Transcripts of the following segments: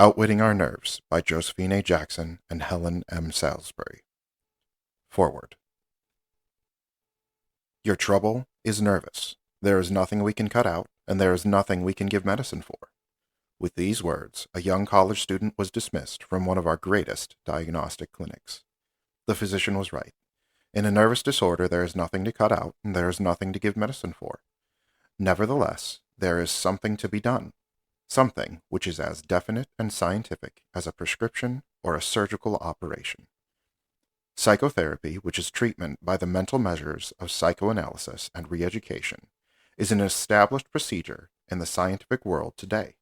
Outwitting Our Nerves by Josephine A. Jackson and Helen M. Salisbury. Forward. Your trouble is nervous. There is nothing we can cut out, and there is nothing we can give medicine for. With these words, a young college student was dismissed from one of our greatest diagnostic clinics. The physician was right. In a nervous disorder, there is nothing to cut out, and there is nothing to give medicine for. Nevertheless, there is something to be done. Something which is as definite and scientific as a prescription or a surgical operation. Psychotherapy, which is treatment by the mental measures of psychoanalysis and re-education, is an established procedure in the scientific world today.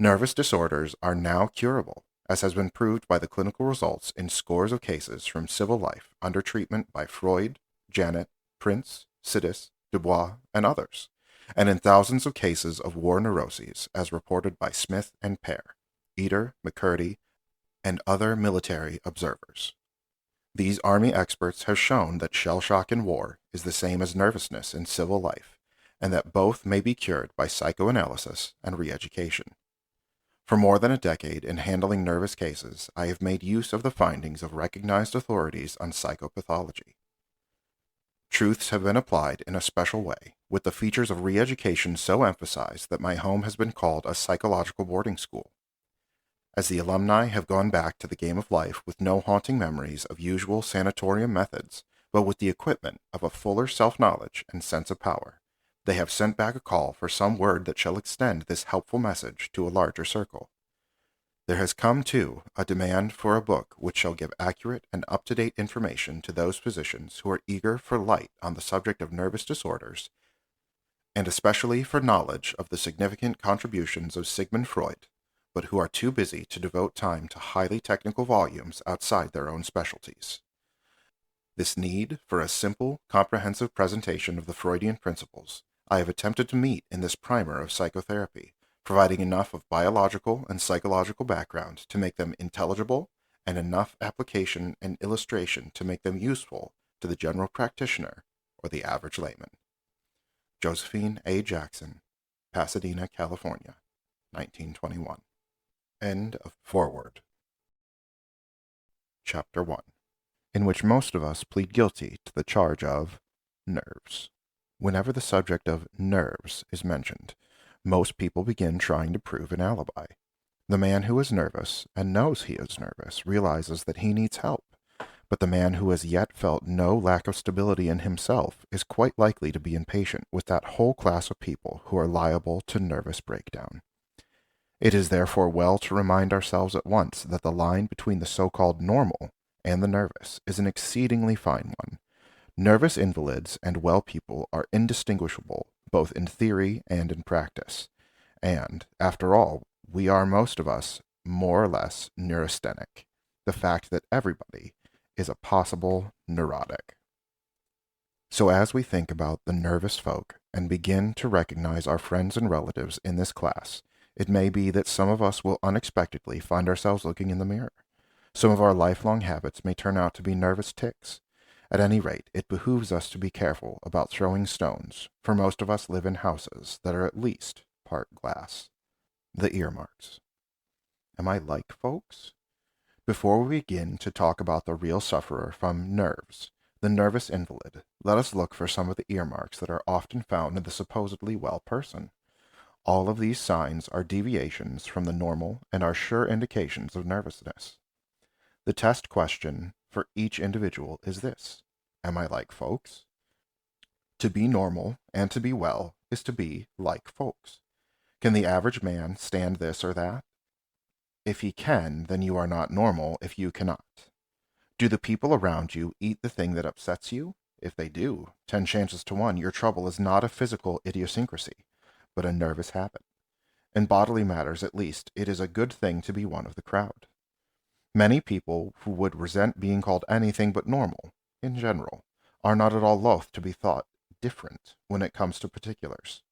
Nervous disorders are now curable, as has been proved by the clinical results in scores of cases from civil life under treatment by Freud, Janet, Prince, Sidis, Dubois, and others, and in thousands of cases of war neuroses as reported by Smith and Pear, Eder, McCurdy, and other military observers. These Army experts have shown that shell shock in war is the same as nervousness in civil life, and that both may be cured by psychoanalysis and re-education. For more than a decade in handling nervous cases, I have made use of the findings of recognized authorities on psychopathology. Truths have been applied in a special way, with the features of re-education so emphasized that my home has been called a psychological boarding school. As the alumni have gone back to the game of life with no haunting memories of usual sanatorium methods, but with the equipment of a fuller self-knowledge and sense of power, they have sent back a call for some word that shall extend this helpful message to a larger circle. There has come, too, a demand for a book which shall give accurate and up-to-date information to those physicians who are eager for light on the subject of nervous disorders, and especially for knowledge of the significant contributions of Sigmund Freud, but who are too busy to devote time to highly technical volumes outside their own specialties. This need for a simple, comprehensive presentation of the Freudian principles I have attempted to meet in this primer of psychotherapy, providing enough of biological and psychological background to make them intelligible and enough application and illustration to make them useful to the general practitioner or the average layman. Josephine A. Jackson, Pasadena, California, 1921. End of foreword. Chapter 1, in which most of us plead guilty to the charge of nerves. Whenever the subject of nerves is mentioned, most people begin trying to prove an alibi. The man who is nervous and knows he is nervous realizes that he needs help, but the man who has yet felt no lack of stability in himself is quite likely to be impatient with that whole class of people who are liable to nervous breakdown. It is therefore well to remind ourselves at once that the line between the so-called normal and the nervous is an exceedingly fine one. Nervous invalids and well people are indistinguishable both in theory and in practice, and, after all, we are most of us more or less neurasthenic, the fact that everybody is a possible neurotic. So as we think about the nervous folk and begin to recognize our friends and relatives in this class, it may be that some of us will unexpectedly find ourselves looking in the mirror. Some of our lifelong habits may turn out to be nervous tics. At any rate, it behooves us to be careful about throwing stones, for most of us live in houses that are at least part glass. The earmarks. Am I like folks? Before we begin to talk about the real sufferer from nerves, the nervous invalid, let us look for some of the earmarks that are often found in the supposedly well person. All of these signs are deviations from the normal and are sure indications of nervousness. The test question for each individual is this: am I like folks? To be normal and to be well is to be like folks. Can the average man stand this or that? If he can, then you are not normal if you cannot. Do the people around you eat the thing that upsets you? If they do, 10 chances to 1 your trouble is not a physical idiosyncrasy, but a nervous habit. In bodily matters, at least, it is a good thing to be one of the crowd. Many people who would resent being called anything but normal, in general, are not at all loath to be thought different when it comes to particulars.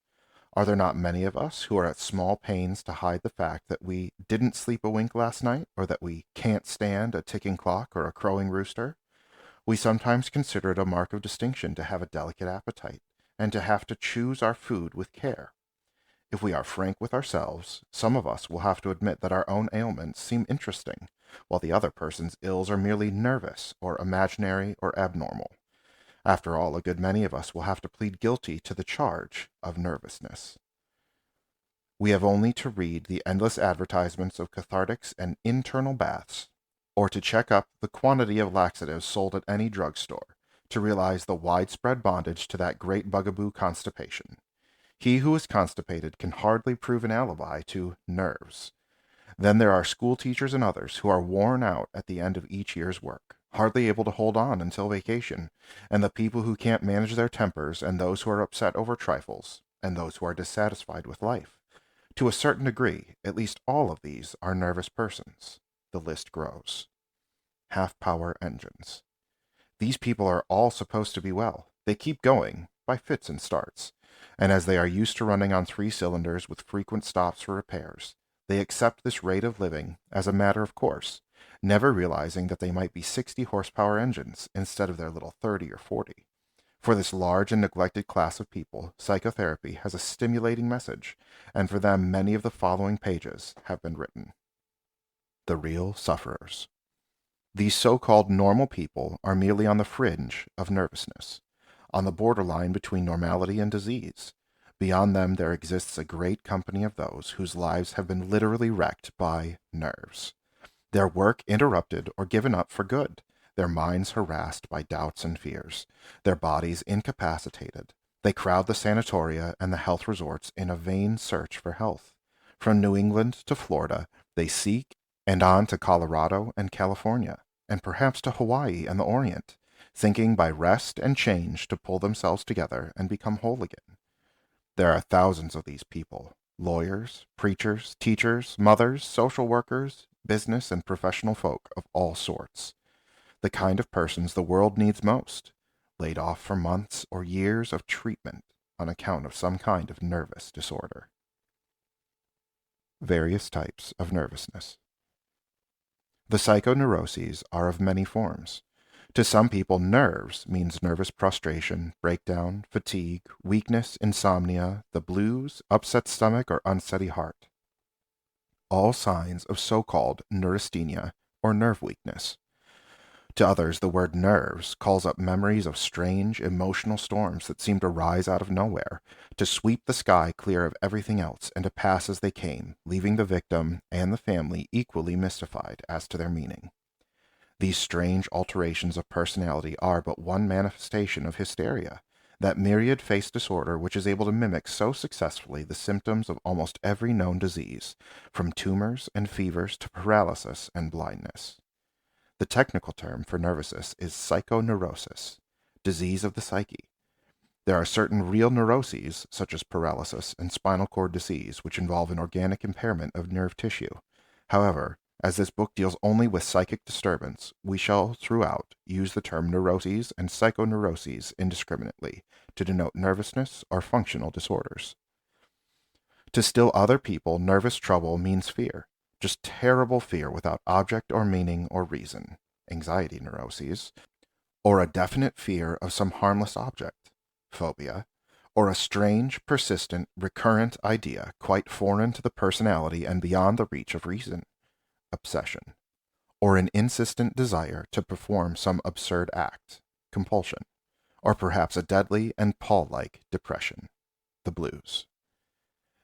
Are there not many of us who are at small pains to hide the fact that we didn't sleep a wink last night, or that we can't stand a ticking clock or a crowing rooster? We sometimes consider it a mark of distinction to have a delicate appetite, and to have to choose our food with care. If we are frank with ourselves, some of us will have to admit that our own ailments seem interesting, while the other person's ills are merely nervous or imaginary or abnormal. After all, a good many of us will have to plead guilty to the charge of nervousness. We have only to read the endless advertisements of cathartics and internal baths, or to check up the quantity of laxatives sold at any drugstore, to realize the widespread bondage to that great bugaboo constipation. He who is constipated can hardly prove an alibi to nerves. Then there are school teachers and others who are worn out at the end of each year's work, hardly able to hold on until vacation, and the people who can't manage their tempers, and those who are upset over trifles, and those who are dissatisfied with life. To a certain degree, at least all of these are nervous persons. The list grows. Half-power engines. These people are all supposed to be well. They keep going, by fits and starts, and as they are used to running on 3 cylinders with frequent stops for repairs, they accept this rate of living as a matter of course, never realizing that they might be 60-horsepower engines instead of their little 30 or 40. For this large and neglected class of people, psychotherapy has a stimulating message, and for them many of the following pages have been written. The real sufferers. These so-called normal people are merely on the fringe of nervousness, on the borderline between normality and disease. Beyond them there exists a great company of those whose lives have been literally wrecked by nerves. Their work interrupted or given up for good, their minds harassed by doubts and fears, their bodies incapacitated. They crowd the sanatoria and the health resorts in a vain search for health. From New England to Florida, they seek, and on to Colorado and California, and perhaps to Hawaii and the Orient, thinking by rest and change to pull themselves together and become whole again. There are thousands of these people, lawyers, preachers, teachers, mothers, social workers, business and professional folk of all sorts. The kind of persons the world needs most, laid off for months or years of treatment on account of some kind of nervous disorder. Various types of nervousness. The psychoneuroses are of many forms. To some people, nerves means nervous prostration, breakdown, fatigue, weakness, insomnia, the blues, upset stomach, or unsteady heart. All signs of so-called neurasthenia, or nerve weakness. To others, the word nerves calls up memories of strange, emotional storms that seem to rise out of nowhere, to sweep the sky clear of everything else, and to pass as they came, leaving the victim and the family equally mystified as to their meaning. These strange alterations of personality are but one manifestation of hysteria, that myriad face disorder which is able to mimic so successfully the symptoms of almost every known disease, from tumors and fevers to paralysis and blindness. The technical term for nervousness is psychoneurosis, disease of the psyche. There are certain real neuroses, such as paralysis and spinal cord disease, which involve an organic impairment of nerve tissue. However, as this book deals only with psychic disturbance, we shall throughout use the term neuroses and psychoneuroses indiscriminately to denote nervousness or functional disorders. To still other people, nervous trouble means fear, just terrible fear without object or meaning or reason, anxiety neuroses, or a definite fear of some harmless object, phobia, or a strange, persistent, recurrent idea quite foreign to the personality and beyond the reach of reason, obsession, or an insistent desire to perform some absurd act, compulsion, or perhaps a deadly and Paul-like depression, the blues.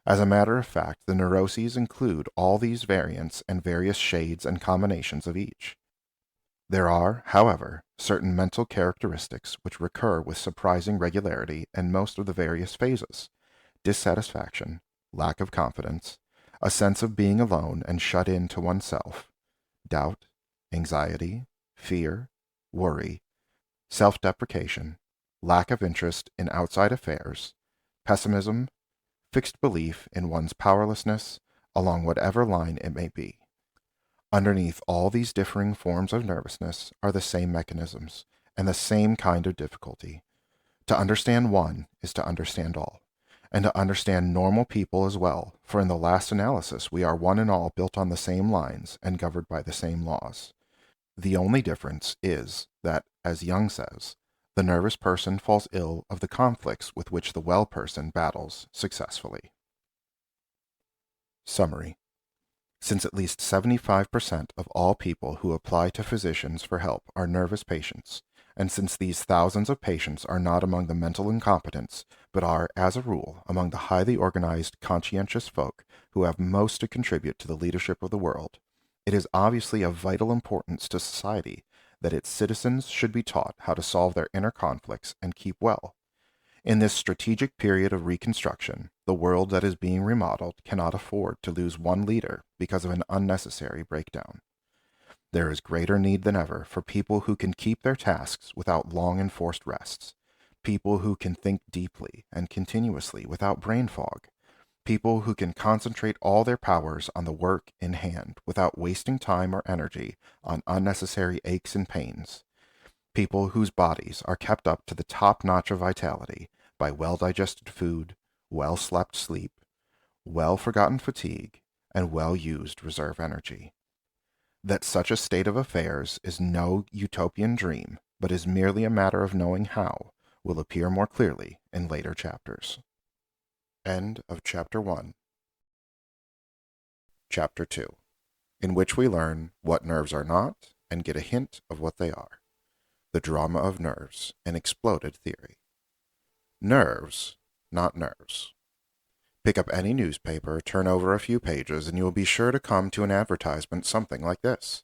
As a matter of fact, the neuroses include all these variants and various shades and combinations of each. There are, however, certain mental characteristics which recur with surprising regularity in most of the various phases: dissatisfaction, lack of confidence, a sense of being alone and shut in to oneself, doubt, anxiety, fear, worry, self-deprecation, lack of interest in outside affairs, pessimism, fixed belief in one's powerlessness along whatever line it may be. Underneath all these differing forms of nervousness are the same mechanisms and the same kind of difficulty. To understand one is to understand all, and to understand normal people as well, for in the last analysis we are one and all built on the same lines and governed by the same laws. The only difference is that, as Jung says, the nervous person falls ill of the conflicts with which the well person battles successfully. Summary. Since at least 75% of all people who apply to physicians for help are nervous patients, and since these thousands of patients are not among the mental incompetents, but are, as a rule, among the highly organized, conscientious folk who have most to contribute to the leadership of the world, it is obviously of vital importance to society that its citizens should be taught how to solve their inner conflicts and keep well. In this strategic period of reconstruction, the world that is being remodeled cannot afford to lose one leader because of an unnecessary breakdown. There is greater need than ever for people who can keep their tasks without long enforced rests, people who can think deeply and continuously without brain fog, people who can concentrate all their powers on the work in hand without wasting time or energy on unnecessary aches and pains, people whose bodies are kept up to the top notch of vitality by well-digested food, well-slept sleep, well-forgotten fatigue, and well-used reserve energy. That such a state of affairs is no utopian dream, but is merely a matter of knowing how, will appear more clearly in later chapters. End of Chapter 1. Chapter 2, in which we learn what nerves are not and get a hint of what they are. The drama of nerves, an exploded theory. Nerves, not nerves. Pick up any newspaper, turn over a few pages, and you will be sure to come to an advertisement something like this.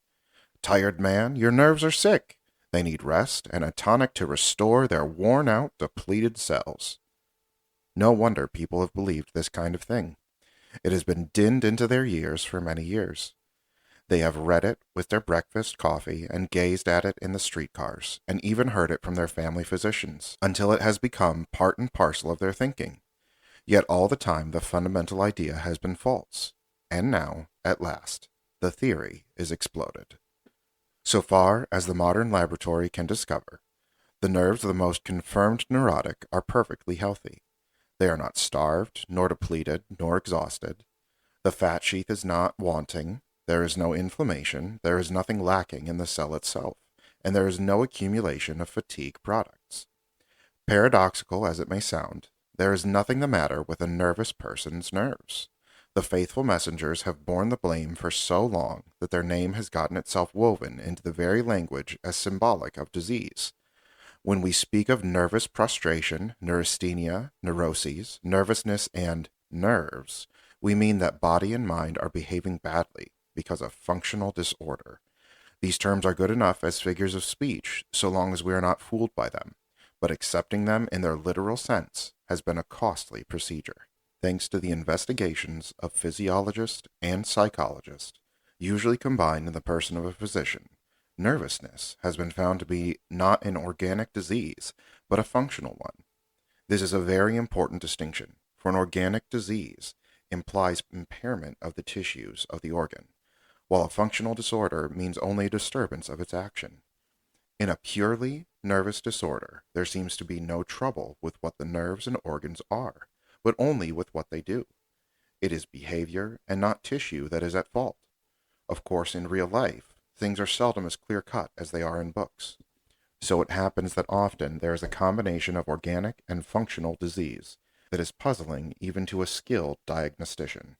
Tired man, your nerves are sick. They need rest and a tonic to restore their worn-out, depleted cells. No wonder people have believed this kind of thing. It has been dinned into their ears for many years. They have read it with their breakfast coffee and gazed at it in the streetcars, and even heard it from their family physicians, until it has become part and parcel of their thinking. Yet all the time the fundamental idea has been false. And now, at last, the theory is exploded. So far as the modern laboratory can discover, the nerves of the most confirmed neurotic are perfectly healthy. They are not starved, nor depleted, nor exhausted. The fat sheath is not wanting. There is no inflammation, there is nothing lacking in the cell itself, and there is no accumulation of fatigue products. Paradoxical as it may sound, there is nothing the matter with a nervous person's nerves. The faithful messengers have borne the blame for so long that their name has gotten itself woven into the very language as symbolic of disease. When we speak of nervous prostration, neurasthenia, neuroses, nervousness, and nerves, we mean that body and mind are behaving badly because of functional disorder. These terms are good enough as figures of speech so long as we are not fooled by them, but accepting them in their literal sense has been a costly procedure. Thanks to the investigations of physiologists and psychologists, usually combined in the person of a physician, nervousness has been found to be not an organic disease, but a functional one. This is a very important distinction, for an organic disease implies impairment of the tissues of the organ, while a functional disorder means only a disturbance of its action. In a purely nervous disorder, there seems to be no trouble with what the nerves and organs are, but only with what they do. It is behavior and not tissue that is at fault. Of course, in real life, things are seldom as clear-cut as they are in books. So it happens that often there is a combination of organic and functional disease that is puzzling even to a skilled diagnostician.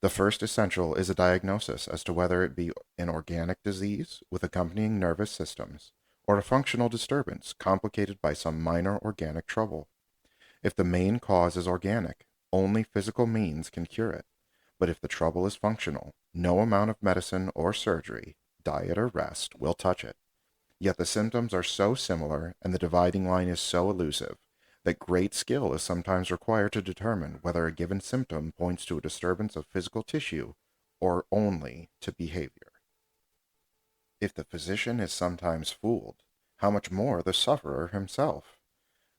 The first essential is a diagnosis as to whether it be an organic disease with accompanying nervous systems, or a functional disturbance complicated by some minor organic trouble. If the main cause is organic, only physical means can cure it. But if the trouble is functional, no amount of medicine or surgery, diet or rest, will touch it. Yet the symptoms are so similar and the dividing line is so elusive that great skill is sometimes required to determine whether a given symptom points to a disturbance of physical tissue or only to behavior. If the physician is sometimes fooled, how much more the sufferer himself?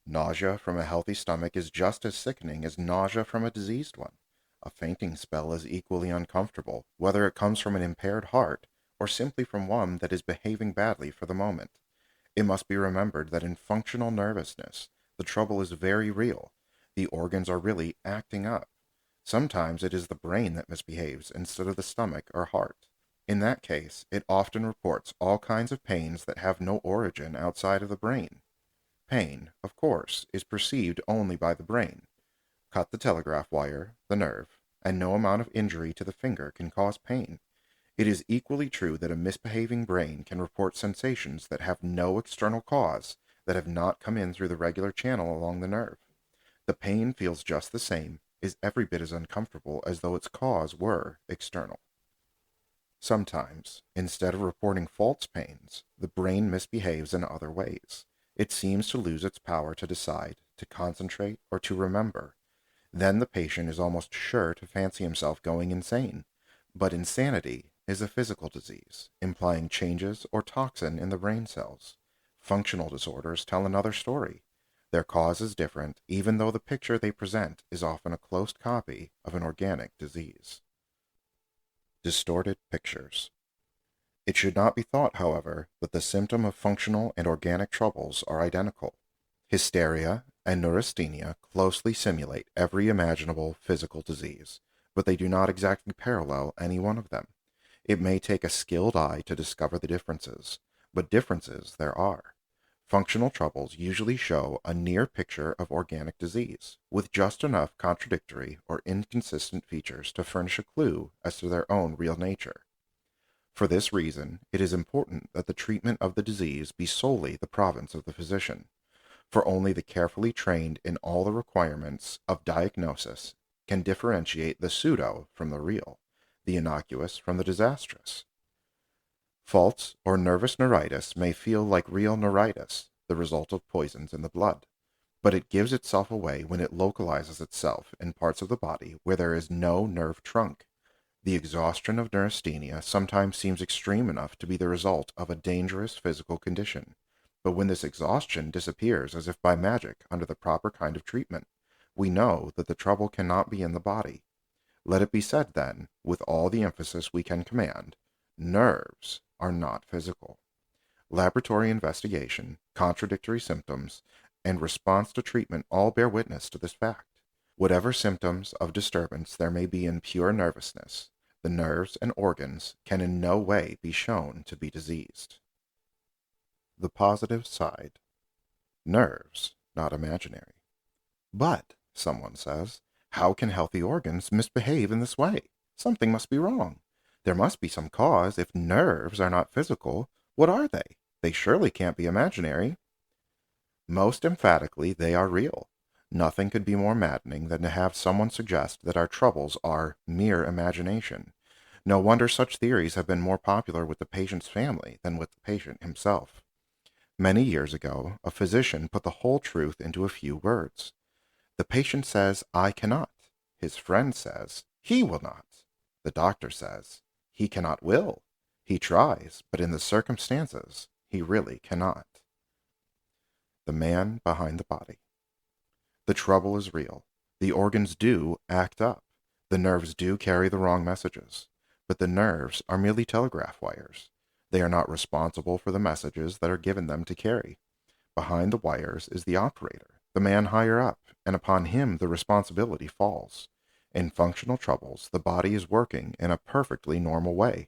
Nausea from a healthy stomach is just as sickening as nausea from a diseased one. A fainting spell is equally uncomfortable, whether it comes from an impaired heart or simply from one that is behaving badly for the moment. It must be remembered that in functional nervousness, the trouble is very real. The organs are really acting up. Sometimes it is the brain that misbehaves instead of the stomach or heart. In that case, it often reports all kinds of pains that have no origin outside of the brain. Pain, of course, is perceived only by the brain. Cut the telegraph wire, the nerve, and no amount of injury to the finger can cause pain. It is equally true that a misbehaving brain can report sensations that have no external cause, that have not come in through the regular channel along the nerve. The pain feels just the same, is every bit as uncomfortable as though its cause were external. Sometimes, instead of reporting false pains, the brain misbehaves in other ways. It seems to lose its power to decide, to concentrate, or to remember. Then the patient is almost sure to fancy himself going insane. But insanity is a physical disease, implying changes or toxin in the brain cells. Functional disorders tell another story. Their cause is different, even though the picture they present is often a close copy of an organic disease. Distorted pictures. It should not be thought, however, that the symptom of functional and organic troubles are identical. Hysteria and neurasthenia closely simulate every imaginable physical disease, but they do not exactly parallel any one of them. It may take a skilled eye to discover the differences, but differences there are. Functional troubles usually show a near picture of organic disease, with just enough contradictory or inconsistent features to furnish a clue as to their own real nature. For this reason, it is important that the treatment of the disease be solely the province of the physician, for only the carefully trained in all the requirements of diagnosis can differentiate the pseudo from the real, the innocuous from the disastrous. Faults or nervous neuritis may feel like real neuritis, the result of poisons in the blood, but it gives itself away when it localizes itself in parts of the body where there is no nerve trunk. The exhaustion of neurasthenia sometimes seems extreme enough to be the result of a dangerous physical condition, but when this exhaustion disappears as if by magic under the proper kind of treatment, we know that the trouble cannot be in the body. Let it be said, then, with all the emphasis we can command, nerves are not physical. Laboratory investigation, contradictory symptoms, and response to treatment all bear witness to this fact. Whatever symptoms of disturbance there may be in pure nervousness, the nerves and organs can in no way be shown to be diseased. The positive side. Nerves, not imaginary. But, someone says, how can healthy organs misbehave in this way? Something must be wrong. There must be some cause. If nerves are not physical, what are they? They surely can't be imaginary. Most emphatically, they are real. Nothing could be more maddening than to have someone suggest that our troubles are mere imagination. No wonder such theories have been more popular with the patient's family than with the patient himself. Many years ago, a physician put the whole truth into a few words. The patient says, I cannot. His friend says, he will not. The doctor says, he cannot will. He tries, but in the circumstances, he really cannot. The man behind the body. The trouble is real. The organs do act up. The nerves do carry the wrong messages. But the nerves are merely telegraph wires. They are not responsible for the messages that are given them to carry. Behind the wires is the operator, the man higher up, and upon him the responsibility falls. In functional troubles, the body is working in a perfectly normal way.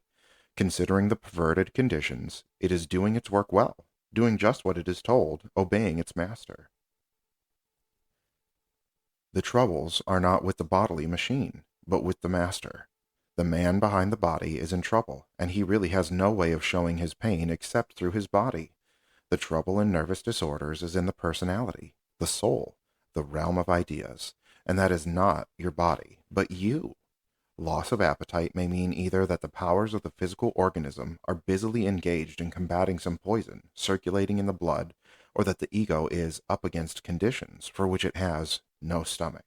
Considering the perverted conditions, it is doing its work well, doing just what it is told, obeying its master. The troubles are not with the bodily machine, but with the master. The man behind the body is in trouble, and he really has no way of showing his pain except through his body. The trouble in nervous disorders is in the personality, the soul, the realm of ideas, and that is not your body, but you. Loss of appetite may mean either that the powers of the physical organism are busily engaged in combating some poison circulating in the blood, or that the ego is up against conditions for which it has no stomach.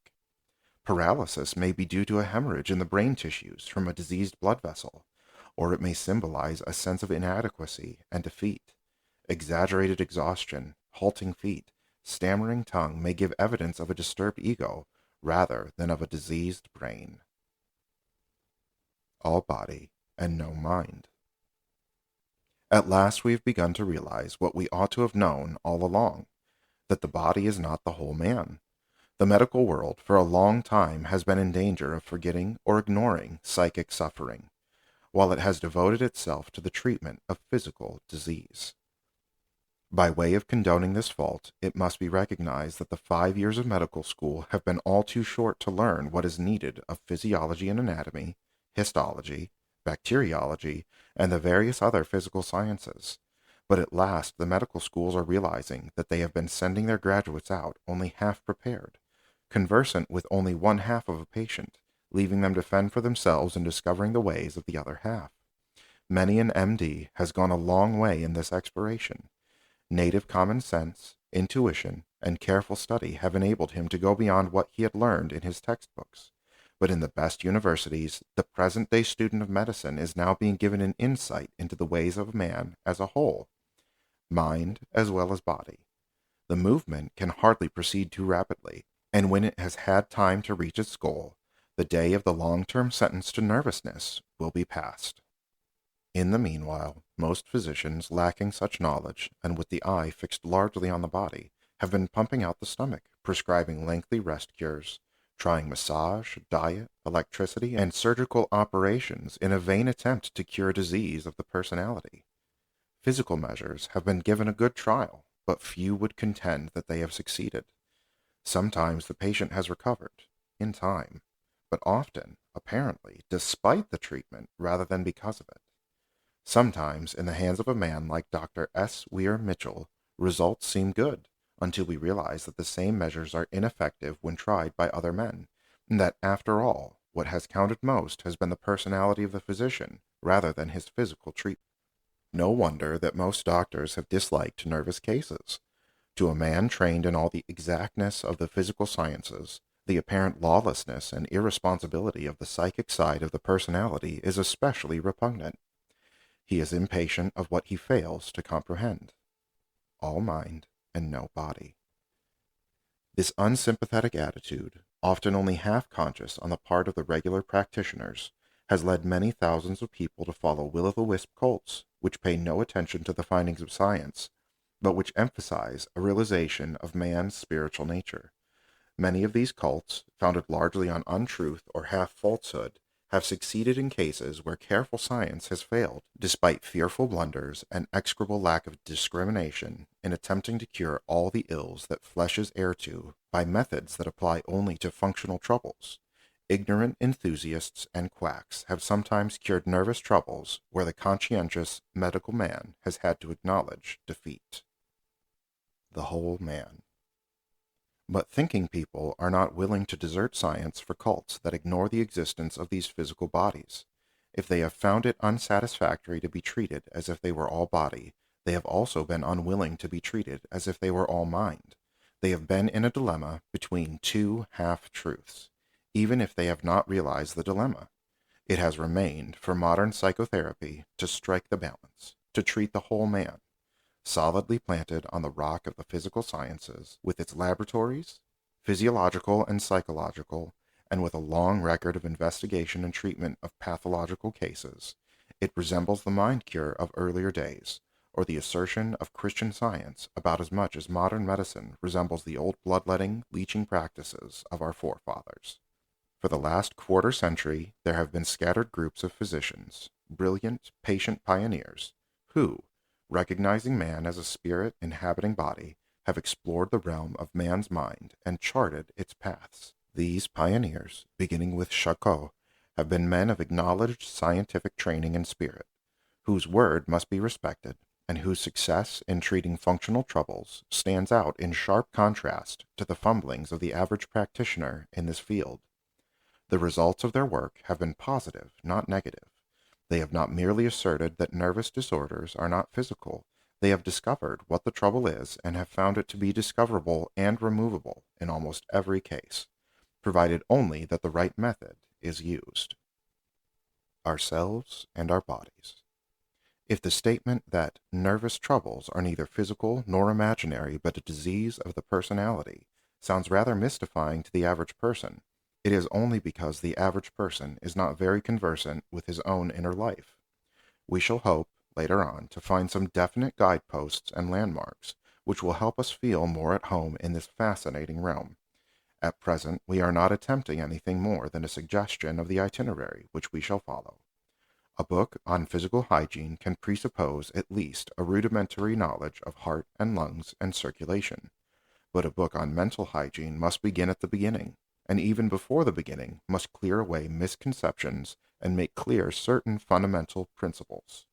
Paralysis may be due to a hemorrhage in the brain tissues from a diseased blood vessel, or it may symbolize a sense of inadequacy and defeat. Exaggerated exhaustion, halting feet, stammering tongue may give evidence of a disturbed ego rather than of a diseased brain. All body and no mind. At last we have begun to realize what we ought to have known all along, that the body is not the whole man. The medical world for a long time has been in danger of forgetting or ignoring psychic suffering, while it has devoted itself to the treatment of physical disease. By way of condoning this fault, it must be recognized that the 5 years of medical school have been all too short to learn what is needed of physiology and anatomy, histology, bacteriology, and the various other physical sciences. But at last the medical schools are realizing that they have been sending their graduates out only half prepared, conversant with only one half of a patient, leaving them to fend for themselves in discovering the ways of the other half. Many an MD has gone a long way in this exploration. Native common sense, intuition, and careful study have enabled him to go beyond what he had learned in his textbooks. But in the best universities, the present-day student of medicine is now being given an insight into the ways of man as a whole, mind as well as body. The movement can hardly proceed too rapidly, and when it has had time to reach its goal, the day of the long-term sentence to nervousness will be past. In the meanwhile, most physicians lacking such knowledge, and with the eye fixed largely on the body, have been pumping out the stomach, prescribing lengthy rest cures, trying massage, diet, electricity, and surgical operations in a vain attempt to cure disease of the personality. Physical measures have been given a good trial, but few would contend that they have succeeded. Sometimes the patient has recovered, in time, but often, apparently, despite the treatment rather than because of it. Sometimes, in the hands of a man like Dr. S. Weir Mitchell, results seem good, until we realize that the same measures are ineffective when tried by other men, and that, after all, what has counted most has been the personality of the physician rather than his physical treatment. No wonder that most doctors have disliked nervous cases. To a man trained in all the exactness of the physical sciences, the apparent lawlessness and irresponsibility of the psychic side of the personality is especially repugnant. He is impatient of what he fails to comprehend. All mind and no body. This unsympathetic attitude, often only half-conscious on the part of the regular practitioners, has led many thousands of people to follow will-o'-the-wisp cults, which pay no attention to the findings of science, but which emphasize a realization of man's spiritual nature. Many of these cults, founded largely on untruth or half-falsehood, have succeeded in cases where careful science has failed, despite fearful blunders and execrable lack of discrimination in attempting to cure all the ills that flesh is heir to by methods that apply only to functional troubles. Ignorant enthusiasts and quacks have sometimes cured nervous troubles where the conscientious medical man has had to acknowledge defeat. The whole man. But thinking people are not willing to desert science for cults that ignore the existence of these physical bodies. If they have found it unsatisfactory to be treated as if they were all body, they have also been unwilling to be treated as if they were all mind. They have been in a dilemma between two half-truths, even if they have not realized the dilemma. It has remained for modern psychotherapy to strike the balance, to treat the whole man, solidly planted on the rock of the physical sciences, with its laboratories, physiological and psychological, and with a long record of investigation and treatment of pathological cases. It resembles the mind cure of earlier days, or the assertion of Christian Science about as much as modern medicine resembles the old bloodletting, leeching practices of our forefathers. For the last quarter century, there have been scattered groups of physicians, brilliant, patient pioneers, who, recognizing man as a spirit inhabiting body, have explored the realm of man's mind and charted its paths. These pioneers, beginning with Charcot, have been men of acknowledged scientific training and spirit, whose word must be respected, and whose success in treating functional troubles stands out in sharp contrast to the fumblings of the average practitioner in this field. The results of their work have been positive, not negative. They have not merely asserted that nervous disorders are not physical. They have discovered what the trouble is and have found it to be discoverable and removable in almost every case, provided only that the right method is used. Ourselves and our bodies. If the statement that nervous troubles are neither physical nor imaginary but a disease of the personality sounds rather mystifying to the average person, it is only because the average person is not very conversant with his own inner life. We shall hope, later on, to find some definite guideposts and landmarks which will help us feel more at home in this fascinating realm. At present, we are not attempting anything more than a suggestion of the itinerary which we shall follow. A book on physical hygiene can presuppose at least a rudimentary knowledge of heart and lungs and circulation, but a book on mental hygiene must begin at the beginning, and even before the beginning must clear away misconceptions and make clear certain fundamental principles.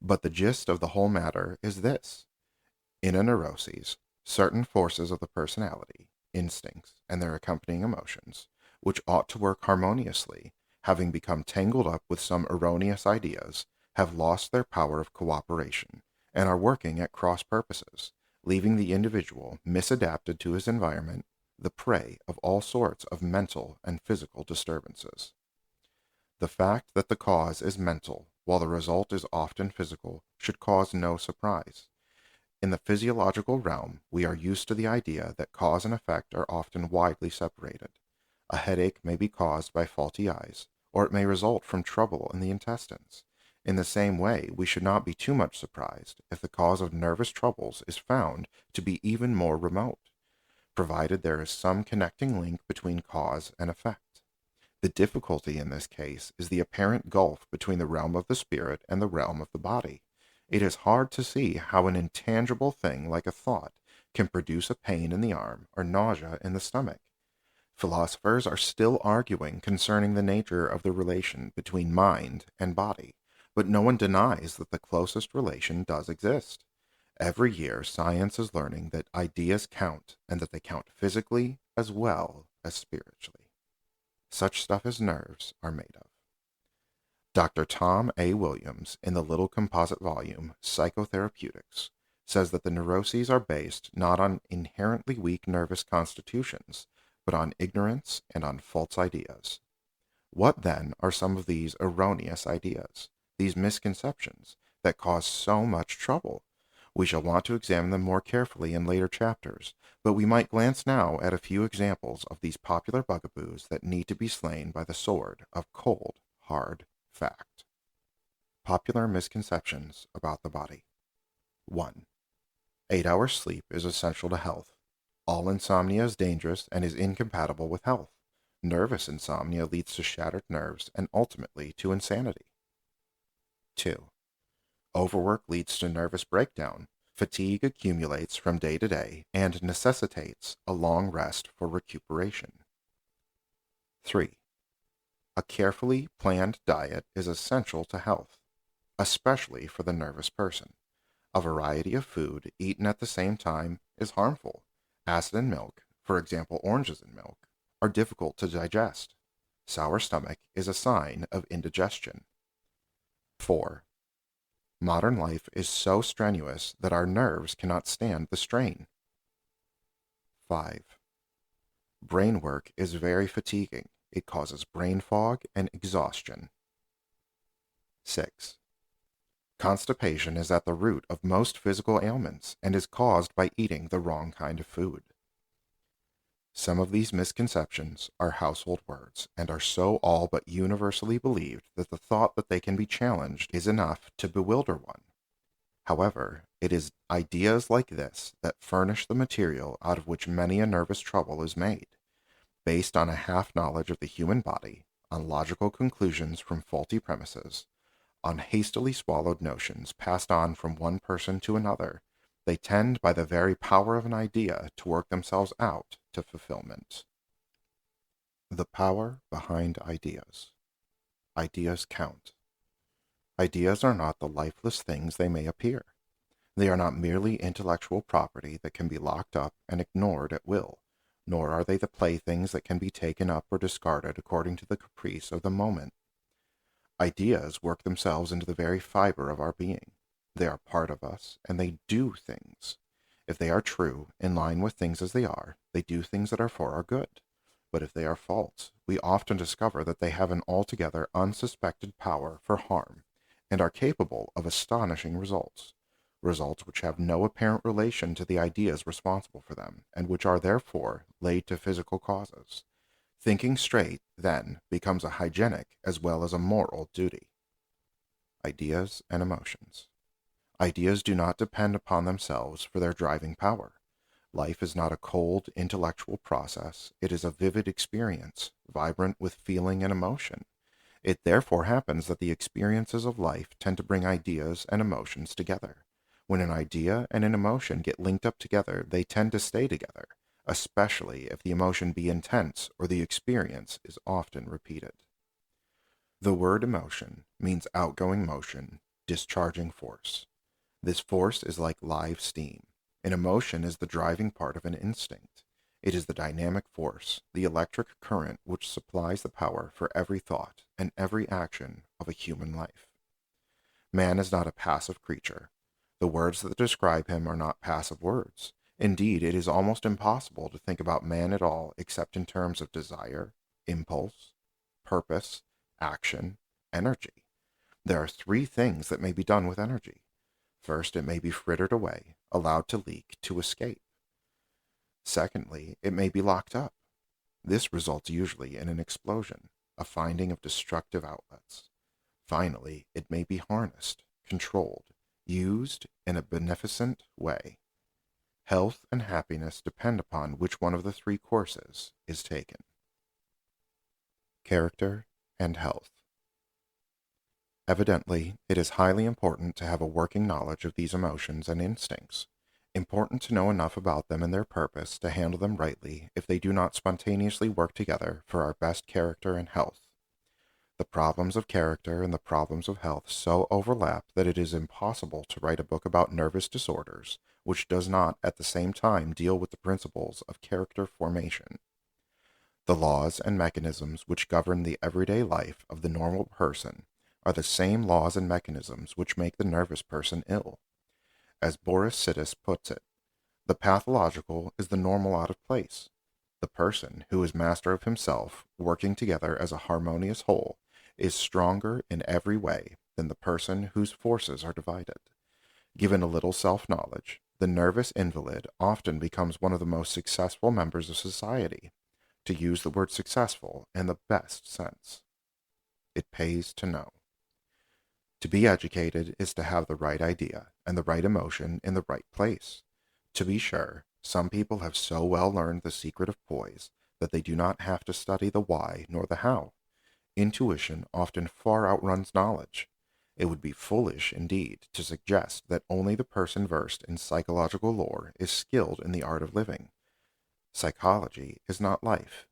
But the gist of the whole matter is this. In a neuroses, certain forces of the personality, instincts, and their accompanying emotions, which ought to work harmoniously, having become tangled up with some erroneous ideas, have lost their power of cooperation, and are working at cross purposes, leaving the individual misadapted to his environment, the prey of all sorts of mental and physical disturbances. The fact that the cause is mental, while the result is often physical, should cause no surprise. In the physiological realm, we are used to the idea that cause and effect are often widely separated. A headache may be caused by faulty eyes, or it may result from trouble in the intestines. In the same way, we should not be too much surprised if the cause of nervous troubles is found to be even more remote, provided there is some connecting link between cause and effect. The difficulty in this case is the apparent gulf between the realm of the spirit and the realm of the body. It is hard to see how an intangible thing like a thought can produce a pain in the arm or nausea in the stomach. Philosophers are still arguing concerning the nature of the relation between mind and body, but no one denies that the closest relation does exist. Every year, science is learning that ideas count and that they count physically as well as spiritually. Such stuff as nerves are made of. Dr. Tom A. Williams, in the little composite volume Psychotherapeutics, says that the neuroses are based not on inherently weak nervous constitutions, but on ignorance and on false ideas. What then are some of these erroneous ideas, these misconceptions, that cause so much trouble? We shall want to examine them more carefully in later chapters, but we might glance now at a few examples of these popular bugaboos that need to be slain by the sword of cold, hard fact. Popular misconceptions about the body. 1. 8 hours sleep is essential to health. All insomnia is dangerous and is incompatible with health. Nervous insomnia leads to shattered nerves and ultimately to insanity. 2. Overwork leads to nervous breakdown. Fatigue accumulates from day to day and necessitates a long rest for recuperation. 3. A carefully planned diet is essential to health, especially for the nervous person. A variety of food eaten at the same time is harmful. Acid in milk, for example oranges in milk, are difficult to digest. Sour stomach is a sign of indigestion. 4. Modern life is so strenuous that our nerves cannot stand the strain. 5. Brain work is very fatiguing. It causes brain fog and exhaustion. 6. Constipation is at the root of most physical ailments and is caused by eating the wrong kind of food. Some of these misconceptions are household words and are so all but universally believed that the thought that they can be challenged is enough to bewilder one. However, it is ideas like this that furnish the material out of which many a nervous trouble is made, based on a half-knowledge of the human body, on logical conclusions from faulty premises, on hastily swallowed notions passed on from one person to another. They tend by the very power of an idea to work themselves out to fulfillment. The power behind ideas. Ideas count. Ideas are not the lifeless things they may appear. They are not merely intellectual property that can be locked up and ignored at will, nor are they the playthings that can be taken up or discarded according to the caprice of the moment. Ideas work themselves into the very fiber of our being. They are part of us, and they do things. If they are true, in line with things as they are, they do things that are for our good. But if they are false, we often discover that they have an altogether unsuspected power for harm, and are capable of astonishing results, results which have no apparent relation to the ideas responsible for them, and which are therefore laid to physical causes. Thinking straight, then, becomes a hygienic as well as a moral duty. Ideas and emotions. Ideas do not depend upon themselves for their driving power. Life is not a cold, intellectual process. It is a vivid experience, vibrant with feeling and emotion. It therefore happens that the experiences of life tend to bring ideas and emotions together. When an idea and an emotion get linked up together, they tend to stay together, especially if the emotion be intense or the experience is often repeated. The word emotion means outgoing motion, discharging force. This force is like live steam. An emotion is the driving part of an instinct. It is the dynamic force, the electric current which supplies the power for every thought and every action of a human life. Man is not a passive creature. The words that describe him are not passive words. Indeed, it is almost impossible to think about man at all except in terms of desire, impulse, purpose, action, energy. There are three things that may be done with energy. First, it may be frittered away, allowed to leak, to escape. Secondly, it may be locked up. This results usually in an explosion, a finding of destructive outlets. Finally, it may be harnessed, controlled, used in a beneficent way. Health and happiness depend upon which one of the three courses is taken. Character and health. Evidently, it is highly important to have a working knowledge of these emotions and instincts. Important to know enough about them and their purpose to handle them rightly if they do not spontaneously work together for our best character and health. The problems of character and the problems of health so overlap that it is impossible to write a book about nervous disorders which does not at the same time deal with the principles of character formation. The laws and mechanisms which govern the everyday life of the normal person are the same laws and mechanisms which make the nervous person ill. As Boris Sidis puts it, the pathological is the normal out of place. The person who is master of himself, working together as a harmonious whole, is stronger in every way than the person whose forces are divided. Given a little self-knowledge, the nervous invalid often becomes one of the most successful members of society, to use the word successful in the best sense. It pays to know. To be educated is to have the right idea and the right emotion in the right place. To be sure, some people have so well learned the secret of poise that they do not have to study the why nor the how. Intuition often far outruns knowledge. It would be foolish, indeed, to suggest that only the person versed in psychological lore is skilled in the art of living. Psychology is not life.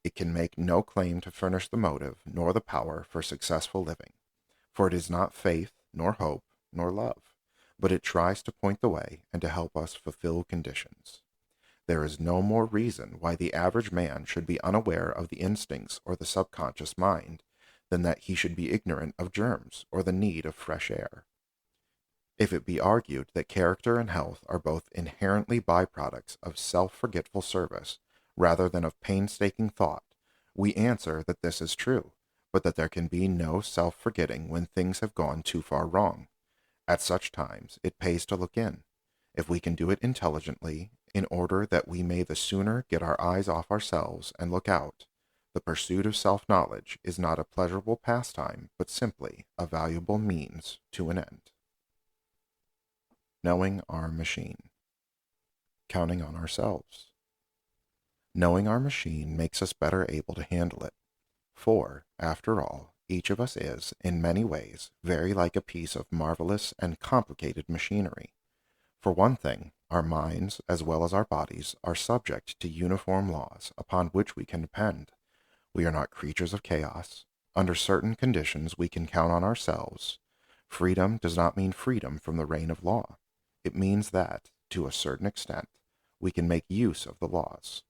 It can make no claim to furnish the motive nor the power for successful living, for it is not faith, nor hope, nor love, but it tries to point the way and to help us fulfill conditions. There is no more reason why the average man should be unaware of the instincts or the subconscious mind than that he should be ignorant of germs or the need of fresh air. If it be argued that character and health are both inherently byproducts of self-forgetful service rather than of painstaking thought, we answer that this is true, but that there can be no self-forgetting when things have gone too far wrong. At such times, it pays to look in. If we can do it intelligently, in order that we may the sooner get our eyes off ourselves and look out, the pursuit of self-knowledge is not a pleasurable pastime, but simply a valuable means to an end. Knowing our machine. Counting on ourselves. Knowing our machine makes us better able to handle it. For, after all, each of us is, in many ways, very like a piece of marvelous and complicated machinery. For one thing, our minds, as well as our bodies, are subject to uniform laws upon which we can depend. We are not creatures of chaos. Under certain conditions we can count on ourselves. Freedom does not mean freedom from the reign of law. It means that, to a certain extent, we can make use of the laws.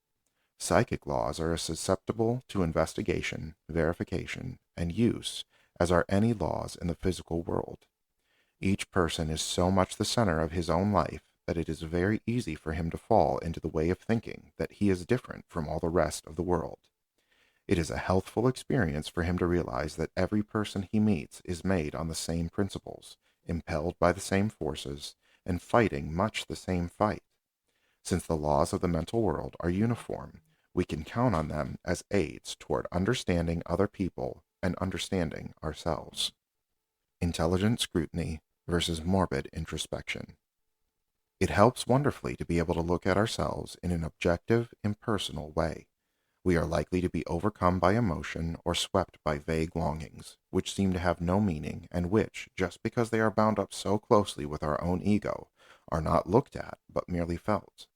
Psychic laws are as susceptible to investigation, verification, and use as are any laws in the physical world. Each person is so much the center of his own life that it is very easy for him to fall into the way of thinking that he is different from all the rest of the world. It is a healthful experience for him to realize that every person he meets is made on the same principles, impelled by the same forces, and fighting much the same fight. Since the laws of the mental world are uniform, we can count on them as aids toward understanding other people and understanding ourselves. Intelligent scrutiny versus morbid introspection. It helps wonderfully to be able to look at ourselves in an objective, impersonal way. We are likely to be overcome by emotion or swept by vague longings, which seem to have no meaning and which, just because they are bound up so closely with our own ego, are not looked at but merely felt.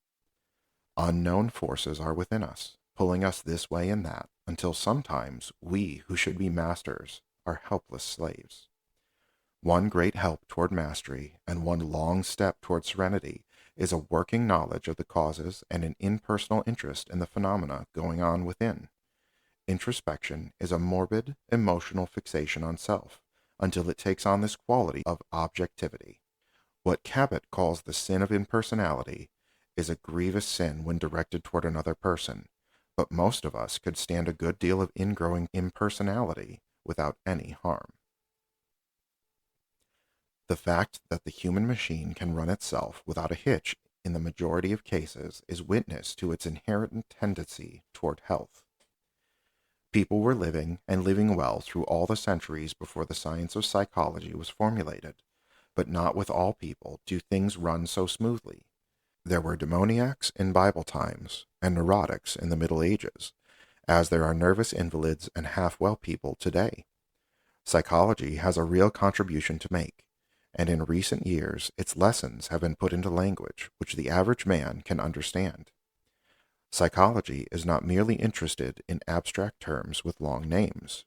Unknown forces are within us, pulling us this way and that, until sometimes we who should be masters are helpless slaves. One great help toward mastery and one long step toward serenity is a working knowledge of the causes and an impersonal interest in the phenomena going on within. Introspection is a morbid, emotional fixation on self until it takes on this quality of objectivity. What Cabot calls the sin of impersonality is a grievous sin when directed toward another person, but most of us could stand a good deal of ingrowing impersonality without any harm. The fact that the human machine can run itself without a hitch in the majority of cases is witness to its inherent tendency toward health. People were living and living well through all the centuries before the science of psychology was formulated, but not with all people do things run so smoothly. There were demoniacs in Bible times and neurotics in the Middle Ages, as there are nervous invalids and half-well people today. Psychology has a real contribution to make, and in recent years its lessons have been put into language which the average man can understand. Psychology is not merely interested in abstract terms with long names.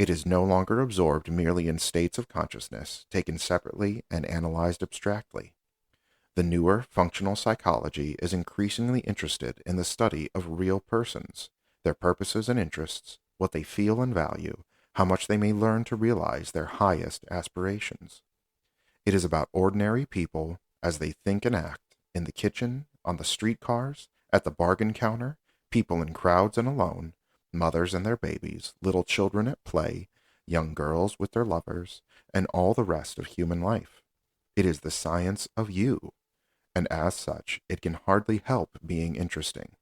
It is no longer absorbed merely in states of consciousness taken separately and analyzed abstractly. The newer functional psychology is increasingly interested in the study of real persons, their purposes and interests, what they feel and value, how much they may learn to realize their highest aspirations. It is about ordinary people as they think and act, in the kitchen, on the streetcars, at the bargain counter, people in crowds and alone, mothers and their babies, little children at play, young girls with their lovers, and all the rest of human life. It is the science of you, and as such it can hardly help being interesting.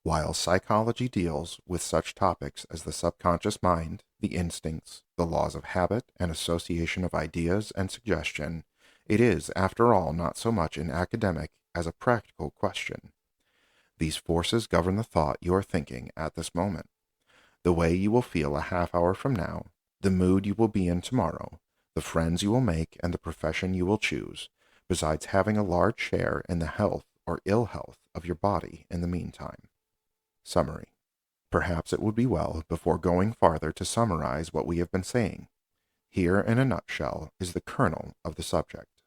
While psychology deals with such topics as the subconscious mind, the instincts, the laws of habit and association of ideas and suggestion, it is, after all, not so much an academic as a practical question. These forces govern the thought you are thinking at this moment, the way you will feel a half hour from now, the mood you will be in tomorrow, the friends you will make and the profession you will choose, besides having a large share in the health or ill health of your body in the meantime. Summary. Perhaps it would be well, before going farther, to summarize what we have been saying. Here, in a nutshell, is the kernel of the subject.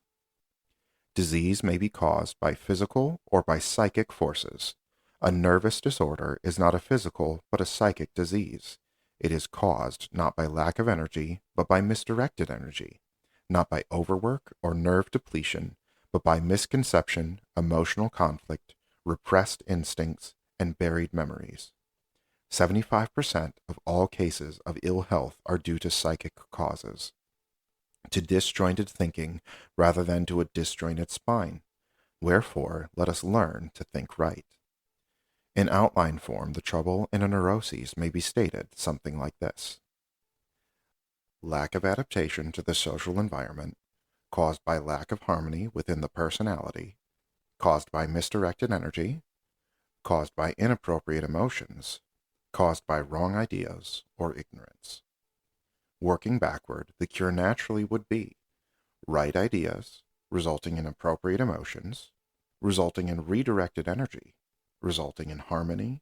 Disease may be caused by physical or by psychic forces. A nervous disorder is not a physical but a psychic disease. It is caused not by lack of energy, but by misdirected energy, not by overwork or nerve depletion, but by misconception, emotional conflict, repressed instincts, and buried memories. 75% of all cases of ill health are due to psychic causes, to disjointed thinking rather than to a disjointed spine. Wherefore, let us learn to think right. In outline form, the trouble in a neuroses may be stated something like this. Lack of adaptation to the social environment, caused by lack of harmony within the personality, caused by misdirected energy, caused by inappropriate emotions, caused by wrong ideas or ignorance. Working backward, the cure naturally would be right ideas, resulting in appropriate emotions, resulting in redirected energy, resulting in harmony,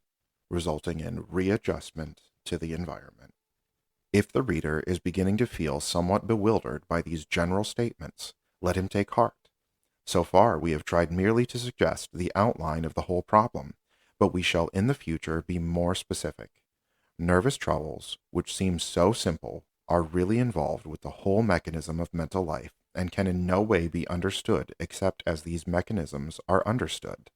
resulting in readjustment to the environment. If the reader is beginning to feel somewhat bewildered by these general statements, let him take heart. So far, we have tried merely to suggest the outline of the whole problem, but we shall in the future be more specific. Nervous troubles, which seem so simple, are really involved with the whole mechanism of mental life and can in no way be understood except as these mechanisms are understood.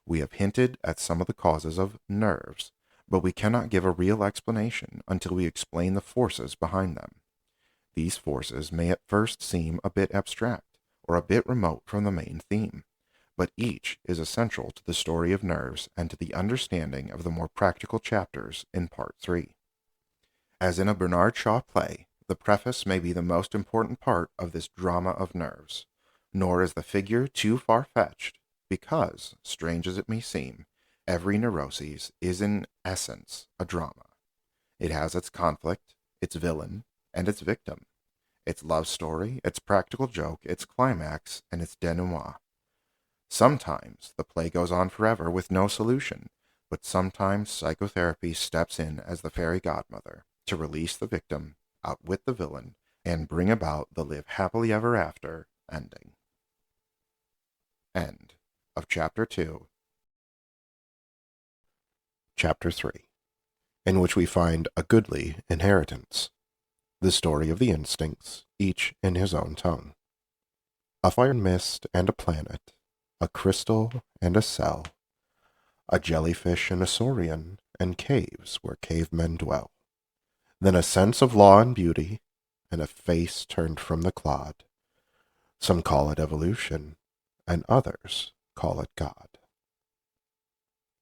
We have hinted at some of the causes of nerves, but we cannot give a real explanation until we explain the forces behind them. These forces may at first seem a bit abstract or a bit remote from the main theme, but each is essential to the story of nerves and to the understanding of the more practical chapters in Part 3. As in a Bernard Shaw play, the preface may be the most important part of this drama of nerves, nor is the figure too far-fetched, because, strange as it may seem, Every neuroses is in essence a drama. It has its conflict, its villain, and its victim, its love story, its practical joke, its climax, and its denouement. Sometimes the play goes on forever with no solution, but sometimes psychotherapy steps in as the fairy godmother to release the victim, outwit the villain, and bring about the live happily ever after ending. End of Chapter 2. Chapter 3, in which we find a goodly inheritance. The story of the instincts, each in his own tongue. A fire and mist and a planet, a crystal and a cell, a jellyfish and a saurian, and caves where cavemen dwell. Then a sense of law and beauty, and a face turned from the clod. Some call it evolution, and others call it God.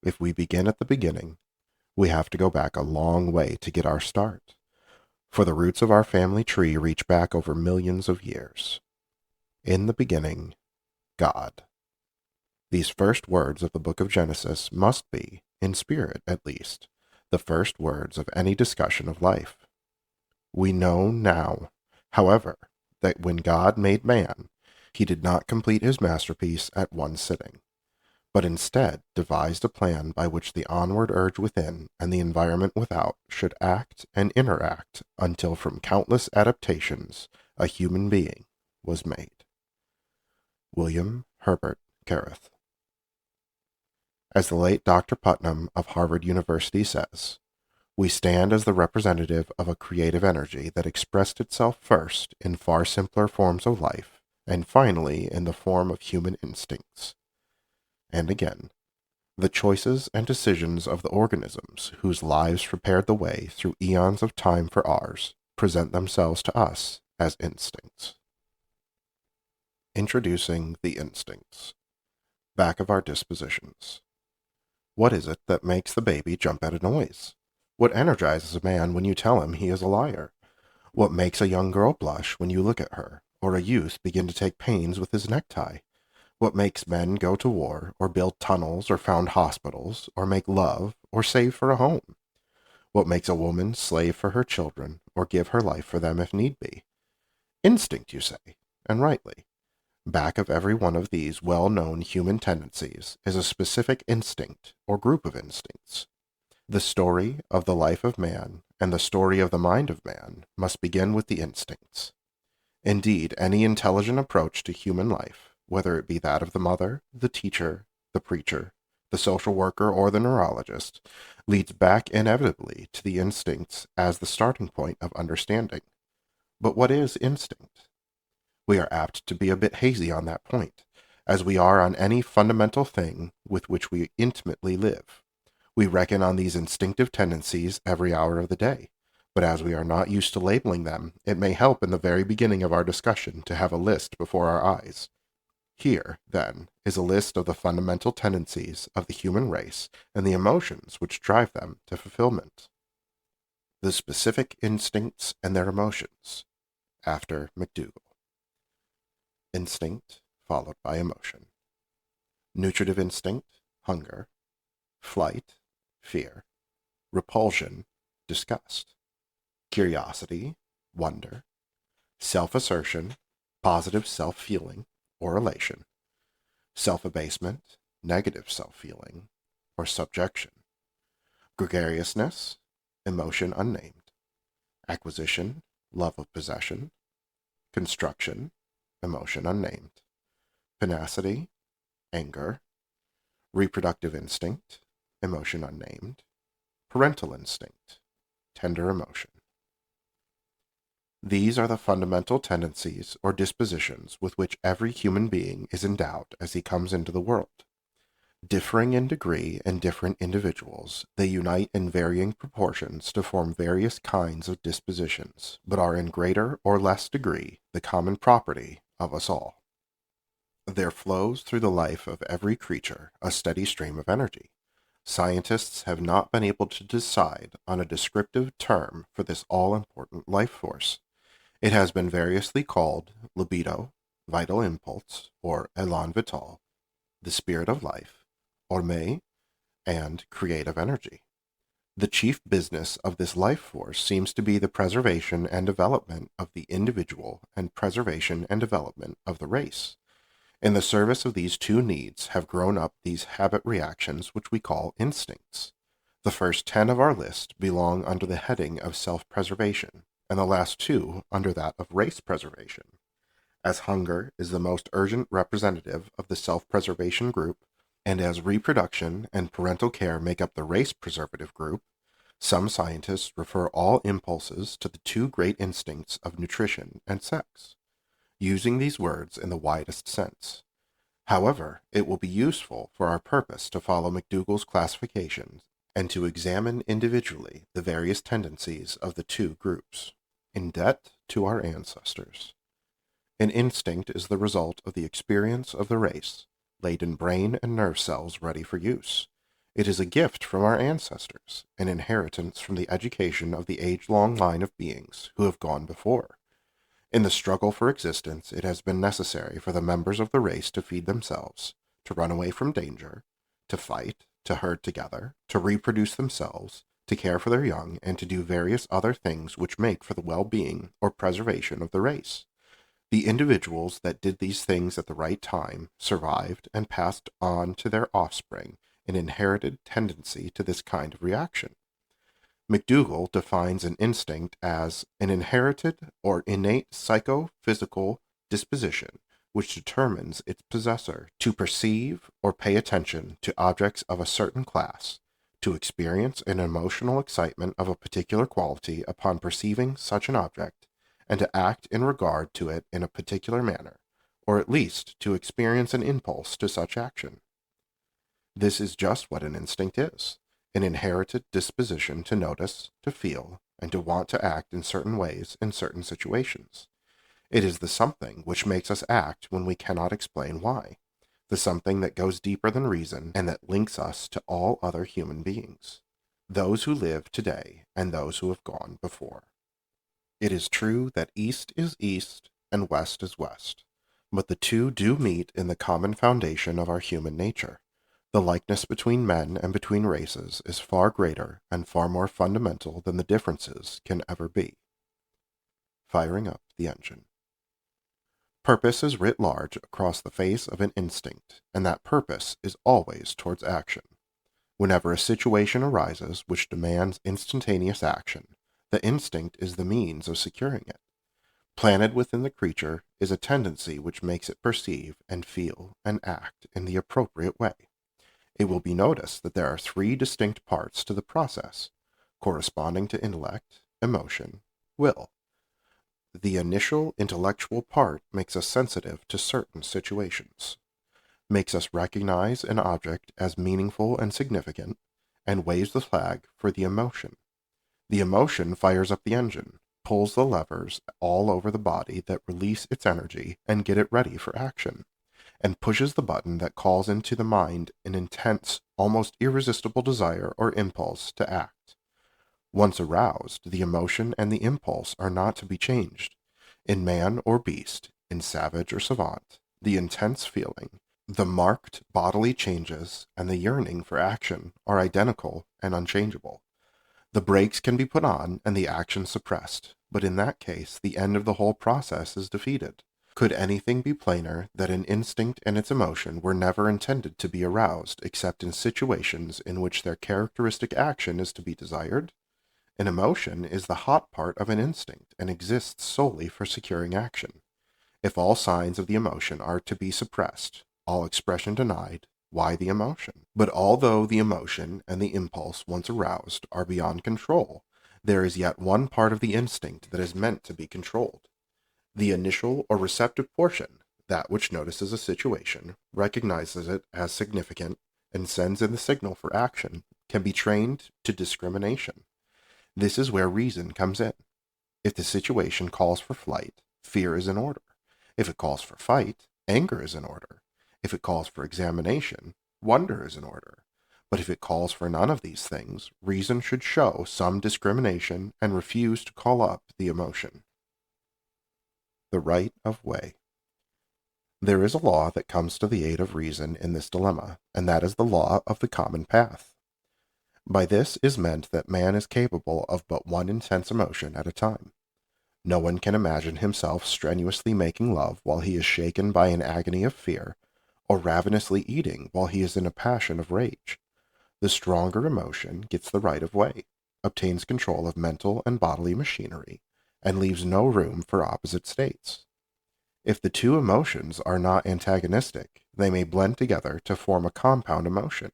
If we begin at the beginning, we have to go back a long way to get our start, for the roots of our family tree reach back over millions of years. In the beginning, God. These first words of the book of Genesis must be, in spirit at least, the first words of any discussion of life. We know now, however, that when God made man, he did not complete his masterpiece at one sitting, but instead devised a plan by which the onward urge within and the environment without should act and interact until from countless adaptations a human being was made. William Herbert Carruth. As the late Dr. Putnam of Harvard University says, we stand as the representative of a creative energy that expressed itself first in far simpler forms of life, and finally in the form of human instincts. And again, the choices and decisions of the organisms whose lives prepared the way through eons of time for ours present themselves to us as instincts. Introducing the instincts. Back of our dispositions. What is it that makes the baby jump at a noise? What energizes a man when you tell him he is a liar? What makes a young girl blush when you look at her, or a youth begin to take pains with his necktie? What makes men go to war, or build tunnels, or found hospitals, or make love, or save for a home? What makes a woman slave for her children, or give her life for them if need be? Instinct, you say, and rightly. Back of every one of these well-known human tendencies is a specific instinct or group of instincts. The story of the life of man and the story of the mind of man must begin with the instincts. Indeed, any intelligent approach to human life, whether it be that of the mother, the teacher, the preacher, the social worker, or the neurologist, leads back inevitably to the instincts as the starting point of understanding. But what is instinct? We are apt to be a bit hazy on that point, as we are on any fundamental thing with which we intimately live. We reckon on these instinctive tendencies every hour of the day, but as we are not used to labeling them, it may help in the very beginning of our discussion to have a list before our eyes. Here, then, is a list of the fundamental tendencies of the human race and the emotions which drive them to fulfillment. The specific instincts and their emotions, after McDougall. Instinct followed by emotion. Nutritive instinct, hunger. Flight, fear. Repulsion, disgust. Curiosity, wonder. Self-assertion, positive self-feeling or elation. Self-abasement, negative self-feeling or subjection. Gregariousness, emotion unnamed. Acquisition, love of possession. Construction, emotion unnamed. Penacity, anger. Reproductive instinct, emotion unnamed. Parental instinct, tender emotion. These are the fundamental tendencies or dispositions with which every human being is endowed as he comes into the world. Differing in degree in different individuals, they unite in varying proportions to form various kinds of dispositions, but are in greater or less degree the common property of us all. There flows through the life of every creature a steady stream of energy. Scientists have not been able to decide on a descriptive term for this all-important life force. It has been variously called libido, vital impulse, or élan vital, the spirit of life, orme, and creative energy. The chief business of this life force seems to be the preservation and development of the individual and preservation and development of the race. In the service of these two needs have grown up these habit reactions which we call instincts. The first 10 of our list belong under the heading of self-preservation, and the last 2 under that of race preservation. As hunger is the most urgent representative of the self-preservation group, and as reproduction and parental care make up the race preservative group, some scientists refer all impulses to the 2 great instincts of nutrition and sex, using these words in the widest sense. However, it will be useful for our purpose to follow McDougall's classifications and to examine individually the various tendencies of the 2 groups. In debt to our ancestors. An instinct is the result of the experience of the race, laid in brain and nerve cells ready for use. It is a gift from our ancestors, an inheritance from the education of the age-long line of beings who have gone before. In the struggle for existence, it has been necessary for the members of the race to feed themselves, to run away from danger, to fight, to herd together, to reproduce themselves, to care for their young, and to do various other things which make for the well-being or preservation of the race. The individuals that did these things at the right time survived and passed on to their offspring an inherited tendency to this kind of reaction. McDougall defines an instinct as an inherited or innate psychophysical disposition which determines its possessor to perceive or pay attention to objects of a certain class, to experience an emotional excitement of a particular quality upon perceiving such an object, and to act in regard to it in a particular manner, or at least to experience an impulse to such action. This is just what an instinct is. An inherited disposition to notice, to feel, and to want to act in certain ways in certain situations. It is the something which makes us act when we cannot explain why, the something that goes deeper than reason and that links us to all other human beings, those who live today and those who have gone before. It is true that east is east and west is west, but the 2 do meet in the common foundation of our human nature. The likeness between men and between races is far greater and far more fundamental than the differences can ever be. Firing up the engine. Purpose is writ large across the face of an instinct, and that purpose is always towards action. Whenever a situation arises which demands instantaneous action, the instinct is the means of securing it. Planted within the creature is a tendency which makes it perceive and feel and act in the appropriate way. It will be noticed that there are 3 distinct parts to the process, corresponding to intellect, emotion, will. The initial intellectual part makes us sensitive to certain situations, makes us recognize an object as meaningful and significant, and waves the flag for the emotion. The emotion fires up the engine, pulls the levers all over the body that release its energy and get it ready for action, and pushes the button that calls into the mind an intense, almost irresistible desire or impulse to act. Once aroused, the emotion and the impulse are not to be changed. In man or beast, in savage or savant, the intense feeling, the marked bodily changes, and the yearning for action are identical and unchangeable. The brakes can be put on and the action suppressed, but in that case the end of the whole process is defeated. Could anything be plainer that an instinct and its emotion were never intended to be aroused except in situations in which their characteristic action is to be desired? An emotion is the hot part of an instinct and exists solely for securing action. If all signs of the emotion are to be suppressed, all expression denied, why the emotion? But although the emotion and the impulse once aroused are beyond control, there is yet one part of the instinct that is meant to be controlled. The initial or receptive portion, that which notices a situation, recognizes it as significant, and sends in the signal for action, can be trained to discrimination. This is where reason comes in. If the situation calls for flight, fear is in order. If it calls for fight, anger is in order. If it calls for examination, wonder is in order. But if it calls for none of these things, reason should show some discrimination and refuse to call up the emotion. The right of way. There is a law that comes to the aid of reason in this dilemma, and that is the law of the common path. By this is meant that man is capable of but one intense emotion at a time. No one can imagine himself strenuously making love while he is shaken by an agony of fear, or ravenously eating while he is in a passion of rage. The stronger emotion gets the right of way, obtains control of mental and bodily machinery, and leaves no room for opposite states. If the two emotions are not antagonistic, they may blend together to form a compound emotion.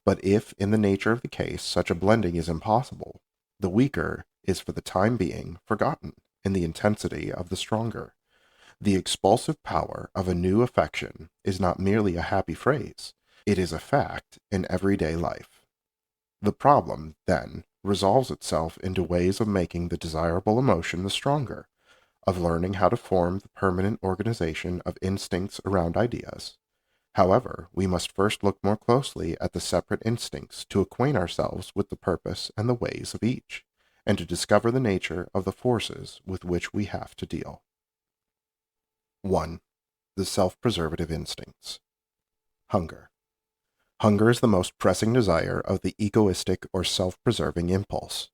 But if, in the nature of the case, such a blending is impossible, the weaker is for the time being forgotten in the intensity of the stronger. The expulsive power of a new affection is not merely a happy phrase, it is a fact in everyday life. The problem, then, resolves itself into ways of making the desirable emotion the stronger, of learning how to form the permanent organization of instincts around ideas. However, we must first look more closely at the separate instincts to acquaint ourselves with the purpose and the ways of each, and to discover the nature of the forces with which we have to deal. 1. The self-preservative instincts. Hunger. Hunger is the most pressing desire of the egoistic or self-preserving impulse.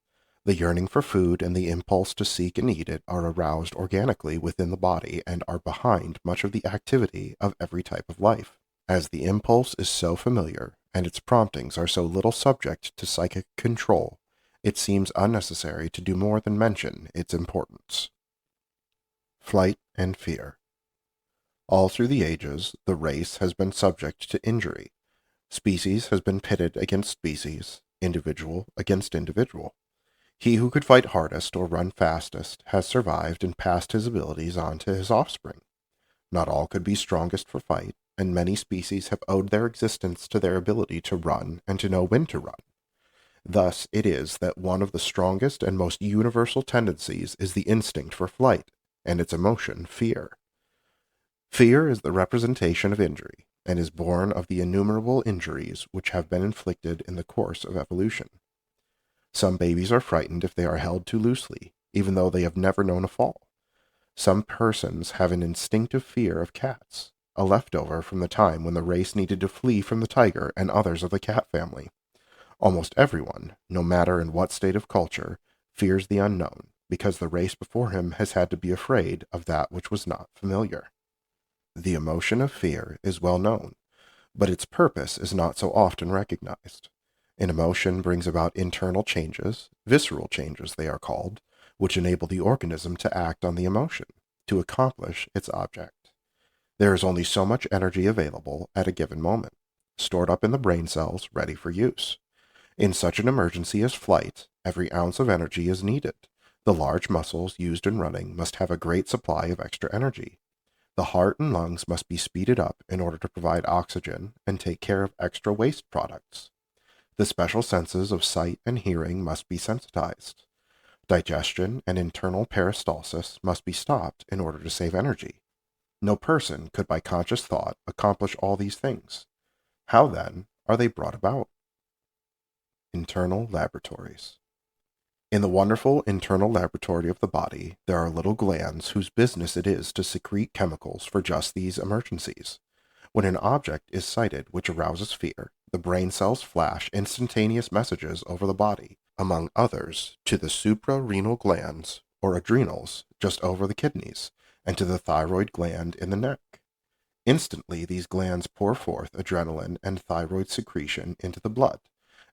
The yearning for food and the impulse to seek and eat it are aroused organically within the body and are behind much of the activity of every type of life. As the impulse is so familiar and its promptings are so little subject to psychic control, it seems unnecessary to do more than mention its importance. Flight and fear. All through the ages, the race has been subject to injury. Species has been pitted against species, individual against individual. He who could fight hardest or run fastest has survived and passed his abilities on to his offspring. Not all could be strongest for fight, and many species have owed their existence to their ability to run and to know when to run. Thus it is that one of the strongest and most universal tendencies is the instinct for flight, and its emotion, fear. Fear is the representation of injury, and is born of the innumerable injuries which have been inflicted in the course of evolution. Some babies are frightened if they are held too loosely, even though they have never known a fall. Some persons have an instinctive fear of cats, a leftover from the time when the race needed to flee from the tiger and others of the cat family. Almost everyone, no matter in what state of culture, fears the unknown, because the race before him has had to be afraid of that which was not familiar. The emotion of fear is well known, but its purpose is not so often recognized. An emotion brings about internal changes, visceral changes they are called, which enable the organism to act on the emotion, to accomplish its object. There is only so much energy available at a given moment, stored up in the brain cells ready for use. In such an emergency as flight, every ounce of energy is needed. The large muscles used in running must have a great supply of extra energy. The heart and lungs must be speeded up in order to provide oxygen and take care of extra waste products. The special senses of sight and hearing must be sensitized. Digestion and internal peristalsis must be stopped in order to save energy. No person could by conscious thought accomplish all these things. How, then, are they brought about? Internal laboratories. In the wonderful internal laboratory of the body, there are little glands whose business it is to secrete chemicals for just these emergencies. When an object is sighted which arouses fear, the brain cells flash instantaneous messages over the body, among others, to the suprarenal glands, or adrenals, just over the kidneys, and to the thyroid gland in the neck. Instantly these glands pour forth adrenaline and thyroid secretion into the blood,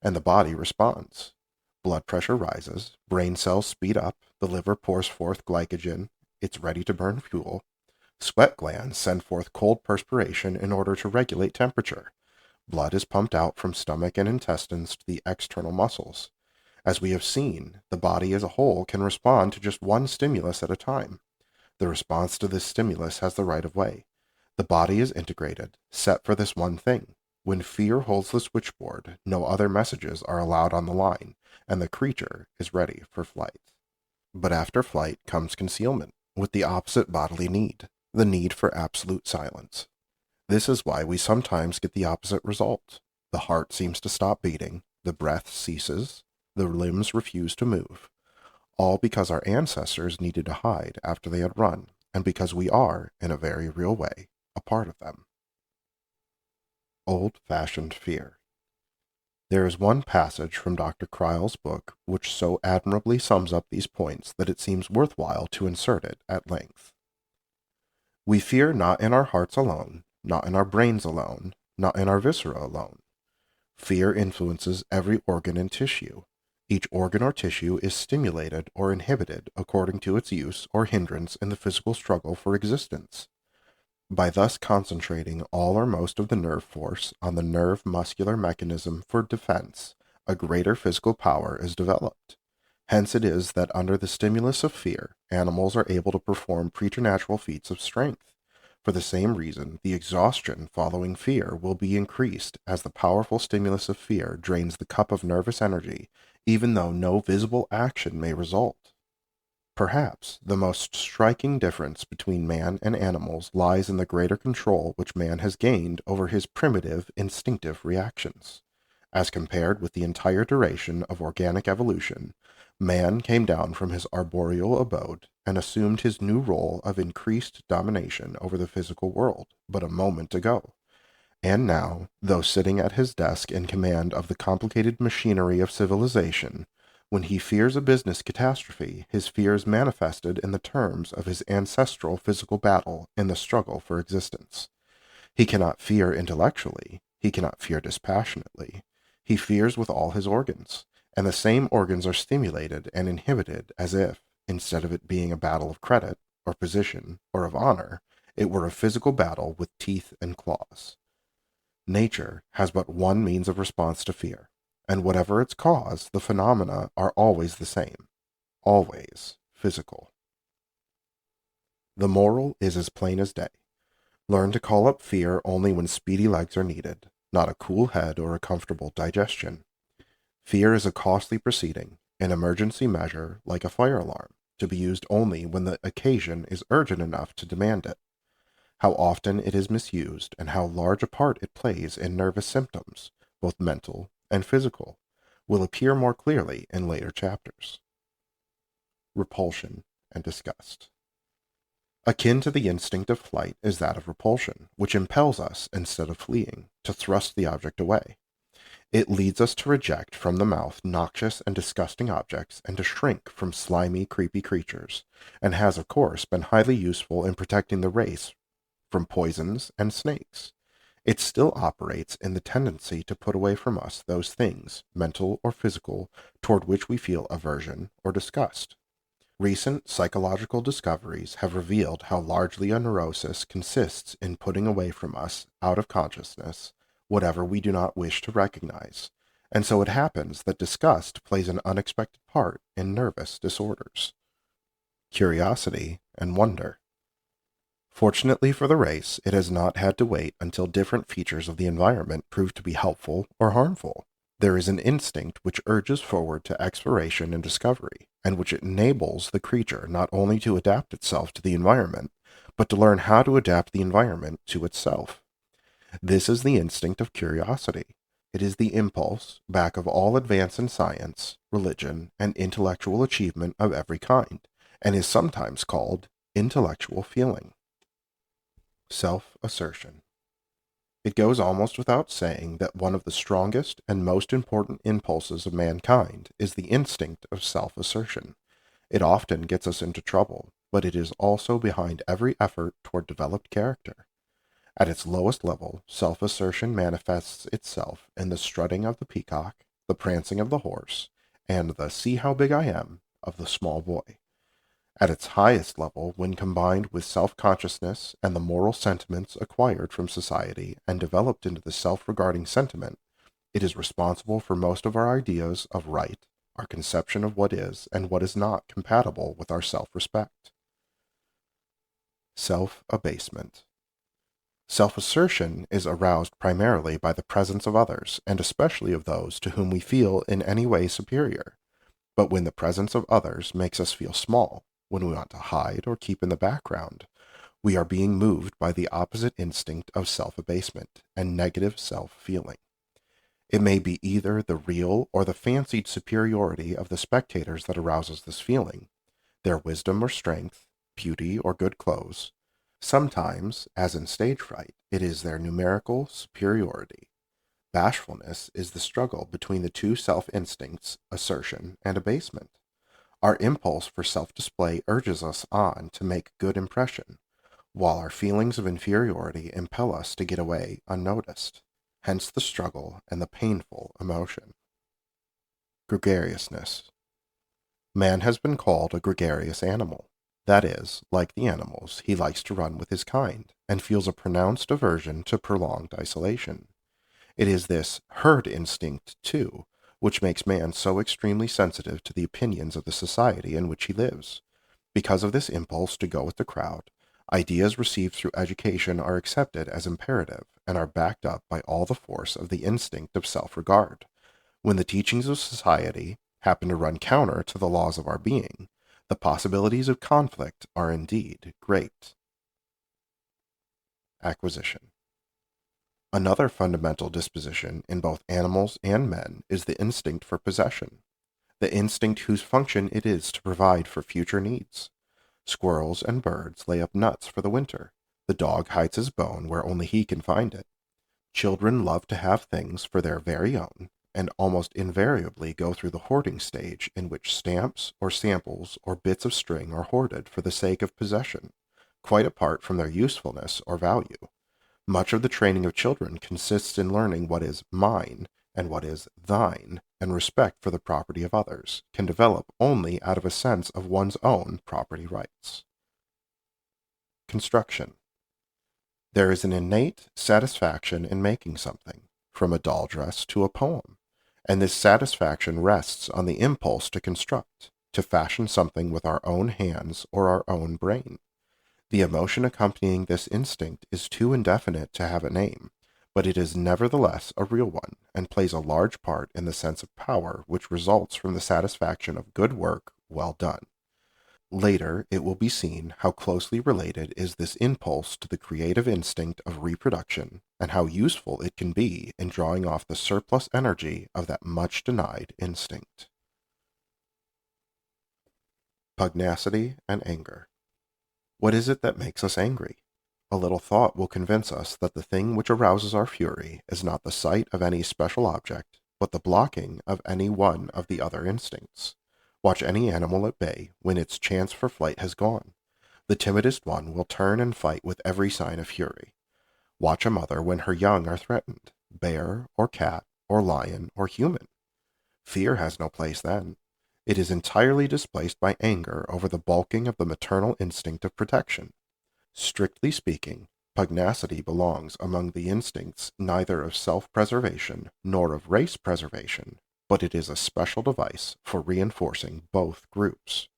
and the body responds. Blood pressure rises, brain cells speed up, the liver pours forth glycogen, it's ready to burn fuel. Sweat glands send forth cold perspiration in order to regulate temperature. Blood is pumped out from stomach and intestines to the external muscles. As we have seen, the body as a whole can respond to just one stimulus at a time. The response to this stimulus has the right of way. The body is integrated, set for this one thing. When fear holds the switchboard, no other messages are allowed on the line, and the creature is ready for flight. But after flight comes concealment, with the opposite bodily need, the need for absolute silence. This is why we sometimes get the opposite result. The heart seems to stop beating, the breath ceases, the limbs refuse to move, all because our ancestors needed to hide after they had run, and because we are, in a very real way, a part of them. Old-fashioned fear. There is one passage from Dr. Kryle's book which so admirably sums up these points that it seems worthwhile to insert it at length. We fear not in our hearts alone, not in our brains alone, not in our viscera alone. Fear influences every organ and tissue. Each organ or tissue is stimulated or inhibited according to its use or hindrance in the physical struggle for existence. By thus concentrating all or most of the nerve force on the nerve muscular mechanism for defense, a greater physical power is developed. Hence it is that under the stimulus of fear, animals are able to perform preternatural feats of strength. For the same reason, the exhaustion following fear will be increased as the powerful stimulus of fear drains the cup of nervous energy, even though no visible action may result. Perhaps the most striking difference between man and animals lies in the greater control which man has gained over his primitive, instinctive reactions. As compared with the entire duration of organic evolution, man came down from his arboreal abode and assumed his new role of increased domination over the physical world but a moment ago. And now, though sitting at his desk in command of the complicated machinery of civilization, when he fears a business catastrophe, his fear is manifested in the terms of his ancestral physical battle in the struggle for existence. He cannot fear intellectually. He cannot fear dispassionately. He fears with all his organs, and the same organs are stimulated and inhibited as if, instead of it being a battle of credit, or position, or of honor, it were a physical battle with teeth and claws. Nature has but one means of response to fear, and whatever its cause, the phenomena are always the same, always physical. The moral is as plain as day. Learn to call up fear only when speedy legs are needed, not a cool head or a comfortable digestion. Fear is a costly proceeding, an emergency measure like a fire alarm, to be used only when the occasion is urgent enough to demand it. How often it is misused, and how large a part it plays in nervous symptoms, both mental and physical, will appear more clearly in later chapters. Repulsion and disgust. Akin to the instinct of flight is that of repulsion, which impels us, instead of fleeing, to thrust the object away. It leads us to reject from the mouth noxious and disgusting objects and to shrink from slimy, creepy creatures, and has, of course, been highly useful in protecting the race from poisons and snakes. It still operates in the tendency to put away from us those things, mental or physical, toward which we feel aversion or disgust. Recent psychological discoveries have revealed how largely a neurosis consists in putting away from us, out of consciousness, whatever we do not wish to recognize, and so it happens that disgust plays an unexpected part in nervous disorders. Curiosity and wonder. Fortunately for the race, it has not had to wait until different features of the environment prove to be helpful or harmful. There is an instinct which urges forward to exploration and discovery, and which enables the creature not only to adapt itself to the environment, but to learn how to adapt the environment to itself. This is the instinct of curiosity. It is the impulse back of all advance in science, religion, and intellectual achievement of every kind, and is sometimes called intellectual feeling. Self-assertion. It goes almost without saying that one of the strongest and most important impulses of mankind is the instinct of self-assertion. It often gets us into trouble, but it is also behind every effort toward developed character. At its lowest level, self-assertion manifests itself in the strutting of the peacock, the prancing of the horse, and the "see how big I am" of the small boy. At its highest level, when combined with self-consciousness and the moral sentiments acquired from society and developed into the self-regarding sentiment, it is responsible for most of our ideas of right, our conception of what is and what is not compatible with our self-respect. Self-abasement. Self-assertion is aroused primarily by the presence of others, and especially of those to whom we feel in any way superior. But when the presence of others makes us feel small, when we want to hide or keep in the background, we are being moved by the opposite instinct of self-abasement and negative self-feeling. It may be either the real or the fancied superiority of the spectators that arouses this feeling, their wisdom or strength, beauty or good clothes. Sometimes, as in stage fright, it is their numerical superiority. Bashfulness is the struggle between the two self-instincts, assertion and abasement. Our impulse for self-display urges us on to make good impression, while our feelings of inferiority impel us to get away unnoticed. Hence the struggle and the painful emotion. Gregariousness. Man has been called a gregarious animal. That is, like the animals, he likes to run with his kind, and feels a pronounced aversion to prolonged isolation. It is this herd instinct, too, which makes man so extremely sensitive to the opinions of the society in which he lives. Because of this impulse to go with the crowd, ideas received through education are accepted as imperative and are backed up by all the force of the instinct of self-regard. When the teachings of society happen to run counter to the laws of our being, the possibilities of conflict are indeed great. Acquisition. Another fundamental disposition in both animals and men is the instinct for possession, the instinct whose function it is to provide for future needs. Squirrels and birds lay up nuts for the winter. The dog hides his bone where only he can find it. Children love to have things for their very own, and almost invariably go through the hoarding stage in which stamps or samples or bits of string are hoarded for the sake of possession, quite apart from their usefulness or value. Much of the training of children consists in learning what is mine and what is thine, and respect for the property of others can develop only out of a sense of one's own property rights. Construction. There is an innate satisfaction in making something, from a doll dress to a poem, and this satisfaction rests on the impulse to construct, to fashion something with our own hands or our own brain. The emotion accompanying this instinct is too indefinite to have a name, but it is nevertheless a real one, and plays a large part in the sense of power which results from the satisfaction of good work well done. Later, it will be seen how closely related is this impulse to the creative instinct of reproduction, and how useful it can be in drawing off the surplus energy of that much-denied instinct. Pugnacity and anger. What is it that makes us angry? A little thought will convince us that the thing which arouses our fury is not the sight of any special object, but the blocking of any one of the other instincts. Watch any animal at bay when its chance for flight has gone. The timidest one will turn and fight with every sign of fury. Watch a mother when her young are threatened, bear or cat or lion or human. Fear has no place then. It is entirely displaced by anger over the balking of the maternal instinct of protection. Strictly speaking, pugnacity belongs among the instincts neither of self-preservation nor of race preservation, but it is a special device for reinforcing both groups.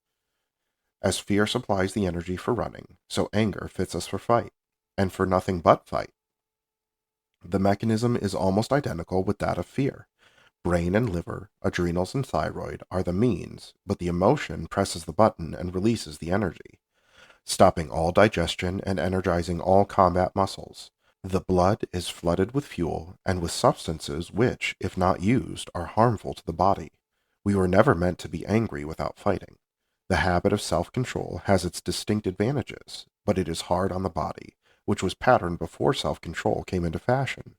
As fear supplies the energy for running, so anger fits us for fight, and for nothing but fight. The mechanism is almost identical with that of fear. Brain and liver, adrenals and thyroid are the means, but the emotion presses the button and releases the energy, stopping all digestion and energizing all combat muscles. The blood is flooded with fuel and with substances which, if not used, are harmful to the body. We were never meant to be angry without fighting. The habit of self-control has its distinct advantages, but it is hard on the body, which was patterned before self-control came into fashion.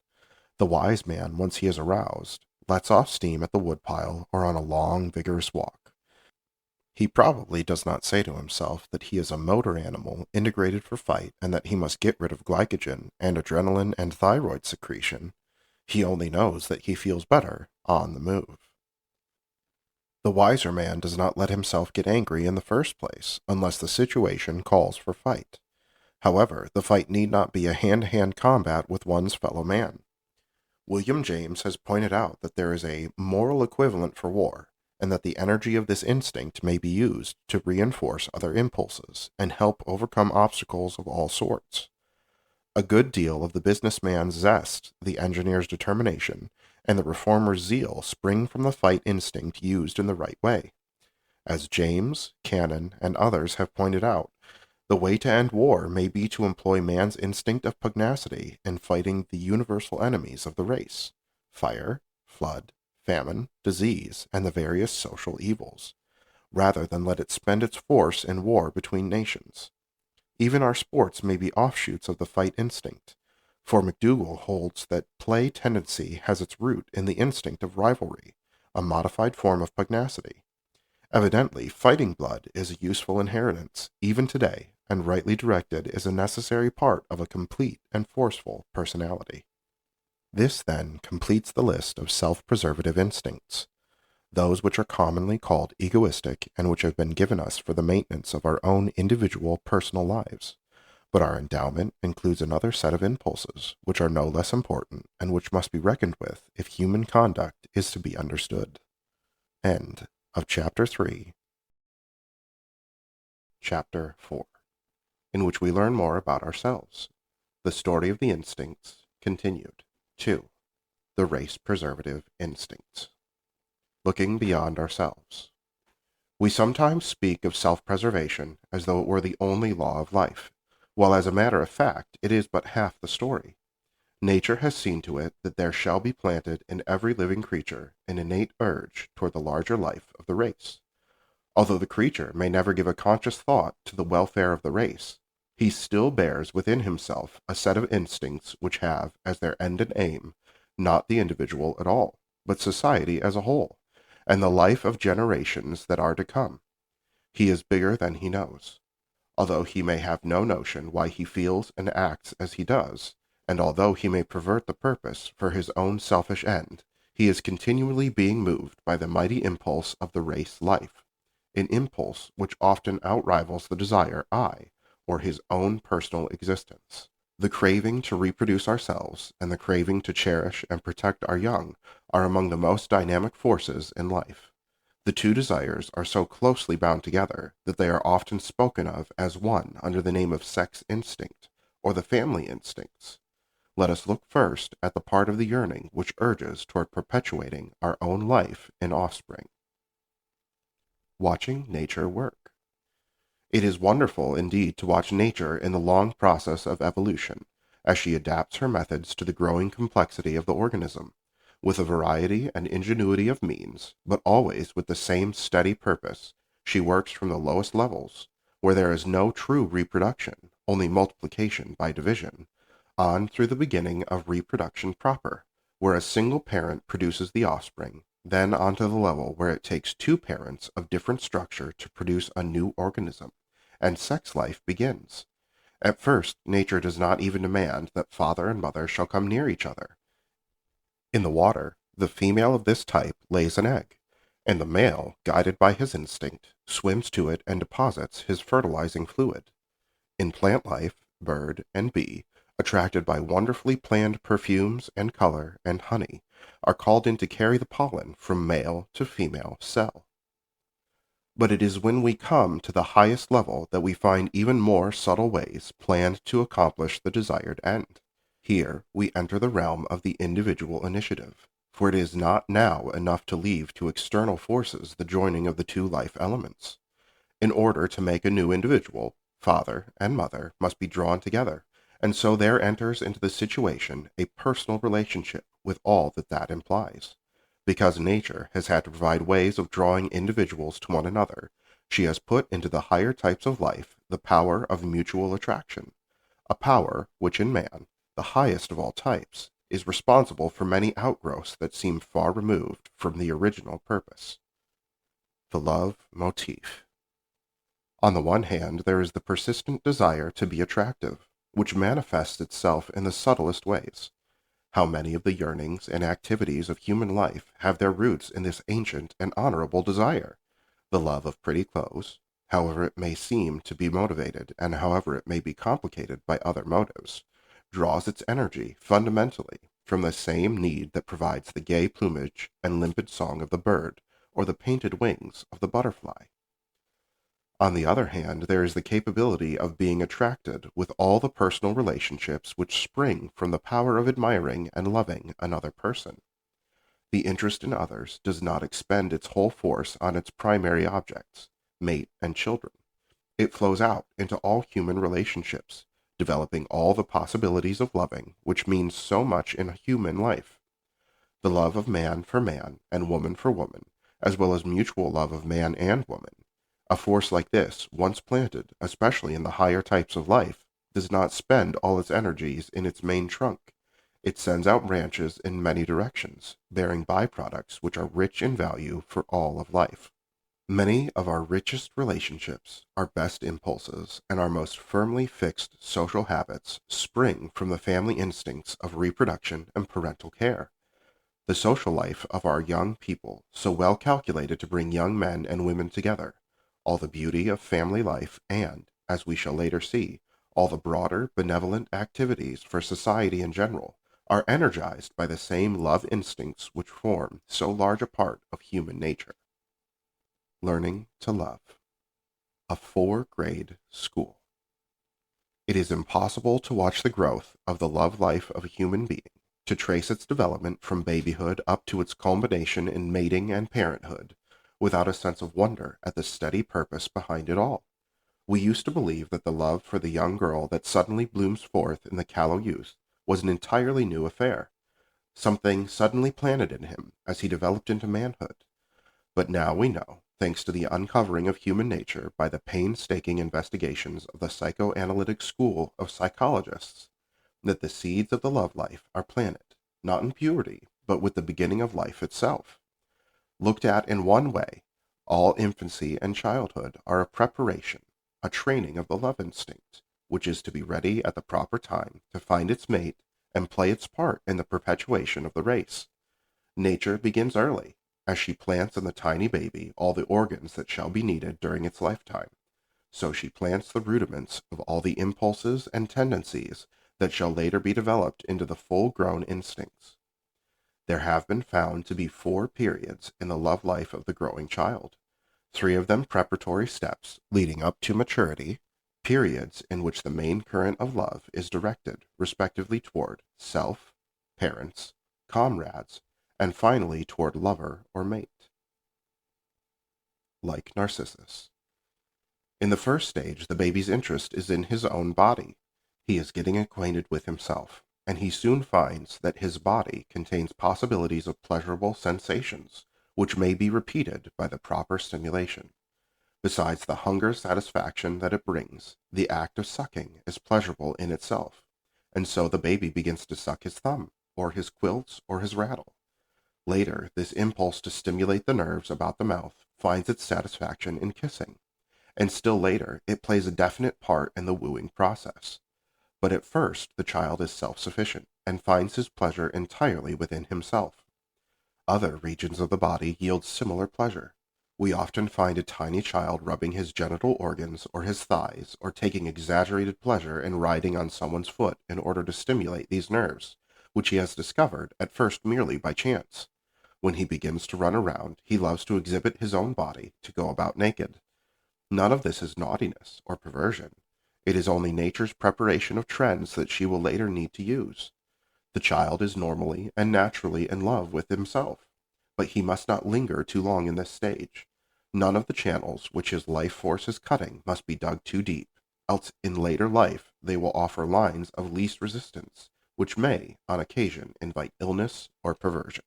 The wise man, once he is aroused, lets off steam at the woodpile or on a long, vigorous walk. He probably does not say to himself that he is a motor animal integrated for fight and that he must get rid of glycogen and adrenaline and thyroid secretion. He only knows that he feels better on the move. The wiser man does not let himself get angry in the first place unless the situation calls for fight. However, the fight need not be a hand-to-hand combat with one's fellow man. William James has pointed out that there is a moral equivalent for war, and that the energy of this instinct may be used to reinforce other impulses and help overcome obstacles of all sorts. A good deal of the businessman's zest, the engineer's determination, and the reformer's zeal spring from the fight instinct used in the right way. As James, Cannon, and others have pointed out, the way to end war may be to employ man's instinct of pugnacity in fighting the universal enemies of the race: fire, flood, famine, disease, and the various social evils, rather than let it spend its force in war between nations. Even our sports may be offshoots of the fight instinct. For McDougall holds that play tendency has its root in the instinct of rivalry, a modified form of pugnacity. Evidently, fighting blood is a useful inheritance, even today, and rightly directed is a necessary part of a complete and forceful personality. This, then, completes the list of self-preservative instincts, those which are commonly called egoistic and which have been given us for the maintenance of our own individual personal lives. But our endowment includes another set of impulses, which are no less important and which must be reckoned with if human conduct is to be understood. End of Chapter 3. Chapter 4, in which we learn more about ourselves. The story of the instincts, continued. 2. The race-preservative instincts. Looking beyond ourselves. We sometimes speak of self-preservation as though it were the only law of life, while as a matter of fact it is but half the story. Nature has seen to it that there shall be planted in every living creature an innate urge toward the larger life of the race. Although the creature may never give a conscious thought to the welfare of the race, he still bears within himself a set of instincts which have as their end and aim not the individual at all, but society as a whole, and the life of generations that are to come. He is bigger than he knows. Although he may have no notion why he feels and acts as he does, and although he may pervert the purpose for his own selfish end, he is continually being moved by the mighty impulse of the race life, an impulse which often outrivals the desire or his own personal existence. The craving to reproduce ourselves and the craving to cherish and protect our young are among the most dynamic forces in life. The two desires are so closely bound together that they are often spoken of as one under the name of sex instinct, or the family instincts. Let us look first at the part of the yearning which urges toward perpetuating our own life in offspring. Watching nature work. It is wonderful indeed to watch nature in the long process of evolution, as she adapts her methods to the growing complexity of the organism, with a variety and ingenuity of means, but always with the same steady purpose. She works from the lowest levels, where there is no true reproduction, only multiplication by division, on through the beginning of reproduction proper, where a single parent produces the offspring, then onto the level where it takes two parents of different structure to produce a new organism, and sex life begins. At first, nature does not even demand that father and mother shall come near each other. In the water, the female of this type lays an egg, and the male, guided by his instinct, swims to it and deposits his fertilizing fluid. In plant life, bird and bee, attracted by wonderfully planned perfumes and color and honey, are called in to carry the pollen from male to female cell. But it is when we come to the highest level that we find even more subtle ways planned to accomplish the desired end. Here we enter the realm of the individual initiative, for it is not now enough to leave to external forces the joining of the two life elements. In order to make a new individual, father and mother must be drawn together, and so there enters into the situation a personal relationship with all that implies. Because nature has had to provide ways of drawing individuals to one another, she has put into the higher types of life the power of mutual attraction, a power which in man, the highest of all types, is responsible for many outgrowths that seem far removed from the original purpose. The love motif. On the one hand, there is the persistent desire to be attractive, which manifests itself in the subtlest ways. How many of the yearnings and activities of human life have their roots in this ancient and honorable desire? The love of pretty clothes, however it may seem to be motivated and however it may be complicated by other motives, draws its energy fundamentally from the same need that provides the gay plumage and limpid song of the bird or the painted wings of the butterfly. On the other hand, there is the capability of being attracted with all the personal relationships which spring from the power of admiring and loving another person. The interest in others does not expend its whole force on its primary objects, mate and children. It flows out into all human relationships, developing all the possibilities of loving which means so much in human life. The love of man for man and woman for woman, as well as mutual love of man and woman. A force like this, once planted, especially in the higher types of life, does not spend all its energies in its main trunk. It sends out branches in many directions, bearing byproducts which are rich in value for all of life. Many of our richest relationships, our best impulses, and our most firmly fixed social habits spring from the family instincts of reproduction and parental care. The social life of our young people, so well calculated to bring young men and women together, all the beauty of family life, and, as we shall later see, all the broader benevolent activities for society in general, are energized by the same love instincts which form so large a part of human nature. Learning to love. A 4-grade school. It is impossible to watch the growth of the love life of a human being, to trace its development from babyhood up to its culmination in mating and parenthood, without a sense of wonder at the steady purpose behind it all. We used to believe that the love for the young girl that suddenly blooms forth in the callow youth was an entirely new affair, something suddenly planted in him as he developed into manhood. But now we know, thanks to the uncovering of human nature by the painstaking investigations of the psychoanalytic school of psychologists, that the seeds of the love life are planted, not in puberty, but with the beginning of life itself. Looked at in one way, all infancy and childhood are a preparation, a training of the love instinct, which is to be ready at the proper time to find its mate and play its part in the perpetuation of the race. Nature begins early, as she plants in the tiny baby all the organs that shall be needed during its lifetime. So she plants the rudiments of all the impulses and tendencies that shall later be developed into the full-grown instincts. There have been found to be 4 periods in the love life of the growing child, 3 of them preparatory steps leading up to maturity, periods in which the main current of love is directed respectively toward self, parents, comrades, and finally toward lover or mate. Like Narcissus. In the first stage, the baby's interest is in his own body. He is getting acquainted with himself, and he soon finds that his body contains possibilities of pleasurable sensations, which may be repeated by the proper stimulation. Besides the hunger satisfaction that it brings, the act of sucking is pleasurable in itself, and so the baby begins to suck his thumb, or his quilts, or his rattle. Later, this impulse to stimulate the nerves about the mouth finds its satisfaction in kissing, and still later it plays a definite part in the wooing process. But at first the child is self-sufficient and finds his pleasure entirely within himself. Other regions of the body yield similar pleasure. We often find a tiny child rubbing his genital organs or his thighs, or taking exaggerated pleasure in riding on someone's foot in order to stimulate these nerves, which he has discovered at first merely by chance. When he begins to run around, he loves to exhibit his own body, to go about naked. None of this is naughtiness or perversion. It is only nature's preparation of trends that she will later need to use. The child is normally and naturally in love with himself, but he must not linger too long in this stage. None of the channels which his life force is cutting must be dug too deep, else in later life they will offer lines of least resistance, which may, on occasion, invite illness or perversion.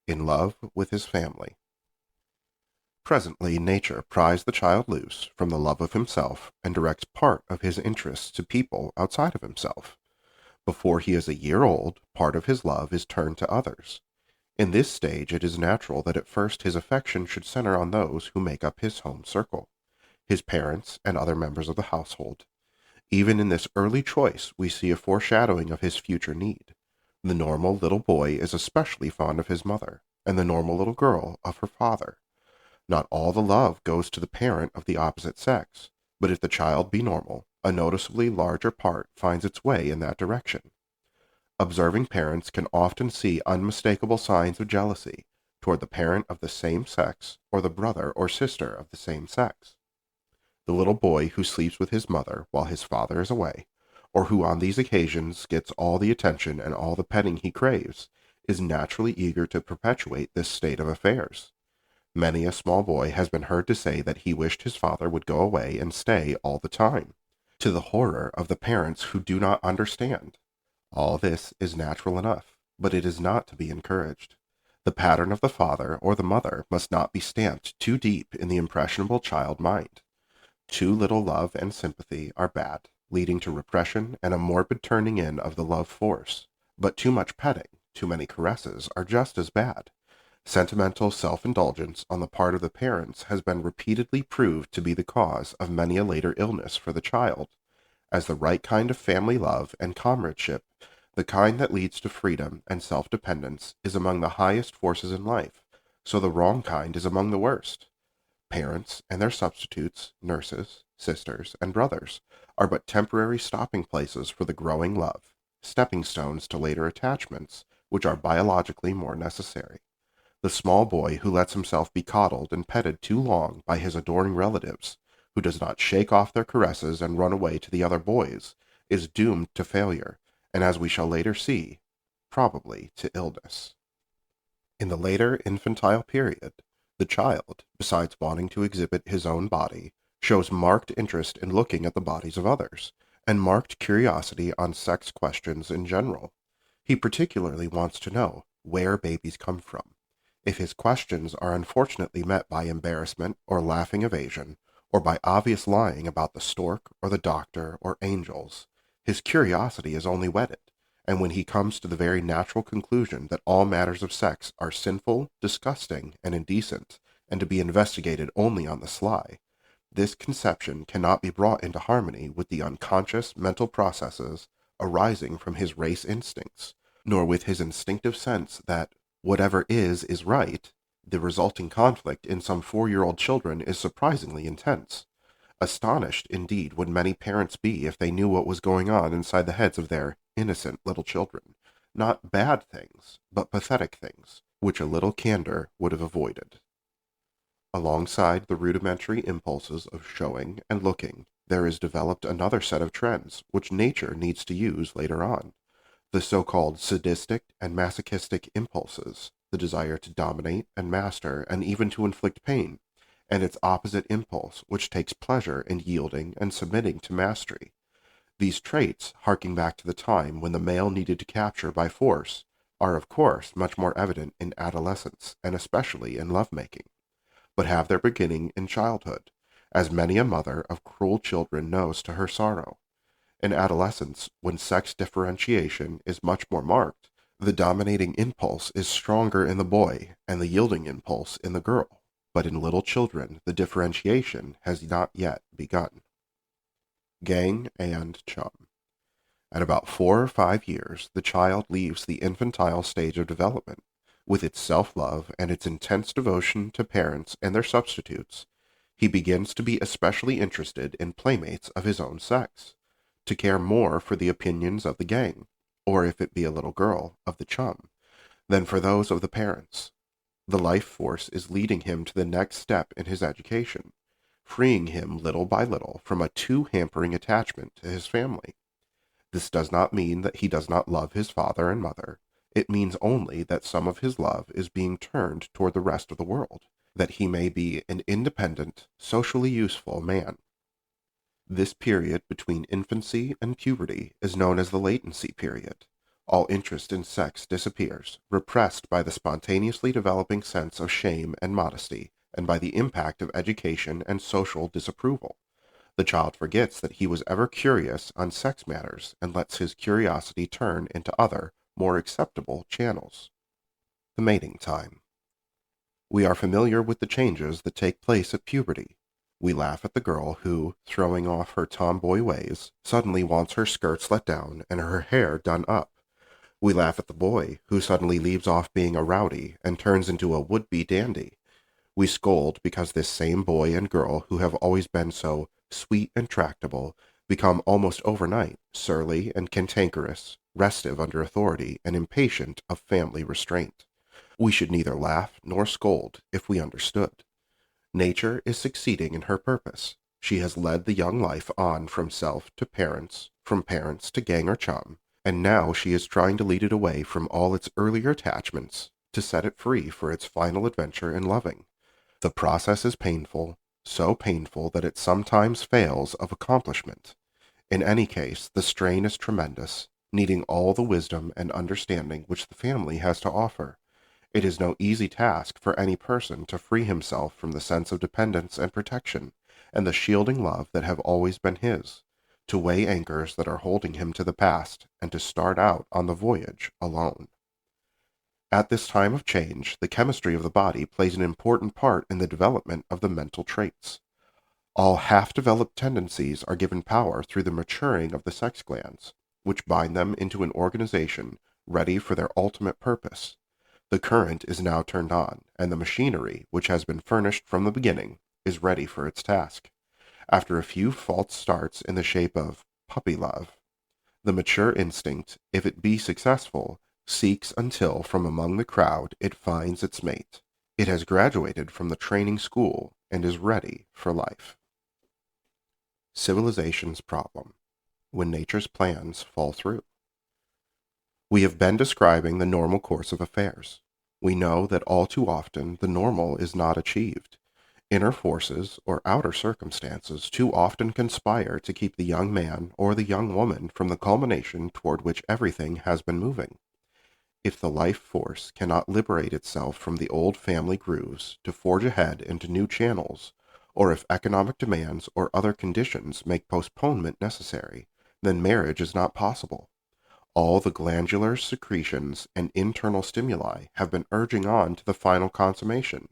In love with his family. Presently nature pries the child loose from the love of himself and directs part of his interests to people outside of himself. Before he is a year old, part of his love is turned to others. In this stage it is natural that at first his affection should center on those who make up his home circle, his parents and other members of the household. Even in this early choice we see a foreshadowing of his future need. The normal little boy is especially fond of his mother, and the normal little girl of her father. Not all the love goes to the parent of the opposite sex, but if the child be normal, a noticeably larger part finds its way in that direction. Observing parents can often see unmistakable signs of jealousy toward the parent of the same sex or the brother or sister of the same sex. The little boy who sleeps with his mother while his father is away, or who on these occasions gets all the attention and all the petting he craves, is naturally eager to perpetuate this state of affairs. Many a small boy has been heard to say that he wished his father would go away and stay all the time, to the horror of the parents who do not understand. All this is natural enough, but it is not to be encouraged. The pattern of the father or the mother must not be stamped too deep in the impressionable child mind. Too little love and sympathy are bad, leading to repression and a morbid turning in of the love force. But too much petting, too many caresses are just as bad. Sentimental self-indulgence on the part of the parents has been repeatedly proved to be the cause of many a later illness for the child, as the right kind of family love and comradeship, the kind that leads to freedom and self-dependence, is among the highest forces in life, so the wrong kind is among the worst. Parents and their substitutes, nurses, sisters, and brothers, are but temporary stopping places for the growing love, stepping stones to later attachments, which are biologically more necessary. The small boy who lets himself be coddled and petted too long by his adoring relatives, who does not shake off their caresses and run away to the other boys, is doomed to failure, and as we shall later see, probably to illness. In the later infantile period, the child, besides wanting to exhibit his own body, shows marked interest in looking at the bodies of others, and marked curiosity on sex questions in general. He particularly wants to know where babies come from. If his questions are unfortunately met by embarrassment or laughing evasion, or by obvious lying about the stork or the doctor or angels, his curiosity is only whetted, and when he comes to the very natural conclusion that all matters of sex are sinful, disgusting, and indecent, and to be investigated only on the sly, this conception cannot be brought into harmony with the unconscious mental processes arising from his race instincts, nor with his instinctive sense that whatever is right. The resulting conflict in some 4-year-old children is surprisingly intense. Astonished, indeed, would many parents be if they knew what was going on inside the heads of their innocent little children. Not bad things, but pathetic things, which a little candor would have avoided. Alongside the rudimentary impulses of showing and looking, there is developed another set of trends which nature needs to use later on. The so-called sadistic and masochistic impulses, the desire to dominate and master and even to inflict pain, and its opposite impulse, which takes pleasure in yielding and submitting to mastery. These traits, harking back to the time when the male needed to capture by force, are of course much more evident in adolescence and especially in lovemaking, but have their beginning in childhood, as many a mother of cruel children knows to her sorrow. In adolescence, when sex differentiation is much more marked, the dominating impulse is stronger in the boy and the yielding impulse in the girl, but in little children the differentiation has not yet begun. Gang and chum. At about 4 or 5 years, the child leaves the infantile stage of development, with its self-love and its intense devotion to parents and their substitutes. He begins to be especially interested in playmates of his own sex, to care more for the opinions of the gang, or if it be a little girl, of the chum, than for those of the parents. The life force is leading him to the next step in his education, freeing him little by little from a too hampering attachment to his family. This does not mean that he does not love his father and mother. It means only that some of his love is being turned toward the rest of the world, that he may be an independent, socially useful man. This period between infancy and puberty is known as the latency period. All interest in sex disappears, repressed by the spontaneously developing sense of shame and modesty, and by the impact of education and social disapproval. The child forgets that he was ever curious on sex matters and lets his curiosity turn into other, more acceptable channels. The mating time. We are familiar with the changes that take place at puberty. We laugh at the girl who, throwing off her tomboy ways, suddenly wants her skirts let down and her hair done up. We laugh at the boy who suddenly leaves off being a rowdy and turns into a would-be dandy. We scold because this same boy and girl who have always been so sweet and tractable become almost overnight surly and cantankerous, restive under authority, and impatient of family restraint. We should neither laugh nor scold if we understood. Nature is succeeding in her purpose. She has led the young life on from self to parents, from parents to gang or chum, and now she is trying to lead it away from all its earlier attachments to set it free for its final adventure in loving. The process is painful, so painful that it sometimes fails of accomplishment. In any case, the strain is tremendous, needing all the wisdom and understanding which the family has to offer. It is no easy task for any person to free himself from the sense of dependence and protection, and the shielding love that have always been his, to weigh anchors that are holding him to the past, and to start out on the voyage alone. At this time of change, the chemistry of the body plays an important part in the development of the mental traits. All half-developed tendencies are given power through the maturing of the sex glands, which bind them into an organization ready for their ultimate purpose. The current is now turned on, and the machinery, which has been furnished from the beginning, is ready for its task. After a few false starts in the shape of puppy love, the mature instinct, if it be successful, seeks until from among the crowd it finds its mate. It has graduated from the training school and is ready for life. Civilization's problem: when nature's plans fall through. We have been describing the normal course of affairs. We know that all too often the normal is not achieved. Inner forces or outer circumstances too often conspire to keep the young man or the young woman from the culmination toward which everything has been moving. If the life force cannot liberate itself from the old family grooves to forge ahead into new channels, or if economic demands or other conditions make postponement necessary, then marriage is not possible. All the glandular secretions and internal stimuli have been urging on to the final consummation,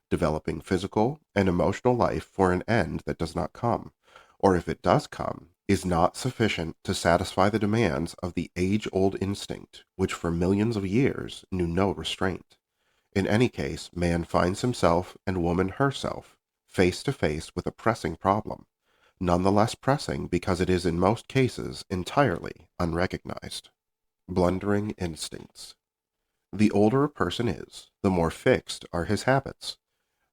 developing physical and emotional life for an end that does not come, or if it does come, is not sufficient to satisfy the demands of the age-old instinct, which for millions of years knew no restraint. In any case, man finds himself and woman herself face to face with a pressing problem, none the less pressing because it is in most cases entirely unrecognized. Blundering instincts. The older a person is, the more fixed are his habits.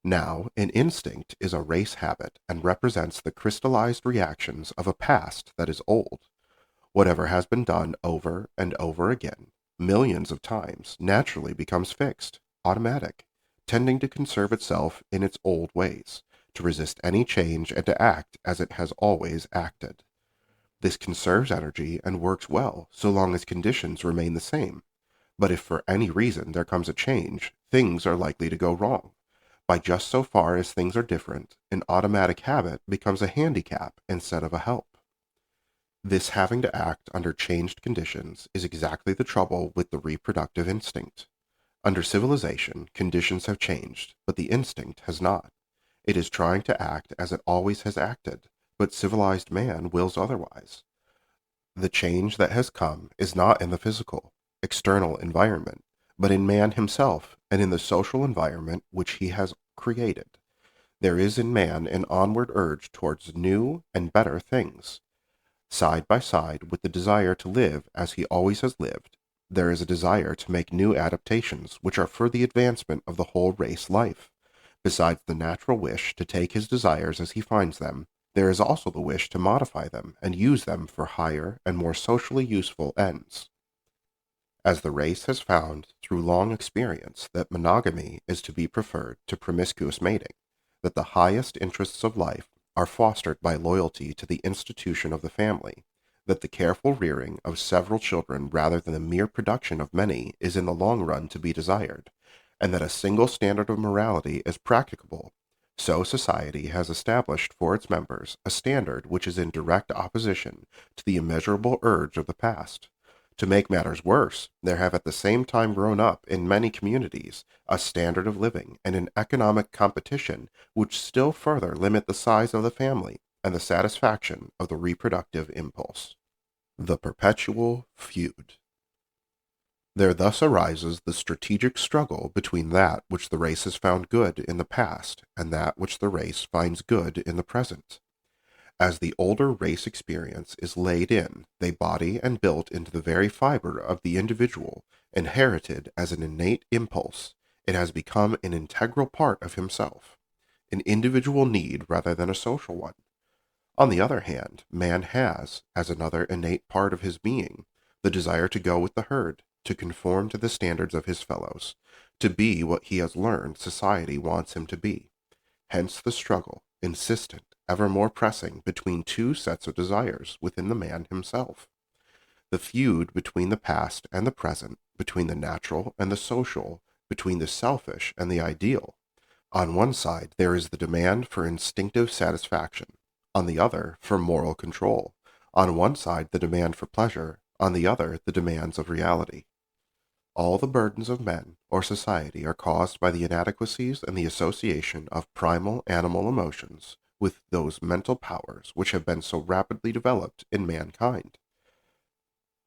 Now, an instinct is a race habit and represents the crystallized reactions of a past that is old. Whatever has been done over and over again, millions of times, naturally becomes fixed, automatic, tending to conserve itself in its old ways, to resist any change and to act as it has always acted. This conserves energy and works well so long as conditions remain the same. But if for any reason there comes a change, things are likely to go wrong. By just so far as things are different, an automatic habit becomes a handicap instead of a help. This having to act under changed conditions is exactly the trouble with the reproductive instinct. Under civilization, conditions have changed, but the instinct has not. It is trying to act as it always has acted, but civilized man wills otherwise. The change that has come is not in the physical, external environment, but in man himself and in the social environment which he has created. There is in man an onward urge towards new and better things. Side by side with the desire to live as he always has lived, there is a desire to make new adaptations which are for the advancement of the whole race life. Besides the natural wish to take his desires as he finds them, there is also the wish to modify them and use them for higher and more socially useful ends. As the race has found through long experience that monogamy is to be preferred to promiscuous mating, that the highest interests of life are fostered by loyalty to the institution of the family, that the careful rearing of several children rather than the mere production of many is in the long run to be desired, and that a single standard of morality is practicable, so society has established for its members a standard which is in direct opposition to the immeasurable urge of the past. To make matters worse, there have at the same time grown up in many communities a standard of living and an economic competition which still further limit the size of the family and the satisfaction of the reproductive impulse. The perpetual feud. There thus arises the strategic struggle between that which the race has found good in the past and that which the race finds good in the present. As the older race experience is laid in, they body and built into the very fiber of the individual, inherited as an innate impulse, it has become an integral part of himself, an individual need rather than a social one. On the other hand, man has, as another innate part of his being, the desire to go with the herd, to conform to the standards of his fellows, to be what he has learned society wants him to be. Hence the struggle, insistent, ever more pressing, between two sets of desires within the man himself. The feud between the past and the present, between the natural and the social, between the selfish and the ideal. On one side there is the demand for instinctive satisfaction, on the other for moral control, On one side, the demand for pleasure, on the other, the demands of reality. All the burdens of men or society are caused by the inadequacies and the association of primal animal emotions with those mental powers which have been so rapidly developed in mankind.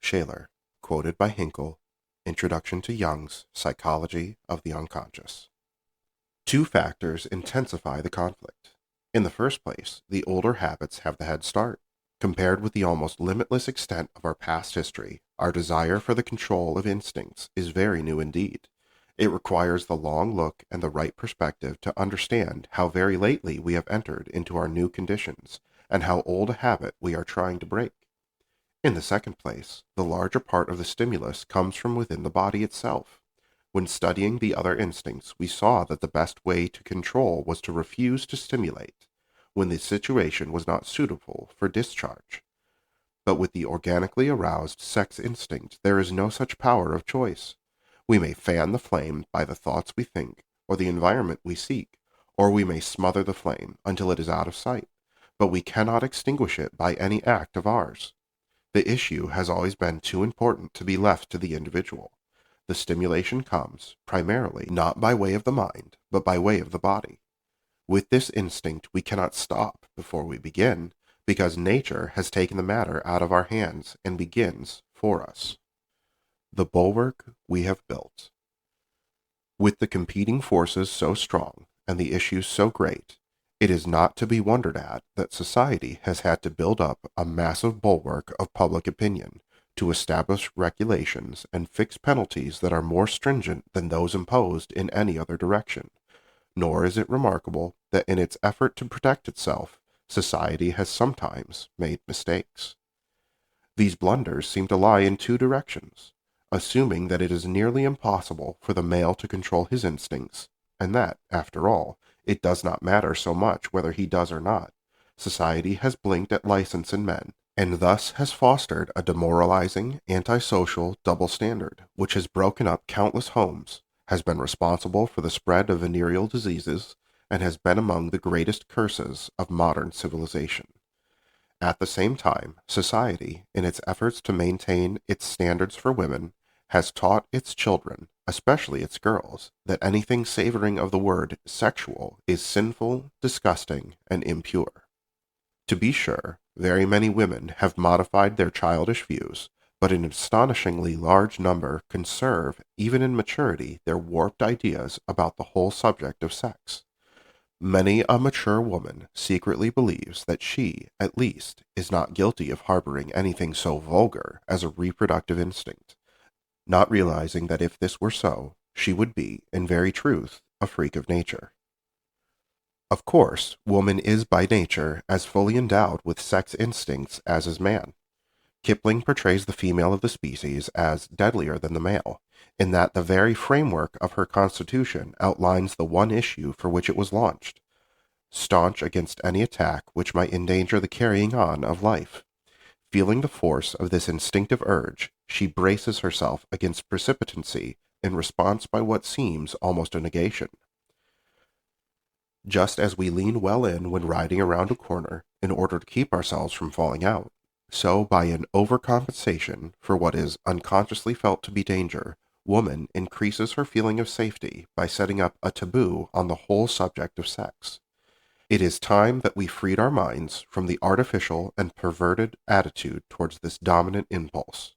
Shaler, quoted by Hinkle, Introduction to Jung's Psychology of the Unconscious. Two factors intensify the conflict. In the first place, the older habits have the head start. Compared with the almost limitless extent of our past history, our desire for the control of instincts is very new indeed. It requires the long look and the right perspective to understand how very lately we have entered into our new conditions, and how old a habit we are trying to break. In the second place, the larger part of the stimulus comes from within the body itself. When studying the other instincts, we saw that the best way to control was to refuse to stimulate when the situation was not suitable for discharge. But with the organically aroused sex instinct, there is no such power of choice. We may fan the flame by the thoughts we think, or the environment we seek, or we may smother the flame until it is out of sight, but we cannot extinguish it by any act of ours. The issue has always been too important to be left to the individual. The stimulation comes, primarily, not by way of the mind, but by way of the body. With this instinct, we cannot stop before we begin, because nature has taken the matter out of our hands and begins for us. The bulwark we have built. With the competing forces so strong and the issues so great, it is not to be wondered at that society has had to build up a massive bulwark of public opinion to establish regulations and fix penalties that are more stringent than those imposed in any other direction. Nor is it remarkable that in its effort to protect itself, society has sometimes made mistakes. These blunders seem to lie in two directions, assuming that it is nearly impossible for the male to control his instincts, and that, after all, it does not matter so much whether he does or not. Society has blinked at license in men, and thus has fostered a demoralizing, antisocial double standard, which has broken up countless homes, has been responsible for the spread of venereal diseases, and has been among the greatest curses of modern civilization. At the same time, society, in its efforts to maintain its standards for women, has taught its children, especially its girls, that anything savoring of the word sexual is sinful, disgusting, and impure. To be sure, very many women have modified their childish views, but an astonishingly large number conserve, even in maturity, their warped ideas about the whole subject of sex. Many a mature woman secretly believes that she, at least, is not guilty of harboring anything so vulgar as a reproductive instinct, not realizing that if this were so, she would be, in very truth, a freak of nature. Of course, woman is by nature as fully endowed with sex instincts as is man. Kipling portrays the female of the species as deadlier than the male, in that the very framework of her constitution outlines the one issue for which it was launched, staunch against any attack which might endanger the carrying on of life. Feeling the force of this instinctive urge, she braces herself against precipitancy in response by what seems almost a negation. Just as we lean well in when riding around a corner in order to keep ourselves from falling out, so by an overcompensation for what is unconsciously felt to be danger, woman increases her feeling of safety by setting up a taboo on the whole subject of sex. It is time that we freed our minds from the artificial and perverted attitude towards this dominant impulse.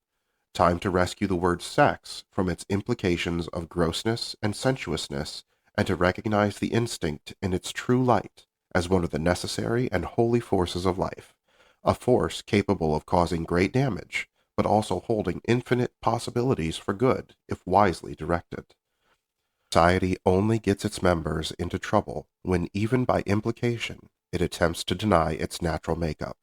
Time to rescue the word sex from its implications of grossness and sensuousness, and to recognize the instinct in its true light as one of the necessary and holy forces of life, a force capable of causing great damage, but also holding infinite possibilities for good if wisely directed. Society only gets its members into trouble when, even by implication, it attempts to deny its natural makeup,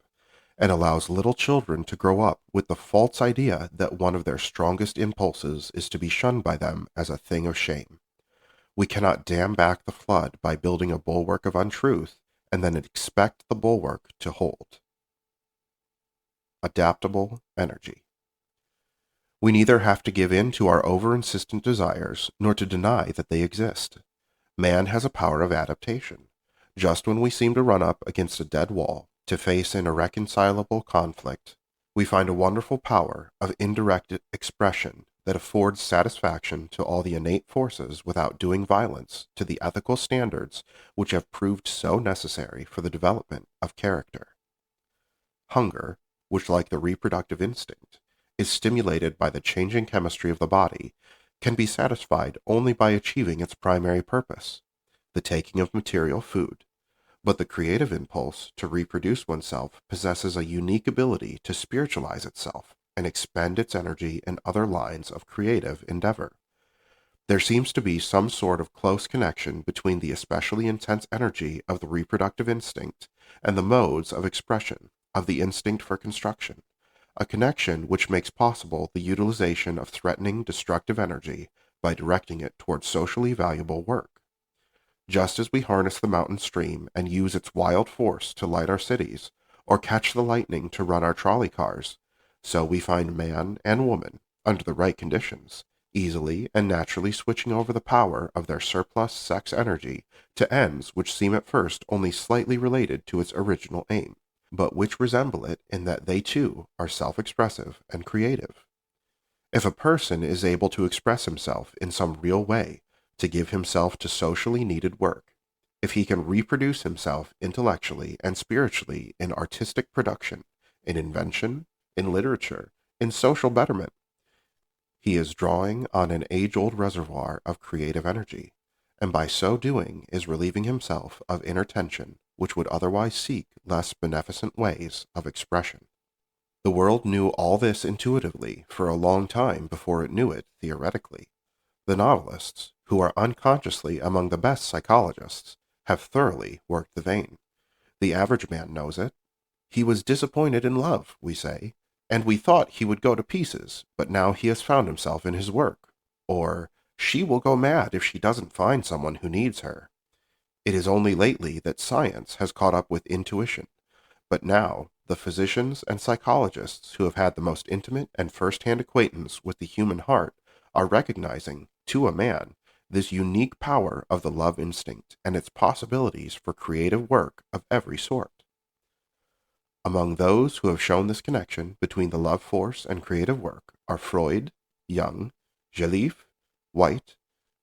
and allows little children to grow up with the false idea that one of their strongest impulses is to be shunned by them as a thing of shame. We cannot dam back the flood by building a bulwark of untruth and then expect the bulwark to hold. Adaptable energy. We neither have to give in to our over-insistent desires nor to deny that they exist. Man has a power of adaptation. Just when we seem to run up against a dead wall, to face an irreconcilable conflict, We find a wonderful power of indirect expression that affords satisfaction to all the innate forces without doing violence to the ethical standards which have proved so necessary for the development of character. Hunger, which, like the reproductive instinct, is stimulated by the changing chemistry of the body, can be satisfied only by achieving its primary purpose, the taking of material food. But the creative impulse to reproduce oneself possesses a unique ability to spiritualize itself and expend its energy in other lines of creative endeavor. There seems to be some sort of close connection between the especially intense energy of the reproductive instinct and the modes of expression of the instinct for construction, a connection which makes possible the utilization of threatening destructive energy by directing it towards socially valuable work. Just as we harness the mountain stream and use its wild force to light our cities, or catch the lightning to run our trolley cars, so we find man and woman, under the right conditions, easily and naturally switching over the power of their surplus sex energy to ends which seem at first only slightly related to its original aim, but which resemble it in that they too are self-expressive and creative. If a person is able to express himself in some real way, to give himself to socially needed work, if he can reproduce himself intellectually and spiritually in artistic production, in invention, in literature, in social betterment, he is drawing on an age-old reservoir of creative energy, and by so doing is relieving himself of inner tension which would otherwise seek less beneficent ways of expression. The world knew all this intuitively for a long time before it knew it theoretically. The novelists, who are unconsciously among the best psychologists, have thoroughly worked the vein. The average man knows it. He was disappointed in love, we say, and we thought he would go to pieces, but now he has found himself in his work. Or, she will go mad if she doesn't find someone who needs her. It is only lately that science has caught up with intuition, but now the physicians and psychologists who have had the most intimate and first-hand acquaintance with the human heart are recognizing, to a man, this unique power of the love instinct and its possibilities for creative work of every sort. Among those who have shown this connection between the love force and creative work are Freud, Jung, Jelliffe, White,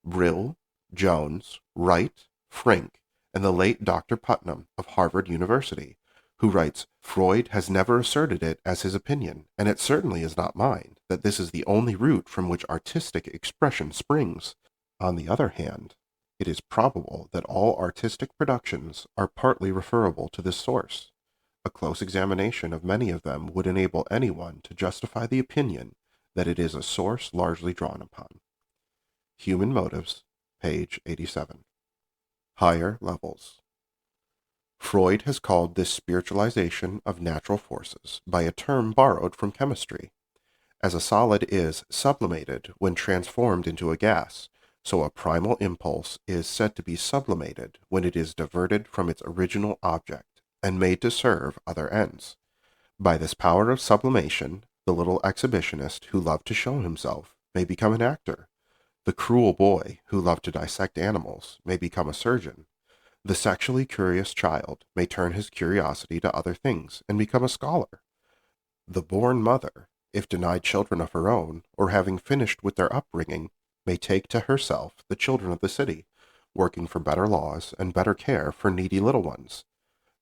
Brill, Jones, Wright, Frink, and the late Dr. Putnam of Harvard University, who writes, "Freud has never asserted it as his opinion, and it certainly is not mine, that this is the only root from which artistic expression springs. On the other hand, it is probable that all artistic productions are partly referable to this source. A close examination of many of them would enable anyone to justify the opinion that it is a source largely drawn upon." Human Motives, page 87. Higher levels. Freud has called this spiritualization of natural forces by a term borrowed from chemistry. As a solid is sublimated when transformed into a gas, so a primal impulse is said to be sublimated when it is diverted from its original object and made to serve other ends. By this power of sublimation, the little exhibitionist who loved to show himself may become an actor. The cruel boy who loved to dissect animals may become a surgeon. The sexually curious child may turn his curiosity to other things and become a scholar. The born mother, if denied children of her own, or having finished with their upbringing, may take to herself the children of the city, working for better laws and better care for needy little ones.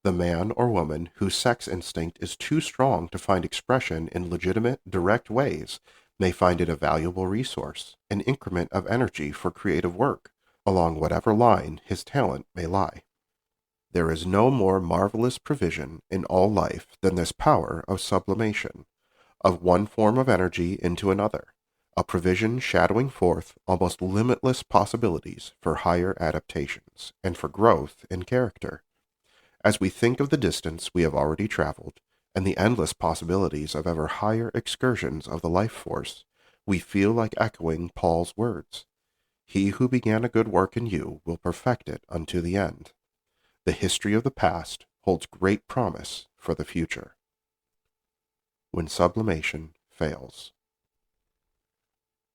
The man or woman whose sex instinct is too strong to find expression in legitimate, direct ways may find it a valuable resource, an increment of energy for creative work, along whatever line his talent may lie. There is no more marvelous provision in all life than this power of sublimation, of one form of energy into another, a provision shadowing forth almost limitless possibilities for higher adaptations and for growth in character. As we think of the distance we have already traveled and the endless possibilities of ever higher excursions of the life force, we feel like echoing Paul's words. He who began a good work in you will perfect it unto the end. The history of the past holds great promise for the future. When sublimation fails.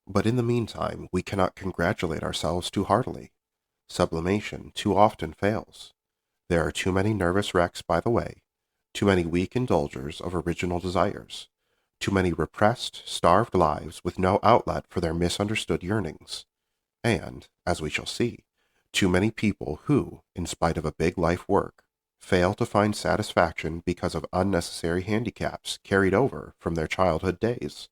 But in the meantime, we cannot congratulate ourselves too heartily. Sublimation too often fails. There are too many nervous wrecks by the way, too many weak indulgers of original desires, too many repressed, starved lives with no outlet for their misunderstood yearnings, and, as we shall see, too many people who, in spite of a big life work, fail to find satisfaction because of unnecessary handicaps carried over from their childhood days.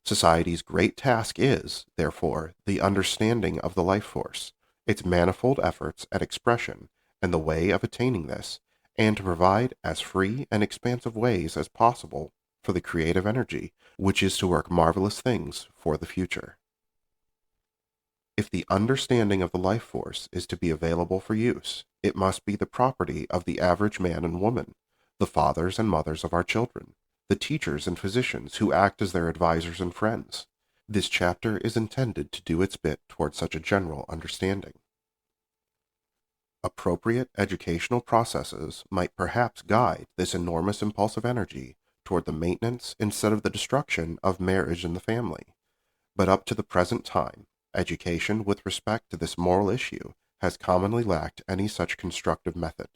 Society's great task is, therefore, the understanding of the life force, its manifold efforts at expression, and the way of attaining this, and to provide as free and expansive ways as possible for the creative energy, which is to work marvelous things for the future. If the understanding of the life force is to be available for use, it must be the property of the average man and woman, the fathers and mothers of our children, the teachers and physicians who act as their advisors and friends. This chapter is intended to do its bit toward such a general understanding. Appropriate educational processes might perhaps guide this enormous impulsive energy toward the maintenance instead of the destruction of marriage and the family. But up to the present time, education with respect to this moral issue has commonly lacked any such constructive method.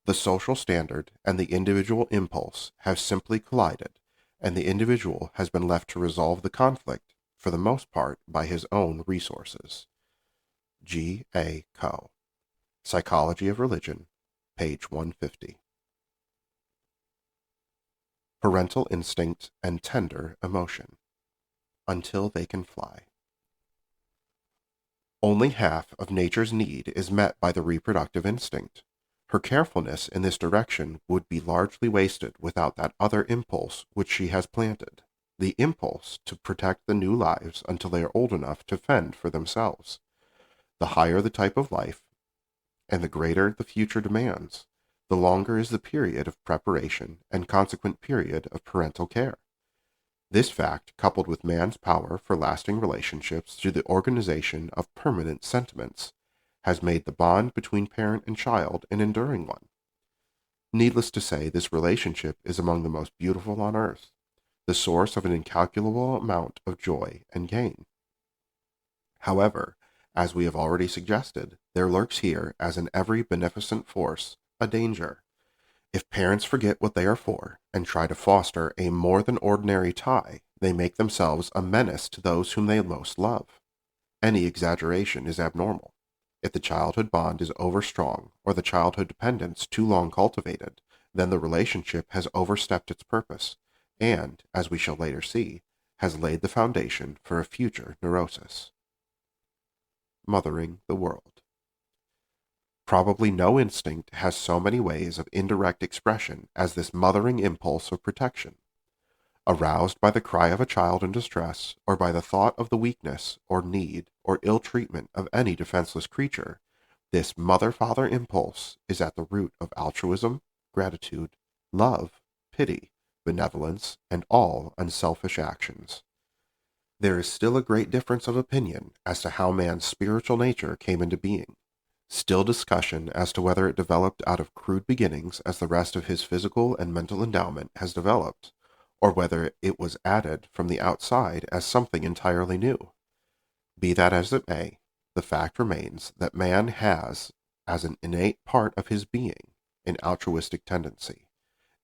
The social standard and the individual impulse have simply collided, and the individual has been left to resolve the conflict, for the most part, by his own resources. G. A. Coe, Psychology of Religion, page 150. Parental instinct and tender emotion. Until they can fly. Only half of nature's need is met by the reproductive instinct. Her carefulness in this direction would be largely wasted without that other impulse which she has planted, the impulse to protect the new lives until they are old enough to fend for themselves. The higher the type of life, and the greater the future demands, the longer is the period of preparation and consequent period of parental care. This fact, coupled with man's power for lasting relationships through the organization of permanent sentiments, has made the bond between parent and child an enduring one. Needless to say, this relationship is among the most beautiful on earth, the source of an incalculable amount of joy and gain. However, as we have already suggested, there lurks here, as in every beneficent force, a danger. If parents forget what they are for and try to foster a more than ordinary tie, they make themselves a menace to those whom they most love. Any exaggeration is abnormal. If the childhood bond is overstrong or the childhood dependence too long cultivated, then the relationship has overstepped its purpose and, as we shall later see, has laid the foundation for a future neurosis. Mothering the world. Probably no instinct has so many ways of indirect expression as this mothering impulse of protection. Aroused by the cry of a child in distress, or by the thought of the weakness, or need, or ill treatment of any defenseless creature, this mother-father impulse is at the root of altruism, gratitude, love, pity, benevolence, and all unselfish actions. There is still a great difference of opinion as to how man's spiritual nature came into being. Still discussion as to whether it developed out of crude beginnings as the rest of his physical and mental endowment has developed, or whether it was added from the outside as something entirely new. Be that as it may, the fact remains that man has, as an innate part of his being, an altruistic tendency,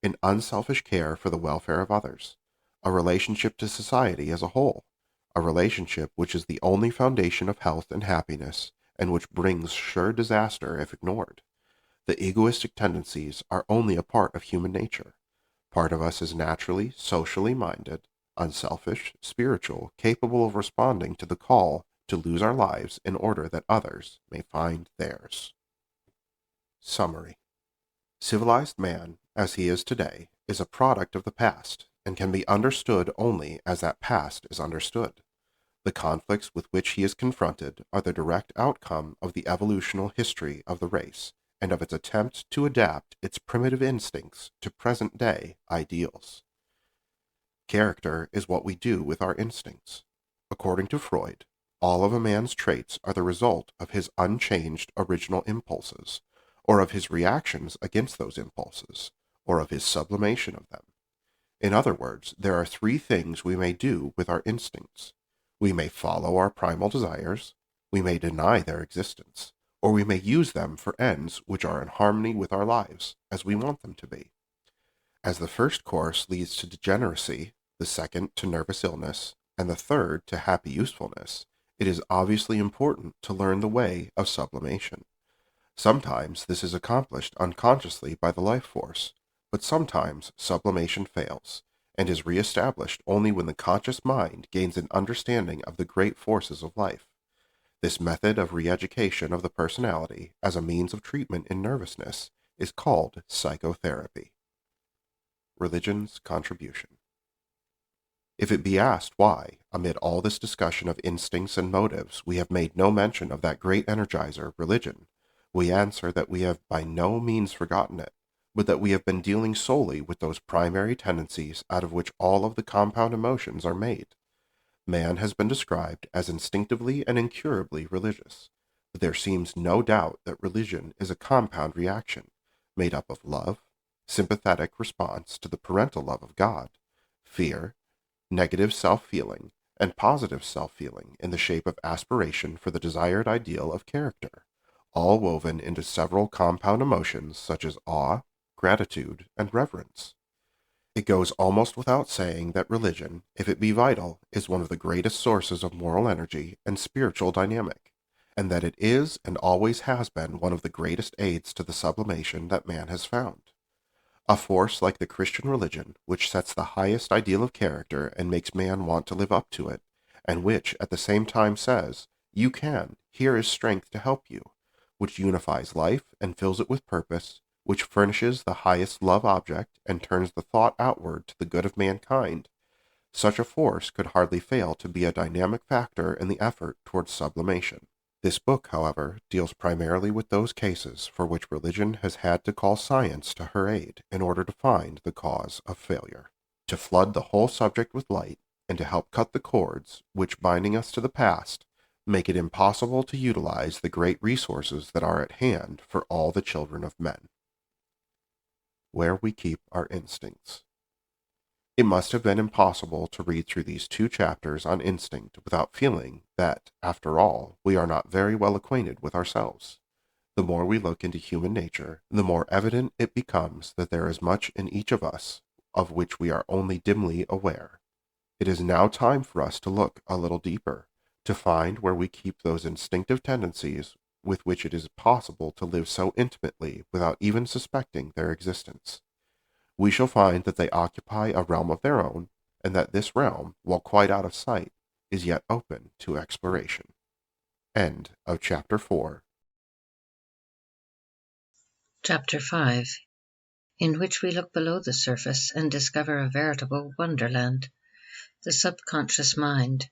an unselfish care for the welfare of others, a relationship to society as a whole, a relationship which is the only foundation of health and happiness, and which brings sure disaster if ignored. The egoistic tendencies are only a part of human nature. Part of us is naturally, socially minded, unselfish, spiritual, capable of responding to the call to lose our lives in order that others may find theirs. Summary. Civilized man, as he is today, is a product of the past, and can be understood only as that past is understood. The conflicts with which he is confronted are the direct outcome of the evolutional history of the race, and of its attempt to adapt its primitive instincts to present-day ideals. Character is what we do with our instincts. According to Freud, all of a man's traits are the result of his unchanged original impulses, or of his reactions against those impulses, or of his sublimation of them. In other words, there are three things we may do with our instincts. We may follow our primal desires, we may deny their existence, or we may use them for ends which are in harmony with our lives, as we want them to be. As the first course leads to degeneracy, the second to nervous illness, and the third to happy usefulness, it is obviously important to learn the way of sublimation. Sometimes this is accomplished unconsciously by the life force, but sometimes sublimation fails, and is re-established only when the conscious mind gains an understanding of the great forces of life. This method of re-education of the personality as a means of treatment in nervousness is called psychotherapy. Religion's contribution. If it be asked why, amid all this discussion of instincts and motives, we have made no mention of that great energizer, religion, we answer that we have by no means forgotten it, but that we have been dealing solely with those primary tendencies out of which all of the compound emotions are made. Man has been described as instinctively and incurably religious, but there seems no doubt that religion is a compound reaction, made up of love, sympathetic response to the parental love of God, fear, negative self-feeling, and positive self-feeling in the shape of aspiration for the desired ideal of character, all woven into several compound emotions such as awe, gratitude, and reverence. It goes almost without saying that religion, if it be vital, is one of the greatest sources of moral energy and spiritual dynamic, and that it is and always has been one of the greatest aids to the sublimation that man has found. A force like the Christian religion, which sets the highest ideal of character and makes man want to live up to it, and which at the same time says, "You can, here is strength to help you," which unifies life and fills it with purpose, which furnishes the highest love object and turns the thought outward to the good of mankind, such a force could hardly fail to be a dynamic factor in the effort towards sublimation. This book, however, deals primarily with those cases for which religion has had to call science to her aid in order to find the cause of failure. To flood the whole subject with light, and to help cut the cords which, binding us to the past, make it impossible to utilize the great resources that are at hand for all the children of men. Where we keep our instincts. It must have been impossible to read through these 2 chapters on instinct without feeling that, after all, we are not very well acquainted with ourselves. The more we look into human nature, the more evident it becomes that there is much in each of us of which we are only dimly aware. It is now time for us to look a little deeper, to find where we keep those instinctive tendencies with which it is possible to live so intimately without even suspecting their existence. We shall find that they occupy a realm of their own, and that this realm, while quite out of sight, is yet open to exploration. End of Chapter 4. Chapter 5, in which we look below the surface and discover a veritable wonderland. The subconscious mind.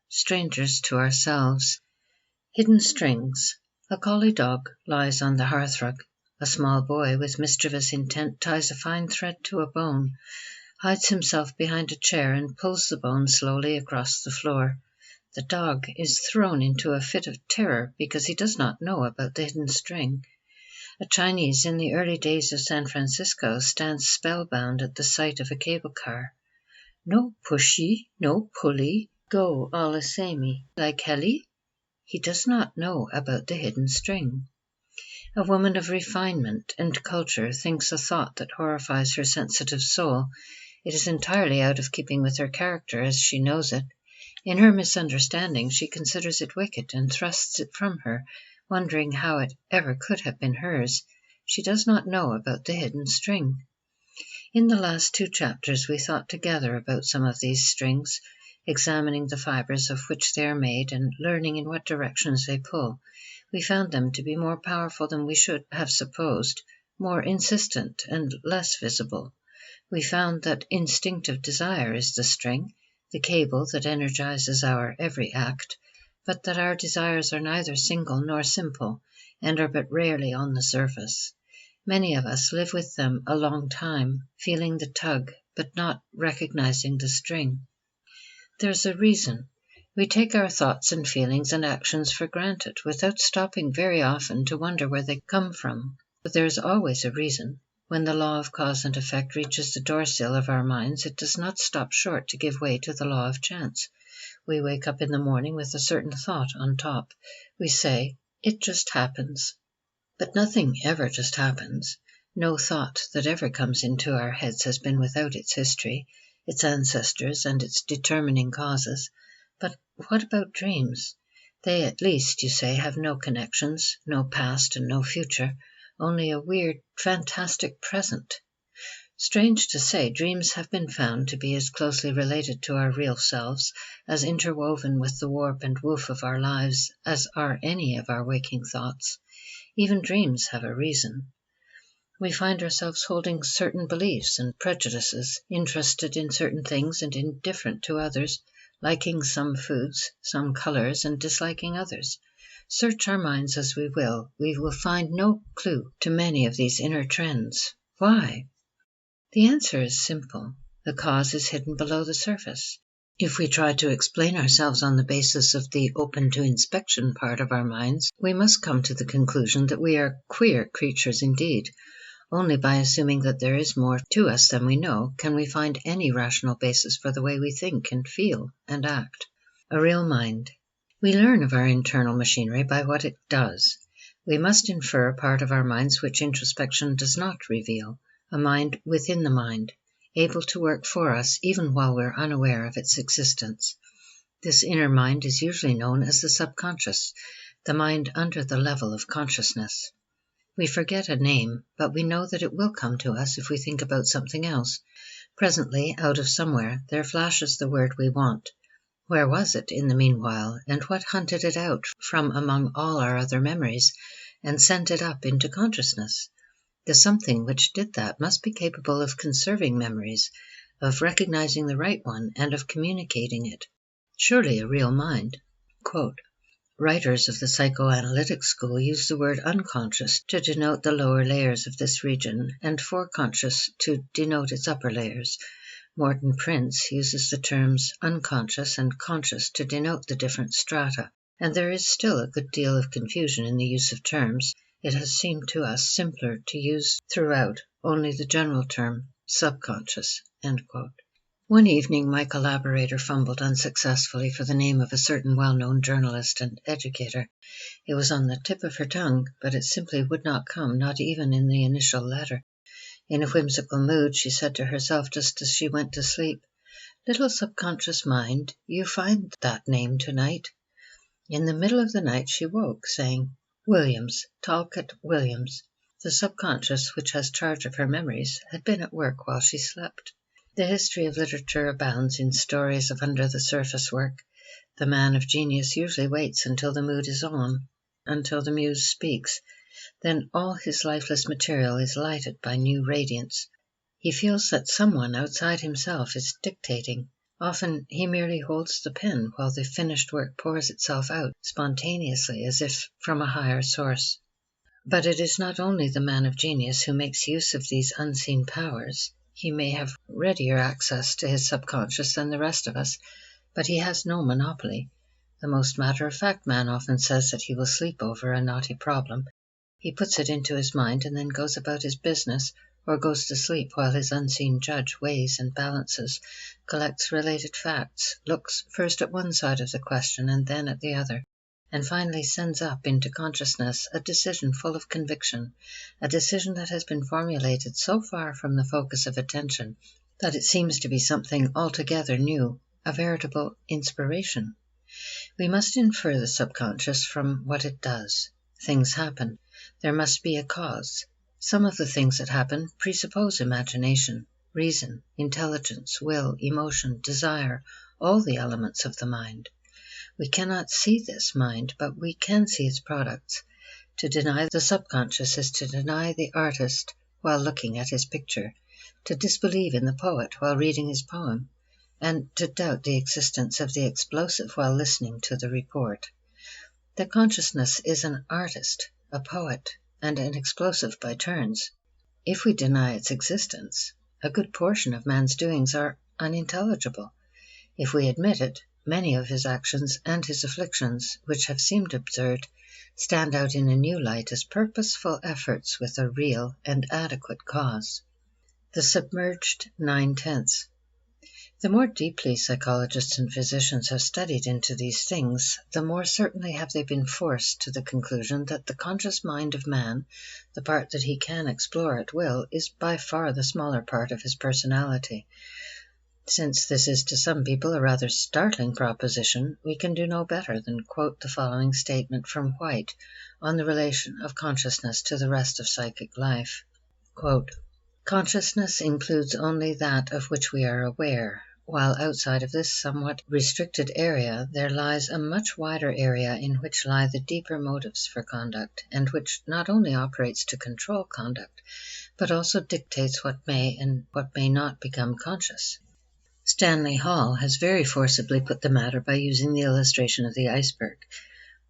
Strangers to ourselves. Hidden strings. A collie dog lies on the hearthrug. A small boy with mischievous intent ties a fine thread to a bone, hides himself behind a chair and pulls the bone slowly across the floor. The dog is thrown into a fit of terror because he does not know about the hidden string. A Chinese in the early days of San Francisco stands spellbound at the sight of a cable car. No pushy, no pulley, go all the samey, like Helly? He does not know about the hidden string. A woman of refinement and culture thinks a thought that horrifies her sensitive soul. It is entirely out of keeping with her character as she knows it. In her misunderstanding, she considers it wicked and thrusts it from her, wondering how it ever could have been hers. She does not know about the hidden string. In the last 2 chapters, we thought together about some of these strings, examining the fibers of which they are made and learning in what directions they pull. We found them to be more powerful than we should have supposed, more insistent and less visible. We found that instinctive desire is the string, the cable that energizes our every act, but that our desires are neither single nor simple, and are but rarely on the surface. Many of us live with them a long time, feeling the tug, but not recognizing the string. There's a reason. We take our thoughts and feelings and actions for granted, without stopping very often to wonder where they come from. But there is always a reason. When the law of cause and effect reaches the doorsill of our minds, it does not stop short to give way to the law of chance. We wake up in the morning with a certain thought on top. We say, "It just happens." But nothing ever just happens. No thought that ever comes into our heads has been without its history. its ancestors, and its determining causes. But what about dreams? They, at least, you say, have no connections, no past and no future, only a weird, fantastic present. Strange to say, dreams have been found to be as closely related to our real selves, as interwoven with the warp and woof of our lives as are any of our waking thoughts. Even dreams have a reason. We find ourselves holding certain beliefs and prejudices, interested in certain things and indifferent to others, liking some foods, some colors, and disliking others. Search our minds as we will find no clue to many of these inner trends. Why? The answer is simple. The cause is hidden below the surface. If we try to explain ourselves on the basis of the open to inspection part of our minds, we must come to the conclusion that we are queer creatures indeed. Only by assuming that there is more to us than we know can we find any rational basis for the way we think and feel and act. A real mind. We learn of our internal machinery by what it does. We must infer a part of our minds which introspection does not reveal, a mind within the mind, able to work for us even while we're unaware of its existence. This inner mind is usually known as the subconscious, the mind under the level of consciousness. We forget a name, but we know that it will come to us if we think about something else. Presently, out of somewhere, there flashes the word we want. Where was it in the meanwhile, and what hunted it out from among all our other memories and sent it up into consciousness? The something which did that must be capable of conserving memories, of recognizing the right one, and of communicating it. Surely a real mind. Quote, writers of the psychoanalytic school use the word unconscious to denote the lower layers of this region, and foreconscious to denote its upper layers. Morton Prince uses the terms unconscious and conscious to denote the different strata, and there is still a good deal of confusion in the use of terms. It has seemed to us simpler to use throughout only the general term subconscious. End quote. One evening my collaborator fumbled unsuccessfully for the name of a certain well-known journalist and educator. It was on the tip of her tongue, but it simply would not come, not even in the initial letter. In a whimsical mood, she said to herself just as she went to sleep, "Little subconscious mind, you find that name tonight." In the middle of the night she woke, saying, "Williams, Talcott Williams." The subconscious, which has charge of her memories, had been at work while she slept. The history of literature abounds in stories of under-the-surface work. The man of genius usually waits until the mood is on, until the muse speaks. Then all his lifeless material is lighted by new radiance. He feels that someone outside himself is dictating. Often he merely holds the pen while the finished work pours itself out spontaneously as if from a higher source. But it is not only the man of genius who makes use of these unseen powers. He may have readier access to his subconscious than the rest of us, but he has no monopoly. The most matter-of-fact man often says that he will sleep over a knotty problem. He puts it into his mind and then goes about his business, or goes to sleep while his unseen judge weighs and balances, collects related facts, looks first at one side of the question and then at the other, and finally sends up into consciousness a decision full of conviction, a decision that has been formulated so far from the focus of attention that it seems to be something altogether new, a veritable inspiration. We must infer the subconscious from what it does. Things happen. There must be a cause. Some of the things that happen presuppose imagination, reason, intelligence, will, emotion, desire, all the elements of the mind. We cannot see this mind, but we can see its products. To deny the subconscious is to deny the artist while looking at his picture, to disbelieve in the poet while reading his poem, and to doubt the existence of the explosive while listening to the report. The consciousness is an artist, a poet, and an explosive by turns. If we deny its existence, a good portion of man's doings are unintelligible. If we admit it, many of his actions and his afflictions, which have seemed absurd, stand out in a new light as purposeful efforts with a real and adequate cause. The submerged 9/10. The more deeply psychologists and physicians have studied into these things, the more certainly have they been forced to the conclusion that the conscious mind of man, the part that he can explore at will, is by far the smaller part of his personality. Since this is to some people a rather startling proposition, we can do no better than quote the following statement from White on the relation of consciousness to the rest of psychic life. Quote, "Consciousness includes only that of which we are aware, while outside of this somewhat restricted area there lies a much wider area in which lie the deeper motives for conduct, and which not only operates to control conduct, but also dictates what may and what may not become conscious." Stanley Hall has very forcibly put the matter by using the illustration of the iceberg.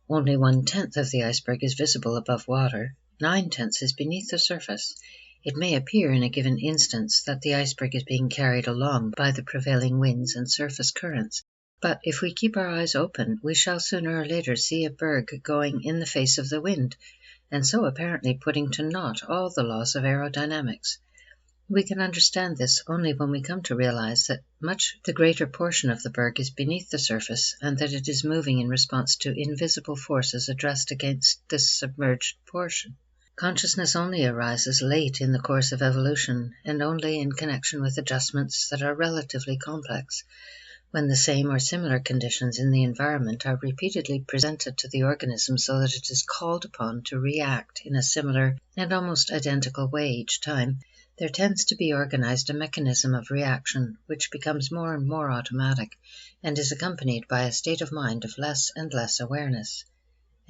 Only 1/10 of the iceberg is visible above water, 9/10 is beneath the surface. It may appear in a given instance that the iceberg is being carried along by the prevailing winds and surface currents, but if we keep our eyes open, we shall sooner or later see a berg going in the face of the wind, and so apparently putting to naught all the laws of aerodynamics. We can understand this only when we come to realize that much the greater portion of the berg is beneath the surface, and that it is moving in response to invisible forces addressed against this submerged portion. Consciousness only arises late in the course of evolution, and only in connection with adjustments that are relatively complex. When the same or similar conditions in the environment are repeatedly presented to the organism so that it is called upon to react in a similar and almost identical way each time, there tends to be organized a mechanism of reaction which becomes more and more automatic, and is accompanied by a state of mind of less and less awareness.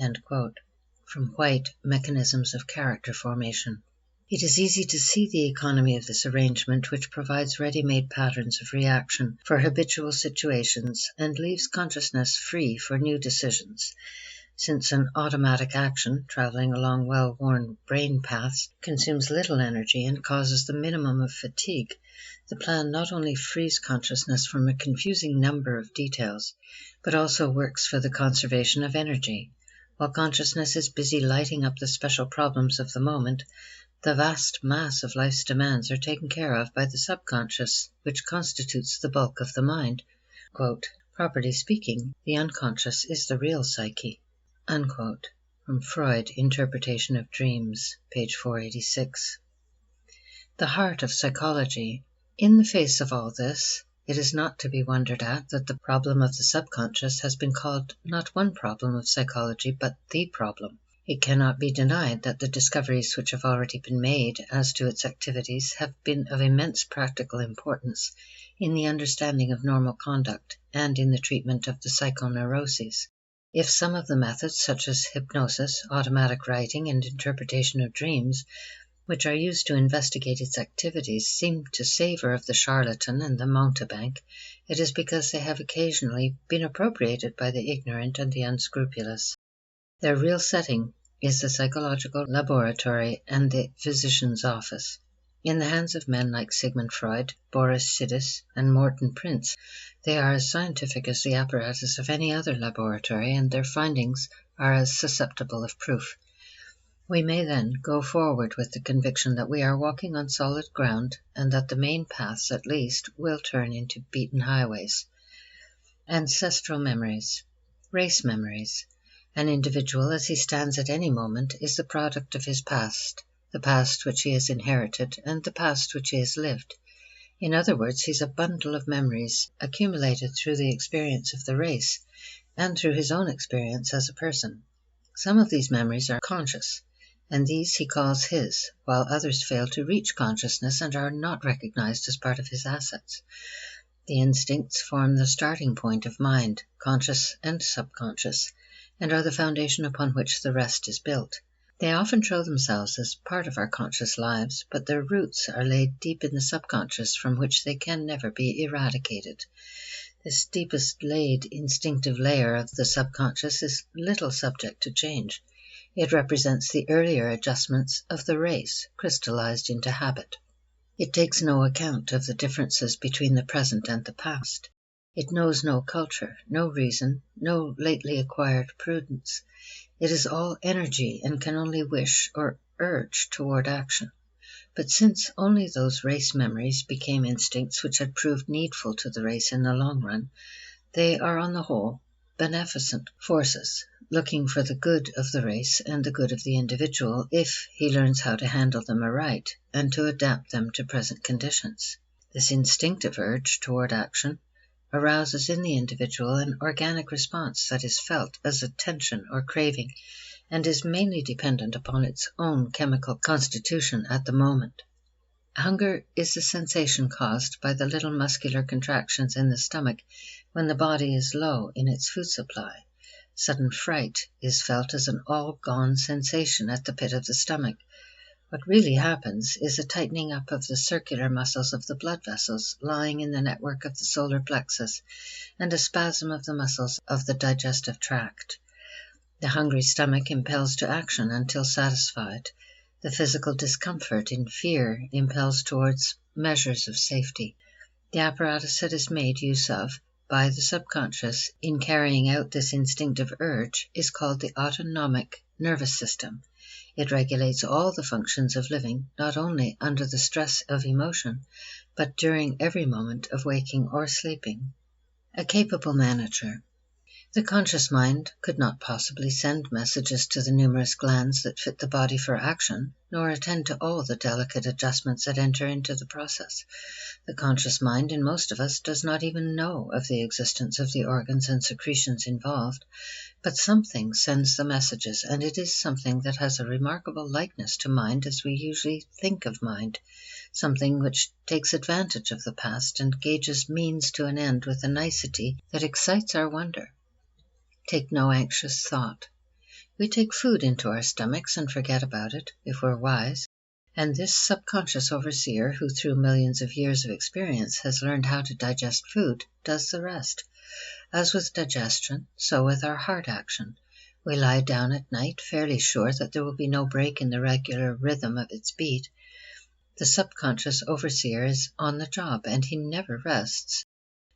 End quote. From White, Mechanisms of Character Formation. It is easy to see the economy of this arrangement, which provides ready-made patterns of reaction for habitual situations and leaves consciousness free for new decisions. Since an automatic action, traveling along well-worn brain paths, consumes little energy and causes the minimum of fatigue, the plan not only frees consciousness from a confusing number of details, but also works for the conservation of energy. While consciousness is busy lighting up the special problems of the moment, the vast mass of life's demands are taken care of by the subconscious, which constitutes the bulk of the mind. Quote, "Properly speaking, the unconscious is the real psyche." Unquote. From Freud, Interpretation of Dreams, page 486. The heart of psychology. In the face of all this, it is not to be wondered at that the problem of the subconscious has been called not one problem of psychology, but the problem. It cannot be denied that the discoveries which have already been made as to its activities have been of immense practical importance in the understanding of normal conduct and in the treatment of the psychoneuroses. If some of the methods, such as hypnosis, automatic writing, and interpretation of dreams, which are used to investigate its activities, seem to savor of the charlatan and the mountebank, it is because they have occasionally been appropriated by the ignorant and the unscrupulous. Their real setting is the psychological laboratory and the physician's office. In the hands of men like Sigmund Freud, Boris Sidis, and Morton Prince, they are as scientific as the apparatus of any other laboratory, and their findings are as susceptible of proof. We may then go forward with the conviction that we are walking on solid ground, and that the main paths, at least, will turn into beaten highways. Ancestral memories. Race memories. An individual, as he stands at any moment, is the product of his past, the past which he has inherited, and the past which he has lived. In other words, he's a bundle of memories accumulated through the experience of the race, and through his own experience as a person. Some of these memories are conscious, and these he calls his, while others fail to reach consciousness and are not recognized as part of his assets. The instincts form the starting point of mind, conscious and subconscious, and are the foundation upon which the rest is built. They often show themselves as part of our conscious lives, but their roots are laid deep in the subconscious, from which they can never be eradicated. This deepest laid instinctive layer of the subconscious is little subject to change. It represents the earlier adjustments of the race, crystallized into habit. It takes no account of the differences between the present and the past. It knows no culture, no reason, no lately acquired prudence. It is all energy and can only wish or urge toward action. But since only those race memories became instincts which had proved needful to the race in the long run, they are on the whole beneficent forces, looking for the good of the race and the good of the individual if he learns how to handle them aright and to adapt them to present conditions. This instinctive urge toward action arouses in the individual an organic response that is felt as a tension or craving and is mainly dependent upon its own chemical constitution at the moment. Hunger is a sensation caused by the little muscular contractions in the stomach when the body is low in its food supply. Sudden fright is felt as an all-gone sensation at the pit of the stomach. What really happens is a tightening up of the circular muscles of the blood vessels lying in the network of the solar plexus and a spasm of the muscles of the digestive tract. The hungry stomach impels to action until satisfied. The physical discomfort in fear impels towards measures of safety. The apparatus that is made use of by the subconscious in carrying out this instinctive urge is called the autonomic nervous system. It regulates all the functions of living, not only under the stress of emotion, but during every moment of waking or sleeping. A capable manager. The conscious mind could not possibly send messages to the numerous glands that fit the body for action, nor attend to all the delicate adjustments that enter into the process. The conscious mind in most of us does not even know of the existence of the organs and secretions involved, but something sends the messages, and it is something that has a remarkable likeness to mind as we usually think of mind, something which takes advantage of the past and gauges means to an end with a nicety that excites our wonder. Take no anxious thought. We take food into our stomachs and forget about it, if we're wise, and this subconscious overseer, who through millions of years of experience has learned how to digest food, does the rest. As with digestion, so with our heart action. We lie down at night fairly sure that there will be no break in the regular rhythm of its beat. The subconscious overseer is on the job, and he never rests.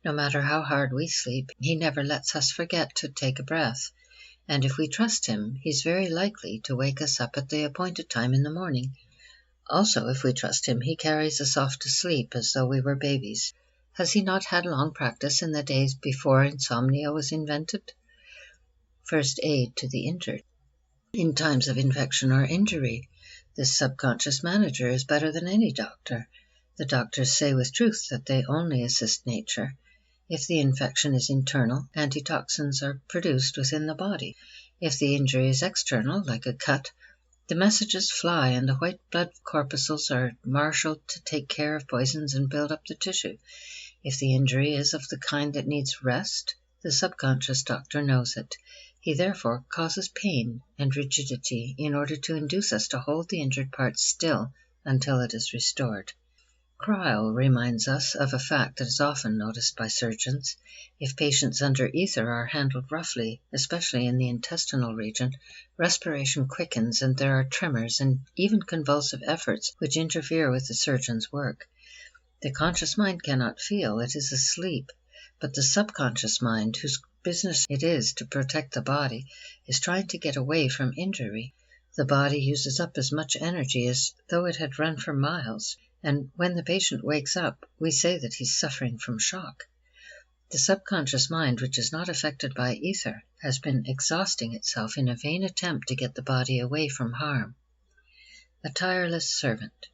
No matter how hard we sleep, he never lets us forget to take a breath, and if we trust him, he's very likely to wake us up at the appointed time in the morning. Also, if we trust him, he carries us off to sleep as though we were babies. Has he not had long practice in the days before insomnia was invented? First aid to the injured. In times of infection or injury, this subconscious manager is better than any doctor. The doctors say with truth that they only assist nature. If the infection is internal, antitoxins are produced within the body. If the injury is external, like a cut, the messages fly and the white blood corpuscles are marshaled to take care of poisons and build up the tissue. If the injury is of the kind that needs rest, the subconscious doctor knows it. He therefore causes pain and rigidity in order to induce us to hold the injured part still until it is restored. Cryle reminds us of a fact that is often noticed by surgeons. If patients under ether are handled roughly, especially in the intestinal region, respiration quickens and there are tremors and even convulsive efforts which interfere with the surgeon's work. The conscious mind cannot feel, it is asleep, but the subconscious mind, whose business it is to protect the body, is trying to get away from injury. The body uses up as much energy as though it had run for miles, and when the patient wakes up, we say that he's suffering from shock. The subconscious mind, which is not affected by ether, has been exhausting itself in a vain attempt to get the body away from harm. A tireless servant.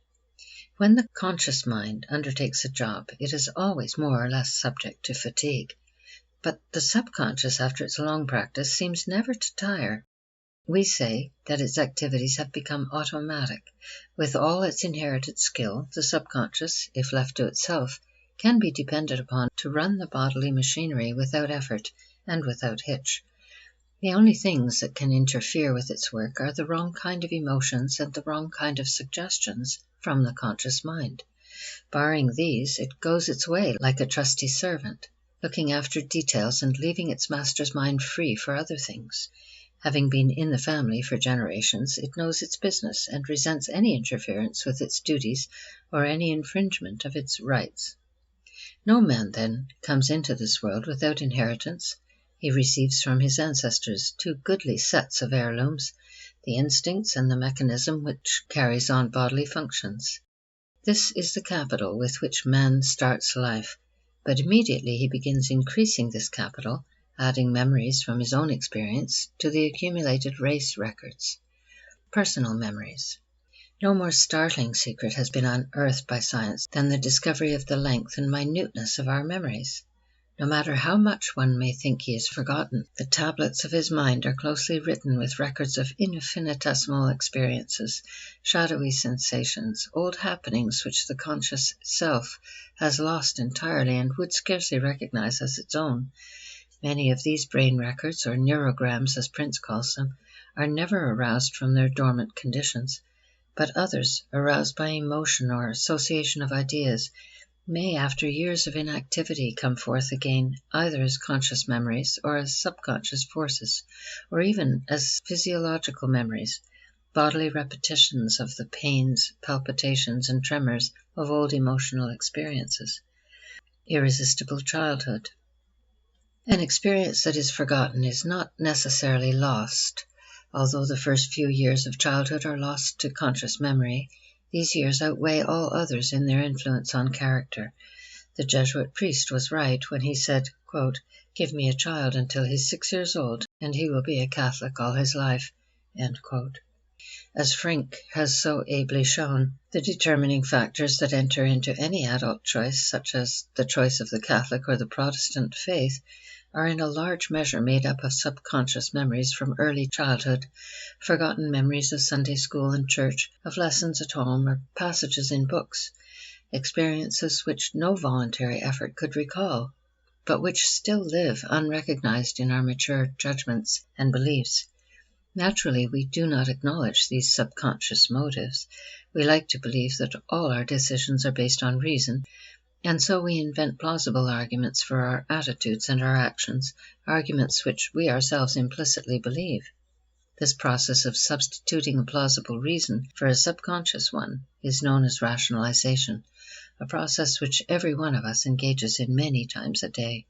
When the conscious mind undertakes a job, it is always more or less subject to fatigue. But the subconscious, after its long practice, seems never to tire. We say that its activities have become automatic. With all its inherited skill, the subconscious, if left to itself, can be depended upon to run the bodily machinery without effort and without hitch. The only things that can interfere with its work are the wrong kind of emotions and the wrong kind of suggestions from the conscious mind. Barring these, it goes its way like a trusty servant, looking after details and leaving its master's mind free for other things. Having been in the family for generations, it knows its business and resents any interference with its duties or any infringement of its rights. No man, then, comes into this world without inheritance. He receives from his ancestors 2 goodly sets of heirlooms, the instincts and the mechanism which carries on bodily functions. This is the capital with which man starts life, but immediately he begins increasing this capital, adding memories from his own experience to the accumulated race records. Personal memories. No more startling secret has been unearthed by science than the discovery of the length and minuteness of our memories. No matter how much one may think he has forgotten, the tablets of his mind are closely written with records of infinitesimal experiences, shadowy sensations, old happenings which the conscious self has lost entirely and would scarcely recognize as its own. Many of these brain records, or neurograms as Prince calls them, are never aroused from their dormant conditions, but others, aroused by emotion or association of ideas, may, after years of inactivity, come forth again, either as conscious memories or as subconscious forces, or even as physiological memories, bodily repetitions of the pains, palpitations, and tremors of old emotional experiences. Irresistible childhood. An experience that is forgotten is not necessarily lost. Although the first few years of childhood are lost to conscious memory, these years outweigh all others in their influence on character. The Jesuit priest was right when he said, quote, "Give me a child until he's 6 years old, and he will be a Catholic all his life." End quote. As Frink has so ably shown, the determining factors that enter into any adult choice, such as the choice of the Catholic or the Protestant faith, are in a large measure made up of subconscious memories from early childhood, forgotten memories of Sunday school and church, of lessons at home, or passages in books, experiences which no voluntary effort could recall, but which still live unrecognized in our mature judgments and beliefs. Naturally, we do not acknowledge these subconscious motives. We like to believe that all our decisions are based on reason, and so we invent plausible arguments for our attitudes and our actions, arguments which we ourselves implicitly believe. This process of substituting a plausible reason for a subconscious one is known as rationalization, a process which every one of us engages in many times a day.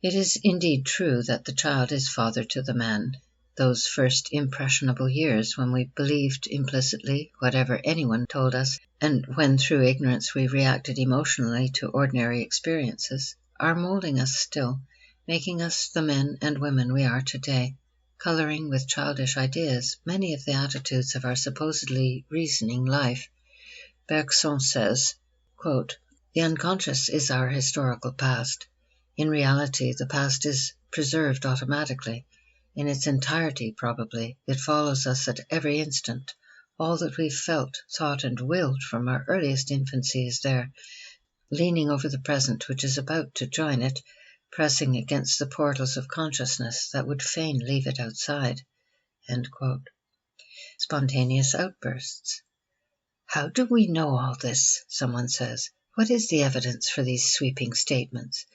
It is indeed true that the child is father to the man. Those first impressionable years when we believed implicitly whatever anyone told us, and when through ignorance we reacted emotionally to ordinary experiences, are molding us still, making us the men and women we are today, coloring with childish ideas many of the attitudes of our supposedly reasoning life. Bergson says, quote, "The unconscious is our historical past. In reality, the past is preserved automatically. In its entirety, probably, it follows us at every instant. All that we've felt, thought, and willed from our earliest infancy is there, leaning over the present which is about to join it, pressing against the portals of consciousness that would fain leave it outside." End quote. Spontaneous outbursts. How do we know all this? Someone says. What is the evidence for these sweeping statements?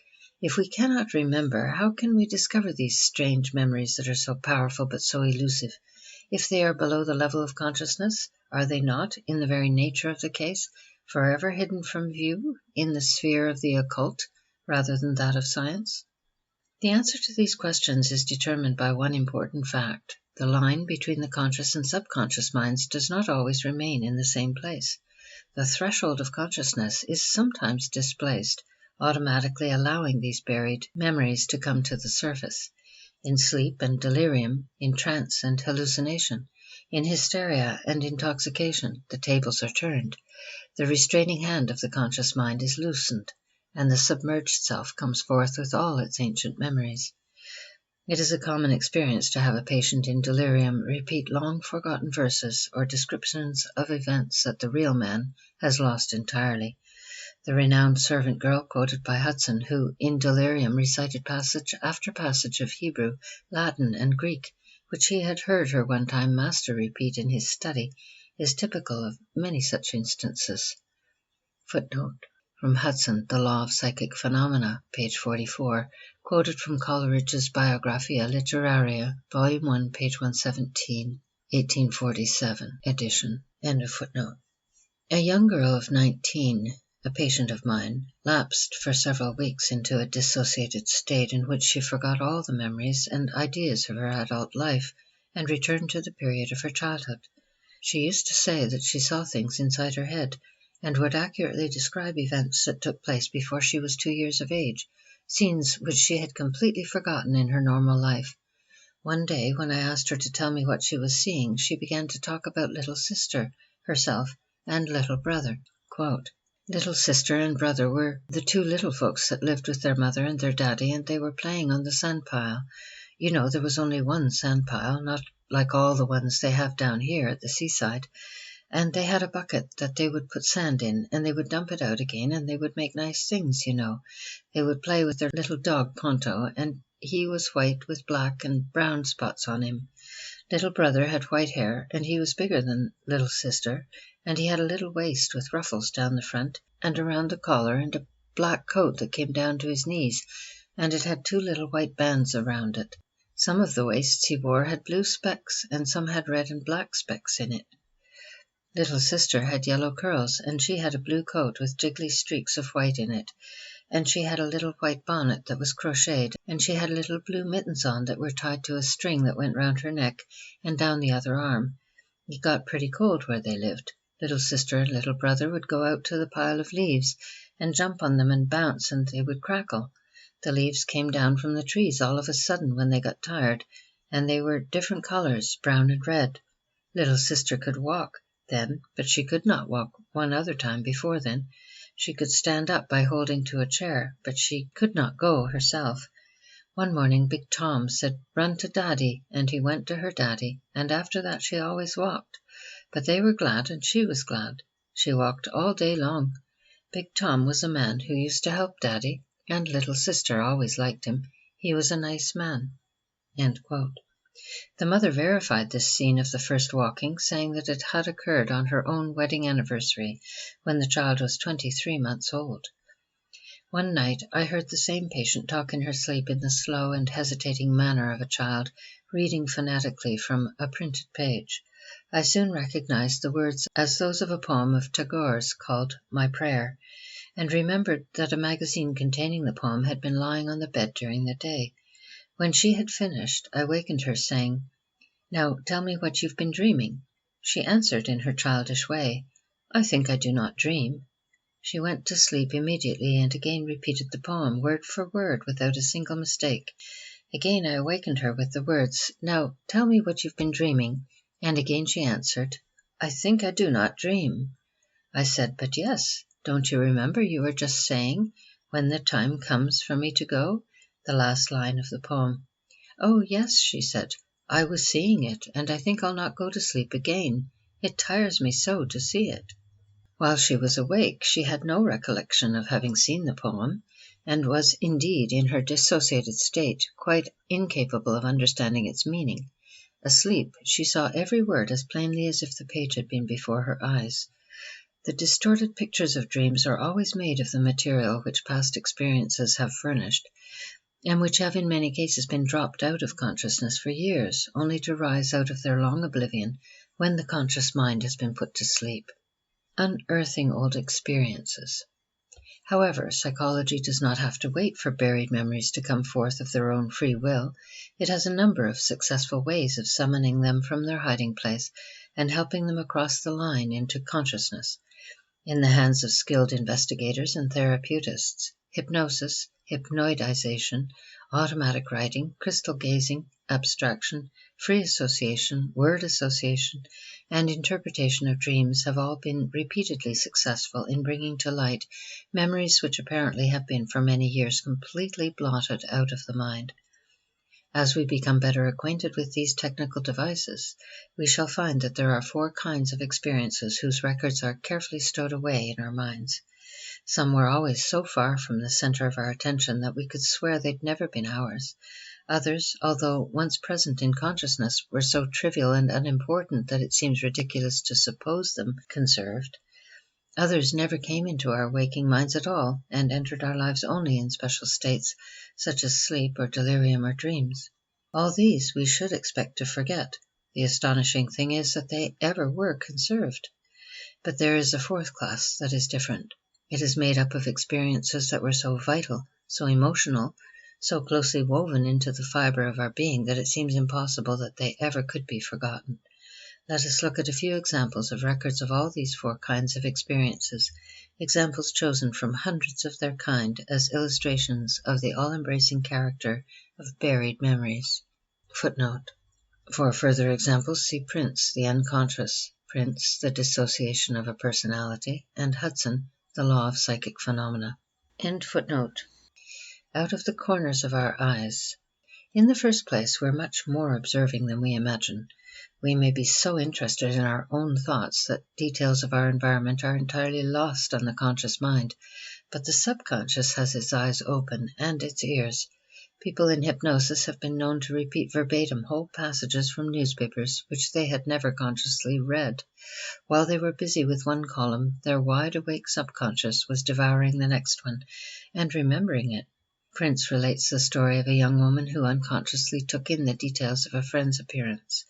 If we cannot remember, how can we discover these strange memories that are so powerful but so elusive? If they are below the level of consciousness, are they not, in the very nature of the case, forever hidden from view in the sphere of the occult rather than that of science? The answer to these questions is determined by one important fact. The line between the conscious and subconscious minds does not always remain in the same place. The threshold of consciousness is sometimes displaced, automatically allowing these buried memories to come to the surface. In sleep and delirium, in trance and hallucination, in hysteria and intoxication, the tables are turned. The restraining hand of the conscious mind is loosened, and the submerged self comes forth with all its ancient memories. It is a common experience to have a patient in delirium repeat long-forgotten verses or descriptions of events that the real man has lost entirely. The renowned servant girl quoted by Hudson, who in delirium recited passage after passage of Hebrew, Latin, and Greek, which he had heard her one time master repeat in his study, is typical of many such instances. Footnote. From Hudson, The Law of Psychic Phenomena, page 44, quoted from Coleridge's Biographia Literaria, Volume 1, page 117, 1847 edition. End of footnote. A young girl of 19, a patient of mine, lapsed for several weeks into a dissociated state in which she forgot all the memories and ideas of her adult life and returned to the period of her childhood. She used to say that she saw things inside her head, and would accurately describe events that took place before she was 2 years of age, scenes which she had completely forgotten in her normal life. One day, when I asked her to tell me what she was seeing, she began to talk about little sister, herself, and little brother. Quote, little sister and brother were the two little folks that lived with their mother and their daddy, and they were playing on the sandpile. You know, there was only one sandpile, not like all the ones they have down here at the seaside. And they had a bucket that they would put sand in, and they would dump it out again, and they would make nice things, you know. They would play with their little dog Ponto, and he was white with black and brown spots on him. Little brother had white hair, and he was bigger than little sister, and he had a little waist with ruffles down the front and around the collar, and a black coat that came down to his knees, and it had two little white bands around it. Some of the waists he wore had blue specks, and some had red and black specks in it. Little sister had yellow curls, and she had a blue coat with jiggly streaks of white in it, and she had a little white bonnet that was crocheted, and she had little blue mittens on that were tied to a string that went round her neck and down the other arm. It got pretty cold where they lived. Little sister and little brother would go out to the pile of leaves and jump on them and bounce, and they would crackle. The leaves came down from the trees all of a sudden when they got tired, and they were different colors, brown and red. Little sister could walk then, but she could not walk one other time before then. She could stand up by holding to a chair, but she could not go herself. One morning Big Tom said, "Run to Daddy," and he went to her daddy, and after that she always walked. But they were glad, and she was glad. She walked all day long. Big Tom was a man who used to help Daddy, and little sister always liked him. He was a nice man. End quote. The mother verified this scene of the first walking, saying that it had occurred on her own wedding anniversary, when the child was 23 months old. One night I heard the same patient talk in her sleep in the slow and hesitating manner of a child reading phonetically from a printed page. I soon recognized the words as those of a poem of Tagore's called My Prayer, and remembered that a magazine containing the poem had been lying on the bed during the day. When she had finished, I wakened her, saying, "Now tell me what you've been dreaming." She answered in her childish way, "I think I do not dream." She went to sleep immediately and again repeated the poem, word for word, without a single mistake. Again I awakened her with the words, "Now tell me what you've been dreaming," and again she answered, "I think I do not dream." I said, "But yes, don't you remember you were just saying, 'When the time comes for me to go,' the last line of the poem?" "Oh, yes," she said, "I was seeing it, and I think I'll not go to sleep again. It tires me so to see it." While she was awake, she had no recollection of having seen the poem, and was indeed, in her dissociated state, quite incapable of understanding its meaning. Asleep, she saw every word as plainly as if the page had been before her eyes. The distorted pictures of dreams are always made of the material which past experiences have furnished, and which have in many cases been dropped out of consciousness for years, only to rise out of their long oblivion when the conscious mind has been put to sleep. Unearthing old experiences. However, psychology does not have to wait for buried memories to come forth of their own free will. It has a number of successful ways of summoning them from their hiding place and helping them across the line into consciousness. In the hands of skilled investigators and therapeutists, hypnosis, hypnoidization, automatic writing, crystal gazing, abstraction, free association, word association, and interpretation of dreams have all been repeatedly successful in bringing to light memories which apparently have been for many years completely blotted out of the mind. As we become better acquainted with these technical devices, we shall find that there are 4 kinds of experiences whose records are carefully stowed away in our minds. Some were always so far from the center of our attention that we could swear they'd never been ours. Others, although once present in consciousness, were so trivial and unimportant that it seems ridiculous to suppose them conserved. Others never came into our waking minds at all, and entered our lives only in special states, such as sleep or delirium or dreams. All these we should expect to forget. The astonishing thing is that they ever were conserved. But there is a 4th class that is different. It is made up of experiences that were so vital, so emotional, so closely woven into the fiber of our being that it seems impossible that they ever could be forgotten. Let us look at a few examples of records of all these 4 kinds of experiences, examples chosen from hundreds of their kind as illustrations of the all-embracing character of buried memories. Footnote. For further examples, see Prince, The Unconscious, Prince, The Dissociation of a Personality, and Hudson, The Law of Psychic Phenomena. End footnote. Out of the corners of our eyes. In the first place, we're much more observing than we imagine. We may be so interested in our own thoughts that details of our environment are entirely lost on the conscious mind, but the subconscious has its eyes open and its ears. People in hypnosis have been known to repeat verbatim whole passages from newspapers which they had never consciously read. While they were busy with one column, their wide-awake subconscious was devouring the next one and remembering it. Prince relates the story of a young woman who unconsciously took in the details of a friend's appearance.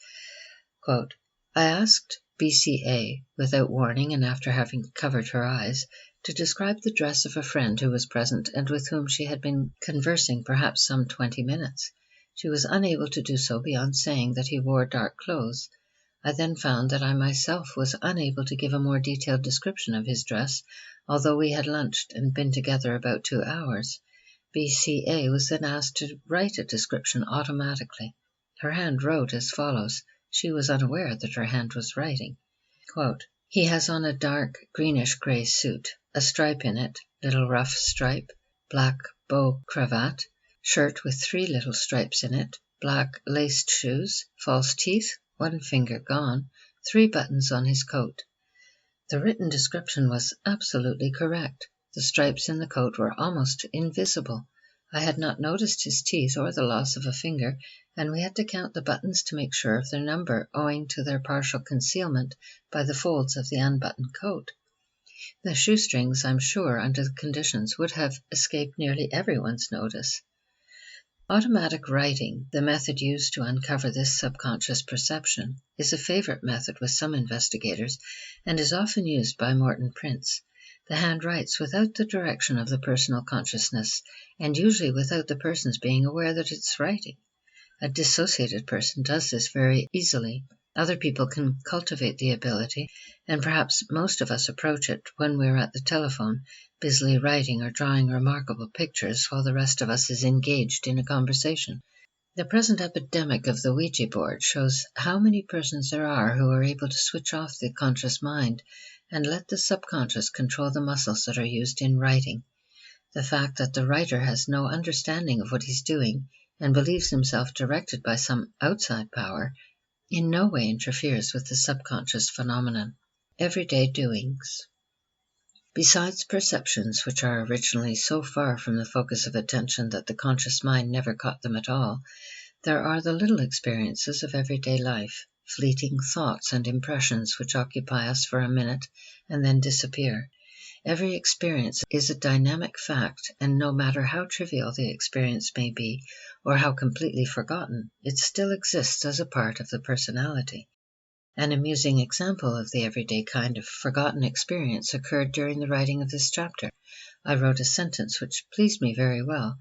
Quote, I asked BCA, without warning and after having covered her eyes, to describe the dress of a friend who was present and with whom she had been conversing perhaps some 20 minutes. She was unable to do so beyond saying that he wore dark clothes. I then found that I myself was unable to give a more detailed description of his dress, although we had lunched and been together about 2 hours. BCA was then asked to write a description automatically. Her hand wrote as follows. She was unaware that her hand was writing. Quote, he has on a dark greenish-gray suit, a stripe in it, little rough stripe, black bow cravat, shirt with 3 little stripes in it, black laced shoes, false teeth, 1 finger gone, 3 buttons on his coat. The written description was absolutely correct. The stripes in the coat were almost invisible. I had not noticed his teeth or the loss of a finger, and we had to count the buttons to make sure of their number, owing to their partial concealment by the folds of the unbuttoned coat. The shoestrings, I'm sure, under the conditions, would have escaped nearly everyone's notice. Automatic writing, the method used to uncover this subconscious perception, is a favorite method with some investigators and is often used by Morton Prince. The hand writes without the direction of the personal consciousness, and usually without the person's being aware that it's writing. A dissociated person does this very easily. Other people can cultivate the ability, and perhaps most of us approach it when we're at the telephone, busily writing or drawing remarkable pictures while the rest of us is engaged in a conversation. The present epidemic of the Ouija board shows how many persons there are who are able to switch off the conscious mind and let the subconscious control the muscles that are used in writing. The fact that the writer has no understanding of what he's doing and believes himself directed by some outside power in no way interferes with the subconscious phenomenon. Everyday doings. Besides perceptions which are originally so far from the focus of attention that the conscious mind never caught them at all, there are the little experiences of everyday life, fleeting thoughts and impressions which occupy us for a minute and then disappear. Every experience is a dynamic fact, and no matter how trivial the experience may be, or how completely forgotten, it still exists as a part of the personality. An amusing example of the everyday kind of forgotten experience occurred during the writing of this chapter. I wrote a sentence which pleased me very well.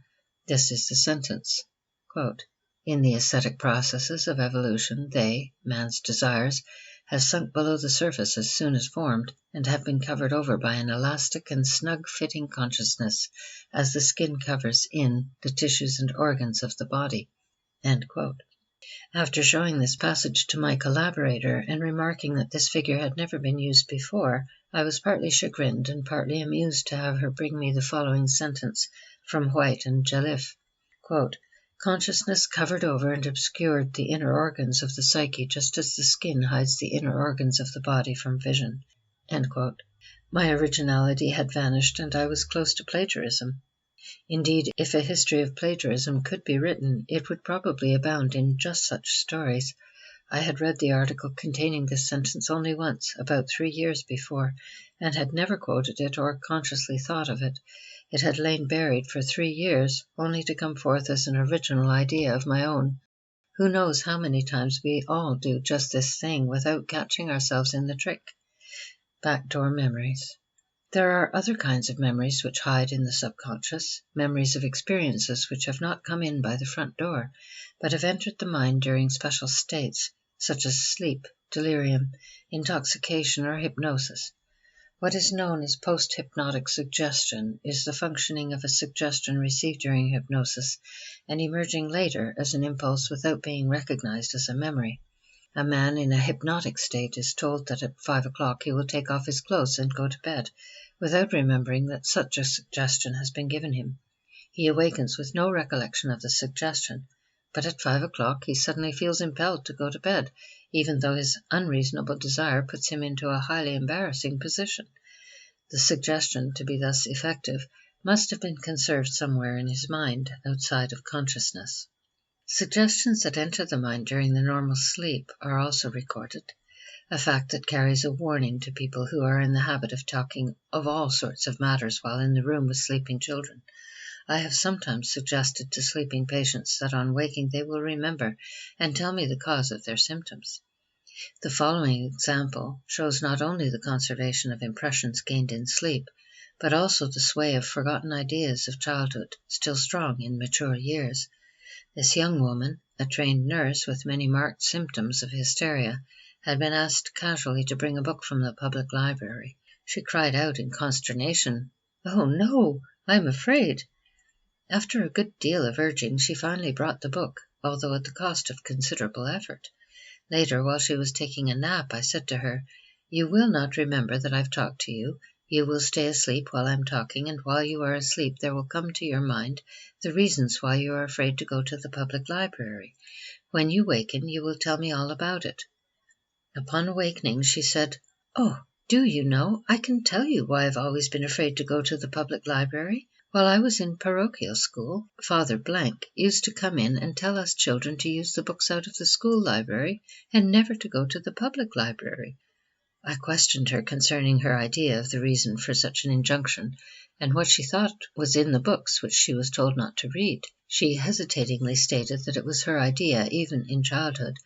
This is the sentence. Quote, in the ascetic processes of evolution, they, man's desires, have sunk below the surface as soon as formed, and have been covered over by an elastic and snug-fitting consciousness, as the skin covers in the tissues and organs of the body. End quote. After showing this passage to my collaborator and remarking that this figure had never been used before, I was partly chagrined and partly amused to have her bring me the following sentence from White and Jelliffe. Quote, consciousness covered over and obscured the inner organs of the psyche just as the skin hides the inner organs of the body from vision. End quote. My originality had vanished and I was close to plagiarism. Indeed, if a history of plagiarism could be written, it would probably abound in just such stories. I had read the article containing this sentence only once, about 3 years before, and had never quoted it or consciously thought of it. It had lain buried for 3 years, only to come forth as an original idea of my own. Who knows how many times we all do just this thing without catching ourselves in the trick? Backdoor memories. There are other kinds of memories which hide in the subconscious, memories of experiences which have not come in by the front door, but have entered the mind during special states, such as sleep, delirium, intoxication, or hypnosis. What is known as post-hypnotic suggestion is the functioning of a suggestion received during hypnosis and emerging later as an impulse without being recognized as a memory. A man in a hypnotic state is told that at 5 o'clock he will take off his clothes and go to bed, without remembering that such a suggestion has been given him. He awakens with no recollection of the suggestion, but at 5 o'clock he suddenly feels impelled to go to bed, even though his unreasonable desire puts him into a highly embarrassing position. The suggestion, to be thus effective, must have been conserved somewhere in his mind, outside of consciousness. Suggestions that enter the mind during the normal sleep are also recorded, a fact that carries a warning to people who are in the habit of talking of all sorts of matters while in the room with sleeping children. I have sometimes suggested to sleeping patients that on waking they will remember and tell me the cause of their symptoms. The following example shows not only the conservation of impressions gained in sleep, but also the sway of forgotten ideas of childhood, still strong in mature years. This young woman, a trained nurse with many marked symptoms of hysteria, had been asked casually to bring a book from the public library. She cried out in consternation, "Oh, no, I am afraid." After a good deal of urging, she finally brought the book, although at the cost of considerable effort. Later, while she was taking a nap, I said to her, "You will not remember that I've talked to you. You will stay asleep while I'm talking, and while you are asleep there will come to your mind the reasons why you are afraid to go to the public library. When you waken, you will tell me all about it." Upon awakening, she said, "Oh, do you know, I can tell you why I've always been afraid to go to the public library. While I was in parochial school, Father Blank used to come in and tell us children to use the books out of the school library and never to go to the public library." I questioned her concerning her idea of the reason for such an injunction, and what she thought was in the books which she was told not to read. She hesitatingly stated that it was her idea, even in childhood,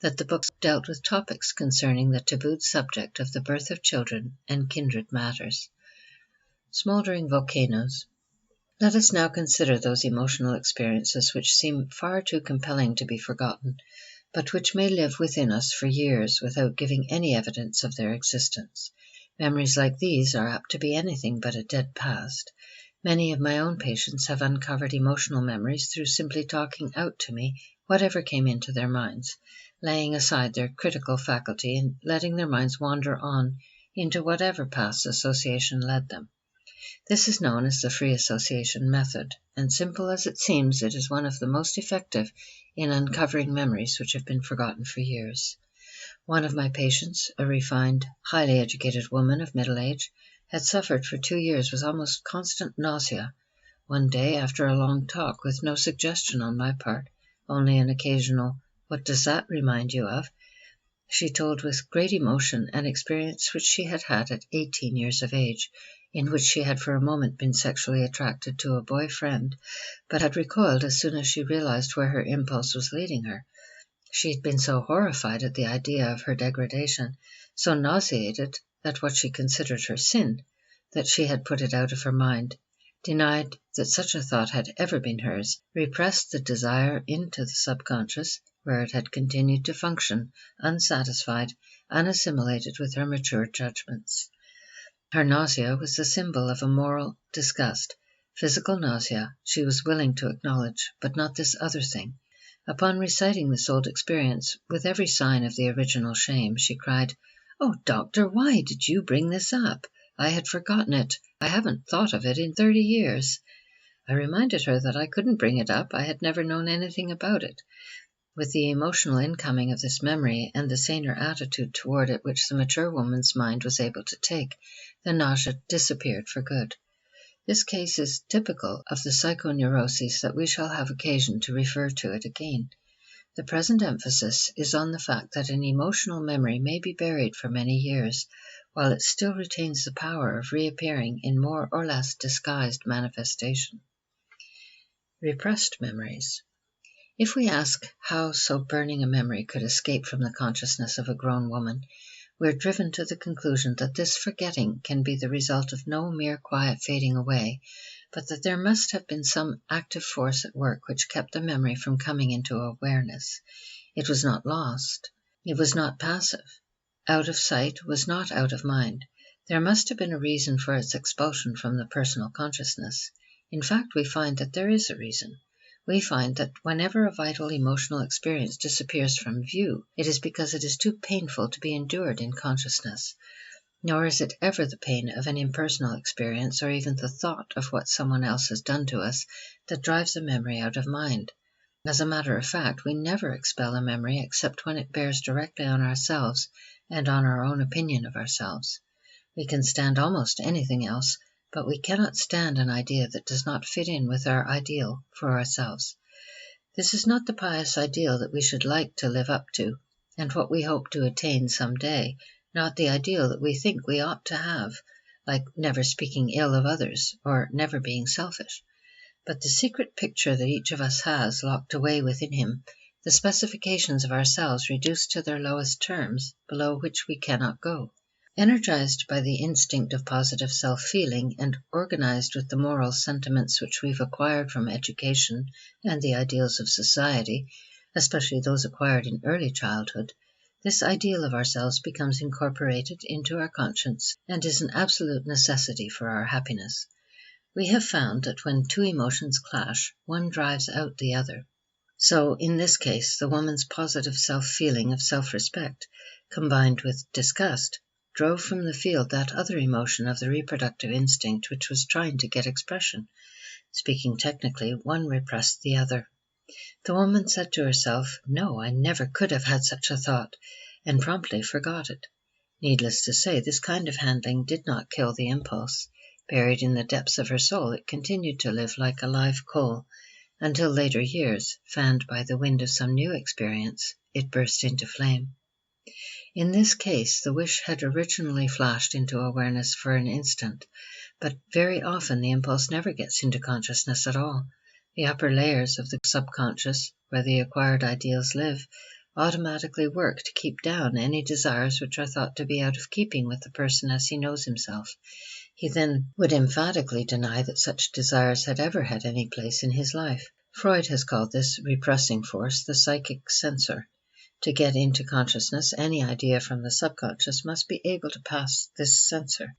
that the books dealt with topics concerning the tabooed subject of the birth of children and kindred matters. Smoldering volcanoes. Let us now consider those emotional experiences which seem far too compelling to be forgotten, but which may live within us for years without giving any evidence of their existence. Memories like these are apt to be anything but a dead past. Many of my own patients have uncovered emotional memories through simply talking out to me whatever came into their minds, laying aside their critical faculty and letting their minds wander on into whatever past association led them. This is known as the free association method, and simple as it seems, it is one of the most effective in uncovering memories which have been forgotten for years. One of my patients, a refined, highly educated woman of middle age, had suffered for 2 years with almost constant nausea. One day, after a long talk with no suggestion on my part, only an occasional, "What does that remind you of?" she told with great emotion an experience which she had had at 18 years of age, in which she had for a moment been sexually attracted to a boy friend, but had recoiled as soon as she realized where her impulse was leading her. She had been so horrified at the idea of her degradation, so nauseated at what she considered her sin, that she had put it out of her mind, denied that such a thought had ever been hers, repressed the desire into the subconscious, where it had continued to function, unsatisfied, unassimilated with her mature judgments. Her nausea was the symbol of a moral disgust. Physical nausea she was willing to acknowledge, but not this other thing. Upon reciting this old experience, with every sign of the original shame, she cried, "Oh, doctor, why did you bring this up? I had forgotten it. I haven't thought of it in 30 years. I reminded her that I couldn't bring it up. I had never known anything about it. With the emotional incoming of this memory and the saner attitude toward it which the mature woman's mind was able to take, the nausea disappeared for good. This case is typical of the psychoneuroses that we shall have occasion to refer to it again. The present emphasis is on the fact that an emotional memory may be buried for many years, while it still retains the power of reappearing in more or less disguised manifestation. Repressed memories. If we ask how so burning a memory could escape from the consciousness of a grown woman, we are driven to the conclusion that this forgetting can be the result of no mere quiet fading away, but that there must have been some active force at work which kept the memory from coming into awareness. It was not lost. It was not passive. Out of sight was not out of mind. There must have been a reason for its expulsion from the personal consciousness. In fact, we find that there is a reason. we find that whenever a vital emotional experience disappears from view, it is because it is too painful to be endured in consciousness. Nor is it ever the pain of an impersonal experience or even the thought of what someone else has done to us that drives a memory out of mind. As a matter of fact, we never expel a memory except when it bears directly on ourselves and on our own opinion of ourselves. We can stand almost anything else, but we cannot stand an idea that does not fit in with our ideal for ourselves. This is not the pious ideal that we should like to live up to, and what we hope to attain some day, not the ideal that we think we ought to have, like never speaking ill of others or never being selfish. But the secret picture that each of us has locked away within him, the specifications of ourselves reduced to their lowest terms, below which we cannot go. Energized by the instinct of positive self-feeling and organized with the moral sentiments which we've acquired from education and the ideals of society, especially those acquired in early childhood, this ideal of ourselves becomes incorporated into our conscience and is an absolute necessity for our happiness. We have found that when two emotions clash, one drives out the other. So, in this case, the woman's positive self-feeling of self-respect, combined with disgust, drove from the field that other emotion of the reproductive instinct which was trying to get expression. Speaking technically, one repressed the other. The woman said to herself, "No, I never could have had such a thought," and promptly forgot it. Needless to say, this kind of handling did not kill the impulse. Buried in the depths of her soul, it continued to live like a live coal, until later years, fanned by the wind of some new experience, it burst into flame. In this case, the wish had originally flashed into awareness for an instant, but very often the impulse never gets into consciousness at all. The upper layers of the subconscious, where the acquired ideals live, automatically work to keep down any desires which are thought to be out of keeping with the person as he knows himself. He then would emphatically deny that such desires had ever had any place in his life. Freud has called this repressing force the psychic censor. To get into consciousness, any idea from the subconscious must be able to pass this censor.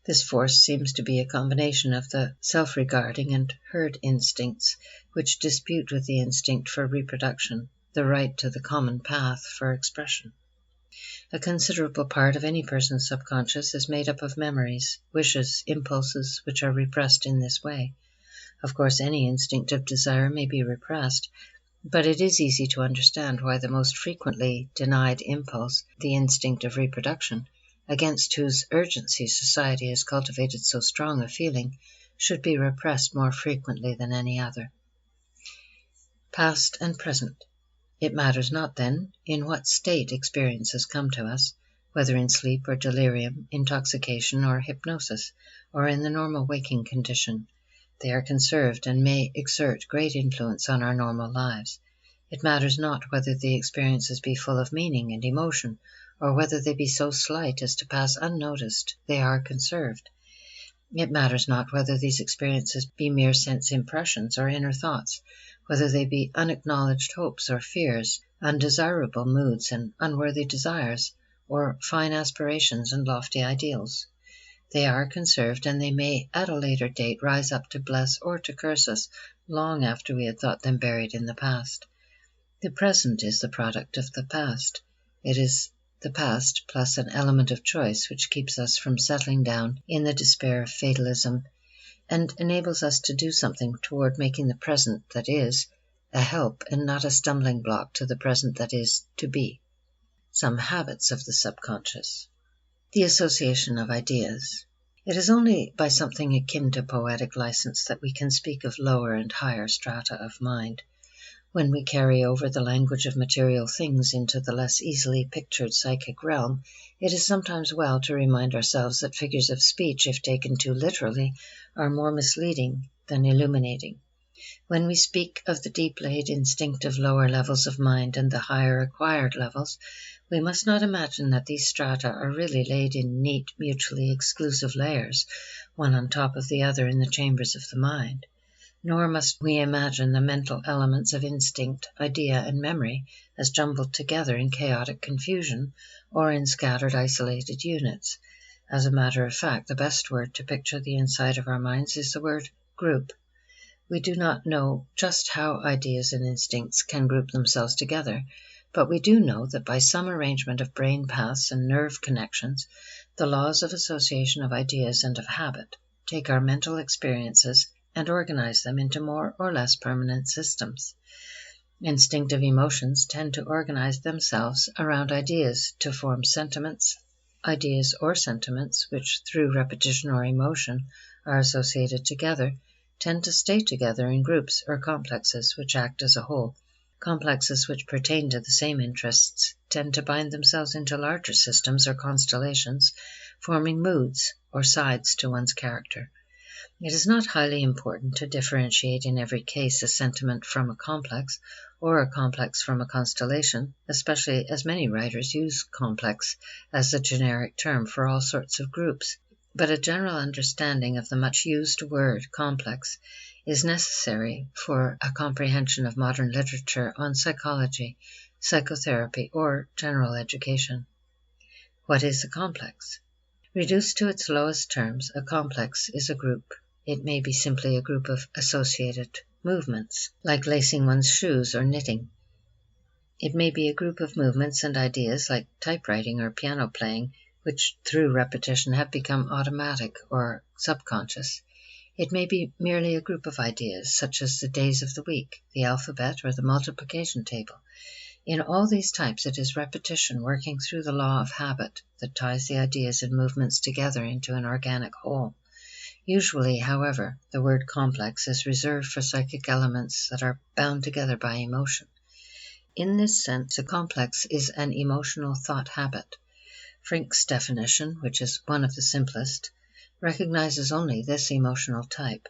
This force seems to be a combination of the self-regarding and herd instincts, which dispute with the instinct for reproduction the right to the common path for expression. A considerable part of any person's subconscious is made up of memories, wishes, impulses, which are repressed in this way. Of course, any instinct of desire may be repressed, but it is easy to understand why the most frequently denied impulse, the instinct of reproduction, against whose urgency society has cultivated so strong a feeling, should be repressed more frequently than any other. Past and present. It matters not, then, in what state experiences come to us, whether in sleep or delirium, intoxication or hypnosis, or in the normal waking condition. They are conserved and may exert great influence on our normal lives. It matters not whether the experiences be full of meaning and emotion, or whether they be so slight as to pass unnoticed, they are conserved. It matters not whether these experiences be mere sense impressions or inner thoughts, whether they be unacknowledged hopes or fears, undesirable moods and unworthy desires, or fine aspirations and lofty ideals. They are conserved, and they may at a later date rise up to bless or to curse us long after we had thought them buried in the past. The present is the product of the past. It is the past plus an element of choice which keeps us from settling down in the despair of fatalism, and enables us to do something toward making the present that is a help and not a stumbling block to the present that is to be. Some habits of the subconscious. The association of ideas. It is only by something akin to poetic license that we can speak of lower and higher strata of mind. When we carry over the language of material things into the less easily pictured psychic realm, it is sometimes well to remind ourselves that figures of speech, if taken too literally, are more misleading than illuminating. When we speak of the deep-laid instinctive lower levels of mind and the higher acquired levels, we must not imagine that these strata are really laid in neat, mutually exclusive layers, one on top of the other in the chambers of the mind. Nor must we imagine the mental elements of instinct, idea, and memory as jumbled together in chaotic confusion, or in scattered, isolated units. As a matter of fact, the best word to picture the inside of our minds is the word group. We do not know just how ideas and instincts can group themselves together, but we do know that by some arrangement of brain paths and nerve connections, the laws of association of ideas and of habit take our mental experiences and organize them into more or less permanent systems. Instinctive emotions tend to organize themselves around ideas to form sentiments. Ideas or sentiments, which through repetition or emotion are associated together, tend to stay together in groups or complexes which act as a whole. Complexes which pertain to the same interests tend to bind themselves into larger systems or constellations, forming moods or sides to one's character. It is not highly important to differentiate in every case a sentiment from a complex, or a complex from a constellation, especially as many writers use complex as a generic term for all sorts of groups. But a general understanding of the much used word complex is necessary for a comprehension of modern literature on psychology, psychotherapy, or general education. What is a complex? Reduced to its lowest terms, a complex is a group. It may be simply a group of associated movements, like lacing one's shoes or knitting. It may be a group of movements and ideas like typewriting or piano playing, which through repetition have become automatic or subconscious. It may be merely a group of ideas, such as the days of the week, the alphabet, or the multiplication table. In all these types, it is repetition working through the law of habit that ties the ideas and movements together into an organic whole. Usually, however, the word complex is reserved for psychic elements that are bound together by emotion. In this sense, a complex is an emotional thought habit. Frink's definition, which is one of the simplest, recognizes only this emotional type.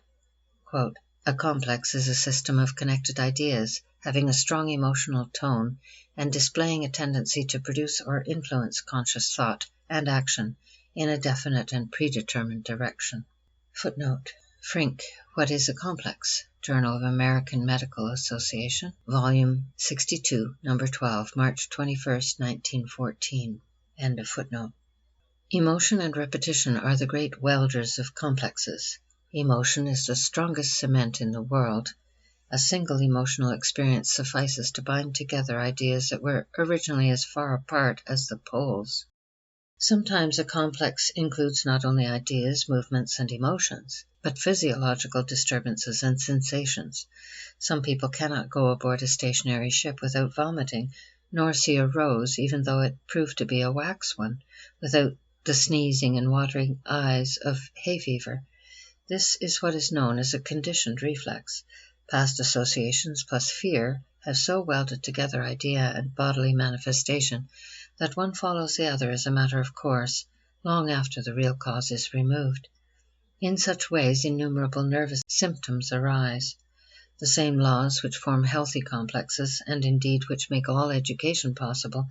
Quote, "A complex is a system of connected ideas having a strong emotional tone and displaying a tendency to produce or influence conscious thought and action in a definite and predetermined direction." Footnote. Frink, What is a Complex? Journal of American Medical Association, Volume 62, Number 12, March 21st, 1914. End of footnote. Emotion and repetition are the great welders of complexes. Emotion is the strongest cement in the world. A single emotional experience suffices to bind together ideas that were originally as far apart as the poles. Sometimes a complex includes not only ideas, movements, and emotions, but physiological disturbances and sensations. Some people cannot go aboard a stationary ship without vomiting, nor see a rose, even though it prove to be a wax one, without the sneezing and watering eyes of hay fever. This is what is known as a conditioned reflex. Past associations plus fear have so welded together idea and bodily manifestation that one follows the other as a matter of course, long after the real cause is removed. In such ways, innumerable nervous symptoms arise. The same laws which form healthy complexes, and indeed which make all education possible,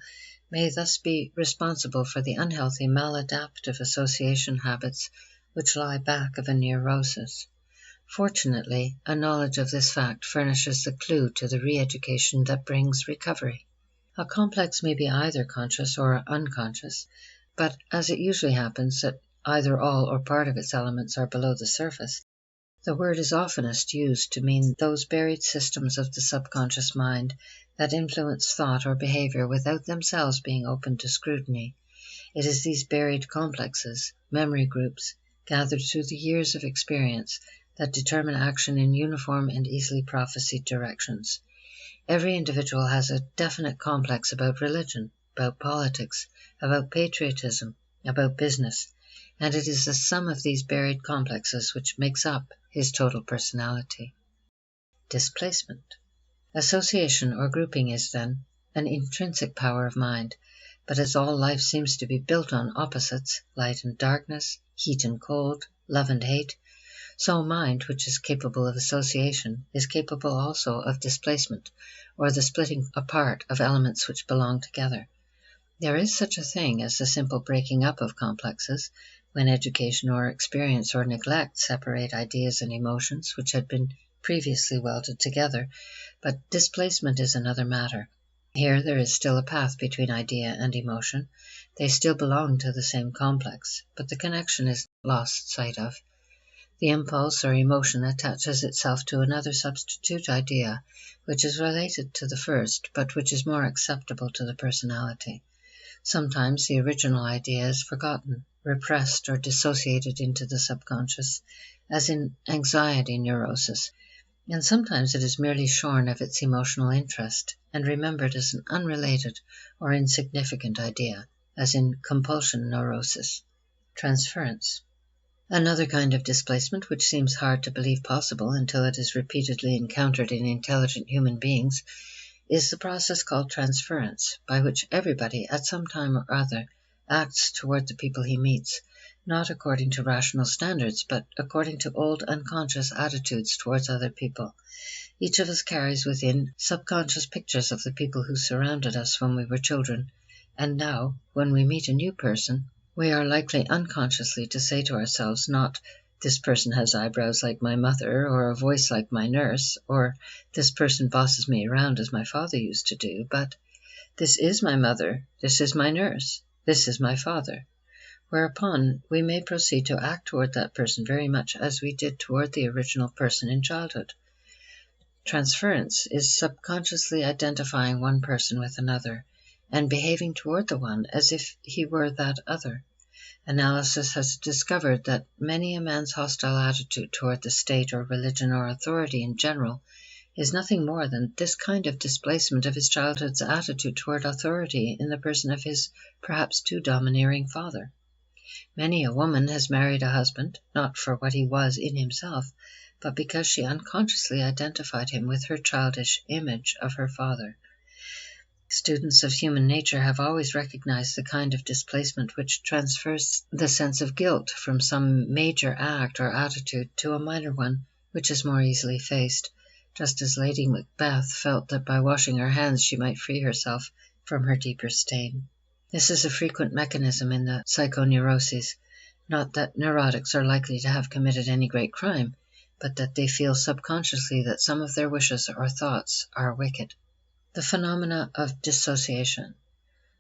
may thus be responsible for the unhealthy maladaptive association habits which lie back of a neurosis. Fortunately, a knowledge of this fact furnishes the clue to the re-education that brings recovery. A complex may be either conscious or unconscious, but as it usually happens that either all or part of its elements are below the surface, the word is oftenest used to mean those buried systems of the subconscious mind that influence thought or behavior without themselves being open to scrutiny. It is these buried complexes, memory groups, gathered through the years of experience, that determine action in uniform and easily prophesied directions. Every individual has a definite complex about religion, about politics, about patriotism, about business, and it is the sum of these buried complexes which makes up his total personality. Displacement. Association or grouping is, then, an intrinsic power of mind, but as all life seems to be built on opposites, light and darkness, heat and cold, love and hate, so mind, which is capable of association, is capable also of displacement, or the splitting apart of elements which belong together. There is such a thing as the simple breaking up of complexes, when education or experience or neglect separate ideas and emotions which had been previously welded together, but displacement is another matter. Here there is still a path between idea and emotion. They still belong to the same complex, but the connection is lost sight of. The impulse or emotion attaches itself to another substitute idea, which is related to the first, but which is more acceptable to the personality. Sometimes the original idea is forgotten, repressed, or dissociated into the subconscious, as in anxiety neurosis, and sometimes it is merely shorn of its emotional interest and remembered as an unrelated or insignificant idea, as in compulsion neurosis. Transference. Another kind of displacement which seems hard to believe possible until it is repeatedly encountered in intelligent human beings is the process called transference, by which everybody at some time or other acts toward the people he meets, not according to rational standards, but according to old unconscious attitudes towards other people. Each of us carries within subconscious pictures of the people who surrounded us when we were children, and now, when we meet a new person, we are likely unconsciously to say to ourselves not, "This person has eyebrows like my mother," or "a voice like my nurse," or "This person bosses me around as my father used to do," but "This is my mother, this is my nurse, this is my father," whereupon we may proceed to act toward that person very much as we did toward the original person in childhood. Transference is subconsciously identifying one person with another, and behaving toward the one as if he were that other. Analysis has discovered that many a man's hostile attitude toward the state or religion or authority in general is nothing more than this kind of displacement of his childhood's attitude toward authority in the person of his perhaps too domineering father. Many a woman has married a husband, not for what he was in himself, but because she unconsciously identified him with her childish image of her father. Students of human nature have always recognized the kind of displacement which transfers the sense of guilt from some major act or attitude to a minor one which is more easily faced, just as Lady Macbeth felt that by washing her hands she might free herself from her deeper stain. This is a frequent mechanism in the psychoneuroses, not that neurotics are likely to have committed any great crime, but that they feel subconsciously that some of their wishes or thoughts are wicked. The phenomena of dissociation.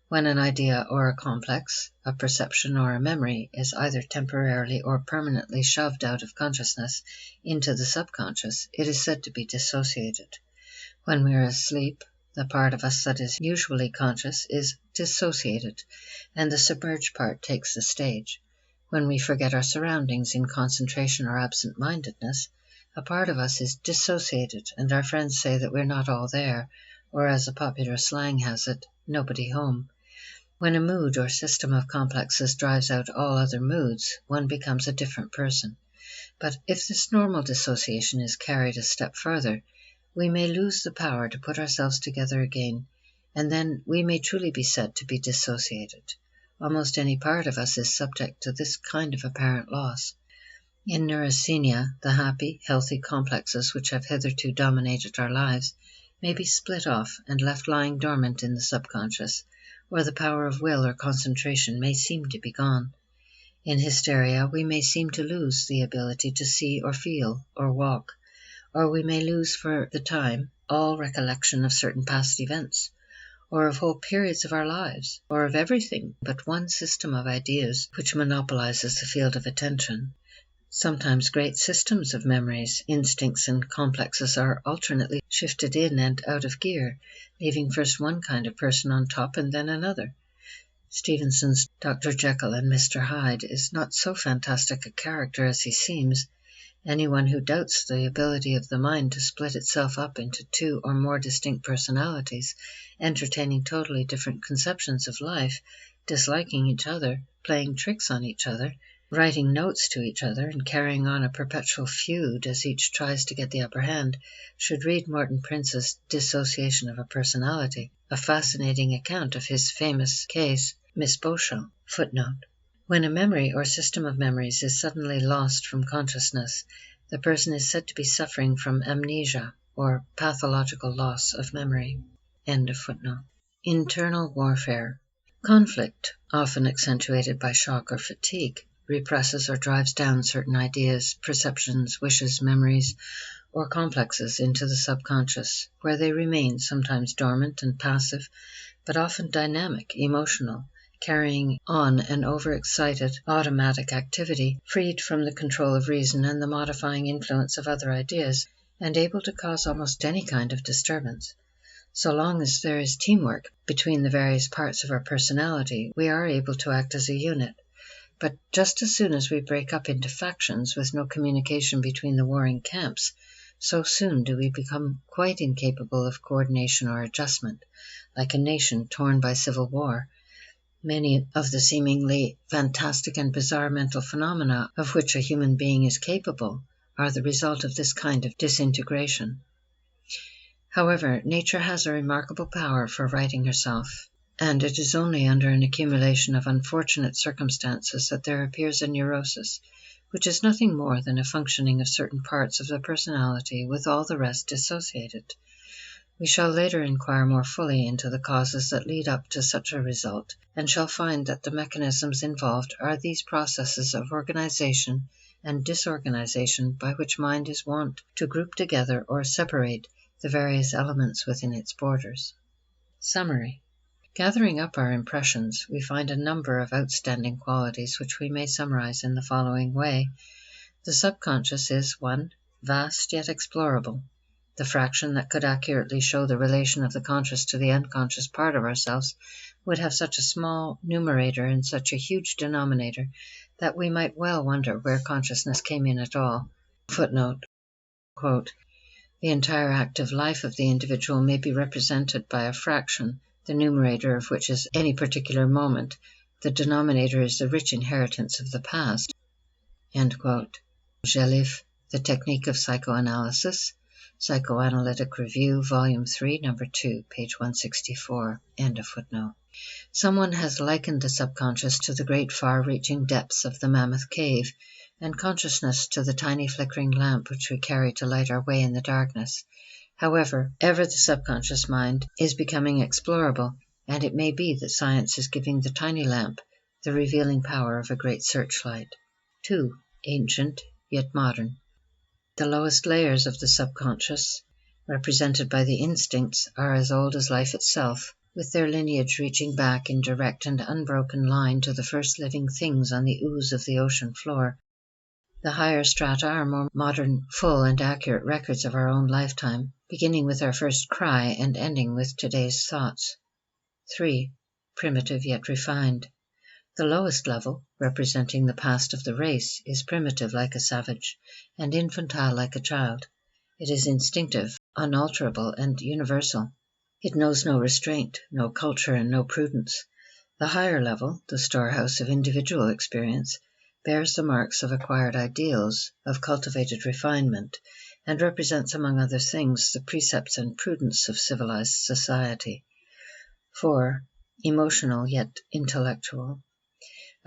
When an idea or a complex, a perception or a memory is either temporarily or permanently shoved out of consciousness into the subconscious, it is said to be dissociated. When we are asleep, the part of us that is usually conscious is dissociated, and the submerged part takes the stage. When we forget our surroundings in concentration or absent-mindedness, a part of us is dissociated, and our friends say that we're not all there, or as a popular slang has it, nobody home. When a mood or system of complexes drives out all other moods, one becomes a different person. But if this normal dissociation is carried a step further, we may lose the power to put ourselves together again, and then we may truly be said to be dissociated. Almost any part of us is subject to this kind of apparent loss. In neurasthenia, the happy, healthy complexes which have hitherto dominated our lives may be split off and left lying dormant in the subconscious, or the power of will or concentration may seem to be gone. In hysteria, we may seem to lose the ability to see or feel or walk, or we may lose for the time all recollection of certain past events, or of whole periods of our lives, or of everything but one system of ideas which monopolizes the field of attention. Sometimes great systems of memories, instincts, and complexes are alternately shifted in and out of gear, leaving first one kind of person on top and then another. Stevenson's Dr. Jekyll and Mr. Hyde is not so fantastic a character as he seems. Anyone who doubts the ability of the mind to split itself up into two or more distinct personalities, entertaining totally different conceptions of life, disliking each other, playing tricks on each other, writing notes to each other, and carrying on a perpetual feud as each tries to get the upper hand, should read Morton Prince's Dissociation of a Personality, a fascinating account of his famous case, Miss Beauchamp. Footnote. When a memory or system of memories is suddenly lost from consciousness, the person is said to be suffering from amnesia, or pathological loss of memory. End of footnote. Internal warfare. Conflict, often accentuated by shock or fatigue, represses or drives down certain ideas, perceptions, wishes, memories, or complexes into the subconscious, where they remain sometimes dormant and passive, but often dynamic, emotional, carrying on an overexcited automatic activity, freed from the control of reason and the modifying influence of other ideas, and able to cause almost any kind of disturbance. So long as there is teamwork between the various parts of our personality, we are able to act as a unit. But just as soon as we break up into factions with no communication between the warring camps, so soon do we become quite incapable of coordination or adjustment, like a nation torn by civil war. Many of the seemingly fantastic and bizarre mental phenomena of which a human being is capable are the result of this kind of disintegration. However, nature has a remarkable power for righting herself, and it is only under an accumulation of unfortunate circumstances that there appears a neurosis, which is nothing more than a functioning of certain parts of the personality with all the rest dissociated. We shall later inquire more fully into the causes that lead up to such a result, and shall find that the mechanisms involved are these processes of organization and disorganization by which mind is wont to group together or separate the various elements within its borders. Summary. Gathering up our impressions, we find a number of outstanding qualities which we may summarize in the following way. The subconscious is 1. Vast yet explorable. The fraction that could accurately show the relation of the conscious to the unconscious part of ourselves would have such a small numerator and such a huge denominator that we might well wonder where consciousness came in at all. Footnote, quote, the entire active life of the individual may be represented by a fraction, the numerator of which is any particular moment. The denominator is the rich inheritance of the past. End quote. Gelif, The Technique of Psychoanalysis, Psychoanalytic Review, Volume 3, Number 2, page 164. End of footnote. Someone has likened the subconscious to the great far-reaching depths of the Mammoth Cave, and consciousness to the tiny flickering lamp which we carry to light our way in the darkness. However, ever the subconscious mind is becoming explorable, and it may be that science is giving the tiny lamp the revealing power of a great searchlight. 2. Ancient, yet modern. The lowest layers of the subconscious, represented by the instincts, are as old as life itself, with their lineage reaching back in direct and unbroken line to the first living things on the ooze of the ocean floor. The higher strata are more modern, full and accurate records of our own lifetime, beginning with our first cry and ending with today's thoughts. 3. Primitive yet refined. The lowest level, representing the past of the race, is primitive like a savage, and infantile like a child. It is instinctive, unalterable, and universal. It knows no restraint, no culture, and no prudence. The higher level, the storehouse of individual experience, bears the marks of acquired ideals, of cultivated refinement, and represents, among other things, the precepts and prudence of civilized society. 4. Emotional yet intellectual.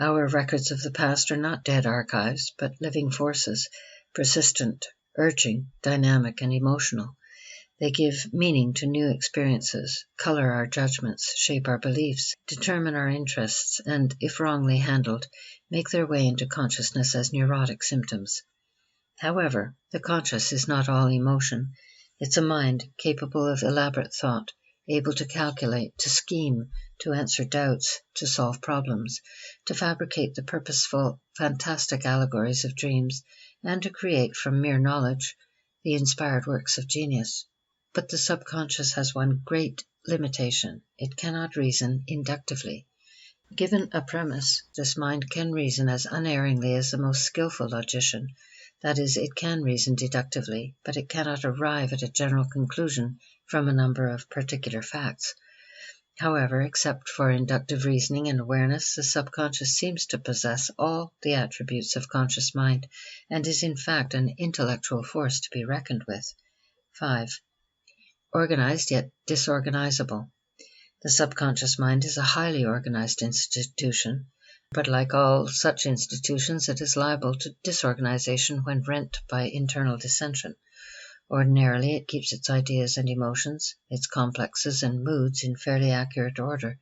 Our records of the past are not dead archives, but living forces, persistent, urging, dynamic, and emotional. They give meaning to new experiences, color our judgments, shape our beliefs, determine our interests, and, if wrongly handled, make their way into consciousness as neurotic symptoms. However, the conscious is not all emotion. It's a mind capable of elaborate thought, able to calculate, to scheme, to answer doubts, to solve problems, to fabricate the purposeful, fantastic allegories of dreams, and to create from mere knowledge the inspired works of genius. But the subconscious has one great limitation. It cannot reason inductively. Given a premise, this mind can reason as unerringly as the most skillful logician. That is, it can reason deductively, but it cannot arrive at a general conclusion from a number of particular facts. However, except for inductive reasoning and awareness, the subconscious seems to possess all the attributes of conscious mind, and is in fact an intellectual force to be reckoned with. 5. Organized yet disorganizable. The subconscious mind is a highly organized institution, but like all such institutions, it is liable to disorganization when rent by internal dissension. Ordinarily, it keeps its ideas and emotions, its complexes and moods in fairly accurate order,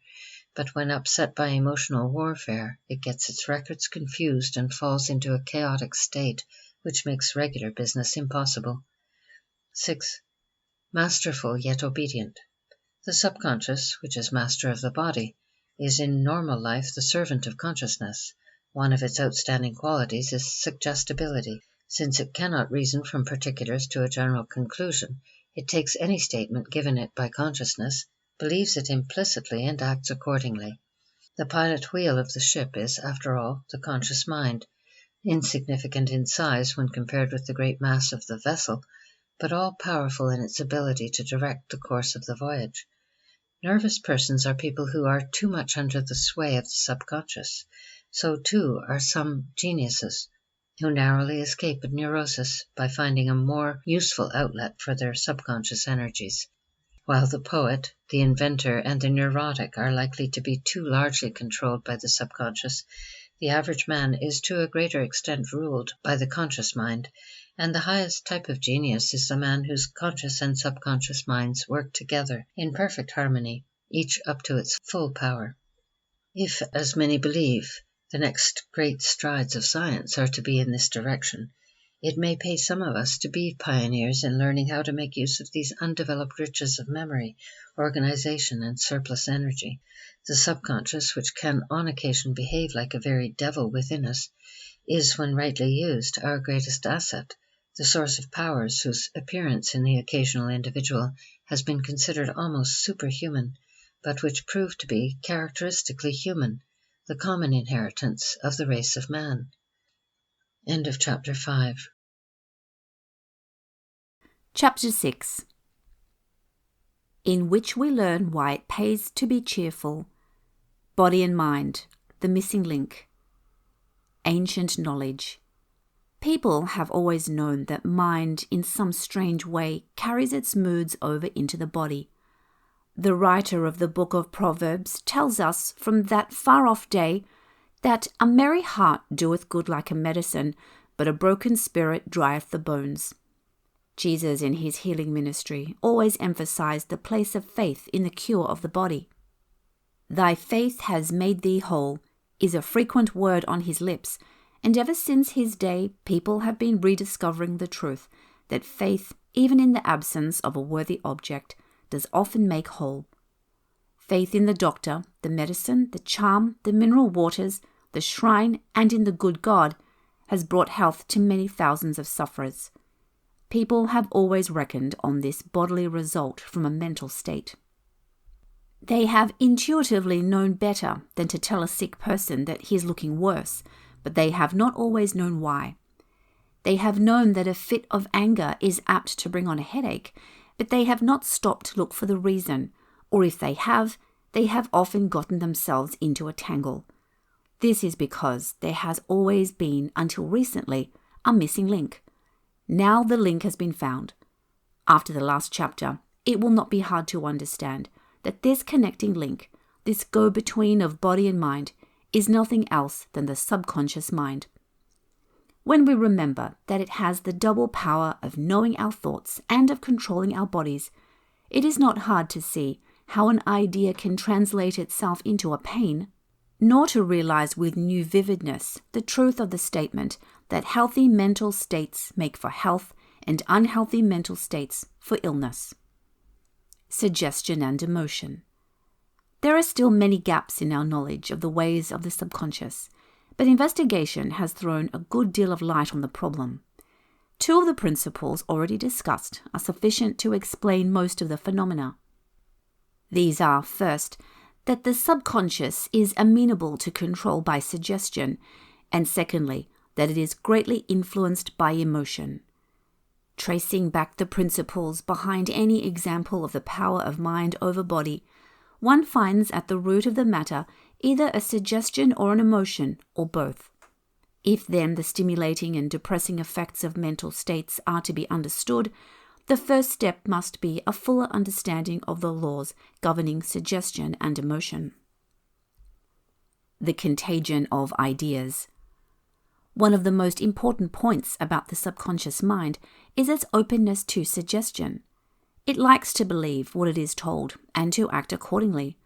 but when upset by emotional warfare, it gets its records confused and falls into a chaotic state which makes regular business impossible. 6. Masterful yet obedient. The subconscious, which is master of the body, is in normal life the servant of consciousness. One of its outstanding qualities is suggestibility. Since it cannot reason from particulars to a general conclusion, it takes any statement given it by consciousness, believes it implicitly, and acts accordingly. The pilot wheel of the ship is, after all, the conscious mind, insignificant in size when compared with the great mass of the vessel, but all-powerful in its ability to direct the course of the voyage. Nervous persons are people who are too much under the sway of the subconscious. So, too, are some geniuses, who narrowly escape neurosis by finding a more useful outlet for their subconscious energies. While the poet, the inventor, and the neurotic are likely to be too largely controlled by the subconscious, the average man is to a greater extent ruled by the conscious mind, and the highest type of genius is the man whose conscious and subconscious minds work together in perfect harmony, each up to its full power. If, as many believe, the next great strides of science are to be in this direction, it may pay some of us to be pioneers in learning how to make use of these undeveloped riches of memory, organization, and surplus energy. The subconscious, which can on occasion behave like a very devil within us, is, when rightly used, our greatest asset, the source of powers whose appearance in the occasional individual has been considered almost superhuman, but which prove to be characteristically human, the common inheritance of the race of man. End of Chapter 5. Chapter 6, in which we learn why it pays to be cheerful. Body and mind, the missing link. Ancient knowledge. People have always known that mind, in some strange way, carries its moods over into the body. The writer of the book of Proverbs tells us from that far-off day that a merry heart doeth good like a medicine, but a broken spirit drieth the bones. Jesus, in his healing ministry, always emphasized the place of faith in the cure of the body. Thy faith has made thee whole is a frequent word on his lips, and ever since his day, people have been rediscovering the truth that faith, even in the absence of a worthy object, does often make whole. Faith in the doctor, the medicine, the charm, the mineral waters, the shrine, and in the good God has brought health to many thousands of sufferers. People have always reckoned on this bodily result from a mental state. They have intuitively known better than to tell a sick person that he is looking worse, but they have not always known why. They have known that a fit of anger is apt to bring on a headache, but they have not stopped to look for the reason, or if they have often gotten themselves into a tangle. This is because there has always been, until recently, a missing link. Now the link has been found. After the last chapter, it will not be hard to understand that this connecting link, this go-between of body and mind, is nothing else than the subconscious mind. When we remember that it has the double power of knowing our thoughts and of controlling our bodies, it is not hard to see how an idea can translate itself into a pain, nor to realize with new vividness the truth of the statement that healthy mental states make for health and unhealthy mental states for illness. Suggestion and emotion. There are still many gaps in our knowledge of the ways of the subconscious, but investigation has thrown a good deal of light on the problem. Two of the principles already discussed are sufficient to explain most of the phenomena. These are, first, that the subconscious is amenable to control by suggestion, and secondly, that it is greatly influenced by emotion. Tracing back the principles behind any example of the power of mind over body, one finds at the root of the matter either a suggestion or an emotion, or both. If then the stimulating and depressing effects of mental states are to be understood, the first step must be a fuller understanding of the laws governing suggestion and emotion. The contagion of ideas. One of the most important points about the subconscious mind is its openness to suggestion. It likes to believe what it is told and to act accordingly.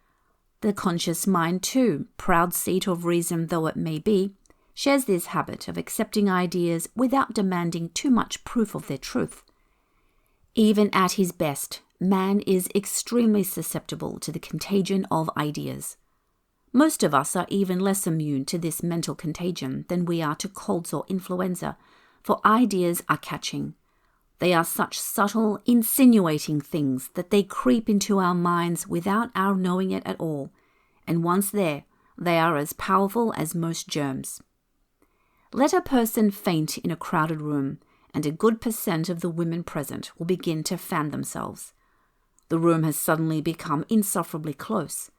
The conscious mind, too, proud seat of reason though it may be, shares this habit of accepting ideas without demanding too much proof of their truth. Even at his best, man is extremely susceptible to the contagion of ideas. Most of us are even less immune to this mental contagion than we are to colds or influenza, for ideas are catching. They are such subtle, insinuating things that they creep into our minds without our knowing it at all, and once there, they are as powerful as most germs. Let a person faint in a crowded room, and a good % of the women present will begin to fan themselves. The room has suddenly become insufferably close.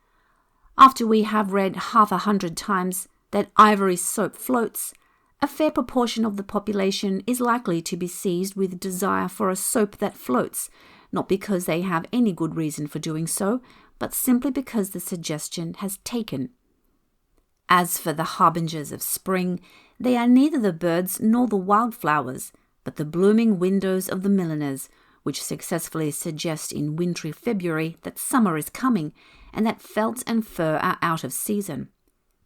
After we have read 100 times that ivory soap floats, a fair proportion of the population is likely to be seized with desire for a soap that floats, not because they have any good reason for doing so, but simply because the suggestion has taken. As for the harbingers of spring, they are neither the birds nor the wildflowers, but the blooming windows of the milliners, which successfully suggest in wintry February that summer is coming and that felt and fur are out of season.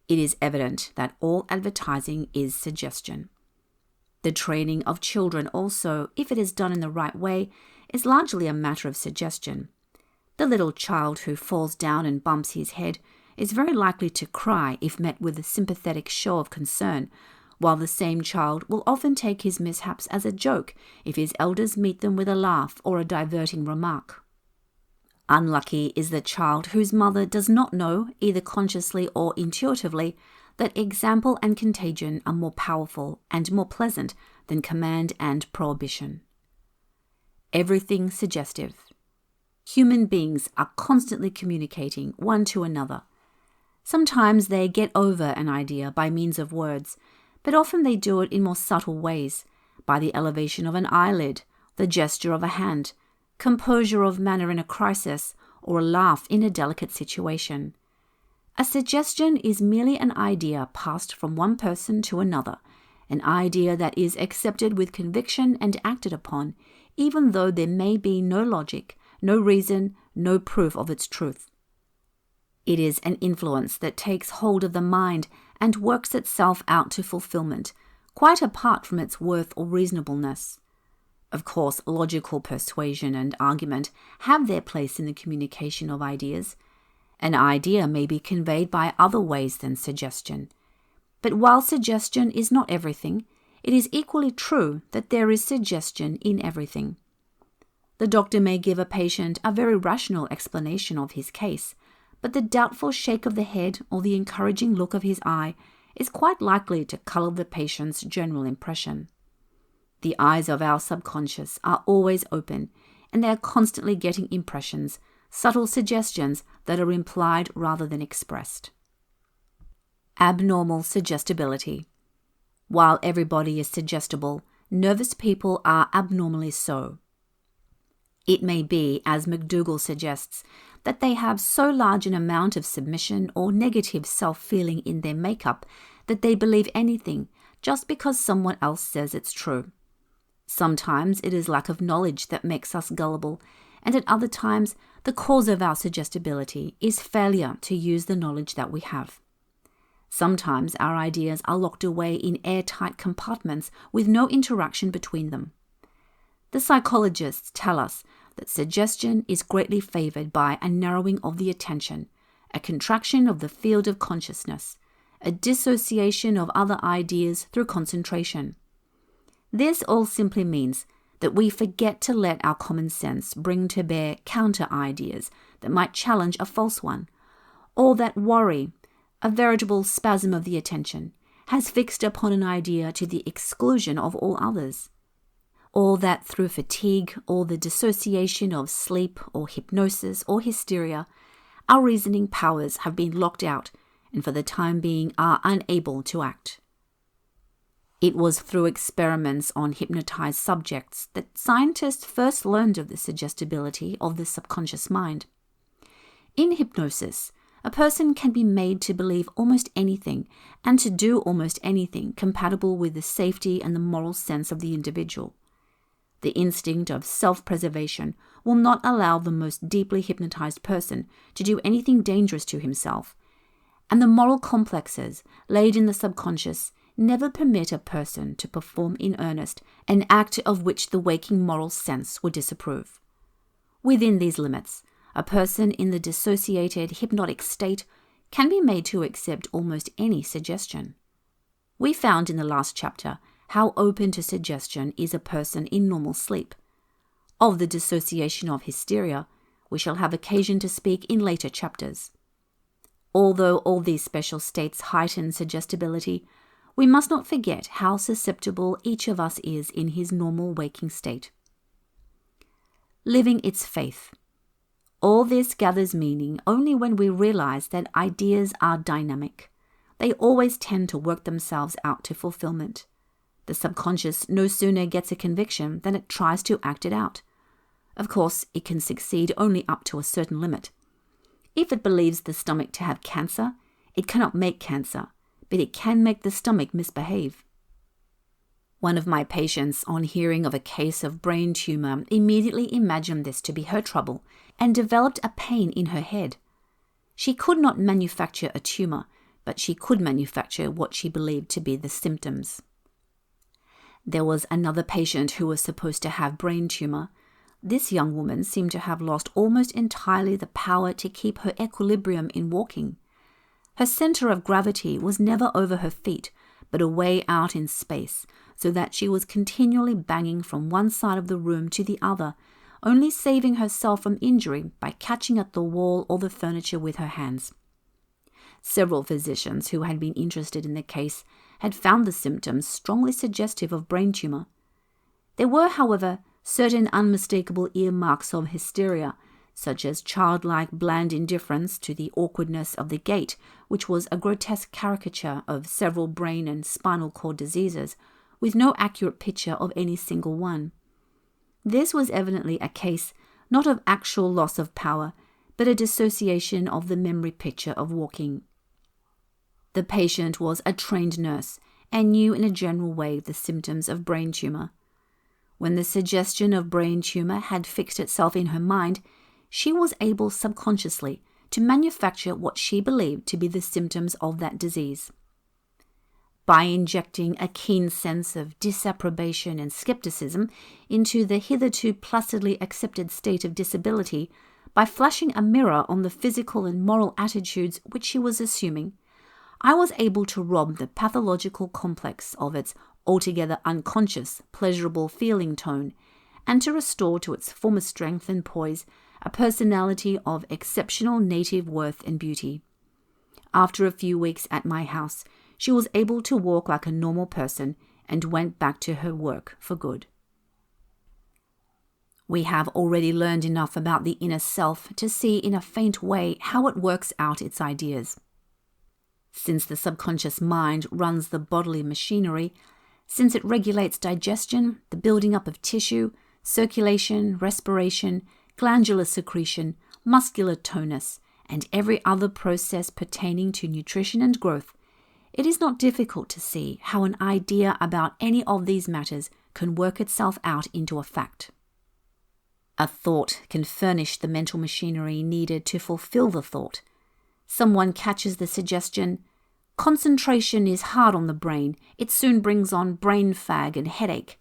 It is evident that all advertising is suggestion. The training of children also, if it is done in the right way, is largely a matter of suggestion. The little child who falls down and bumps his head is very likely to cry if met with a sympathetic show of concern, while the same child will often take his mishaps as a joke if his elders meet them with a laugh or a diverting remark. Unlucky is the child whose mother does not know, either consciously or intuitively, that example and contagion are more powerful and more pleasant than command and prohibition. Everything suggestive. Human beings are constantly communicating one to another. Sometimes they get over an idea by means of words, but often they do it in more subtle ways, by the elevation of an eyelid, the gesture of a hand, composure of manner in a crisis, or a laugh in a delicate situation. A suggestion is merely an idea passed from one person to another, an idea that is accepted with conviction and acted upon, even though there may be no logic, no reason, no proof of its truth. It is an influence that takes hold of the mind and works itself out to fulfillment, quite apart from its worth or reasonableness. Of course, logical persuasion and argument have their place in the communication of ideas. An idea may be conveyed by other ways than suggestion. But while suggestion is not everything, it is equally true that there is suggestion in everything. The doctor may give a patient a very rational explanation of his case, but the doubtful shake of the head or the encouraging look of his eye is quite likely to colour the patient's general impression. The eyes of our subconscious are always open, and they are constantly getting impressions, subtle suggestions that are implied rather than expressed. Abnormal suggestibility. While everybody is suggestible, nervous people are abnormally so. It may be, as McDougall suggests, that they have so large an amount of submission or negative self-feeling in their makeup that they believe anything just because someone else says it's true. Sometimes it is lack of knowledge that makes us gullible, and at other times the cause of our suggestibility is failure to use the knowledge that we have. Sometimes our ideas are locked away in airtight compartments with no interaction between them. The psychologists tell us that suggestion is greatly favored by a narrowing of the attention, a contraction of the field of consciousness, a dissociation of other ideas through concentration. This all simply means that we forget to let our common sense bring to bear counter-ideas that might challenge a false one, or that worry, a veritable spasm of the attention, has fixed upon an idea to the exclusion of all others, or that through fatigue or the dissociation of sleep or hypnosis or hysteria, our reasoning powers have been locked out and for the time being are unable to act. It was through experiments on hypnotized subjects that scientists first learned of the suggestibility of the subconscious mind. In hypnosis, a person can be made to believe almost anything and to do almost anything compatible with the safety and the moral sense of the individual. The instinct of self-preservation will not allow the most deeply hypnotized person to do anything dangerous to himself, and the moral complexes laid in the subconscious never permit a person to perform in earnest an act of which the waking moral sense would disapprove. Within these limits, a person in the dissociated hypnotic state can be made to accept almost any suggestion. We found in the last chapter how open to suggestion is a person in normal sleep. Of the dissociation of hysteria, we shall have occasion to speak in later chapters. Although all these special states heighten suggestibility, we must not forget how susceptible each of us is in his normal waking state. Living its faith. All this gathers meaning only when we realize that ideas are dynamic. They always tend to work themselves out to fulfillment. The subconscious no sooner gets a conviction than it tries to act it out. Of course, it can succeed only up to a certain limit. If it believes the stomach to have cancer, it cannot make cancer, but it can make the stomach misbehave. One of my patients, on hearing of a case of brain tumor, immediately imagined this to be her trouble and developed a pain in her head. She could not manufacture a tumor, but she could manufacture what she believed to be the symptoms. There was another patient who was supposed to have brain tumor. This young woman seemed to have lost almost entirely the power to keep her equilibrium in walking. Her center of gravity was never over her feet, but away out in space, so that she was continually banging from one side of the room to the other, only saving herself from injury by catching at the wall or the furniture with her hands. Several physicians who had been interested in the case had found the symptoms strongly suggestive of brain tumor. There were, however, certain unmistakable earmarks of hysteria, such as childlike bland indifference to the awkwardness of the gait, which was a grotesque caricature of several brain and spinal cord diseases, with no accurate picture of any single one. This was evidently a case not of actual loss of power, but a dissociation of the memory picture of walking. The patient was a trained nurse and knew in a general way the symptoms of brain tumor. When the suggestion of brain tumor had fixed itself in her mind, she was able subconsciously to manufacture what she believed to be the symptoms of that disease. By injecting a keen sense of disapprobation and skepticism into the hitherto placidly accepted state of disability, by flashing a mirror on the physical and moral attitudes which she was assuming, I was able to rob the pathological complex of its altogether unconscious, pleasurable feeling tone, and to restore to its former strength and poise a personality of exceptional native worth and beauty. After a few weeks at my house, she was able to walk like a normal person and went back to her work for good. We have already learned enough about the inner self to see in a faint way how it works out its ideas. Since the subconscious mind runs the bodily machinery, since it regulates digestion, the building up of tissue, circulation, respiration, glandular secretion, muscular tonus, and every other process pertaining to nutrition and growth, it is not difficult to see how an idea about any of these matters can work itself out into a fact. A thought can furnish the mental machinery needed to fulfill the thought. Someone catches the suggestion, "Concentration is hard on the brain. It soon brings on brain fag and headache."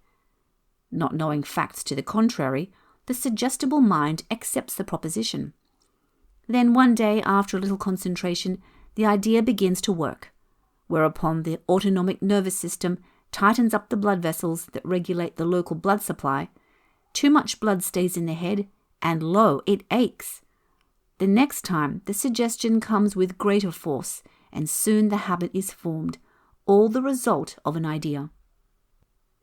Not knowing facts to the contrary, the suggestible mind accepts the proposition. Then one day, after a little concentration, the idea begins to work, whereupon the autonomic nervous system tightens up the blood vessels that regulate the local blood supply. Too much blood stays in the head, and lo, it aches. The next time, the suggestion comes with greater force, and soon the habit is formed, all the result of an idea.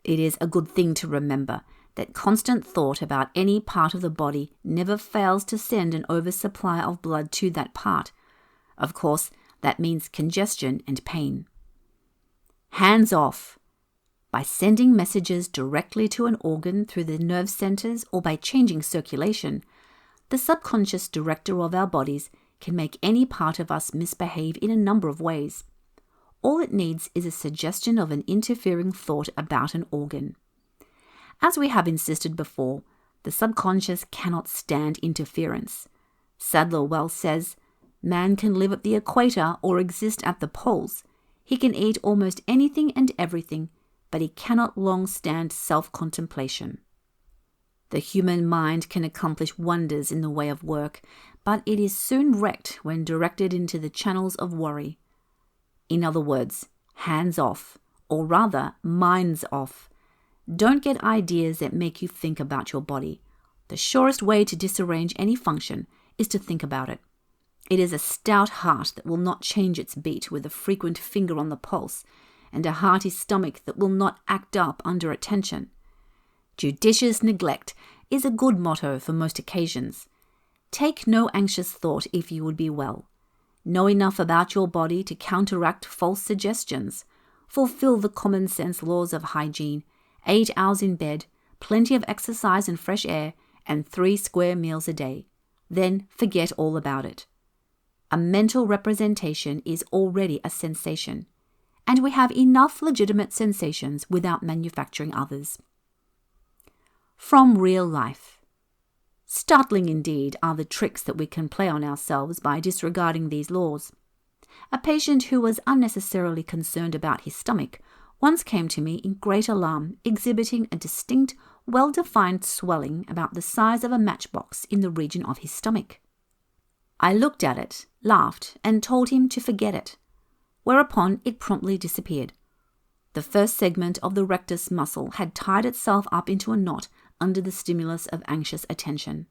It is a good thing to remember that constant thought about any part of the body never fails to send an oversupply of blood to that part. Of course, that means congestion and pain. Hands off. By sending messages directly to an organ through the nerve centers or by changing circulation, the subconscious director of our bodies can make any part of us misbehave in a number of ways. All it needs is a suggestion of an interfering thought about an organ. As we have insisted before, the subconscious cannot stand interference. Sadler well says, "Man can live at the equator or exist at the poles. He can eat almost anything and everything, but he cannot long stand self-contemplation." The human mind can accomplish wonders in the way of work, but it is soon wrecked when directed into the channels of worry. In other words, hands off, or rather, minds off. Don't get ideas that make you think about your body. The surest way to disarrange any function is to think about it. It is a stout heart that will not change its beat with a frequent finger on the pulse, and a hearty stomach that will not act up under attention. Judicious neglect is a good motto for most occasions. Take no anxious thought if you would be well. Know enough about your body to counteract false suggestions. Fulfill the common sense laws of hygiene, 8 hours in bed, plenty of exercise and fresh air, and 3 square meals a day. Then forget all about it. A mental representation is already a sensation, and we have enough legitimate sensations without manufacturing others. From real life. Startling indeed are the tricks that we can play on ourselves by disregarding these laws. A patient who was unnecessarily concerned about his stomach once came to me in great alarm, exhibiting a distinct, well-defined swelling about the size of a matchbox in the region of his stomach. I looked at it, laughed, and told him to forget it, whereupon it promptly disappeared. The first segment of the rectus muscle had tied itself up into a knot under the stimulus of anxious attention.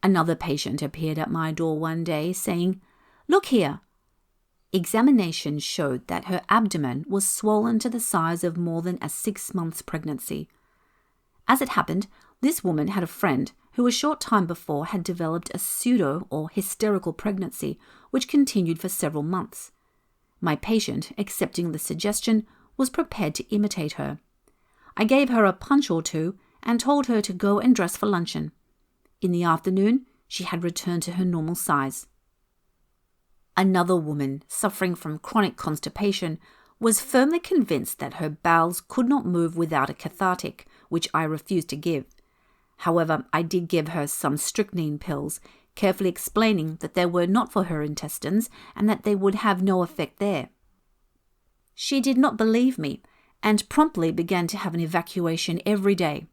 Another patient appeared at my door one day, saying, "Look here." Examination showed that her abdomen was swollen to the size of more than a 6 months pregnancy. As it happened, this woman had a friend who a short time before had developed a pseudo or hysterical pregnancy which continued for several months. My patient, accepting the suggestion, was prepared to imitate her. I gave her a punch or two and told her to go and dress for luncheon. In the afternoon, she had returned to her normal size. Another woman, suffering from chronic constipation, was firmly convinced that her bowels could not move without a cathartic, which I refused to give. However, I did give her some strychnine pills, carefully explaining that they were not for her intestines and that they would have no effect there. She did not believe me and promptly began to have an evacuation every day.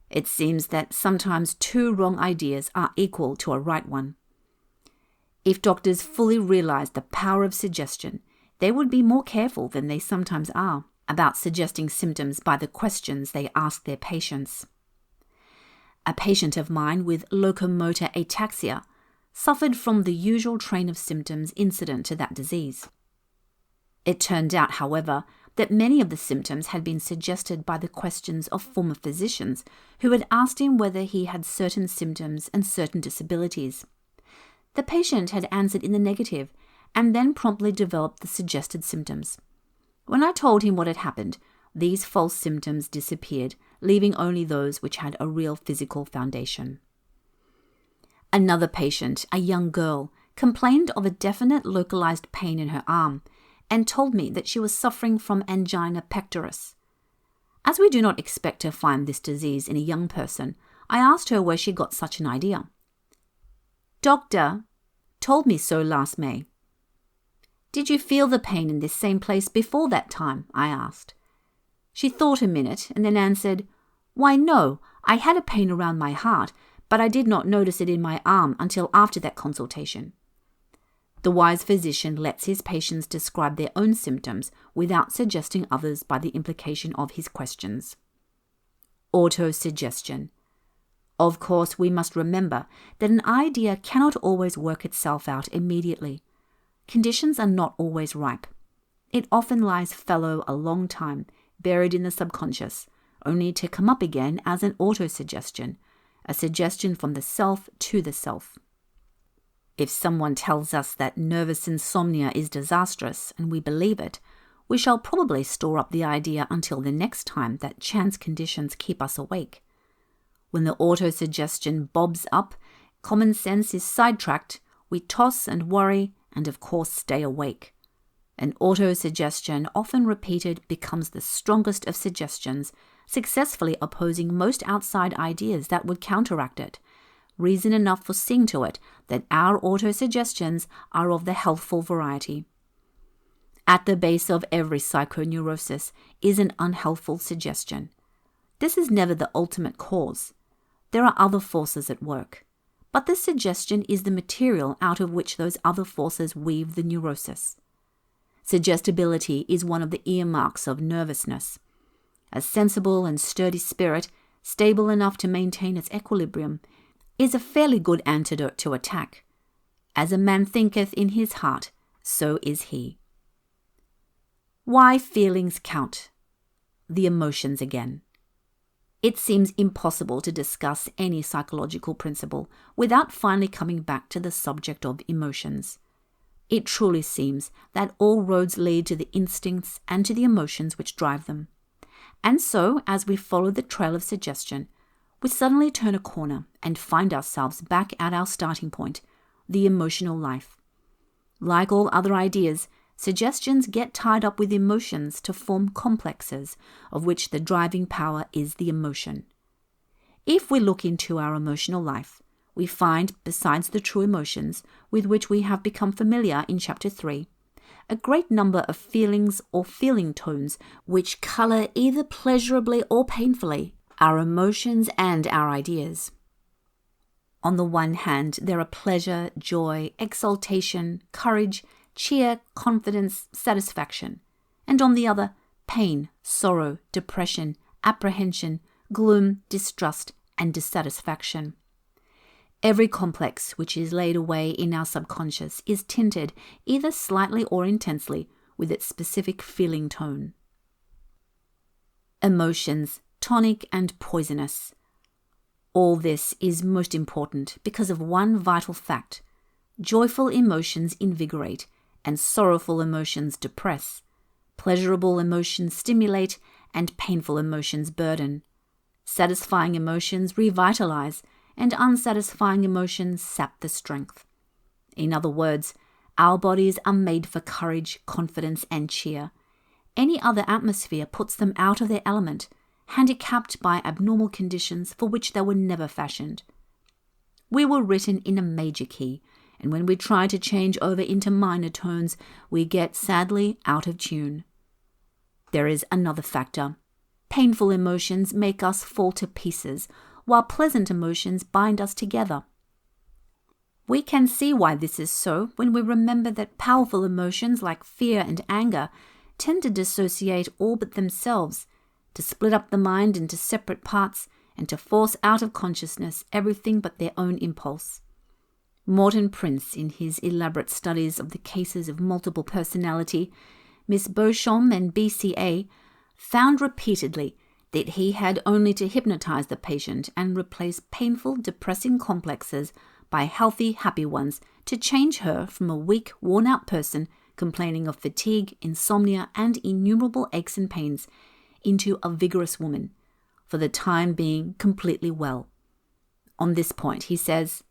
It seems that sometimes 2 wrong ideas are equal to a right one. If doctors fully realized the power of suggestion, they would be more careful than they sometimes are about suggesting symptoms by the questions they ask their patients. A patient of mine with locomotor ataxia suffered from the usual train of symptoms incident to that disease. It turned out, however, that many of the symptoms had been suggested by the questions of former physicians who had asked him whether he had certain symptoms and certain disabilities. The patient had answered in the negative and then promptly developed the suggested symptoms. When I told him what had happened, these false symptoms disappeared, leaving only those which had a real physical foundation. Another patient, a young girl, complained of a definite localized pain in her arm and told me that she was suffering from angina pectoris. As we do not expect to find this disease in a young person, I asked her where she got such an idea. "Doctor told me so last May." "Did you feel the pain in this same place before that time?" I asked. She thought a minute and then answered, "Why, no, I had a pain around my heart, but I did not notice it in my arm until after that consultation." The wise physician lets his patients describe their own symptoms without suggesting others by the implication of his questions. Autosuggestion. Of course, we must remember that an idea cannot always work itself out immediately. Conditions are not always ripe. It often lies fallow a long time, buried in the subconscious, only to come up again as an autosuggestion, a suggestion from the self to the self. If someone tells us that nervous insomnia is disastrous and we believe it, we shall probably store up the idea until the next time that chance conditions keep us awake. When the autosuggestion bobs up, common sense is sidetracked, we toss and worry and of course stay awake. An autosuggestion, often repeated, becomes the strongest of suggestions, successfully opposing most outside ideas that would counteract it. Reason enough for seeing to it that our autosuggestions are of the healthful variety. At the base of every psychoneurosis is an unhealthful suggestion. This is never the ultimate cause. There are other forces at work. but the suggestion is the material out of which those other forces weave the neurosis. Suggestibility is one of the earmarks of nervousness. A sensible and sturdy spirit, stable enough to maintain its equilibrium, is a fairly good antidote to attack. As a man thinketh in his heart, so is he. Why feelings count. The emotions again. It seems impossible to discuss any psychological principle without finally coming back to the subject of emotions. It truly seems that all roads lead to the instincts and to the emotions which drive them. And so, as we follow the trail of suggestion, we suddenly turn a corner and find ourselves back at our starting point, the emotional life. Like all other ideas, suggestions get tied up with emotions to form complexes, of which the driving power is the emotion. If we look into our emotional life, we find, besides the true emotions with which we have become familiar in Chapter 3, a great number of feelings or feeling tones which colour either pleasurably or painfully our emotions and our ideas. On the one hand, there are pleasure, joy, exultation, courage, cheer, confidence, satisfaction, and on the other, pain, sorrow, depression, apprehension, gloom, distrust, and dissatisfaction. Every complex which is laid away in our subconscious is tinted, either slightly or intensely, with its specific feeling tone. Emotions, tonic and poisonous. All this is most important because of one vital fact. Joyful emotions invigorate, and sorrowful emotions depress. Pleasurable emotions stimulate, and painful emotions burden. Satisfying emotions revitalize, and unsatisfying emotions sap the strength. In other words, our bodies are made for courage, confidence, and cheer. Any other atmosphere puts them out of their element, handicapped by abnormal conditions for which they were never fashioned. We were written in a major key, and when we try to change over into minor tones, we get sadly out of tune. There is another factor. Painful emotions make us fall to pieces, while pleasant emotions bind us together. We can see why this is so when we remember that powerful emotions like fear and anger tend to dissociate all but themselves, to split up the mind into separate parts, and to force out of consciousness everything but their own impulse. Morton Prince, in his elaborate studies of the cases of multiple personality, Miss Beauchamp and BCA, found repeatedly that he had only to hypnotize the patient and replace painful, depressing complexes by healthy, happy ones to change her from a weak, worn-out person complaining of fatigue, insomnia, and innumerable aches and pains into a vigorous woman, for the time being completely well. On this point, he says,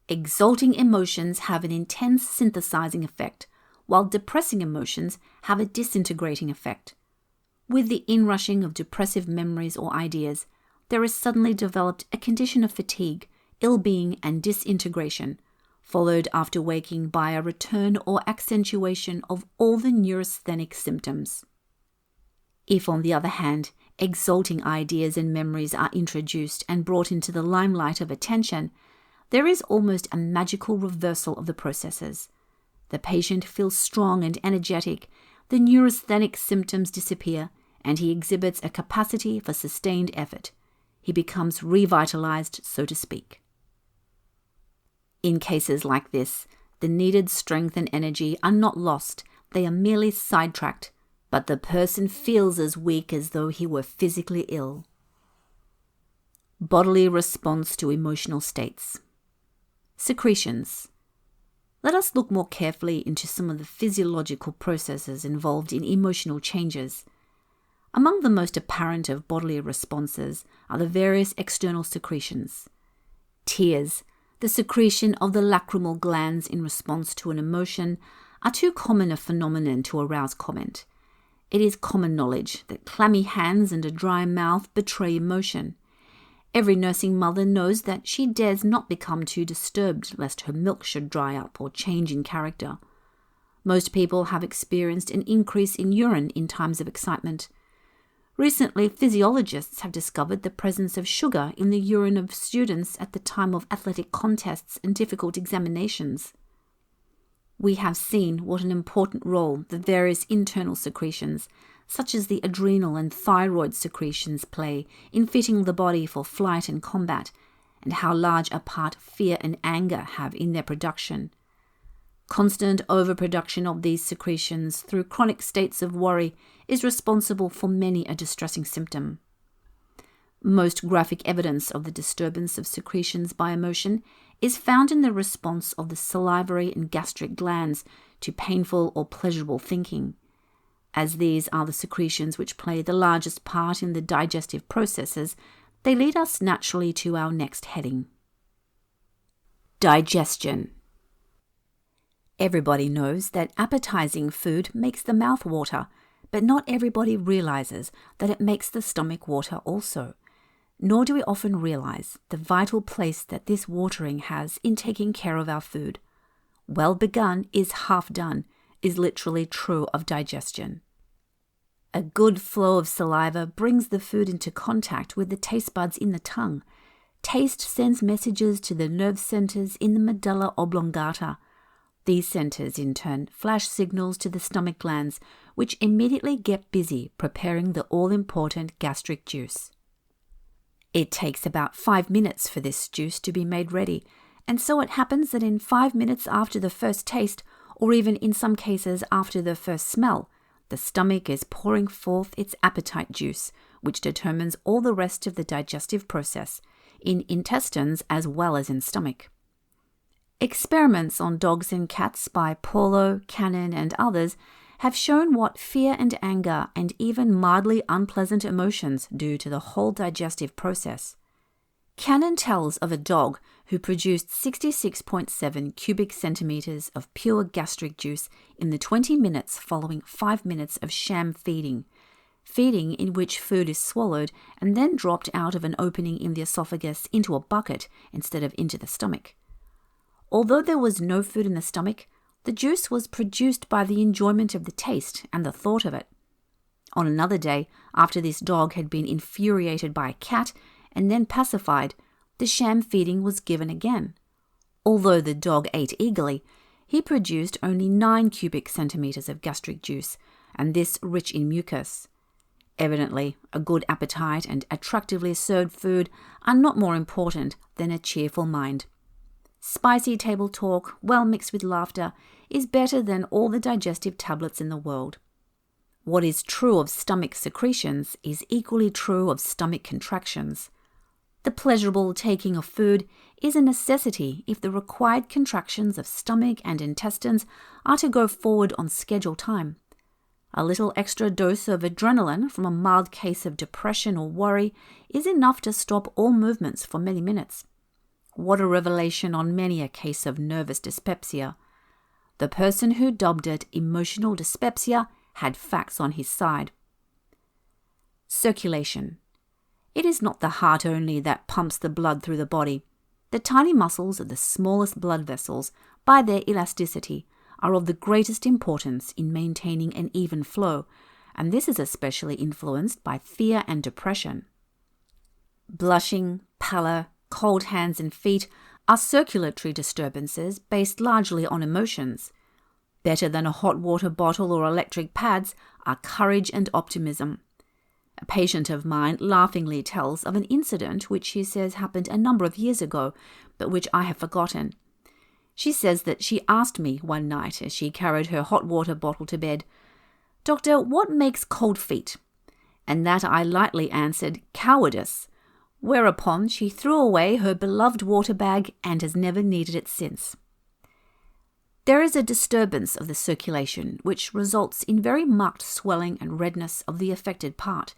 exalting emotions have an intense synthesizing effect, while depressing emotions have a disintegrating effect. With the inrushing of depressive memories or ideas, there is suddenly developed a condition of fatigue, ill-being, and disintegration, followed after waking by a return or accentuation of all the neurasthenic symptoms. If, on the other hand, exalting ideas and memories are introduced and brought into the limelight of attention, there is almost a magical reversal of the processes. The patient feels strong and energetic, the neurasthenic symptoms disappear, and he exhibits a capacity for sustained effort. He becomes revitalized, so to speak. In cases like this, the needed strength and energy are not lost, they are merely sidetracked, but the person feels as weak as though he were physically ill. Bodily response to emotional states. Secretions. Let us look more carefully into some of the physiological processes involved in emotional changes. Among the most apparent of bodily responses are the various external secretions. Tears, the secretion of the lacrimal glands in response to an emotion, are too common a phenomenon to arouse comment. It is common knowledge that clammy hands and a dry mouth betray emotion. Every nursing mother knows that she dares not become too disturbed lest her milk should dry up or change in character. Most people have experienced an increase in urine in times of excitement. Recently, physiologists have discovered the presence of sugar in the urine of students at the time of athletic contests and difficult examinations. We have seen what an important role the various internal secretions, such as the adrenal and thyroid secretions, play in fitting the body for flight and combat, and how large a part fear and anger have in their production. Constant overproduction of these secretions through chronic states of worry is responsible for many a distressing symptom. Most graphic evidence of the disturbance of secretions by emotion is found in the response of the salivary and gastric glands to painful or pleasurable thinking. As these are the secretions which play the largest part in the digestive processes, they lead us naturally to our next heading. Digestion. Everybody knows that appetizing food makes the mouth water, but not everybody realizes that it makes the stomach water also. Nor do we often realize the vital place that this watering has in taking care of our food. Well begun is half done is literally true of digestion. A good flow of saliva brings the food into contact with the taste buds in the tongue. Taste sends messages to the nerve centers in the medulla oblongata. These centers, in turn, flash signals to the stomach glands, which immediately get busy preparing the all-important gastric juice. It takes about 5 minutes for this juice to be made ready, and so it happens that in 5 minutes after the first taste, or even in some cases after the first smell, the stomach is pouring forth its appetite juice, which determines all the rest of the digestive process, in intestines as well as in stomach. Experiments on dogs and cats by Paulo, Cannon, and others have shown what fear and anger and even mildly unpleasant emotions do to the whole digestive process. Cannon tells of a dog who produced 66.7 cubic centimeters of pure gastric juice in the 20 minutes following 5 minutes of sham feeding in which food is swallowed and then dropped out of an opening in the esophagus into a bucket instead of into the stomach. Although there was no food in the stomach, the juice was produced by the enjoyment of the taste and the thought of it. On another day, after this dog had been infuriated by a cat and then pacified, the sham feeding was given again. Although the dog ate eagerly, he produced only 9 cubic centimeters of gastric juice, and this rich in mucus. Evidently, a good appetite and attractively served food are not more important than a cheerful mind. Spicy table talk, well mixed with laughter, is better than all the digestive tablets in the world. What is true of stomach secretions is equally true of stomach contractions. The pleasurable taking of food is a necessity if the required contractions of stomach and intestines are to go forward on schedule time. A little extra dose of adrenaline from a mild case of depression or worry is enough to stop all movements for many minutes. What a revelation on many a case of nervous dyspepsia. The person who dubbed it emotional dyspepsia had facts on his side. Circulation. It is not the heart only that pumps the blood through the body. The tiny muscles of the smallest blood vessels, by their elasticity, are of the greatest importance in maintaining an even flow, and this is especially influenced by fear and depression. Blushing, pallor, cold hands and feet are circulatory disturbances based largely on emotions. Better than a hot water bottle or electric pads are courage and optimism. A patient of mine laughingly tells of an incident which she says happened a number of years ago, but which I have forgotten. She says that she asked me one night as she carried her hot water bottle to bed, "Doctor, what makes cold feet?" And that I lightly answered, "Cowardice," whereupon she threw away her beloved water bag and has never needed it since. There is a disturbance of the circulation which results in very marked swelling and redness of the affected part.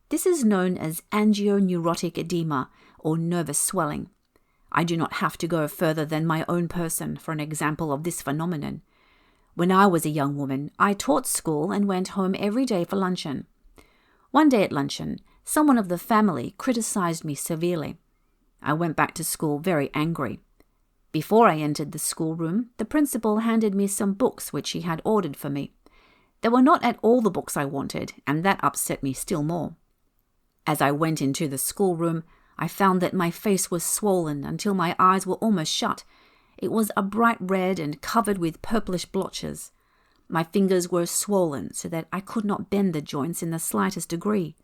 This is known as angioneurotic edema or nervous swelling. I do not have to go further than my own person for an example of this phenomenon. When I was a young woman, I taught school and went home every day for luncheon. One day at luncheon, someone of the family criticized me severely. I went back to school very angry. Before I entered the schoolroom, the principal handed me some books which he had ordered for me. They were not at all the books I wanted, and that upset me still more. As I went into the schoolroom, I found that my face was swollen until my eyes were almost shut. It was a bright red and covered with purplish blotches. My fingers were swollen so that I could not bend the joints in the slightest degree.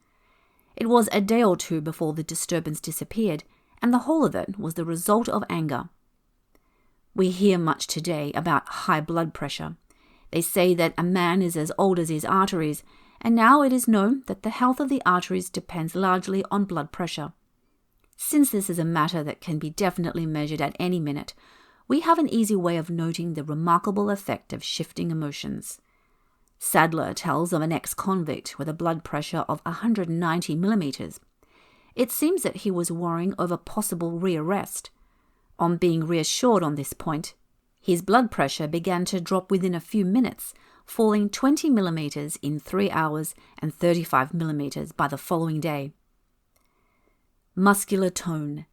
It was a day or two before the disturbance disappeared, and the whole of it was the result of anger. We hear much today about high blood pressure. They say that a man is as old as his arteries, and now it is known that the health of the arteries depends largely on blood pressure. Since this is a matter that can be definitely measured at any minute, we have an easy way of noting the remarkable effect of shifting emotions. Sadler tells of an ex-convict with a blood pressure of 190 millimeters. It seems that he was worrying over possible rearrest. On being reassured on this point, his blood pressure began to drop within a few minutes, falling 20 millimeters in 3 hours and 35 millimeters by the following day. Muscular tone.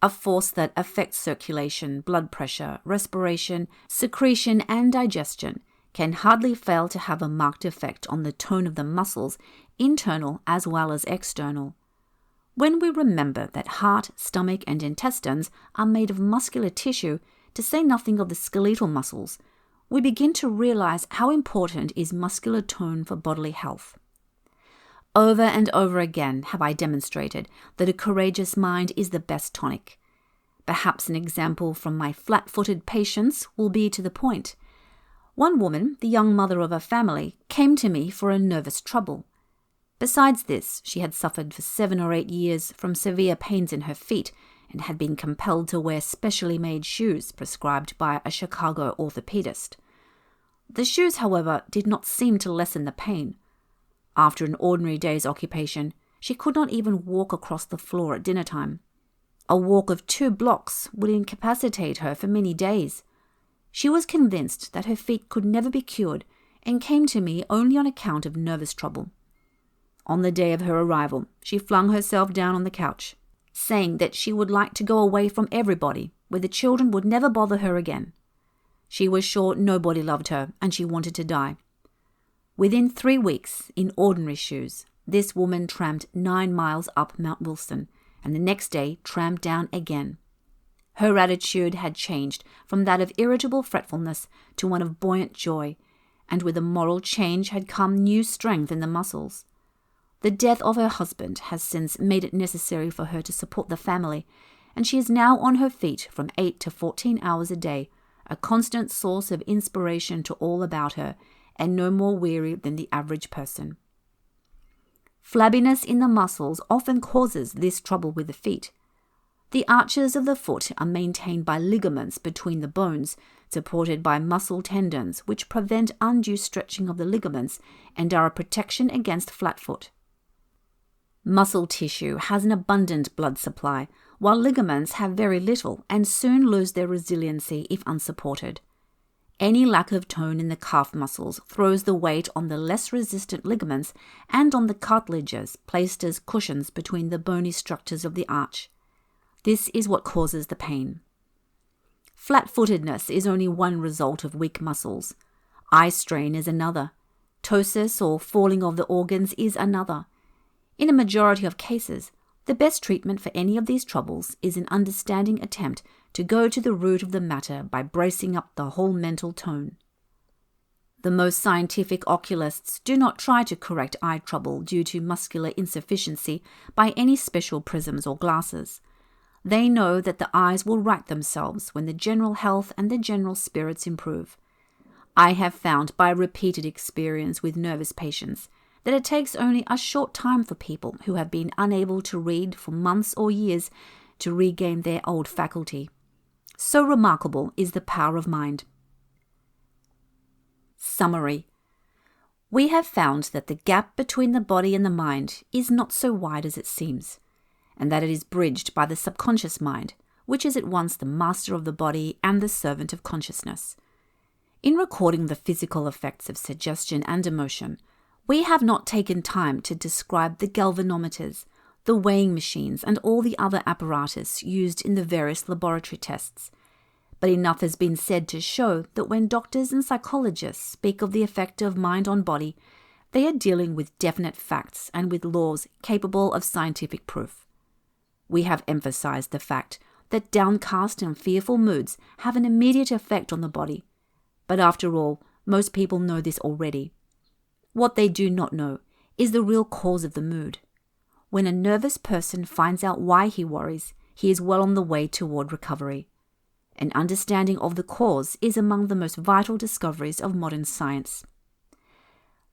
A force that affects circulation, blood pressure, respiration, secretion, and digestion can hardly fail to have a marked effect on the tone of the muscles, internal as well as external. When we remember that heart, stomach, and intestines are made of muscular tissue, to say nothing of the skeletal muscles, we begin to realize how important is muscular tone for bodily health. Over and over again have I demonstrated that a courageous mind is the best tonic. Perhaps an example from my flat-footed patients will be to the point. One woman, the young mother of a family, came to me for a nervous trouble. Besides this, she had suffered for 7 or 8 years from severe pains in her feet and had been compelled to wear specially made shoes prescribed by a Chicago orthopedist. The shoes, however, did not seem to lessen the pain. After an ordinary day's occupation, she could not even walk across the floor at dinner time. A walk of 2 blocks would incapacitate her for many days. She was convinced that her feet could never be cured and came to me only on account of nervous trouble. On the day of her arrival, she flung herself down on the couch, saying that she would like to go away from everybody, where the children would never bother her again. She was sure nobody loved her, and she wanted to die. Within 3 weeks, in ordinary shoes, this woman tramped 9 miles up Mount Wilson, and the next day tramped down again. Her attitude had changed from that of irritable fretfulness to one of buoyant joy, and with the moral change had come new strength in the muscles. The death of her husband has since made it necessary for her to support the family, and she is now on her feet from 8 to 14 hours a day, a constant source of inspiration to all about her, and no more weary than the average person. Flabbiness in the muscles often causes this trouble with the feet. The arches of the foot are maintained by ligaments between the bones, supported by muscle tendons, which prevent undue stretching of the ligaments and are a protection against flat foot. Muscle tissue has an abundant blood supply, while ligaments have very little and soon lose their resiliency if unsupported. Any lack of tone in the calf muscles throws the weight on the less resistant ligaments and on the cartilages placed as cushions between the bony structures of the arch. This is what causes the pain. Flat-footedness is only one result of weak muscles. Eye strain is another. Ptosis, or falling of the organs, is another. In a majority of cases, the best treatment for any of these troubles is an understanding attempt to go to the root of the matter by bracing up the whole mental tone. The most scientific oculists do not try to correct eye trouble due to muscular insufficiency by any special prisms or glasses. They know that the eyes will right themselves when the general health and the general spirits improve. I have found by repeated experience with nervous patients that it takes only a short time for people who have been unable to read for months or years to regain their old faculty. So remarkable is the power of mind. Summary. We have found that the gap between the body and the mind is not so wide as it seems, and that it is bridged by the subconscious mind, which is at once the master of the body and the servant of consciousness. In recording the physical effects of suggestion and emotion, we have not taken time to describe the galvanometers, the weighing machines, and all the other apparatus used in the various laboratory tests. but enough has been said to show that when doctors and psychologists speak of the effect of mind on body, they are dealing with definite facts and with laws capable of scientific proof. We have emphasized the fact that downcast and fearful moods have an immediate effect on the body, but after all, most people know this already. What they do not know is the real cause of the mood. When a nervous person finds out why he worries, he is well on the way toward recovery. An understanding of the cause is among the most vital discoveries of modern science.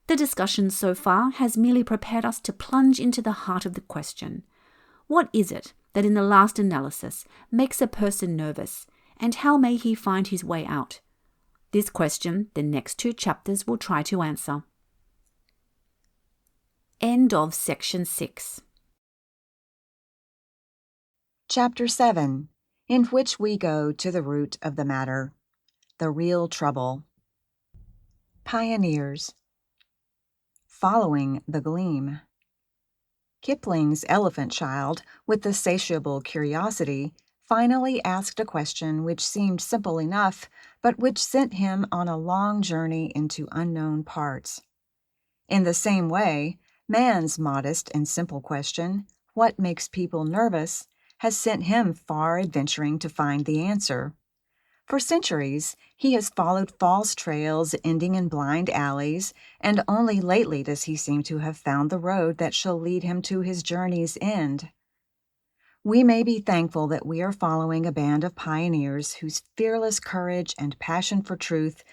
The discussion so far has merely prepared us to plunge into the heart of the question. What is it that in the last analysis makes a person nervous, and how may he find his way out? This question the next 2 chapters will try to answer. End of section 6. Chapter 7, in which we go to the root of the matter, the real trouble. Pioneers. Following the gleam. Kipling's elephant child, with the satiable curiosity, finally asked a question which seemed simple enough, but which sent him on a long journey into unknown parts. In the same way, man's modest and simple question, what makes people nervous, has sent him far adventuring to find the answer. For centuries, he has followed false trails ending in blind alleys, and only lately does he seem to have found the road that shall lead him to his journey's end. We may be thankful that we are following a band of pioneers whose fearless courage and passion for truth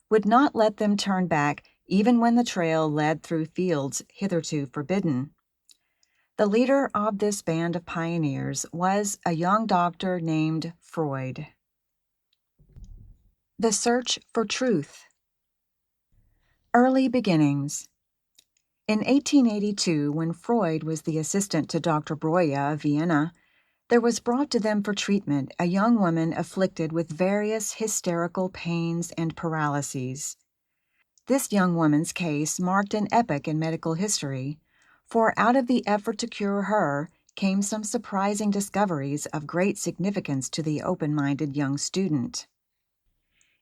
would not let them turn back even when the trail led through fields hitherto forbidden. The leader of this band of pioneers was a young doctor named Freud. The search for truth. Early beginnings. In 1882, when Freud was the assistant to Dr. Breuer of Vienna, there was brought to them for treatment a young woman afflicted with various hysterical pains and paralyses. This young woman's case marked an epoch in medical history, for out of the effort to cure her came some surprising discoveries of great significance to the open-minded young student.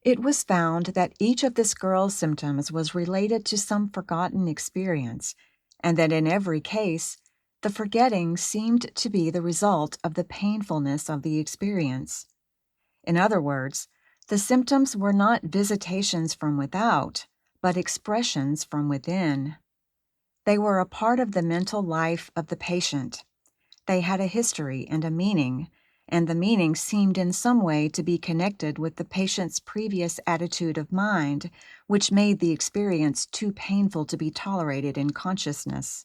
It was found that each of this girl's symptoms was related to some forgotten experience, and that in every case, the forgetting seemed to be the result of the painfulness of the experience. In other words, the symptoms were not visitations from without, but expressions from within. They were a part of the mental life of the patient. They had a history and a meaning, and the meaning seemed in some way to be connected with the patient's previous attitude of mind, which made the experience too painful to be tolerated in consciousness.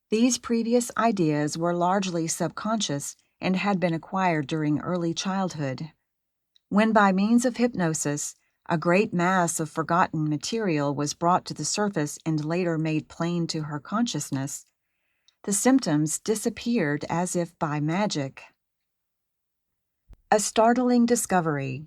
These previous ideas were largely subconscious and had been acquired during early childhood. When by means of hypnosis, a great mass of forgotten material was brought to the surface and later made plain to her consciousness, the symptoms disappeared as if by magic. A startling discovery.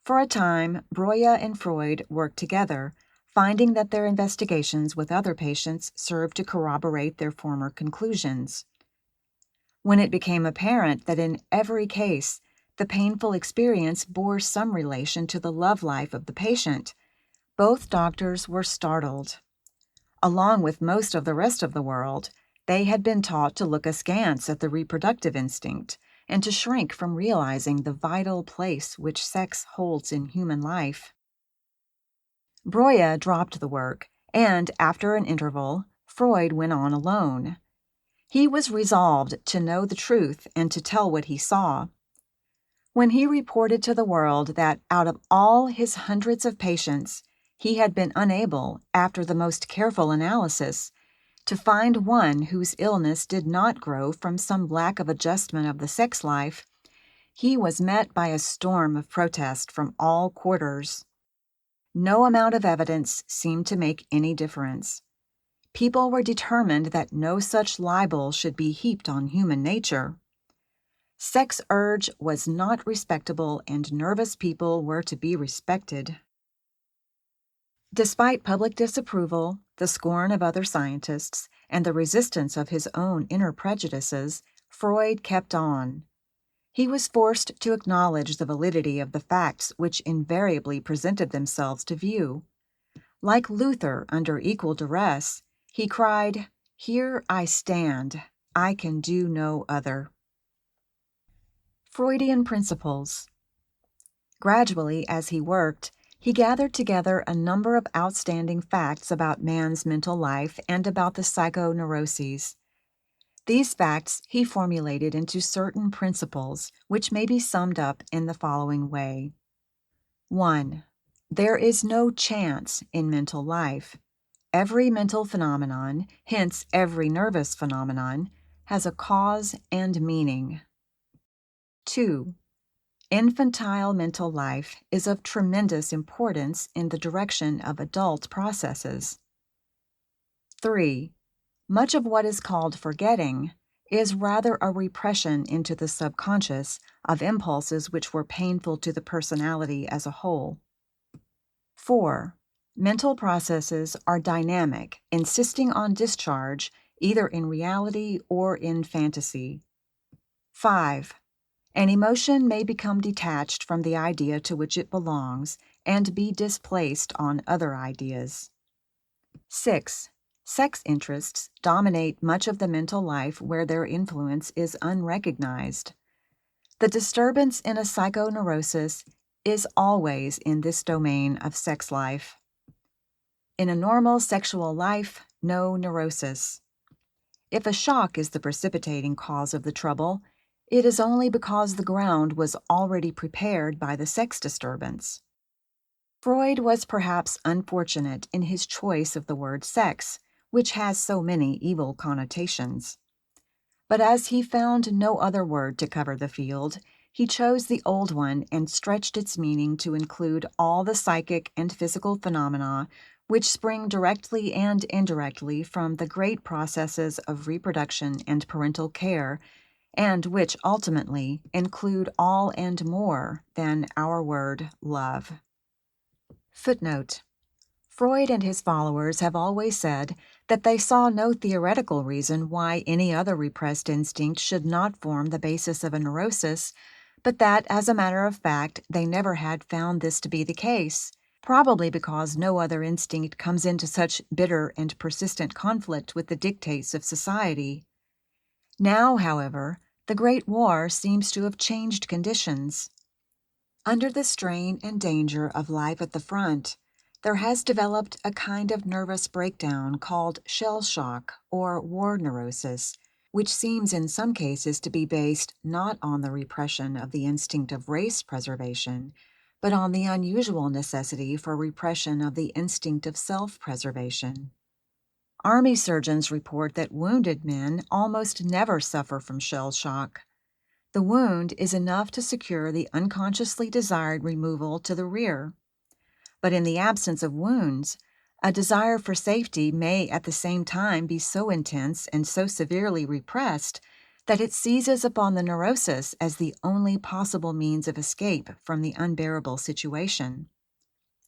For a time, Breuer and Freud worked together, finding that their investigations with other patients served to corroborate their former conclusions. When it became apparent that in every case, the painful experience bore some relation to the love life of the patient, both doctors were startled. Along with most of the rest of the world, they had been taught to look askance at the reproductive instinct and to shrink from realizing the vital place which sex holds in human life. Breuer dropped the work, and after an interval, Freud went on alone. He was resolved to know the truth and to tell what he saw. When he reported to the world that out of all his hundreds of patients, he had been unable, after the most careful analysis, to find one whose illness did not grow from some lack of adjustment of the sex life, he was met by a storm of protest from all quarters. No amount of evidence seemed to make any difference. People were determined that no such libel should be heaped on human nature. Sex urge was not respectable, and nervous people were to be respected. Despite public disapproval, the scorn of other scientists, and the resistance of his own inner prejudices, Freud kept on. He was forced to acknowledge the validity of the facts which invariably presented themselves to view. Like Luther under equal duress, he cried, "Here I stand. I can do no other." Freudian principles. Gradually, as he worked, he gathered together a number of outstanding facts about man's mental life and about the psychoneuroses. These facts he formulated into certain principles, which may be summed up in the following way. 1. There is no chance in mental life. Every mental phenomenon, hence every nervous phenomenon, has a cause and meaning. 2. Infantile mental life is of tremendous importance in the direction of adult processes. 3. Much of what is called forgetting is rather a repression into the subconscious of impulses which were painful to the personality as a whole. 4. Mental processes are dynamic, insisting on discharge either in reality or in fantasy. 5. An emotion may become detached from the idea to which it belongs and be displaced on other ideas. 6. Sex interests dominate much of the mental life where their influence is unrecognized. The disturbance in a psychoneurosis is always in this domain of sex life. In a normal sexual life, no neurosis. If a shock is the precipitating cause of the trouble, it is only because the ground was already prepared by the sex disturbance. Freud was perhaps unfortunate in his choice of the word sex, which has so many evil connotations. But as he found no other word to cover the field, he chose the old one and stretched its meaning to include all the psychic and physical phenomena which spring directly and indirectly from the great processes of reproduction and parental care, and which ultimately include all and more than our word love. Footnote: Freud and his followers have always said that they saw no theoretical reason why any other repressed instinct should not form the basis of a neurosis, but that, as a matter of fact, they never had found this to be the case, probably because no other instinct comes into such bitter and persistent conflict with the dictates of society. Now, however, the Great War seems to have changed conditions. Under the strain and danger of life at the front, there has developed a kind of nervous breakdown called shell shock or war neurosis, which seems in some cases to be based not on the repression of the instinct of race preservation, but on the unusual necessity for repression of the instinct of self-preservation. Army surgeons report that wounded men almost never suffer from shell shock. The wound is enough to secure the unconsciously desired removal to the rear. But in the absence of wounds, a desire for safety may at the same time be so intense and so severely repressed that it seizes upon the neurosis as the only possible means of escape from the unbearable situation.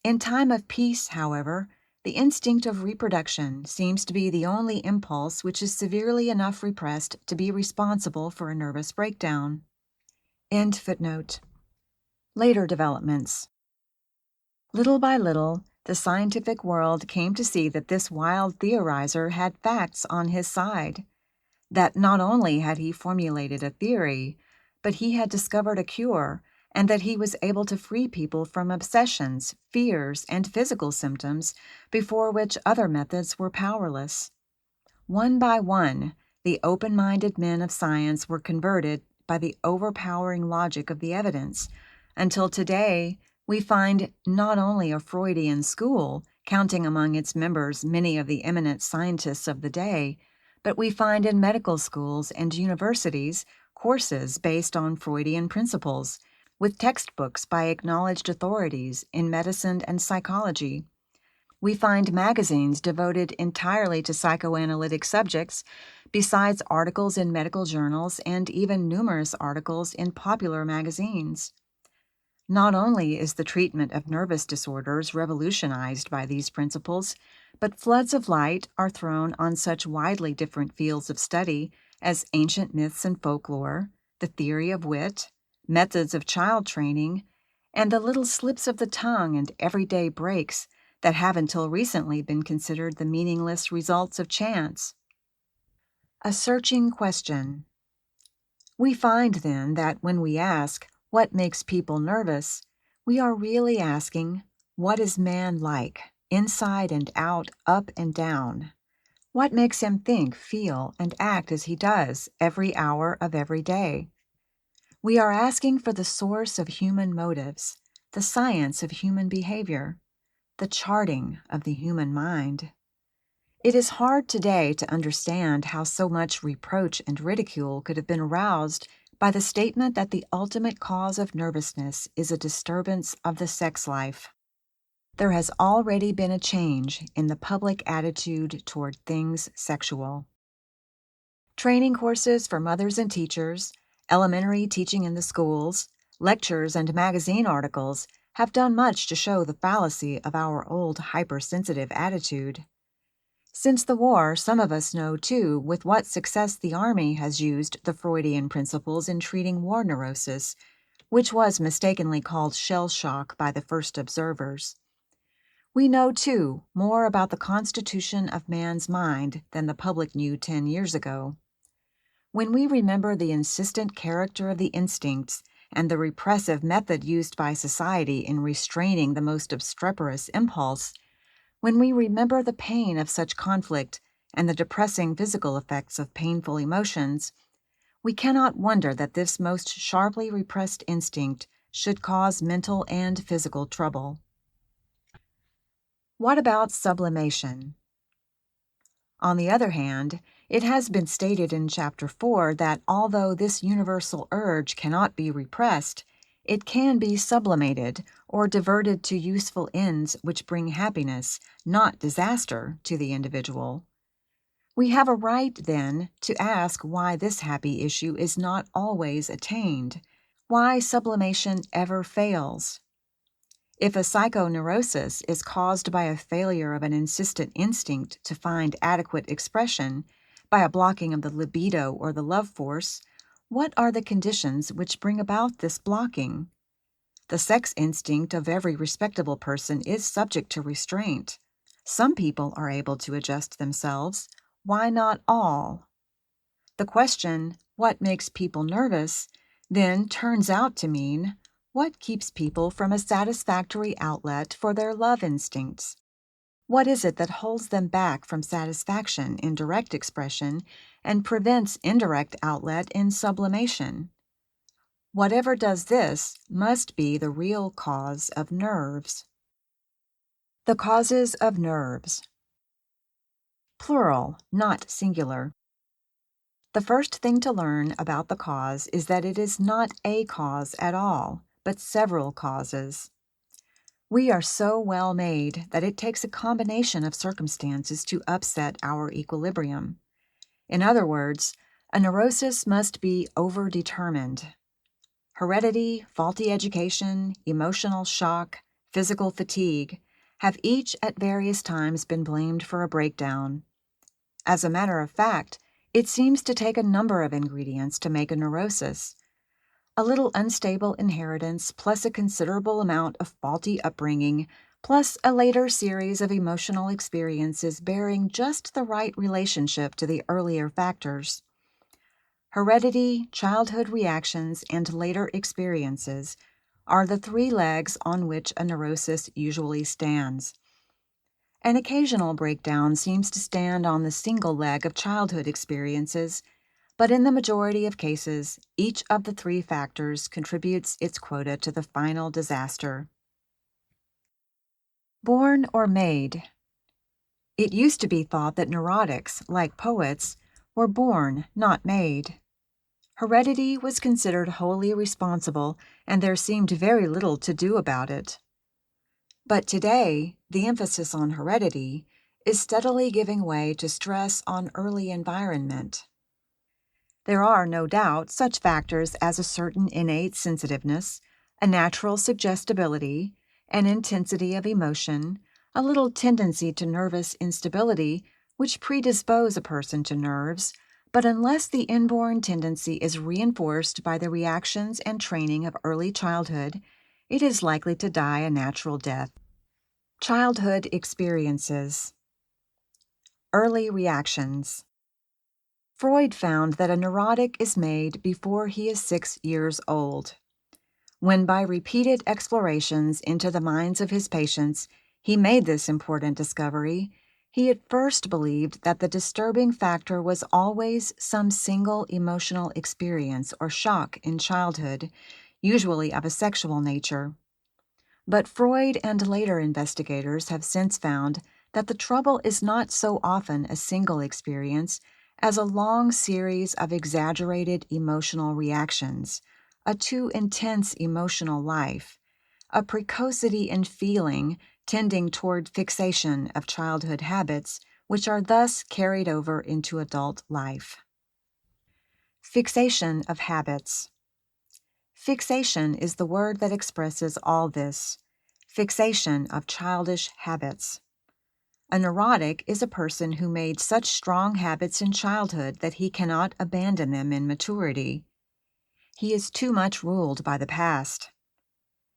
In time of peace, however, the instinct of reproduction seems to be the only impulse which is severely enough repressed to be responsible for a nervous breakdown. End footnote. Later developments. Little by little, the scientific world came to see that this wild theorizer had facts on his side, that not only had he formulated a theory, but he had discovered a cure, and that he was able to free people from obsessions, fears, and physical symptoms before which other methods were powerless. One by one, the open-minded men of science were converted by the overpowering logic of the evidence, until today we find not only a Freudian school, counting among its members many of the eminent scientists of the day, but we find in medical schools and universities courses based on Freudian principles, with textbooks by acknowledged authorities in medicine and psychology. We find magazines devoted entirely to psychoanalytic subjects, besides articles in medical journals and even numerous articles in popular magazines. Not only is the treatment of nervous disorders revolutionized by these principles, but floods of light are thrown on such widely different fields of study as ancient myths and folklore, the theory of wit, methods of child training, and the little slips of the tongue and everyday breaks that have until recently been considered the meaningless results of chance. A searching question. We find, then, that when we ask, what makes people nervous, we are really asking, what is man like, inside and out, up and down? What makes him think, feel, and act as he does every hour of every day? We are asking for the source of human motives, the science of human behavior, the charting of the human mind. It is hard today to understand how so much reproach and ridicule could have been aroused by the statement that the ultimate cause of nervousness is a disturbance of the sex life. There has already been a change in the public attitude toward things sexual. Training courses for mothers and teachers, elementary teaching in the schools, lectures and magazine articles have done much to show the fallacy of our old hypersensitive attitude. Since the war, some of us know, too, with what success the Army has used the Freudian principles in treating war neurosis, which was mistakenly called shell shock by the first observers. We know, too, more about the constitution of man's mind than the public knew 10 years ago. When we remember the insistent character of the instincts and the repressive method used by society in restraining the most obstreperous impulse, when we remember the pain of such conflict and the depressing physical effects of painful emotions, we cannot wonder that this most sharply repressed instinct should cause mental and physical trouble. What about sublimation? On the other hand, it has been stated in Chapter 4 that although this universal urge cannot be repressed, it can be sublimated or diverted to useful ends which bring happiness, not disaster, to the individual. We have a right, then, to ask why this happy issue is not always attained, why sublimation ever fails. If a psychoneurosis is caused by a failure of an insistent instinct to find adequate expression, by a blocking of the libido or the love force, what are the conditions which bring about this blocking? The sex instinct of every respectable person is subject to restraint. Some people are able to adjust themselves. Why not all? The question, what makes people nervous, then turns out to mean, what keeps people from a satisfactory outlet for their love instincts? What is it that holds them back from satisfaction in direct expression and prevents indirect outlet in sublimation? Whatever does this must be the real cause of nerves. The causes of nerves. Plural, not singular. The first thing to learn about the cause is that it is not a cause at all, but several causes. We are so well made that it takes a combination of circumstances to upset our equilibrium. In other words, a neurosis must be overdetermined. Heredity, faulty education, emotional shock, physical fatigue have each at various times been blamed for a breakdown. As a matter of fact, it seems to take a number of ingredients to make a neurosis. A little unstable inheritance, plus a considerable amount of faulty upbringing, plus a later series of emotional experiences bearing just the right relationship to the earlier factors. Heredity, childhood reactions, and later experiences are the three legs on which a neurosis usually stands. An occasional breakdown seems to stand on the single leg of childhood experiences, but in the majority of cases, each of the three factors contributes its quota to the final disaster. Born or made? It used to be thought that neurotics, like poets, were born, not made. Heredity was considered wholly responsible, and there seemed very little to do about it. But today, the emphasis on heredity is steadily giving way to stress on early environment. There are, no doubt, such factors as a certain innate sensitiveness, a natural suggestibility, an intensity of emotion, a little tendency to nervous instability, which predispose a person to nerves, But unless the inborn tendency is reinforced by the reactions and training of early childhood, it is likely to die a natural death. Childhood experiences. Early reactions. Freud found that a neurotic is made before he is 6 years old. When by repeated explorations into the minds of his patients, he made this important discovery, he at first believed that the disturbing factor was always some single emotional experience or shock in childhood, usually of a sexual nature. But Freud and later investigators have since found that the trouble is not so often a single experience as a long series of exaggerated emotional reactions, a too intense emotional life, a precocity in feeling tending toward fixation of childhood habits, which are thus carried over into adult life. Fixation of habits. Fixation is the word that expresses all this. Fixation of childish habits. A neurotic is a person who made such strong habits in childhood that he cannot abandon them in maturity. He is too much ruled by the past.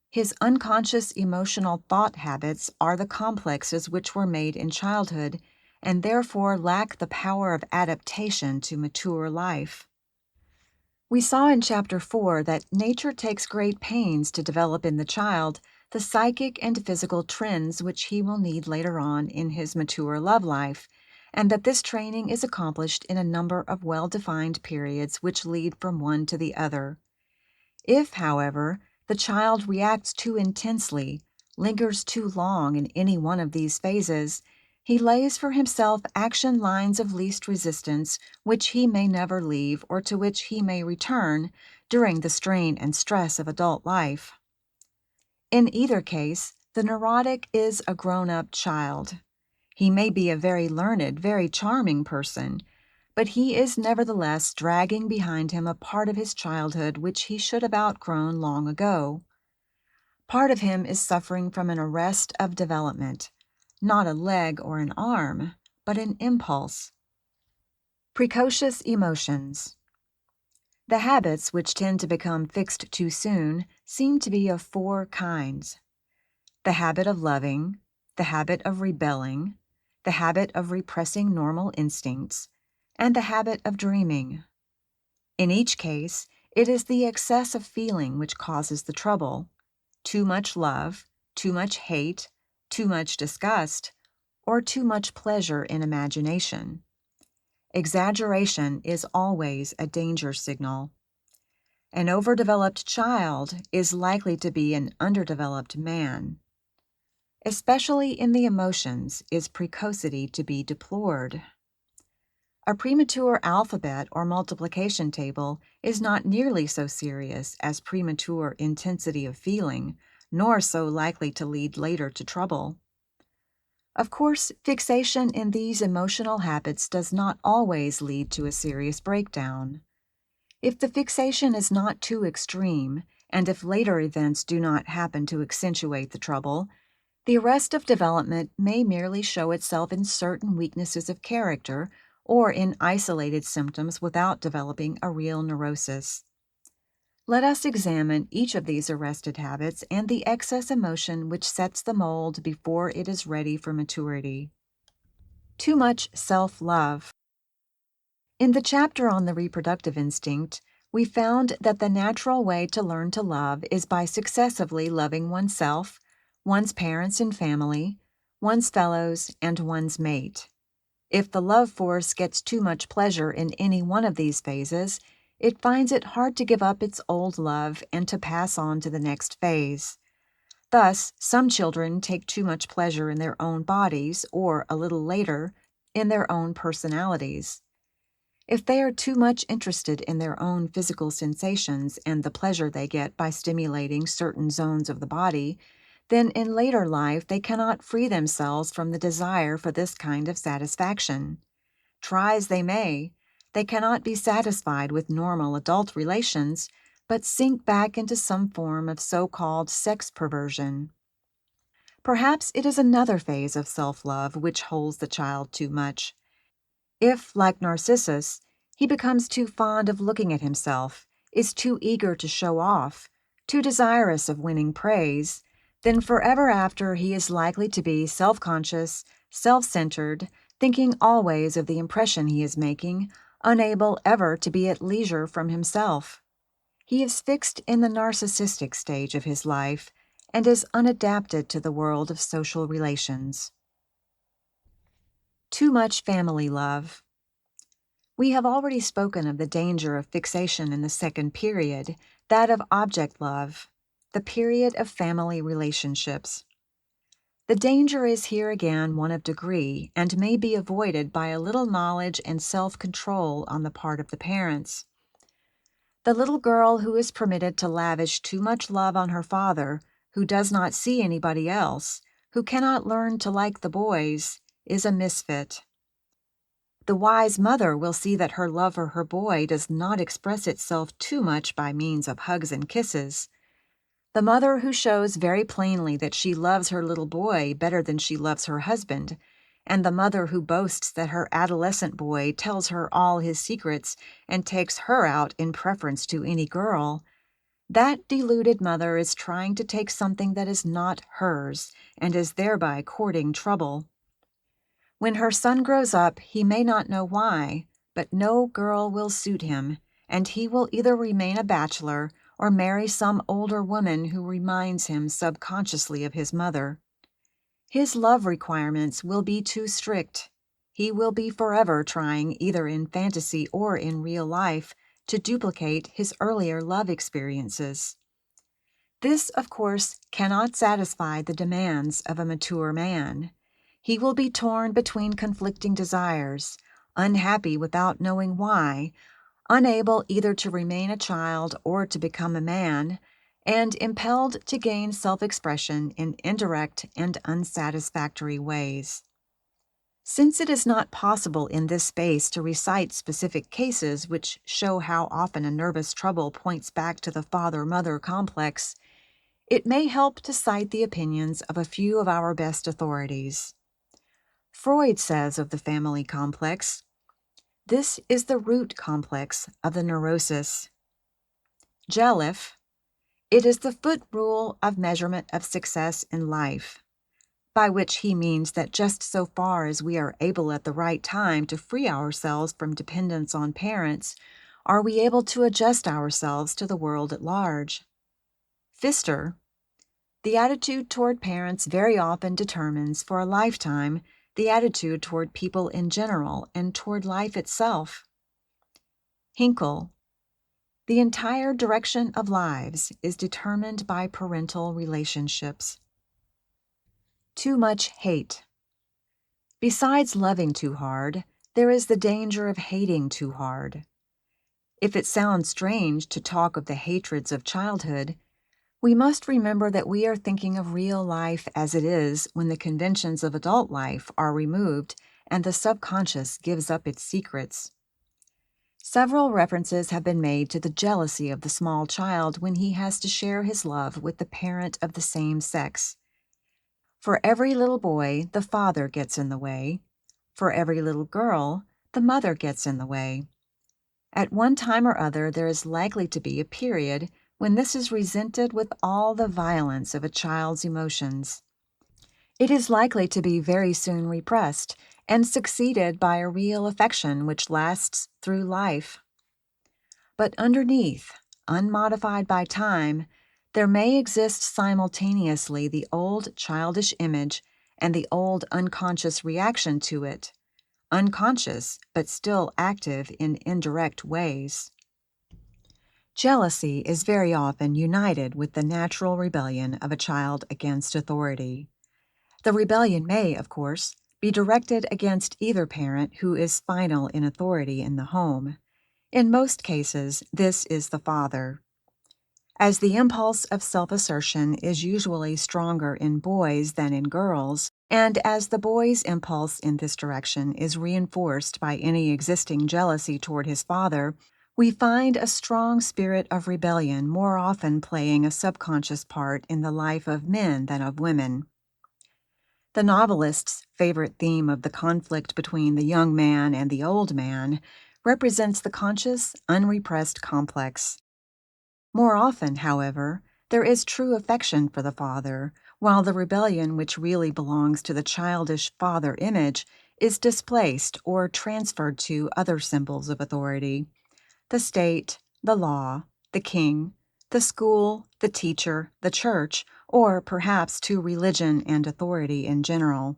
His unconscious emotional thought habits are the complexes which were made in childhood and therefore lack the power of adaptation to mature life. We saw in Chapter 4 that nature takes great pains to develop in the child the psychic and physical trends which he will need later on in his mature love life, and that this training is accomplished in a number of well-defined periods which lead from one to the other. If, however, the child reacts too intensely, lingers too long in any one of these phases, he lays for himself action lines of least resistance which he may never leave or to which he may return during the strain and stress of adult life. In either case, the neurotic is a grown-up child. He may be a very learned, very charming person, but he is nevertheless dragging behind him a part of his childhood which he should have outgrown long ago. Part of him is suffering from an arrest of development, not a leg or an arm, but an impulse. Precocious emotions. The habits which tend to become fixed too soon seem to be of 4 kinds. The habit of loving, the habit of rebelling, the habit of repressing normal instincts, and the habit of dreaming. In each case, it is the excess of feeling which causes the trouble. Too much love, too much hate, too much disgust, or too much pleasure in imagination. Exaggeration is always a danger signal. An overdeveloped child is likely to be an underdeveloped man. Especially in the emotions is precocity to be deplored. A premature alphabet or multiplication table is not nearly so serious as premature intensity of feeling, nor so likely to lead later to trouble. Of course, fixation in these emotional habits does not always lead to a serious breakdown. If the fixation is not too extreme, and if later events do not happen to accentuate the trouble, the arrest of development may merely show itself in certain weaknesses of character or in isolated symptoms without developing a real neurosis. Let us examine each of these arrested habits and the excess emotion which sets the mold before it is ready for maturity. Too much self-love. In the chapter on the reproductive instinct, we found that the natural way to learn to love is by successively loving oneself, one's parents and family, one's fellows, and one's mate. If the love force gets too much pleasure in any one of these phases, it finds it hard to give up its old love and to pass on to the next phase. Thus, some children take too much pleasure in their own bodies, or, a little later, in their own personalities. If they are too much interested in their own physical sensations and the pleasure they get by stimulating certain zones of the body, then in later life they cannot free themselves from the desire for this kind of satisfaction. Try as they may, they cannot be satisfied with normal adult relations, but sink back into some form of so-called sex perversion. Perhaps it is another phase of self-love which holds the child too much. If, like Narcissus, He becomes too fond of looking at himself, is too eager to show off, too desirous of winning praise, then forever after he is likely to be self-conscious, self-centered, thinking always of the impression he is making, unable ever to be at leisure from himself. He is fixed in the narcissistic stage of his life and is unadapted to the world of social relations. Too much family love. We have already spoken of the danger of fixation in the second period, that of object love, the period of family relationships. The danger is here again one of degree and may be avoided by a little knowledge and self-control on the part of the parents. The little girl who is permitted to lavish too much love on her father, who does not see anybody else, who cannot learn to like the boys, is a misfit. The wise mother will see that her love for her boy does not express itself too much by means of hugs and kisses. The mother who shows very plainly that she loves her little boy better than she loves her husband, and the mother who boasts that her adolescent boy tells her all his secrets and takes her out in preference to any girl, that deluded mother is trying to take something that is not hers and is thereby courting trouble. When her son grows up, he may not know why, but no girl will suit him, and he will either remain a bachelor or marry some older woman who reminds him subconsciously of his mother. His love requirements will be too strict. He will be forever trying, either in fantasy or in real life, to duplicate his earlier love experiences. This, of course, cannot satisfy the demands of a mature man. He will be torn between conflicting desires, unhappy without knowing why, unable either to remain a child or to become a man, and impelled to gain self-expression in indirect and unsatisfactory ways. Since it is not possible in this space to recite specific cases which show how often a nervous trouble points back to the father-mother complex, it may help to cite the opinions of a few of our best authorities. Freud says of the family complex, "This is the root complex of the neurosis." Jelliffe, "It is the foot rule of measurement of success in life," by which he means that just so far as we are able at the right time to free ourselves from dependence on parents, are we able to adjust ourselves to the world at large. Pfister, "The attitude toward parents very often determines for a lifetime the attitude toward people in general and toward life itself." Hinkle, "The entire direction of lives is determined by parental relationships." Too much hate. Besides loving too hard, there is the danger of hating too hard. If it sounds strange to talk of the hatreds of childhood, we must remember that we are thinking of real life as it is when the conventions of adult life are removed and the subconscious gives up its secrets. Several references have been made to the jealousy of the small child when he has to share his love with the parent of the same sex. For every little boy, the father gets in the way. For every little girl, the mother gets in the way. At one time or other, there is likely to be a period when this is resented with all the violence of a child's emotions. It is likely to be very soon repressed and succeeded by a real affection which lasts through life. But underneath, unmodified by time, there may exist simultaneously the old childish image and the old unconscious reaction to it, unconscious but still active in indirect ways. Jealousy is very often united with the natural rebellion of a child against authority. The rebellion may, of course, be directed against either parent who is final in authority in the home. In most cases, this is the father. As the impulse of self-assertion is usually stronger in boys than in girls, and as the boy's impulse in this direction is reinforced by any existing jealousy toward his father, we find a strong spirit of rebellion more often playing a subconscious part in the life of men than of women. The novelist's favorite theme of the conflict between the young man and the old man represents the conscious, unrepressed complex. More often, however, there is true affection for the father, while the rebellion which really belongs to the childish father image is displaced or transferred to other symbols of authority: the state, the law, the king, the school, the teacher, the church, or perhaps to religion and authority in general.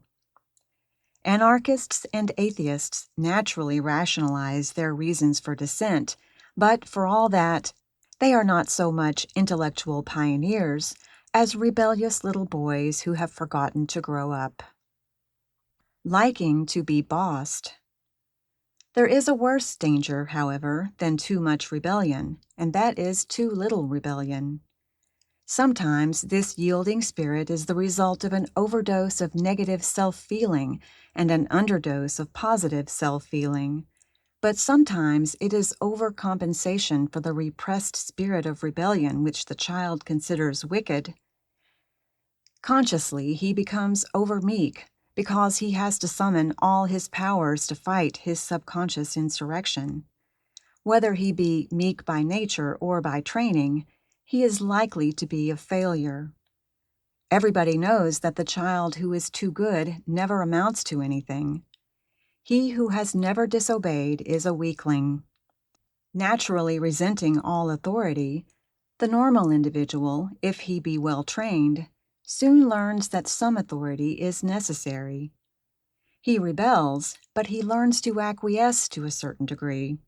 Anarchists and atheists naturally rationalize their reasons for dissent, but for all that, they are not so much intellectual pioneers as rebellious little boys who have forgotten to grow up. Liking to be bossed. There is a worse danger, however, than too much rebellion, and that is too little rebellion. Sometimes this yielding spirit is the result of an overdose of negative self-feeling and an underdose of positive self-feeling, but sometimes it is overcompensation for the repressed spirit of rebellion which the child considers wicked. Consciously, he becomes over-meek because he has to summon all his powers to fight his subconscious insurrection. Whether he be meek by nature or by training, he is likely to be a failure. Everybody knows that the child who is too good never amounts to anything. He who has never disobeyed is a weakling. Naturally resenting all authority, the normal individual, if he be well trained, soon learns that some authority is necessary. He rebels, but he learns to acquiesce to a certain degree.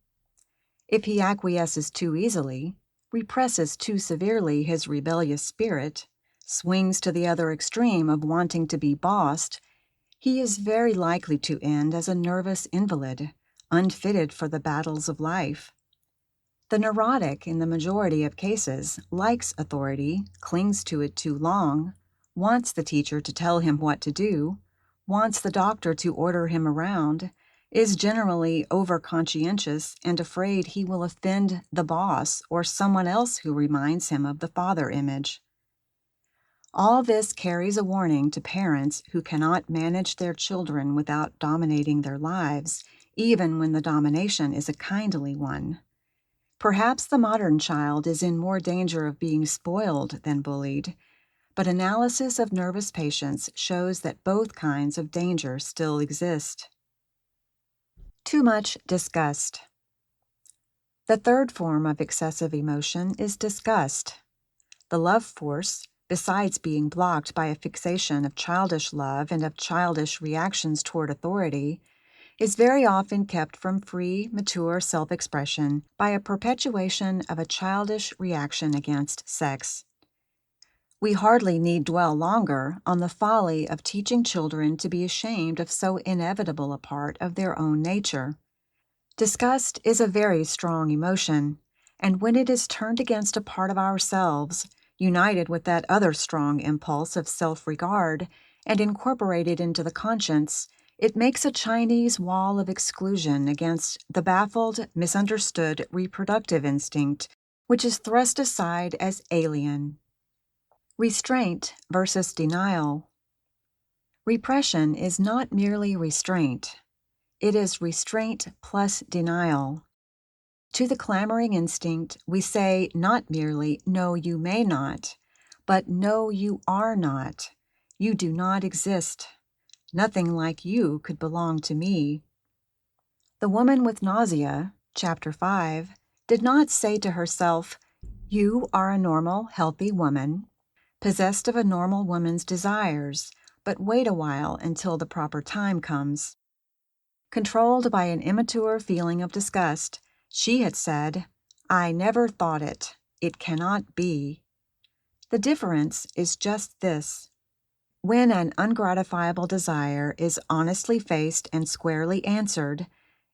If he acquiesces too easily, represses too severely his rebellious spirit, swings to the other extreme of wanting to be bossed, he is very likely to end as a nervous invalid, unfitted for the battles of life. The neurotic, in the majority of cases, likes authority, clings to it too long, wants the teacher to tell him what to do, wants the doctor to order him around, is generally over-conscientious and afraid he will offend the boss or someone else who reminds him of the father image. All this carries a warning to parents who cannot manage their children without dominating their lives, even when the domination is a kindly one. Perhaps the modern child is in more danger of being spoiled than bullied, but analysis of nervous patients shows that both kinds of danger still exist. Too much disgust. The third form of excessive emotion is disgust. The love force, besides being blocked by a fixation of childish love and of childish reactions toward authority, is very often kept from free, mature self-expression by a perpetuation of a childish reaction against sex. We hardly need dwell longer on the folly of teaching children to be ashamed of so inevitable a part of their own nature. Disgust is a very strong emotion, and when it is turned against a part of ourselves, united with that other strong impulse of self-regard, and incorporated into the conscience, it makes a Chinese wall of exclusion against the baffled, misunderstood reproductive instinct, which is thrust aside as alien. Restraint versus denial. Repression is not merely restraint. It is restraint plus denial. To the clamoring instinct, we say not merely, "No, you may not," but "No, you are not. You do not exist. Nothing like you could belong to me." The woman with nausea, Chapter 5, did not say to herself, "You are a normal, healthy woman, possessed of a normal woman's desires, but wait a while until the proper time comes." Controlled by an immature feeling of disgust, she had said, "I never thought it. It cannot be." The difference is just this. When an ungratifiable desire is honestly faced and squarely answered,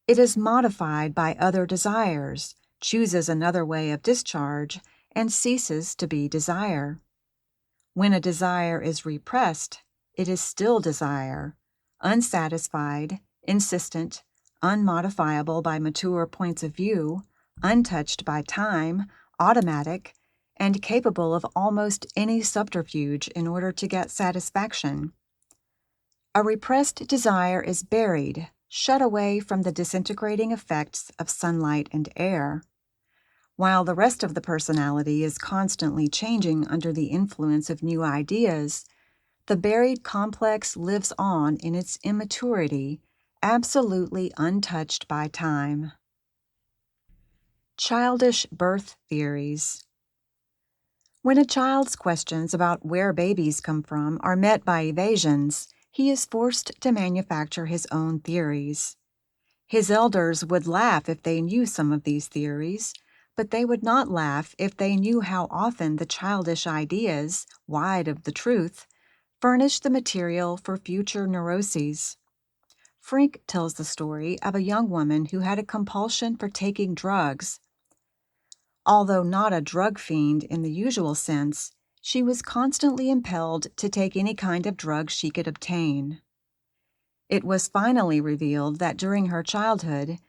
it is modified by other desires, chooses another way of discharge, and ceases to be desire. When a desire is repressed, it is still desire, unsatisfied, insistent, unmodifiable by mature points of view, untouched by time, automatic, and capable of almost any subterfuge in order to get satisfaction. A repressed desire is buried, shut away from the disintegrating effects of sunlight and air. While the rest of the personality is constantly changing under the influence of new ideas, the buried complex lives on in its immaturity, absolutely untouched by time. Childish birth theories. When a child's questions about where babies come from are met by evasions, he is forced to manufacture his own theories. His elders would laugh if they knew some of these theories, but they would not laugh if they knew how often the childish ideas, wide of the truth, furnish the material for future neuroses. Frank tells the story of a young woman who had a compulsion for taking drugs. Although not a drug fiend in the usual sense, she was constantly impelled to take any kind of drug she could obtain. It was finally revealed that during her childhood,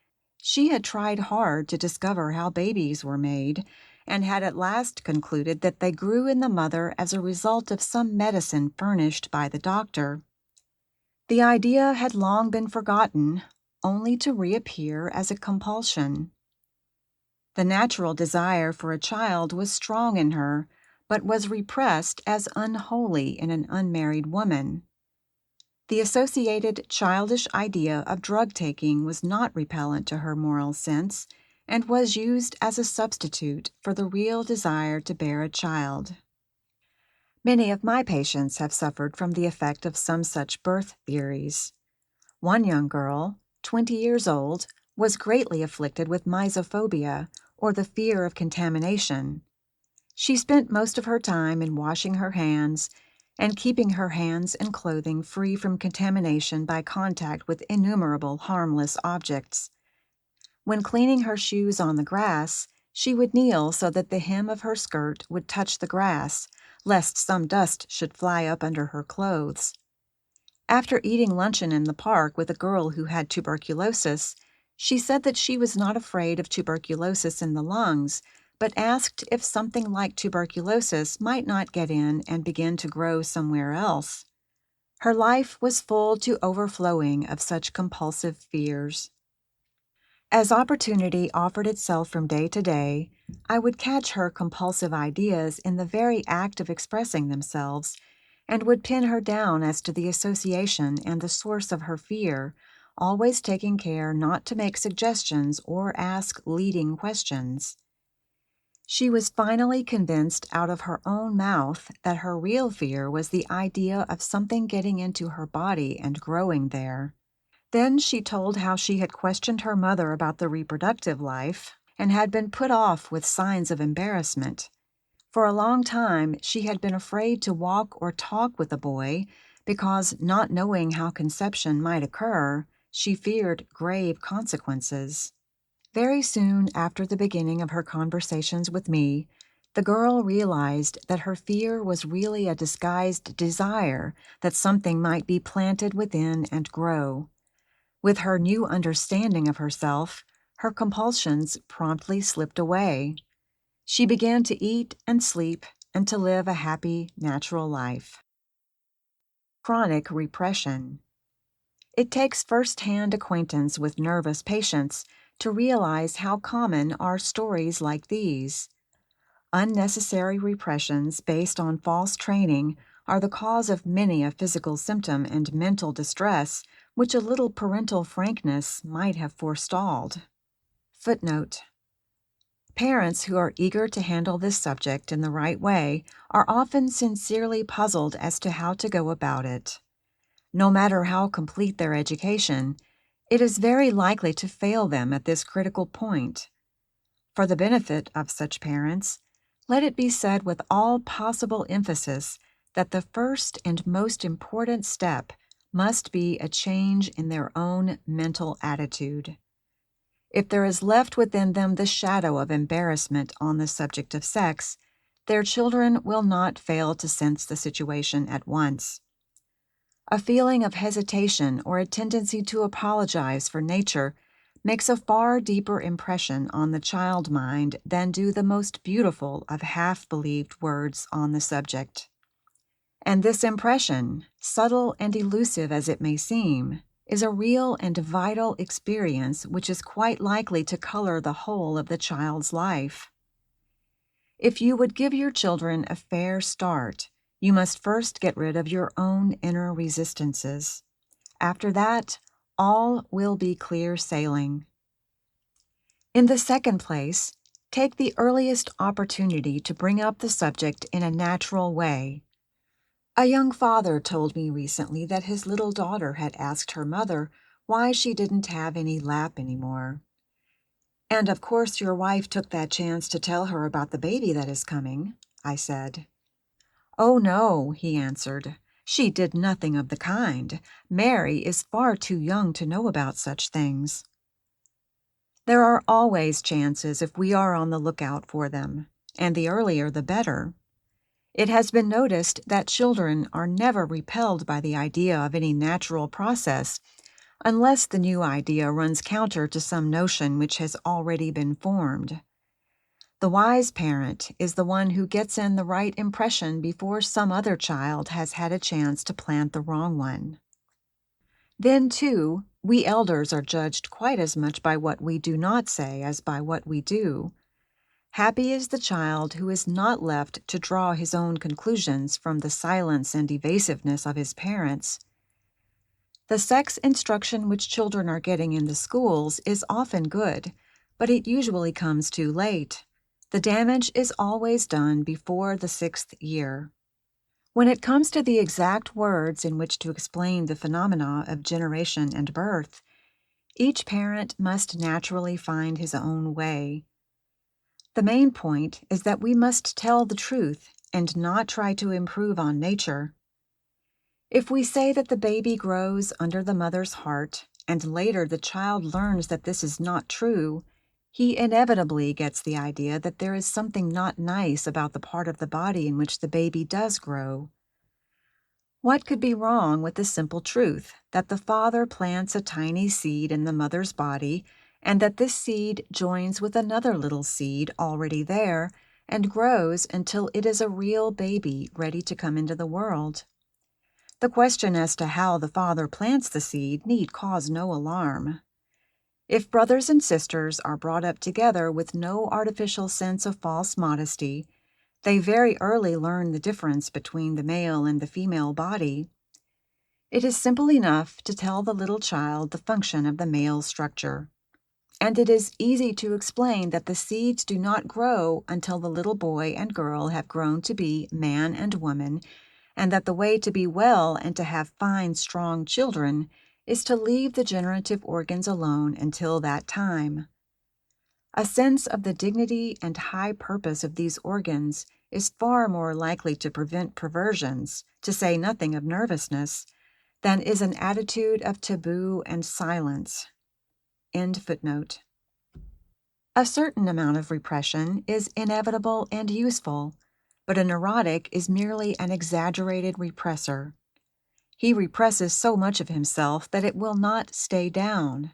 she had tried hard to discover how babies were made, and had at last concluded that they grew in the mother as a result of some medicine furnished by the doctor. The idea had long been forgotten, only to reappear as a compulsion. The natural desire for a child was strong in her, but was repressed as unholy in an unmarried woman. The associated childish idea of drug-taking was not repellent to her moral sense, and was used as a substitute for the real desire to bear a child. Many of my patients have suffered from the effect of some such birth theories. One young girl, 20 years old, was greatly afflicted with misophobia, or the fear of contamination. She spent most of her time in washing her hands and keeping her hands and clothing free from contamination by contact with innumerable harmless objects. When cleaning her shoes on the grass, she would kneel so that the hem of her skirt would touch the grass, lest some dust should fly up under her clothes. After eating luncheon in the park with a girl who had tuberculosis, she said that she was not afraid of tuberculosis in the lungs, but asked if something like tuberculosis might not get in and begin to grow somewhere else. Her life was full to overflowing of such compulsive fears. As opportunity offered itself from day to day, I would catch her compulsive ideas in the very act of expressing themselves, and would pin her down as to the association and the source of her fear, always taking care not to make suggestions or ask leading questions. She was finally convinced out of her own mouth that her real fear was the idea of something getting into her body and growing there. Then she told how she had questioned her mother about the reproductive life and had been put off with signs of embarrassment. For a long time, she had been afraid to walk or talk with a boy because, not knowing how conception might occur, she feared grave consequences. Very soon after the beginning of her conversations with me, the girl realized that her fear was really a disguised desire that something might be planted within and grow. With her new understanding of herself, her compulsions promptly slipped away. She began to eat and sleep and to live a happy, natural life. Chronic repression. It takes first-hand acquaintance with nervous patients to realize how common are stories like these. Unnecessary repressions based on false training are the cause of many a physical symptom and mental distress which a little parental frankness might have forestalled. Footnote: Parents who are eager to handle this subject in the right way are often sincerely puzzled as to how to go about it. No matter how complete their education, it is very likely to fail them at this critical point. For the benefit of such parents, let it be said with all possible emphasis that the first and most important step must be a change in their own mental attitude. If there is left within them the shadow of embarrassment on the subject of sex, their children will not fail to sense the situation at once. A feeling of hesitation or a tendency to apologize for nature makes a far deeper impression on the child mind than do the most beautiful of half-believed words on the subject. And this impression, subtle and elusive as it may seem, is a real and vital experience which is quite likely to color the whole of the child's life. If you would give your children a fair start, you must first get rid of your own inner resistances. After that, all will be clear sailing. In the second place, take the earliest opportunity to bring up the subject in a natural way. A young father told me recently that his little daughter had asked her mother why she didn't have any lap anymore. "And of course your wife took that chance to tell her about the baby that is coming," I said. "Oh no," he answered. "She did nothing of the kind. Mary is far too young to know about such things." There are always chances if we are on the lookout for them, and the earlier the better. It has been noticed that children are never repelled by the idea of any natural process unless the new idea runs counter to some notion which has already been formed. The wise parent is the one who gets in the right impression before some other child has had a chance to plant the wrong one. Then, too, we elders are judged quite as much by what we do not say as by what we do. Happy is the child who is not left to draw his own conclusions from the silence and evasiveness of his parents. The sex instruction which children are getting in the schools is often good, but it usually comes too late. The damage is always done before the 6th year. When it comes to the exact words in which to explain the phenomena of generation and birth, each parent must naturally find his own way. The main point is that we must tell the truth and not try to improve on nature. If we say that the baby grows under the mother's heart, and later the child learns that this is not true, he inevitably gets the idea that there is something not nice about the part of the body in which the baby does grow. What could be wrong with the simple truth that the father plants a tiny seed in the mother's body, and that this seed joins with another little seed already there and grows until it is a real baby ready to come into the world? The question as to how the father plants the seed need cause no alarm. If brothers and sisters are brought up together with no artificial sense of false modesty, they very early learn the difference between the male and the female body. It is simple enough to tell the little child the function of the male structure. And it is easy to explain that the seeds do not grow until the little boy and girl have grown to be man and woman, and that the way to be well and to have fine, strong children is to leave the generative organs alone until that time. A sense of the dignity and high purpose of these organs is far more likely to prevent perversions, to say nothing of nervousness, than is an attitude of taboo and silence. End footnote. A certain amount of repression is inevitable and useful, but a neurotic is merely an exaggerated repressor. He represses so much of himself that it will not stay down.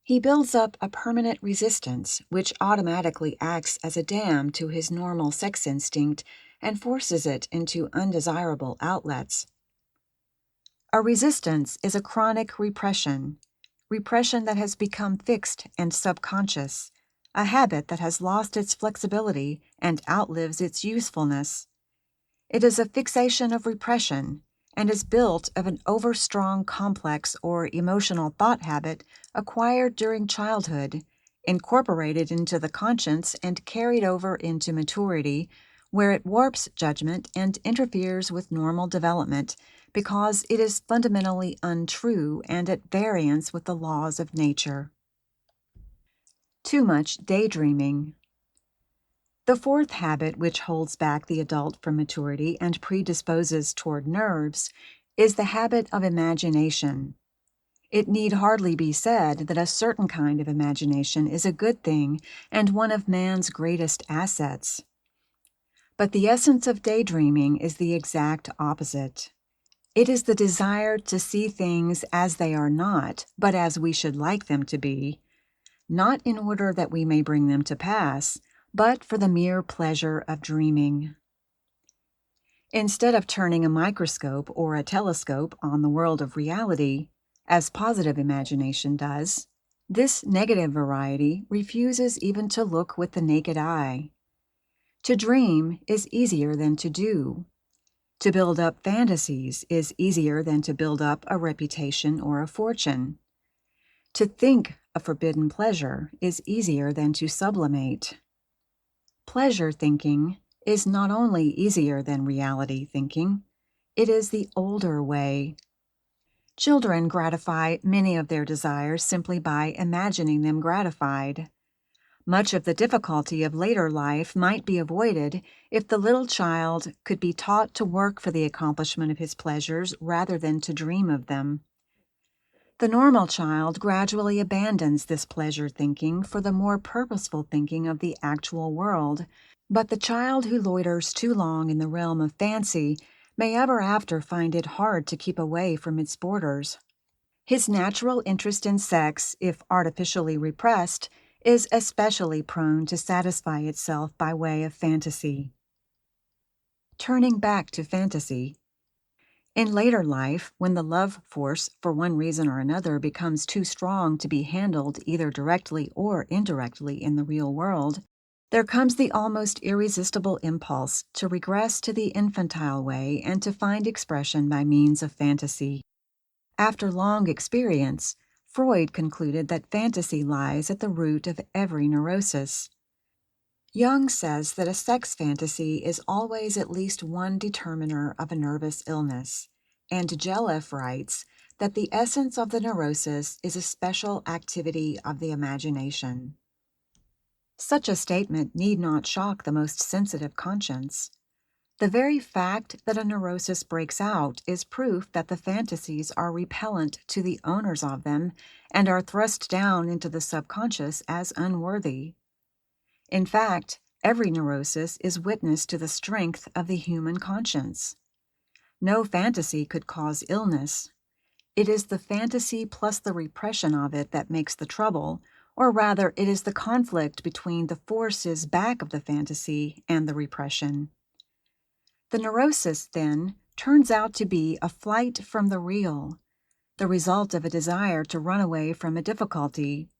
He builds up a permanent resistance which automatically acts as a dam to his normal sex instinct and forces it into undesirable outlets. A resistance is a chronic repression that has become fixed and subconscious, a habit that has lost its flexibility and outlives its usefulness. It is a fixation of repression and is built of an overstrong complex or emotional thought habit acquired during childhood, incorporated into the conscience and carried over into maturity, where it warps judgment and interferes with normal development because it is fundamentally untrue and at variance with the laws of nature. Too much daydreaming. The fourth habit which holds back the adult from maturity and predisposes toward nerves is the habit of imagination. It need hardly be said that a certain kind of imagination is a good thing and one of man's greatest assets. But the essence of daydreaming is the exact opposite. It is the desire to see things as they are not, but as we should like them to be, not in order that we may bring them to pass, but for the mere pleasure of dreaming. Instead of turning a microscope or a telescope on the world of reality, as positive imagination does, this negative variety refuses even to look with the naked eye. To dream is easier than to do. To build up fantasies is easier than to build up a reputation or a fortune. To think a forbidden pleasure is easier than to sublimate. Pleasure thinking is not only easier than reality thinking, it is the older way. Children gratify many of their desires simply by imagining them gratified. Much of the difficulty of later life might be avoided if the little child could be taught to work for the accomplishment of his pleasures rather than to dream of them. The normal child gradually abandons this pleasure thinking for the more purposeful thinking of the actual world, but the child who loiters too long in the realm of fancy may ever after find it hard to keep away from its borders. His natural interest in sex, if artificially repressed, is especially prone to satisfy itself by way of fantasy. Turning back to fantasy. In later life, when the love force, for one reason or another, becomes too strong to be handled either directly or indirectly in the real world, there comes the almost irresistible impulse to regress to the infantile way and to find expression by means of fantasy. After long experience, Freud concluded that fantasy lies at the root of every neurosis. Jung says that a sex fantasy is always at least one determiner of a nervous illness, and Jelliffe writes that the essence of the neurosis is a special activity of the imagination. Such a statement need not shock the most sensitive conscience. The very fact that a neurosis breaks out is proof that the fantasies are repellent to the owners of them and are thrust down into the subconscious as unworthy. In fact, every neurosis is witness to the strength of the human conscience. No fantasy could cause illness. It is the fantasy plus the repression of it that makes the trouble, or rather, it is the conflict between the forces back of the fantasy and the repression. The neurosis, then, turns out to be a flight from the real, the result of a desire to run away from a difficulty.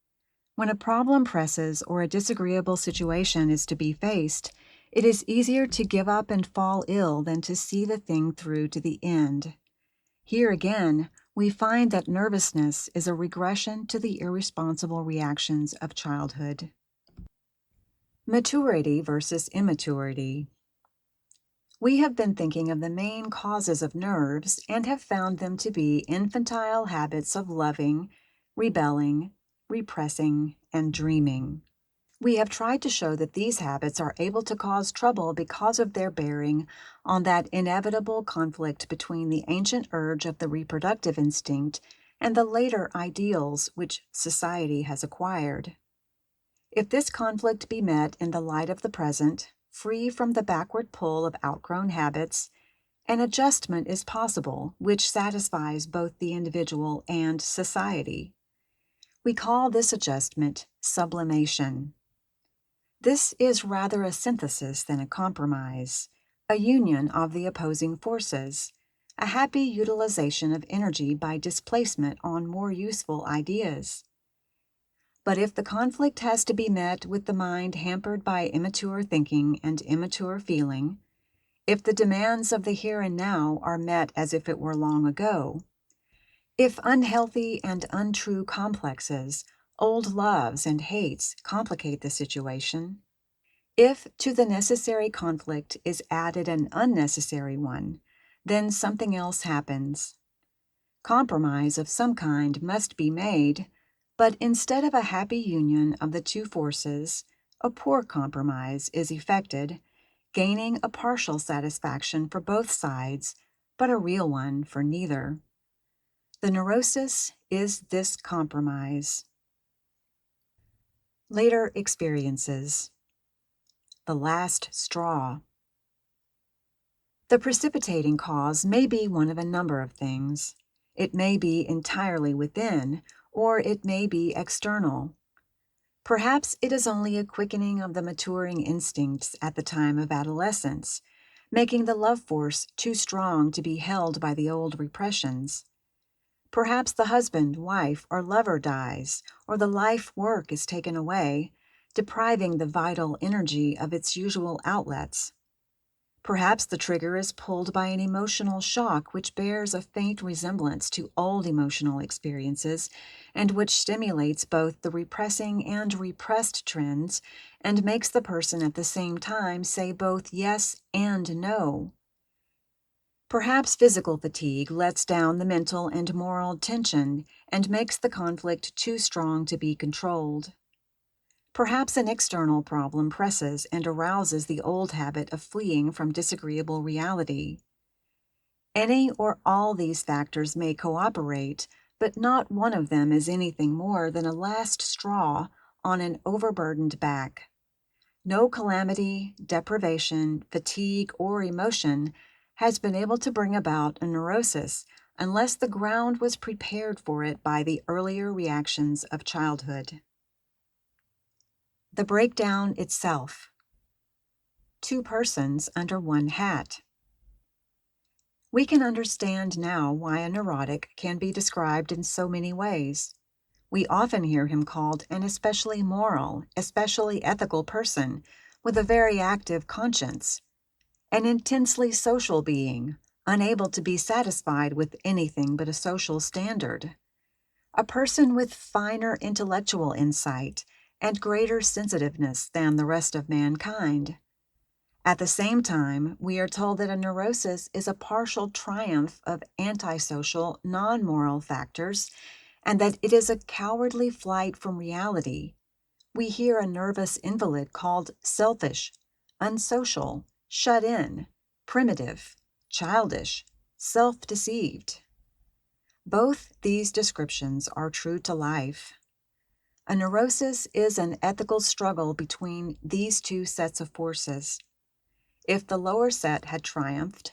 When a problem presses or a disagreeable situation is to be faced, it is easier to give up and fall ill than to see the thing through to the end. Here again, we find that nervousness is a regression to the irresponsible reactions of childhood. Maturity versus immaturity. We have been thinking of the main causes of nerves and have found them to be infantile habits of loving, rebelling, repressing, and dreaming. We have tried to show that these habits are able to cause trouble because of their bearing on that inevitable conflict between the ancient urge of the reproductive instinct and the later ideals which society has acquired. If this conflict be met in the light of the present, free from the backward pull of outgrown habits, an adjustment is possible which satisfies both the individual and society. We call this adjustment sublimation. This is rather a synthesis than a compromise, a union of the opposing forces, a happy utilization of energy by displacement on more useful ideas. But if the conflict has to be met with the mind hampered by immature thinking and immature feeling, if the demands of the here and now are met as if it were long ago, if unhealthy and untrue complexes, old loves and hates complicate the situation, if to the necessary conflict is added an unnecessary one, then something else happens. Compromise of some kind must be made, but instead of a happy union of the two forces, a poor compromise is effected, gaining a partial satisfaction for both sides, but a real one for neither. The neurosis is this compromise. Later experiences. The last straw. The precipitating cause may be one of a number of things. It may be entirely within, or it may be external. Perhaps it is only a quickening of the maturing instincts at the time of adolescence, making the love force too strong to be held by the old repressions. Perhaps the husband, wife, or lover dies, or the life work is taken away, depriving the vital energy of its usual outlets. Perhaps the trigger is pulled by an emotional shock which bears a faint resemblance to old emotional experiences and which stimulates both the repressing and repressed trends and makes the person at the same time say both yes and no. Perhaps physical fatigue lets down the mental and moral tension and makes the conflict too strong to be controlled. Perhaps an external problem presses and arouses the old habit of fleeing from disagreeable reality. Any or all these factors may cooperate, but not one of them is anything more than a last straw on an overburdened back. No calamity, deprivation, fatigue, or emotion has been able to bring about a neurosis unless the ground was prepared for it by the earlier reactions of childhood. The breakdown itself. Two persons under one hat. We can understand now why a neurotic can be described in so many ways. We often hear him called an especially moral, especially ethical person with a very active conscience, an intensely social being, unable to be satisfied with anything but a social standard, a person with finer intellectual insight and greater sensitiveness than the rest of mankind. At the same time, we are told that a neurosis is a partial triumph of antisocial, non-moral factors, and that it is a cowardly flight from reality. We hear a nervous invalid called selfish, unsocial, shut in, primitive, childish, self-deceived. Both these descriptions are true to life. A neurosis is an ethical struggle between these two sets of forces. If the lower set had triumphed,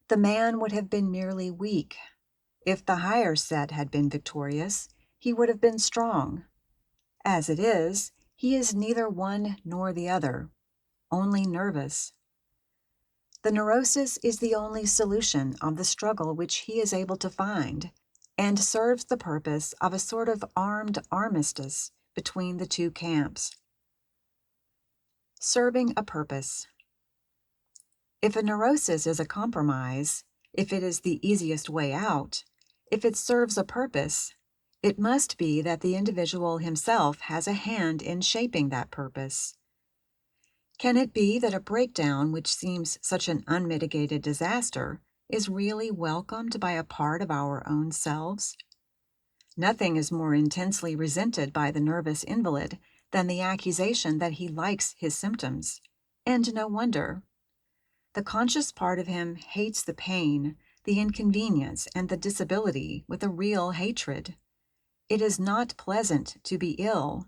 the man would have been merely weak. If the higher set had been victorious, he would have been strong. As it is, he is neither one nor the other, only nervous. The neurosis is the only solution of the struggle which he is able to find, and serves the purpose of a sort of armed armistice between the two camps. Serving a purpose. If a neurosis is a compromise, if it is the easiest way out, if it serves a purpose, it must be that the individual himself has a hand in shaping that purpose. Can it be that a breakdown which seems such an unmitigated disaster is really welcomed by a part of our own selves? Nothing is more intensely resented by the nervous invalid than the accusation that he likes his symptoms, and no wonder. The conscious part of him hates the pain, the inconvenience, and the disability with a real hatred. It is not pleasant to be ill.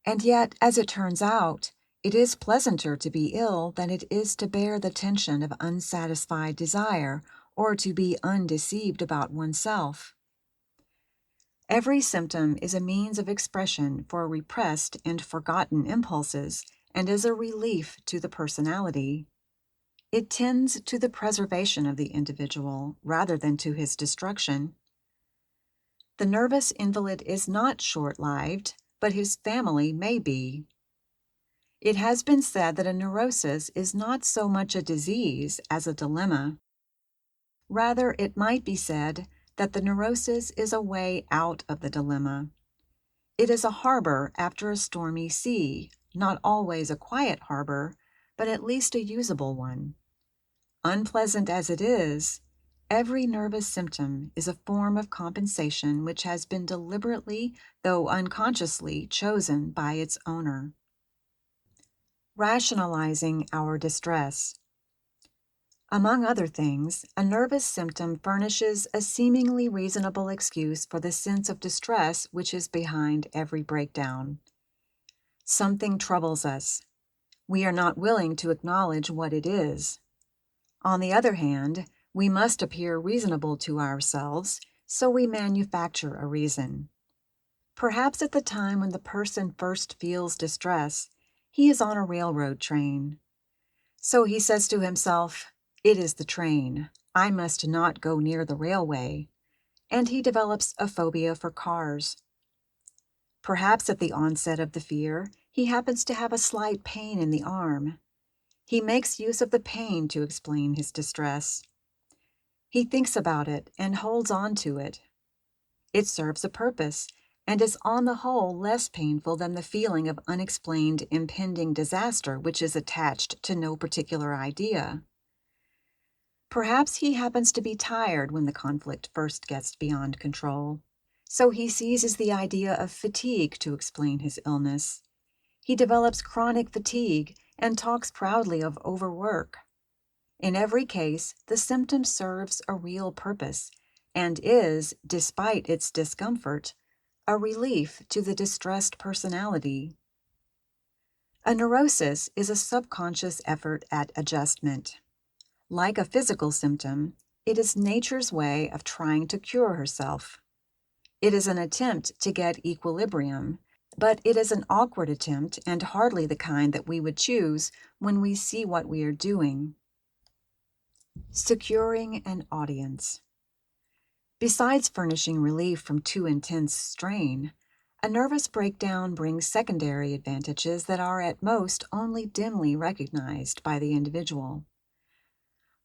And yet, as it turns out, it is pleasanter to be ill than it is to bear the tension of unsatisfied desire or to be undeceived about oneself. Every symptom is a means of expression for repressed and forgotten impulses and is a relief to the personality. It tends to the preservation of the individual rather than to his destruction. The nervous invalid is not short-lived, but his family may be. It has been said that a neurosis is not so much a disease as a dilemma. Rather, it might be said that the neurosis is a way out of the dilemma. It is a harbor after a stormy sea, not always a quiet harbor, but at least a usable one. Unpleasant as it is, every nervous symptom is a form of compensation which has been deliberately, though unconsciously, chosen by its owner. Rationalizing our distress. Among other things, a nervous symptom furnishes a seemingly reasonable excuse for the sense of distress which is behind every breakdown. Something troubles us. We are not willing to acknowledge what it is. On the other hand, we must appear reasonable to ourselves, so we manufacture a reason. Perhaps at the time when the person first feels distress, he is on a railroad train. So he says to himself, "It is the train. I must not go near the railway." and he develops a phobia for cars. Perhaps at the onset of the fear, he happens to have a slight pain in the arm. He makes use of the pain to explain his distress. He thinks about it and holds on to it. It serves a purpose and is on the whole less painful than the feeling of unexplained impending disaster which is attached to no particular idea. Perhaps he happens to be tired when the conflict first gets beyond control, so he seizes the idea of fatigue to explain his illness. He develops chronic fatigue and talks proudly of overwork. In every case, the symptom serves a real purpose and is, despite its discomfort, a relief to the distressed personality. A neurosis is a subconscious effort at adjustment. Like a physical symptom, it is nature's way of trying to cure herself. It is an attempt to get equilibrium, but it is an awkward attempt and hardly the kind that we would choose when we see what we are doing. Securing an audience. Besides furnishing relief from too intense strain, a nervous breakdown brings secondary advantages that are at most only dimly recognized by the individual.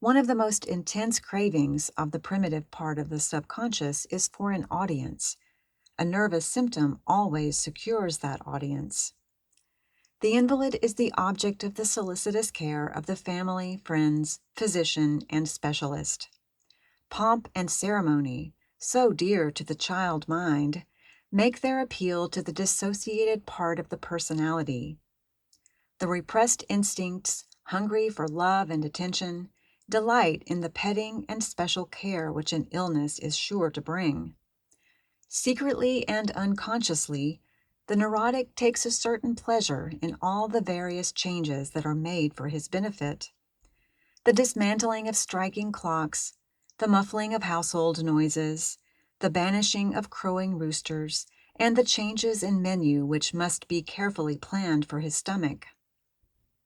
One of the most intense cravings of the primitive part of the subconscious is for an audience. A nervous symptom always secures that audience. The invalid is the object of the solicitous care of the family, friends, physician, and specialist. Pomp and ceremony, so dear to the child mind, make their appeal to the dissociated part of the personality. The repressed instincts, hungry for love and attention, delight in the petting and special care which an illness is sure to bring. Secretly and unconsciously, the neurotic takes a certain pleasure in all the various changes that are made for his benefit. The dismantling of striking clocks, the muffling of household noises, the banishing of crowing roosters, and the changes in menu which must be carefully planned for his stomach.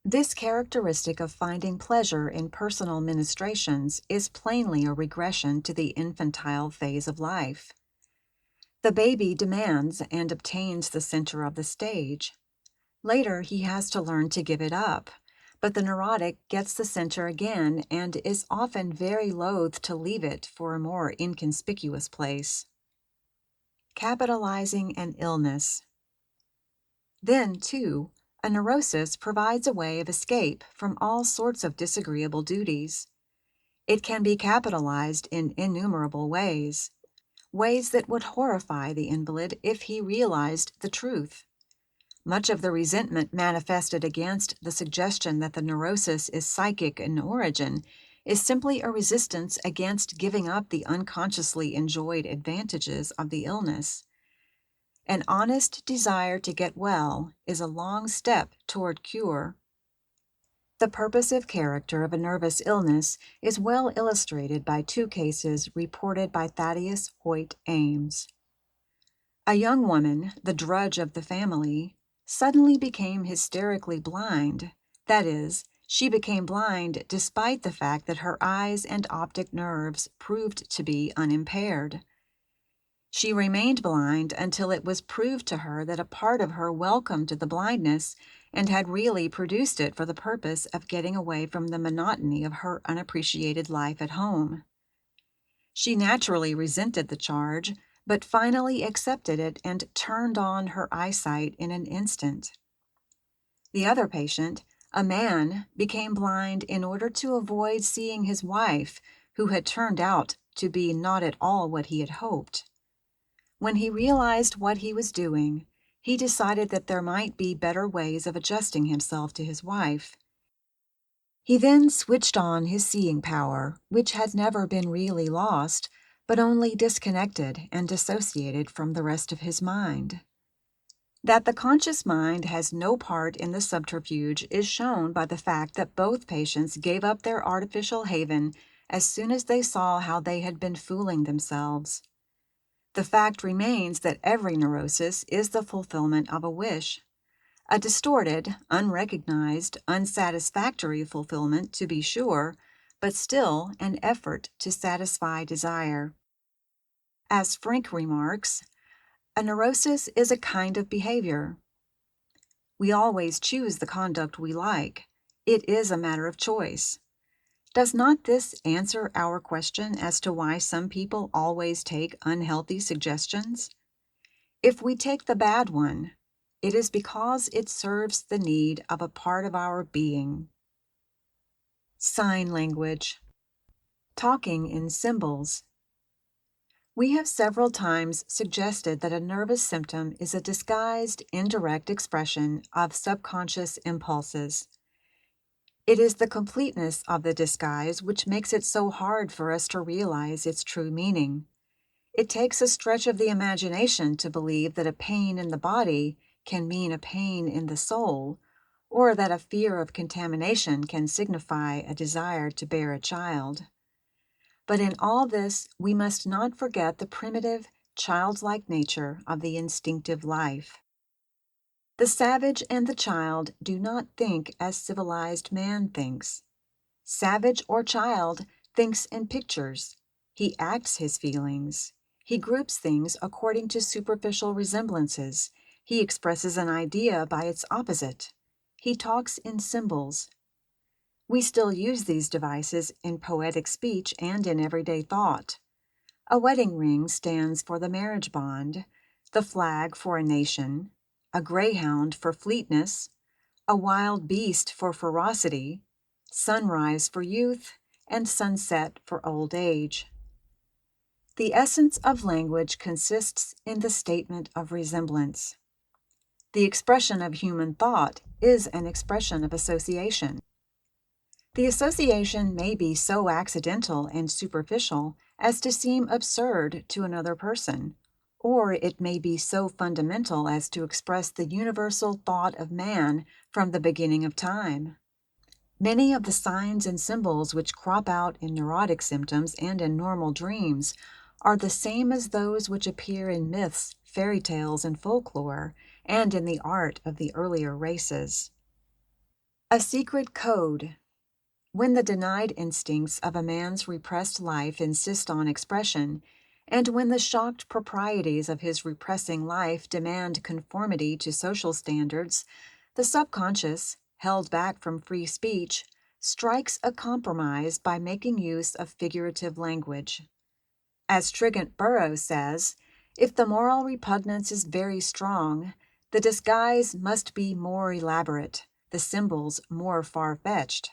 This characteristic of finding pleasure in personal ministrations is plainly a regression to the infantile phase of life. The baby demands and obtains the center of the stage. Later, he has to learn to give it up, but the neurotic gets the center again and is often very loath to leave it for a more inconspicuous place. Capitalizing an illness. Then, too, a neurosis provides a way of escape from all sorts of disagreeable duties. It can be capitalized in innumerable ways that would horrify the invalid if he realized the truth. Much of the resentment manifested against the suggestion that the neurosis is psychic in origin is simply a resistance against giving up the unconsciously enjoyed advantages of the illness. An honest desire to get well is a long step toward cure. The purposive character of a nervous illness is well illustrated by two cases reported by Thaddeus Hoyt Ames. A young woman, the drudge of the family, suddenly became hysterically blind. That is, she became blind despite the fact that her eyes and optic nerves proved to be unimpaired. She remained blind until it was proved to her that a part of her welcomed the blindness and had really produced it for the purpose of getting away from the monotony of her unappreciated life at home. She naturally resented the charge, but finally accepted it and turned on her eyesight in an instant. The other patient, a man, became blind in order to avoid seeing his wife, who had turned out to be not at all what he had hoped. When he realized what he was doing, he decided that there might be better ways of adjusting himself to his wife. He then switched on his seeing power, which had never been really lost, but only disconnected and dissociated from the rest of his mind. That the conscious mind has no part in the subterfuge is shown by the fact that both patients gave up their artificial haven as soon as they saw how they had been fooling themselves. The fact remains that every neurosis is the fulfillment of a wish. A distorted, unrecognized, unsatisfactory fulfillment, to be sure, but still an effort to satisfy desire. As Frank remarks, a neurosis is a kind of behavior. We always choose the conduct we like. It is a matter of choice. Does not this answer our question as to why some people always take unhealthy suggestions? If we take the bad one, it is because it serves the need of a part of our being. Sign language. Talking in symbols. We have several times suggested that a nervous symptom is a disguised, indirect expression of subconscious impulses. It is the completeness of the disguise which makes it so hard for us to realize its true meaning. It takes a stretch of the imagination to believe that a pain in the body can mean a pain in the soul, or that a fear of contamination can signify a desire to bear a child. But in all this, we must not forget the primitive, childlike nature of the instinctive life. The savage and the child do not think as civilized man thinks. Savage or child thinks in pictures. He acts his feelings. He groups things according to superficial resemblances. He expresses an idea by its opposite. He talks in symbols. We still use these devices in poetic speech and in everyday thought. A wedding ring stands for the marriage bond, the flag for a nation, a greyhound for fleetness, a wild beast for ferocity, sunrise for youth, and sunset for old age. The essence of language consists in the statement of resemblance. The expression of human thought is an expression of association. The association may be so accidental and superficial as to seem absurd to another person, or it may be so fundamental as to express the universal thought of man from the beginning of time. Many of the signs and symbols which crop out in neurotic symptoms and in normal dreams are the same as those which appear in myths, fairy tales, and folklore, and in the art of the earlier races. A secret code. When the denied instincts of a man's repressed life insist on expression, and when the shocked proprieties of his repressing life demand conformity to social standards, the subconscious, held back from free speech, strikes a compromise by making use of figurative language. As Trigant Burrows says, if the moral repugnance is very strong, the disguise must be more elaborate, the symbols more far-fetched.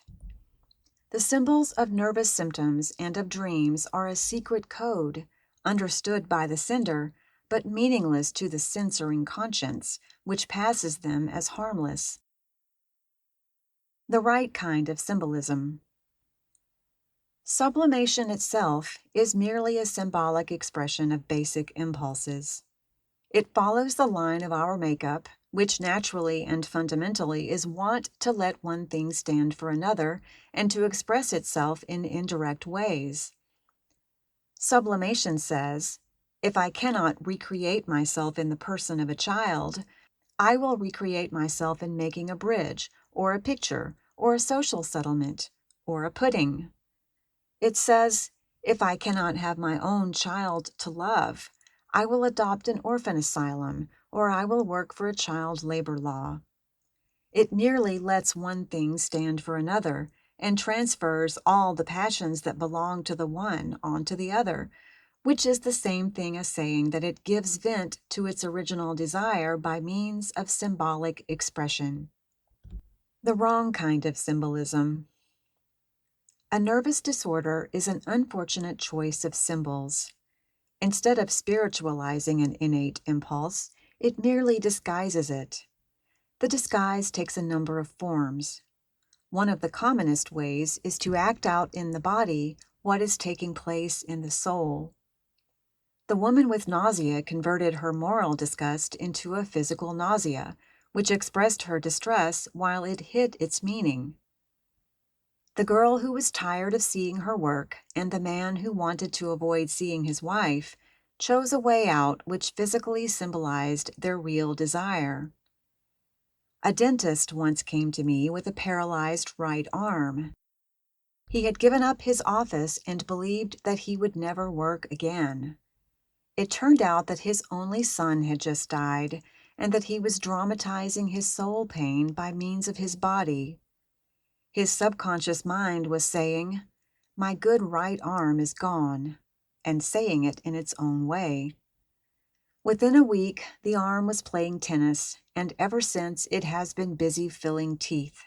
The symbols of nervous symptoms and of dreams are a secret code, understood by the sender, but meaningless to the censoring conscience, which passes them as harmless. The right kind of symbolism. Sublimation itself is merely a symbolic expression of basic impulses. It follows the line of our makeup, which naturally and fundamentally is wont to let one thing stand for another and to express itself in indirect ways. Sublimation says, if I cannot recreate myself in the person of a child, I will recreate myself in making a bridge, or a picture, or a social settlement, or a pudding. It says, if I cannot have my own child to love, I will adopt an orphan asylum, or I will work for a child labor law. It merely lets one thing stand for another, and transfers all the passions that belong to the one onto the other, which is the same thing as saying that it gives vent to its original desire by means of symbolic expression. The wrong kind of symbolism. A nervous disorder is an unfortunate choice of symbols. Instead of spiritualizing an innate impulse, it merely disguises it. The disguise takes a number of forms. One of the commonest ways is to act out in the body what is taking place in the soul. The woman with nausea converted her moral disgust into a physical nausea, which expressed her distress while it hid its meaning. The girl who was tired of seeing her work and the man who wanted to avoid seeing his wife chose a way out which physically symbolized their real desire. A dentist once came to me with a paralyzed right arm. He had given up his office and believed that he would never work again. It turned out that his only son had just died, and that he was dramatizing his soul pain by means of his body. His subconscious mind was saying, "My good right arm is gone," and saying it in its own way. Within a week, the arm was playing tennis, and ever since it has been busy filling teeth.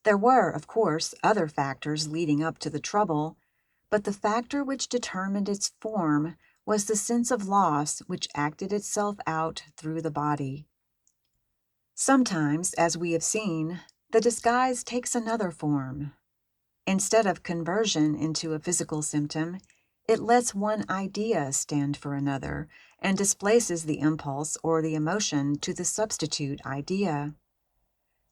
There were, of course, other factors leading up to the trouble, but the factor which determined its form was the sense of loss which acted itself out through the body. Sometimes, as we have seen, the disguise takes another form. Instead of conversion into a physical symptom, it lets one idea stand for another and displaces the impulse or the emotion to the substitute idea.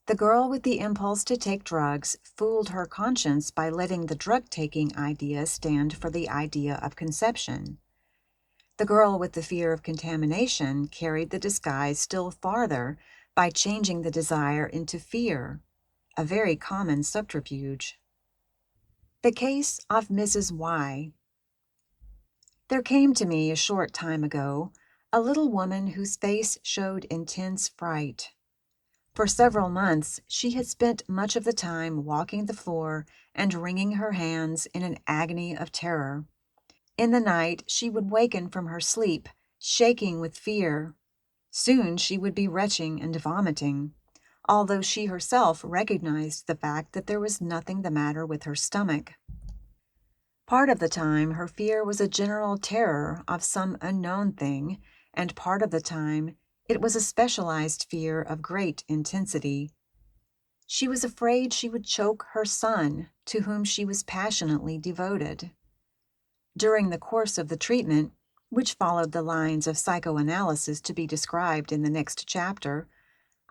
The girl with the impulse to take drugs fooled her conscience by letting the drug-taking idea stand for the idea of conception. The girl with the fear of contamination carried the disguise still farther by changing the desire into fear, a very common subterfuge. The case of Mrs. Y. There came to me a short time ago a little woman whose face showed intense fright. For several months she had spent much of the time walking the floor and wringing her hands in an agony of terror. In the night she would waken from her sleep, shaking with fear. Soon she would be retching and vomiting, although she herself recognized the fact that there was nothing the matter with her stomach. Part of the time her fear was a general terror of some unknown thing, and part of the time it was a specialized fear of great intensity. She was afraid she would choke her son, to whom she was passionately devoted. During the course of the treatment, which followed the lines of psychoanalysis to be described in the next chapter,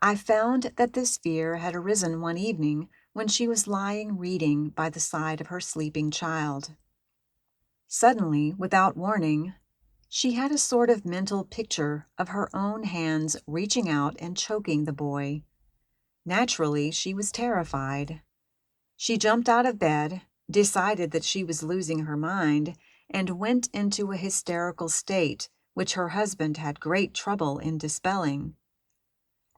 I found that this fear had arisen one evening when she was lying reading by the side of her sleeping child. Suddenly, without warning, she had a sort of mental picture of her own hands reaching out and choking the boy. Naturally, she was terrified. She jumped out of bed, decided that she was losing her mind, and went into a hysterical state, which her husband had great trouble in dispelling.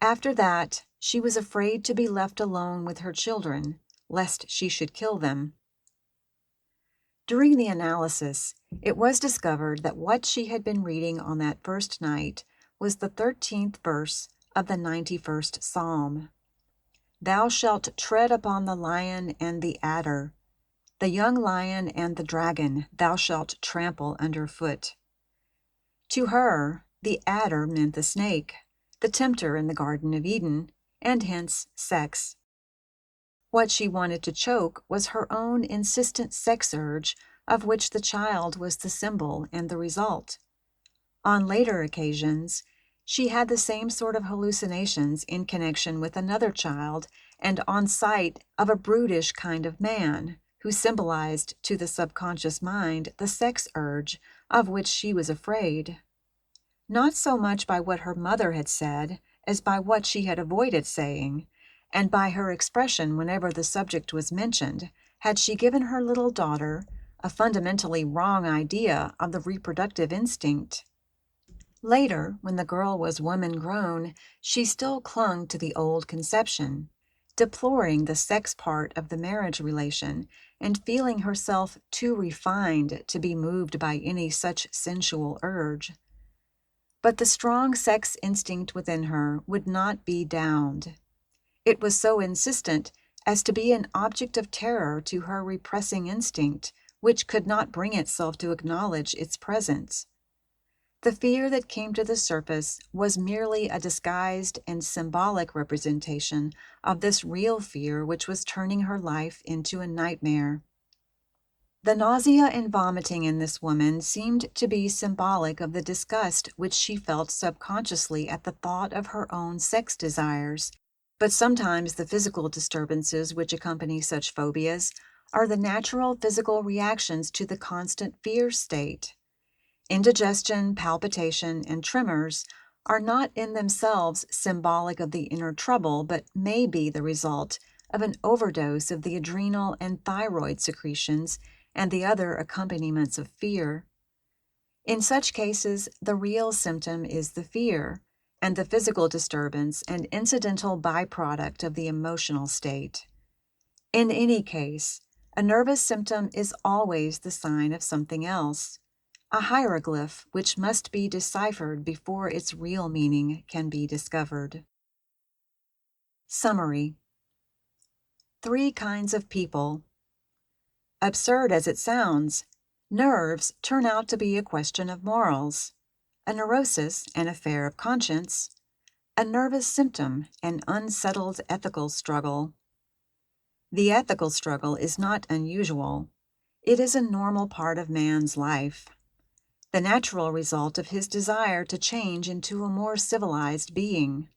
After that, she was afraid to be left alone with her children, lest she should kill them. During the analysis, it was discovered that what she had been reading on that first night was the 13th verse of the 91st Psalm. "Thou shalt tread upon the lion and the adder. The young lion and the dragon thou shalt trample under foot." To her, the adder meant the snake, the tempter in the Garden of Eden, and hence sex. What she wanted to choke was her own insistent sex urge, of which the child was the symbol and the result. On later occasions, she had the same sort of hallucinations in connection with another child and on sight of a brutish kind of man, who symbolized to the subconscious mind the sex urge of which she was afraid. Not so much by what her mother had said as by what she had avoided saying, and by her expression whenever the subject was mentioned, had she given her little daughter a fundamentally wrong idea of the reproductive instinct. Later, when the girl was woman-grown, she still clung to the old conception, deploring the sex part of the marriage relation and feeling herself too refined to be moved by any such sensual urge. But the strong sex instinct within her would not be downed. It was so insistent as to be an object of terror to her repressing instinct, which could not bring itself to acknowledge its presence. The fear that came to the surface was merely a disguised and symbolic representation of this real fear which was turning her life into a nightmare. The nausea and vomiting in this woman seemed to be symbolic of the disgust which she felt subconsciously at the thought of her own sex desires, but sometimes the physical disturbances which accompany such phobias are the natural physical reactions to the constant fear state. Indigestion, palpitation, and tremors are not in themselves symbolic of the inner trouble, but may be the result of an overdose of the adrenal and thyroid secretions and the other accompaniments of fear. In such cases, the real symptom is the fear, and the physical disturbance an incidental byproduct of the emotional state. In any case, a nervous symptom is always the sign of something else, a hieroglyph which must be deciphered before its real meaning can be discovered. Summary: 3 kinds of people. Absurd as it sounds, nerves turn out to be a question of morals, a neurosis an affair of conscience, a nervous symptom an unsettled ethical struggle. The ethical struggle is not unusual. It is a normal part of man's life, the natural result of his desire to change into a more civilized being.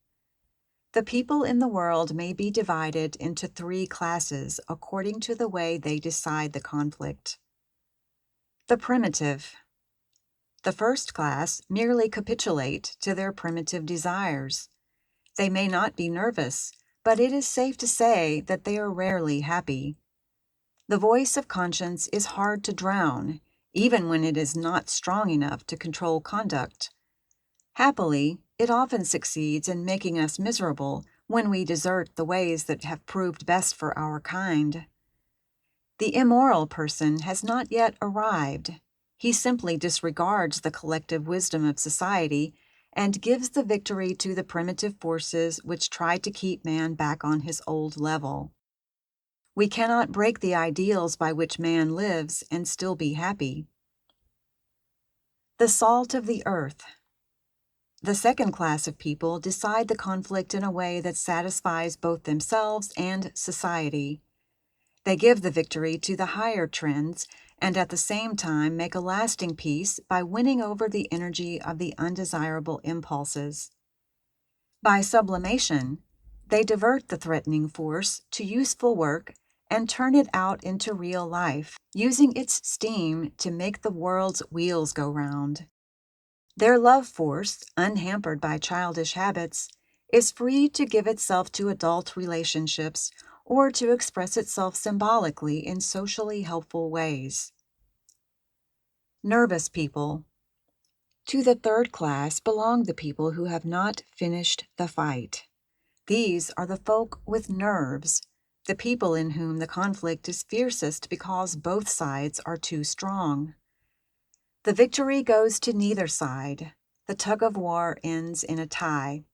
The people in the world may be divided into 3 classes according to the way they decide the conflict. The primitive. The first class merely capitulate to their primitive desires. They may not be nervous, but it is safe to say that they are rarely happy. The voice of conscience is hard to drown, even when it is not strong enough to control conduct. Happily, it often succeeds in making us miserable when we desert the ways that have proved best for our kind. The immoral person has not yet arrived. He simply disregards the collective wisdom of society and gives the victory to the primitive forces which try to keep man back on his old level. We cannot break the ideals by which man lives and still be happy. The salt of the earth. The second class of people decide the conflict in a way that satisfies both themselves and society. They give the victory to the higher trends and at the same time make a lasting peace by winning over the energy of the undesirable impulses. By sublimation, they divert the threatening force to useful work and turn it out into real life, using its steam to make the world's wheels go round. Their love force, unhampered by childish habits, is free to give itself to adult relationships or to express itself symbolically in socially helpful ways. Nervous people. To the third class belong the people who have not finished the fight. These are the folk with nerves, the people in whom the conflict is fiercest because both sides are too strong. The victory goes to neither side. The tug-of-war ends in a tie.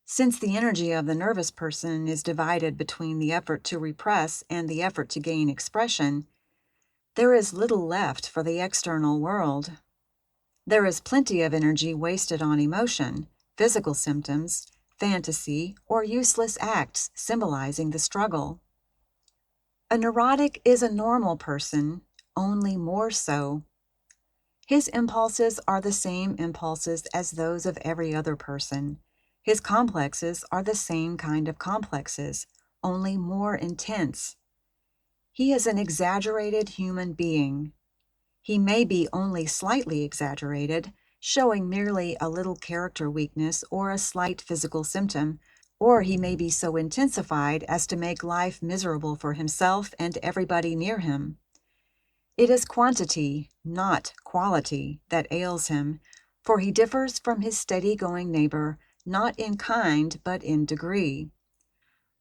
Since the energy of the nervous person is divided between the effort to repress and the effort to gain expression, there is little left for the external world. There is plenty of energy wasted on emotion, physical symptoms, fantasy, or useless acts symbolizing the struggle. A neurotic is a normal person, only more so. His impulses are the same impulses as those of every other person. His complexes are the same kind of complexes, only more intense. He is an exaggerated human being. He may be only slightly exaggerated, showing merely a little character weakness or a slight physical symptom, or he may be so intensified as to make life miserable for himself and everybody near him. It is quantity, not quality, that ails him, for he differs from his steady-going neighbor, not in kind, but in degree.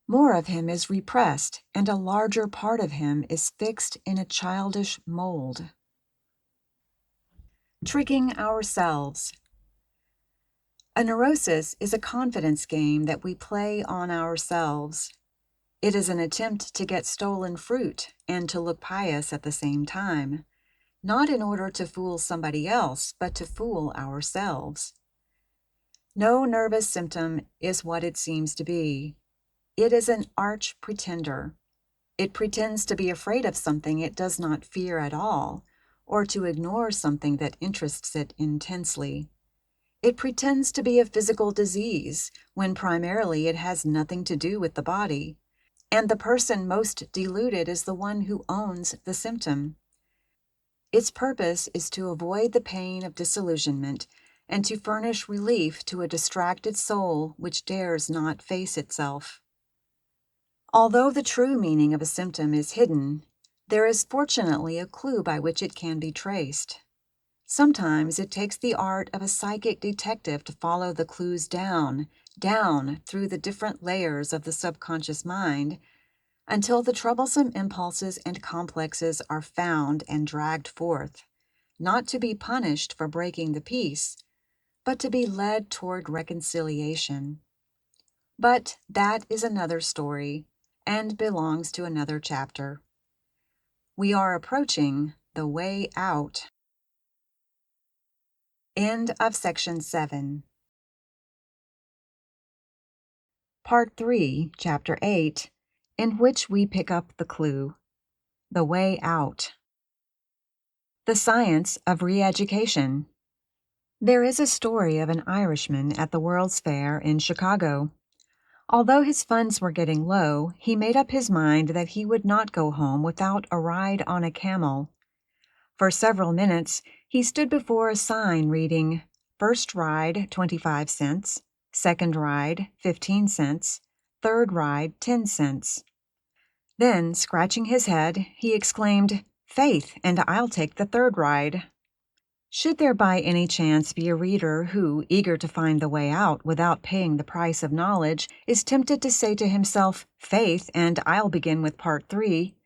More of him is repressed, and a larger part of him is fixed in a childish mold. Tricking ourselves. A neurosis is a confidence game that we play on ourselves. It is an attempt to get stolen fruit and to look pious at the same time, not in order to fool somebody else, but to fool ourselves. No nervous symptom is what it seems to be. It is an arch pretender. It pretends to be afraid of something it does not fear at all, or to ignore something that interests it intensely. It pretends to be a physical disease, when primarily it has nothing to do with the body, and the person most deluded is the one who owns the symptom. Its purpose is to avoid the pain of disillusionment and to furnish relief to a distracted soul which dares not face itself. Although the true meaning of a symptom is hidden, there is fortunately a clue by which it can be traced. Sometimes it takes the art of a psychic detective to follow the clues down through the different layers of the subconscious mind until the troublesome impulses and complexes are found and dragged forth, not to be punished for breaking the peace, but to be led toward reconciliation. But that is another story and belongs to another chapter. We are approaching the way out. End of section 7. Part 3, Chapter 8, in which we pick up the clue, the way out. The science of re-education. There is a story of an Irishman at the World's Fair in Chicago. Although his funds were getting low, he made up his mind that he would not go home without a ride on a camel. For several minutes, he stood before a sign reading, "First ride, 25 cents, second ride, 15 cents, third ride, 10 cents. Then, scratching his head, he exclaimed, "Faith, and I'll take the third ride." Should there by any chance be a reader who, eager to find the way out without paying the price of knowledge, is tempted to say to himself, "Faith, and I'll begin with Part 3,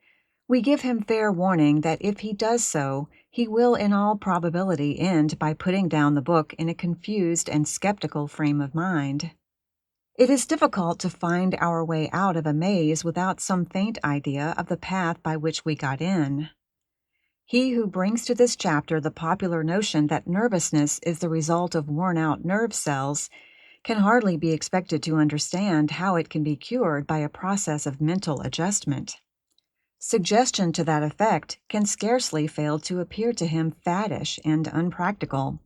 we give him fair warning that if he does so, he will in all probability end by putting down the book in a confused and skeptical frame of mind. It is difficult to find our way out of a maze without some faint idea of the path by which we got in. He who brings to this chapter the popular notion that nervousness is the result of worn-out nerve cells can hardly be expected to understand how it can be cured by a process of mental adjustment. Suggestion to that effect can scarcely fail to appear to him faddish and unpractical.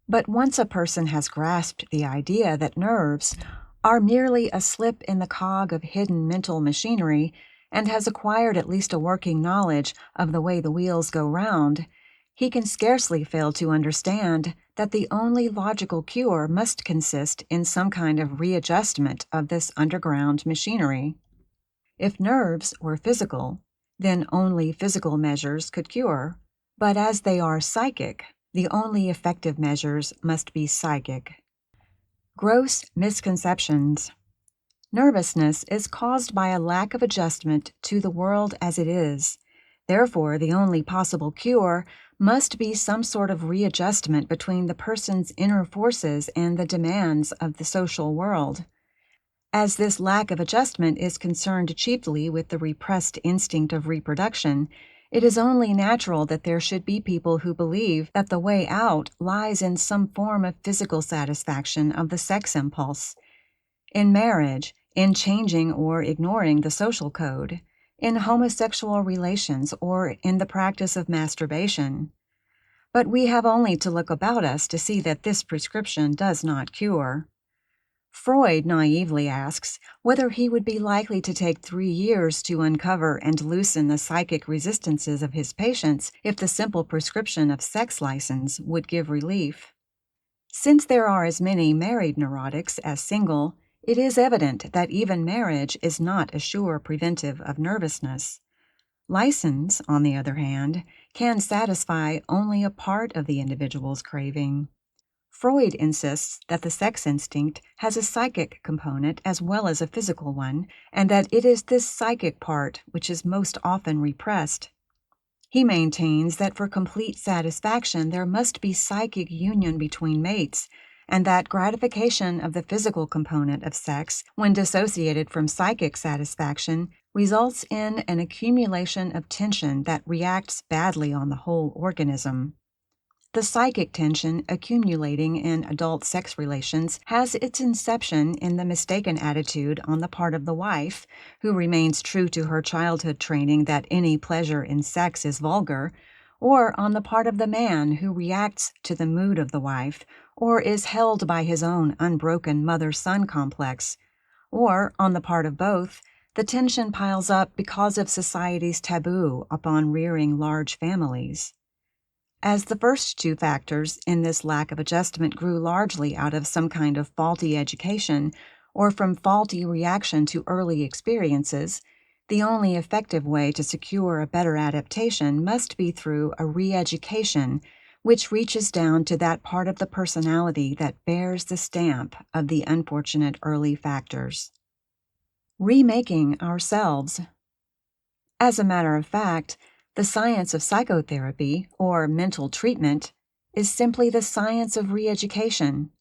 But once a person has grasped the idea that nerves are merely a slip in the cog of hidden mental machinery, and has acquired at least a working knowledge of the way the wheels go round, he can scarcely fail to understand that the only logical cure must consist in some kind of readjustment of this underground machinery. If nerves were physical, then only physical measures could cure, but as they are psychic, the only effective measures must be psychic. Gross misconceptions. Nervousness is caused by a lack of adjustment to the world as it is. Therefore, the only possible cure must be some sort of readjustment between the person's inner forces and the demands of the social world. As this lack of adjustment is concerned chiefly with the repressed instinct of reproduction, it is only natural that there should be people who believe that the way out lies in some form of physical satisfaction of the sex impulse. In marriage, in changing or ignoring the social code, in homosexual relations, or in the practice of masturbation. But we have only to look about us to see that this prescription does not cure. Freud naively asks whether he would be likely to take 3 years to uncover and loosen the psychic resistances of his patients if the simple prescription of sex license would give relief. Since there are as many married neurotics as single, it is evident that even marriage is not a sure preventive of nervousness. License, on the other hand, can satisfy only a part of the individual's craving. Freud insists that the sex instinct has a psychic component as well as a physical one, and that it is this psychic part which is most often repressed. He maintains that for complete satisfaction there must be psychic union between mates, and that gratification of the physical component of sex, when dissociated from psychic satisfaction, results in an accumulation of tension that reacts badly on the whole organism. The psychic tension accumulating in adult sex relations has its inception in the mistaken attitude on the part of the wife, who remains true to her childhood training that any pleasure in sex is vulgar, or on the part of the man who reacts to the mood of the wife, or is held by his own unbroken mother-son complex, or, on the part of both, the tension piles up because of society's taboo upon rearing large families. As the first 2 factors in this lack of adjustment grew largely out of some kind of faulty education or from faulty reaction to early experiences, the only effective way to secure a better adaptation must be through a re-education which reaches down to that part of the personality that bears the stamp of the unfortunate early factors. Remaking ourselves. As a matter of fact, the science of psychotherapy, or mental treatment, is simply the science of re-education,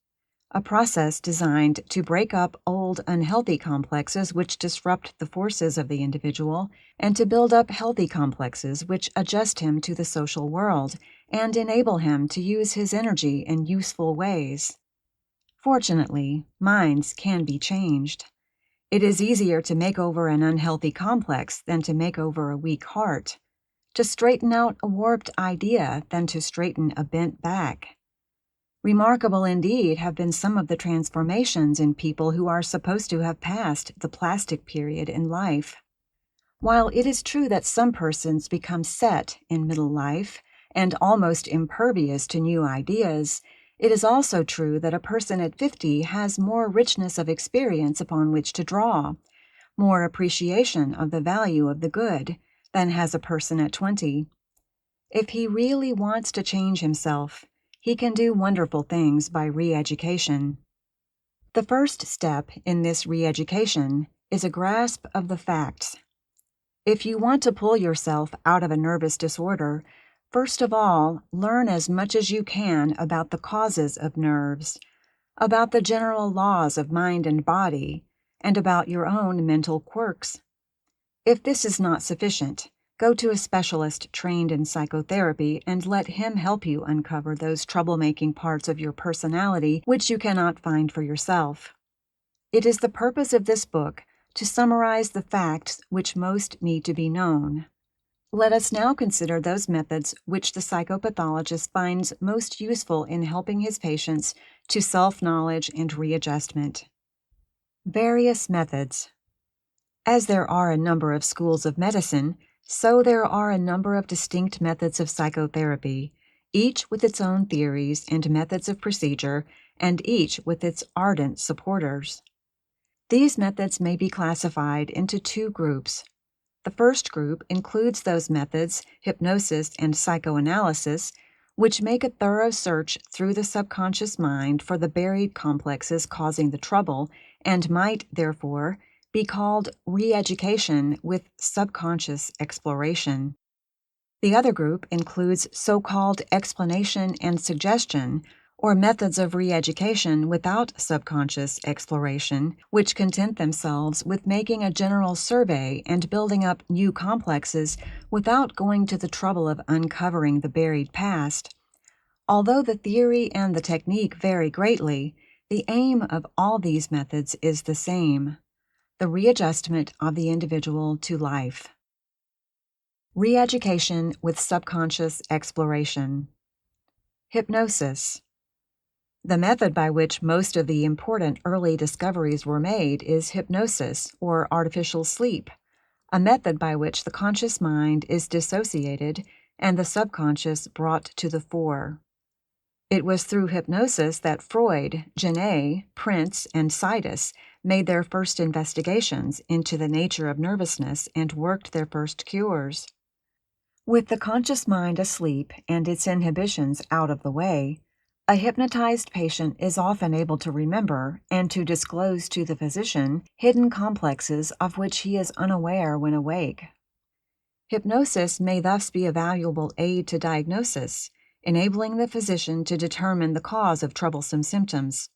a process designed to break up old unhealthy complexes which disrupt the forces of the individual and to build up healthy complexes which adjust him to the social world and enable him to use his energy in useful ways. Fortunately, minds can be changed. It is easier to make over an unhealthy complex than to make over a weak heart, to straighten out a warped idea than to straighten a bent back. Remarkable indeed have been some of the transformations in people who are supposed to have passed the plastic period in life. While it is true that some persons become set in middle life and almost impervious to new ideas, it is also true that a person at 50 has more richness of experience upon which to draw, more appreciation of the value of the good, than has a person at 20. If he really wants to change himself, he can do wonderful things by re-education. The first step in this re-education is a grasp of the facts. If you want to pull yourself out of a nervous disorder, first of all, learn as much as you can about the causes of nerves, about the general laws of mind and body, and about your own mental quirks. If this is not sufficient, go to a specialist trained in psychotherapy and let him help you uncover those troublemaking parts of your personality which you cannot find for yourself. It is the purpose of this book to summarize the facts which most need to be known. Let us now consider those methods which the psychopathologist finds most useful in helping his patients to self-knowledge and readjustment. Various methods. As there are a number of schools of medicine, so there are a number of distinct methods of psychotherapy, each with its own theories and methods of procedure, and each with its ardent supporters. These methods may be classified into two groups. The first group includes those methods, hypnosis and psychoanalysis, which make a thorough search through the subconscious mind for the buried complexes causing the trouble and might, therefore, be called re-education with subconscious exploration. The other group includes so-called explanation and suggestion, or methods of re-education without subconscious exploration, which content themselves with making a general survey and building up new complexes without going to the trouble of uncovering the buried past. Although the theory and the technique vary greatly, the aim of all these methods is the same: the readjustment of the individual to life. Re-education with subconscious exploration. Hypnosis. The method by which most of the important early discoveries were made is hypnosis, or artificial sleep, a method by which the conscious mind is dissociated and the subconscious brought to the fore. It was through hypnosis that Freud, Genet, Prince, and Sidus made their first investigations into the nature of nervousness and worked their first cures. With the conscious mind asleep and its inhibitions out of the way, a hypnotized patient is often able to remember and to disclose to the physician hidden complexes of which he is unaware when awake. Hypnosis may thus be a valuable aid to diagnosis, enabling the physician to determine the cause of troublesome symptoms.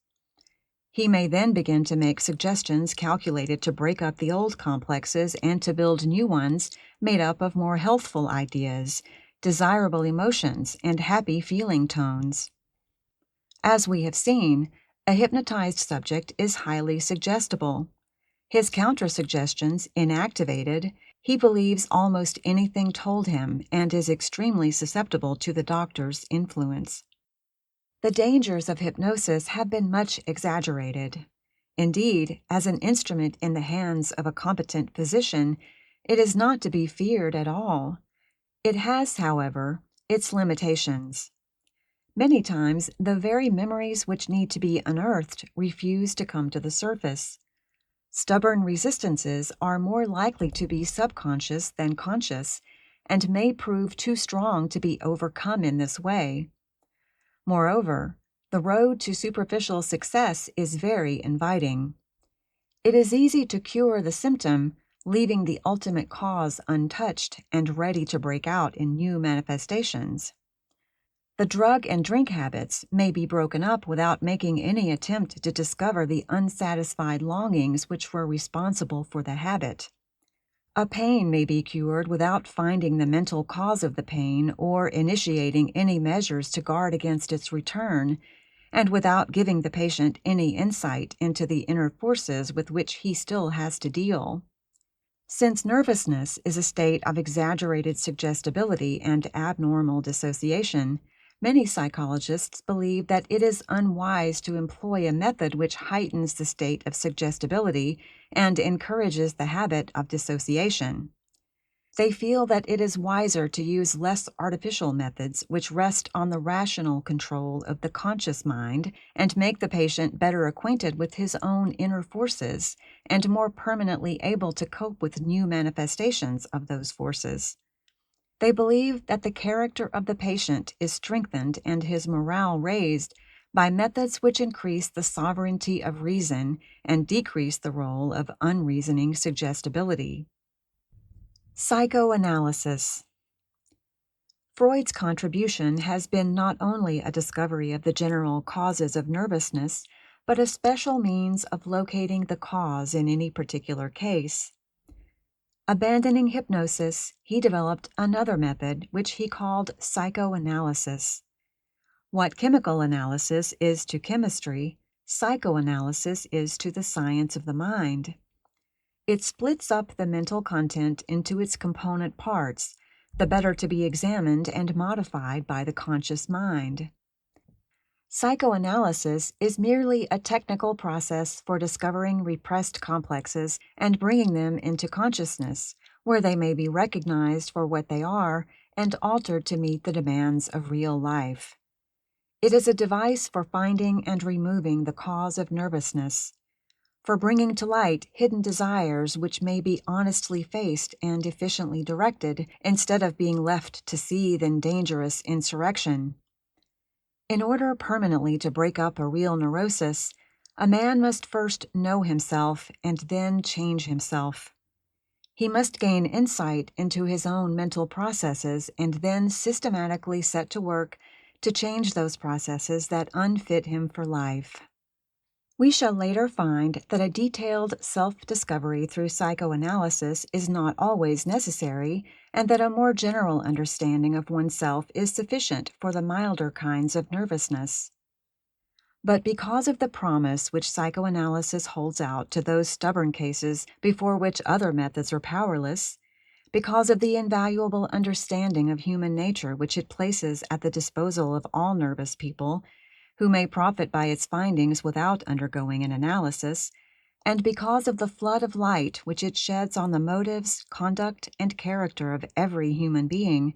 He may then begin to make suggestions calculated to break up the old complexes and to build new ones made up of more healthful ideas, desirable emotions, and happy feeling tones. As we have seen, a hypnotized subject is highly suggestible. His counter-suggestions inactivated, he believes almost anything told him and is extremely susceptible to the doctor's influence. The dangers of hypnosis have been much exaggerated. Indeed, as an instrument in the hands of a competent physician, it is not to be feared at all. It has, however, its limitations. Many times, the very memories which need to be unearthed refuse to come to the surface. Stubborn resistances are more likely to be subconscious than conscious, and may prove too strong to be overcome in this way. Moreover, the road to superficial success is very inviting. It is easy to cure the symptom, leaving the ultimate cause untouched and ready to break out in new manifestations. The drug and drink habits may be broken up without making any attempt to discover the unsatisfied longings which were responsible for the habit. A pain may be cured without finding the mental cause of the pain or initiating any measures to guard against its return, and without giving the patient any insight into the inner forces with which he still has to deal. Since nervousness is a state of exaggerated suggestibility and abnormal dissociation, many psychologists believe that it is unwise to employ a method which heightens the state of suggestibility and encourages the habit of dissociation. They feel that it is wiser to use less artificial methods which rest on the rational control of the conscious mind and make the patient better acquainted with his own inner forces and more permanently able to cope with new manifestations of those forces. They believe that the character of the patient is strengthened and his morale raised by methods which increase the sovereignty of reason and decrease the role of unreasoning suggestibility. Psychoanalysis. Freud's contribution has been not only a discovery of the general causes of nervousness, but a special means of locating the cause in any particular case. Abandoning hypnosis, he developed another method which he called psychoanalysis. What chemical analysis is to chemistry, psychoanalysis is to the science of the mind. It splits up the mental content into its component parts, the better to be examined and modified by the conscious mind. Psychoanalysis is merely a technical process for discovering repressed complexes and bringing them into consciousness, where they may be recognized for what they are and altered to meet the demands of real life. It is a device for finding and removing the cause of nervousness, for bringing to light hidden desires which may be honestly faced and efficiently directed instead of being left to seethe in dangerous insurrection. In order permanently to break up a real neurosis, a man must first know himself and then change himself. He must gain insight into his own mental processes and then systematically set to work to change those processes that unfit him for life. We shall later find that a detailed self-discovery through psychoanalysis is not always necessary, and that a more general understanding of oneself is sufficient for the milder kinds of nervousness. But because of the promise which psychoanalysis holds out to those stubborn cases before which other methods are powerless, because of the invaluable understanding of human nature which it places at the disposal of all nervous people, who may profit by its findings without undergoing an analysis, and because of the flood of light which it sheds on the motives, conduct, and character of every human being,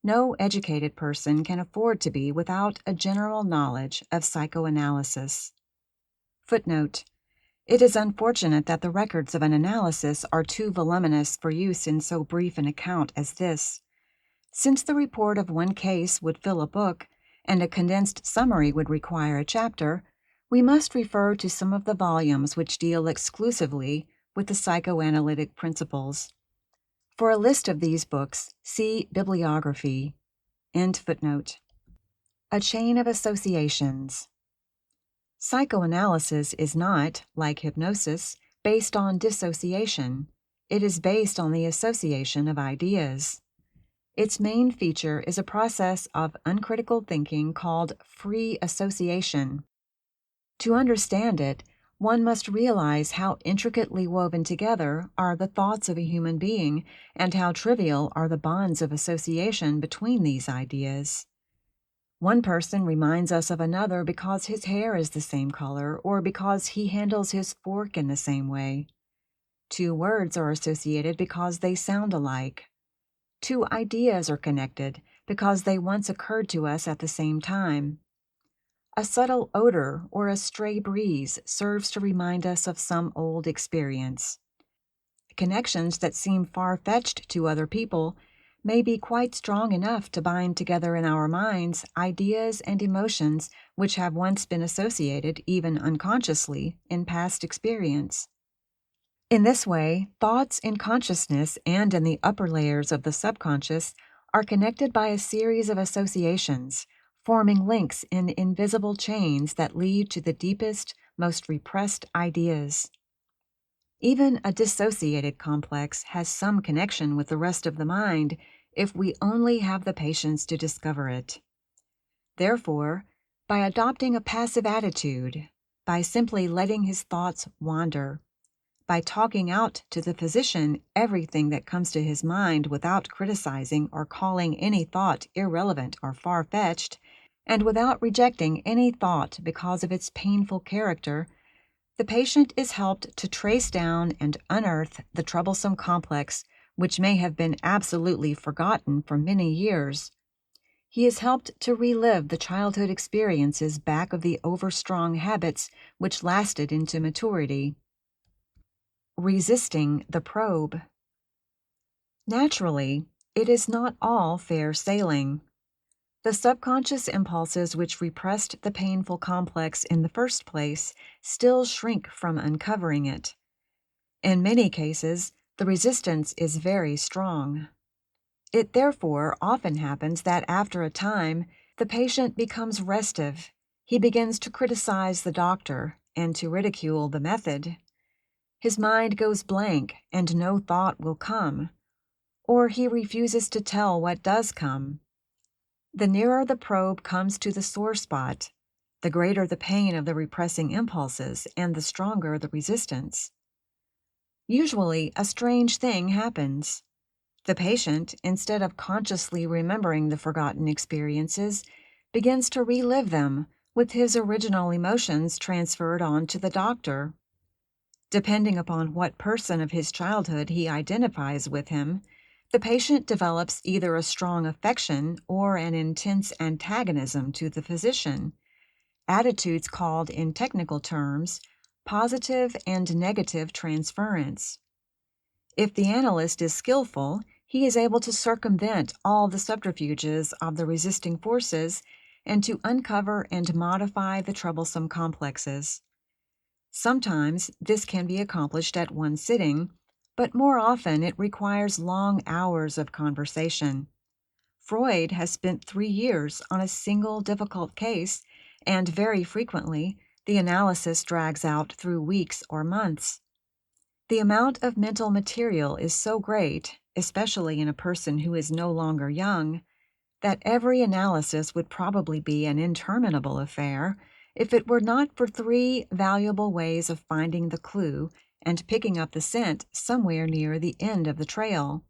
no educated person can afford to be without a general knowledge of psychoanalysis. Footnote: It is unfortunate that the records of an analysis are too voluminous for use in so brief an account as this. Since the report of one case would fill a book, and a condensed summary would require a chapter, we must refer to some of the volumes which deal exclusively with the psychoanalytic principles. For a list of these books, see bibliography. End footnote. A chain of associations. Psychoanalysis is not, like hypnosis, based on dissociation. It is based on the association of ideas. Its main feature is a process of uncritical thinking called free association. To understand it, one must realize how intricately woven together are the thoughts of a human being and how trivial are the bonds of association between these ideas. One person reminds us of another because his hair is the same color or because he handles his fork in the same way. Two words are associated because they sound alike. Two ideas are connected because they once occurred to us at the same time. A subtle odor or a stray breeze serves to remind us of some old experience. Connections that seem far-fetched to other people may be quite strong enough to bind together in our minds ideas and emotions which have once been associated, even unconsciously, in past experience. In this way, thoughts in consciousness and in the upper layers of the subconscious are connected by a series of associations, forming links in invisible chains that lead to the deepest, most repressed ideas. Even a dissociated complex has some connection with the rest of the mind if we only have the patience to discover it. Therefore, by adopting a passive attitude, by simply letting his thoughts wander, by talking out to the physician everything that comes to his mind without criticizing or calling any thought irrelevant or far-fetched, and without rejecting any thought because of its painful character, the patient is helped to trace down and unearth the troublesome complex which may have been absolutely forgotten for many years. He is helped to relive the childhood experiences back of the overstrong habits which lasted into maturity. Resisting the probe. Naturally, it is not all fair sailing. The subconscious impulses which repressed the painful complex in the first place still shrink from uncovering it. In many cases, the resistance is very strong. It therefore often happens that after a time, the patient becomes restive. He begins to criticize the doctor and to ridicule the method. His mind goes blank and no thought will come, or he refuses to tell what does come. The nearer the probe comes to the sore spot, the greater the pain of the repressing impulses and the stronger the resistance. Usually, a strange thing happens. The patient, instead of consciously remembering the forgotten experiences, begins to relive them with his original emotions transferred on to the doctor. Depending upon what person of his childhood he identifies with him, the patient develops either a strong affection or an intense antagonism to the physician, attitudes called in technical terms positive and negative transference. If the analyst is skillful, he is able to circumvent all the subterfuges of the resisting forces and to uncover and modify the troublesome complexes. Sometimes this can be accomplished at one sitting, but more often it requires long hours of conversation. Freud has spent 3 years on a single difficult case, and very frequently the analysis drags out through weeks or months. The amount of mental material is so great, especially in a person who is no longer young, that every analysis would probably be an interminable affair if it were not for 3 valuable ways of finding the clue and picking up the scent somewhere near the end of the trail.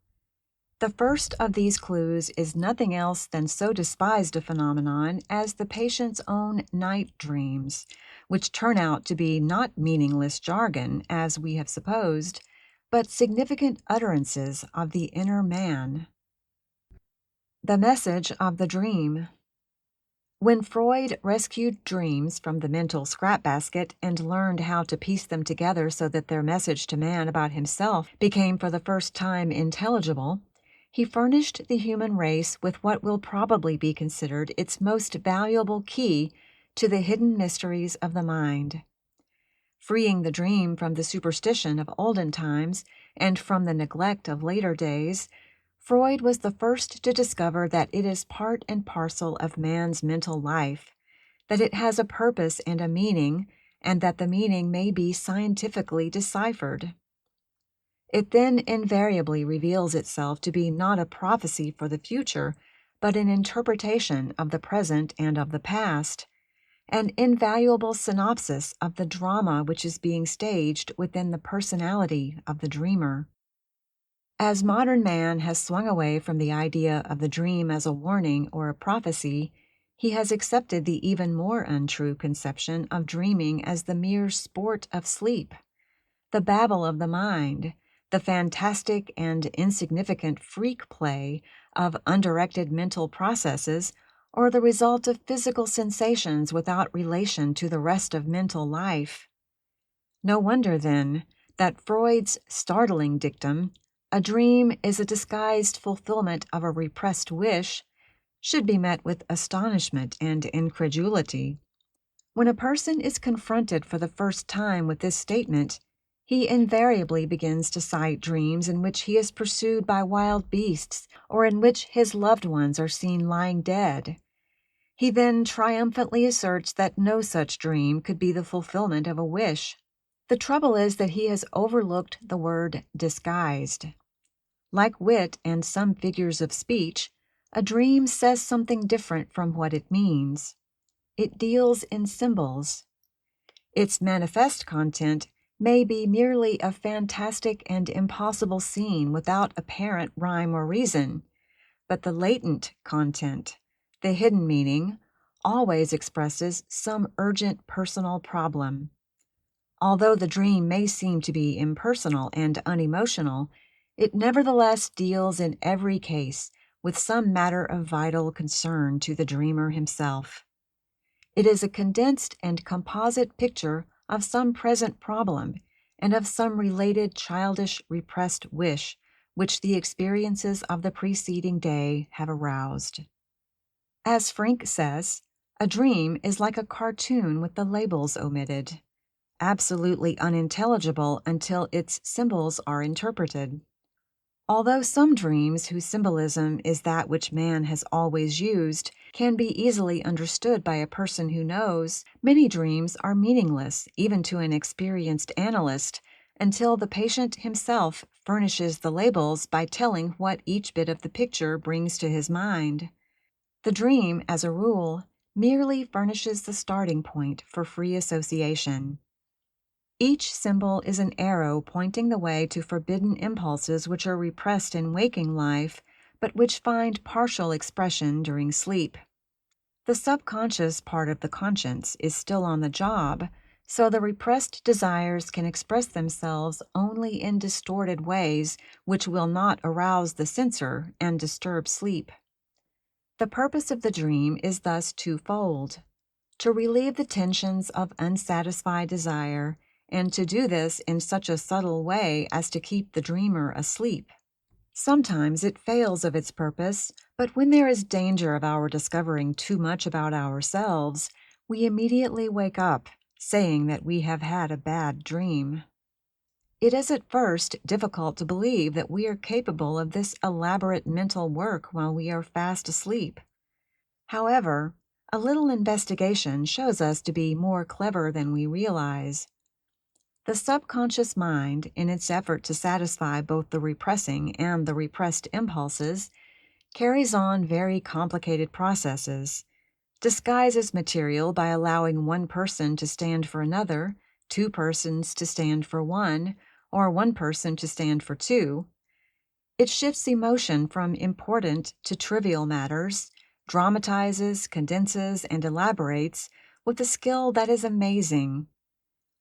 The first of these clues is nothing else than so despised a phenomenon as the patient's own night dreams, which turn out to be not meaningless jargon, as we have supposed, but significant utterances of the inner man. The message of the dream. When Freud rescued dreams from the mental scrap basket and learned how to piece them together so that their message to man about himself became for the first time intelligible, he furnished the human race with what will probably be considered its most valuable key to the hidden mysteries of the mind. Freeing the dream from the superstition of olden times and from the neglect of later days, Freud was the first to discover that it is part and parcel of man's mental life, that it has a purpose and a meaning, and that the meaning may be scientifically deciphered. It then invariably reveals itself to be not a prophecy for the future, but an interpretation of the present and of the past, an invaluable synopsis of the drama which is being staged within the personality of the dreamer. As modern man has swung away from the idea of the dream as a warning or a prophecy, he has accepted the even more untrue conception of dreaming as the mere sport of sleep, the babble of the mind, the fantastic and insignificant freak play of undirected mental processes, or the result of physical sensations without relation to the rest of mental life. No wonder, then, that Freud's startling dictum, a dream is a disguised fulfillment of a repressed wish should be met with astonishment and incredulity. When a person is confronted for the first time with this statement, he invariably begins to cite dreams in which he is pursued by wild beasts or in which his loved ones are seen lying dead. He then triumphantly asserts that no such dream could be the fulfillment of a wish. The trouble is that he has overlooked the word disguised. Like wit and some figures of speech, a dream says something different from what it means. It deals in symbols. Its manifest content may be merely a fantastic and impossible scene without apparent rhyme or reason, but the latent content, the hidden meaning, always expresses some urgent personal problem. Although the dream may seem to be impersonal and unemotional, it nevertheless deals in every case with some matter of vital concern to the dreamer himself. It is a condensed and composite picture of some present problem and of some related childish repressed wish which the experiences of the preceding day have aroused. As Frink says, a dream is like a cartoon with the labels omitted, absolutely unintelligible until its symbols are interpreted. Although some dreams whose symbolism is that which man has always used can be easily understood by a person who knows, many dreams are meaningless even to an experienced analyst until the patient himself furnishes the labels by telling what each bit of the picture brings to his mind. The dream, as a rule, merely furnishes the starting point for free association. Each symbol is an arrow pointing the way to forbidden impulses which are repressed in waking life, but which find partial expression during sleep. The subconscious part of the conscience is still on the job, so the repressed desires can express themselves only in distorted ways which will not arouse the censor and disturb sleep. The purpose of the dream is thus twofold: to relieve the tensions of unsatisfied desire, and to do this in such a subtle way as to keep the dreamer asleep. Sometimes it fails of its purpose, but when there is danger of our discovering too much about ourselves, we immediately wake up, saying that we have had a bad dream. It is at first difficult to believe that we are capable of this elaborate mental work while we are fast asleep. However, a little investigation shows us to be more clever than we realize. The subconscious mind, in its effort to satisfy both the repressing and the repressed impulses, carries on very complicated processes, disguises material by allowing one person to stand for another, two persons to stand for one, or one person to stand for two. It shifts emotion from important to trivial matters, dramatizes, condenses, and elaborates with a skill that is amazing.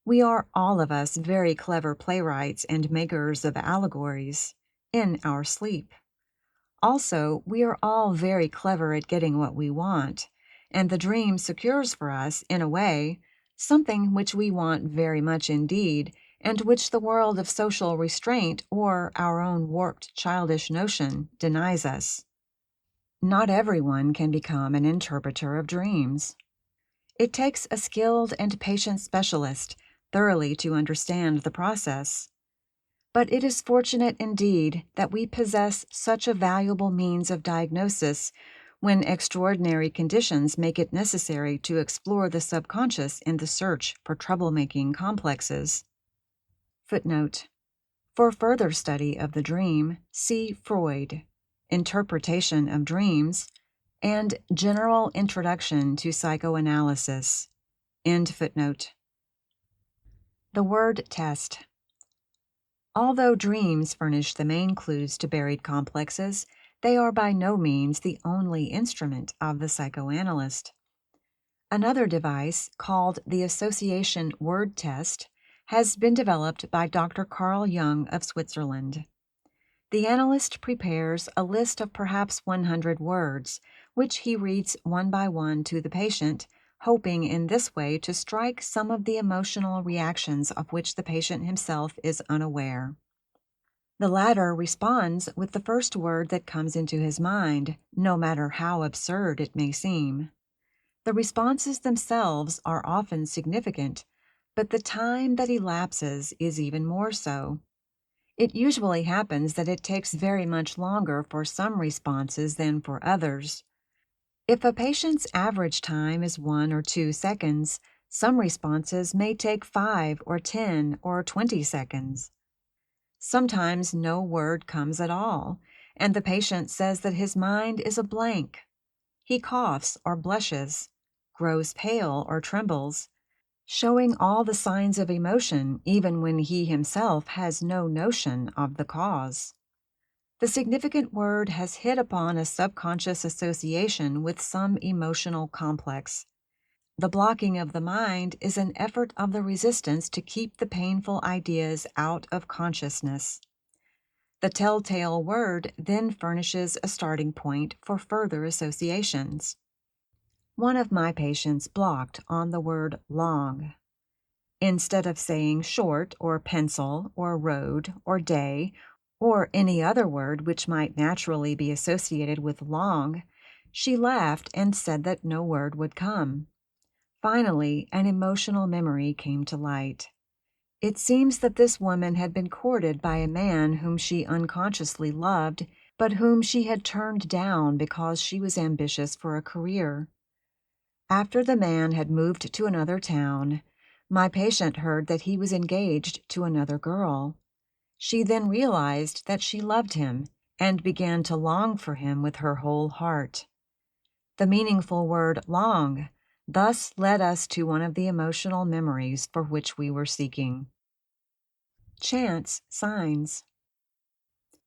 We are all of us very clever playwrights and makers of allegories in our sleep. Also, we are all very clever at getting what we want, and the dream secures for us, in a way, something which we want very much indeed, and which the world of social restraint or our own warped childish notion denies us. Not everyone can become an interpreter of dreams. It takes a skilled and patient specialist thoroughly to understand the process. But it is fortunate indeed that we possess such a valuable means of diagnosis when extraordinary conditions make it necessary to explore the subconscious in the search for troublemaking complexes. Footnote: for further study of the dream, see Freud, Interpretation of Dreams, and General Introduction to Psychoanalysis. End footnote. The word test. Although dreams furnish the main clues to buried complexes, they are by no means the only instrument of the psychoanalyst. Another device, called the association word test, has been developed by Dr. Carl Jung of Switzerland. The analyst prepares a list of perhaps 100 words, which he reads one by one to the patient, hoping in this way to strike some of the emotional reactions of which the patient himself is unaware. The latter responds with the first word that comes into his mind, no matter how absurd it may seem. The responses themselves are often significant, but the time that elapses is even more so. It usually happens that it takes very much longer for some responses than for others. If a patient's average time is 1 or 2 seconds, some responses may take 5 or 10 or 20 seconds. Sometimes no word comes at all, and the patient says that his mind is a blank. He coughs or blushes, grows pale or trembles, showing all the signs of emotion even when he himself has no notion of the cause. The significant word has hit upon a subconscious association with some emotional complex. The blocking of the mind is an effort of the resistance to keep the painful ideas out of consciousness. The telltale word then furnishes a starting point for further associations. One of my patients blocked on the word long. Instead of saying short or pencil or road or day or any other word which might naturally be associated with long, she laughed and said that no word would come. Finally, an emotional memory came to light. It seems that this woman had been courted by a man whom she unconsciously loved, but whom she had turned down because she was ambitious for a career. After the man had moved to another town, my patient heard that he was engaged to another girl. She then realized that she loved him and began to long for him with her whole heart. The meaningful word long thus led us to one of the emotional memories for which we were seeking. Chance signs.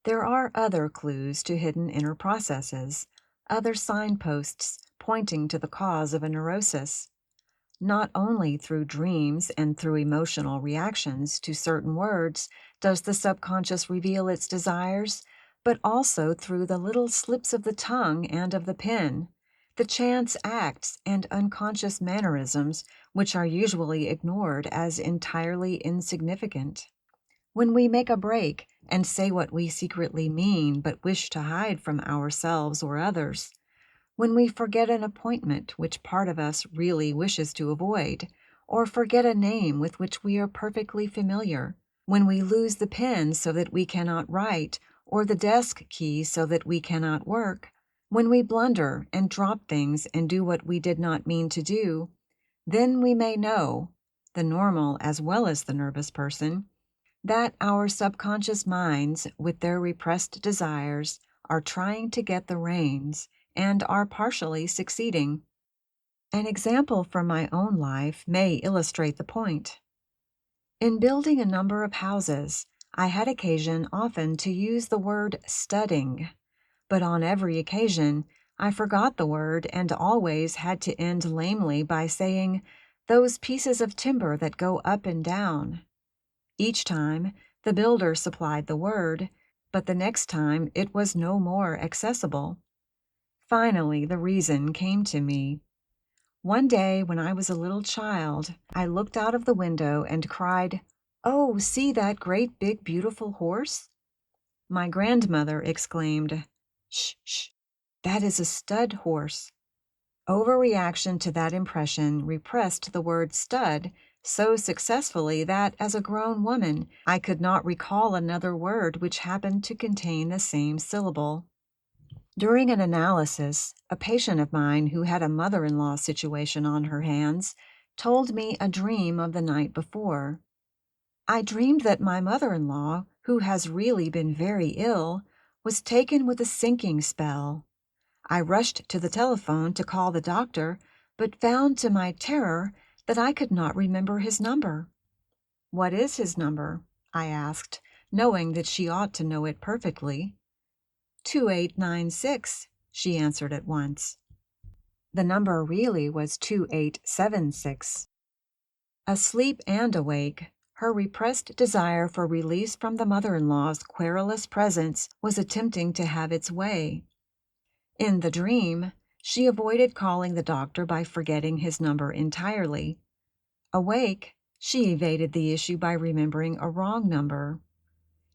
There are other clues to hidden inner processes, other signposts pointing to the cause of a neurosis. Not only through dreams and through emotional reactions to certain words does the subconscious reveal its desires, but also through the little slips of the tongue and of the pen, the chance acts and unconscious mannerisms which are usually ignored as entirely insignificant. When we make a break and say what we secretly mean but wish to hide from ourselves or others, when we forget an appointment which part of us really wishes to avoid, or forget a name with which we are perfectly familiar, when we lose the pen so that we cannot write, or the desk key so that we cannot work, when we blunder and drop things and do what we did not mean to do, then we may know, the normal as well as the nervous person, that our subconscious minds, with their repressed desires, are trying to get the reins and are partially succeeding. An example from my own life may illustrate the point. In building a number of houses, I had occasion often to use the word studding, but on every occasion I forgot the word and always had to end lamely by saying, "Those pieces of timber that go up and down." Each time, the builder supplied the word, but the next time it was no more accessible. Finally, the reason came to me. One day, when I was a little child, I looked out of the window and cried, "Oh, see that great big beautiful horse?" My grandmother exclaimed, "Shh, shh, that is a stud horse." Overreaction to that impression repressed the word stud so successfully that, as a grown woman, I could not recall another word which happened to contain the same syllable. During an analysis, a patient of mine who had a mother-in-law situation on her hands told me a dream of the night before. "I dreamed that my mother-in-law, who has really been very ill, was taken with a sinking spell. I rushed to the telephone to call the doctor, but found to my terror that I could not remember his number." "What is his number?" I asked, knowing that she ought to know it perfectly. 2896, she answered at once. The number really was 2876. Asleep and awake, her repressed desire for release from the mother-in-law's querulous presence was attempting to have its way. In the dream, she avoided calling the doctor by forgetting his number entirely. Awake, she evaded the issue by remembering a wrong number.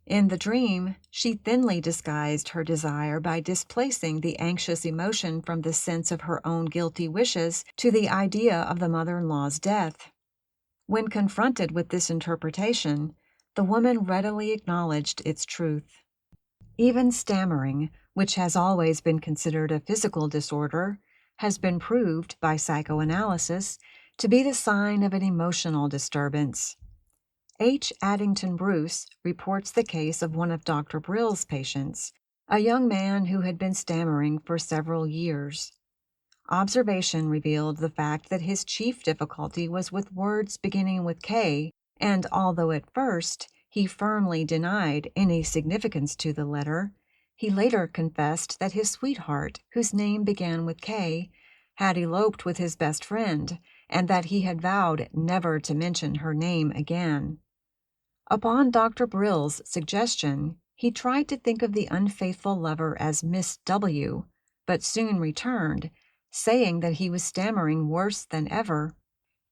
In the dream, she thinly disguised her desire by displacing the anxious emotion from the sense of her own guilty wishes to the idea of the mother-in-law's death. When confronted with this interpretation, the woman readily acknowledged its truth. Even stammering, which has always been considered a physical disorder, has been proved by psychoanalysis to be the sign of an emotional disturbance. H. Addington Bruce reports the case of one of Dr. Brill's patients, a young man who had been stammering for several years. Observation revealed the fact that his chief difficulty was with words beginning with K, and although at first he firmly denied any significance to the letter, he later confessed that his sweetheart, whose name began with K, had eloped with his best friend, and that he had vowed never to mention her name again. Upon Dr. Brill's suggestion, he tried to think of the unfaithful lover as Miss W., but soon returned, saying that he was stammering worse than ever.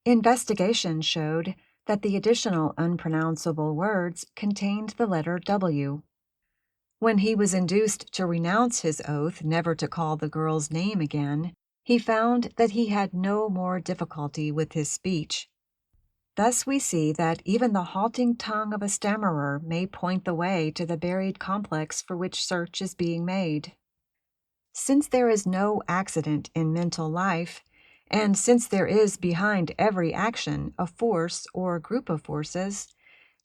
Investigation showed that the additional unpronounceable words contained the letter W. When he was induced to renounce his oath never to call the girl's name again, he found that he had no more difficulty with his speech. Thus we see that even the halting tongue of a stammerer may point the way to the buried complex for which search is being made. Since there is no accident in mental life, and since there is behind every action a force or group of forces,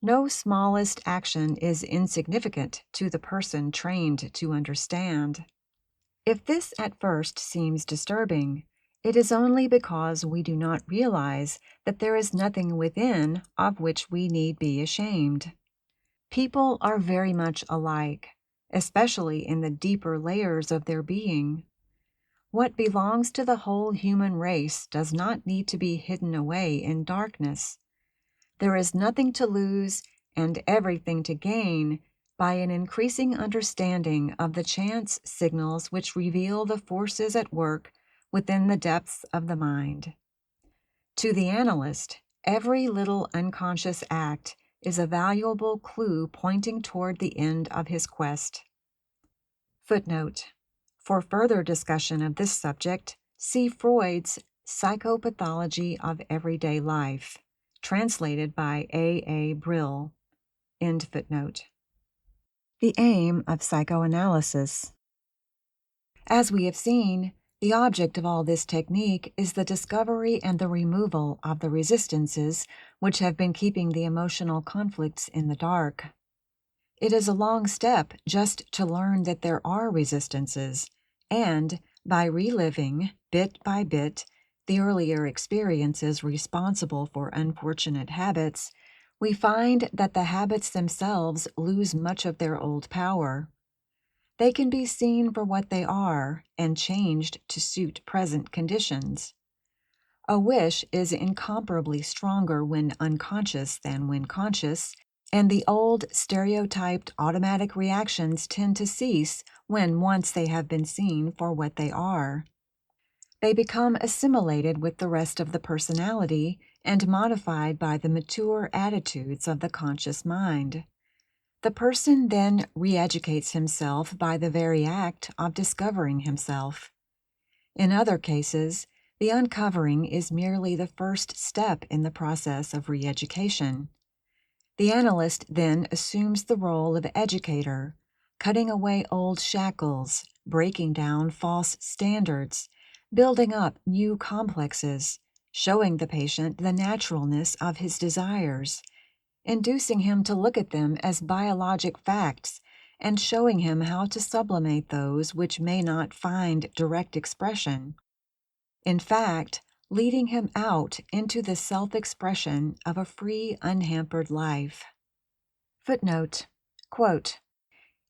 no smallest action is insignificant to the person trained to understand. If this at first seems disturbing, it is only because we do not realize that there is nothing within of which we need be ashamed. People are very much alike, especially in the deeper layers of their being. What belongs to the whole human race does not need to be hidden away in darkness. There is nothing to lose and everything to gain by an increasing understanding of the chance signals which reveal the forces at work within the depths of the mind. To the analyst, every little unconscious act is a valuable clue pointing toward the end of his quest. Footnote: for further discussion of this subject, see Freud's Psychopathology of Everyday Life, translated by A. Brill. End footnote. The aim of psychoanalysis. As we have seen, the object of all this technique is the discovery and the removal of the resistances which have been keeping the emotional conflicts in the dark. It is a long step just to learn that there are resistances, and by reliving, bit by bit, the earlier experiences responsible for unfortunate habits, we find that the habits themselves lose much of their old power. They can be seen for what they are and changed to suit present conditions. A wish is incomparably stronger when unconscious than when conscious, and the old stereotyped automatic reactions tend to cease when once they have been seen for what they are. They become assimilated with the rest of the personality and modified by the mature attitudes of the conscious mind. The person then re-educates himself by the very act of discovering himself. In other cases, the uncovering is merely the first step in the process of re-education. The analyst then assumes the role of educator, cutting away old shackles, breaking down false standards, building up new complexes, showing the patient the naturalness of his desires, inducing him to look at them as biologic facts, and showing him how to sublimate those which may not find direct expression. In fact, leading him out into the self-expression of a free, unhampered life. Footnote, quote,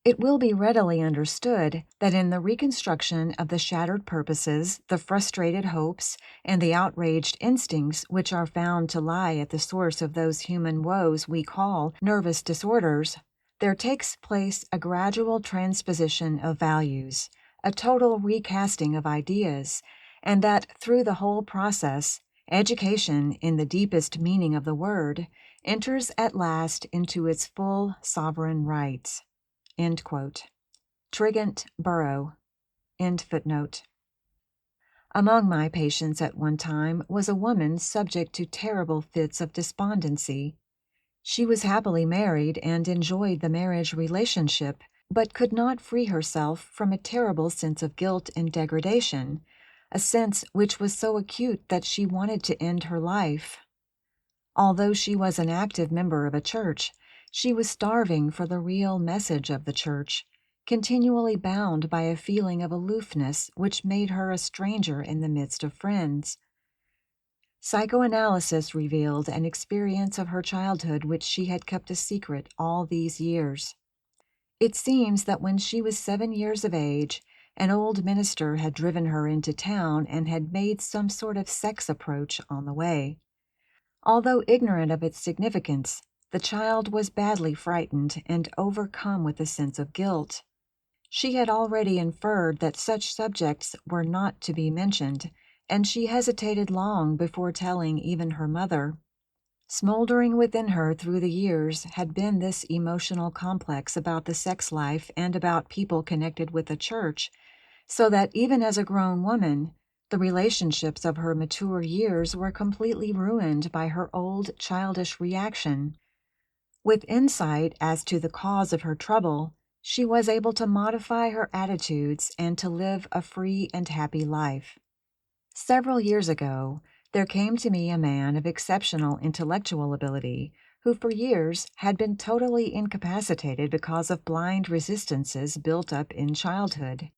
it will be readily understood that in the reconstruction of the shattered purposes, the frustrated hopes, and the outraged instincts which are found to lie at the source of those human woes we call nervous disorders, there takes place a gradual transposition of values, a total recasting of ideas, and that through the whole process, education, in the deepest meaning of the word, enters at last into its full sovereign rights." End quote. Trigant Burrow. End footnote. Among my patients at one time was a woman subject to terrible fits of despondency. She was happily married and enjoyed the marriage relationship, but could not free herself from a terrible sense of guilt and degradation, a sense which was so acute that she wanted to end her life. Although she was an active member of a church, she was starving for the real message of the church, continually bound by a feeling of aloofness which made her a stranger in the midst of friends. Psychoanalysis revealed an experience of her childhood which she had kept a secret all these years. It seems that when she was 7 years of age, an old minister had driven her into town and had made some sort of sex approach on the way. Although ignorant of its significance, the child was badly frightened and overcome with a sense of guilt. She had already inferred that such subjects were not to be mentioned, and she hesitated long before telling even her mother. Smoldering within her through the years had been this emotional complex about the sex life and about people connected with the church, so that even as a grown woman, the relationships of her mature years were completely ruined by her old childish reaction. With insight as to the cause of her trouble, she was able to modify her attitudes and to live a free and happy life. Several years ago, there came to me a man of exceptional intellectual ability who for years had been totally incapacitated because of blind resistances built up in childhood.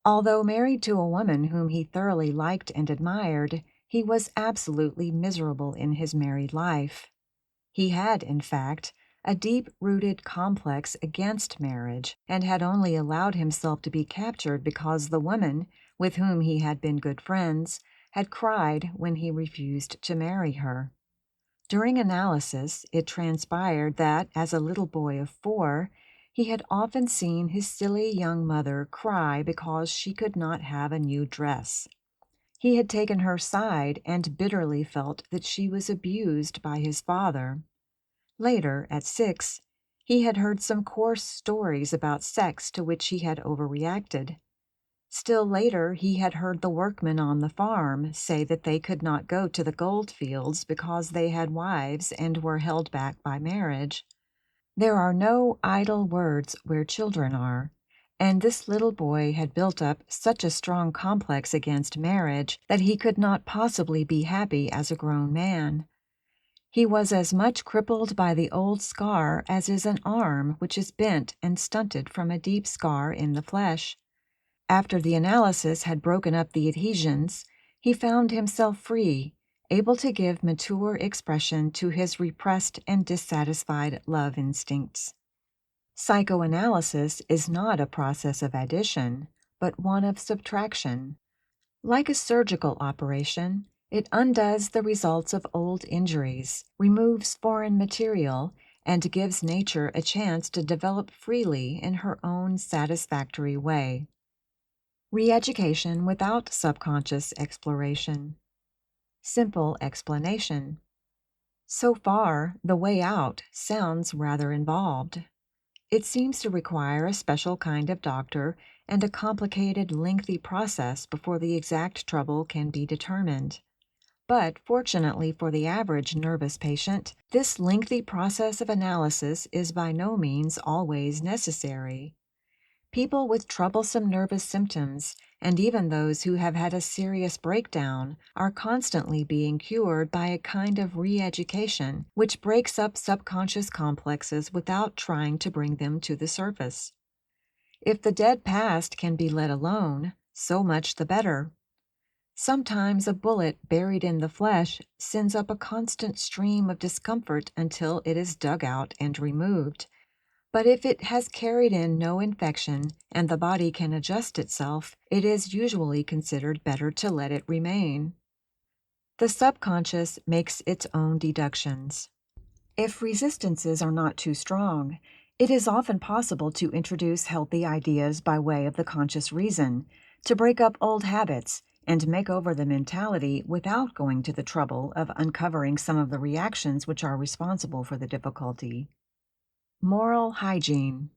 Although married to a woman whom he thoroughly liked and admired, he was absolutely miserable in his married life. He had, in fact, a deep-rooted complex against marriage and had only allowed himself to be captured because the woman, with whom he had been good friends, had cried when he refused to marry her. During analysis, it transpired that, as a little boy of 4, he had often seen his silly young mother cry because she could not have a new dress. He had taken her side and bitterly felt that she was abused by his father. Later, at 6, he had heard some coarse stories about sex to which he had overreacted. Still later, he had heard the workmen on the farm say that they could not go to the gold fields because they had wives and were held back by marriage. There are no idle words where children are, and this little boy had built up such a strong complex against marriage that he could not possibly be happy as a grown man. He was as much crippled by the old scar as is an arm which is bent and stunted from a deep scar in the flesh. After the analysis had broken up the adhesions, he found himself free, able to give mature expression to his repressed and dissatisfied love instincts. Psychoanalysis is not a process of addition, but one of subtraction. Like a surgical operation, it undoes the results of old injuries, removes foreign material, and gives nature a chance to develop freely in her own satisfactory way. Re-education without subconscious exploration. Simple explanation. So far, the way out sounds rather involved. It seems to require a special kind of doctor and a complicated, lengthy process before the exact trouble can be determined. But fortunately for the average nervous patient, this lengthy process of analysis is by no means always necessary. People with troublesome nervous symptoms, and even those who have had a serious breakdown, are constantly being cured by a kind of re-education which breaks up subconscious complexes without trying to bring them to the surface. If the dead past can be let alone, so much the better. Sometimes a bullet buried in the flesh sends up a constant stream of discomfort until it is dug out and removed. But if it has carried in no infection and the body can adjust itself, it is usually considered better to let it remain. The subconscious makes its own deductions. If resistances are not too strong, it is often possible to introduce healthy ideas by way of the conscious reason, to break up old habits, and make over the mentality without going to the trouble of uncovering some of the reactions which are responsible for the difficulty. Moral hygiene.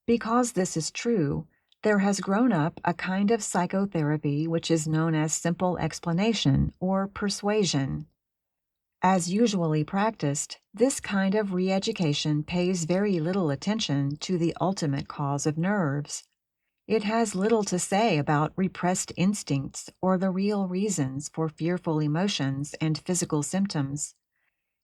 Because this is true, there has grown up a kind of psychotherapy which is known as simple explanation or persuasion. As usually practiced, this kind of re-education pays very little attention to the ultimate cause of nerves. It has little to say about repressed instincts or the real reasons for fearful emotions and physical symptoms.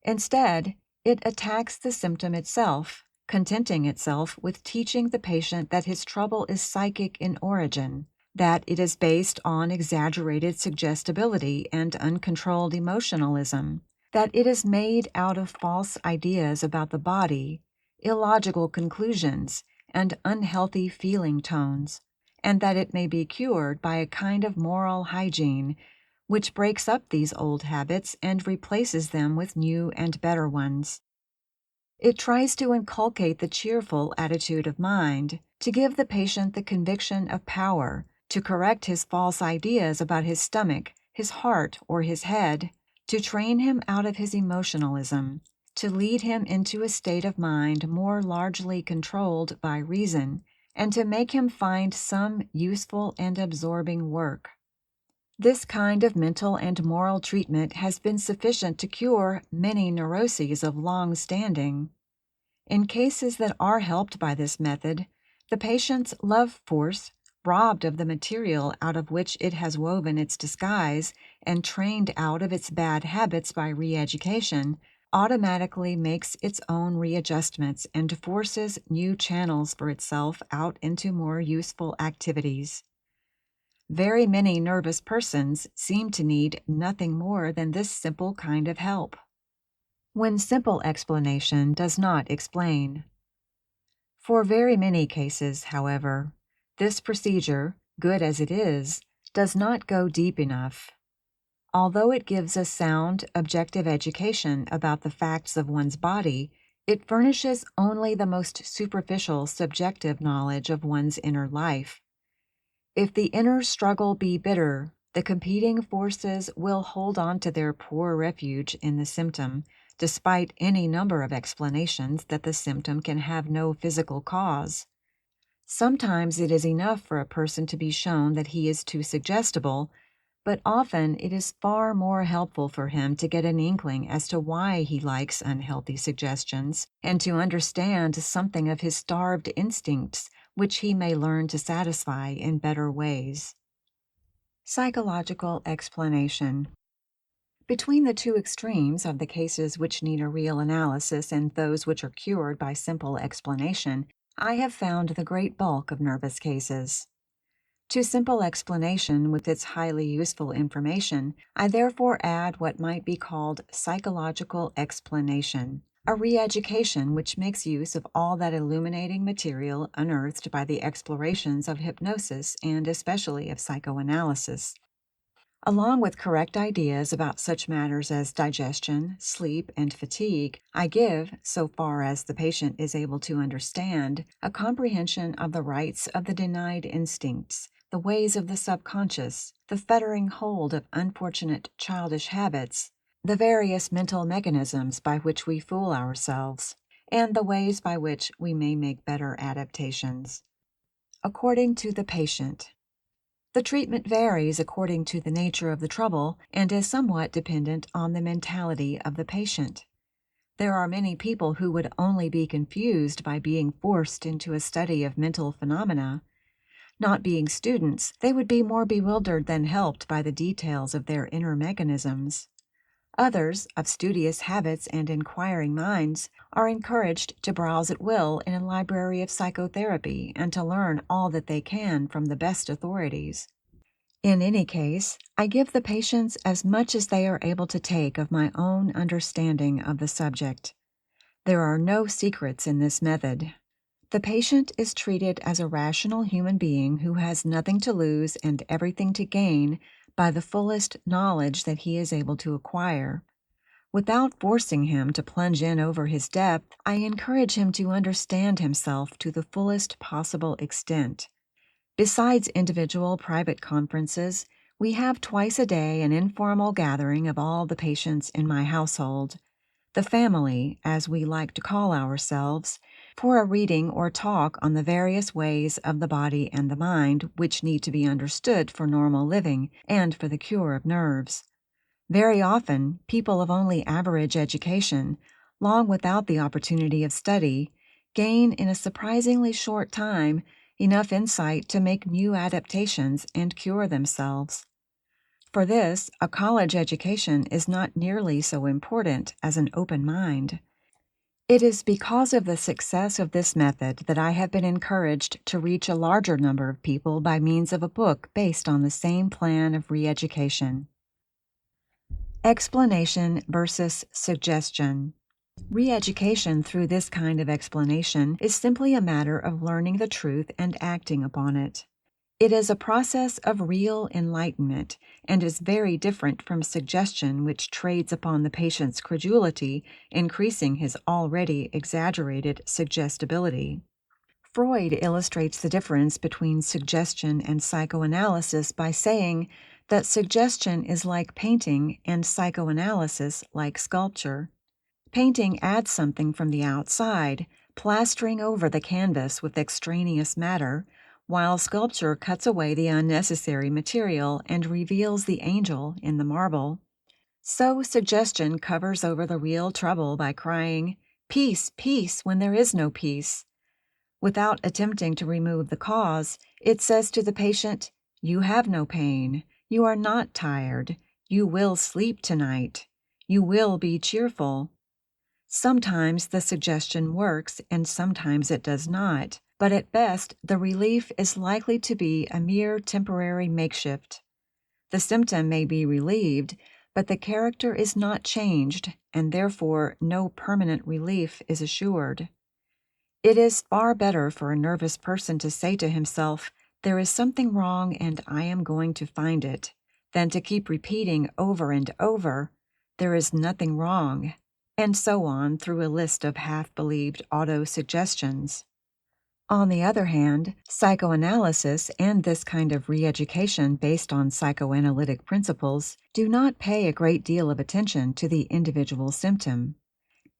Instead, it attacks the symptom itself, contenting itself with teaching the patient that his trouble is psychic in origin, that it is based on exaggerated suggestibility and uncontrolled emotionalism, that it is made out of false ideas about the body, illogical conclusions, and unhealthy feeling tones, and that it may be cured by a kind of moral hygiene which breaks up these old habits and replaces them with new and better ones. It tries to inculcate the cheerful attitude of mind, to give the patient the conviction of power, to correct his false ideas about his stomach, his heart, or his head, to train him out of his emotionalism, to lead him into a state of mind more largely controlled by reason, and to make him find some useful and absorbing work. This kind of mental and moral treatment has been sufficient to cure many neuroses of long standing. In cases that are helped by this method, the patient's love force, robbed of the material out of which it has woven its disguise and trained out of its bad habits by re-education, automatically makes its own readjustments and forces new channels for itself out into more useful activities. Very many nervous persons seem to need nothing more than this simple kind of help. When simple explanation does not explain. For very many cases, however, this procedure, good as it is, does not go deep enough. Although it gives a sound, objective education about the facts of one's body, it furnishes only the most superficial subjective knowledge of one's inner life. If the inner struggle be bitter, the competing forces will hold on to their poor refuge in the symptom, despite any number of explanations that the symptom can have no physical cause. Sometimes it is enough for a person to be shown that he is too suggestible, but often it is far more helpful for him to get an inkling as to why he likes unhealthy suggestions and to understand something of his starved instincts, which he may learn to satisfy in better ways. Psychological explanation. Between the two extremes of the cases which need a real analysis and those which are cured by simple explanation, I have found the great bulk of nervous cases. To simple explanation with its highly useful information, I therefore add what might be called psychological explanation, a re-education which makes use of all that illuminating material unearthed by the explorations of hypnosis and especially of psychoanalysis. Along with correct ideas about such matters as digestion, sleep, and fatigue, I give, so far as the patient is able to understand, a comprehension of the rights of the denied instincts, the ways of the subconscious, the fettering hold of unfortunate childish habits, the various mental mechanisms by which we fool ourselves, and the ways by which we may make better adaptations. According to the patient. The treatment varies according to the nature of the trouble and is somewhat dependent on the mentality of the patient. There are many people who would only be confused by being forced into a study of mental phenomena. Not being students, they would be more bewildered than helped by the details of their inner mechanisms. Others, of studious habits and inquiring minds, are encouraged to browse at will in a library of psychotherapy and to learn all that they can from the best authorities. In any case, I give the patients as much as they are able to take of my own understanding of the subject. There are no secrets in this method. The patient is treated as a rational human being who has nothing to lose and everything to gain by the fullest knowledge that he is able to acquire. Without forcing him to plunge in over his depth, I encourage him to understand himself to the fullest possible extent. Besides individual private conferences, We have twice a day an informal gathering of all the patients in my household, the family, as we like to call ourselves, for a reading or talk on the various ways of the body and the mind which need to be understood for normal living and for the cure of nerves. Very often, people of only average education, long without the opportunity of study, gain in a surprisingly short time enough insight to make new adaptations and cure themselves. For this, a college education is not nearly so important as an open mind. It is because of the success of this method that I have been encouraged to reach a larger number of people by means of a book based on the same plan of re-education. Explanation versus suggestion. Re-education through this kind of explanation is simply a matter of learning the truth and acting upon it. It is a process of real enlightenment and is very different from suggestion, which trades upon the patient's credulity, increasing his already exaggerated suggestibility. Freud illustrates the difference between suggestion and psychoanalysis by saying that suggestion is like painting and psychoanalysis like sculpture. Painting adds something from the outside, plastering over the canvas with extraneous matter, while sculpture cuts away the unnecessary material and reveals the angel in the marble. So suggestion covers over the real trouble by crying, "Peace, peace," when there is no peace. Without attempting to remove the cause, it says to the patient, "You have no pain. You are not tired. You will sleep tonight. You will be cheerful." Sometimes the suggestion works and sometimes it does not, but at best the relief is likely to be a mere temporary makeshift. The symptom may be relieved, but the character is not changed, and therefore no permanent relief is assured. It is far better for a nervous person to say to himself, "There is something wrong and I am going to find it," than to keep repeating over and over, "There is nothing wrong," and so on through a list of half-believed auto-suggestions. On the other hand, psychoanalysis and this kind of re-education based on psychoanalytic principles do not pay a great deal of attention to the individual symptom.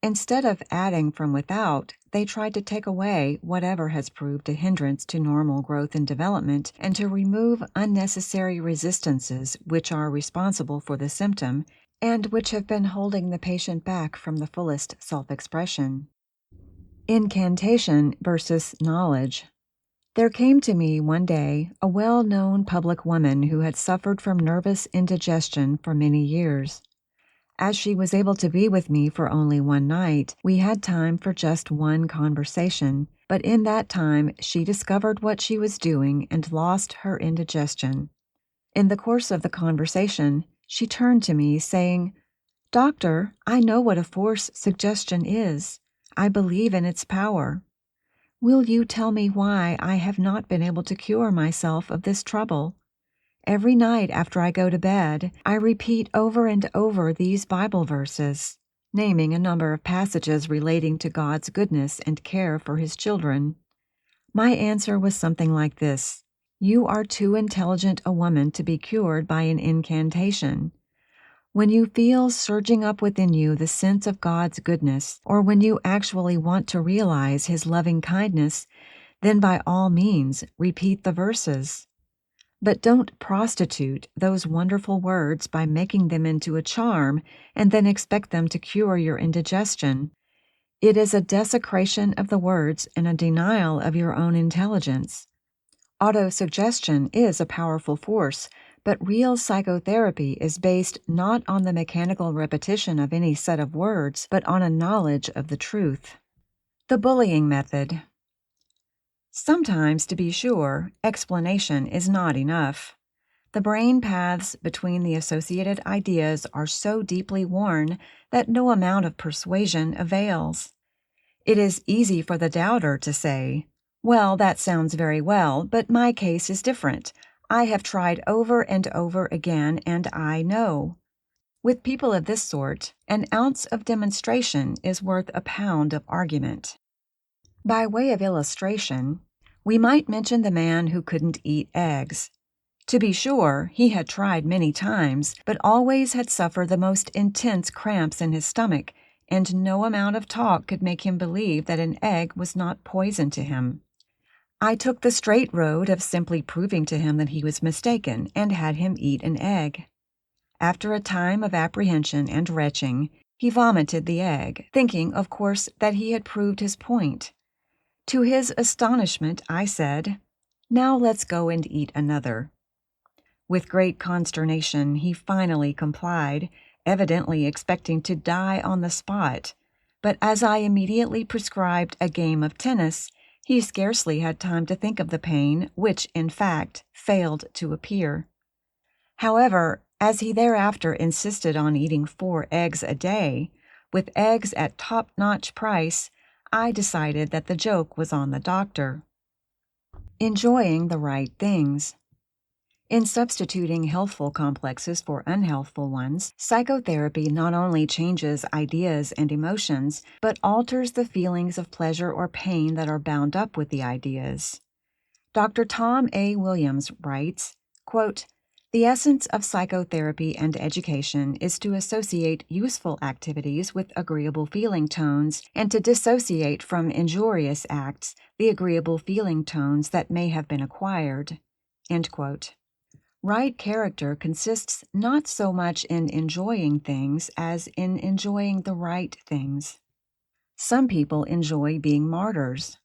Instead of adding from without, they try to take away whatever has proved a hindrance to normal growth and development and to remove unnecessary resistances which are responsible for the symptom and which have been holding the patient back from the fullest self-expression. Incantation versus knowledge. There came to me one day a well-known public woman who had suffered from nervous indigestion for many years. As she was able to be with me for only one night, we had time for just one conversation, but in that time she discovered what she was doing and lost her indigestion. In the course of the conversation, she turned to me, saying, "Doctor, I know what a force suggestion is. I believe in its power. Will you tell me why I have not been able to cure myself of this trouble? Every night after I go to bed, I repeat over and over these Bible verses," naming a number of passages relating to God's goodness and care for His children. My answer was something like this: "You are too intelligent a woman to be cured by an incantation. When you feel surging up within you the sense of God's goodness, or when you actually want to realize His loving kindness, then by all means repeat the verses. But don't prostitute those wonderful words by making them into a charm and then expect them to cure your indigestion. It is a desecration of the words and a denial of your own intelligence. Autosuggestion is a powerful force, but real psychotherapy is based not on the mechanical repetition of any set of words, but on a knowledge of the truth." The bullying method. Sometimes, to be sure, explanation is not enough. The brain paths between the associated ideas are so deeply worn that no amount of persuasion avails. It is easy for the doubter to say, "Well, that sounds very well, but my case is different. I have tried over and over again, and I know." With people of this sort, an ounce of demonstration is worth a pound of argument. By way of illustration, we might mention the man who couldn't eat eggs. To be sure, he had tried many times, but always had suffered the most intense cramps in his stomach, and no amount of talk could make him believe that an egg was not poison to him. I took the straight road of simply proving to him that he was mistaken, and had him eat an egg. After a time of apprehension and retching, he vomited the egg, thinking, of course, that he had proved his point. To his astonishment, I said, "Now let's go and eat another." With great consternation, he finally complied, evidently expecting to die on the spot. But as I immediately prescribed a game of tennis, he scarcely had time to think of the pain, which, in fact, failed to appear. However, as he thereafter insisted on eating 4 eggs a day, with eggs at top-notch price, I decided that the joke was on the doctor. Enjoying the right things. In substituting healthful complexes for unhealthful ones, psychotherapy not only changes ideas and emotions, but alters the feelings of pleasure or pain that are bound up with the ideas. Dr. Tom A. Williams writes, quote, "The essence of psychotherapy and education is to associate useful activities with agreeable feeling tones and to dissociate from injurious acts the agreeable feeling tones that may have been acquired." End quote. Right character consists not so much in enjoying things as in enjoying the right things. Some people enjoy being martyrs.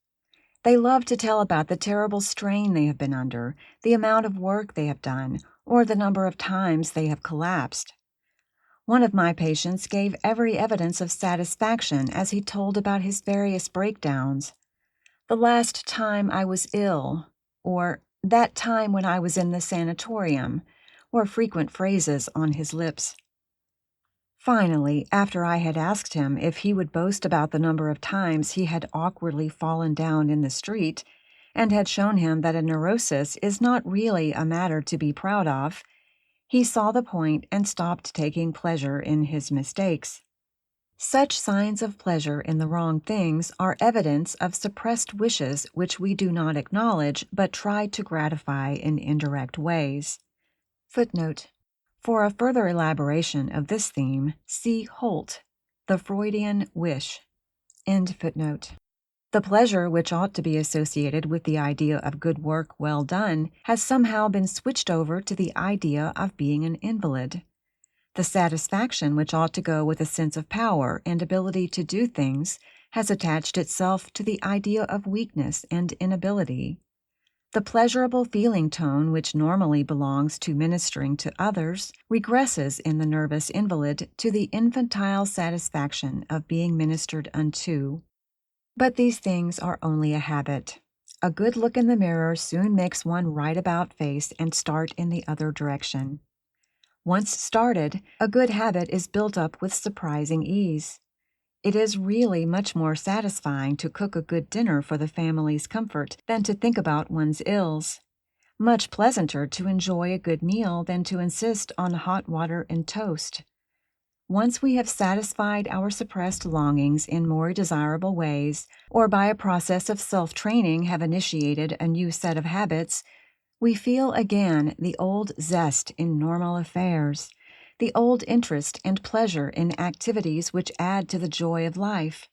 They love to tell about the terrible strain they have been under, the amount of work they have done, or the number of times they have collapsed. One of my patients gave every evidence of satisfaction as he told about his various breakdowns. "The last time I was ill," or "that time when I was in the sanatorium," were frequent phrases on his lips. Finally, after I had asked him if he would boast about the number of times he had awkwardly fallen down in the street, and had shown him that a neurosis is not really a matter to be proud of, he saw the point and stopped taking pleasure in his mistakes. Such signs of pleasure in the wrong things are evidence of suppressed wishes which we do not acknowledge but try to gratify in indirect ways. Footnote. For a further elaboration of this theme, see Holt, The Freudian Wish. End footnote. The pleasure which ought to be associated with the idea of good work well done has somehow been switched over to the idea of being an invalid. The satisfaction which ought to go with a sense of power and ability to do things has attached itself to the idea of weakness and inability. The pleasurable feeling tone which normally belongs to ministering to others regresses in the nervous invalid to the infantile satisfaction of being ministered unto. But these things are only a habit. A good look in the mirror soon makes one right about face and start in the other direction. Once started, a good habit is built up with surprising ease. It is really much more satisfying to cook a good dinner for the family's comfort than to think about one's ills. Much pleasanter to enjoy a good meal than to insist on hot water and toast. Once we have satisfied our suppressed longings in more desirable ways, or by a process of self-training have initiated a new set of habits, we feel again the old zest in normal affairs, the old interest and pleasure in activities which add to the joy of life.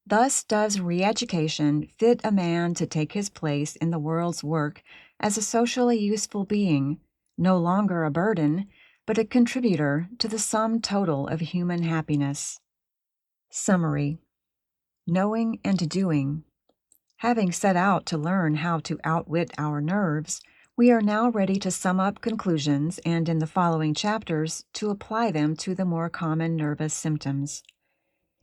Thus does re-education fit a man to take his place in the world's work as a socially useful being, no longer a burden, but a contributor to the sum total of human happiness. Summary. Knowing and doing. Having set out to learn how to outwit our nerves, we are now ready to sum up conclusions and, in the following chapters, to apply them to the more common nervous symptoms.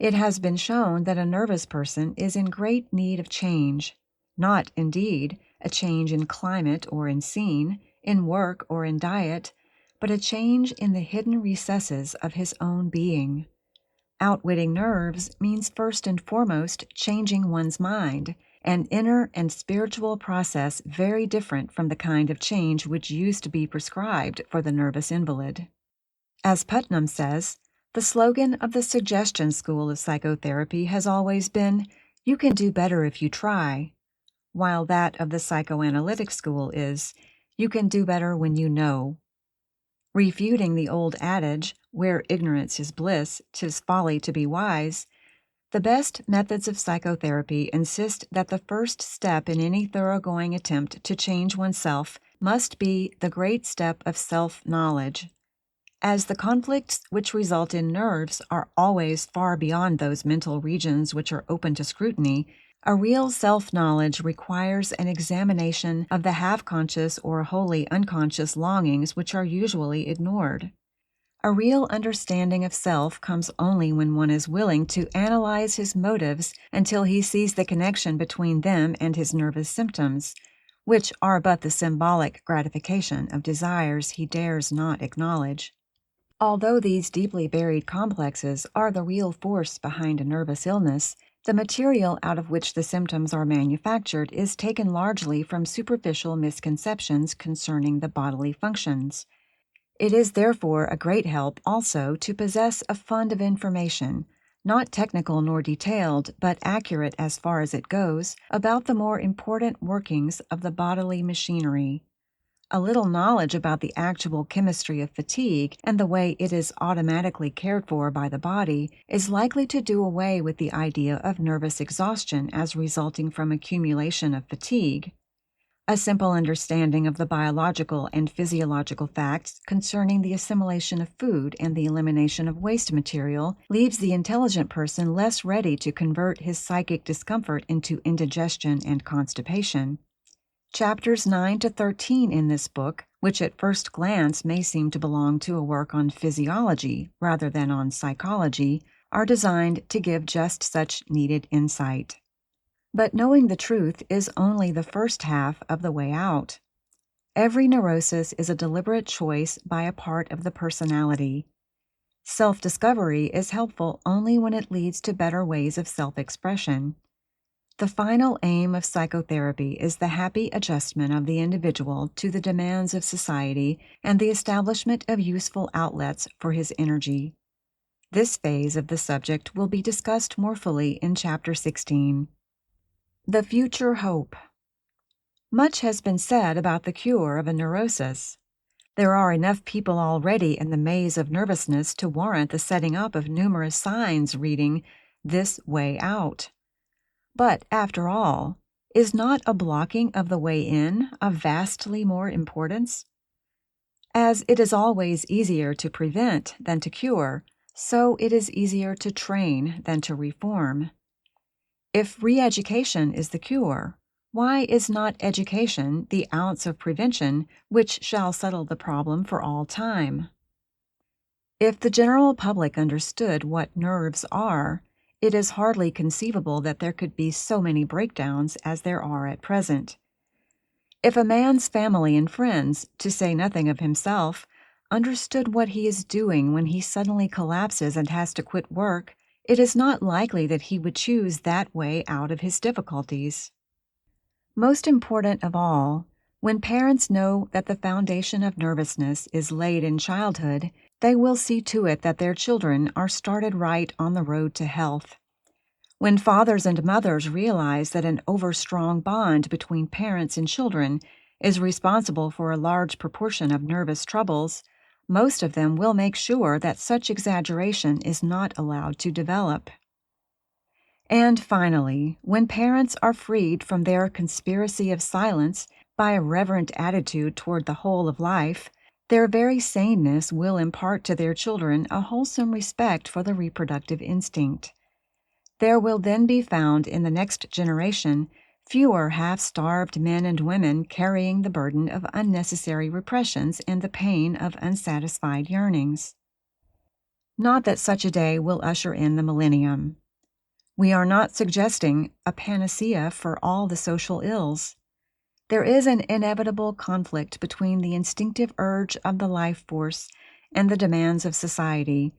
It has been shown that a nervous person is in great need of change, not, indeed, a change in climate or in scene, in work or in diet, but a change in the hidden recesses of his own being. Outwitting nerves means first and foremost changing one's mind, an inner and spiritual process very different from the kind of change which used to be prescribed for the nervous invalid. As Putnam says, the slogan of the suggestion school of psychotherapy has always been, "You can do better if you try," while that of the psychoanalytic school is, You can do better when you know. Refuting the old adage, where ignorance is bliss, 'tis folly to be wise, the best methods of psychotherapy insist that the first step in any thoroughgoing attempt to change oneself must be the great step of self-knowledge. As the conflicts which result in nerves are always far beyond those mental regions which are open to scrutiny, a real self-knowledge requires an examination of the half-conscious or wholly unconscious longings which are usually ignored. A real understanding of self comes only when one is willing to analyze his motives until he sees the connection between them and his nervous symptoms, which are but the symbolic gratification of desires he dares not acknowledge. Although these deeply buried complexes are the real force behind a nervous illness, the material out of which the symptoms are manufactured is taken largely from superficial misconceptions concerning the bodily functions. It is therefore a great help also to possess a fund of information, not technical nor detailed, but accurate as far as it goes, about the more important workings of the bodily machinery. A little knowledge about the actual chemistry of fatigue and the way it is automatically cared for by the body is likely to do away with the idea of nervous exhaustion as resulting from accumulation of fatigue. A simple understanding of the biological and physiological facts concerning the assimilation of food and the elimination of waste material leaves the intelligent person less ready to convert his psychic discomfort into indigestion and constipation. Chapters 9 to 13 in this book, which at first glance may seem to belong to a work on physiology rather than on psychology, are designed to give just such needed insight. But knowing the truth is only the first half of the way out. Every neurosis is a deliberate choice by a part of the personality. Self-discovery is helpful only when it leads to better ways of self-expression. The final aim of psychotherapy is the happy adjustment of the individual to the demands of society and the establishment of useful outlets for his energy. This phase of the subject will be discussed more fully in Chapter 16. The future hope. Much has been said about the cure of a neurosis. There are enough people already in the maze of nervousness to warrant the setting up of numerous signs reading, "This way out." But, after all, is not a blocking of the way in of vastly more importance? As it is always easier to prevent than to cure, so it is easier to train than to reform. If re-education is the cure, why is not education the ounce of prevention which shall settle the problem for all time? If the general public understood what nerves are, it is hardly conceivable that there could be so many breakdowns as there are at present. If a man's family and friends, to say nothing of himself, understood what he is doing when he suddenly collapses and has to quit work, it is not likely that he would choose that way out of his difficulties. Most important of all, when parents know that the foundation of nervousness is laid in childhood, they will see to it that their children are started right on the road to health. When fathers and mothers realize that an over-strong bond between parents and children is responsible for a large proportion of nervous troubles, most of them will make sure that such exaggeration is not allowed to develop. And finally, when parents are freed from their conspiracy of silence by a reverent attitude toward the whole of life, their very saneness will impart to their children a wholesome respect for the reproductive instinct. There will then be found in the next generation fewer half-starved men and women carrying the burden of unnecessary repressions and the pain of unsatisfied yearnings. Not that such a day will usher in the millennium. We are not suggesting a panacea for all the social ills. There is an inevitable conflict between the instinctive urge of the life force and the demands of society,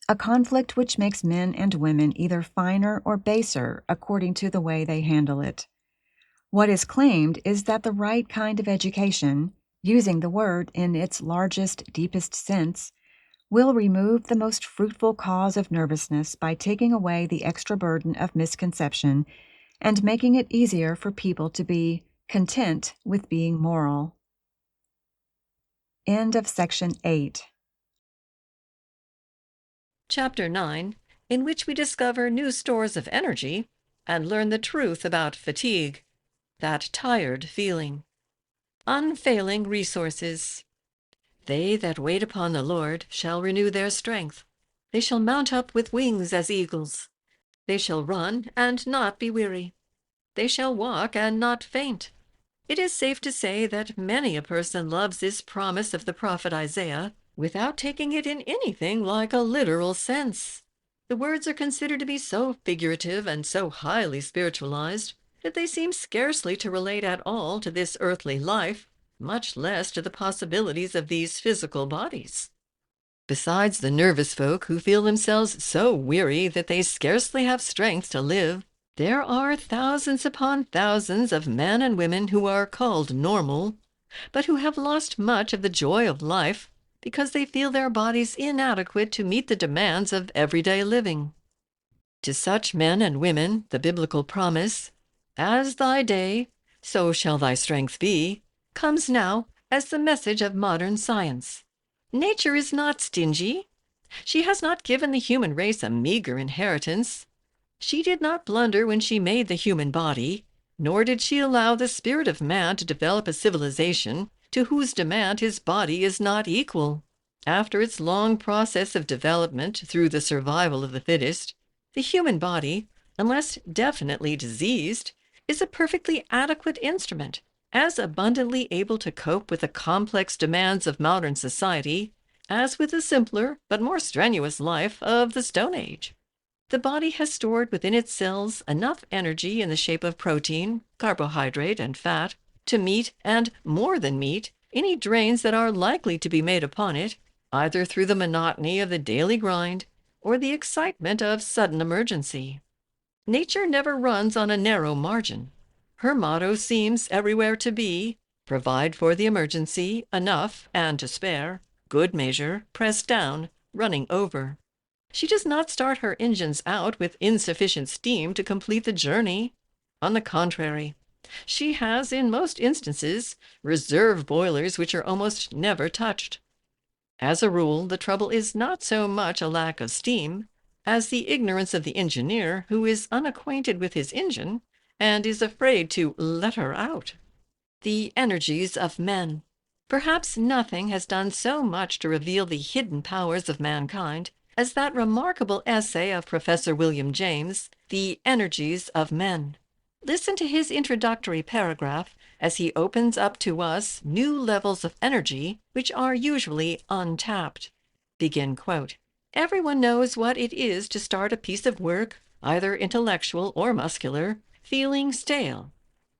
a conflict which makes men and women either finer or baser according to the way they handle it. What is claimed is that the right kind of education, using the word in its largest, deepest sense, will remove the most fruitful cause of nervousness by taking away the extra burden of misconception and making it easier for people to be content with being moral. End of section 8. Chapter 9, in which we discover new stores of energy and learn the truth about fatigue, that tired feeling. Unfailing resources. They that wait upon the Lord shall renew their strength. They shall mount up with wings as eagles. They shall run and not be weary. They shall walk and not faint. It is safe to say that many a person loves this promise of the prophet Isaiah without taking it in anything like a literal sense. The words are considered to be so figurative and so highly spiritualized that they seem scarcely to relate at all to this earthly life, much less to the possibilities of these physical bodies. Besides the nervous folk who feel themselves so weary that they scarcely have strength to live, there are thousands upon thousands of men and women who are called normal, but who have lost much of the joy of life because they feel their bodies inadequate to meet the demands of everyday living. To such men and women, the biblical promise, "As thy day, so shall thy strength be," comes now as the message of modern science. Nature is not stingy. She has not given the human race a meager inheritance. She did not blunder when she made the human body, nor did she allow the spirit of man to develop a civilization to whose demand his body is not equal. After its long process of development through the survival of the fittest, the human body, unless definitely diseased, is a perfectly adequate instrument, as abundantly able to cope with the complex demands of modern society as with the simpler but more strenuous life of the Stone Age. The body has stored within its cells enough energy in the shape of protein, carbohydrate, and fat to meet, and more than meet, any drains that are likely to be made upon it, either through the monotony of the daily grind or the excitement of sudden emergency. Nature never runs on a narrow margin. Her motto seems everywhere to be, "Provide for the emergency, enough and to spare, good measure, pressed down, running over." She does not start her engines out with insufficient steam to complete the journey. On the contrary, she has, in most instances, reserve boilers which are almost never touched. As a rule, the trouble is not so much a lack of steam as the ignorance of the engineer who is unacquainted with his engine and is afraid to let her out. The energies of men. Perhaps nothing has done so much to reveal the hidden powers of mankind as that remarkable essay of Professor William James, The Energies of Men. Listen to his introductory paragraph as he opens up to us new levels of energy which are usually untapped. Begin quote. Everyone knows what it is to start a piece of work, either intellectual or muscular, feeling stale,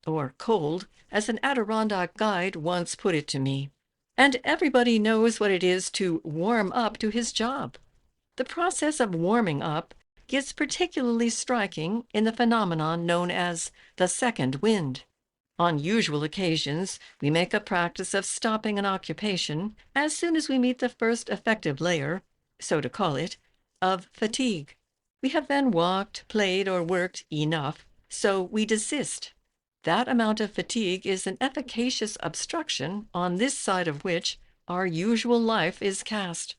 or cold, as an Adirondack guide once put it to me. And everybody knows what it is to warm up to his job. The process of warming up gets particularly striking in the phenomenon known as the second wind. On usual occasions, we make a practice of stopping an occupation as soon as we meet the first effective layer, so to call it, of fatigue. We have then walked, played, or worked enough, so we desist. That amount of fatigue is an efficacious obstruction on this side of which our usual life is cast.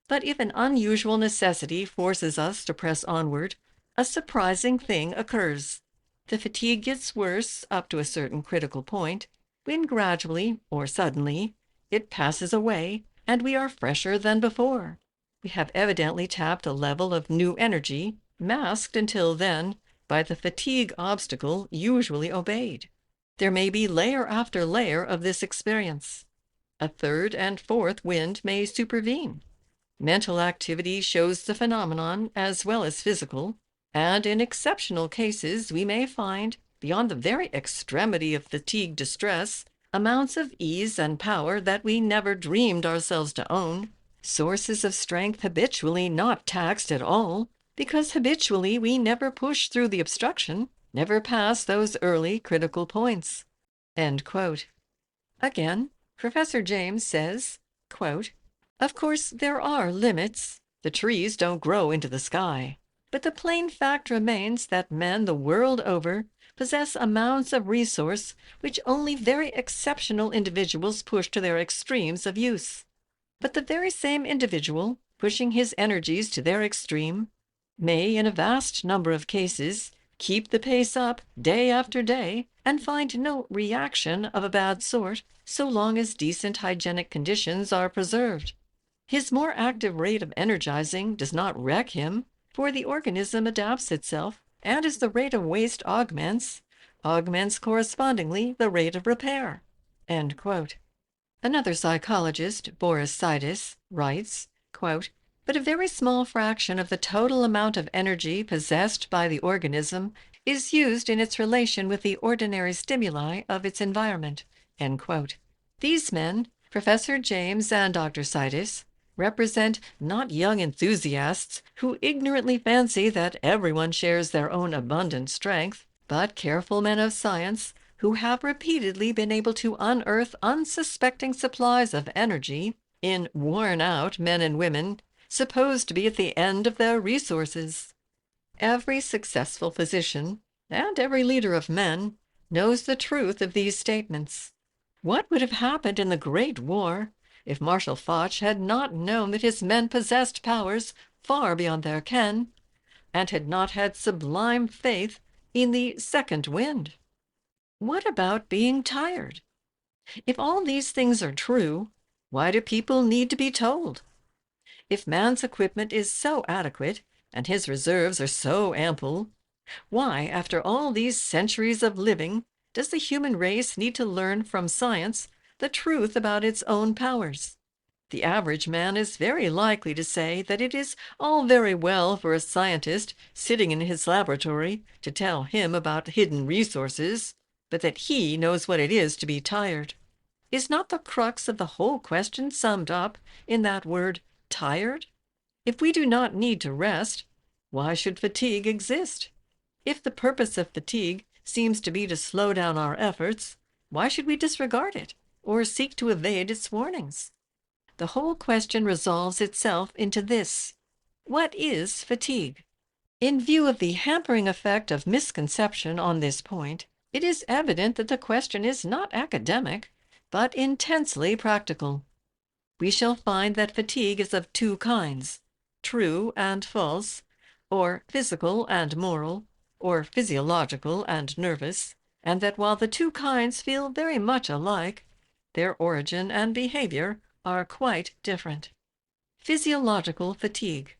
But if an unusual necessity forces us to press onward, a surprising thing occurs. The fatigue gets worse up to a certain critical point, when gradually, or suddenly, it passes away, and we are fresher than before. We have evidently tapped a level of new energy, masked until then by the fatigue obstacle usually obeyed. There may be layer after layer of this experience. A third and fourth wind may supervene. Mental activity shows the phenomenon as well as physical, and in exceptional cases we may find, beyond the very extremity of fatigue distress, amounts of ease and power that we never dreamed ourselves to own, sources of strength habitually not taxed at all, because habitually we never push through the obstruction, never pass those early critical points. End quote. Again, Professor James says, quote, "Of course, there are limits. The trees don't grow into the sky. But the plain fact remains that men the world over possess amounts of resource which only very exceptional individuals push to their extremes of use. But the very same individual, pushing his energies to their extreme, may, in a vast number of cases, keep the pace up day after day and find no reaction of a bad sort so long as decent hygienic conditions are preserved. His more active rate of energizing does not wreck him, for the organism adapts itself, and as the rate of waste augments correspondingly the rate of repair." End quote. Another psychologist, Boris Sidis, writes, quote, "But a very small fraction of the total amount of energy possessed by the organism is used in its relation with the ordinary stimuli of its environment." End quote. These men, Professor James and Dr. Sidis, represent not young enthusiasts who ignorantly fancy that everyone shares their own abundant strength, but careful men of science who have repeatedly been able to unearth unsuspecting supplies of energy in worn-out men and women supposed to be at the end of their resources. Every successful physician, and every leader of men, knows the truth of these statements. What would have happened in the Great War if Marshal Foch had not known that his men possessed powers far beyond their ken, and had not had sublime faith in the second wind? What about being tired? If all these things are true, why do people need to be told? If man's equipment is so adequate, and his reserves are so ample, why, after all these centuries of living, does the human race need to learn from science the truth about its own powers? The average man is very likely to say that it is all very well for a scientist sitting in his laboratory to tell him about hidden resources, but that he knows what it is to be tired. Is not the crux of the whole question summed up in that word, tired? If we do not need to rest, why should fatigue exist? If the purpose of fatigue seems to be to slow down our efforts, why should we disregard it or seek to evade its warnings? The whole question resolves itself into this: what is fatigue? In view of the hampering effect of misconception on this point, it is evident that the question is not academic, but intensely practical. We shall find that fatigue is of two kinds, true and false, or physical and moral, or physiological and nervous, and that while the two kinds feel very much alike, their origin and behavior are quite different. Physiological fatigue.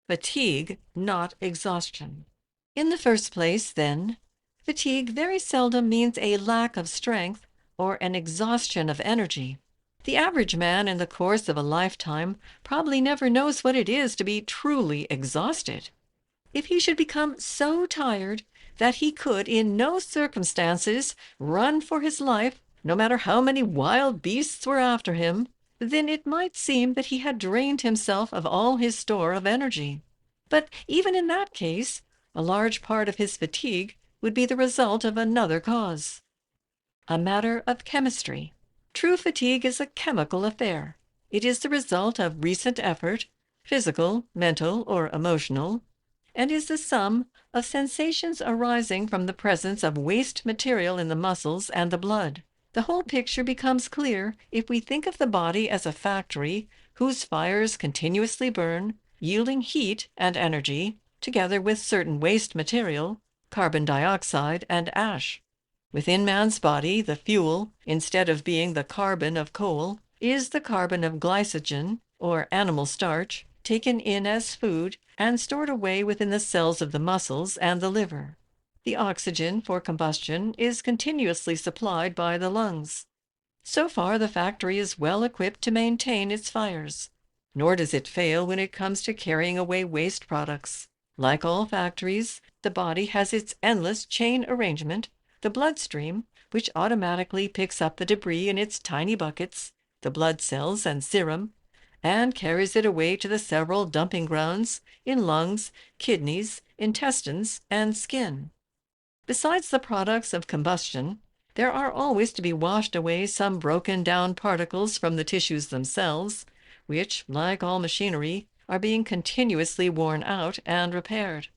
Fatigue, not exhaustion. In the first place, then, fatigue very seldom means a lack of strength or an exhaustion of energy. The average man in the course of a lifetime probably never knows what it is to be truly exhausted. If he should become so tired that he could in no circumstances run for his life, no matter how many wild beasts were after him, then it might seem that he had drained himself of all his store of energy. But even in that case, a large part of his fatigue would be the result of another cause. A matter of chemistry. True fatigue is a chemical affair. It is the result of recent effort, physical, mental, or emotional, and is the sum of sensations arising from the presence of waste material in the muscles and the blood. The whole picture becomes clear if we think of the body as a factory whose fires continuously burn, yielding heat and energy, together with certain waste material, carbon dioxide and ash. Within man's body, the fuel, instead of being the carbon of coal, is the carbon of glycogen, or animal starch, taken in as food and stored away within the cells of the muscles and the liver. The oxygen for combustion is continuously supplied by the lungs. So far, the factory is well equipped to maintain its fires, nor does it fail when it comes to carrying away waste products. Like all factories, the body has its endless chain arrangement, the bloodstream, which automatically picks up the debris in its tiny buckets, the blood cells and serum, and carries it away to the several dumping grounds in lungs, kidneys, intestines, and skin. Besides the products of combustion, there are always to be washed away some broken down particles from the tissues themselves, which, like all machinery, are being continuously worn out and repaired.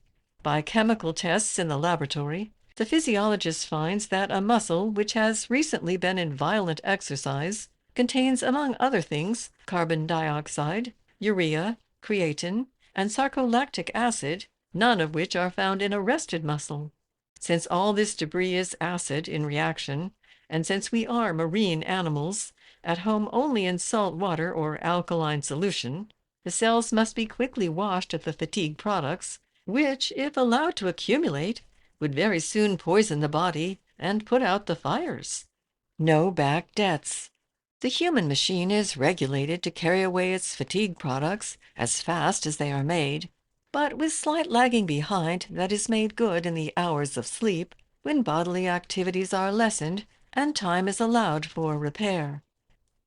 By chemical tests in the laboratory, the physiologist finds that a muscle which has recently been in violent exercise contains, among other things, carbon dioxide, urea, creatine, and sarcolactic acid, none of which are found in a rested muscle. Since all this debris is acid in reaction, and since we are marine animals, at home only in salt water or alkaline solution, the cells must be quickly washed of the fatigue products, which, if allowed to accumulate, would very soon poison the body and put out the fires. No back debts. The human machine is regulated to carry away its fatigue products as fast as they are made, but with slight lagging behind that is made good in the hours of sleep, when bodily activities are lessened and time is allowed for repair.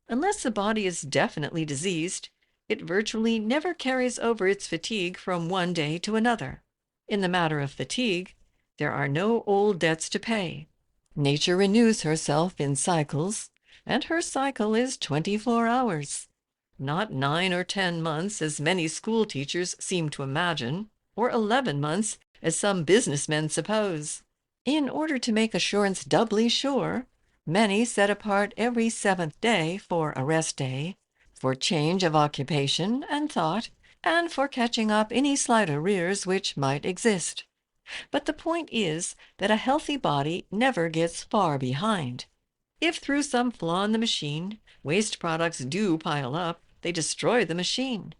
Unless the body is definitely diseased, it virtually never carries over its fatigue from one day to another. In the matter of fatigue, there are no old debts to pay. Nature renews herself in cycles, and her cycle is 24 hours. Not 9 or 10 months, as many school teachers seem to imagine, or 11 months, as some businessmen suppose. In order to make assurance doubly sure, many set apart every 7th day for a rest day, for change of occupation and thought, and for catching up any slight arrears which might exist. But the point is that a healthy body never gets far behind. If through some flaw in the machine, waste products do pile up, they destroy the machine.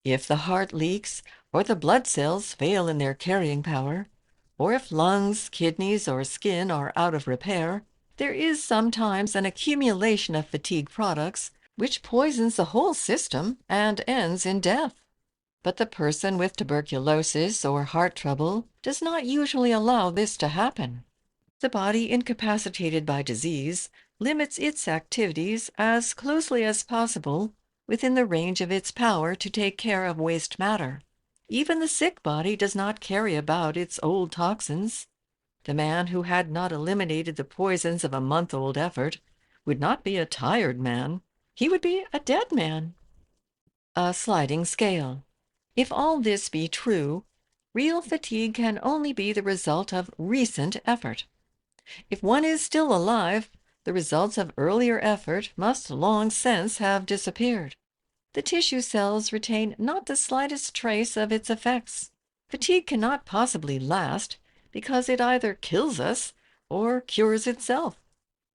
If the heart leaks, or the blood cells fail in their carrying power, or if lungs, kidneys, or skin are out of repair, there is sometimes an accumulation of fatigue products which poisons the whole system and ends in death. But the person with tuberculosis or heart trouble does not usually allow this to happen. The body incapacitated by disease limits its activities as closely as possible within the range of its power to take care of waste matter. Even the sick body does not carry about its old toxins. The man who had not eliminated the poisons of a month-old effort would not be a tired man. He would be a dead man. A sliding scale. If all this be true, real fatigue can only be the result of recent effort. If one is still alive, the results of earlier effort must long since have disappeared. The tissue cells retain not the slightest trace of its effects. Fatigue cannot possibly last, because it either kills us or cures itself.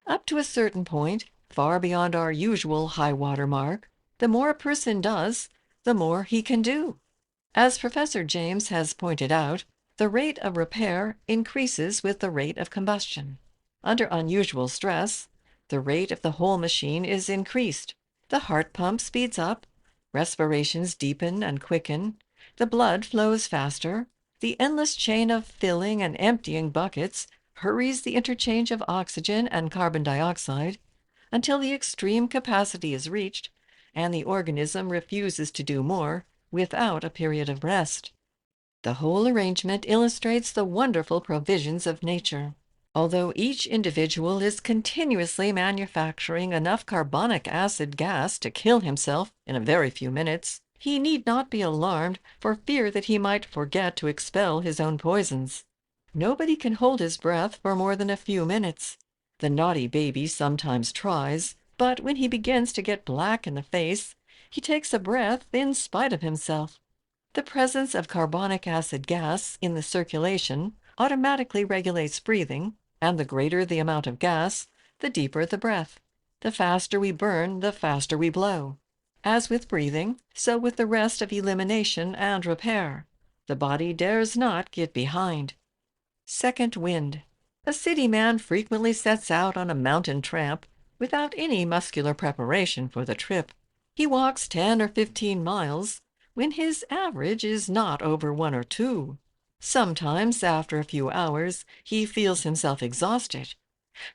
Up to a certain point, far beyond our usual high-water mark, the more a person does, the more he can do. As Professor James has pointed out, the rate of repair increases with the rate of combustion. Under unusual stress, the rate of the whole machine is increased. The heart pump speeds up, respirations deepen and quicken, the blood flows faster, the endless chain of filling and emptying buckets hurries the interchange of oxygen and carbon dioxide until the extreme capacity is reached and the organism refuses to do more without a period of rest. The whole arrangement illustrates the wonderful provisions of nature. Although each individual is continuously manufacturing enough carbonic acid gas to kill himself in a very few minutes, he need not be alarmed for fear that he might forget to expel his own poisons. Nobody can hold his breath for more than a few minutes. The naughty baby sometimes tries, but when he begins to get black in the face, he takes a breath in spite of himself. The presence of carbonic acid gas in the circulation automatically regulates breathing, and the greater the amount of gas, the deeper the breath. The faster we burn, the faster we blow. As with breathing, so with the rest of elimination and repair. The body dares not get behind. Second wind. A city man frequently sets out on a mountain tramp without any muscular preparation for the trip. He walks 10 or 15 miles, when his average is not over 1 or 2. Sometimes, after a few hours, he feels himself exhausted.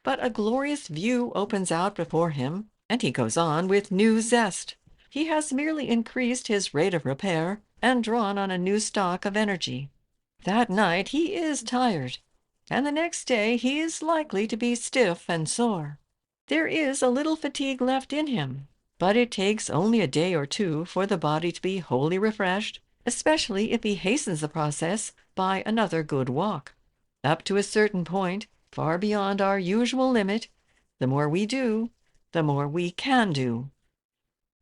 But a glorious view opens out before him, and he goes on with new zest. He has merely increased his rate of repair and drawn on a new stock of energy. That night he is tired, and the next day he is likely to be stiff and sore. There is a little fatigue left in him. But it takes only a day or two for the body to be wholly refreshed, especially if he hastens the process by another good walk. Up to a certain point, far beyond our usual limit, the more we do, the more we can do.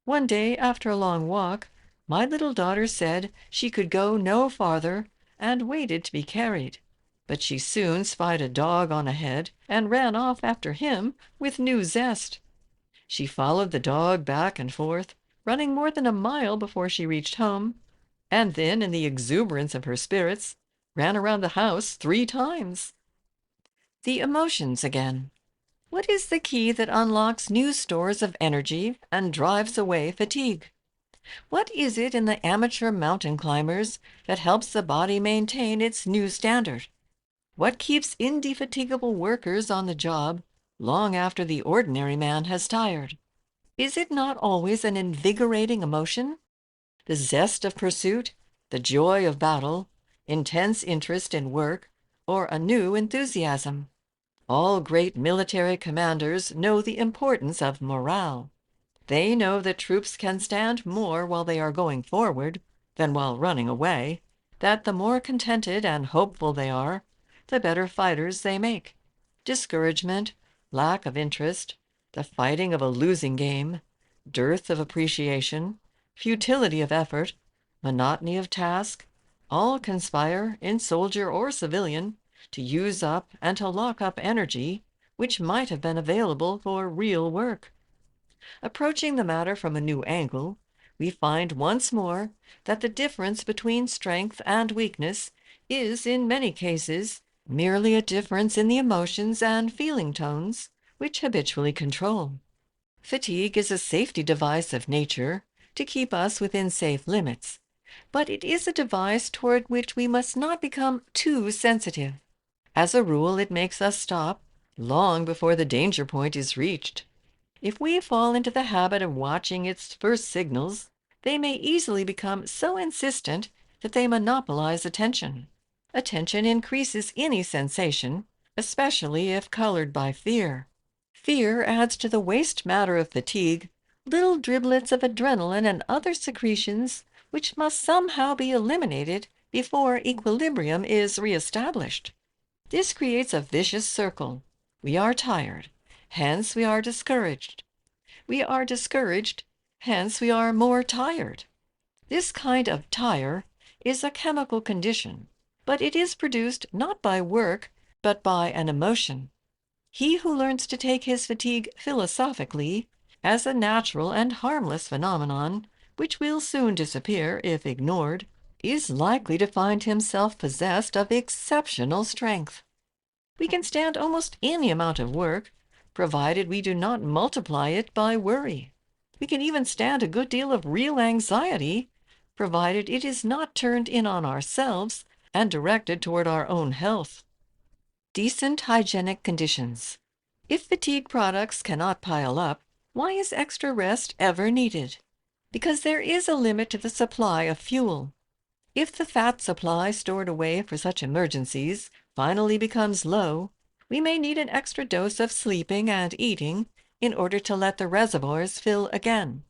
One day, after a long walk, my little daughter said she could go no farther and waited to be carried. But she soon spied a dog on ahead and ran off after him with new zest. She followed the dog back and forth, running more than a mile before she reached home, and then, in the exuberance of her spirits, ran around the house 3 times. The emotions again. What is the key that unlocks new stores of energy and drives away fatigue? What is it in the amateur mountain climbers that helps the body maintain its new standard? What keeps indefatigable workers on the job long after the ordinary man has tired? Is it not always an invigorating emotion? The zest of pursuit, the joy of battle, intense interest in work, or a new enthusiasm? All great military commanders know the importance of morale. They know that troops can stand more while they are going forward than while running away, that the more contented and hopeful they are, the better fighters they make. Discouragement, lack of interest, the fighting of a losing game, dearth of appreciation, futility of effort, monotony of task, all conspire, in soldier or civilian, to use up and to lock up energy which might have been available for real work. Approaching the matter from a new angle, we find once more that the difference between strength and weakness is in many cases merely a difference in the emotions and feeling tones which habitually control. Fatigue is a safety device of nature to keep us within safe limits, but it is a device toward which we must not become too sensitive. As a rule, it makes us stop long before the danger point is reached. If we fall into the habit of watching its first signals, they may easily become so insistent that they monopolize attention. Attention increases any sensation, especially if colored by fear. Fear adds to the waste matter of fatigue little driblets of adrenaline and other secretions which must somehow be eliminated before equilibrium is reestablished. This creates a vicious circle. We are tired, hence we are discouraged. We are discouraged, hence we are more tired. This kind of tire is a chemical condition, but it is produced not by work, but by an emotion. He who learns to take his fatigue philosophically, as a natural and harmless phenomenon, which will soon disappear if ignored, is likely to find himself possessed of exceptional strength. We can stand almost any amount of work, provided we do not multiply it by worry. We can even stand a good deal of real anxiety, provided it is not turned in on ourselves and directed toward our own health. Decent hygienic conditions. If fatigue products cannot pile up, why is extra rest ever needed? Because there is a limit to the supply of fuel. If the fat supply stored away for such emergencies finally becomes low, we may need an extra dose of sleeping and eating in order to let the reservoirs fill again.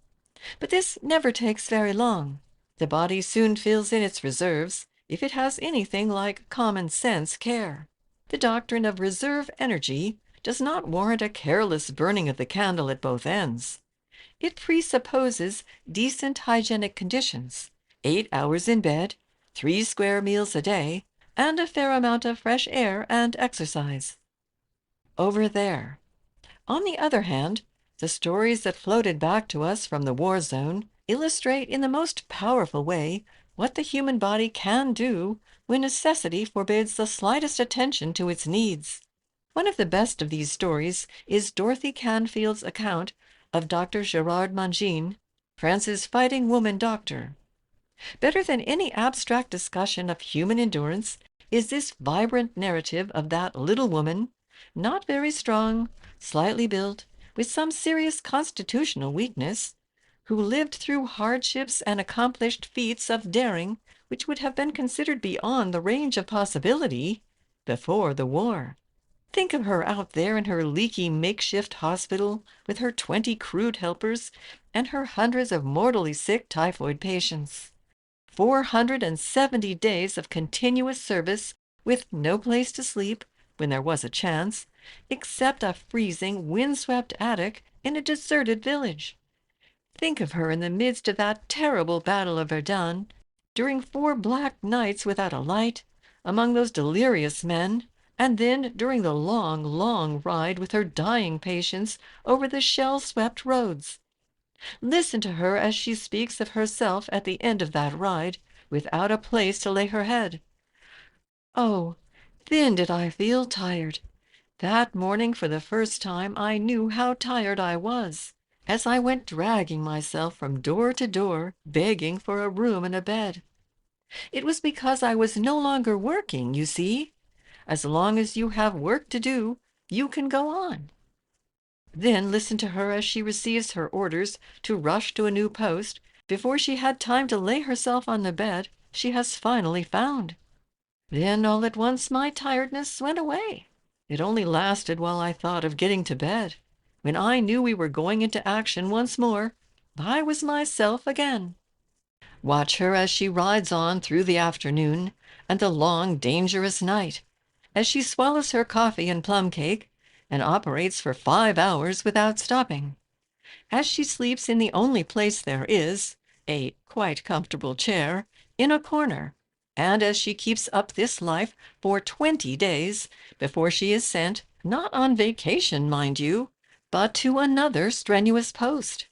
But this never takes very long. The body soon fills in its reserves if it has anything like common sense care. The doctrine of reserve energy does not warrant a careless burning of the candle at both ends. It presupposes decent hygienic conditions, 8 hours in bed, 3 square meals a day, and a fair amount of fresh air and exercise. Over there. On the other hand, the stories that floated back to us from the war zone illustrate in the most powerful way what the human body can do when necessity forbids the slightest attention to its needs. One of the best of these stories is Dorothy Canfield's account of Dr. Gerard Mangin, France's fighting woman doctor. Better than any abstract discussion of human endurance is this vibrant narrative of that little woman, not very strong, slightly built, with some serious constitutional weakness, who lived through hardships and accomplished feats of daring which would have been considered beyond the range of possibility before the war. Think of her out there in her leaky makeshift hospital with her 20 crude helpers, and her hundreds of mortally sick typhoid patients. 470 days of continuous service with no place to sleep, when there was a chance, except a freezing, windswept attic in a deserted village. Think of her in the midst of that terrible Battle of Verdun, during 4 black nights without a light, among those delirious men, and then during the long, long ride with her dying patients over the shell-swept roads. Listen to her as she speaks of herself at the end of that ride, without a place to lay her head. Oh, then did I feel tired. That morning for the first time I knew how tired I was, as I went dragging myself from door to door, begging for a room and a bed. It was because I was no longer working, you see. As long as you have work to do, you can go on. Then listen to her as she receives her orders to rush to a new post before she had time to lay herself on the bed she has finally found. Then all at once my tiredness went away. It only lasted while I thought of getting to bed. When I knew we were going into action once more, I was myself again. Watch her as she rides on through the afternoon and the long, dangerous night, as she swallows her coffee and plum cake and operates for 5 hours without stopping, as she sleeps in the only place there is, a quite comfortable chair, in a corner, and as she keeps up this life for 20 days before she is sent, not on vacation, mind you, but to another strenuous post.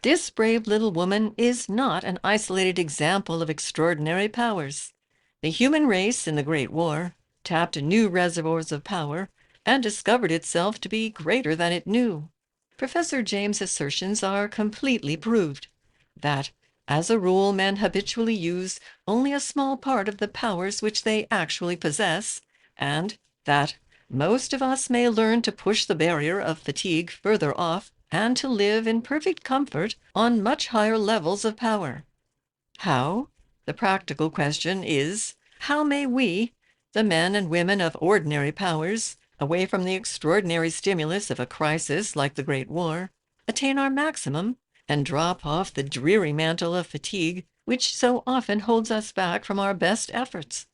This brave little woman is not an isolated example of extraordinary powers. The human race in the Great War tapped new reservoirs of power and discovered itself to be greater than it knew. Professor James' assertions are completely proved that, as a rule, men habitually use only a small part of the powers which they actually possess, and that most of us may learn to push the barrier of fatigue further off and to live in perfect comfort on much higher levels of power. How? The practical question is, how may we, the men and women of ordinary powers, away from the extraordinary stimulus of a crisis like the Great War, attain our maximum and drop off the dreary mantle of fatigue which so often holds us back from our best efforts?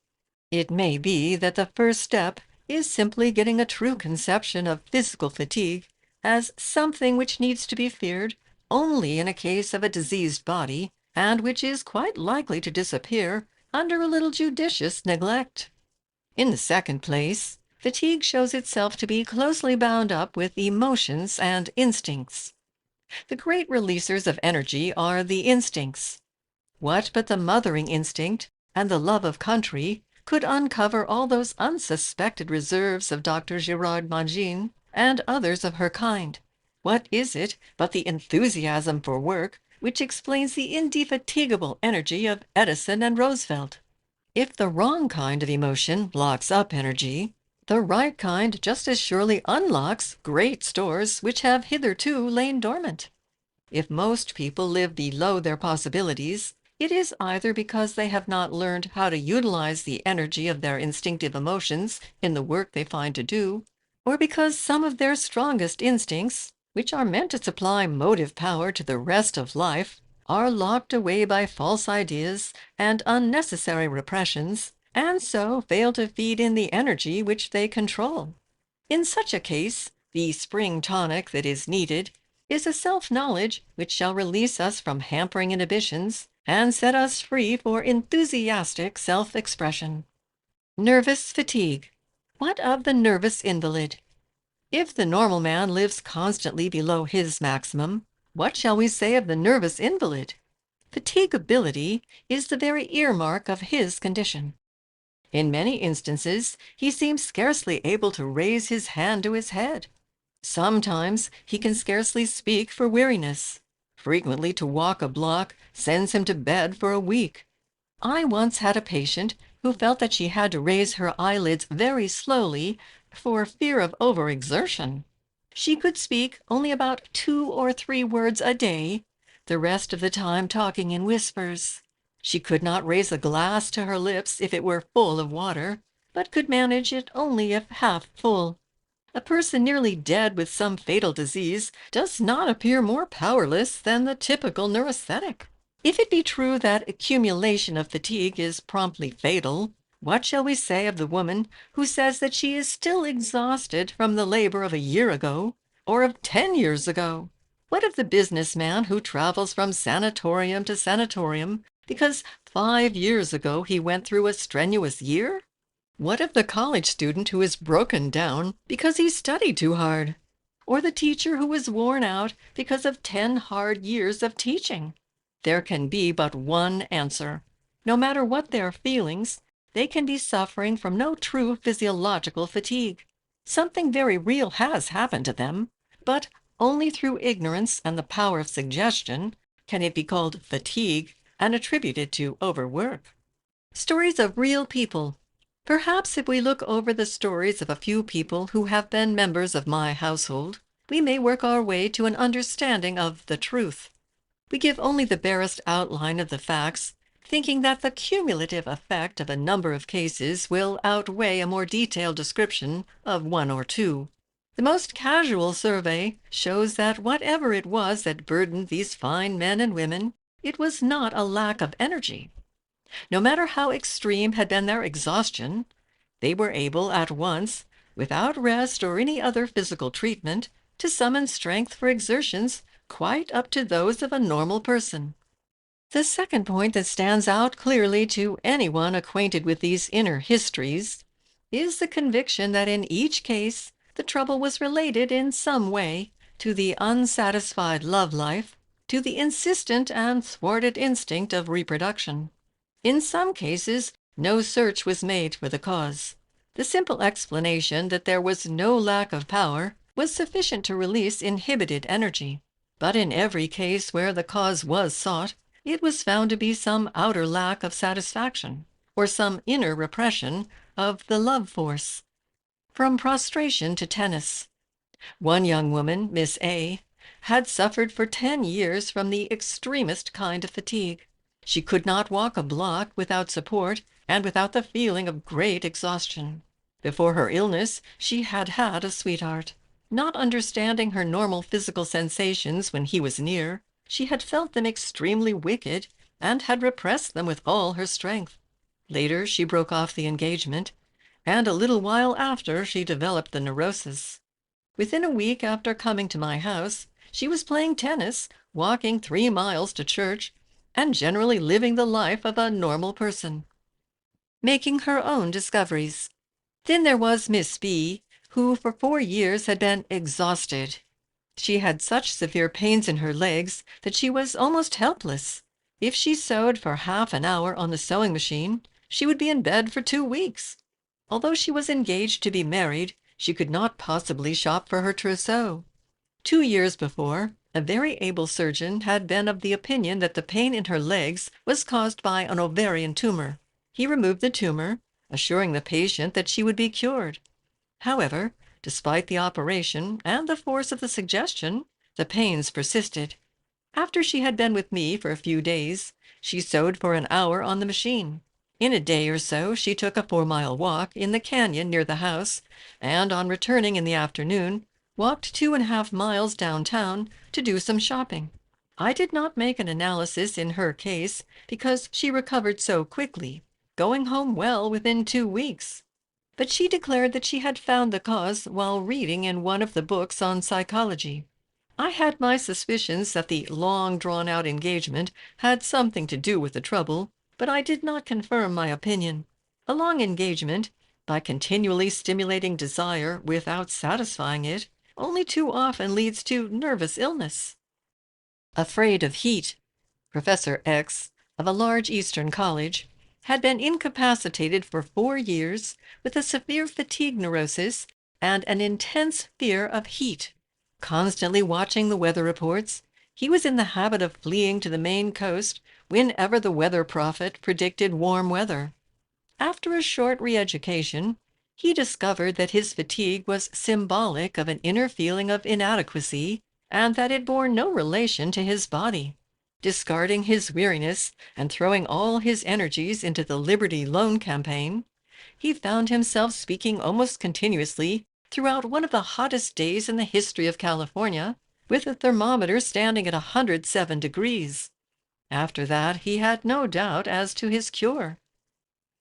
It may be that the first step is simply getting a true conception of physical fatigue as something which needs to be feared only in a case of a diseased body, and which is quite likely to disappear under a little judicious neglect. In the second place, fatigue shows itself to be closely bound up with emotions and instincts. The great releasers of energy are the instincts. What but the mothering instinct and the love of country could uncover all those unsuspected reserves of Dr. Girard Magin and others of her kind? What is it but the enthusiasm for work which explains the indefatigable energy of Edison and Roosevelt? If the wrong kind of emotion locks up energy, the right kind just as surely unlocks great stores which have hitherto lain dormant. If most people live below their possibilities, it is either because they have not learned how to utilize the energy of their instinctive emotions in the work they find to do, or because some of their strongest instincts, which are meant to supply motive power to the rest of life, are locked away by false ideas and unnecessary repressions, and so fail to feed in the energy which they control. In such a case, the spring tonic that is needed is a self-knowledge which shall release us from hampering inhibitions and set us free for enthusiastic self-expression. Nervous fatigue. What of the nervous invalid? If the normal man lives constantly below his maximum, what shall we say of the nervous invalid? Fatigability is the very earmark of his condition. In many instances, he seems scarcely able to raise his hand to his head. Sometimes he can scarcely speak for weariness. Frequently to walk a block sends him to bed for a week. I once had a patient who felt that she had to raise her eyelids very slowly for fear of overexertion. She could speak only about 2 or 3 words a day, the rest of the time talking in whispers. She could not raise a glass to her lips if it were full of water, but could manage it only if half full. A person nearly dead with some fatal disease does not appear more powerless than the typical neurasthenic. If it be true that accumulation of fatigue is promptly fatal, what shall we say of the woman who says that she is still exhausted from the labor of a year ago or of 10 years ago? What of the businessman who travels from sanatorium to sanatorium because 5 years ago he went through a strenuous year? What of the college student who is broken down because he studied too hard? Or the teacher who is worn out because of 10 hard years of teaching? There can be but one answer. No matter what their feelings, they can be suffering from no true physiological fatigue. Something very real has happened to them, but only through ignorance and the power of suggestion can it be called fatigue and attributed to overwork. Stories of real people. Perhaps if we look over the stories of a few people who have been members of my household, we may work our way to an understanding of the truth. We give only the barest outline of the facts, thinking that the cumulative effect of a number of cases will outweigh a more detailed description of one or two. The most casual survey shows that whatever it was that burdened these fine men and women, it was not a lack of energy. No matter how extreme had been their exhaustion, they were able at once, without rest or any other physical treatment, to summon strength for exertions quite up to those of a normal person. The second point that stands out clearly to anyone acquainted with these inner histories is the conviction that in each case the trouble was related in some way to the unsatisfied love life, to the insistent and thwarted instinct of reproduction. In some cases, no search was made for the cause. The simple explanation that there was no lack of power was sufficient to release inhibited energy. But in every case where the cause was sought, it was found to be some outer lack of satisfaction, or some inner repression of the love force. From prostration to tennis. One young woman, Miss A, had suffered for 10 years from the extremest kind of fatigue. She could not walk a block without support and without the feeling of great exhaustion. Before her illness, she had had a sweetheart. Not understanding her normal physical sensations when he was near, she had felt them extremely wicked and had repressed them with all her strength. Later, she broke off the engagement, and a little while after she developed the neurosis. Within a week after coming to my house, she was playing tennis, walking 3 miles to church, and generally living the life of a normal person. Making her own discoveries. Then there was Miss B, who for 4 years had been exhausted. She had such severe pains in her legs that she was almost helpless. If she sewed for half an hour on the sewing machine, she would be in bed for 2 weeks. Although she was engaged to be married, she could not possibly shop for her trousseau. 2 years before, a very able surgeon had been of the opinion that the pain in her legs was caused by an ovarian tumor. He removed the tumor, assuring the patient that she would be cured. However, despite the operation and the force of the suggestion, the pains persisted. After she had been with me for a few days, she sewed for an hour on the machine. In a day or so, she took a 4-mile walk in the canyon near the house, and on returning in the afternoon, walked 2.5 miles downtown to do some shopping. I did not make an analysis in her case because she recovered so quickly, going home well within 2 weeks. But she declared that she had found the cause while reading in one of the books on psychology. I had my suspicions that the long drawn-out engagement had something to do with the trouble, but I did not confirm my opinion. A long engagement, by continually stimulating desire without satisfying it, only too often leads to nervous illness. Afraid of heat. Professor X, of a large Eastern college, had been incapacitated for 4 years with a severe fatigue neurosis and an intense fear of heat. Constantly watching the weather reports, he was in the habit of fleeing to the Maine coast whenever the weather prophet predicted warm weather. After a short re-education, he discovered that his fatigue was symbolic of an inner feeling of inadequacy and that it bore no relation to his body. Discarding his weariness and throwing all his energies into the Liberty Loan campaign, he found himself speaking almost continuously throughout one of the hottest days in the history of California, with the thermometer standing at 107 degrees. After that, he had no doubt as to his cure.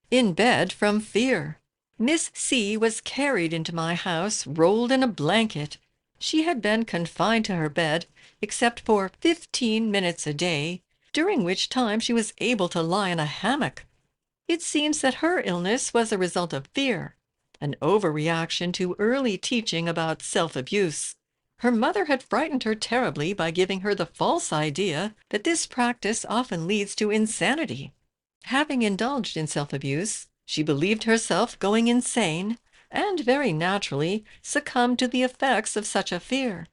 In bed from fear. Miss C was carried into my house, rolled in a blanket. She had been confined to her bed, except for 15 minutes a day, during which time she was able to lie in a hammock. It seems that her illness was a result of fear, an overreaction to early teaching about self-abuse. Her mother had frightened her terribly by giving her the false idea that this practice often leads to insanity. Having indulged in self-abuse, she believed herself going insane, and very naturally succumbed to the effects of such a fear.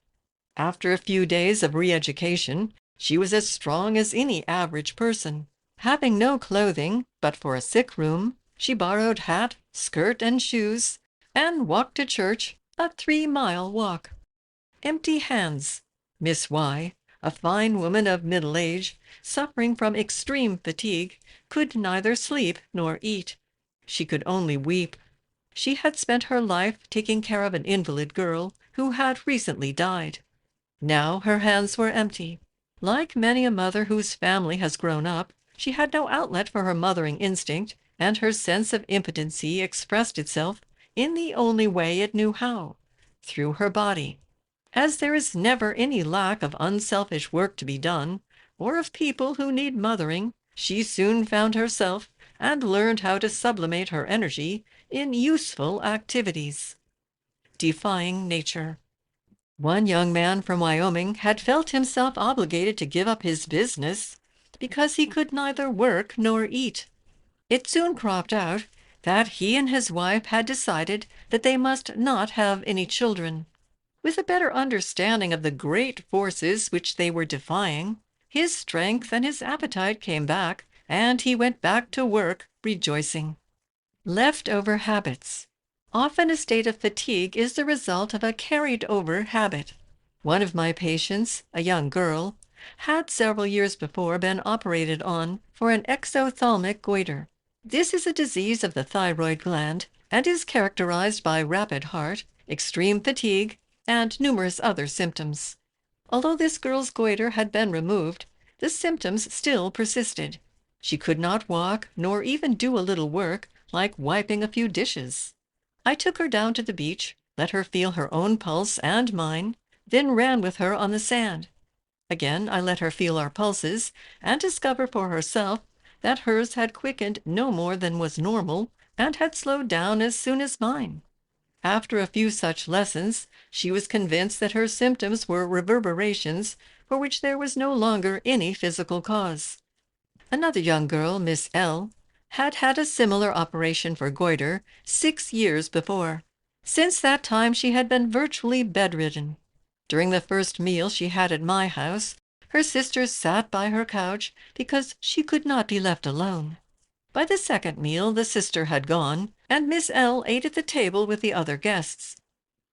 After a few days of re-education, she was as strong as any average person. Having no clothing but for a sick room, she borrowed hat, skirt, and shoes, and walked to church, a 3-mile walk. Empty hands. Miss Y, a fine woman of middle age, suffering from extreme fatigue, could neither sleep nor eat. She could only weep. She had spent her life taking care of an invalid girl who had recently died. Now her hands were empty. Like many a mother whose family has grown up, she had no outlet for her mothering instinct, and her sense of impotency expressed itself in the only way it knew how, through her body. As there is never any lack of unselfish work to be done, or of people who need mothering, she soon found herself and learned how to sublimate her energy in useful activities. Defying nature. One young man from Wyoming had felt himself obligated to give up his business because he could neither work nor eat. It soon cropped out that he and his wife had decided that they must not have any children. With a better understanding of the great forces which they were defying, his strength and his appetite came back, and he went back to work rejoicing. Leftover habits. Often a state of fatigue is the result of a carried-over habit. One of my patients, a young girl, had several years before been operated on for an exophthalmic goiter. This is a disease of the thyroid gland and is characterized by rapid heart, extreme fatigue, and numerous other symptoms. Although this girl's goiter had been removed, the symptoms still persisted. She could not walk, nor even do a little work, like wiping a few dishes. I took her down to the beach, let her feel her own pulse and mine, then ran with her on the sand. Again I let her feel our pulses, and discover for herself that hers had quickened no more than was normal, and had slowed down as soon as mine. After a few such lessons, she was convinced that her symptoms were reverberations for which there was no longer any physical cause. Another young girl, Miss L, had had a similar operation for goiter 6 years before. Since that time she had been virtually bedridden. During the first meal she had at my house, her sister sat by her couch because she could not be left alone. By the second meal the sister had gone, and Miss L ate at the table with the other guests.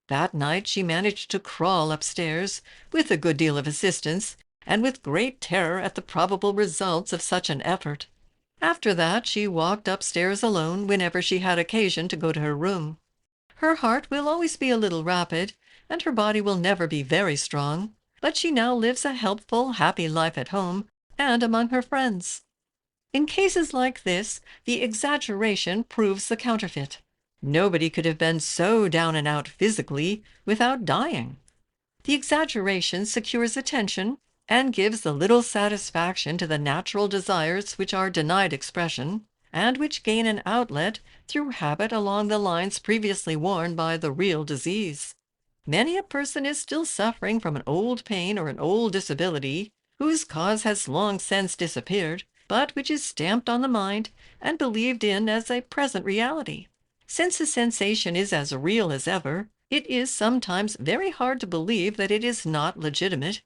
That night she managed to crawl upstairs, with a good deal of assistance, and with great terror at the probable results of such an effort. After that she walked upstairs alone whenever she had occasion to go to her room. Her heart will always be a little rapid, and her body will never be very strong, but she now lives a helpful, happy life at home and among her friends. In cases like this, the exaggeration proves the counterfeit. Nobody could have been so down and out physically without dying. The exaggeration secures attention and gives the little satisfaction to the natural desires which are denied expression, and which gain an outlet through habit along the lines previously worn by the real disease. Many a person is still suffering from an old pain or an old disability, whose cause has long since disappeared, but which is stamped on the mind and believed in as a present reality. Since the sensation is as real as ever, it is sometimes very hard to believe that it is not legitimate,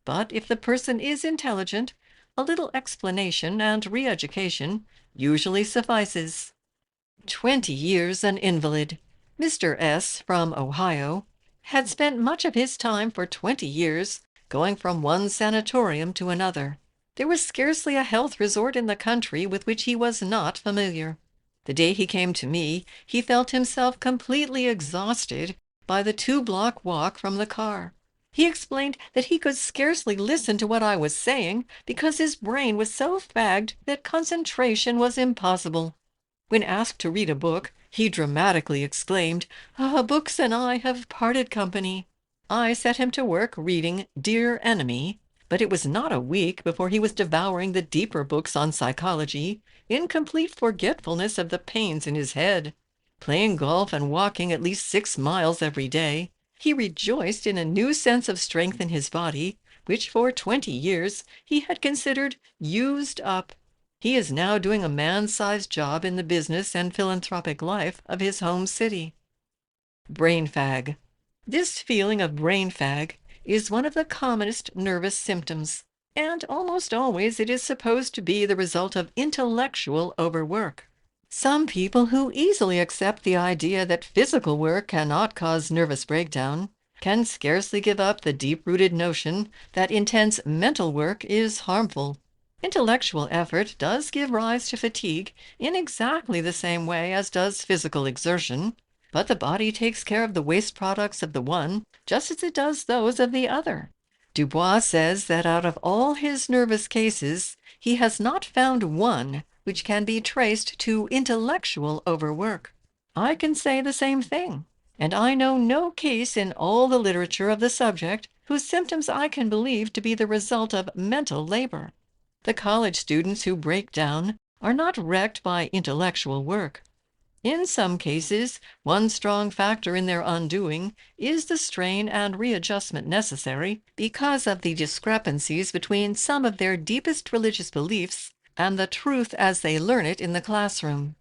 but if the person is intelligent, a little explanation and re-education usually suffices. 20 years an invalid. Mr. S., from Ohio, had spent much of his time for 20 years going from one sanatorium to another. There was scarcely a health resort in the country with which he was not familiar. The day he came to me, he felt himself completely exhausted by the 2-block walk from the car. He explained that he could scarcely listen to what I was saying because his brain was so fagged that concentration was impossible. When asked to read a book, he dramatically exclaimed, "Books and I have parted company." I set him to work reading Dear Enemy, but it was not a week before he was devouring the deeper books on psychology, in complete forgetfulness of the pains in his head. Playing golf and walking at least 6 miles every day, he rejoiced in a new sense of strength in his body, which for 20 years he had considered used up. He is now doing a man-sized job in the business and philanthropic life of his home city. Brain fag. This feeling of brain fag is one of the commonest nervous symptoms, and almost always it is supposed to be the result of intellectual overwork. Some people who easily accept the idea that physical work cannot cause nervous breakdown can scarcely give up the deep-rooted notion that intense mental work is harmful. Intellectual effort does give rise to fatigue in exactly the same way as does physical exertion, but the body takes care of the waste products of the one just as it does those of the other. Dubois says that out of all his nervous cases, he has not found one which can be traced to intellectual overwork. I can say the same thing, and I know no case in all the literature of the subject whose symptoms I can believe to be the result of mental labor. The college students who break down are not wrecked by intellectual work. In some cases, one strong factor in their undoing is the strain and readjustment necessary because of the discrepancies between some of their deepest religious beliefs and the truth as they learn it in the classroom.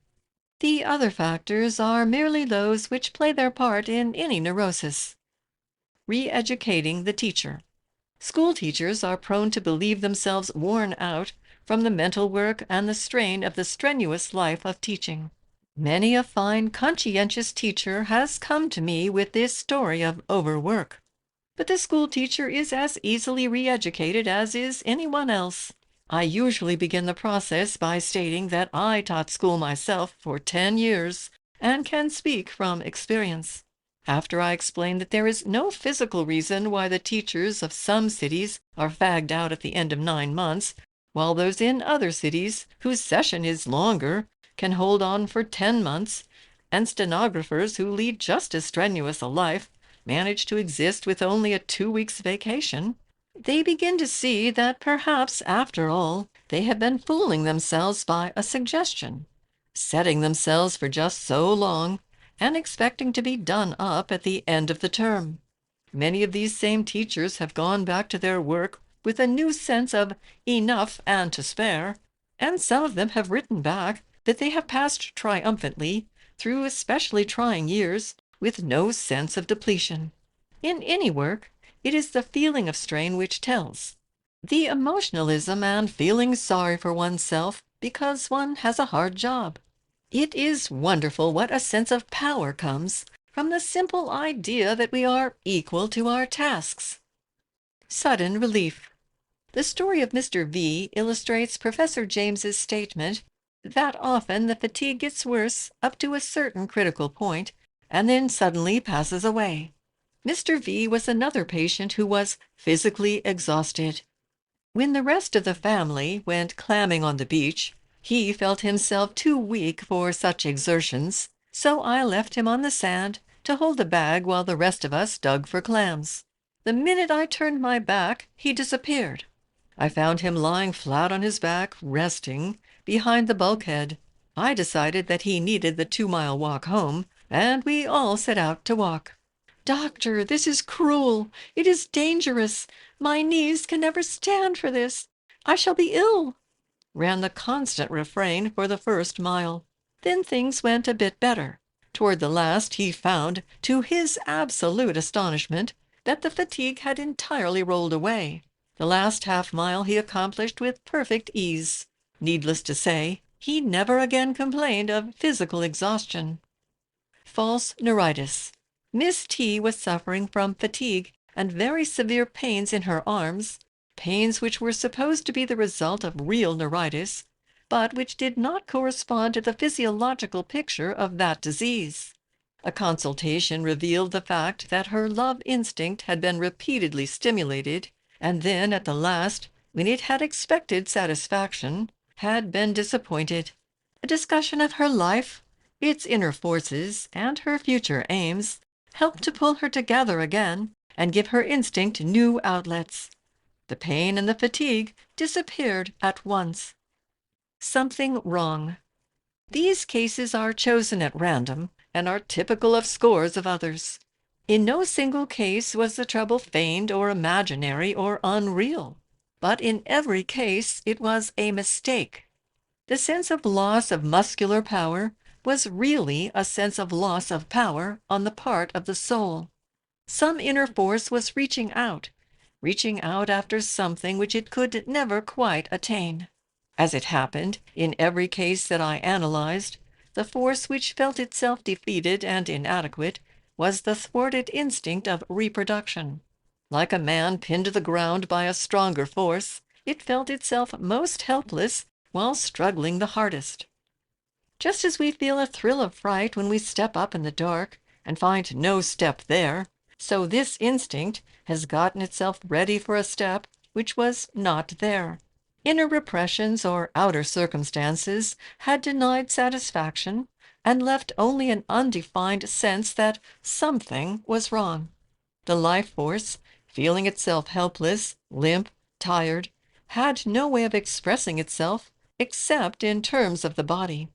The other factors are merely those which play their part in any neurosis. Re-educating the teacher. School teachers are prone to believe themselves worn out from the mental work and the strain of the strenuous life of teaching. Many a fine, conscientious teacher has come to me with this story of overwork. But the school teacher is as easily re-educated as is anyone else. I usually begin the process by stating that I taught school myself for 10 years and can speak from experience. After I explain that there is no physical reason why the teachers of some cities are fagged out at the end of 9 months, while those in other cities, whose session is longer, can hold on for 10 months, and stenographers who lead just as strenuous a life manage to exist with only a 2 weeks vacation, they begin to see that perhaps, after all, they have been fooling themselves by a suggestion, setting themselves for just so long, and expecting to be done up at the end of the term. Many of these same teachers have gone back to their work with a new sense of enough and to spare, and some of them have written back that they have passed triumphantly through especially trying years with no sense of depletion. In any work, it is the feeling of strain which tells. The emotionalism and feeling sorry for oneself because one has a hard job. It is wonderful what a sense of power comes from the simple idea that we are equal to our tasks. Sudden relief. The story of Mr. V illustrates Professor James's statement that often the fatigue gets worse up to a certain critical point and then suddenly passes away. Mr. V was another patient who was physically exhausted. When the rest of the family went clamming on the beach, he felt himself too weak for such exertions, so I left him on the sand to hold the bag while the rest of us dug for clams. The minute I turned my back, he disappeared. I found him lying flat on his back, resting, behind the bulkhead. I decided that he needed the 2-mile walk home, and we all set out to walk. "Doctor, this is cruel. It is dangerous. My knees can never stand for this. I shall be ill," ran the constant refrain for the first mile. Then things went a bit better. Toward the last he found, to his absolute astonishment, that the fatigue had entirely rolled away. The last half-mile he accomplished with perfect ease. Needless to say, he never again complained of physical exhaustion. False neuritis. Miss T was suffering from fatigue and very severe pains in her arms, pains which were supposed to be the result of real neuritis, but which did not correspond to the physiological picture of that disease. A consultation revealed the fact that her love instinct had been repeatedly stimulated, and then at the last, when it had expected satisfaction, had been disappointed. A discussion of her life, its inner forces, and her future aims helped to pull her together again and give her instinct new outlets. The pain and the fatigue disappeared at once. Something wrong. These cases are chosen at random and are typical of scores of others. In no single case was the trouble feigned or imaginary or unreal, but in every case it was a mistake. The sense of loss of muscular power was really a sense of loss of power on the part of the soul. Some inner force was reaching out after something which it could never quite attain. As it happened, in every case that I analyzed, the force which felt itself defeated and inadequate was the thwarted instinct of reproduction. Like a man pinned to the ground by a stronger force, it felt itself most helpless while struggling the hardest. Just as we feel a thrill of fright when we step up in the dark and find no step there, so this instinct has gotten itself ready for a step which was not there. Inner repressions or outer circumstances had denied satisfaction and left only an undefined sense that something was wrong. The life force, feeling itself helpless, limp, tired, had no way of expressing itself except in terms of the body.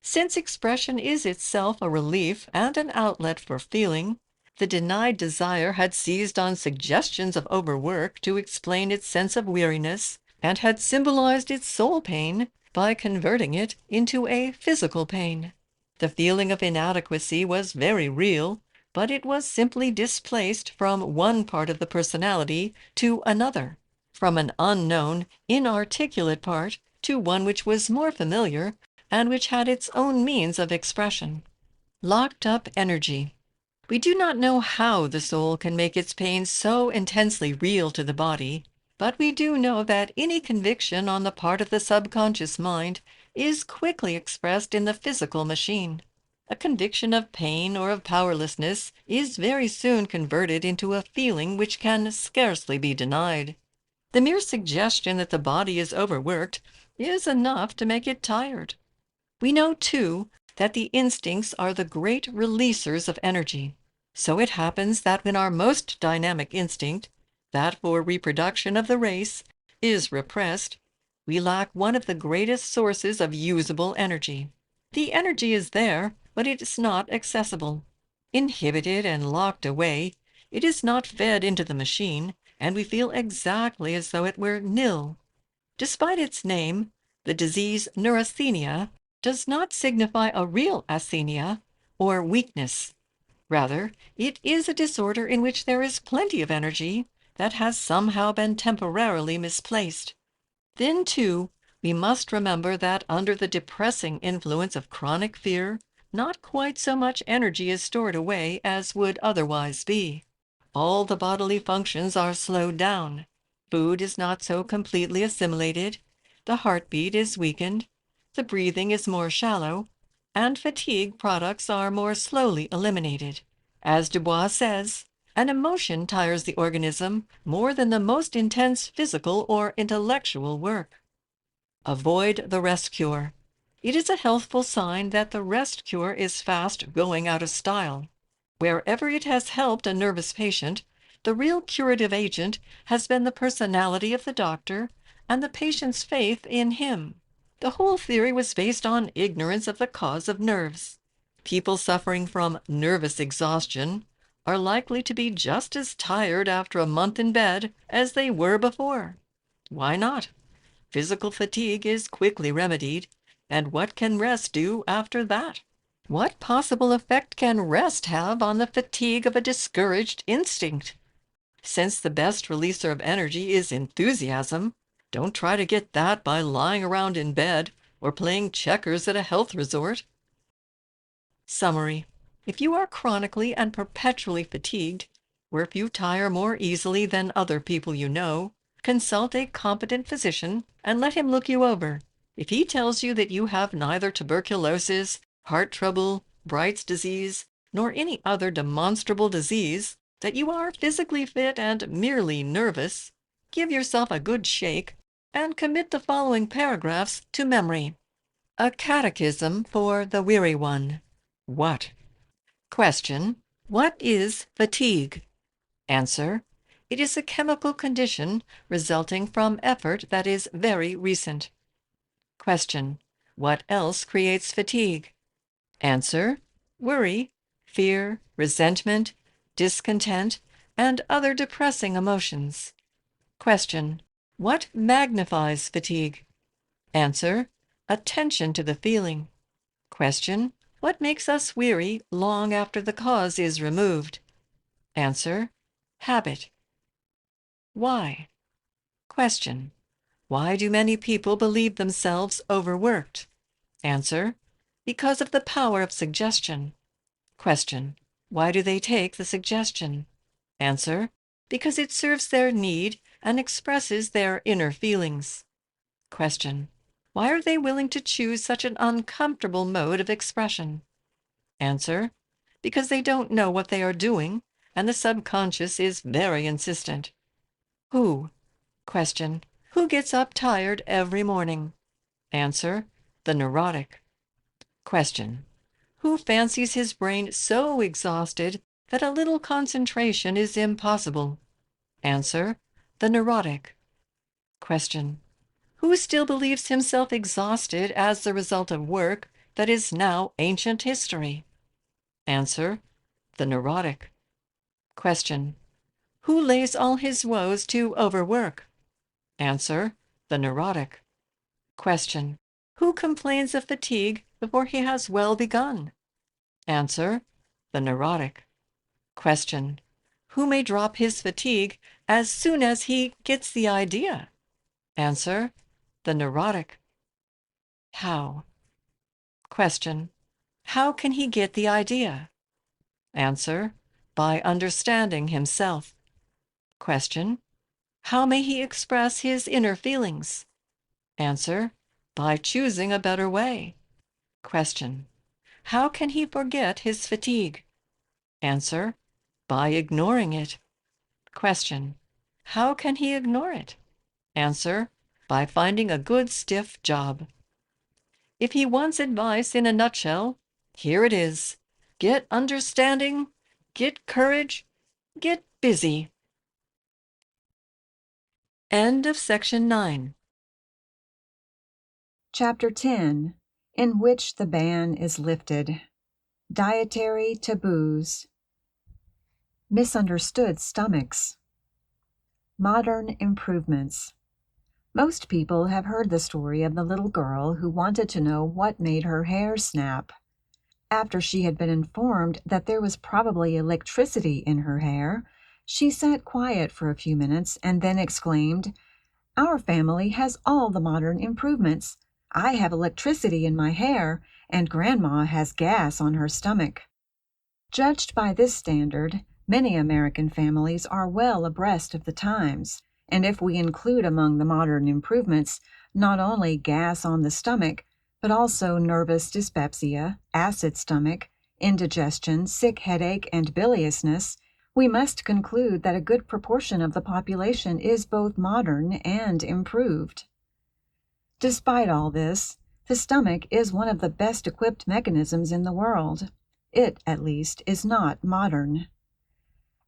Since expression is itself a relief and an outlet for feeling, the denied desire had seized on suggestions of overwork to explain its sense of weariness, and had symbolized its soul pain by converting it into a physical pain. The feeling of inadequacy was very real, but it was simply displaced from one part of the personality to another, from an unknown, inarticulate part to one which was more familiar and which had its own means of expression. Locked up energy. We do not know how the soul can make its pain so intensely real to the body, but we do know that any conviction on the part of the subconscious mind is quickly expressed in the physical machine. A conviction of pain or of powerlessness is very soon converted into a feeling which can scarcely be denied. The mere suggestion that the body is overworked is enough to make it tired. We know, too, that the instincts are the great releasers of energy. So it happens that when our most dynamic instinct, that for reproduction of the race, is repressed, we lack one of the greatest sources of usable energy. The energy is there, but it is not accessible. Inhibited and locked away, it is not fed into the machine, and we feel exactly as though it were nil. Despite its name, the disease neurasthenia does not signify a real asthenia or weakness. Rather, it is a disorder in which there is plenty of energy that has somehow been temporarily misplaced. Then, too, we must remember that under the depressing influence of chronic fear, not quite so much energy is stored away as would otherwise be. All the bodily functions are slowed down. Food is not so completely assimilated, the heartbeat is weakened, the breathing is more shallow, and fatigue products are more slowly eliminated. As Dubois says, an emotion tires the organism more than the most intense physical or intellectual work. Avoid the rest cure. It is a healthful sign that the rest cure is fast going out of style. Wherever it has helped a nervous patient, the real curative agent has been the personality of the doctor and the patient's faith in him. The whole theory was based on ignorance of the cause of nerves. People suffering from nervous exhaustion are likely to be just as tired after a month in bed as they were before. Why not? Physical fatigue is quickly remedied, and what can rest do after that? What possible effect can rest have on the fatigue of a discouraged instinct? Since the best releaser of energy is enthusiasm, don't try to get that by lying around in bed or playing checkers at a health resort. Summary. If you are chronically and perpetually fatigued, or if you tire more easily than other people you know, consult a competent physician and let him look you over. If he tells you that you have neither tuberculosis, heart trouble, Bright's disease, nor any other demonstrable disease, that you are physically fit and merely nervous, give yourself a good shake and commit the following paragraphs to memory. A catechism for the weary one. What? Question. What is fatigue? Answer. It is a chemical condition resulting from effort that is very recent. Question. What else creates fatigue? Answer. Worry, fear, resentment, discontent, and other depressing emotions. Question. What magnifies fatigue? Answer. Attention to the feeling. Question. What makes us weary long after the cause is removed? Answer. Habit. Why? Question. Why do many people believe themselves overworked? Answer. Because of the power of suggestion. Question. Why do they take the suggestion? Answer. Because it serves their need and expresses their inner feelings. Question. Why are they willing to choose such an uncomfortable mode of expression? Answer. Because they don't know what they are doing, and the subconscious is very insistent. Who? Question. Who gets up tired every morning? Answer. The neurotic. Question. Who fancies his brain so exhausted that a little concentration is impossible? Answer. The neurotic. Question. Who still believes himself exhausted as the result of work that is now ancient history? Answer. The neurotic. Question. Who lays all his woes to overwork? Answer. The neurotic. Question. Who complains of fatigue before he has well begun? Answer. The neurotic. Question. Who may drop his fatigue as soon as he gets the idea? Answer. The neurotic. How? Question. How can he get the idea? Answer. By understanding himself. Question. How may he express his inner feelings? Answer. By choosing a better way. Question. How can he forget his fatigue? Answer. By ignoring it. Question. How can he ignore it? Answer. By finding a good stiff job. If he wants advice in a nutshell, here it is. Get understanding, get courage, get busy. End of section 9. Chapter 10, in which the ban is lifted. Dietary taboos. Misunderstood stomachs. Modern improvements. Most people have heard the story of the little girl who wanted to know what made her hair snap. After she had been informed that there was probably electricity in her hair, she sat quiet for a few minutes and then exclaimed, "Our family has all the modern improvements. I have electricity in my hair, and Grandma has gas on her stomach." Judged by this standard, many American families are well abreast of the times, and if we include among the modern improvements not only gas on the stomach, but also nervous dyspepsia, acid stomach, indigestion, sick headache, and biliousness, we must conclude that a good proportion of the population is both modern and improved. Despite all this, the stomach is one of the best equipped mechanisms in the world. It, at least, is not modern.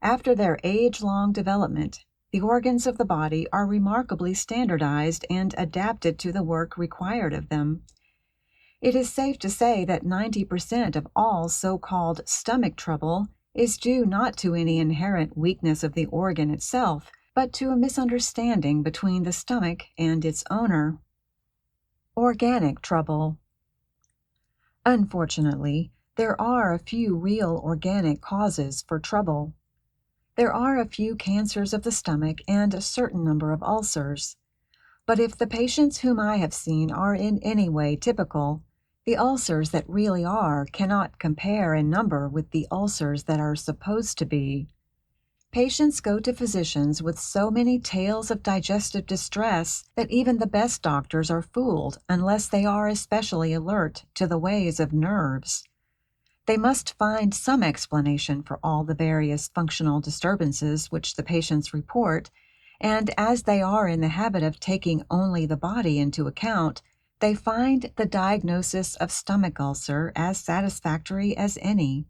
After their age-long development, the organs of the body are remarkably standardized and adapted to the work required of them. It is safe to say that 90% of all so-called stomach trouble is due not to any inherent weakness of the organ itself, but to a misunderstanding between the stomach and its owner. Organic trouble. Unfortunately, there are a few real organic causes for trouble. There are a few cancers of the stomach and a certain number of ulcers. But if the patients whom I have seen are in any way typical, the ulcers that really are cannot compare in number with the ulcers that are supposed to be. Patients go to physicians with so many tales of digestive distress that even the best doctors are fooled unless they are especially alert to the ways of nerves. They must find some explanation for all the various functional disturbances which the patients report, and as they are in the habit of taking only the body into account, they find the diagnosis of stomach ulcer as satisfactory as any.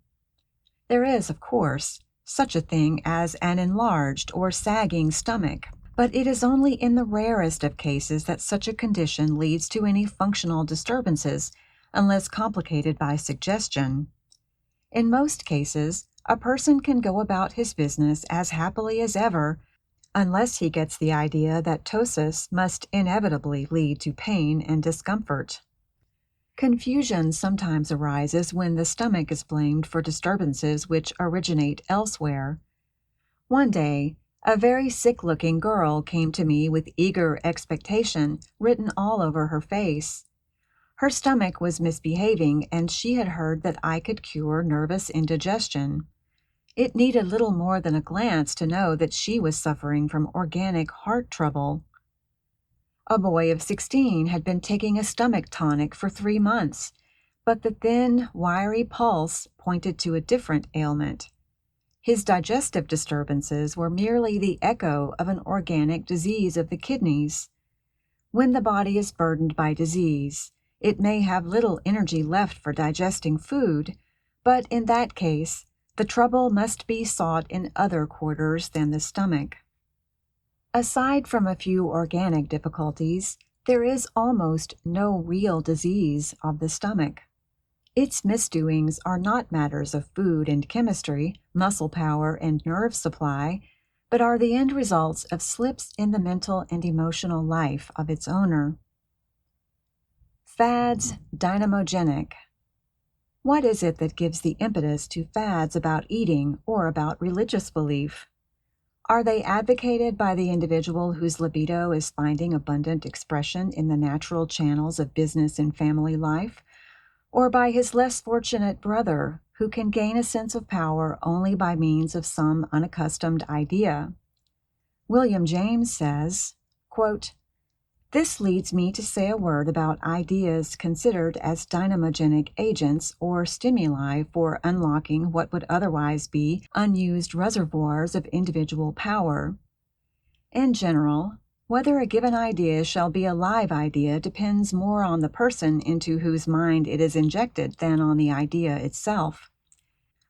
There is, of course, such a thing as an enlarged or sagging stomach, but it is only in the rarest of cases that such a condition leads to any functional disturbances, unless complicated by suggestion. In most cases, a person can go about his business as happily as ever, unless he gets the idea that ptosis must inevitably lead to pain and discomfort. Confusion sometimes arises when the stomach is blamed for disturbances which originate elsewhere. One day, a very sick-looking girl came to me with eager expectation written all over her face. Her stomach was misbehaving, and she had heard that I could cure nervous indigestion. It needed little more than a glance to know that she was suffering from organic heart trouble. A boy of 16 had been taking a stomach tonic for 3 months, but the thin, wiry pulse pointed to a different ailment. His digestive disturbances were merely the echo of an organic disease of the kidneys. When the body is burdened by disease, it may have little energy left for digesting food, but in that case, the trouble must be sought in other quarters than the stomach. Aside from a few organic difficulties, there is almost no real disease of the stomach. Its misdoings are not matters of food and chemistry, muscle power and nerve supply, but are the end results of slips in the mental and emotional life of its owner. Fads dynamogenic. What is it that gives the impetus to fads about eating or about religious belief? Are they advocated by the individual whose libido is finding abundant expression in the natural channels of business and family life, or by his less fortunate brother who can gain a sense of power only by means of some unaccustomed idea? William James says, quote, "This leads me to say a word about ideas considered as dynamogenic agents or stimuli for unlocking what would otherwise be unused reservoirs of individual power. In general, whether a given idea shall be a live idea depends more on the person into whose mind it is injected than on the idea itself.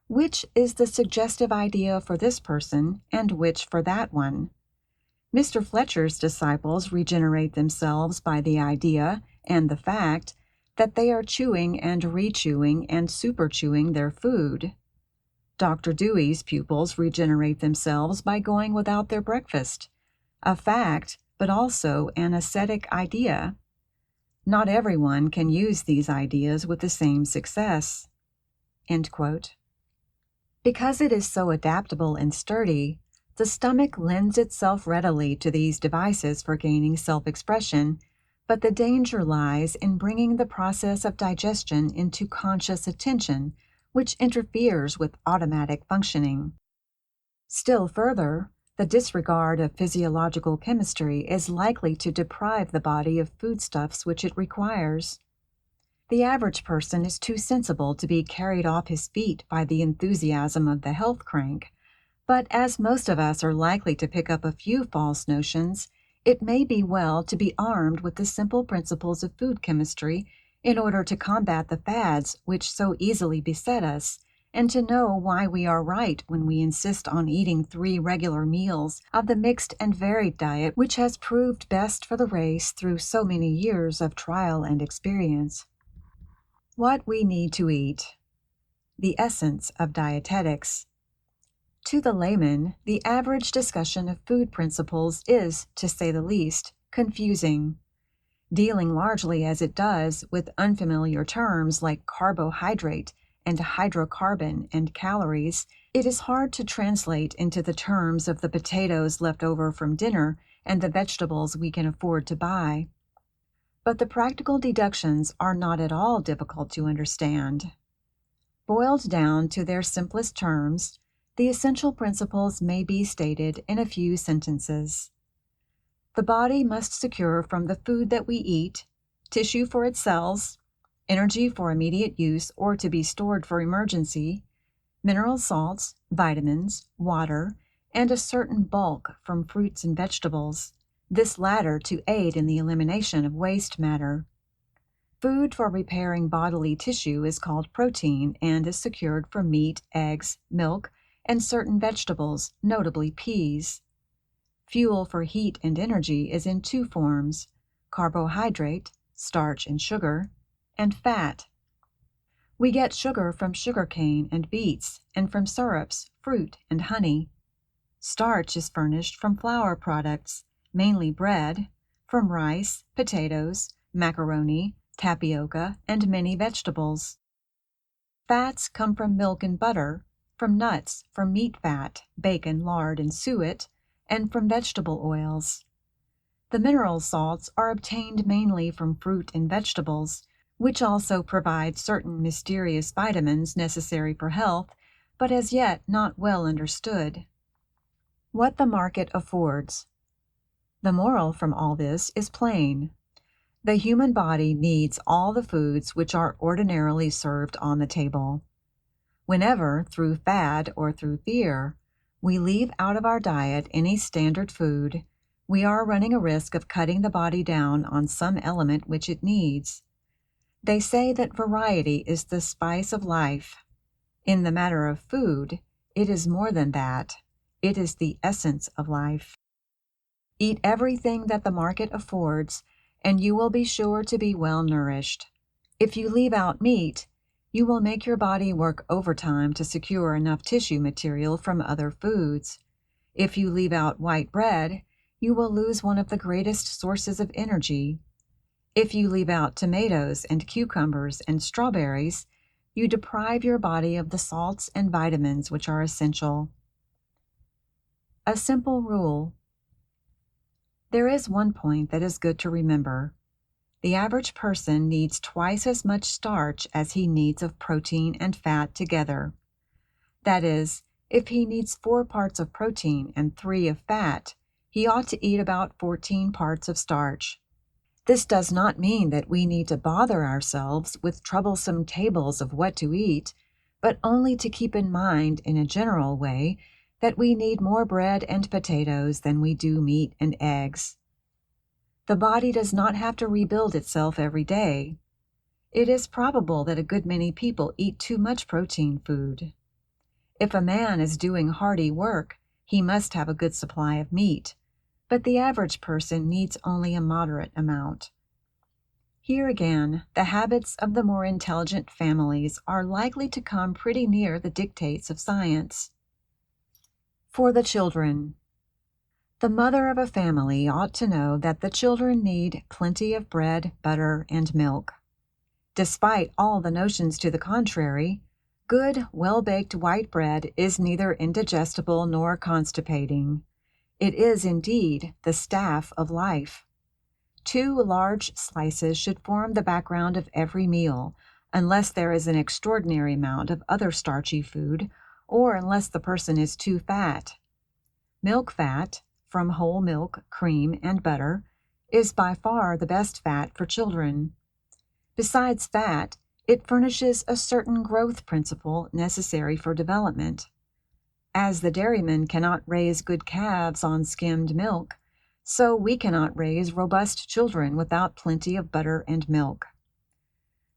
Which is the suggestive idea for this person and which for that one? Mr. Fletcher's disciples regenerate themselves by the idea and the fact that they are chewing and rechewing and superchewing their food. Dr. Dewey's pupils regenerate themselves by going without their breakfast, a fact, but also an ascetic idea. Not everyone can use these ideas with the same success." End quote. Because it is so adaptable and sturdy, the stomach lends itself readily to these devices for gaining self-expression, but the danger lies in bringing the process of digestion into conscious attention, which interferes with automatic functioning. Still further, the disregard of physiological chemistry is likely to deprive the body of foodstuffs which it requires. The average person is too sensible to be carried off his feet by the enthusiasm of the health crank, but as most of us are likely to pick up a few false notions, it may be well to be armed with the simple principles of food chemistry in order to combat the fads which so easily beset us, and to know why we are right when we insist on eating 3 regular meals of the mixed and varied diet which has proved best for the race through so many years of trial and experience. What we need to eat. The essence of dietetics. To the layman, the average discussion of food principles is, to say the least, confusing. Dealing largely as it does with unfamiliar terms like carbohydrate and hydrocarbon and calories, it is hard to translate into the terms of the potatoes left over from dinner and the vegetables we can afford to buy. But the practical deductions are not at all difficult to understand. Boiled down to their simplest terms, the essential principles may be stated in a few sentences. The body must secure from the food that we eat tissue for its cells, energy for immediate use or to be stored for emergency, mineral salts, vitamins, water, and a certain bulk from fruits and vegetables, this latter to aid in the elimination of waste matter. Food for repairing bodily tissue is called protein and is secured from meat, eggs, milk, and certain vegetables, notably peas. Fuel for heat and energy is in two forms: carbohydrate, starch and sugar, and fat. We get sugar from sugarcane and beets, and from syrups, fruit, and honey. Starch is furnished from flour products, mainly bread, from rice, potatoes, macaroni, tapioca, and many vegetables. Fats come from milk and butter, from nuts, from meat fat, bacon, lard, and suet, and from vegetable oils. The mineral salts are obtained mainly from fruit and vegetables, which also provide certain mysterious vitamins necessary for health, but as yet not well understood. What the market affords. The moral from all this is plain. The human body needs all the foods which are ordinarily served on the table. Whenever, through fad or through fear, we leave out of our diet any standard food, we are running a risk of cutting the body down on some element which it needs. They say that variety is the spice of life. In the matter of food, it is more than that. It is the essence of life. Eat everything that the market affords, and you will be sure to be well nourished. If you leave out meat, you will make your body work overtime to secure enough tissue material from other foods. If you leave out white bread, you will lose one of the greatest sources of energy. If you leave out tomatoes and cucumbers and strawberries, you deprive your body of the salts and vitamins which are essential. A simple rule. There is one point that is good to remember. The average person needs twice as much starch as he needs of protein and fat together. That is, if he needs 4 parts of protein and 3 of fat, he ought to eat about 14 parts of starch. This does not mean that we need to bother ourselves with troublesome tables of what to eat, but only to keep in mind in a general way that we need more bread and potatoes than we do meat and eggs. The body does not have to rebuild itself every day. It is probable that a good many people eat too much protein food. If a man is doing hardy work, he must have a good supply of meat, but the average person needs only a moderate amount. Here again, the habits of the more intelligent families are likely to come pretty near the dictates of science. For the children. The mother of a family ought to know that the children need plenty of bread, butter, and milk. Despite all the notions to the contrary, good, well-baked white bread is neither indigestible nor constipating. It is indeed the staff of life. 2 large slices should form the background of every meal, unless there is an extraordinary amount of other starchy food, or unless the person is too fat. Milk fat, from whole milk, cream, and butter, is by far the best fat for children. Besides fat, it furnishes a certain growth principle necessary for development. As the dairyman cannot raise good calves on skimmed milk, so we cannot raise robust children without plenty of butter and milk.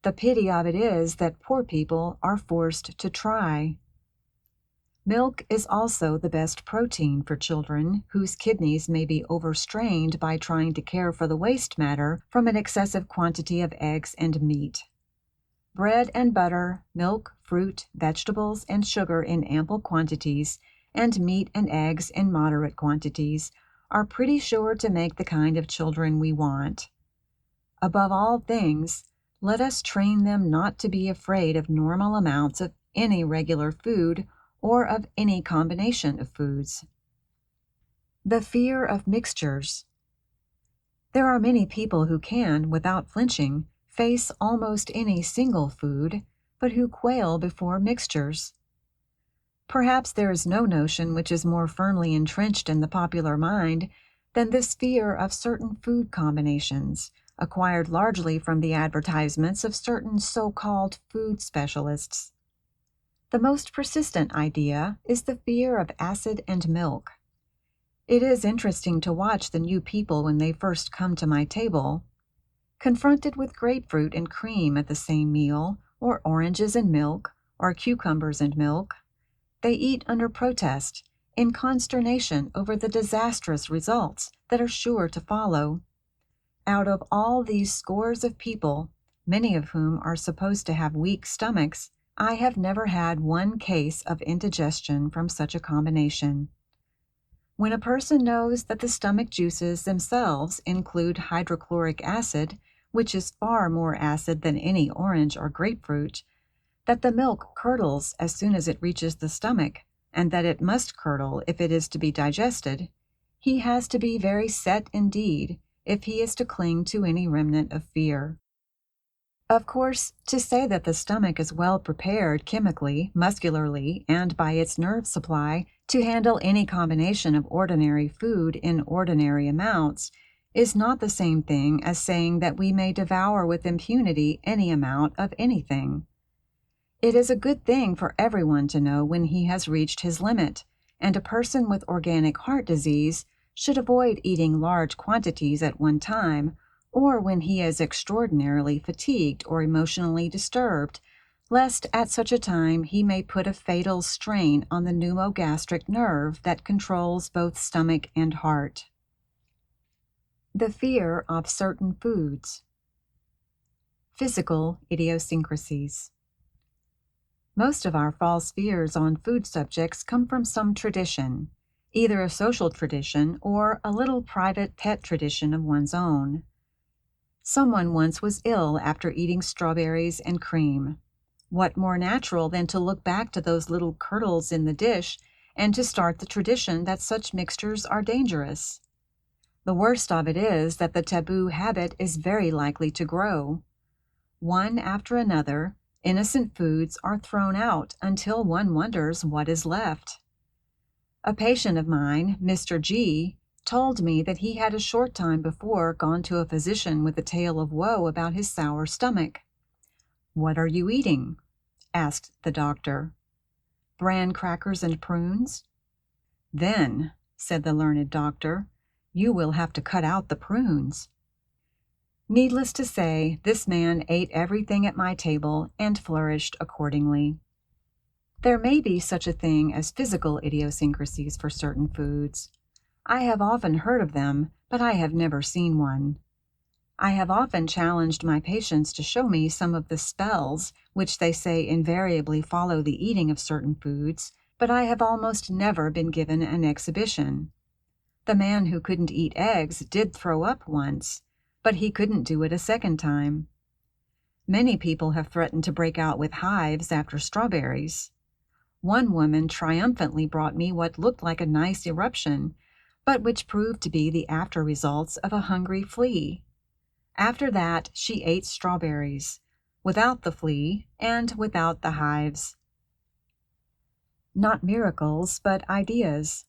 The pity of it is that poor people are forced to try. Milk is also the best protein for children whose kidneys may be overstrained by trying to care for the waste matter from an excessive quantity of eggs and meat. Bread and butter, milk, fruit, vegetables, and sugar in ample quantities, and meat and eggs in moderate quantities, are pretty sure to make the kind of children we want. Above all things, let us train them not to be afraid of normal amounts of any regular food or of any combination of foods. The fear of mixtures. There are many people who can, without flinching, face almost any single food, but who quail before mixtures. Perhaps there is no notion which is more firmly entrenched in the popular mind than this fear of certain food combinations, acquired largely from the advertisements of certain so-called food specialists. The most persistent idea is the fear of acid and milk. It is interesting to watch the new people when they first come to my table. Confronted with grapefruit and cream at the same meal, or oranges and milk, or cucumbers and milk, they eat under protest, in consternation over the disastrous results that are sure to follow. Out of all these scores of people, many of whom are supposed to have weak stomachs, I have never had one case of indigestion from such a combination. When a person knows that the stomach juices themselves include hydrochloric acid, which is far more acid than any orange or grapefruit, that the milk curdles as soon as it reaches the stomach, and that it must curdle if it is to be digested, he has to be very set indeed if he is to cling to any remnant of fear. Of course, to say that the stomach is well prepared chemically, muscularly, and by its nerve supply to handle any combination of ordinary food in ordinary amounts is not the same thing as saying that we may devour with impunity any amount of anything. It is a good thing for everyone to know when he has reached his limit, and a person with organic heart disease should avoid eating large quantities at one time, or when he is extraordinarily fatigued or emotionally disturbed, lest at such a time he may put a fatal strain on the pneumogastric nerve that controls both stomach and heart. The fear of certain foods. Physical idiosyncrasies. Most of our false fears on food subjects come from some tradition, either a social tradition or a little private pet tradition of one's own. Someone once was ill after eating strawberries and cream. What more natural than to look back to those little curdles in the dish and to start the tradition that such mixtures are dangerous? The worst of it is that the taboo habit is very likely to grow. One after another, innocent foods are thrown out until one wonders what is left. A patient of mine, Mr. G., told me that he had a short time before gone to a physician with a tale of woe about his sour stomach. "What are you eating?" asked the doctor. "Bran crackers and prunes." "Then," said the learned doctor, "you will have to cut out the prunes." Needless to say, this man ate everything at my table and flourished accordingly. There may be such a thing as physical idiosyncrasies for certain foods. I have often heard of them, but I have never seen one. I have often challenged my patients to show me some of the spells which they say invariably follow the eating of certain foods, but I have almost never been given an exhibition. The man who couldn't eat eggs did throw up once, but he couldn't do it a second time. Many people have threatened to break out with hives after strawberries. One woman triumphantly brought me what looked like a nice eruption, but which proved to be the after results of a hungry flea. After that, she ate strawberries, without the flea and without the hives. Not miracles, but ideas.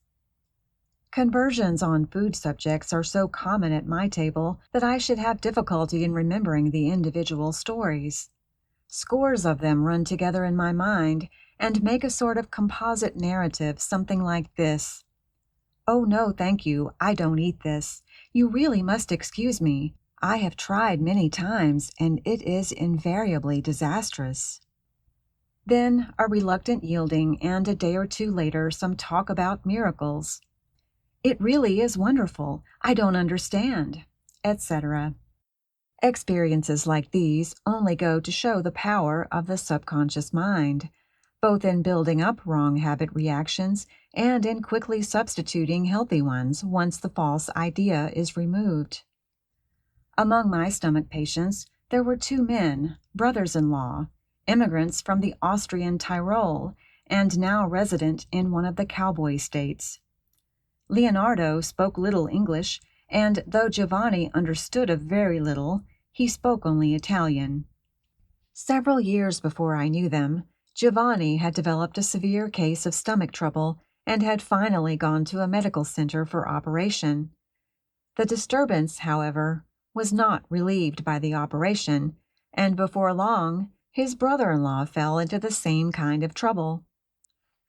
Conversions on food subjects are so common at my table that I should have difficulty in remembering the individual stories. Scores of them run together in my mind and make a sort of composite narrative, something like this. "Oh, no, thank you, I don't eat this. You really must excuse me. I have tried many times, and it is invariably disastrous." Then a reluctant yielding, and a day or two later some talk about miracles. "It really is wonderful. I don't understand," etc. Experiences like these only go to show the power of the subconscious mind, both in building up wrong habit reactions and in quickly substituting healthy ones once the false idea is removed. Among my stomach patients, there were 2 men, brothers-in-law, immigrants from the Austrian Tyrol, and now resident in one of the cowboy states. Leonardo spoke little English, and though Giovanni understood a very little, he spoke only Italian. Several years before I knew them, Giovanni had developed a severe case of stomach trouble and had finally gone to a medical center for operation. The disturbance, however, was not relieved by the operation, and before long, his brother-in-law fell into the same kind of trouble.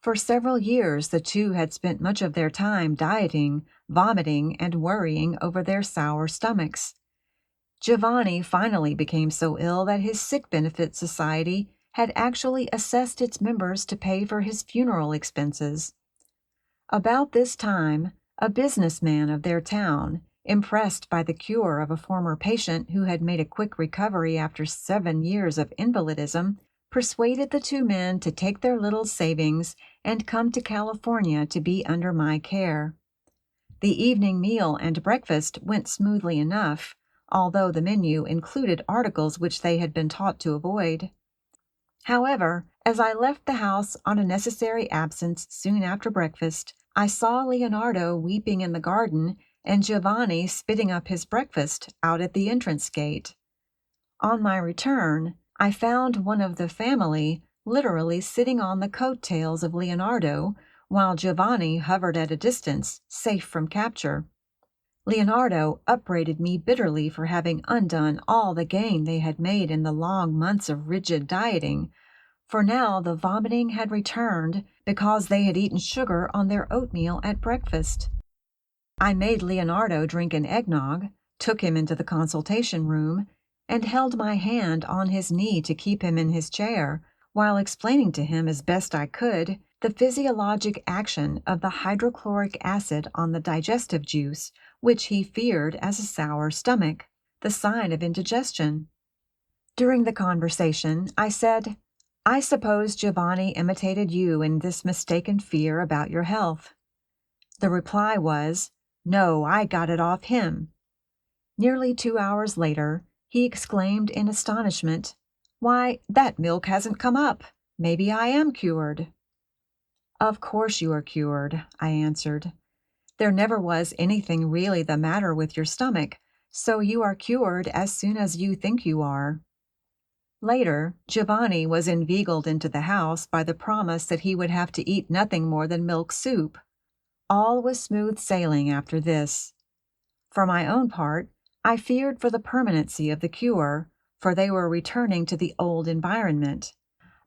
For several years, the two had spent much of their time dieting, vomiting, and worrying over their sour stomachs. Giovanni finally became so ill that his sick benefit society had actually assessed its members to pay for his funeral expenses. About this time, a businessman of their town, impressed by the cure of a former patient who had made a quick recovery after 7 years of invalidism, persuaded the two men to take their little savings and come to California to be under my care. The evening meal and breakfast went smoothly enough, although the menu included articles which they had been taught to avoid. However, as I left the house on a necessary absence soon after breakfast, I saw Leonardo weeping in the garden and Giovanni spitting up his breakfast out at the entrance gate. On my return, I found one of the family literally sitting on the coat-tails of Leonardo, while Giovanni hovered at a distance, safe from capture. Leonardo upbraided me bitterly for having undone all the gain they had made in the long months of rigid dieting, for now the vomiting had returned because they had eaten sugar on their oatmeal at breakfast. I made Leonardo drink an eggnog, took him into the consultation room, and held my hand on his knee to keep him in his chair, while explaining to him as best I could the physiologic action of the hydrochloric acid on the digestive juice, which he feared as a sour stomach, the sign of indigestion. During the conversation, I said, "I suppose Giovanni imitated you in this mistaken fear about your health." The reply was, "No, I got it off him." Nearly 2 hours later, he exclaimed in astonishment, "Why, that milk hasn't come up. Maybe I am cured." "Of course you are cured," I answered. "There never was anything really the matter with your stomach, so you are cured as soon as you think you are." Later, Giovanni was inveigled into the house by the promise that he would have to eat nothing more than milk soup. All was smooth sailing after this. For my own part, I feared for the permanency of the cure, for they were returning to the old environment.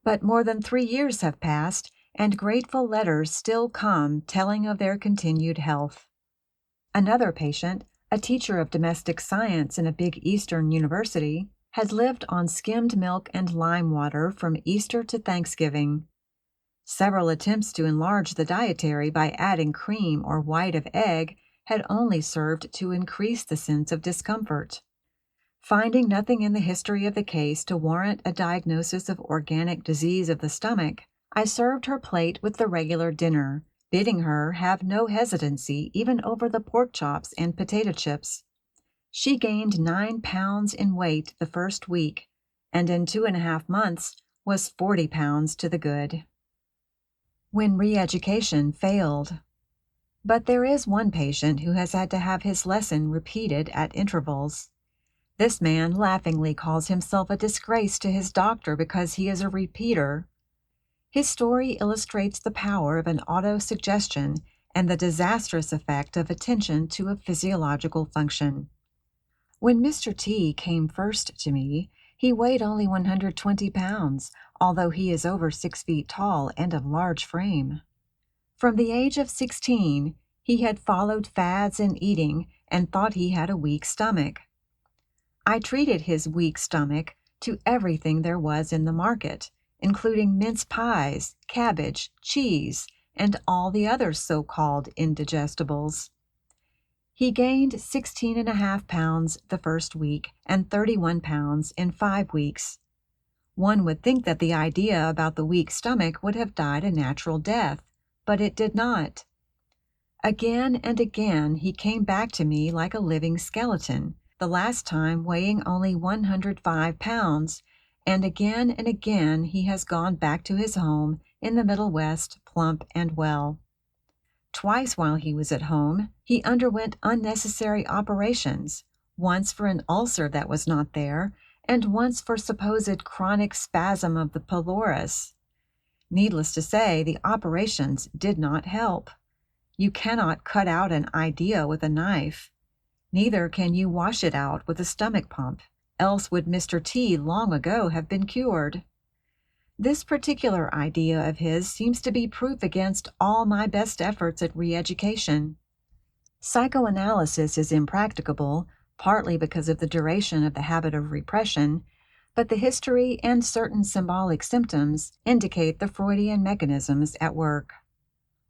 But more than 3 years have passed, and grateful letters still come telling of their continued health. Another patient, a teacher of domestic science in a big Eastern university, had lived on skimmed milk and lime water from Easter to Thanksgiving. Several attempts to enlarge the dietary by adding cream or white of egg had only served to increase the sense of discomfort. Finding nothing in the history of the case to warrant a diagnosis of organic disease of the stomach, I served her plate with the regular dinner, bidding her have no hesitancy even over the pork chops and potato chips. She gained 9 pounds in weight the first week, and in 2.5 months was 40 pounds to the good. When re-education failed. But there is one patient who has had to have his lesson repeated at intervals. This man laughingly calls himself a disgrace to his doctor because he is a repeater. His story illustrates the power of an auto-suggestion and the disastrous effect of attention to a physiological function. When Mr. T came first to me, he weighed only 120 pounds, although he is over 6 feet tall and of large frame. From the age of 16, he had followed fads in eating and thought he had a weak stomach. I treated his weak stomach to everything there was in the market, including mince pies, cabbage, cheese, and all the other so-called indigestibles. He gained 16.5 pounds the first week and 31 pounds in 5 weeks. One would think that the idea about the weak stomach would have died a natural death, but it did not. Again and again he came back to me like a living skeleton, the last time weighing only 105 pounds, and again he has gone back to his home in the Middle West plump and well. Twice while he was at home, he underwent unnecessary operations, once for an ulcer that was not there, and once for supposed chronic spasm of the pylorus. Needless to say, the operations did not help. You cannot cut out an idea with a knife. Neither can you wash it out with a stomach pump, else would Mr. T long ago have been cured. This particular idea of his seems to be proof against all my best efforts at re-education. Psychoanalysis is impracticable, partly because of the duration of the habit of repression, but the history and certain symbolic symptoms indicate the Freudian mechanisms at work.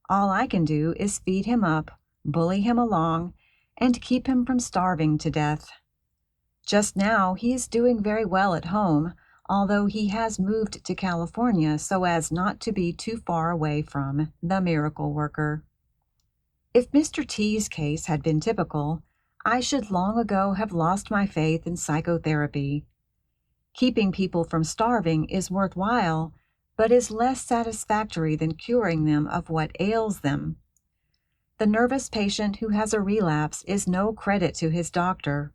All I can do is feed him up, bully him along, and keep him from starving to death. Just now he is doing very well at home, although he has moved to California so as not to be too far away from the miracle worker. If Mr. T's case had been typical, I should long ago have lost my faith in psychotherapy. Keeping people from starving is worthwhile, but is less satisfactory than curing them of what ails them. The nervous patient who has a relapse is no credit to his doctor.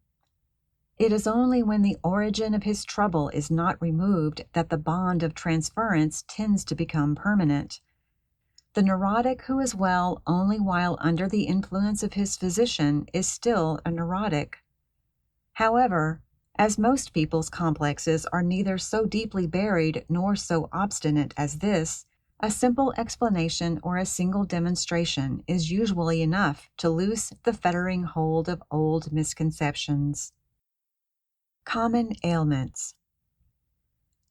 It is only when the origin of his trouble is not removed that the bond of transference tends to become permanent. The neurotic who is well only while under the influence of his physician is still a neurotic. However, as most people's complexes are neither so deeply buried nor so obstinate as this, a simple explanation or a single demonstration is usually enough to loose the fettering hold of old misconceptions. Common ailments.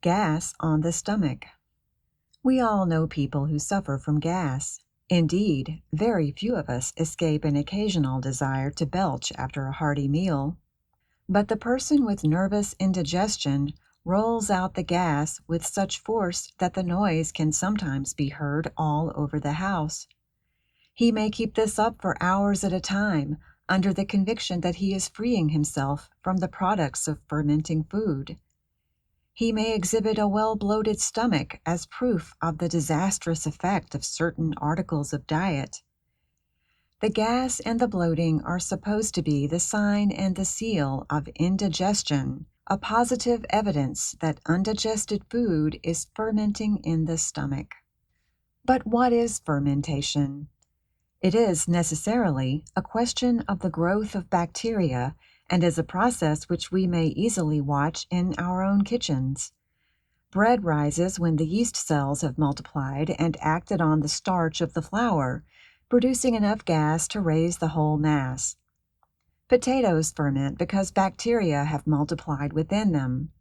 Gas on the stomach. We all know people who suffer from gas. Indeed, very few of us escape an occasional desire to belch after a hearty meal. But the person with nervous indigestion rolls out the gas with such force that the noise can sometimes be heard all over the house. He may keep this up for hours at a time, under the conviction that he is freeing himself from the products of fermenting food. He may exhibit a well-bloated stomach as proof of the disastrous effect of certain articles of diet. The gas and the bloating are supposed to be the sign and the seal of indigestion, a positive evidence that undigested food is fermenting in the stomach. But what is fermentation? It is necessarily a question of the growth of bacteria and is a process which we may easily watch in our own kitchens. Bread rises when the yeast cells have multiplied and acted on the starch of the flour, producing enough gas to raise the whole mass. Potatoes ferment because bacteria have multiplied within them.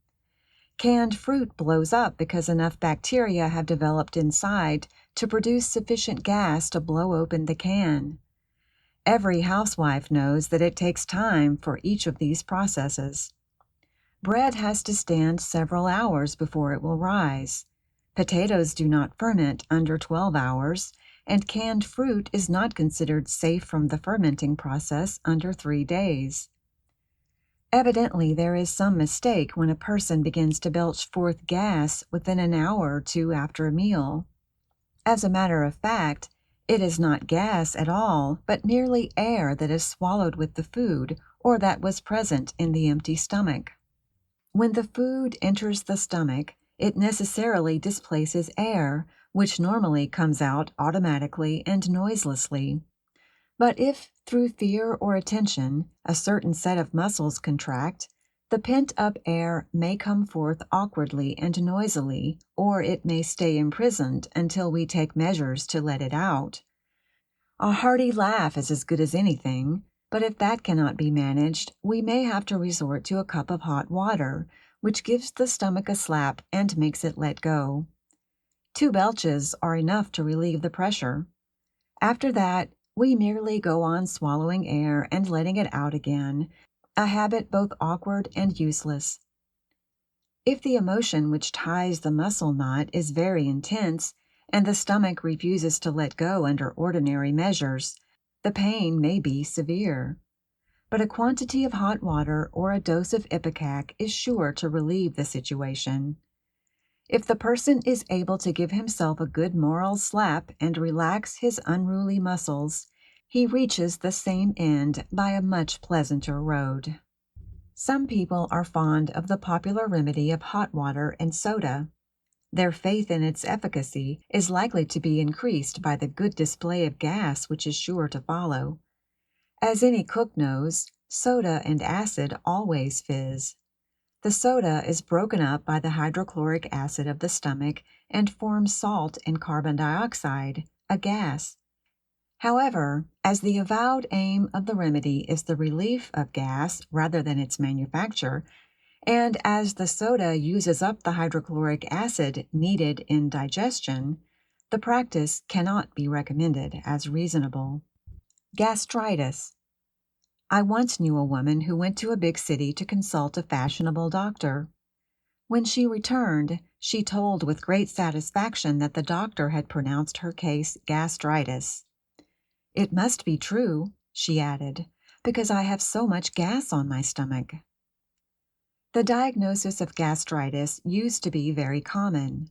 Canned fruit blows up because enough bacteria have developed inside to produce sufficient gas to blow open the can. Every housewife knows that it takes time for each of these processes. Bread has to stand several hours before it will rise. Potatoes do not ferment under 12 hours, and canned fruit is not considered safe from the fermenting process under 3 days. Evidently, there is some mistake when a person begins to belch forth gas within an hour or two after a meal. As a matter of fact, it is not gas at all, but merely air that is swallowed with the food or that was present in the empty stomach. When the food enters the stomach, it necessarily displaces air, which normally comes out automatically and noiselessly. But if, through fear or attention, a certain set of muscles contract, the pent-up air may come forth awkwardly and noisily, or it may stay imprisoned until we take measures to let it out. A hearty laugh is as good as anything, but if that cannot be managed, we may have to resort to a cup of hot water, which gives the stomach a slap and makes it let go. 2 belches are enough to relieve the pressure. After that, we merely go on swallowing air and letting it out again, a habit both awkward and useless. If the emotion which ties the muscle knot is very intense, and the stomach refuses to let go under ordinary measures, the pain may be severe. But a quantity of hot water or a dose of ipecac is sure to relieve the situation. If the person is able to give himself a good moral slap and relax his unruly muscles, he reaches the same end by a much pleasanter road. Some people are fond of the popular remedy of hot water and soda. Their faith in its efficacy is likely to be increased by the good display of gas which is sure to follow. As any cook knows, Soda and acid always fizz. The soda is broken up by the hydrochloric acid of the stomach and forms salt and carbon dioxide, a gas. However, as the avowed aim of the remedy is the relief of gas rather than its manufacture, and as the soda uses up the hydrochloric acid needed in digestion, the practice cannot be recommended as reasonable. Gastritis. I once knew a woman who went to a big city to consult a fashionable doctor. When she returned, she told with great satisfaction that the doctor had pronounced her case gastritis. "It must be true," she added, "because I have so much gas on my stomach." The diagnosis of gastritis used to be very common.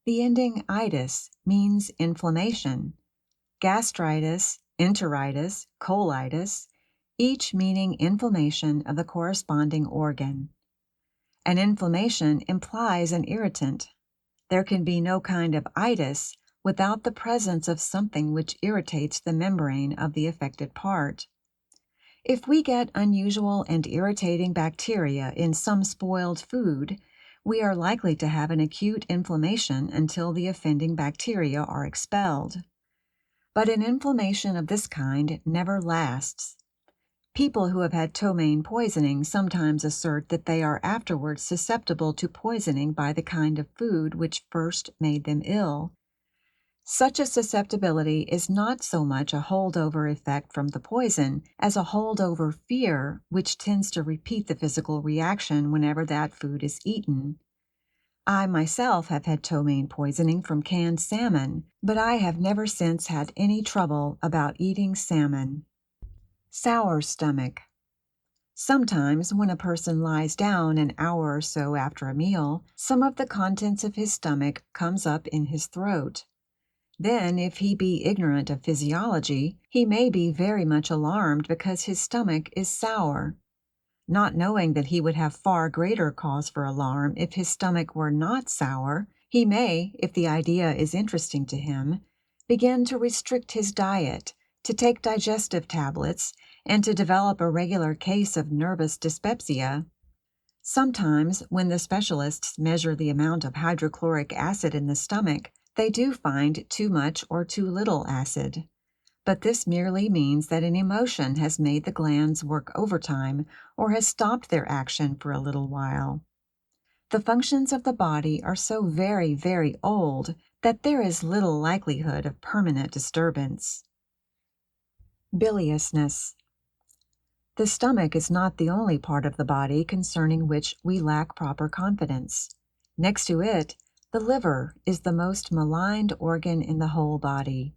The ending itis means inflammation. Gastritis, enteritis, colitis, each meaning inflammation of the corresponding organ. An inflammation implies an irritant. There can be no kind of itis without the presence of something which irritates the membrane of the affected part. If we get unusual and irritating bacteria in some spoiled food, we are likely to have an acute inflammation until the offending bacteria are expelled. But an inflammation of this kind never lasts. People who have had ptomaine poisoning sometimes assert that they are afterwards susceptible to poisoning by the kind of food which first made them ill. Such a susceptibility is not so much a holdover effect from the poison as a holdover fear which tends to repeat the physical reaction whenever that food is eaten. I myself have had ptomaine poisoning from canned salmon, but I have never since had any trouble about eating salmon. Sour stomach. Sometimes, when a person lies down an hour or so after a meal, some of the contents of his stomach comes up in his throat. Then, if he be ignorant of physiology, he may be very much alarmed because his stomach is sour. Not knowing that he would have far greater cause for alarm if his stomach were not sour, he may, if the idea is interesting to him, begin to restrict his diet, to take digestive tablets, and to develop a regular case of nervous dyspepsia. Sometimes, when the specialists measure the amount of hydrochloric acid in the stomach, they do find too much or too little acid. But this merely means that an emotion has made the glands work overtime or has stopped their action for a little while. The functions of the body are so very, very old that there is little likelihood of permanent disturbance. Biliousness. The stomach is not the only part of the body concerning which we lack proper confidence. Next to it, the liver is the most maligned organ in the whole body.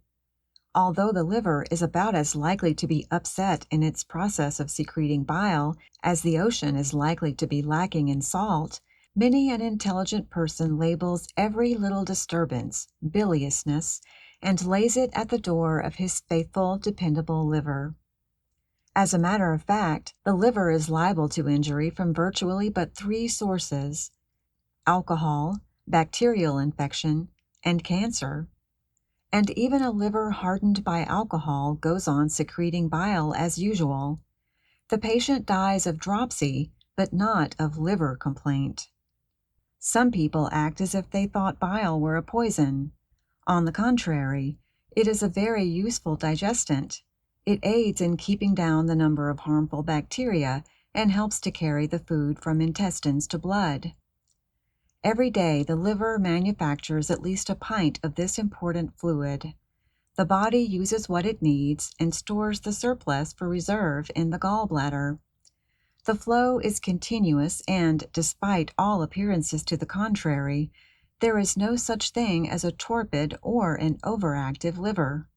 Although the liver is about as likely to be upset in its process of secreting bile as the ocean is likely to be lacking in salt, many an intelligent person labels every little disturbance biliousness and lays it at the door of his faithful, dependable liver. As a matter of fact, the liver is liable to injury from virtually but 3 sources: alcohol, bacterial infection, and cancer. And even a liver hardened by alcohol goes on secreting bile as usual. The patient dies of dropsy, but not of liver complaint. Some people act as if they thought bile were a poison. On the contrary, it is a very useful digestant. It aids in keeping down the number of harmful bacteria and helps to carry the food from intestines to blood. Every day the liver manufactures at least a pint of this important fluid. The body uses what it needs and stores the surplus for reserve in the gallbladder. The flow is continuous and, despite all appearances to the contrary, there is no such thing as a torpid or an overactive liver.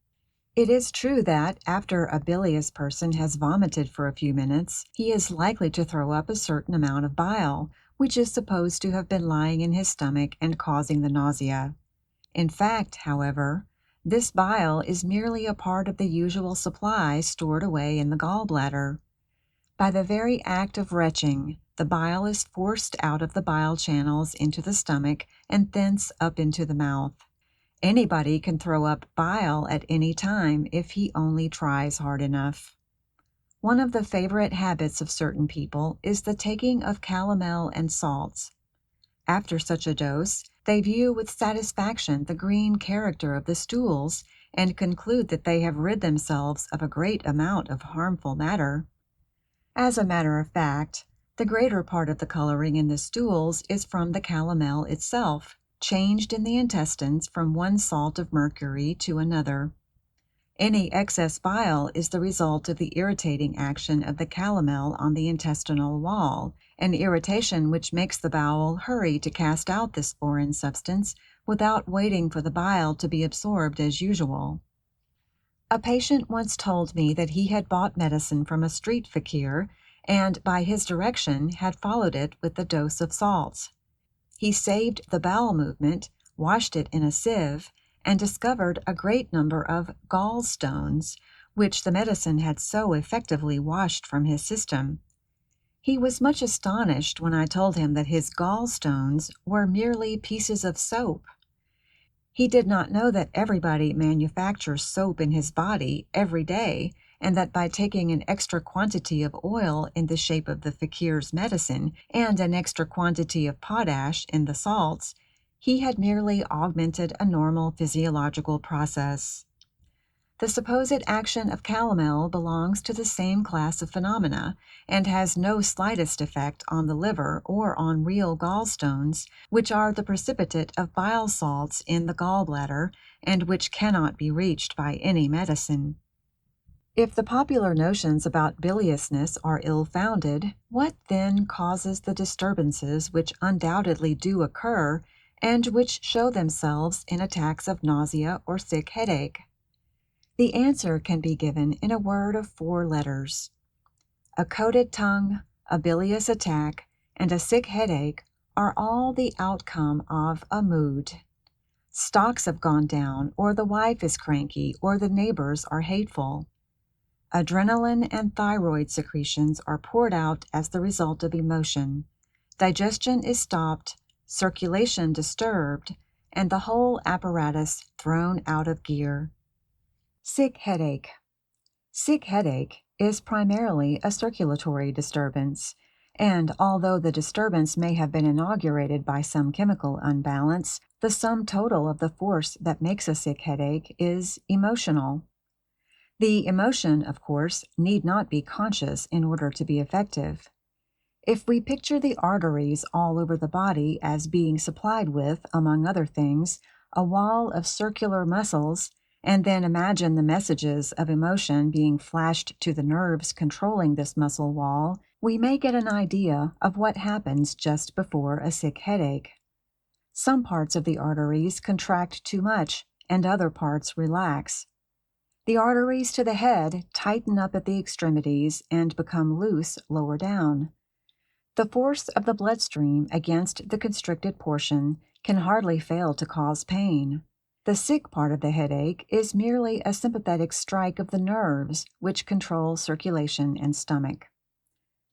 It is true that, after a bilious person has vomited for a few minutes, he is likely to throw up a certain amount of bile, which is supposed to have been lying in his stomach and causing the nausea. In fact, however, this bile is merely a part of the usual supply stored away in the gallbladder. By the very act of retching, the bile is forced out of the bile channels into the stomach and thence up into the mouth. Anybody can throw up bile at any time if he only tries hard enough. One of the favorite habits of certain people is the taking of calomel and salts. After such a dose, they view with satisfaction the green character of the stools and conclude that they have rid themselves of a great amount of harmful matter. As a matter of fact, the greater part of the coloring in the stools is from the calomel itself, changed in the intestines from one salt of mercury to another. Any excess bile is the result of the irritating action of the calomel on the intestinal wall, an irritation which makes the bowel hurry to cast out this foreign substance without waiting for the bile to be absorbed as usual. A patient once told me that he had bought medicine from a street fakir and, by his direction, had followed it with a dose of salts. He saved the bowel movement, washed it in a sieve, and discovered a great number of gallstones, which the medicine had so effectively washed from his system. He was much astonished when I told him that his gallstones were merely pieces of soap. He did not know that everybody manufactures soap in his body every day, and that by taking an extra quantity of oil in the shape of the fakir's medicine and an extra quantity of potash in the salts, he had merely augmented a normal physiological process. The supposed action of calomel belongs to the same class of phenomena, and has no slightest effect on the liver or on real gallstones, which are the precipitate of bile salts in the gallbladder, and which cannot be reached by any medicine. If the popular notions about biliousness are ill-founded, what then causes the disturbances which undoubtedly do occur, and which show themselves in attacks of nausea or sick headache? The answer can be given in a word of 4 letters. A coated tongue, a bilious attack, and a sick headache are all the outcome of a mood. Stocks have gone down, or the wife is cranky, or the neighbors are hateful. Adrenaline and thyroid secretions are poured out as the result of emotion. Digestion is stopped, circulation disturbed, and the whole apparatus thrown out of gear. Sick headache. Sick headache is primarily a circulatory disturbance, and although the disturbance may have been inaugurated by some chemical unbalance, the sum total of the force that makes a sick headache is emotional. The emotion, of course, need not be conscious in order to be effective. If we picture the arteries all over the body as being supplied with, among other things, a wall of circular muscles, and then imagine the messages of emotion being flashed to the nerves controlling this muscle wall, we may get an idea of what happens just before a sick headache. Some parts of the arteries contract too much, and other parts relax. The arteries to the head tighten up at the extremities and become loose lower down. The force of the bloodstream against the constricted portion can hardly fail to cause pain. The sick part of the headache is merely a sympathetic strike of the nerves which control circulation and stomach.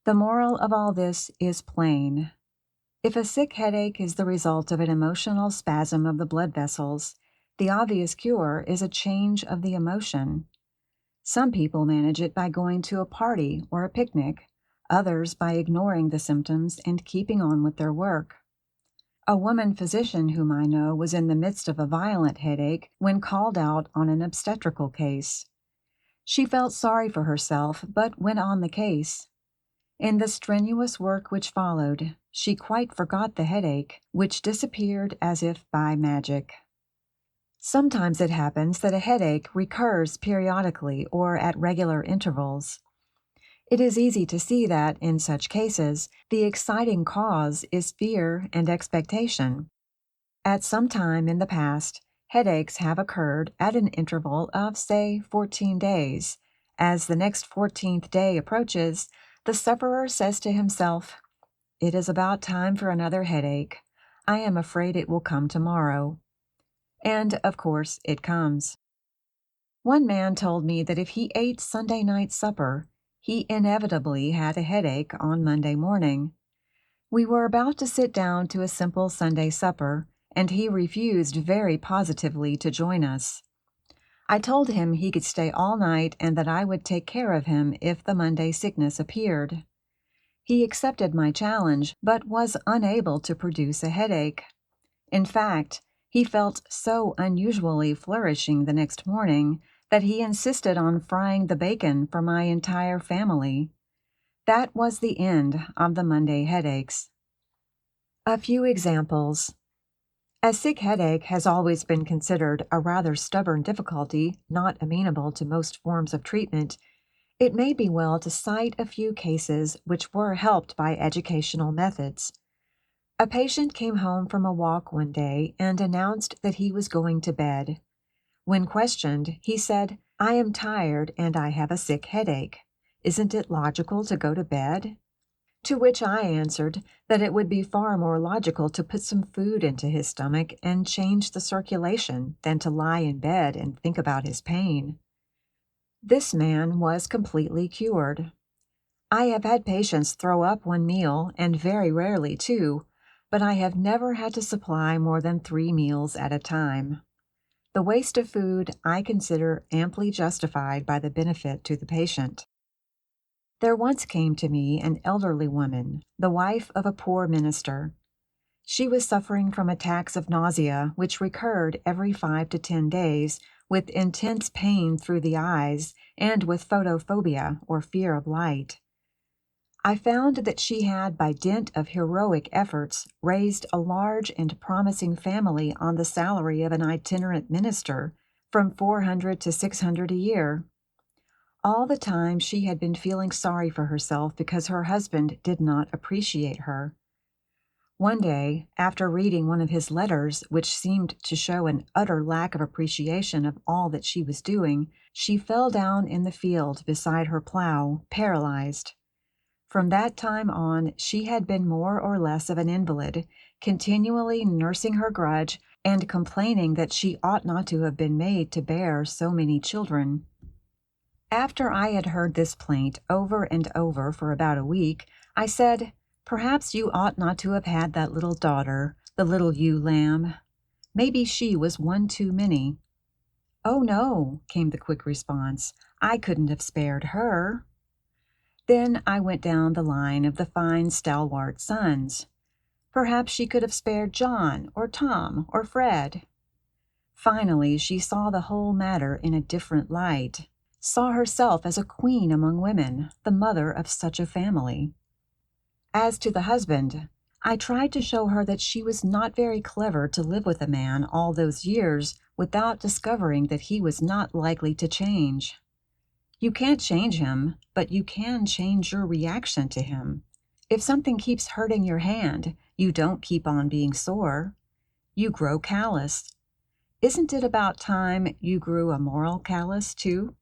The moral of all this is plain. If a sick headache is the result of an emotional spasm of the blood vessels, the obvious cure is a change of the emotion. Some people manage it by going to a party or a picnic, others by ignoring the symptoms and keeping on with their work. A woman physician whom I know was in the midst of a violent headache when called out on an obstetrical case. She felt sorry for herself, but went on the case. In the strenuous work which followed, she quite forgot the headache, which disappeared as if by magic. Sometimes it happens that a headache recurs periodically or at regular intervals. It is easy to see that, in such cases, the exciting cause is fear and expectation. At some time in the past, headaches have occurred at an interval of, say, 14 days. As the next 14th day approaches, the sufferer says to himself, "It is about time for another headache. I am afraid it will come tomorrow." And, of course, it comes. One man told me that if he ate Sunday night supper, he inevitably had a headache on Monday morning. We were about to sit down to a simple Sunday supper, and he refused very positively to join us. I told him he could stay all night and that I would take care of him if the Monday sickness appeared. He accepted my challenge, but was unable to produce a headache. In fact, he felt so unusually flourishing the next morning that he insisted on frying the bacon for my entire family. That was the end of the Monday headaches. A few examples. A sick headache has always been considered a rather stubborn difficulty, not amenable to most forms of treatment. It may be well to cite a few cases which were helped by educational methods. A patient came home from a walk one day and announced that he was going to bed. When questioned, he said, "I am tired and I have a sick headache. Isn't it logical to go to bed?" To which I answered that it would be far more logical to put some food into his stomach and change the circulation than to lie in bed and think about his pain. This man was completely cured. I have had patients throw up one meal, and very rarely two, but I have never had to supply more than 3 meals at a time. The waste of food I consider amply justified by the benefit to the patient. There once came to me an elderly woman, the wife of a poor minister. She was suffering from attacks of nausea, which recurred every 5 to 10 days, with intense pain through the eyes, and with photophobia, or fear of light. I found that she had, by dint of heroic efforts, raised a large and promising family on the salary of an itinerant minister, from $400 to $600 a year. All the time she had been feeling sorry for herself because her husband did not appreciate her. One day, after reading one of his letters, which seemed to show an utter lack of appreciation of all that she was doing, she fell down in the field beside her plow, paralyzed. From that time on, she had been more or less of an invalid, continually nursing her grudge and complaining that she ought not to have been made to bear so many children. After I had heard this plaint over and over for about a week, I said, "Perhaps you ought not to have had that little daughter, the little ewe lamb. Maybe she was one too many." "Oh, no," came the quick response. "I couldn't have spared her." Then I went down the line of the fine, stalwart sons. Perhaps she could have spared John, or Tom, or Fred. Finally, she saw the whole matter in a different light, saw herself as a queen among women, the mother of such a family. As to the husband, I tried to show her that she was not very clever to live with a man all those years without discovering that he was not likely to change. You can't change him, but you can change your reaction to him. If something keeps hurting your hand, you don't keep on being sore. You grow callous. Isn't it about time you grew a moral callus, too?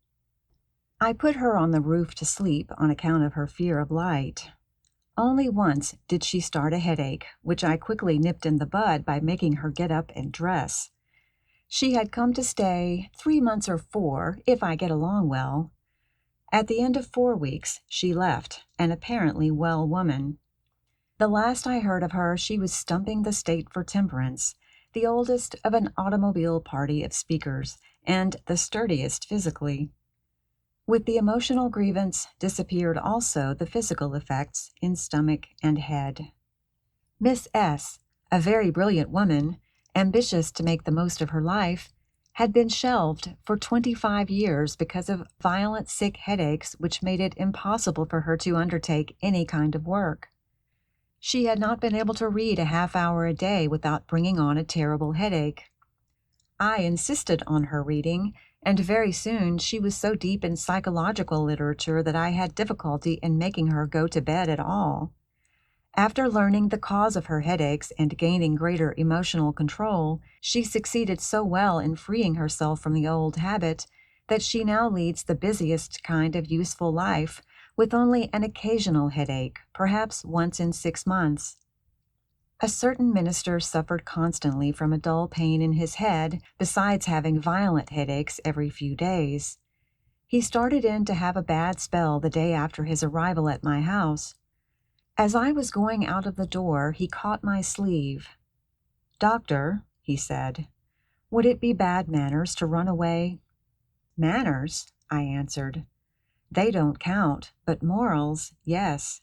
I put her on the roof to sleep on account of her fear of light. Only once did she start a headache, which I quickly nipped in the bud by making her get up and dress. She had come to stay 3 months or 4, if I get along well. At the end of 4 weeks, she left, an apparently well woman. The last I heard of her, she was stumping the state for temperance, the oldest of an automobile party of speakers, and the sturdiest physically. With the emotional grievance disappeared also the physical effects in stomach and head. Miss S., a very brilliant woman, ambitious to make the most of her life, had been shelved for 25 years because of violent sick headaches which made it impossible for her to undertake any kind of work. She had not been able to read a half-hour a day without bringing on a terrible headache. I insisted on her reading, and very soon she was so deep in psychological literature that I had difficulty in making her go to bed at all. After learning the cause of her headaches and gaining greater emotional control, she succeeded so well in freeing herself from the old habit that she now leads the busiest kind of useful life, with only an occasional headache, perhaps once in 6 months. A certain minister suffered constantly from a dull pain in his head, besides having violent headaches every few days. He started in to have a bad spell the day after his arrival at my house. As I was going out of the door, he caught my sleeve. "Doctor," he said, "would it be bad manners to run away?" Manners, I answered. They don't count, but morals, yes.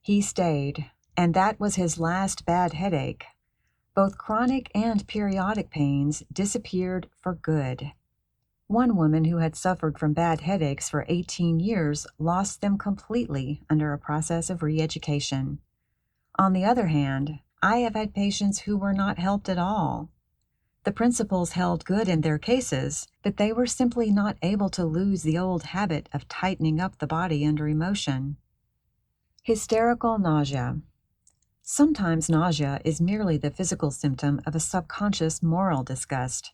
He stayed, and that was his last bad headache. Both chronic and periodic pains disappeared for good. One woman who had suffered from bad headaches for 18 years lost them completely under a process of re-education. On the other hand, I have had patients who were not helped at all. The principles held good in their cases, but they were simply not able to lose the old habit of tightening up the body under emotion. Hysterical nausea. Sometimes nausea is merely the physical symptom of a subconscious moral disgust.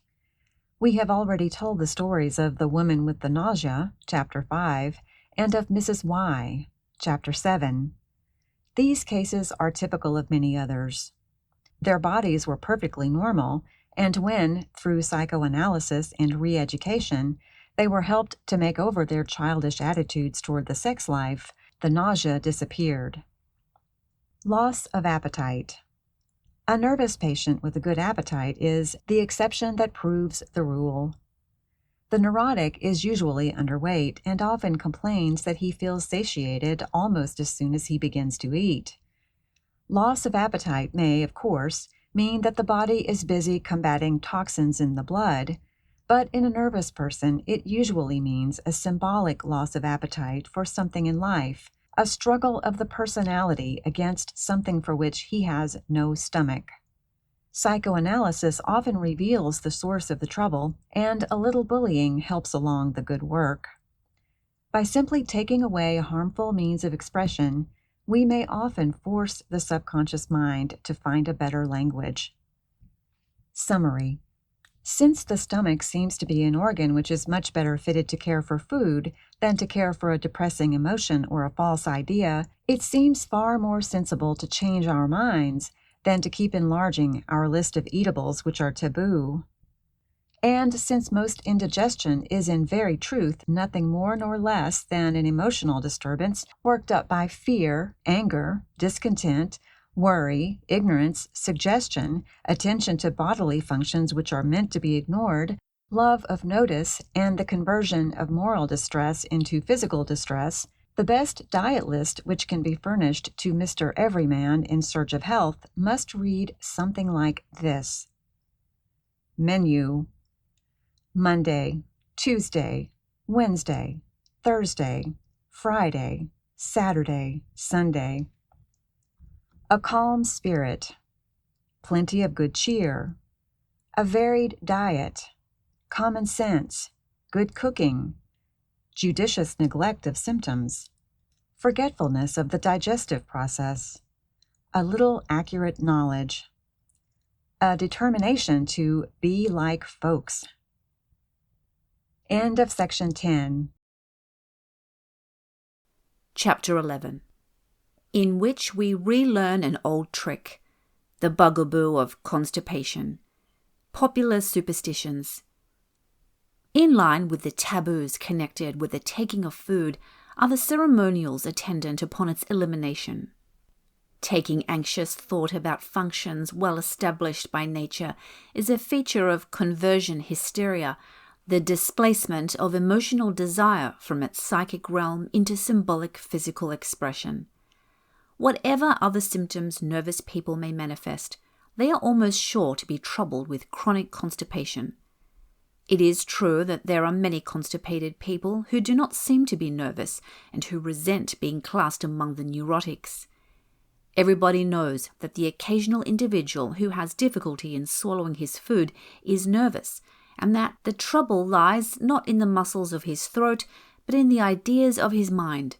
We have already told the stories of the woman with the nausea, Chapter 5, and of Mrs. Y, Chapter 7. These cases are typical of many others. Their bodies were perfectly normal, and when, through psychoanalysis and re-education, they were helped to make over their childish attitudes toward the sex life, the nausea disappeared. Loss of appetite. A nervous patient with a good appetite is the exception that proves the rule. The neurotic is usually underweight and often complains that he feels satiated almost as soon as he begins to eat. Loss of appetite may, of course, mean that the body is busy combating toxins in the blood, but in a nervous person it usually means a symbolic loss of appetite for something in life, a struggle of the personality against something for which he has no stomach. Psychoanalysis often reveals the source of the trouble, and a little bullying helps along the good work. By simply taking away a harmful means of expression, we may often force the subconscious mind to find a better language. Summary. Since the stomach seems to be an organ which is much better fitted to care for food than to care for a depressing emotion or a false idea, it seems far more sensible to change our minds than to keep enlarging our list of eatables which are taboo. And since most indigestion is in very truth nothing more nor less than an emotional disturbance worked up by fear, anger, discontent, worry, ignorance, suggestion, attention to bodily functions which are meant to be ignored, love of notice, and the conversion of moral distress into physical distress, the best diet list which can be furnished to Mr. Everyman in search of health must read something like this. Menu: Monday, Tuesday, Wednesday, Thursday, Friday, Saturday, Sunday. A calm spirit, plenty of good cheer, a varied diet, common sense, good cooking, judicious neglect of symptoms, forgetfulness of the digestive process, a little accurate knowledge, a determination to be like folks. End of section 10. Chapter 11, in which we relearn an old trick, the bugaboo of constipation, popular superstitions. In line with the taboos connected with the taking of food are the ceremonials attendant upon its elimination. Taking anxious thought about functions well established by nature is a feature of conversion hysteria, the displacement of emotional desire from its psychic realm into symbolic physical expression. Whatever other symptoms nervous people may manifest, they are almost sure to be troubled with chronic constipation. It is true that there are many constipated people who do not seem to be nervous and who resent being classed among the neurotics. Everybody knows that the occasional individual who has difficulty in swallowing his food is nervous, and that the trouble lies not in the muscles of his throat, but in the ideas of his mind.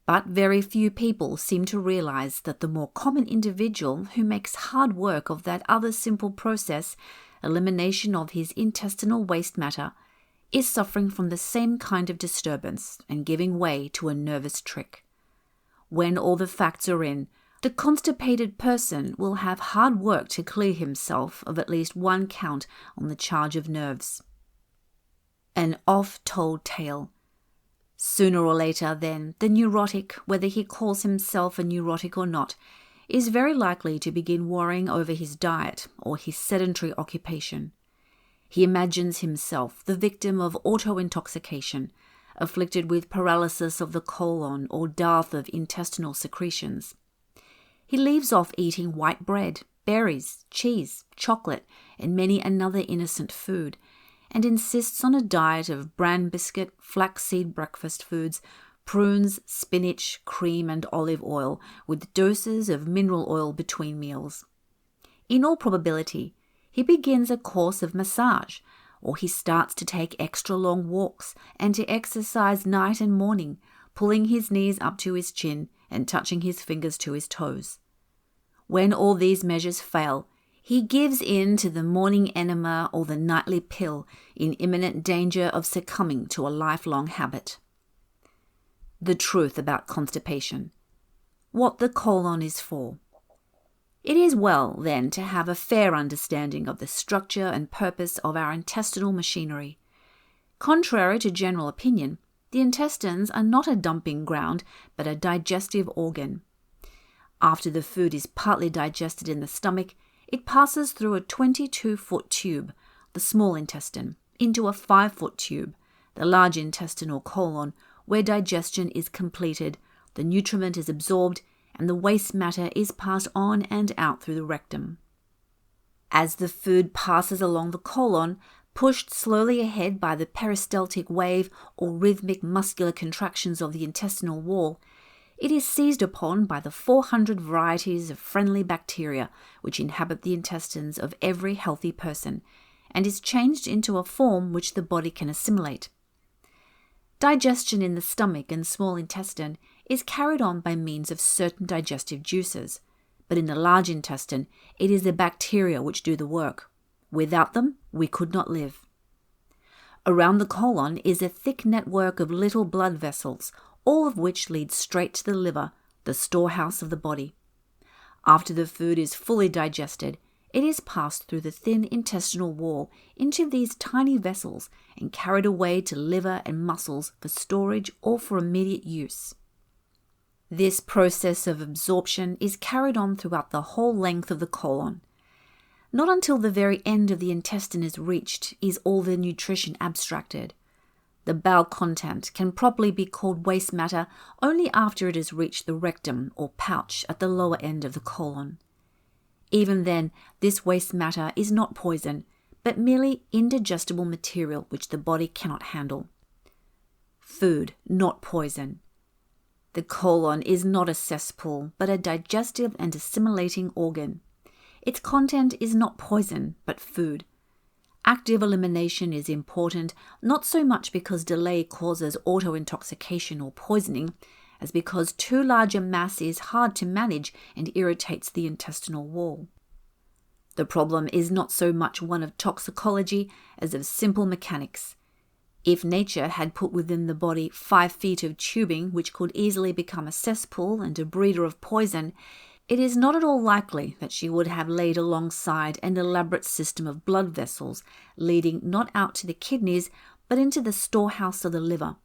But very few people seem to realize that the more common individual who makes hard work of that other simple process, elimination of his intestinal waste matter, is suffering from the same kind of disturbance and giving way to a nervous trick. When all the facts are in, the constipated person will have hard work to clear himself of at least one count on the charge of nerves. An oft-told tale. Sooner or later, then, the neurotic, whether he calls himself a neurotic or not, is very likely to begin worrying over his diet or his sedentary occupation. He imagines himself the victim of auto-intoxication, afflicted with paralysis of the colon or dearth of intestinal secretions. He leaves off eating white bread, berries, cheese, chocolate, and many another innocent food, and insists on a diet of bran biscuit, flaxseed breakfast foods, prunes, spinach, cream, and olive oil, with doses of mineral oil between meals. In all probability, he begins a course of massage, or he starts to take extra long walks and to exercise night and morning, pulling his knees up to his chin and touching his fingers to his toes. When all these measures fail, he gives in to the morning enema or the nightly pill, in imminent danger of succumbing to a lifelong habit. The truth about constipation. What the colon is for. It is well, then, to have a fair understanding of the structure and purpose of our intestinal machinery. Contrary to general opinion, the intestines are not a dumping ground, but a digestive organ. After the food is partly digested in the stomach, it passes through a 22-foot tube, the small intestine, into a 5-foot tube, the large intestine or colon, where digestion is completed, the nutriment is absorbed, and the waste matter is passed on and out through the rectum. As the food passes along the colon, pushed slowly ahead by the peristaltic wave or rhythmic muscular contractions of the intestinal wall, it is seized upon by the 400 varieties of friendly bacteria which inhabit the intestines of every healthy person, and is changed into a form which the body can assimilate. Digestion in the stomach and small intestine is carried on by means of certain digestive juices, but in the large intestine it is the bacteria which do the work. Without them, we could not live. Around the colon is a thick network of little blood vessels, all of which lead straight to the liver, the storehouse of the body. After the food is fully digested, it is passed through the thin intestinal wall into these tiny vessels and carried away to liver and muscles for storage or for immediate use. This process of absorption is carried on throughout the whole length of the colon. Not until the very end of the intestine is reached is all the nutrition abstracted. The bowel content can properly be called waste matter only after it has reached the rectum or pouch at the lower end of the colon. Even then, this waste matter is not poison, but merely indigestible material which the body cannot handle. Food, not poison. The colon is not a cesspool, but a digestive and assimilating organ. Its content is not poison, but food. Active elimination is important, not so much because delay causes auto-intoxication or poisoning, as because too large a mass is hard to manage and irritates the intestinal wall. The problem is not so much one of toxicology as of simple mechanics. If nature had put within the body 5 feet of tubing which could easily become a cesspool and a breeder of poison, it is not at all likely that she would have laid alongside an elaborate system of blood vessels leading not out to the kidneys but into the storehouse of the liver.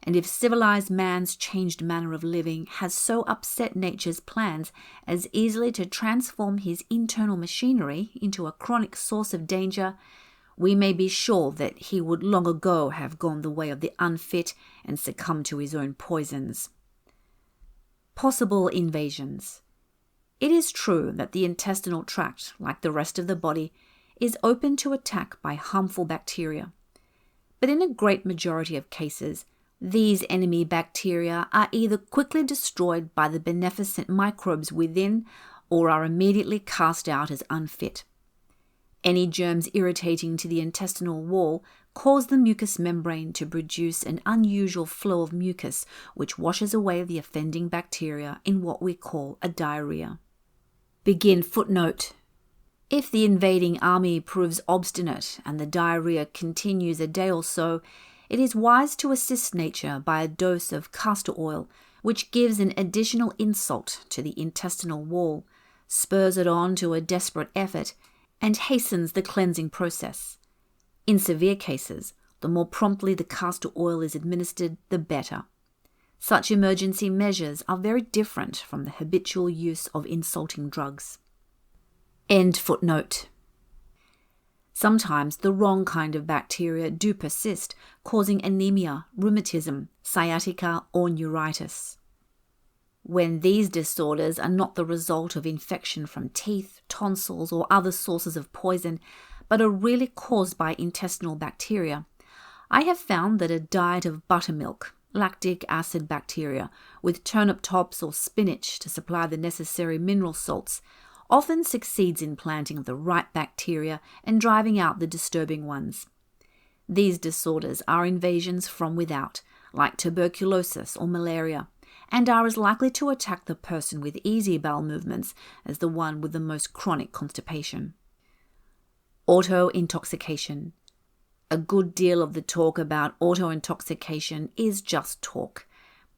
And if civilized man's changed manner of living has so upset nature's plans as easily to transform his internal machinery into a chronic source of danger, we may be sure that he would long ago have gone the way of the unfit and succumbed to his own poisons. Possible invasions. It is true that the intestinal tract, like the rest of the body, is open to attack by harmful bacteria. But in a great majority of cases, these enemy bacteria are either quickly destroyed by the beneficent microbes within or are immediately cast out as unfit. Any germs irritating to the intestinal wall cause the mucous membrane to produce an unusual flow of mucus which washes away the offending bacteria in what we call a diarrhea. Begin footnote. If the invading army proves obstinate and the diarrhea continues a day or so, it is wise to assist nature by a dose of castor oil, which gives an additional insult to the intestinal wall, spurs it on to a desperate effort, and hastens the cleansing process. In severe cases, the more promptly the castor oil is administered, the better. Such emergency measures are very different from the habitual use of insulting drugs. End footnote. Sometimes the wrong kind of bacteria do persist, causing anemia, rheumatism, sciatica, or neuritis. When these disorders are not the result of infection from teeth, tonsils, or other sources of poison, but are really caused by intestinal bacteria, I have found that a diet of buttermilk, lactic acid bacteria, with turnip tops or spinach to supply the necessary mineral salts, often succeeds in planting the right bacteria and driving out the disturbing ones. These disorders are invasions from without, like tuberculosis or malaria, and are as likely to attack the person with easy bowel movements as the one with the most chronic constipation. Auto-intoxication. A good deal of the talk about auto-intoxication is just talk.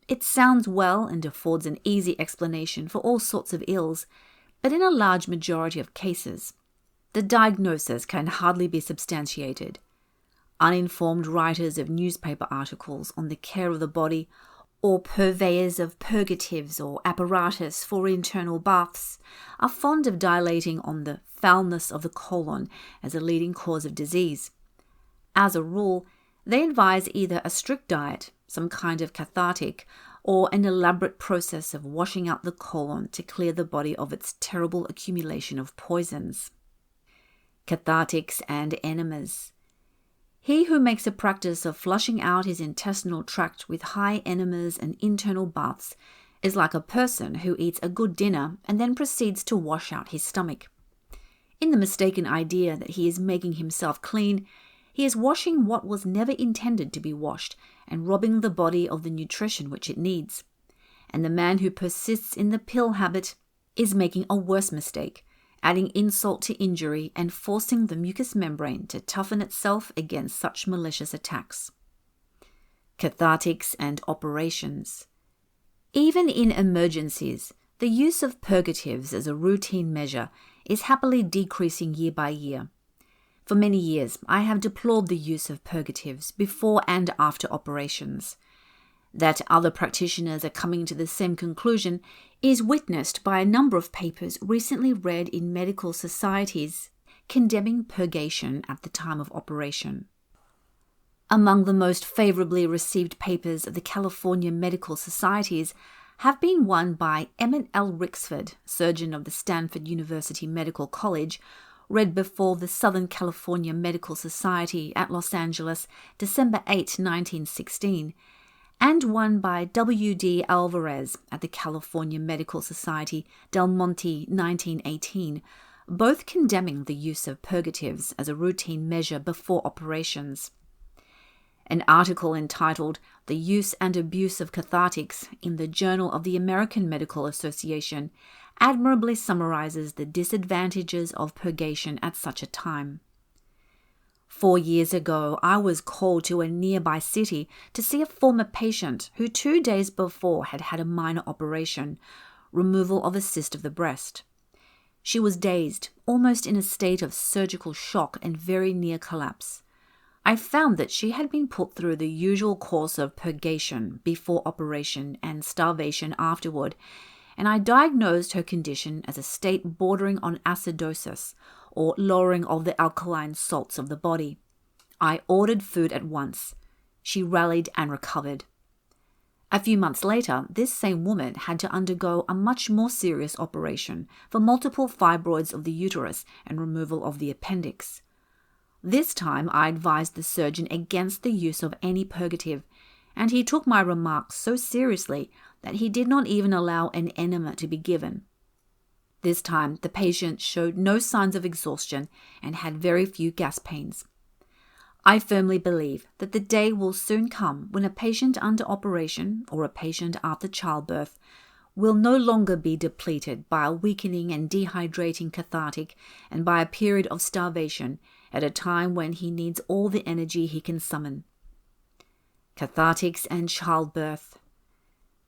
It sounds well and affords an easy explanation for all sorts of ills, but in a large majority of cases, the diagnosis can hardly be substantiated. Uninformed writers of newspaper articles on the care of the body, or purveyors of purgatives or apparatus for internal baths, are fond of dilating on the foulness of the colon as a leading cause of disease. As a rule, they advise either a strict diet, some kind of cathartic, or an elaborate process of washing out the colon to clear the body of its terrible accumulation of poisons. Cathartics and enemas. He who makes a practice of flushing out his intestinal tract with high enemas and internal baths is like a person who eats a good dinner and then proceeds to wash out his stomach. In the mistaken idea that he is making himself clean, he is washing what was never intended to be washed and robbing the body of the nutrition which it needs. And the man who persists in the pill habit is making a worse mistake, adding insult to injury and forcing the mucous membrane to toughen itself against such malicious attacks. Cathartics and operations. Even in emergencies, the use of purgatives as a routine measure is happily decreasing year by year. For many years, I have deplored the use of purgatives before and after operations. That other practitioners are coming to the same conclusion is witnessed by a number of papers recently read in medical societies condemning purgation at the time of operation. Among the most favorably received papers of the California medical societies have been one by Emmett L. Rixford, surgeon of the Stanford University Medical College, read before the Southern California Medical Society at Los Angeles, December 8, 1916, and one by W. D. Alvarez at the California Medical Society, Del Monte, 1918, both condemning the use of purgatives as a routine measure before operations. An article entitled The Use and Abuse of Cathartics in the Journal of the American Medical Association admirably summarizes the disadvantages of purgation at such a time. 4 years ago, I was called to a nearby city to see a former patient who 2 days before had had a minor operation, removal of a cyst of the breast. She was dazed, almost in a state of surgical shock and very near collapse. I found that she had been put through the usual course of purgation before operation and starvation afterward, and I diagnosed her condition as a state bordering on acidosis, or lowering of the alkaline salts of the body. I ordered food at once. She rallied and recovered. A few months later, this same woman had to undergo a much more serious operation for multiple fibroids of the uterus and removal of the appendix. This time I advised the surgeon against the use of any purgative, and he took my remarks so seriously that he did not even allow an enema to be given. This time the patient showed no signs of exhaustion and had very few gas pains. I firmly believe that the day will soon come when a patient under operation or a patient after childbirth will no longer be depleted by a weakening and dehydrating cathartic and by a period of starvation at a time when he needs all the energy he can summon. Cathartics and childbirth.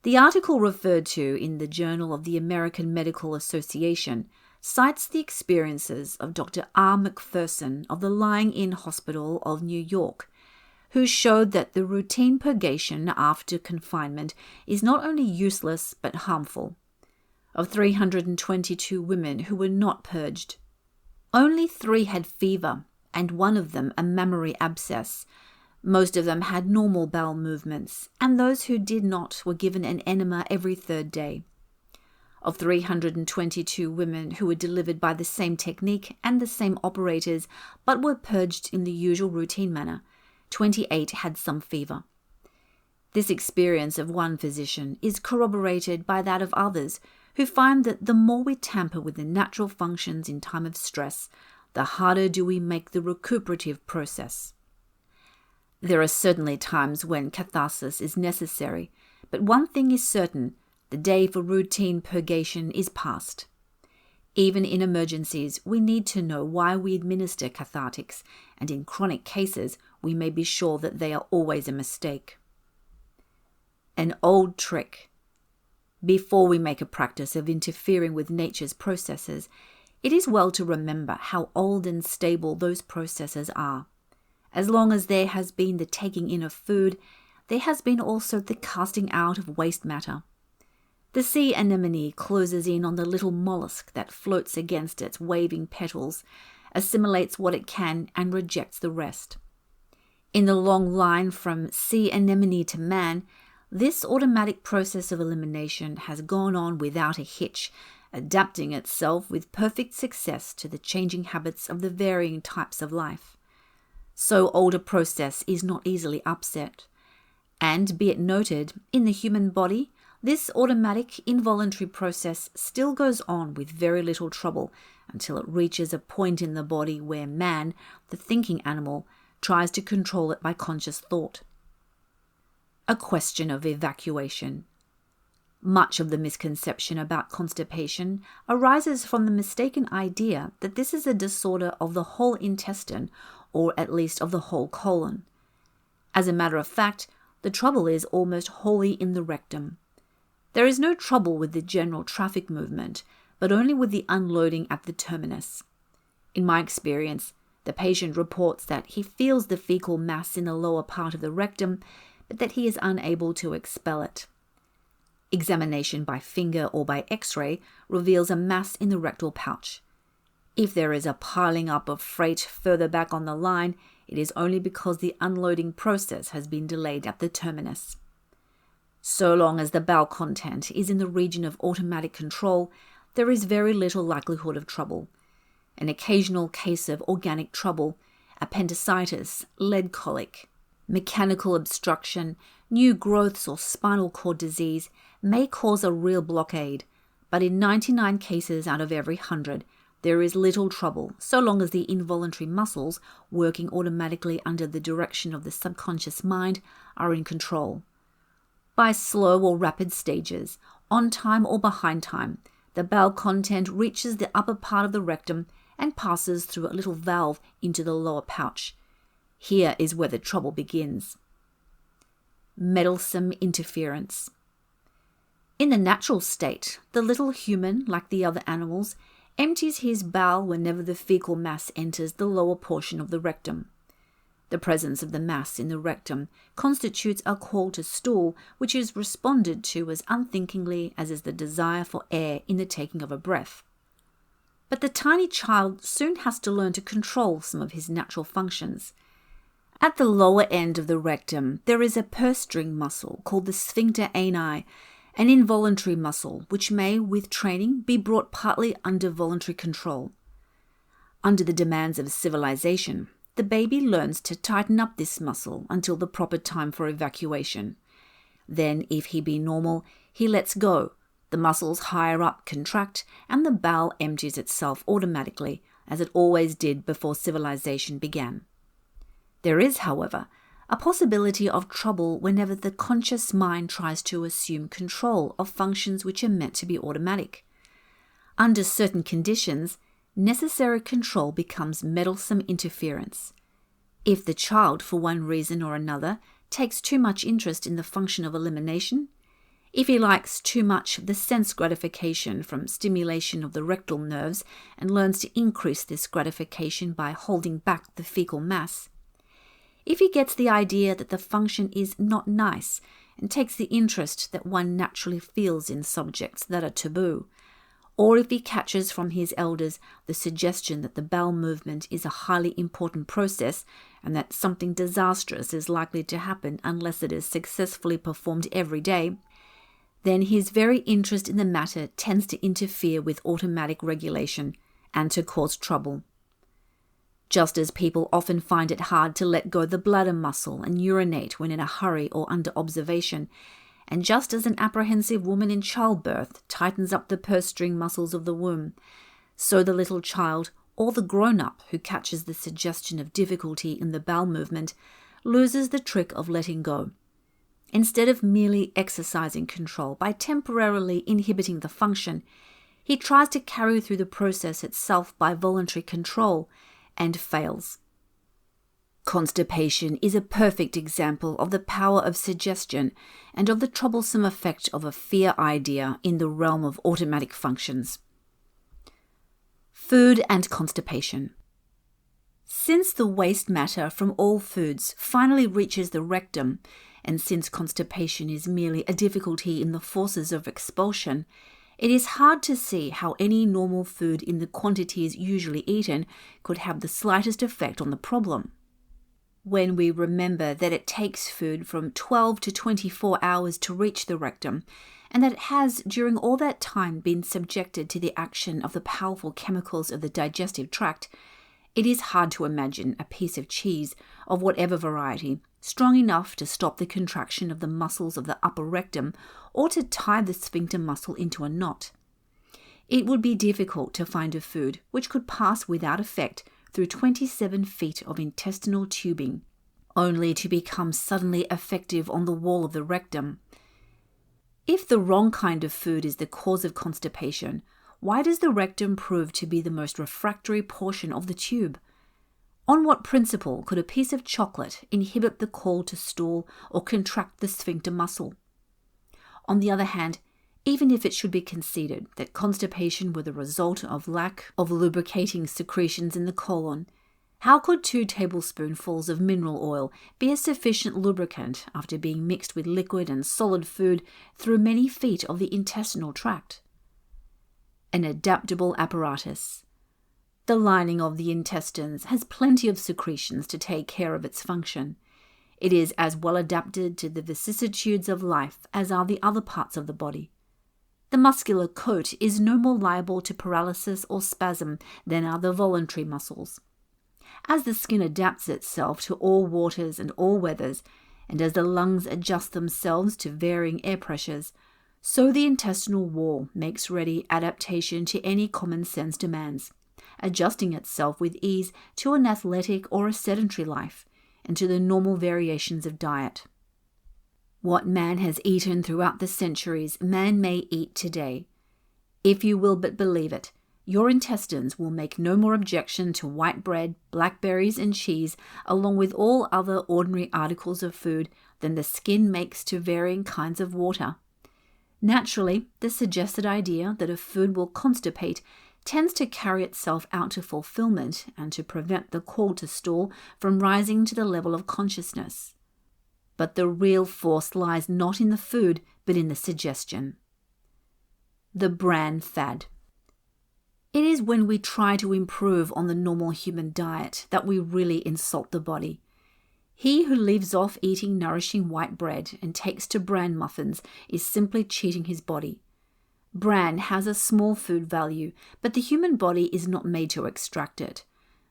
The article referred to in the Journal of the American Medical Association cites the experiences of Dr. R. McPherson of the Lying-In Hospital of New York, who showed that the routine purgation after confinement is not only useless but harmful. Of 322 women who were not purged, only 3 had fever, and one of them a mammary abscess. Most of them had normal bowel movements, and those who did not were given an enema every third day. Of 322 women who were delivered by the same technique and the same operators, but were purged in the usual routine manner, 28 had some fever. This experience of one physician is corroborated by that of others, who find that the more we tamper with the natural functions in time of stress, the harder do we make the recuperative process. There are certainly times when catharsis is necessary, but one thing is certain: the day for routine purgation is past. Even in emergencies, we need to know why we administer cathartics, and in chronic cases, we may be sure that they are always a mistake. An old trick. Before we make a practice of interfering with nature's processes, it is well to remember how old and stable those processes are. As long as there has been the taking in of food, there has been also the casting out of waste matter. The sea anemone closes in on the little mollusk that floats against its waving petals, assimilates what it can, and rejects the rest. In the long line from sea anemone to man, this automatic process of elimination has gone on without a hitch, adapting itself with perfect success to the changing habits of the varying types of life. So old a process is not easily upset. And, be it noted, in the human body, this automatic, involuntary process still goes on with very little trouble until it reaches a point in the body where man, the thinking animal, tries to control it by conscious thought. A question of evacuation. Much of the misconception about constipation arises from the mistaken idea that this is a disorder of the whole intestine, or at least of the whole colon. As a matter of fact, the trouble is almost wholly in the rectum. There is no trouble with the general traffic movement, but only with the unloading at the terminus. In my experience, the patient reports that he feels the fecal mass in the lower part of the rectum, but that he is unable to expel it. Examination by finger or by X-ray reveals a mass in the rectal pouch. If there is a piling up of freight further back on the line, it is only because the unloading process has been delayed at the terminus. So long as the bowel content is in the region of automatic control, there is very little likelihood of trouble. An occasional case of organic trouble, appendicitis, lead colic, mechanical obstruction, new growths or spinal cord disease may cause a real blockade, but in 99 cases out of every 100, there is little trouble so long as the involuntary muscles, working automatically under the direction of the subconscious mind, are in control. By slow or rapid stages, on time or behind time, the bowel content reaches the upper part of the rectum and passes through a little valve into the lower pouch. Here is where the trouble begins. Meddlesome interference. In the natural state, the little human, like the other animals, empties his bowel whenever the fecal mass enters the lower portion of the rectum. The presence of the mass in the rectum constitutes a call to stool, which is responded to as unthinkingly as is the desire for air in the taking of a breath. But the tiny child soon has to learn to control some of his natural functions. At the lower end of the rectum, there is a purse string muscle called the sphincter ani, an involuntary muscle which may, with training, be brought partly under voluntary control. Under the demands of civilization, the baby learns to tighten up this muscle until the proper time for evacuation. Then, if he be normal, he lets go. The muscles higher up contract, and the bowel empties itself automatically, as it always did before civilization began. There is, however, a possibility of trouble whenever the conscious mind tries to assume control of functions which are meant to be automatic. Under certain conditions, necessary control becomes meddlesome interference. If the child, for one reason or another, takes too much interest in the function of elimination, if he likes too much the sense gratification from stimulation of the rectal nerves and learns to increase this gratification by holding back the fecal mass, if he gets the idea that the function is not nice and takes the interest that one naturally feels in subjects that are taboo, or if he catches from his elders the suggestion that the bowel movement is a highly important process and that something disastrous is likely to happen unless it is successfully performed every day, then his very interest in the matter tends to interfere with automatic regulation and to cause trouble. Just as people often find it hard to let go the bladder muscle and urinate when in a hurry or under observation, and just as an apprehensive woman in childbirth tightens up the purse string muscles of the womb, so the little child or the grown-up who catches the suggestion of difficulty in the bowel movement loses the trick of letting go. Instead of merely exercising control by temporarily inhibiting the function, he tries to carry through the process itself by voluntary control and fails. Constipation is a perfect example of the power of suggestion and of the troublesome effect of a fear idea in the realm of automatic functions. Food and constipation. Since the waste matter from all foods finally reaches the rectum, and since constipation is merely a difficulty in the forces of expulsion, it is hard to see how any normal food in the quantities usually eaten could have the slightest effect on the problem. When we remember that it takes food from 12 to 24 hours to reach the rectum, and that it has during all that time been subjected to the action of the powerful chemicals of the digestive tract, it is hard to imagine a piece of cheese of whatever variety strong enough to stop the contraction of the muscles of the upper rectum or to tie the sphincter muscle into a knot. It would be difficult to find a food which could pass without effect through 27 feet of intestinal tubing, only to become suddenly effective on the wall of the rectum. If the wrong kind of food is the cause of constipation, why does the rectum prove to be the most refractory portion of the tube? On what principle could a piece of chocolate inhibit the call to stool or contract the sphincter muscle? On the other hand, even if it should be conceded that constipation were the result of lack of lubricating secretions in the colon, how could 2 tablespoonfuls of mineral oil be a sufficient lubricant after being mixed with liquid and solid food through many feet of the intestinal tract? An adaptable apparatus. The lining of the intestines has plenty of secretions to take care of its function. It is as well adapted to the vicissitudes of life as are the other parts of the body. The muscular coat is no more liable to paralysis or spasm than are the voluntary muscles. As the skin adapts itself to all waters and all weathers, and as the lungs adjust themselves to varying air pressures, so the intestinal wall makes ready adaptation to any common sense demands, adjusting itself with ease to an athletic or a sedentary life, and to the normal variations of diet. What man has eaten throughout the centuries, man may eat today. If you will but believe it, your intestines will make no more objection to white bread, blackberries, and cheese, along with all other ordinary articles of food, than the skin makes to varying kinds of water. Naturally, the suggested idea that a food will constipate tends to carry itself out to fulfillment and to prevent the call to stool from rising to the level of consciousness. But the real force lies not in the food, but in the suggestion. The bran fad. It is when we try to improve on the normal human diet that we really insult the body. He who leaves off eating nourishing white bread and takes to bran muffins is simply cheating his body. Bran has a small food value, but the human body is not made to extract it.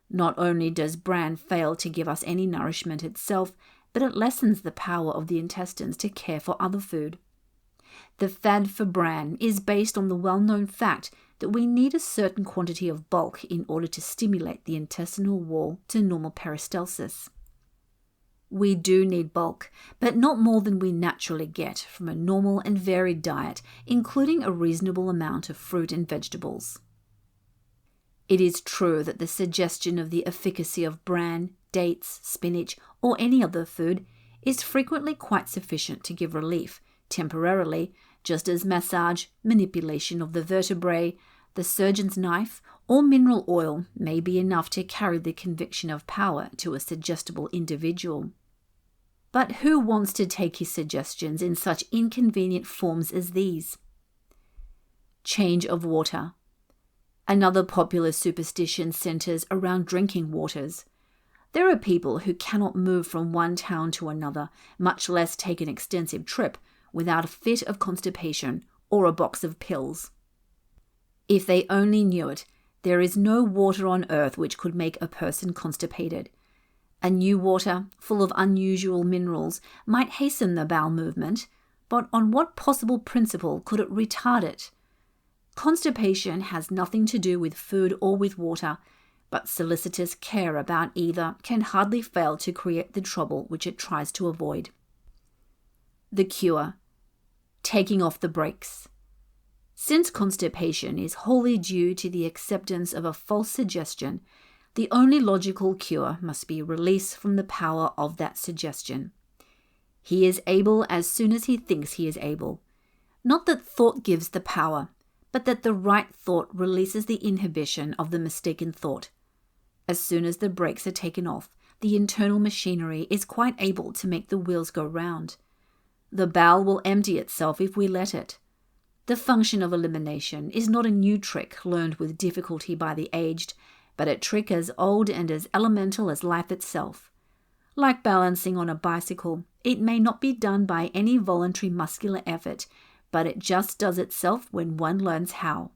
Not only does bran fail to give us any nourishment itself, but it lessens the power of the intestines to care for other food. The fad for bran is based on the well-known fact that we need a certain quantity of bulk in order to stimulate the intestinal wall to normal peristalsis. We do need bulk, but not more than we naturally get from a normal and varied diet, including a reasonable amount of fruit and vegetables. It is true that the suggestion of the efficacy of bran, dates, spinach, or any other food is frequently quite sufficient to give relief, temporarily, just as massage, manipulation of the vertebrae, the surgeon's knife, or mineral oil may be enough to carry the conviction of power to a suggestible individual. But who wants to take his suggestions in such inconvenient forms as these? change of water. Another popular superstition centers around drinking waters. There are people who cannot move from one town to another, much less take an extensive trip, without a fit of constipation or a box of pills. If they only knew it, there is no water on earth which could make a person constipated. A new water, full of unusual minerals, might hasten the bowel movement, but on what possible principle could it retard it? Constipation has nothing to do with food or with water, but solicitous care about either can hardly fail to create the trouble which it tries to avoid. The cure: taking off the brakes. Since constipation is wholly due to the acceptance of a false suggestion, the only logical cure must be release from the power of that suggestion. He is able as soon as he thinks he is able. Not that thought gives the power, but that the right thought releases the inhibition of the mistaken thought. As soon as the brakes are taken off, the internal machinery is quite able to make the wheels go round. The bowel will empty itself if we let it. The function of elimination is not a new trick learned with difficulty by the aged, but a trick as old and as elemental as life itself. Like balancing on a bicycle, it may not be done by any voluntary muscular effort, but it just does itself when one learns how.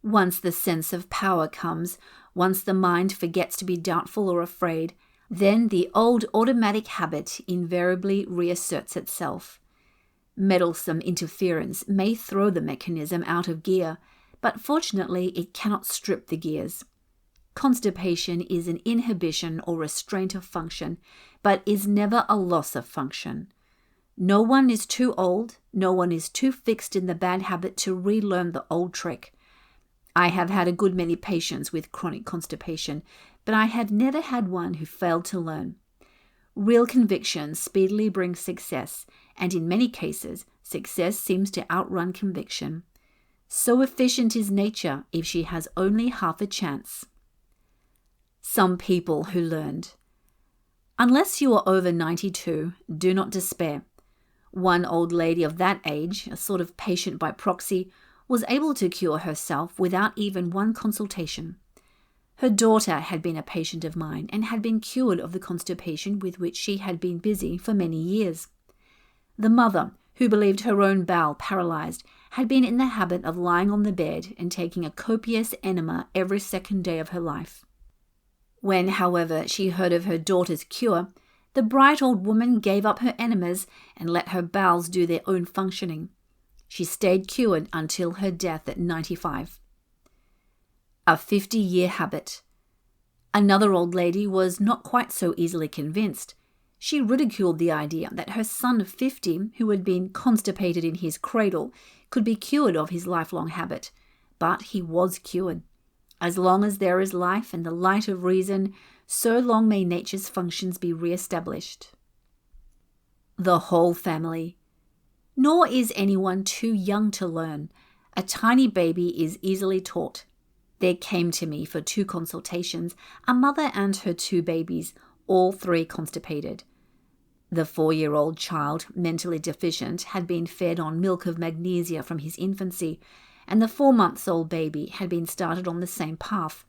Once the sense of power comes, once the mind forgets to be doubtful or afraid, then the old automatic habit invariably reasserts itself. Meddlesome interference may throw the mechanism out of gear, but fortunately it cannot strip the gears. Constipation is an inhibition or restraint of function, but is never a loss of function. No one is too old, no one is too fixed in the bad habit to relearn the old trick. I have had a good many patients with chronic constipation, but I have never had one who failed to learn. Real conviction speedily brings success, and in many cases, success seems to outrun conviction. So efficient is nature if she has only half a chance. Some people who learned. Unless you are over 92, do not despair. One old lady of that age, a sort of patient by proxy, was able to cure herself without even one consultation. Her daughter had been a patient of mine and had been cured of the constipation with which she had been busy for many years. The mother, who believed her own bowel paralyzed, had been in the habit of lying on the bed and taking a copious enema every second day of her life. When, however, she heard of her daughter's cure, the bright old woman gave up her enemas and let her bowels do their own functioning. She stayed cured until her death at 95. A 50-year habit. Another old lady was not quite so easily convinced. She ridiculed the idea that her son of 50, who had been constipated in his cradle, could be cured of his lifelong habit. But he was cured. As long as there is life and the light of reason, so long may nature's functions be re-established. The whole family. Nor is anyone too young to learn. A tiny baby is easily taught. There came to me for 2 consultations a mother and her 2 babies, all 3 constipated. The 4-year-old child, mentally deficient, had been fed on milk of magnesia from his infancy, and the 4-month-old baby had been started on the same path.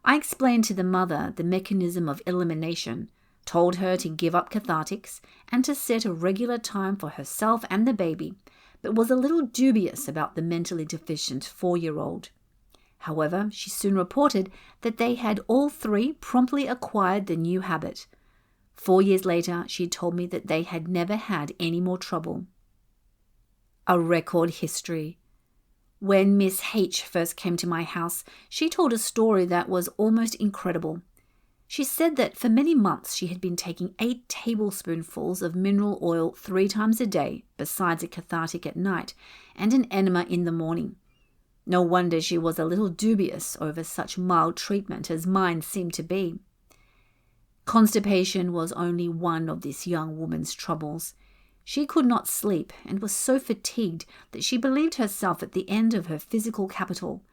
I explained to the mother the mechanism of elimination, told her to give up cathartics and to set a regular time for herself and the baby, but was a little dubious about the mentally deficient 4-year-old. However, she soon reported that they had all 3 promptly acquired the new habit. 4 years later, she told me that they had never had any more trouble. A record history. When Miss H first came to my house, she told a story that was almost incredible. She said that for many months she had been taking 8 tablespoonfuls of mineral oil 3 times a day, besides a cathartic at night, and an enema in the morning. No wonder she was a little dubious over such mild treatment as mine seemed to be. Constipation was only one of this young woman's troubles. She could not sleep and was so fatigued that she believed herself at the end of her physical capital.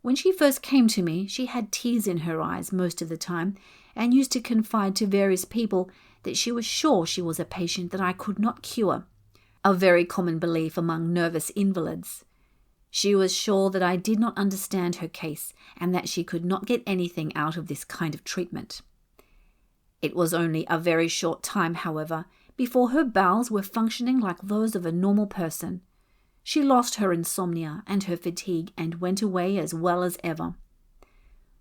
When she first came to me, she had tears in her eyes most of the time and used to confide to various people that she was sure she was a patient that I could not cure, a very common belief among nervous invalids. She was sure that I did not understand her case and that she could not get anything out of this kind of treatment. It was only a very short time, however, before her bowels were functioning like those of a normal person. She lost her insomnia and her fatigue and went away as well as ever.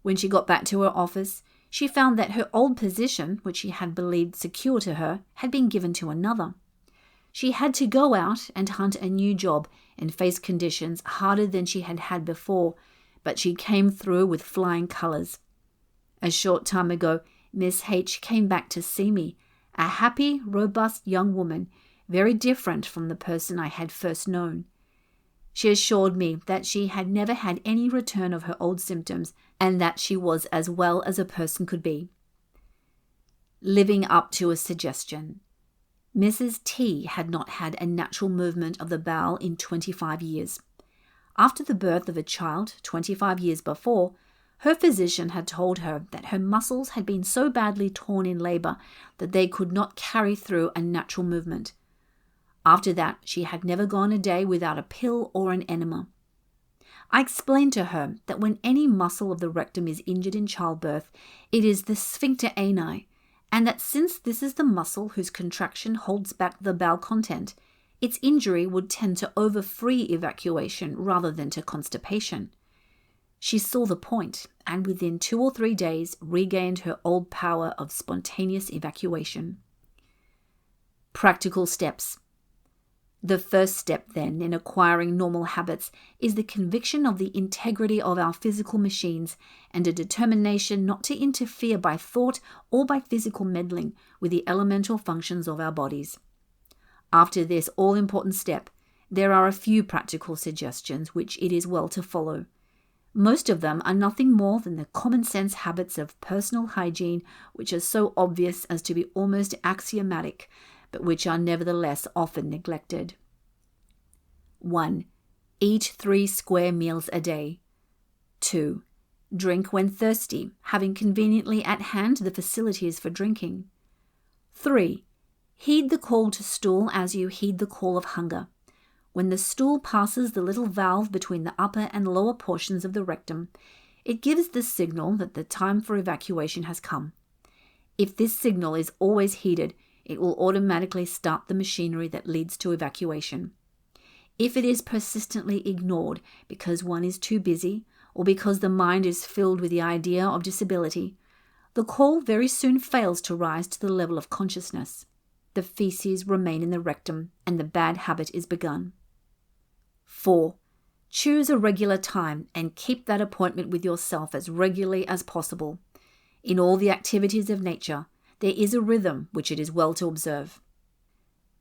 When she got back to her office, she found that her old position, which she had believed secure to her, had been given to another. She had to go out and hunt a new job and face conditions harder than she had had before, but she came through with flying colours. A short time ago, Miss H came back to see me, a happy, robust young woman, very different from the person I had first known. She assured me that she had never had any return of her old symptoms and that she was as well as a person could be. Living up to a suggestion. Mrs. T had not had a natural movement of the bowel in 25 years. After the birth of a child 25 years before, her physician had told her that her muscles had been so badly torn in labor that they could not carry through a natural movement. After that, she had never gone a day without a pill or an enema. I explained to her that when any muscle of the rectum is injured in childbirth, it is the sphincter ani, and that since this is the muscle whose contraction holds back the bowel content, its injury would tend to over-free evacuation rather than to constipation. She saw the point, and within 2 or 3 days regained her old power of spontaneous evacuation. Practical steps. The first step, then, in acquiring normal habits is the conviction of the integrity of our physical machines and a determination not to interfere by thought or by physical meddling with the elemental functions of our bodies. After this all-important step, there are a few practical suggestions which it is well to follow. Most of them are nothing more than the common-sense habits of personal hygiene, which are so obvious as to be almost axiomatic, but which are nevertheless often neglected. 1. Eat 3 square meals a day. 2. Drink when thirsty, having conveniently at hand the facilities for drinking. 3. Heed the call to stool as you heed the call of hunger. When the stool passes the little valve between the upper and lower portions of the rectum, it gives the signal that the time for evacuation has come. If this signal is always heeded, it will automatically start the machinery that leads to evacuation. If it is persistently ignored because one is too busy or because the mind is filled with the idea of disability, the call very soon fails to rise to the level of consciousness. The feces remain in the rectum and the bad habit is begun. 4. Choose a regular time and keep that appointment with yourself as regularly as possible. In all the activities of nature, there is a rhythm which it is well to observe.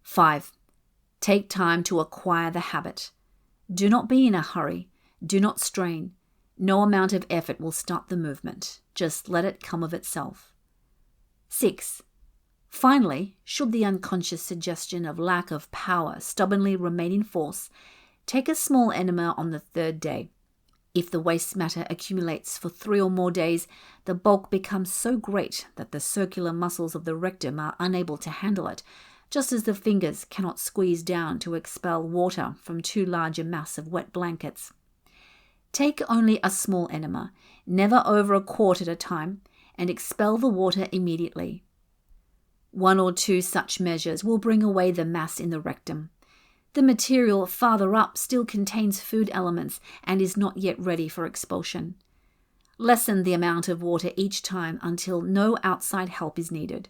5. Take time to acquire the habit. Do not be in a hurry. Do not strain. No amount of effort will start the movement. Just let it come of itself. 6. Finally, should the unconscious suggestion of lack of power stubbornly remain in force, take a small enema on the 3rd day. If the waste matter accumulates for 3 or more days, the bulk becomes so great that the circular muscles of the rectum are unable to handle it, just as the fingers cannot squeeze down to expel water from too large a mass of wet blankets. Take only a small enema, never over a quart at a time, and expel the water immediately. 1 or 2 such measures will bring away the mass in the rectum. The material farther up still contains food elements and is not yet ready for expulsion. Lessen the amount of water each time until no outside help is needed.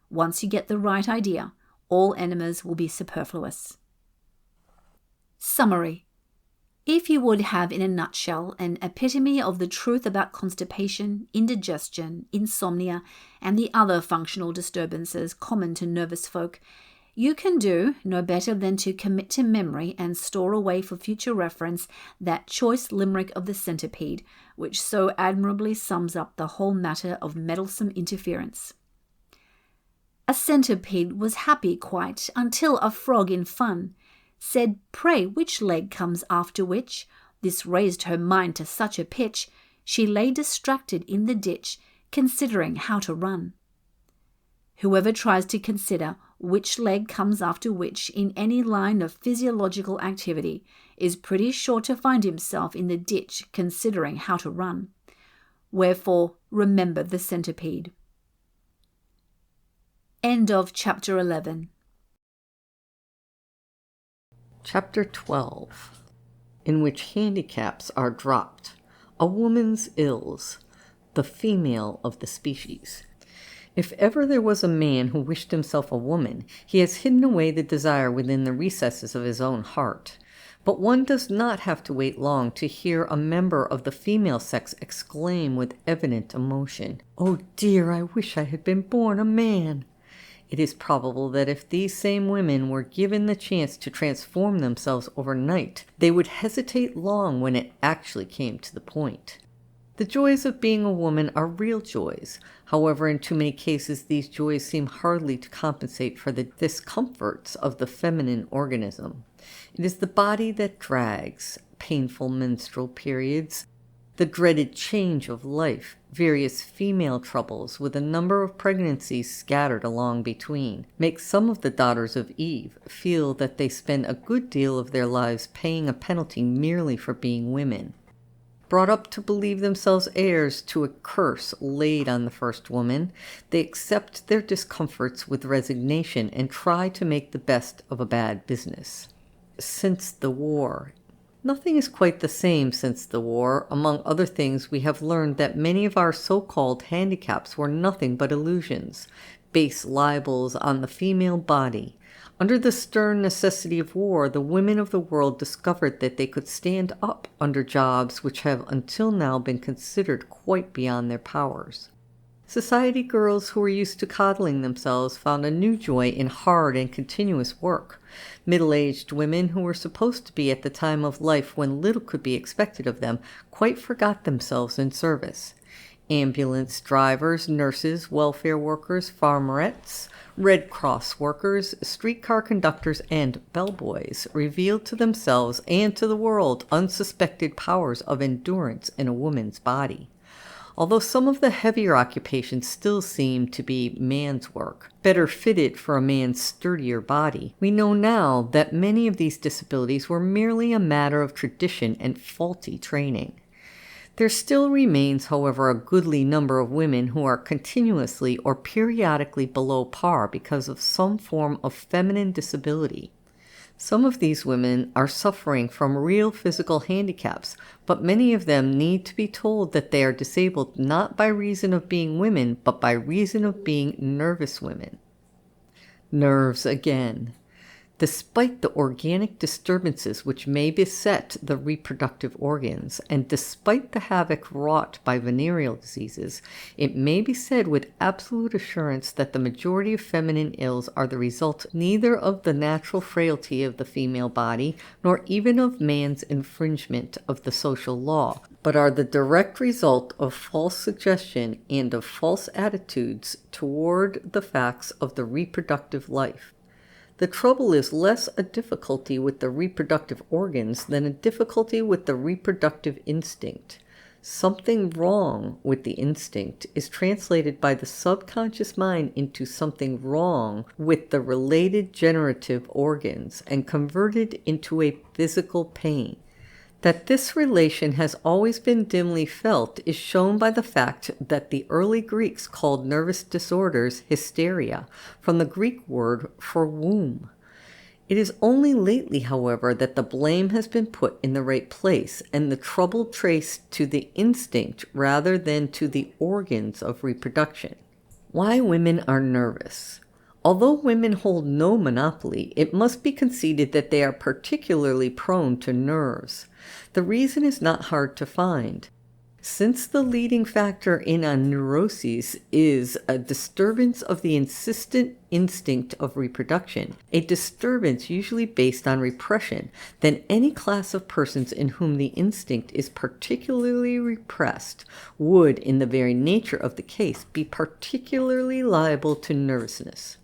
Once you get the right idea, all enemas will be superfluous. Summary. If you would have in a nutshell an epitome of the truth about constipation, indigestion, insomnia, and the other functional disturbances common to nervous folk, you can do no better than to commit to memory and store away for future reference that choice limerick of the centipede, which so admirably sums up the whole matter of meddlesome interference. A centipede was happy quite until a frog in fun said, "Pray, which leg comes after which?" This raised her mind to such a pitch, she lay distracted in the ditch, considering how to run. Whoever tries to consider which leg comes after which in any line of physiological activity is pretty sure to find himself in the ditch considering how to run. Wherefore, remember the centipede. End of chapter 11. Chapter 12, in which handicaps are dropped. A woman's ills, the female of the species. If ever there was a man who wished himself a woman, he has hidden away the desire within the recesses of his own heart. But one does not have to wait long to hear a member of the female sex exclaim with evident emotion, "Oh dear, I wish I had been born a man." It is probable that if these same women were given the chance to transform themselves overnight, they would hesitate long when it actually came to the point. The joys of being a woman are real joys. However, in too many cases, these joys seem hardly to compensate for the discomforts of the feminine organism. It is the body that drags, painful menstrual periods, the dreaded change of life, various female troubles with a number of pregnancies scattered along between, make some of the daughters of Eve feel that they spend a good deal of their lives paying a penalty merely for being women. Brought up to believe themselves heirs to a curse laid on the first woman, they accept their discomforts with resignation and try to make the best of a bad business. Since the war. Nothing is quite the same since the war. Among other things, we have learned that many of our so-called handicaps were nothing but illusions, base libels on the female body. Under the stern necessity of war, the women of the world discovered that they could stand up under jobs which have until now been considered quite beyond their powers. Society girls who were used to coddling themselves found a new joy in hard and continuous work. Middle-aged women who were supposed to be at the time of life when little could be expected of them quite forgot themselves in service. Ambulance drivers, nurses, welfare workers, farmerettes, Red Cross workers, streetcar conductors, and bellboys revealed to themselves and to the world unsuspected powers of endurance in a woman's body. Although some of the heavier occupations still seem to be man's work, better fitted for a man's sturdier body, we know now that many of these disabilities were merely a matter of tradition and faulty training. There still remains, however, a goodly number of women who are continuously or periodically below par because of some form of feminine disability. Some of these women are suffering from real physical handicaps, but many of them need to be told that they are disabled not by reason of being women, but by reason of being nervous women. Nerves again. Despite the organic disturbances which may beset the reproductive organs, and despite the havoc wrought by venereal diseases, it may be said with absolute assurance that the majority of feminine ills are the result neither of the natural frailty of the female body, nor even of man's infringement of the social law, but are the direct result of false suggestion and of false attitudes toward the facts of the reproductive life. The trouble is less a difficulty with the reproductive organs than a difficulty with the reproductive instinct. Something wrong with the instinct is translated by the subconscious mind into something wrong with the related generative organs and converted into a physical pain. That this relation has always been dimly felt is shown by the fact that the early Greeks called nervous disorders hysteria, from the Greek word for womb. It is only lately, however, that the blame has been put in the right place and the trouble traced to the instinct rather than to the organs of reproduction. Why women are nervous. Although women hold no monopoly, it must be conceded that they are particularly prone to nerves. The reason is not hard to find. Since the leading factor in a neuroses is a disturbance of the insistent instinct of reproduction, a disturbance usually based on repression, then any class of persons in whom the instinct is particularly repressed would, in the very nature of the case, be particularly liable to nervousness.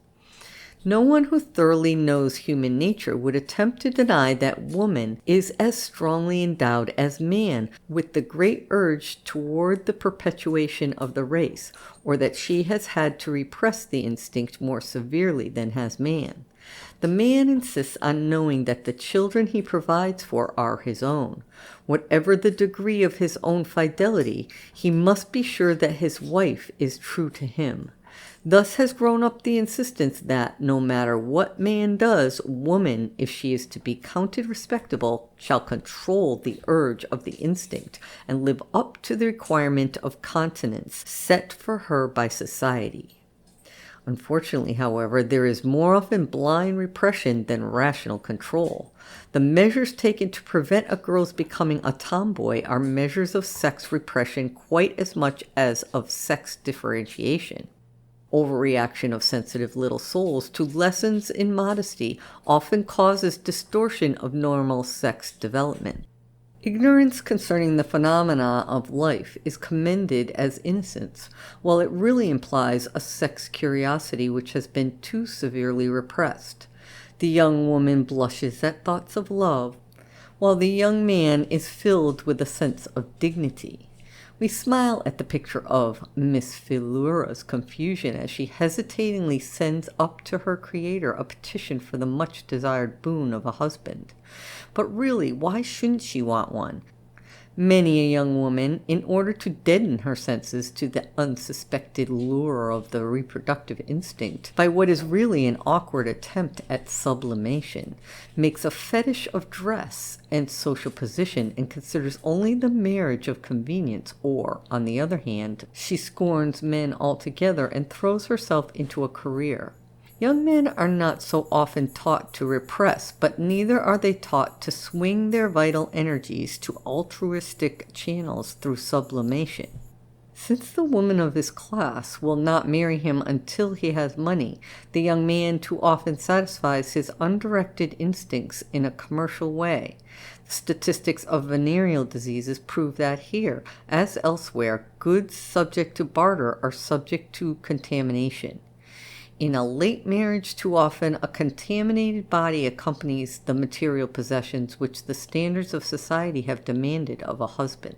No one who thoroughly knows human nature would attempt to deny that woman is as strongly endowed as man with the great urge toward the perpetuation of the race, or that she has had to repress the instinct more severely than has man. The man insists on knowing that the children he provides for are his own. Whatever the degree of his own fidelity, he must be sure that his wife is true to him. Thus has grown up the insistence that, no matter what man does, woman, if she is to be counted respectable, shall control the urge of the instinct and live up to the requirement of continence set for her by society. Unfortunately, however, there is more often blind repression than rational control. The measures taken to prevent a girl's becoming a tomboy are measures of sex repression quite as much as of sex differentiation. Overreaction of sensitive little souls to lessons in modesty often causes distortion of normal sex development. Ignorance concerning the phenomena of life is commended as innocence, while it really implies a sex curiosity which has been too severely repressed. The young woman blushes at thoughts of love, while the young man is filled with a sense of dignity. We smile at the picture of Miss Philura's confusion as she hesitatingly sends up to her creator a petition for the much-desired boon of a husband. But really, why shouldn't she want one? Many a young woman, in order to deaden her senses to the unsuspected lure of the reproductive instinct, by what is really an awkward attempt at sublimation, makes a fetish of dress and social position and considers only the marriage of convenience, or, on the other hand, she scorns men altogether and throws herself into a career. Young men are not so often taught to repress, but neither are they taught to swing their vital energies to altruistic channels through sublimation. Since the woman of his class will not marry him until he has money, the young man too often satisfies his undirected instincts in a commercial way. The statistics of venereal diseases prove that here, as elsewhere, goods subject to barter are subject to contamination. In a late marriage, too often a contaminated body accompanies the material possessions which the standards of society have demanded of a husband.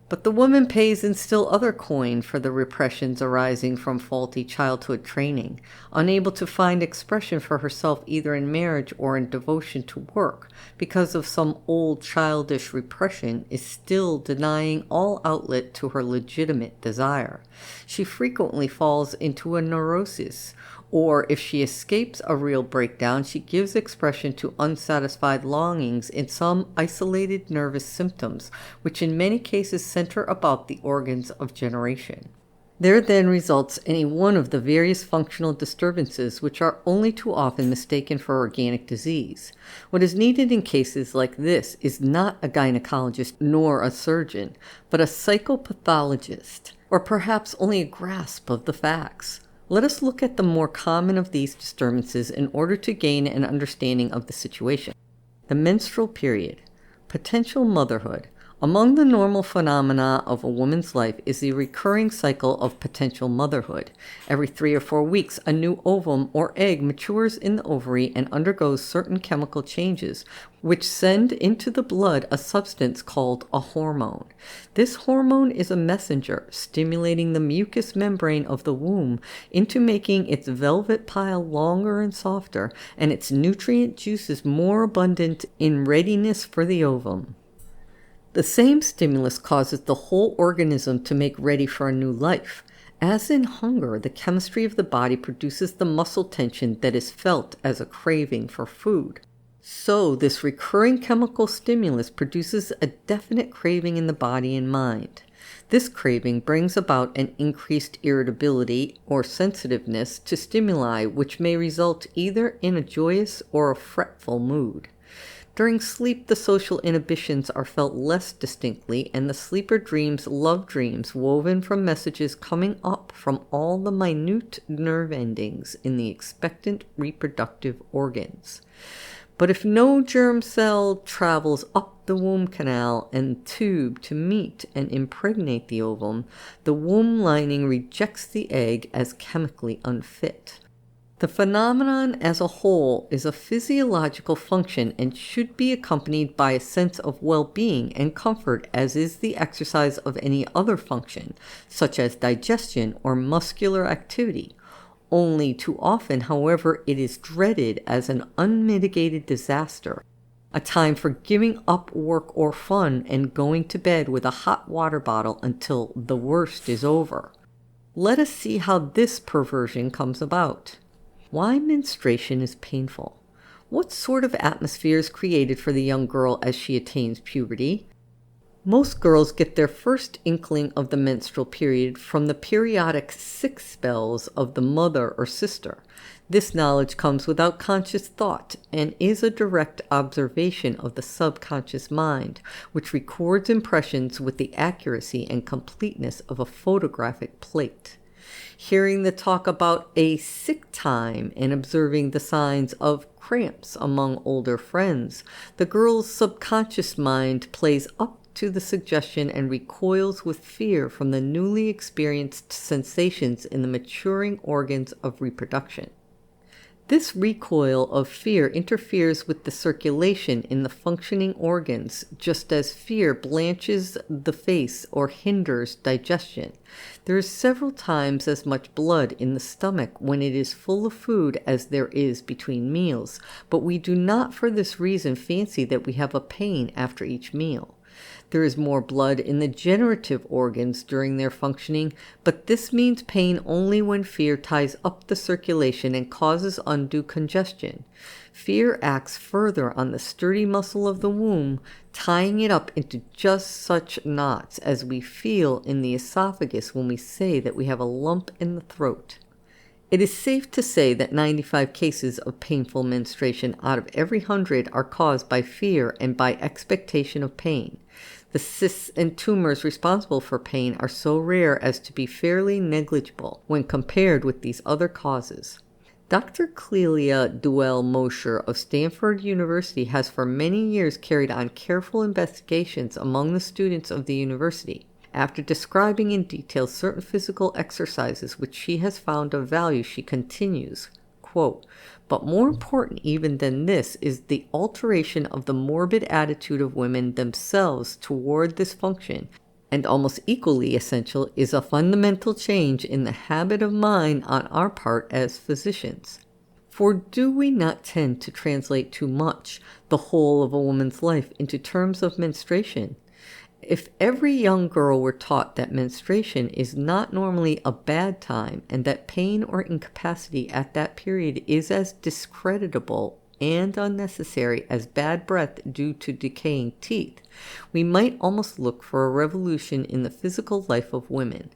But the woman pays in still other coin for the repressions arising from faulty childhood training, unable to find expression for herself either in marriage or in devotion to work, because of some old childish repression is still denying all outlet to her legitimate desire. She frequently falls into a neurosis, or if she escapes a real breakdown, she gives expression to unsatisfied longings in some isolated nervous symptoms, which in many cases center about the organs of generation. There then results any one of the various functional disturbances which are only too often mistaken for organic disease. What is needed in cases like this is not a gynecologist nor a surgeon, but a psychopathologist, or perhaps only a grasp of the facts. Let us look at the more common of these disturbances in order to gain an understanding of the situation. The menstrual period, potential motherhood. Among the normal phenomena of a woman's life is the recurring cycle of potential motherhood. Every 3 or 4 weeks, a new ovum or egg matures in the ovary and undergoes certain chemical changes, which send into the blood a substance called a hormone. This hormone is a messenger, stimulating the mucous membrane of the womb into making its velvet pile longer and softer, and its nutrient juices more abundant in readiness for the ovum. The same stimulus causes the whole organism to make ready for a new life. As in hunger, the chemistry of the body produces the muscle tension that is felt as a craving for food. So this recurring chemical stimulus produces a definite craving in the body and mind. This craving brings about an increased irritability or sensitiveness to stimuli, which may result either in a joyous or a fretful mood. During sleep, the social inhibitions are felt less distinctly, and the sleeper dreams love dreams woven from messages coming up from all the minute nerve endings in the expectant reproductive organs. But if no germ cell travels up the womb canal and tube to meet and impregnate the ovum, the womb lining rejects the egg as chemically unfit. The phenomenon as a whole is a physiological function and should be accompanied by a sense of well-being and comfort, as is the exercise of any other function, such as digestion or muscular activity. Only too often, however, it is dreaded as an unmitigated disaster, a time for giving up work or fun and going to bed with a hot water bottle until the worst is over. Let us see how this perversion comes about. Why menstruation is painful. What sort of atmosphere is created for the young girl as she attains puberty? Most girls get their first inkling of the menstrual period from the periodic sick spells of the mother or sister. This knowledge comes without conscious thought and is a direct observation of the subconscious mind, which records impressions with the accuracy and completeness of a photographic plate. Hearing the talk about a sick time and observing the signs of cramps among older friends, the girl's subconscious mind plays up to the suggestion and recoils with fear from the newly experienced sensations in the maturing organs of reproduction. This recoil of fear interferes with the circulation in the functioning organs, just as fear blanches the face or hinders digestion. There is several times as much blood in the stomach when it is full of food as there is between meals, but we do not for this reason fancy that we have a pain after each meal. There is more blood in the generative organs during their functioning, but this means pain only when fear ties up the circulation and causes undue congestion. Fear acts further on the sturdy muscle of the womb, tying it up into just such knots as we feel in the esophagus when we say that we have a lump in the throat. It is safe to say that 95 cases of painful menstruation out of every 100 are caused by fear and by expectation of pain. The cysts and tumors responsible for pain are so rare as to be fairly negligible when compared with these other causes. Dr. Clelia Duell Mosher of Stanford University has for many years carried on careful investigations among the students of the university. After describing in detail certain physical exercises which she has found of value, she continues, quote, "But more important even than this is the alteration of the morbid attitude of women themselves toward this function, and almost equally essential is a fundamental change in the habit of mind on our part as physicians. For do we not tend to translate too much the whole of a woman's life into terms of menstruation? If every young girl were taught that menstruation is not normally a bad time and that pain or incapacity at that period is as discreditable and unnecessary as bad breath due to decaying teeth, we might almost look for a revolution in the physical life of women.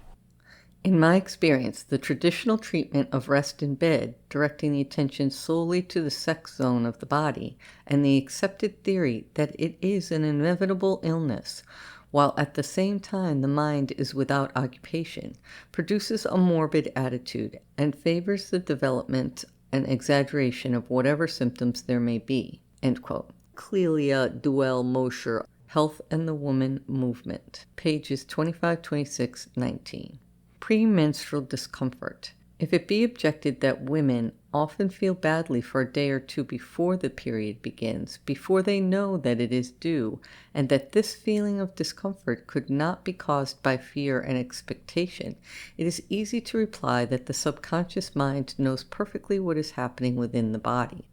In my experience, the traditional treatment of rest in bed, directing the attention solely to the sex zone of the body, and the accepted theory that it is an inevitable illness, while at the same time the mind is without occupation, produces a morbid attitude and favors the development and exaggeration of whatever symptoms there may be." End quote. Clelia Duell Mosher, Health and the Woman Movement, pages 25, 26, 19. Premenstrual discomfort. If it be objected that women often feel badly for a day or two before the period begins, before they know that it is due, and that this feeling of discomfort could not be caused by fear and expectation, it is easy to reply that the subconscious mind knows perfectly what is happening within the body.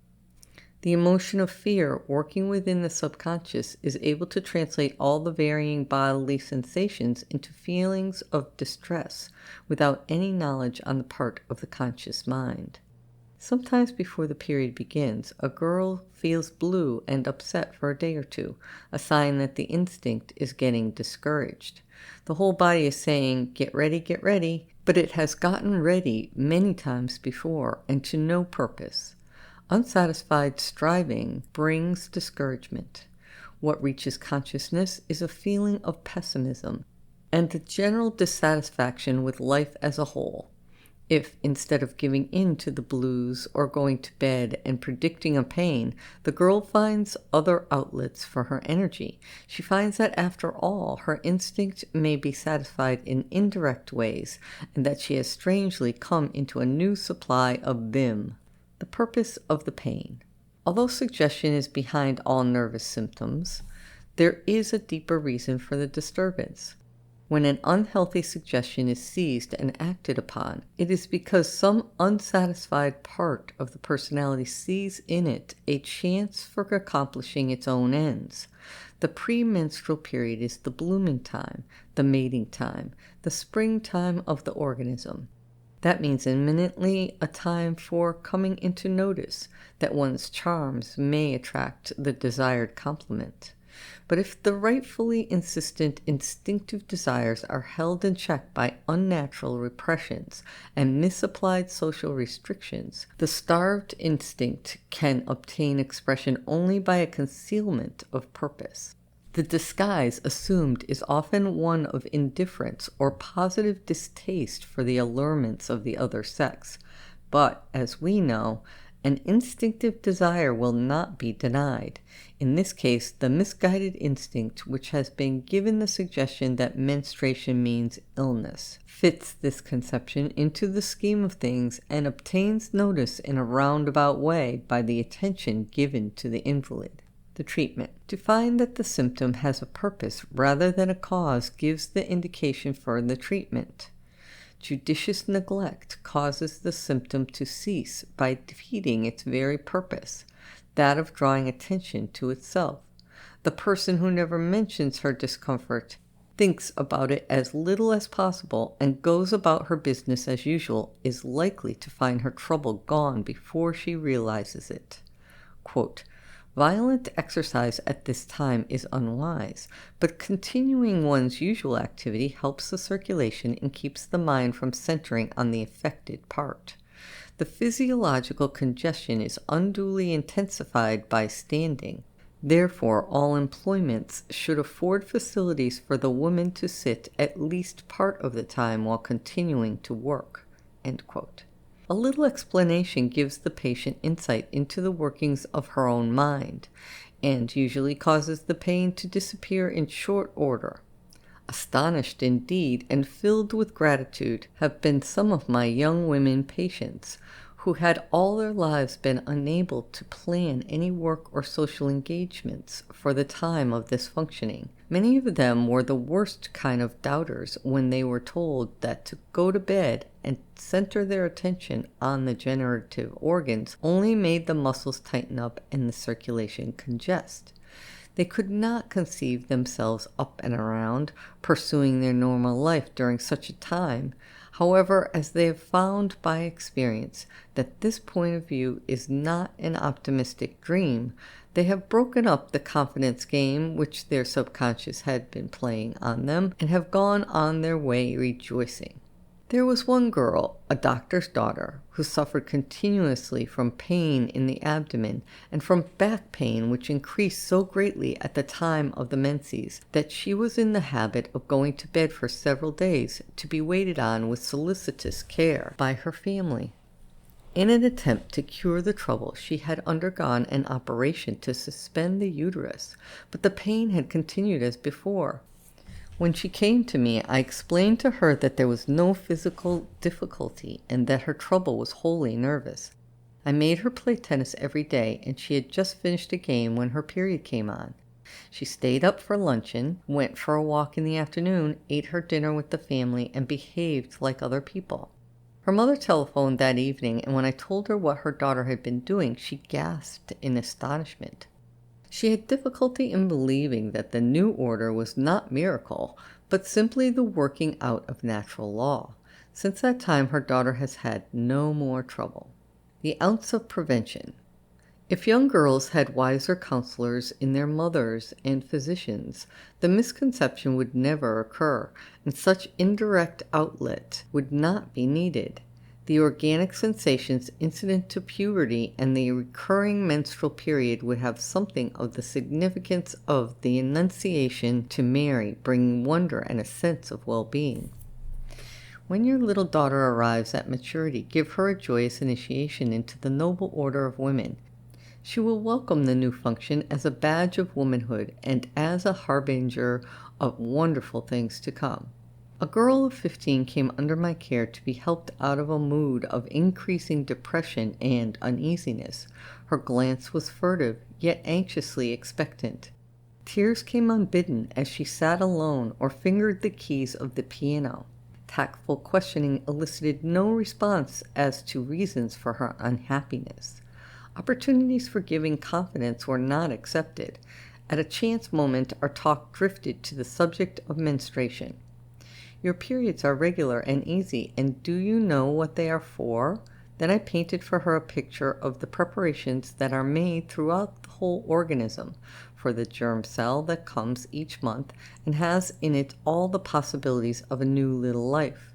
The emotion of fear working within the subconscious is able to translate all the varying bodily sensations into feelings of distress without any knowledge on the part of the conscious mind. Sometimes before the period begins, a girl feels blue and upset for a day or two, a sign that the instinct is getting discouraged. The whole body is saying, get ready, but it has gotten ready many times before and to no purpose. Unsatisfied striving brings discouragement. What reaches consciousness is a feeling of pessimism and a general dissatisfaction with life as a whole. If, instead of giving in to the blues or going to bed and predicting a pain, the girl finds other outlets for her energy, she finds that after all, her instinct may be satisfied in indirect ways, and that she has strangely come into a new supply of vim. The purpose of the pain. Although suggestion is behind all nervous symptoms, there is a deeper reason for the disturbance. When an unhealthy suggestion is seized and acted upon, it is because some unsatisfied part of the personality sees in it a chance for accomplishing its own ends. The premenstrual period is the blooming time, the mating time, the springtime of the organism. That means imminently a time for coming into notice that one's charms may attract the desired complement. But if the rightfully insistent instinctive desires are held in check by unnatural repressions and misapplied social restrictions, the starved instinct can obtain expression only by a concealment of purpose. The disguise assumed is often one of indifference or positive distaste for the allurements of the other sex, but, as we know, an instinctive desire will not be denied. In this case, the misguided instinct, which has been given the suggestion that menstruation means illness, fits this conception into the scheme of things and obtains notice in a roundabout way by the attention given to the invalid. The treatment. To find that the symptom has a purpose rather than a cause gives the indication for the treatment. Judicious neglect causes the symptom to cease by defeating its very purpose, that of drawing attention to itself. The person who never mentions her discomfort thinks about it as little as possible and goes about her business as usual is likely to find her trouble gone before she realizes it. Quote, violent exercise at this time is unwise, but continuing one's usual activity helps the circulation and keeps the mind from centering on the affected part. The physiological congestion is unduly intensified by standing. Therefore, all employments should afford facilities for the woman to sit at least part of the time while continuing to work. End quote. A little explanation gives the patient insight into the workings of her own mind, and usually causes the pain to disappear in short order. Astonished indeed and filled with gratitude have been some of my young women patients who had all their lives been unable to plan any work or social engagements for the time of this functioning. Many of them were the worst kind of doubters when they were told that to go to bed and center their attention on the generative organs only made the muscles tighten up and the circulation congest. They could not conceive themselves up and around, pursuing their normal life during such a time. However, as they have found by experience that this point of view is not an optimistic dream, they have broken up the confidence game which their subconscious had been playing on them and have gone on their way rejoicing. There was one girl, a doctor's daughter, who suffered continuously from pain in the abdomen and from back pain which increased so greatly at the time of the menses that she was in the habit of going to bed for several days to be waited on with solicitous care by her family. In an attempt to cure the trouble, she had undergone an operation to suspend the uterus, but the pain had continued as before. When she came to me, I explained to her that there was no physical difficulty and that her trouble was wholly nervous. I made her play tennis every day, and she had just finished a game when her period came on. She stayed up for luncheon, went for a walk in the afternoon, ate her dinner with the family, and behaved like other people. Her mother telephoned that evening, and when I told her what her daughter had been doing, she gasped in astonishment. She had difficulty in believing that the new order was not miracle, but simply the working out of natural law. Since that time, her daughter has had no more trouble. The ounce of prevention. If young girls had wiser counselors in their mothers and physicians, the misconception would never occur, and such indirect outlet would not be needed. The organic sensations incident to puberty and the recurring menstrual period would have something of the significance of the Annunciation to Mary, bringing wonder and a sense of well-being. When your little daughter arrives at maturity, give her a joyous initiation into the noble order of women. She will welcome the new function as a badge of womanhood and as a harbinger of wonderful things to come. A girl of 15 came under my care to be helped out of a mood of increasing depression and uneasiness. Her glance was furtive, yet anxiously expectant. Tears came unbidden as she sat alone or fingered the keys of the piano. Tactful questioning elicited no response as to reasons for her unhappiness. Opportunities for giving confidence were not accepted. At a chance moment, our talk drifted to the subject of menstruation. Your periods are regular and easy, and do you know what they are for? Then I painted for her a picture of the preparations that are made throughout the whole organism for the germ cell that comes each month and has in it all the possibilities of a new little life.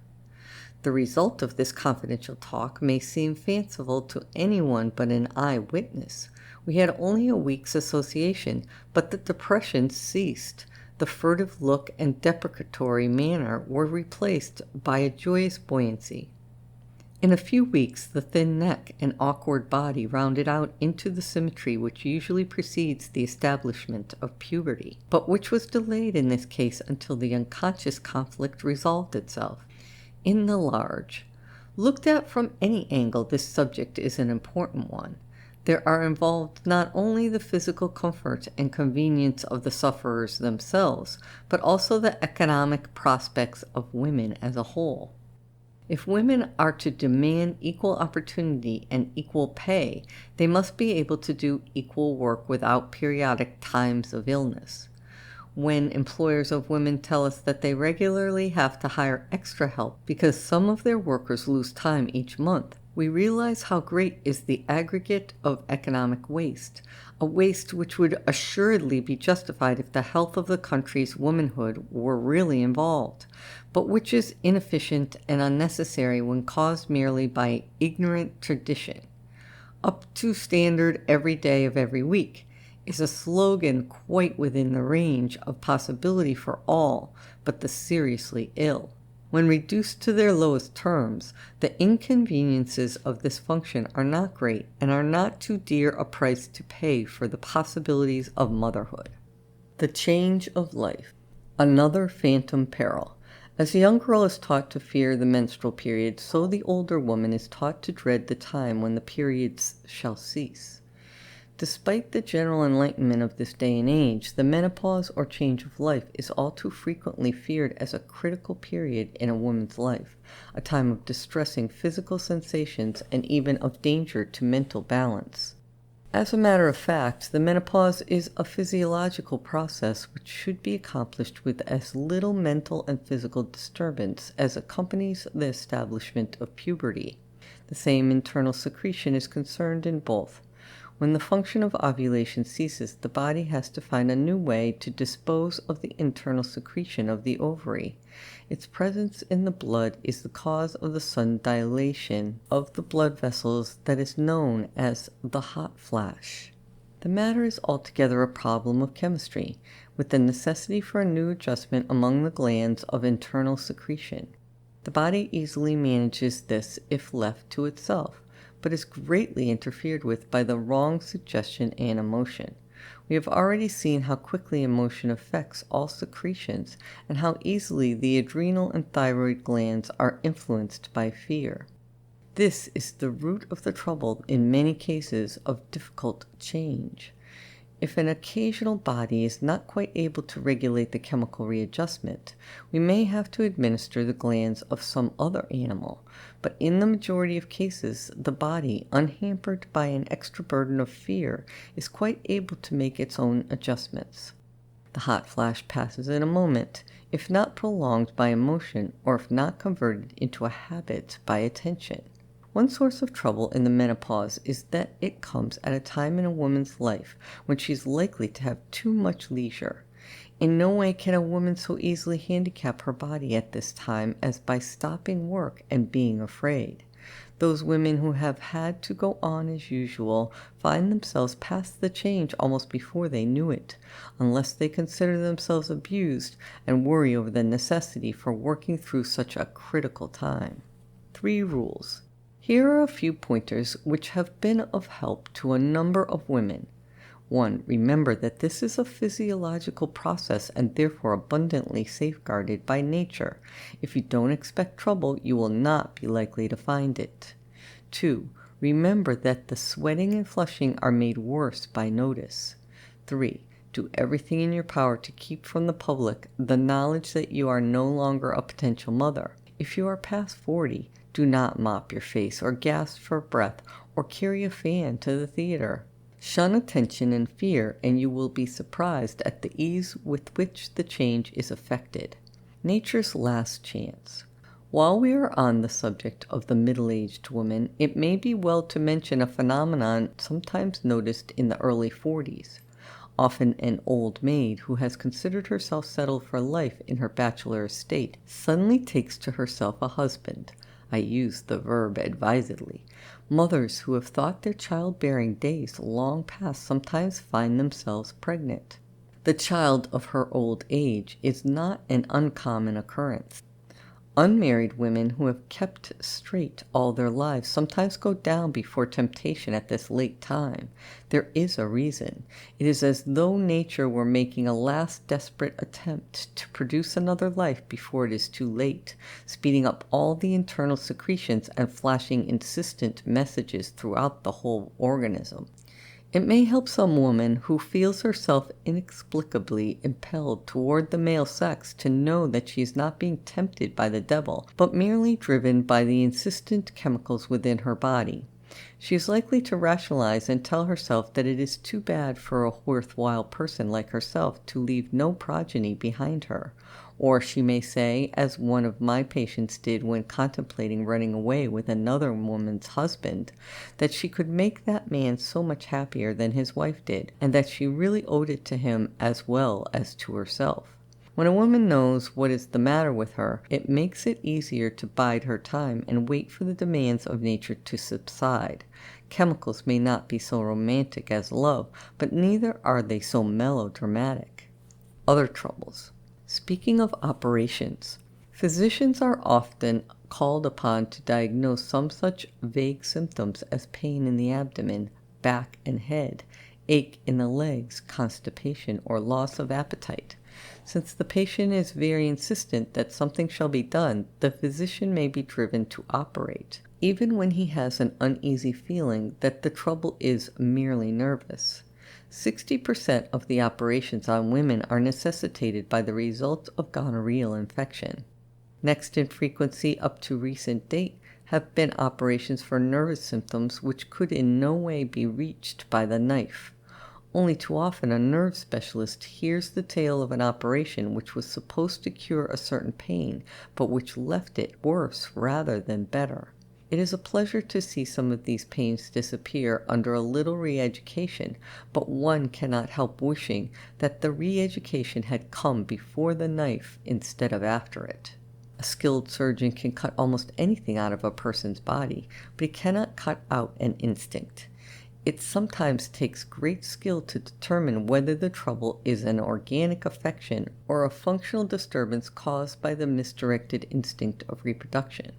The result of this confidential talk may seem fanciful to anyone but an eyewitness. We had only a week's association, but the depression ceased. The furtive look and deprecatory manner were replaced by a joyous buoyancy. In a few weeks, the thin neck and awkward body rounded out into the symmetry which usually precedes the establishment of puberty, but which was delayed in this case until the unconscious conflict resolved itself. In the large. Looked at from any angle, this subject is an important one. There are involved not only the physical comfort and convenience of the sufferers themselves, but also the economic prospects of women as a whole. If women are to demand equal opportunity and equal pay, they must be able to do equal work without periodic times of illness. When employers of women tell us that they regularly have to hire extra help because some of their workers lose time each month, we realize how great is the aggregate of economic waste, a waste which would assuredly be justified if the health of the country's womanhood were really involved, but which is inefficient and unnecessary when caused merely by ignorant tradition. Up to standard every day of every week is a slogan quite within the range of possibility for all but the seriously ill. When reduced to their lowest terms, the inconveniences of this function are not great and are not too dear a price to pay for the possibilities of motherhood. The change of life. Another phantom peril. As the young girl is taught to fear the menstrual period, so the older woman is taught to dread the time when the periods shall cease. Despite the general enlightenment of this day and age, the menopause or change of life is all too frequently feared as a critical period in a woman's life, a time of distressing physical sensations and even of danger to mental balance. As a matter of fact, the menopause is a physiological process which should be accomplished with as little mental and physical disturbance as accompanies the establishment of puberty. The same internal secretion is concerned in both. When the function of ovulation ceases, the body has to find a new way to dispose of the internal secretion of the ovary. Its presence in the blood is the cause of the sudden dilation of the blood vessels that is known as the hot flash. The matter is altogether a problem of chemistry, with the necessity for a new adjustment among the glands of internal secretion. The body easily manages this if left to itself, but is greatly interfered with by the wrong suggestion and emotion. We have already seen how quickly emotion affects all secretions and how easily the adrenal and thyroid glands are influenced by fear. This is the root of the trouble in many cases of difficult change. If an occasional body is not quite able to regulate the chemical readjustment, we may have to administer the glands of some other animal, but in the majority of cases, the body, unhampered by an extra burden of fear, is quite able to make its own adjustments. The hot flash passes in a moment, if not prolonged by emotion, or if not converted into a habit by attention. One source of trouble in the menopause is that it comes at a time in a woman's life when she is likely to have too much leisure. In no way can a woman so easily handicap her body at this time as by stopping work and being afraid. Those women who have had to go on as usual find themselves past the change almost before they knew it, unless they consider themselves abused and worry over the necessity for working through such a critical time. 3 rules. Here are a few pointers which have been of help to a number of women. 1. Remember that this is a physiological process and therefore abundantly safeguarded by nature. If you don't expect trouble, you will not be likely to find it. 2. Remember that the sweating and flushing are made worse by notice. 3. Do everything in your power to keep from the public the knowledge that you are no longer a potential mother. If you are past 40, do not mop your face or gasp for breath or carry a fan to the theater. Shun attention and fear, and you will be surprised at the ease with which the change is effected. Nature's last chance. While we are on the subject of the middle-aged woman, it may be well to mention a phenomenon sometimes noticed in the early 40s. Often an old maid who has considered herself settled for life in her bachelor estate suddenly takes to herself a husband. I use the verb advisedly. Mothers who have thought their childbearing days long past sometimes find themselves pregnant. The child of her old age is not an uncommon occurrence. Unmarried women who have kept straight all their lives sometimes go down before temptation at this late time. There is a reason. It is as though nature were making a last desperate attempt to produce another life before it is too late, speeding up all the internal secretions and flashing insistent messages throughout the whole organism. It may help some woman who feels herself inexplicably impelled toward the male sex to know that she is not being tempted by the devil, but merely driven by the insistent chemicals within her body. She is likely to rationalize and tell herself that it is too bad for a worthwhile person like herself to leave no progeny behind her. Or she may say, as one of my patients did when contemplating running away with another woman's husband, that she could make that man so much happier than his wife did, and that she really owed it to him as well as to herself. When a woman knows what is the matter with her, it makes it easier to bide her time and wait for the demands of nature to subside. Chemicals may not be so romantic as love, but neither are they so melodramatic. Other troubles. Speaking of operations, physicians are often called upon to diagnose some such vague symptoms as pain in the abdomen, back and head, ache in the legs, constipation, or loss of appetite. Since the patient is very insistent that something shall be done, the physician may be driven to operate, even when he has an uneasy feeling that the trouble is merely nervous. 60% of the operations on women are necessitated by the result of gonorrheal infection. Next in frequency up to recent date have been operations for nervous symptoms which could in no way be reached by the knife. Only too often a nerve specialist hears the tale of an operation which was supposed to cure a certain pain, but which left it worse rather than better. It is a pleasure to see some of these pains disappear under a little re-education, but one cannot help wishing that the re-education had come before the knife instead of after it. A skilled surgeon can cut almost anything out of a person's body, but he cannot cut out an instinct. It sometimes takes great skill to determine whether the trouble is an organic affection or a functional disturbance caused by the misdirected instinct of reproduction.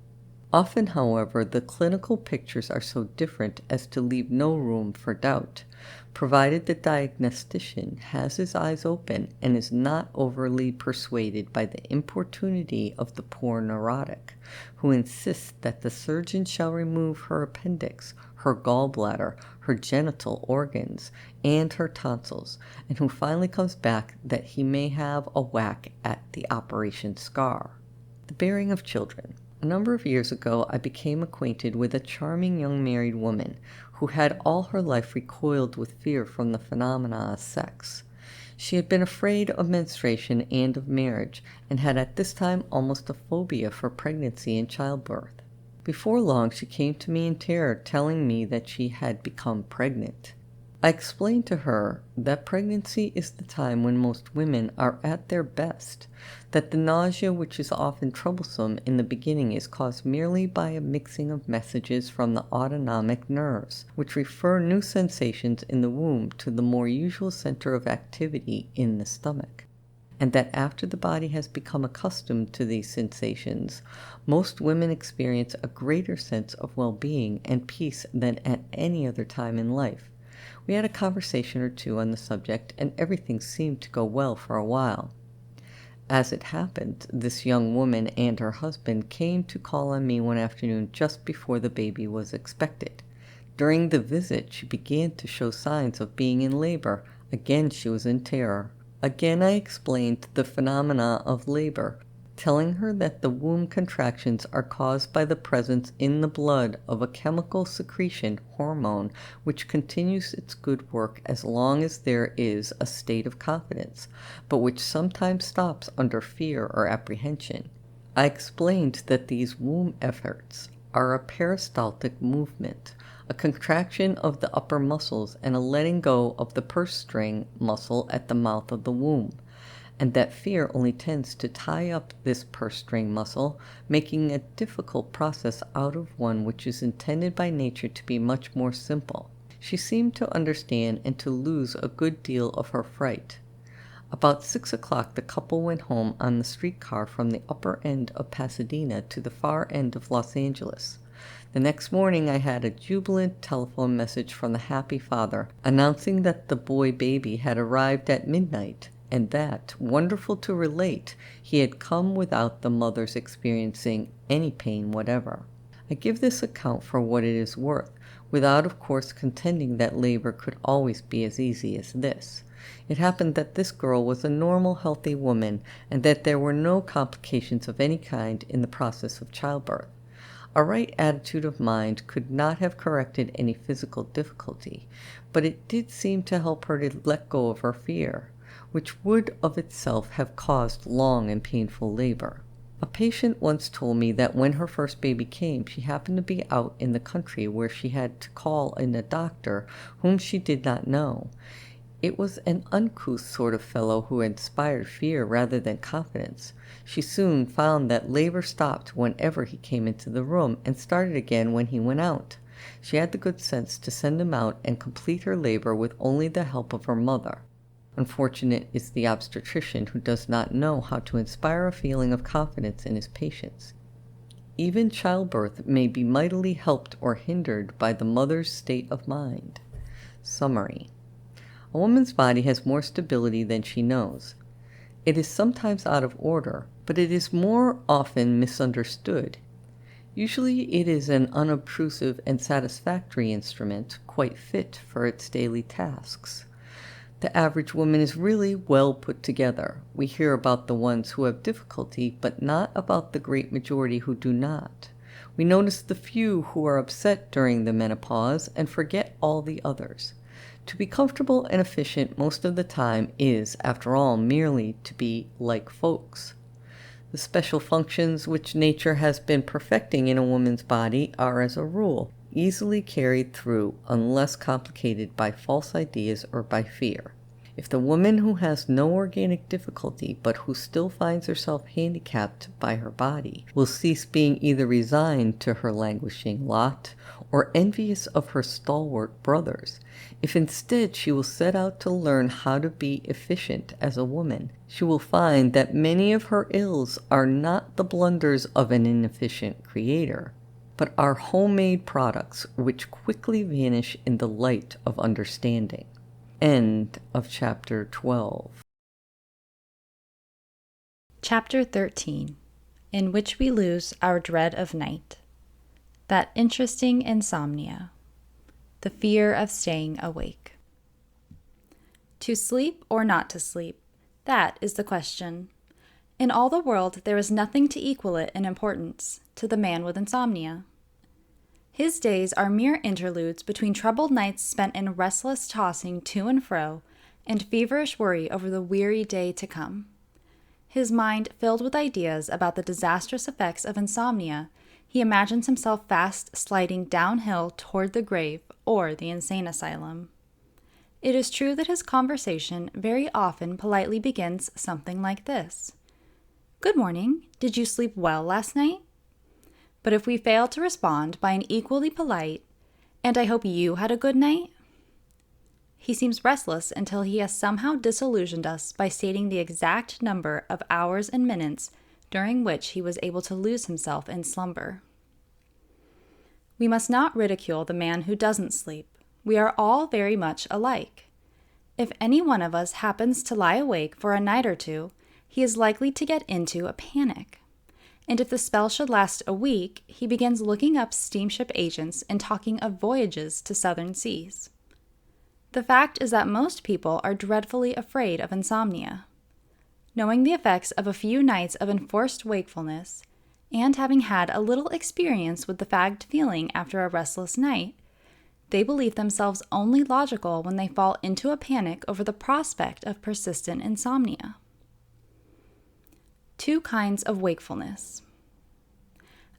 Often, however, the clinical pictures are so different as to leave no room for doubt, provided the diagnostician has his eyes open and is not overly persuaded by the importunity of the poor neurotic, who insists that the surgeon shall remove her appendix, her gallbladder, her genital organs, and her tonsils, and who finally comes back that he may have a whack at the operation scar. The bearing of children. A number of years ago, I became acquainted with a charming young married woman who had all her life recoiled with fear from the phenomena of sex. She had been afraid of menstruation and of marriage, and had at this time almost a phobia for pregnancy and childbirth. Before long, she came to me in terror, telling me that she had become pregnant. I explained to her that pregnancy is the time when most women are at their best, that the nausea which is often troublesome in the beginning is caused merely by a mixing of messages from the autonomic nerves, which refer new sensations in the womb to the more usual center of activity in the stomach, and that after the body has become accustomed to these sensations, most women experience a greater sense of well-being and peace than at any other time in life. We had a conversation or two on the subject, and everything seemed to go well for a while. As it happened, this young woman and her husband came to call on me one afternoon just before the baby was expected. During the visit, she began to show signs of being in labor. Again, she was in terror. Again, I explained the phenomena of labor, telling her that the womb contractions are caused by the presence in the blood of a chemical secretion hormone which continues its good work as long as there is a state of confidence, but which sometimes stops under fear or apprehension. I explained that these womb efforts are a peristaltic movement, a contraction of the upper muscles and a letting go of the purse string muscle at the mouth of the womb, and that fear only tends to tie up this purse string muscle, making a difficult process out of one which is intended by nature to be much more simple. She seemed to understand and to lose a good deal of her fright. About 6 o'clock the couple went home on the streetcar from the upper end of Pasadena to the far end of Los Angeles. The next morning I had a jubilant telephone message from the happy father, announcing that the boy baby had arrived at midnight, and that, wonderful to relate, he had come without the mother's experiencing any pain whatever. I give this account for what it is worth, without of course contending that labor could always be as easy as this. It happened that this girl was a normal, healthy woman, and that there were no complications of any kind in the process of childbirth. A right attitude of mind could not have corrected any physical difficulty, but it did seem to help her to let go of her fear, which would of itself have caused long and painful labor. A patient once told me that when her first baby came, she happened to be out in the country where she had to call in a doctor whom she did not know. It was an uncouth sort of fellow who inspired fear rather than confidence. She soon found that labor stopped whenever he came into the room and started again when he went out. She had the good sense to send him out and complete her labor with only the help of her mother. Unfortunate is the obstetrician who does not know how to inspire a feeling of confidence in his patients. Even childbirth may be mightily helped or hindered by the mother's state of mind. Summary. A woman's body has more stability than she knows. It is sometimes out of order, but it is more often misunderstood. Usually it is an unobtrusive and satisfactory instrument, quite fit for its daily tasks. The average woman is really well put together. We hear about the ones who have difficulty, but not about the great majority who do not. We notice the few who are upset during the menopause and forget all the others. To be comfortable and efficient most of the time is, after all, merely to be like folks. The special functions which nature has been perfecting in a woman's body are, as a rule, easily carried through unless complicated by false ideas or by fear. If the woman who has no organic difficulty but who still finds herself handicapped by her body will cease being either resigned to her languishing lot or envious of her stalwart brothers, if instead she will set out to learn how to be efficient as a woman, she will find that many of her ills are not the blunders of an inefficient creator, but are homemade products which quickly vanish in the light of understanding. End of chapter 12. Chapter 13, in which we lose our dread of night. That interesting insomnia. The fear of staying awake. To sleep or not to sleep, that is the question. In all the world, there is nothing to equal it in importance to the man with insomnia. His days are mere interludes between troubled nights spent in restless tossing to and fro and feverish worry over the weary day to come. His mind filled with ideas about the disastrous effects of insomnia, he imagines himself fast sliding downhill toward the grave or the insane asylum. It is true that his conversation very often politely begins something like this: "Good morning. Did you sleep well last night?" But if we fail to respond by an equally polite, "And I hope you had a good night," he seems restless until he has somehow disillusioned us by stating the exact number of hours and minutes during which he was able to lose himself in slumber. We must not ridicule the man who doesn't sleep. We are all very much alike. If any one of us happens to lie awake for a night or two, he is likely to get into a panic. And if the spell should last a week, he begins looking up steamship agents and talking of voyages to southern seas. The fact is that most people are dreadfully afraid of insomnia. Knowing the effects of a few nights of enforced wakefulness, and having had a little experience with the fagged feeling after a restless night, they believe themselves only logical when they fall into a panic over the prospect of persistent insomnia. 2 kinds of wakefulness.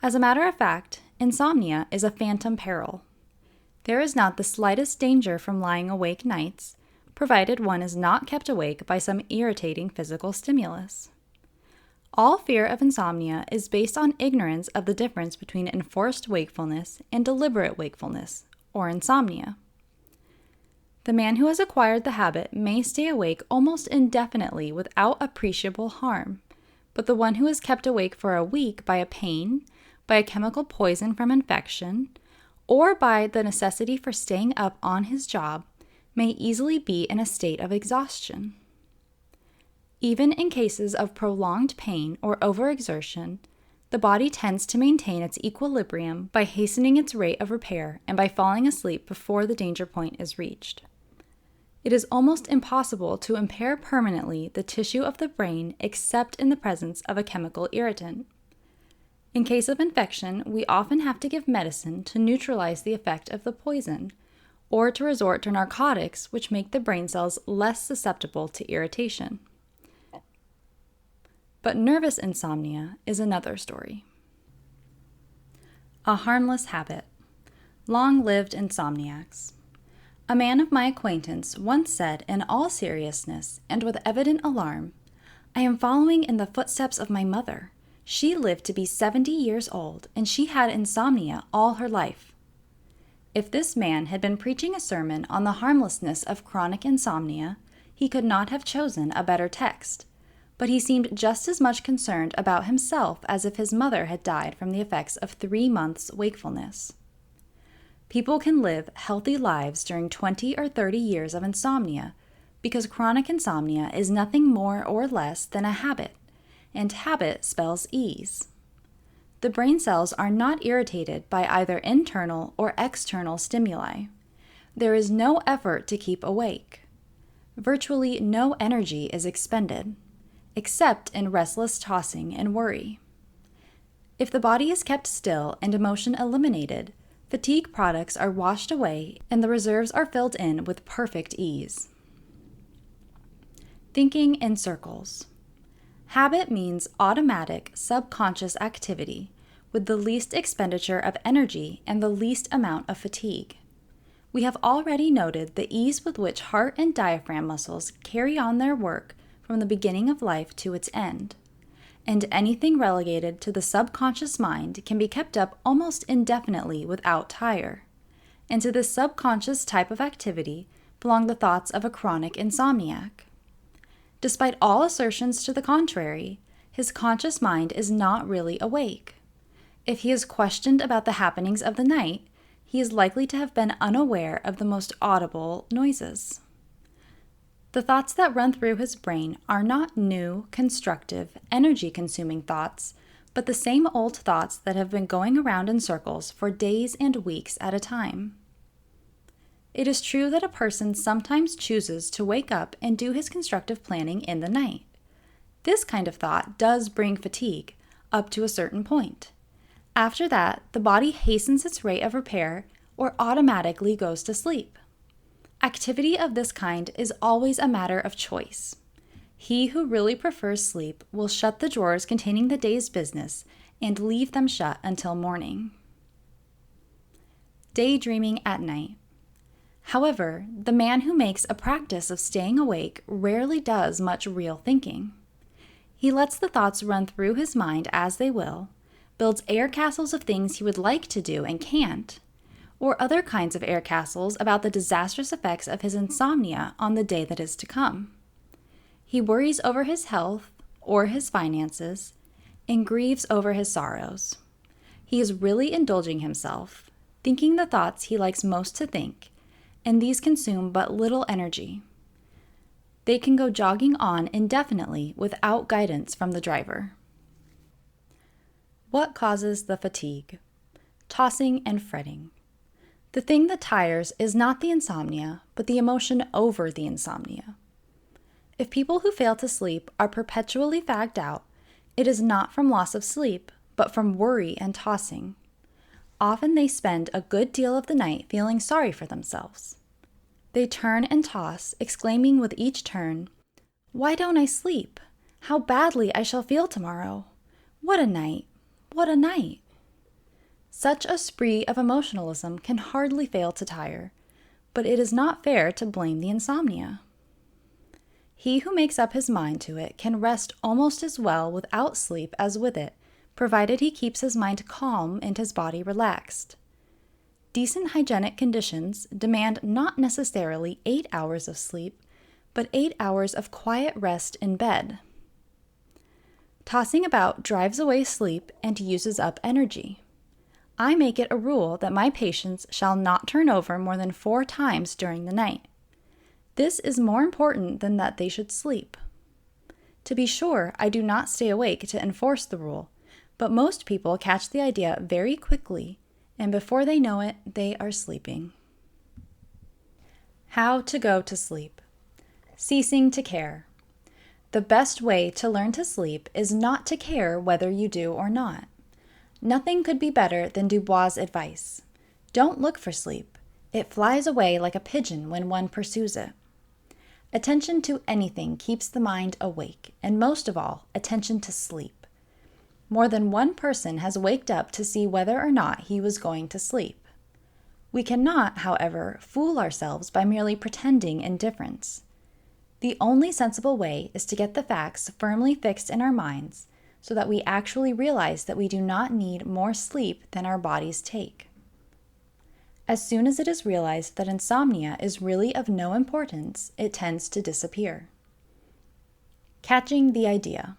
As a matter of fact, insomnia is a phantom peril. There is not the slightest danger from lying awake nights, provided one is not kept awake by some irritating physical stimulus. All fear of insomnia is based on ignorance of the difference between enforced wakefulness and deliberate wakefulness, or insomnia. The man who has acquired the habit may stay awake almost indefinitely without appreciable harm, but the one who is kept awake for a week by a pain, by a chemical poison from infection, or by the necessity for staying up on his job may easily be in a state of exhaustion. Even in cases of prolonged pain or overexertion, the body tends to maintain its equilibrium by hastening its rate of repair and by falling asleep before the danger point is reached. It is almost impossible to impair permanently the tissue of the brain except in the presence of a chemical irritant. In case of infection, we often have to give medicine to neutralize the effect of the poison, or to resort to narcotics which make the brain cells less susceptible to irritation. But nervous insomnia is another story. A harmless habit. Long-lived insomniacs. A man of my acquaintance once said in all seriousness and with evident alarm, "I am following in the footsteps of my mother. She lived to be 70 years old, and she had insomnia all her life." If this man had been preaching a sermon on the harmlessness of chronic insomnia, he could not have chosen a better text, but he seemed just as much concerned about himself as if his mother had died from the effects of 3 months' wakefulness. People can live healthy lives during 20 or 30 years of insomnia because chronic insomnia is nothing more or less than a habit, and habit spells ease. The brain cells are not irritated by either internal or external stimuli. There is no effort to keep awake. Virtually no energy is expended, except in restless tossing and worry. If the body is kept still and emotion eliminated, fatigue products are washed away and the reserves are filled in with perfect ease. Thinking in circles. Habit means automatic, subconscious activity with the least expenditure of energy and the least amount of fatigue. We have already noted the ease with which heart and diaphragm muscles carry on their work from the beginning of life to its end, and anything relegated to the subconscious mind can be kept up almost indefinitely without tire. And to this subconscious type of activity belong the thoughts of a chronic insomniac. Despite all assertions to the contrary, his conscious mind is not really awake. If he is questioned about the happenings of the night, he is likely to have been unaware of the most audible noises. The thoughts that run through his brain are not new, constructive, energy-consuming thoughts, but the same old thoughts that have been going around in circles for days and weeks at a time. It is true that a person sometimes chooses to wake up and do his constructive planning in the night. This kind of thought does bring fatigue, up to a certain point. After that, the body hastens its rate of repair or automatically goes to sleep. Activity of this kind is always a matter of choice. He who really prefers sleep will shut the drawers containing the day's business and leave them shut until morning. Daydreaming at night. However, the man who makes a practice of staying awake rarely does much real thinking. He lets the thoughts run through his mind as they will, builds air castles of things he would like to do and can't, or other kinds of air castles about the disastrous effects of his insomnia on the day that is to come. He worries over his health or his finances and grieves over his sorrows. He is really indulging himself, thinking the thoughts he likes most to think, and these consume but little energy. They can go jogging on indefinitely without guidance from the driver. What causes the fatigue? Tossing and fretting. The thing that tires is not the insomnia, but the emotion over the insomnia. If people who fail to sleep are perpetually fagged out, it is not from loss of sleep, but from worry and tossing. Often they spend a good deal of the night feeling sorry for themselves. They turn and toss, exclaiming with each turn, "Why don't I sleep? How badly I shall feel tomorrow! What a night! What a night!" Such a spree of emotionalism can hardly fail to tire, but it is not fair to blame the insomnia. He who makes up his mind to it can rest almost as well without sleep as with it, provided he keeps his mind calm and his body relaxed. Decent hygienic conditions demand not necessarily 8 hours of sleep, but 8 hours of quiet rest in bed. Tossing about drives away sleep and uses up energy. I make it a rule that my patients shall not turn over more than 4 times during the night. This is more important than that they should sleep. To be sure, I do not stay awake to enforce the rule, but most people catch the idea very quickly, and before they know it, they are sleeping. How to go to sleep. Ceasing to care. The best way to learn to sleep is not to care whether you do or not. Nothing could be better than Dubois' advice. Don't look for sleep. It flies away like a pigeon when one pursues it. Attention to anything keeps the mind awake, and most of all, attention to sleep. More than one person has waked up to see whether or not he was going to sleep. We cannot, however, fool ourselves by merely pretending indifference. The only sensible way is to get the facts firmly fixed in our minds so that we actually realize that we do not need more sleep than our bodies take. As soon as it is realized that insomnia is really of no importance, it tends to disappear. Catching the idea.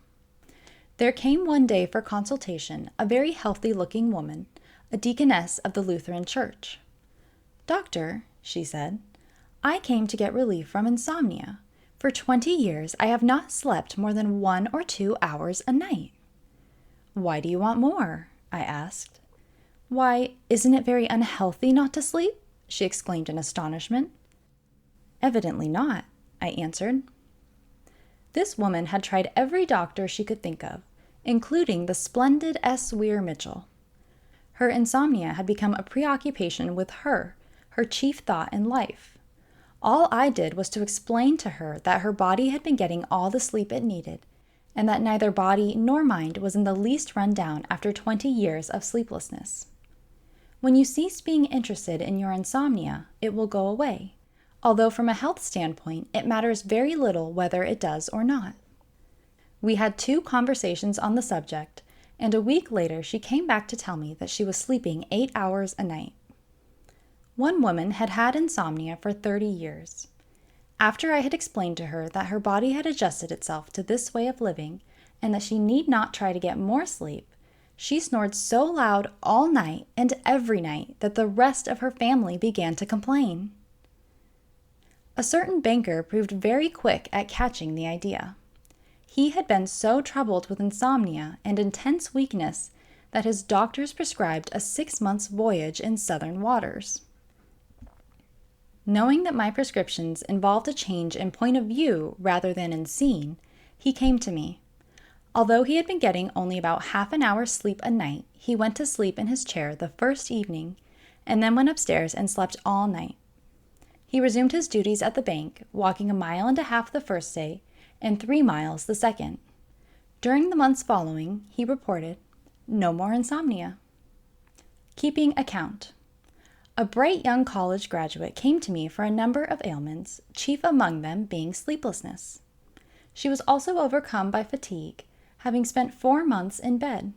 There came one day for consultation a very healthy-looking woman, a deaconess of the Lutheran Church. "Doctor," she said, "I came to get relief from insomnia. For 20 years I have not slept more than 1 or 2 hours a night." "Why do you want more?" I asked. "Why, isn't it very unhealthy not to sleep?" she exclaimed in astonishment. "Evidently not," I answered. This woman had tried every doctor she could think of, including the splendid S. Weir Mitchell. Her insomnia had become a preoccupation with her chief thought in life. All I did was to explain to her that her body had been getting all the sleep it needed, and that neither body nor mind was in the least run down after 20 years of sleeplessness. When you cease being interested in your insomnia, it will go away, although from a health standpoint, it matters very little whether it does or not. We had 2 conversations on the subject, and a week later she came back to tell me that she was sleeping 8 hours a night. One woman had had insomnia for 30 years. After I had explained to her that her body had adjusted itself to this way of living and that she need not try to get more sleep, she snored so loud all night and every night that the rest of her family began to complain. A certain banker proved very quick at catching the idea. He had been so troubled with insomnia and intense weakness that his doctors prescribed a 6 months voyage in southern waters. Knowing that my prescriptions involved a change in point of view rather than in scene, he came to me. Although he had been getting only about half an hour's sleep a night, he went to sleep in his chair the first evening and then went upstairs and slept all night. He resumed his duties at the bank, walking 1.5 miles the first day and 3 miles the second. During the months following, he reported, no more insomnia. Keeping account. A bright young college graduate came to me for a number of ailments, chief among them being sleeplessness. She was also overcome by fatigue, having spent 4 months in bed.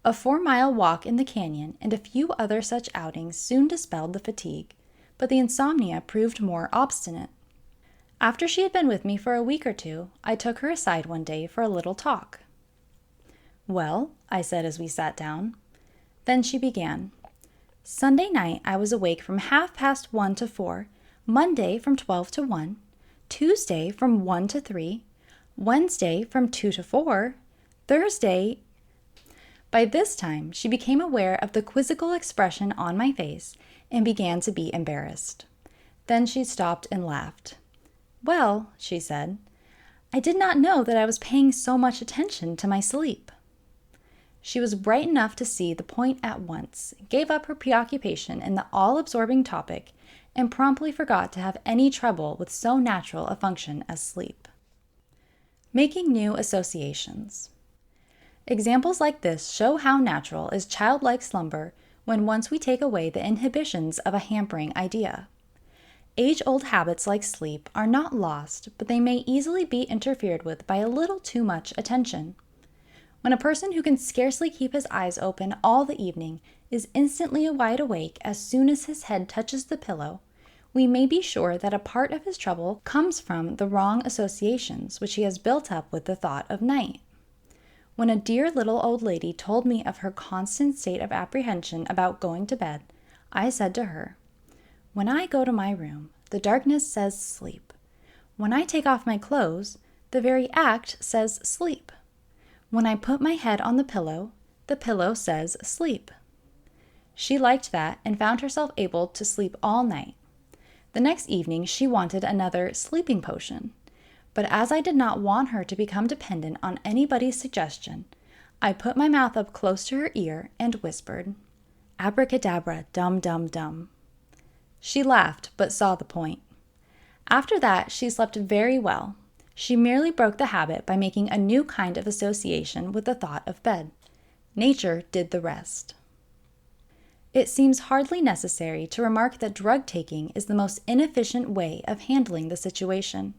A 4-mile walk in the canyon and a few other such outings soon dispelled the fatigue, but the insomnia proved more obstinate. After she had been with me for a week or two, I took her aside one day for a little talk. "Well," I said as we sat down. Then she began. "Sunday night I was awake from 1:30 to 4, Monday from 12 to 1, Tuesday from 1 to 3, Wednesday from 2 to 4, Thursday—" By this time, she became aware of the quizzical expression on my face and began to be embarrassed. Then she stopped and laughed. "Well," she said, "I did not know that I was paying so much attention to my sleep." She was bright enough to see the point at once, gave up her preoccupation in the all-absorbing topic, and promptly forgot to have any trouble with so natural a function as sleep. Making new associations. Examples like this show how natural is childlike slumber when once we take away the inhibitions of a hampering idea. Age-old habits like sleep are not lost, but they may easily be interfered with by a little too much attention. When a person who can scarcely keep his eyes open all the evening is instantly wide awake as soon as his head touches the pillow, we may be sure that a part of his trouble comes from the wrong associations which he has built up with the thought of night. When a dear little old lady told me of her constant state of apprehension about going to bed, I said to her, "When I go to my room, the darkness says sleep. When I take off my clothes, the very act says sleep. When I put my head on the pillow says sleep." She liked that and found herself able to sleep all night. The next evening she wanted another sleeping potion, but as I did not want her to become dependent on anybody's suggestion, I put my mouth up close to her ear and whispered, "Abracadabra, dum dum dum." She laughed, but saw the point. After that, she slept very well. She merely broke the habit by making a new kind of association with the thought of bed. Nature did the rest. It seems hardly necessary to remark that drug taking is the most inefficient way of handling the situation.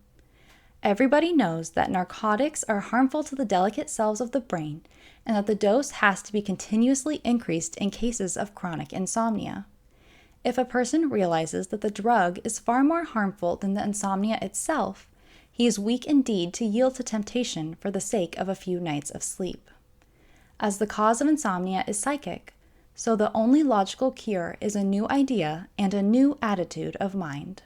Everybody knows that narcotics are harmful to the delicate cells of the brain and that the dose has to be continuously increased in cases of chronic insomnia. If a person realizes that the drug is far more harmful than the insomnia itself, he is weak indeed to yield to temptation for the sake of a few nights of sleep. As the cause of insomnia is psychic, so the only logical cure is a new idea and a new attitude of mind.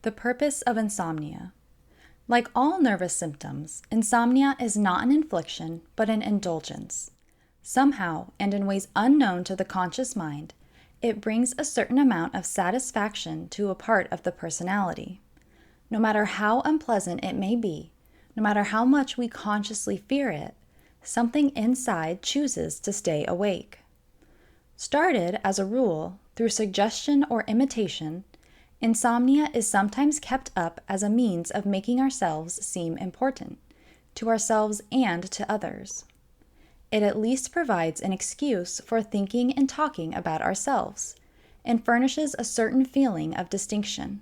The purpose of insomnia. Like all nervous symptoms, insomnia is not an infliction, but an indulgence. Somehow, and in ways unknown to the conscious mind, it brings a certain amount of satisfaction to a part of the personality. No matter how unpleasant it may be, no matter how much we consciously fear it, something inside chooses to stay awake. Started, as a rule, through suggestion or imitation, insomnia is sometimes kept up as a means of making ourselves seem important, to ourselves and to others. It at least provides an excuse for thinking and talking about ourselves, and furnishes a certain feeling of distinction.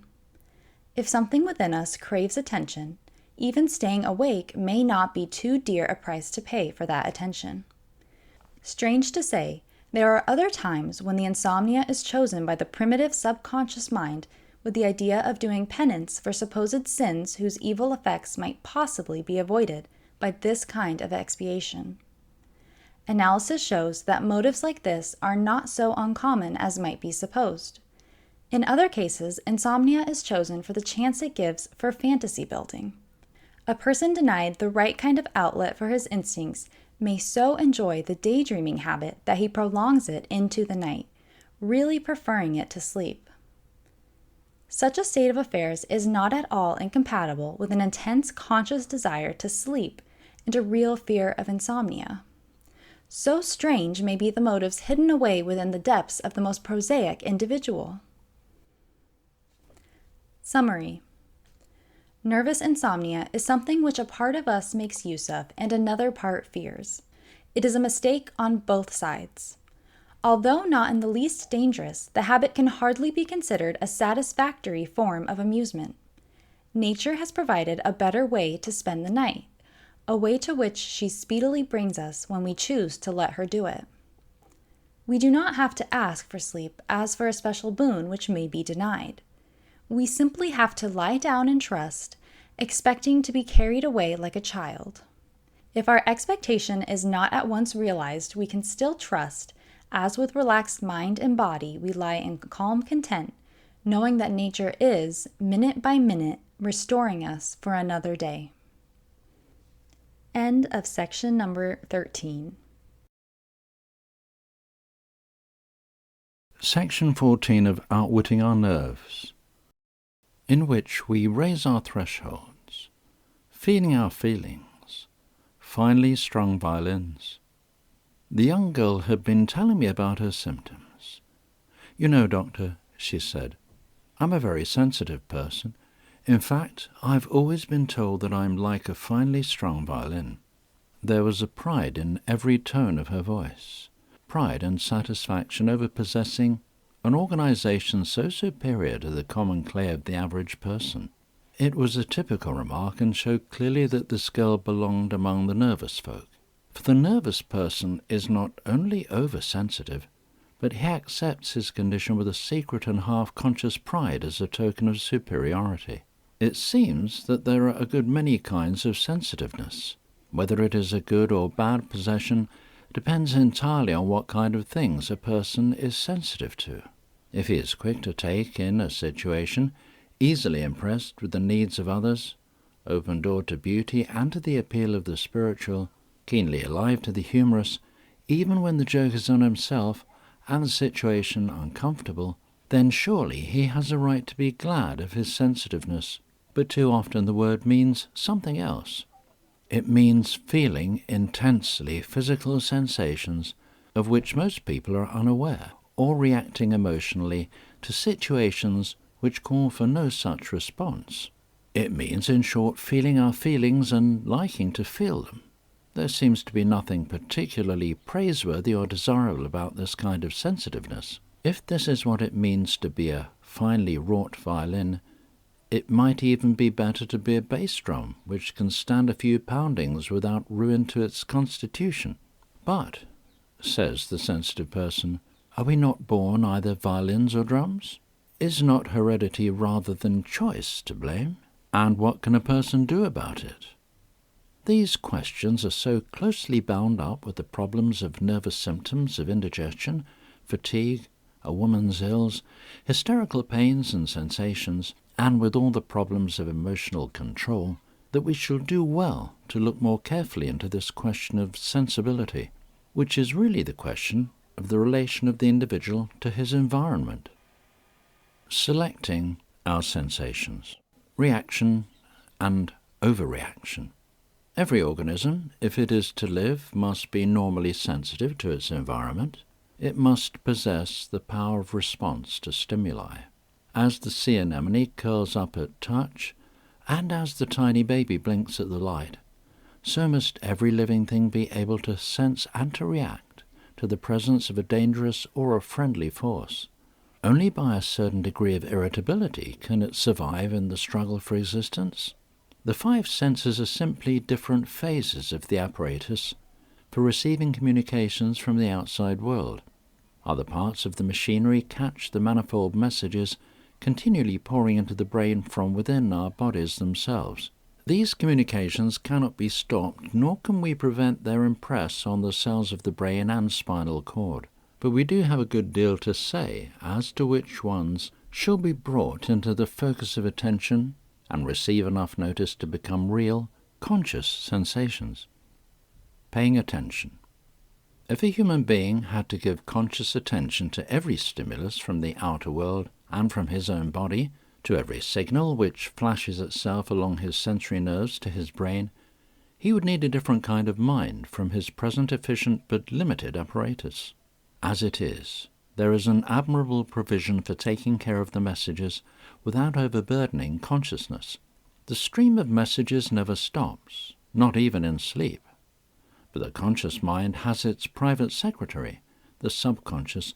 If something within us craves attention, even staying awake may not be too dear a price to pay for that attention. Strange to say, there are other times when the insomnia is chosen by the primitive subconscious mind with the idea of doing penance for supposed sins whose evil effects might possibly be avoided by this kind of expiation. Analysis shows that motives like this are not so uncommon as might be supposed. In other cases, insomnia is chosen for the chance it gives for fantasy building. A person denied the right kind of outlet for his instincts may so enjoy the daydreaming habit that he prolongs it into the night, really preferring it to sleep. Such a state of affairs is not at all incompatible with an intense conscious desire to sleep and a real fear of insomnia. So strange may be the motives hidden away within the depths of the most prosaic individual. Summary. Nervous insomnia is something which a part of us makes use of and another part fears. It is a mistake on both sides. Although not in the least dangerous, the habit can hardly be considered a satisfactory form of amusement. Nature has provided a better way to spend the night, a way to which she speedily brings us when we choose to let her do it. We do not have to ask for sleep as for a special boon which may be denied. We simply have to lie down and trust, expecting to be carried away like a child. If our expectation is not at once realized, we can still trust, as with relaxed mind and body we lie in calm content, knowing that nature is, minute by minute, restoring us for another day. End of section number 13. Section 14 of Outwitting Our Nerves, in which we raise our thresholds, feeling our feelings, finely strung violins. The young girl had been telling me about her symptoms. "You know, doctor," she said, "I'm a very sensitive person. In fact, I've always been told that I'm like a finely strung violin." There was a pride in every tone of her voice, pride and satisfaction over possessing an organization so superior to the common clay of the average person. It was a typical remark and showed clearly that this girl belonged among the nervous folk. For the nervous person is not only oversensitive, but he accepts his condition with a secret and half-conscious pride as a token of superiority. It seems that there are a good many kinds of sensitiveness. Whether it is a good or bad possession depends entirely on what kind of things a person is sensitive to. If he is quick to take in a situation, easily impressed with the needs of others, open-doored to beauty and to the appeal of the spiritual, keenly alive to the humorous, even when the joke is on himself and the situation uncomfortable, then surely he has a right to be glad of his sensitiveness. But too often the word means something else. It means feeling intensely physical sensations of which most people are unaware, or reacting emotionally to situations which call for no such response. It means, in short, feeling our feelings and liking to feel them. There seems to be nothing particularly praiseworthy or desirable about this kind of sensitiveness. If this is what it means to be a finely wrought violin, it might even be better to be a bass drum, which can stand a few poundings without ruin to its constitution. But, says the sensitive person, are we not born either violins or drums? Is not heredity rather than choice to blame? And what can a person do about it? These questions are so closely bound up with the problems of nervous symptoms of indigestion, fatigue, a woman's ills, hysterical pains and sensations, and with all the problems of emotional control, that we shall do well to look more carefully into this question of sensibility, which is really the question of the relation of the individual to his environment. Selecting our sensations, reaction and overreaction. Every organism, if it is to live, must be normally sensitive to its environment. It must possess the power of response to stimuli. As the sea anemone curls up at touch, and as the tiny baby blinks at the light, so must every living thing be able to sense and to react to the presence of a dangerous or a friendly force. Only by a certain degree of irritability can it survive in the struggle for existence. The five senses are simply different phases of the apparatus for receiving communications from the outside world. Other parts of the machinery catch the manifold messages continually pouring into the brain from within our bodies themselves. These communications cannot be stopped, nor can we prevent their impress on the cells of the brain and spinal cord. But we do have a good deal to say as to which ones shall be brought into the focus of attention and receive enough notice to become real, conscious sensations. Paying attention. If a human being had to give conscious attention to every stimulus from the outer world and from his own body, to every signal which flashes itself along his sensory nerves to his brain, he would need a different kind of mind from his present efficient but limited apparatus. As it is, there is an admirable provision for taking care of the messages without overburdening consciousness. The stream of messages never stops, not even in sleep. But the conscious mind has its private secretary, the the subconscious,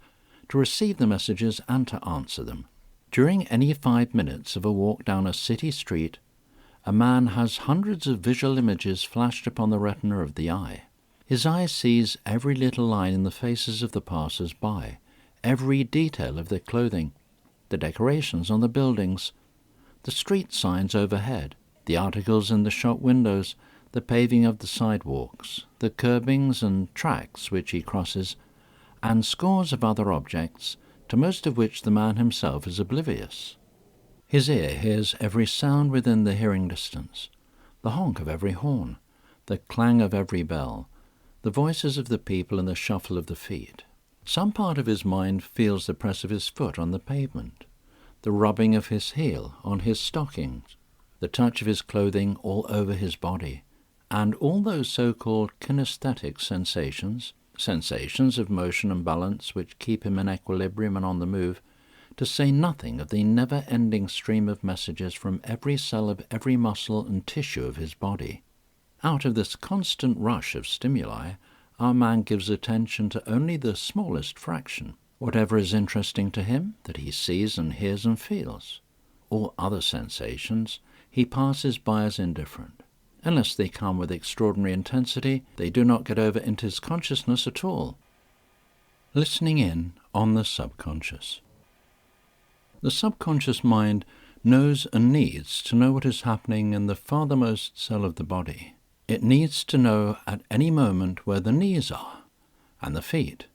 to receive the messages and to answer them. During any 5 minutes of a walk down a city street, a man has hundreds of visual images flashed upon the retina of the eye. His eye sees every little line in the faces of the passers-by, every detail of their clothing, the decorations on the buildings, the street signs overhead, the articles in the shop windows, the paving of the sidewalks, the curbings and tracks which he crosses, and scores of other objects, to most of which the man himself is oblivious. His ear hears every sound within the hearing distance, the honk of every horn, the clang of every bell, the voices of the people and the shuffle of the feet. Some part of his mind feels the press of his foot on the pavement, the rubbing of his heel on his stockings, the touch of his clothing all over his body, and all those so-called kinesthetic sensations of motion and balance which keep him in equilibrium and on the move, to say nothing of the never-ending stream of messages from every cell of every muscle and tissue of his body. Out of this constant rush of stimuli, our man gives attention to only the smallest fraction, whatever is interesting to him that he sees and hears and feels. All other sensations he passes by as indifferent. Unless they come with extraordinary intensity, they do not get over into his consciousness at all. Listening in on the subconscious. The subconscious mind knows and needs to know what is happening in the farthermost cell of the body. It needs to know at any moment where the knees are and the feet.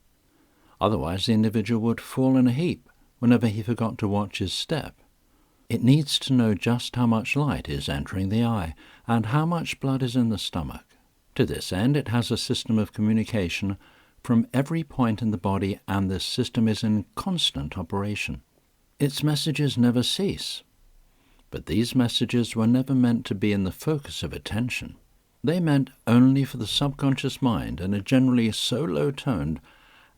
Otherwise the individual would fall in a heap whenever he forgot to watch his step. It needs to know just how much light is entering the eye and how much blood is in the stomach. To this end it has a system of communication from every point in the body, and this system is in constant operation. Its messages never cease. But these messages were never meant to be in the focus of attention. They meant only for the subconscious mind, and are generally so low-toned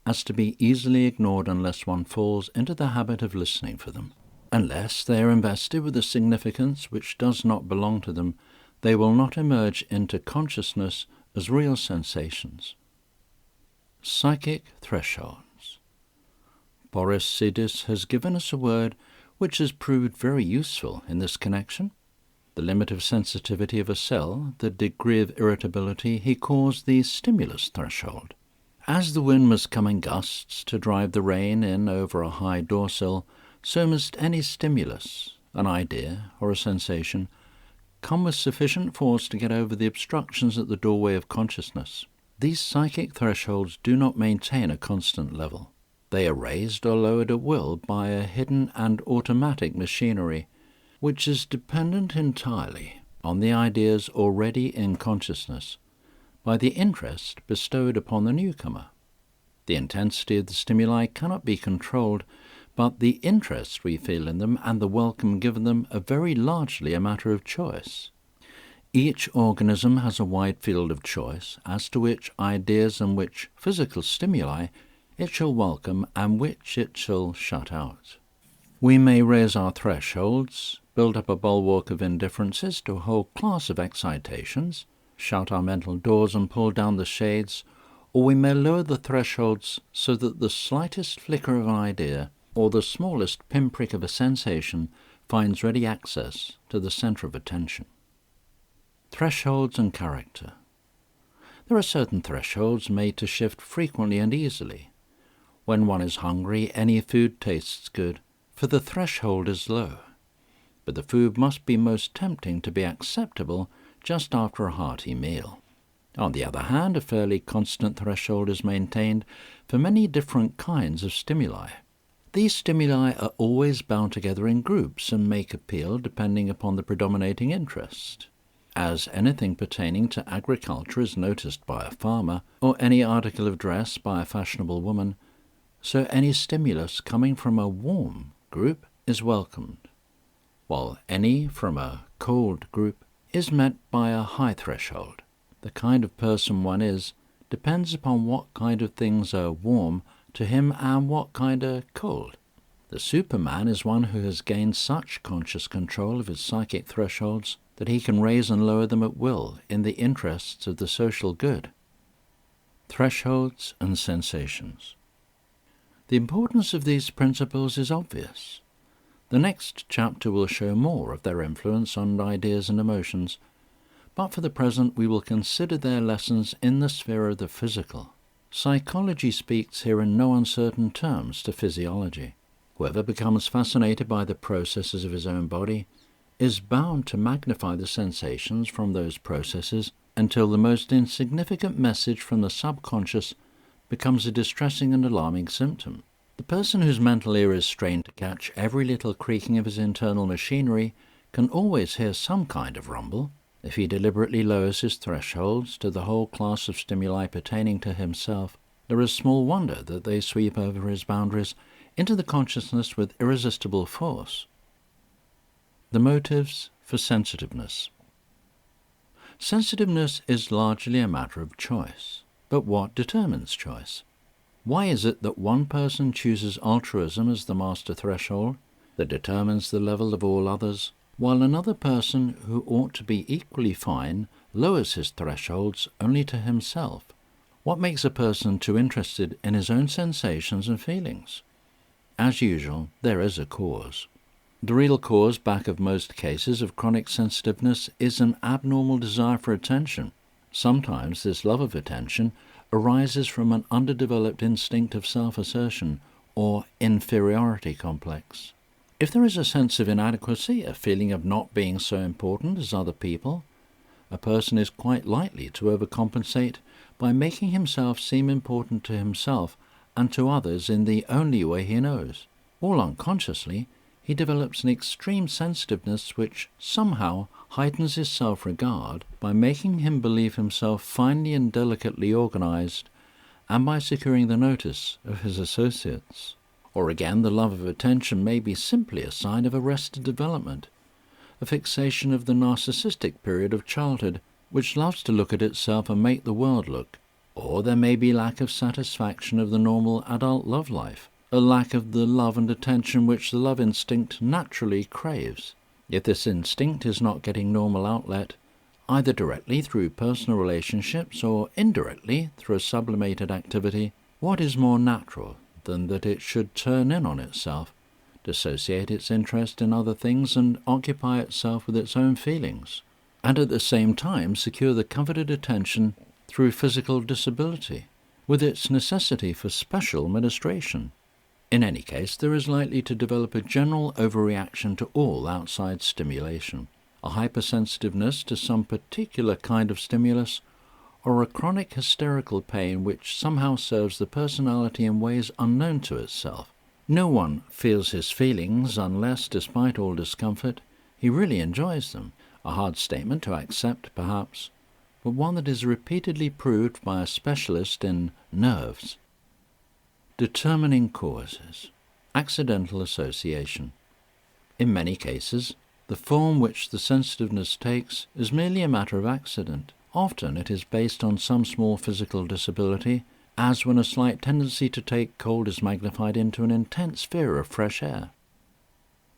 as to be easily ignored unless one falls into the habit of listening for them. Unless they are invested with a significance which does not belong to them, they will not emerge into consciousness as real sensations. Psychic thresholds. Boris Sidis has given us a word which has proved very useful in this connection. The limit of sensitivity of a cell, the degree of irritability, he calls the stimulus threshold. As the wind must come in gusts to drive the rain in over a high doorsill, so must any stimulus, an idea or a sensation, come with sufficient force to get over the obstructions at the doorway of consciousness. These psychic thresholds do not maintain a constant level. They are raised or lowered at will by a hidden and automatic machinery, which is dependent entirely on the ideas already in consciousness, by the interest bestowed upon the newcomer. The intensity of the stimuli cannot be controlled, but the interest we feel in them and the welcome given them are very largely a matter of choice. Each organism has a wide field of choice as to which ideas and which physical stimuli it shall welcome and which it shall shut out. We may raise our thresholds, build up a bulwark of indifferences to a whole class of excitations, shut our mental doors and pull down the shades, or we may lower the thresholds so that the slightest flicker of an idea or the smallest pinprick of a sensation finds ready access to the centre of attention. Thresholds and character. There are certain thresholds made to shift frequently and easily. When one is hungry, any food tastes good, for the threshold is low. But the food must be most tempting to be acceptable just after a hearty meal. On the other hand, a fairly constant threshold is maintained for many different kinds of stimuli. These stimuli are always bound together in groups and make appeal depending upon the predominating interest. As anything pertaining to agriculture is noticed by a farmer, or any article of dress by a fashionable woman, so any stimulus coming from a warm group is welcomed, while any from a cold group is met by a high threshold. The kind of person one is depends upon what kind of things are warm to him and what kind are cold. The Superman is one who has gained such conscious control of his psychic thresholds that he can raise and lower them at will in the interests of the social good. Thresholds and sensations. The importance of these principles is obvious. The next chapter will show more of their influence on ideas and emotions, but for the present we will consider their lessons in the sphere of the physical. Psychology speaks here in no uncertain terms to physiology. Whoever becomes fascinated by the processes of his own body is bound to magnify the sensations from those processes until the most insignificant message from the subconscious becomes a distressing and alarming symptom. The person whose mental ear is strained to catch every little creaking of his internal machinery can always hear some kind of rumble. If he deliberately lowers his thresholds to the whole class of stimuli pertaining to himself, there is small wonder that they sweep over his boundaries into the consciousness with irresistible force. The motives for sensitiveness. Sensitiveness is largely a matter of choice. But what determines choice? Why is it that one person chooses altruism as the master threshold that determines the level of all others, while another person who ought to be equally fine lowers his thresholds only to himself? What makes a person too interested in his own sensations and feelings? As usual, there is a cause. The real cause back of most cases of chronic sensitiveness is an abnormal desire for attention. Sometimes this love of attention arises from an underdeveloped instinct of self-assertion or inferiority complex. If there is a sense of inadequacy, a feeling of not being so important as other people, a person is quite likely to overcompensate by making himself seem important to himself and to others in the only way he knows. All unconsciously, he develops an extreme sensitiveness which somehow heightens his self-regard by making him believe himself finely and delicately organized, and by securing the notice of his associates. Or again, the love of attention may be simply a sign of arrested development, a fixation of the narcissistic period of childhood, which loves to look at itself and make the world look. Or there may be lack of satisfaction of the normal adult love life, a lack of the love and attention which the love instinct naturally craves. If this instinct is not getting normal outlet, either directly through personal relationships or indirectly through a sublimated activity, what is more natural than that it should turn in on itself, dissociate its interest in other things and occupy itself with its own feelings, and at the same time secure the coveted attention through physical disability, with its necessity for special ministration? In any case, there is likely to develop a general overreaction to all outside stimulation, a hypersensitiveness to some particular kind of stimulus, or a chronic hysterical pain which somehow serves the personality in ways unknown to itself. No one feels his feelings unless, despite all discomfort, he really enjoys them. A hard statement to accept, perhaps, but one that is repeatedly proved by a specialist in nerves. Determining causes. Accidental association. In many cases, the form which the sensitiveness takes is merely a matter of accident. Often it is based on some small physical disability, as when a slight tendency to take cold is magnified into an intense fear of fresh air.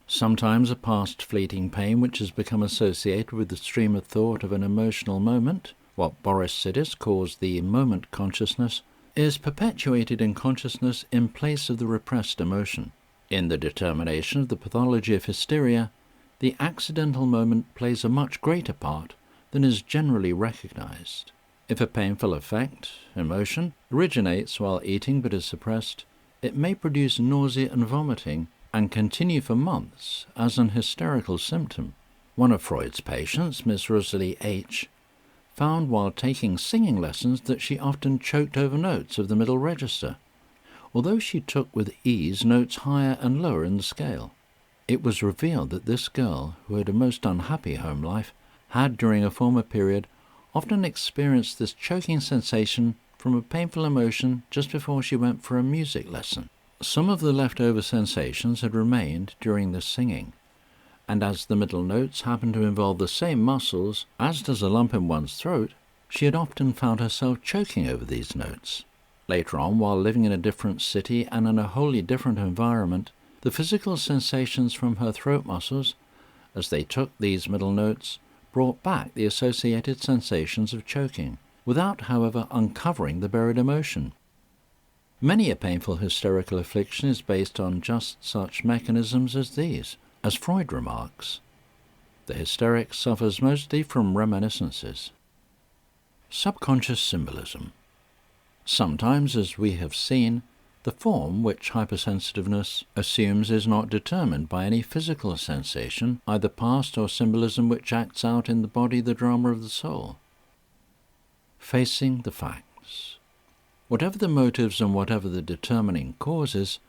Sometimes a past fleeting pain which has become associated with the stream of thought of an emotional moment, what Boris Sidis calls the moment consciousness, is perpetuated in consciousness in place of the repressed emotion. In the determination of the pathology of hysteria, the accidental moment plays a much greater part than is generally recognized. If a painful affect, emotion, originates while eating but is suppressed, it may produce nausea and vomiting and continue for months as an hysterical symptom. One of Freud's patients, Miss Rosalie H., found while taking singing lessons that she often choked over notes of the middle register, although she took with ease notes higher and lower in the scale. It was revealed that this girl, who had a most unhappy home life, had during a former period often experienced this choking sensation from a painful emotion just before she went for a music lesson. Some of the leftover sensations had remained during the singing, and as the middle notes happened to involve the same muscles as does a lump in one's throat, she had often found herself choking over these notes. Later on, while living in a different city and in a wholly different environment, the physical sensations from her throat muscles, as they took these middle notes, brought back the associated sensations of choking, without, however, uncovering the buried emotion. Many a painful hysterical affliction is based on just such mechanisms as these. As Freud remarks, the hysteric suffers mostly from reminiscences. Subconscious symbolism. Sometimes, as we have seen, the form which hypersensitiveness assumes is not determined by any physical sensation, either past or symbolism which acts out in the body the drama of the soul. Facing the facts. Whatever the motives and whatever the determining causes,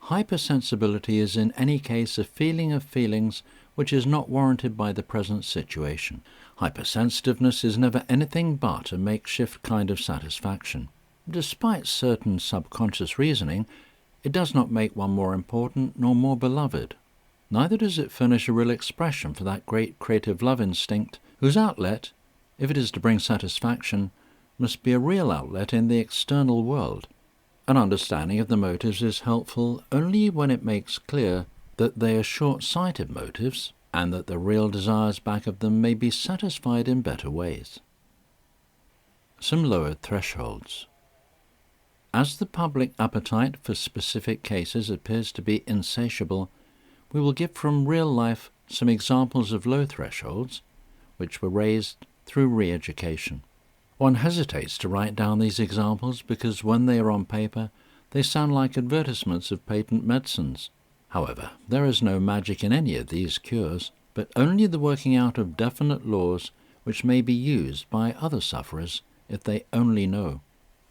hypersensibility is in any case a feeling of feelings which is not warranted by the present situation. Hypersensitiveness is never anything but a makeshift kind of satisfaction. Despite certain subconscious reasoning, it does not make one more important nor more beloved. Neither does it furnish a real expression for that great creative love instinct, whose outlet, if it is to bring satisfaction, must be a real outlet in the external world. An understanding of the motives is helpful only when it makes clear that they are short-sighted motives, and that the real desires back of them may be satisfied in better ways. Some lowered thresholds. As the public appetite for specific cases appears to be insatiable, we will give from real life some examples of low thresholds, which were raised through re-education. One hesitates to write down these examples because when they are on paper, they sound like advertisements of patent medicines. However, there is no magic in any of these cures, but only the working out of definite laws which may be used by other sufferers if they only know.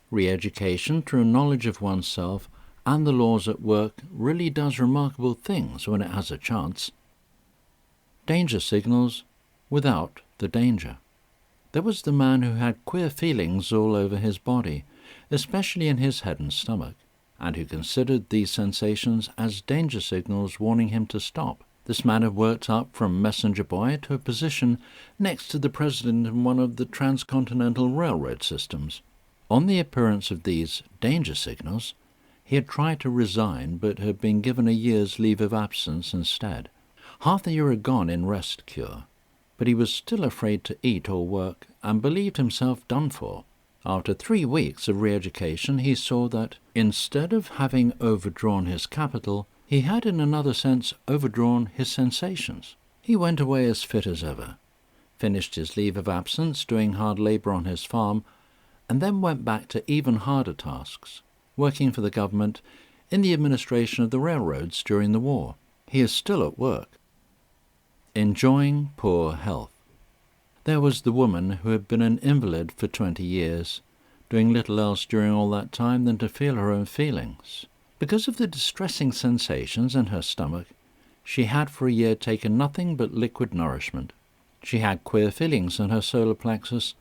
Re-education through knowledge of oneself and the laws at work really does remarkable things when it has a chance. Danger signals without the danger. There was the man who had queer feelings all over his body, especially in his head and stomach, and who considered these sensations as danger signals warning him to stop. This man had worked up from messenger boy to a position next to the president in one of the transcontinental railroad systems. On the appearance of these danger signals, he had tried to resign but had been given a year's leave of absence instead. Half the year had gone in rest cure, but he was still afraid to eat or work and believed himself done for. After 3 weeks of re-education, he saw that, instead of having overdrawn his capital, he had in another sense overdrawn his sensations. He went away as fit as ever, finished his leave of absence doing hard labour on his farm, and then went back to even harder tasks, working for the government in the administration of the railroads during the war. He is still at work. Enjoying poor health. There was the woman who had been an invalid for 20 years, doing little else during all that time than to feel her own feelings. Because of the distressing sensations in her stomach, she had for a year taken nothing but liquid nourishment. She had queer feelings in her solar plexus,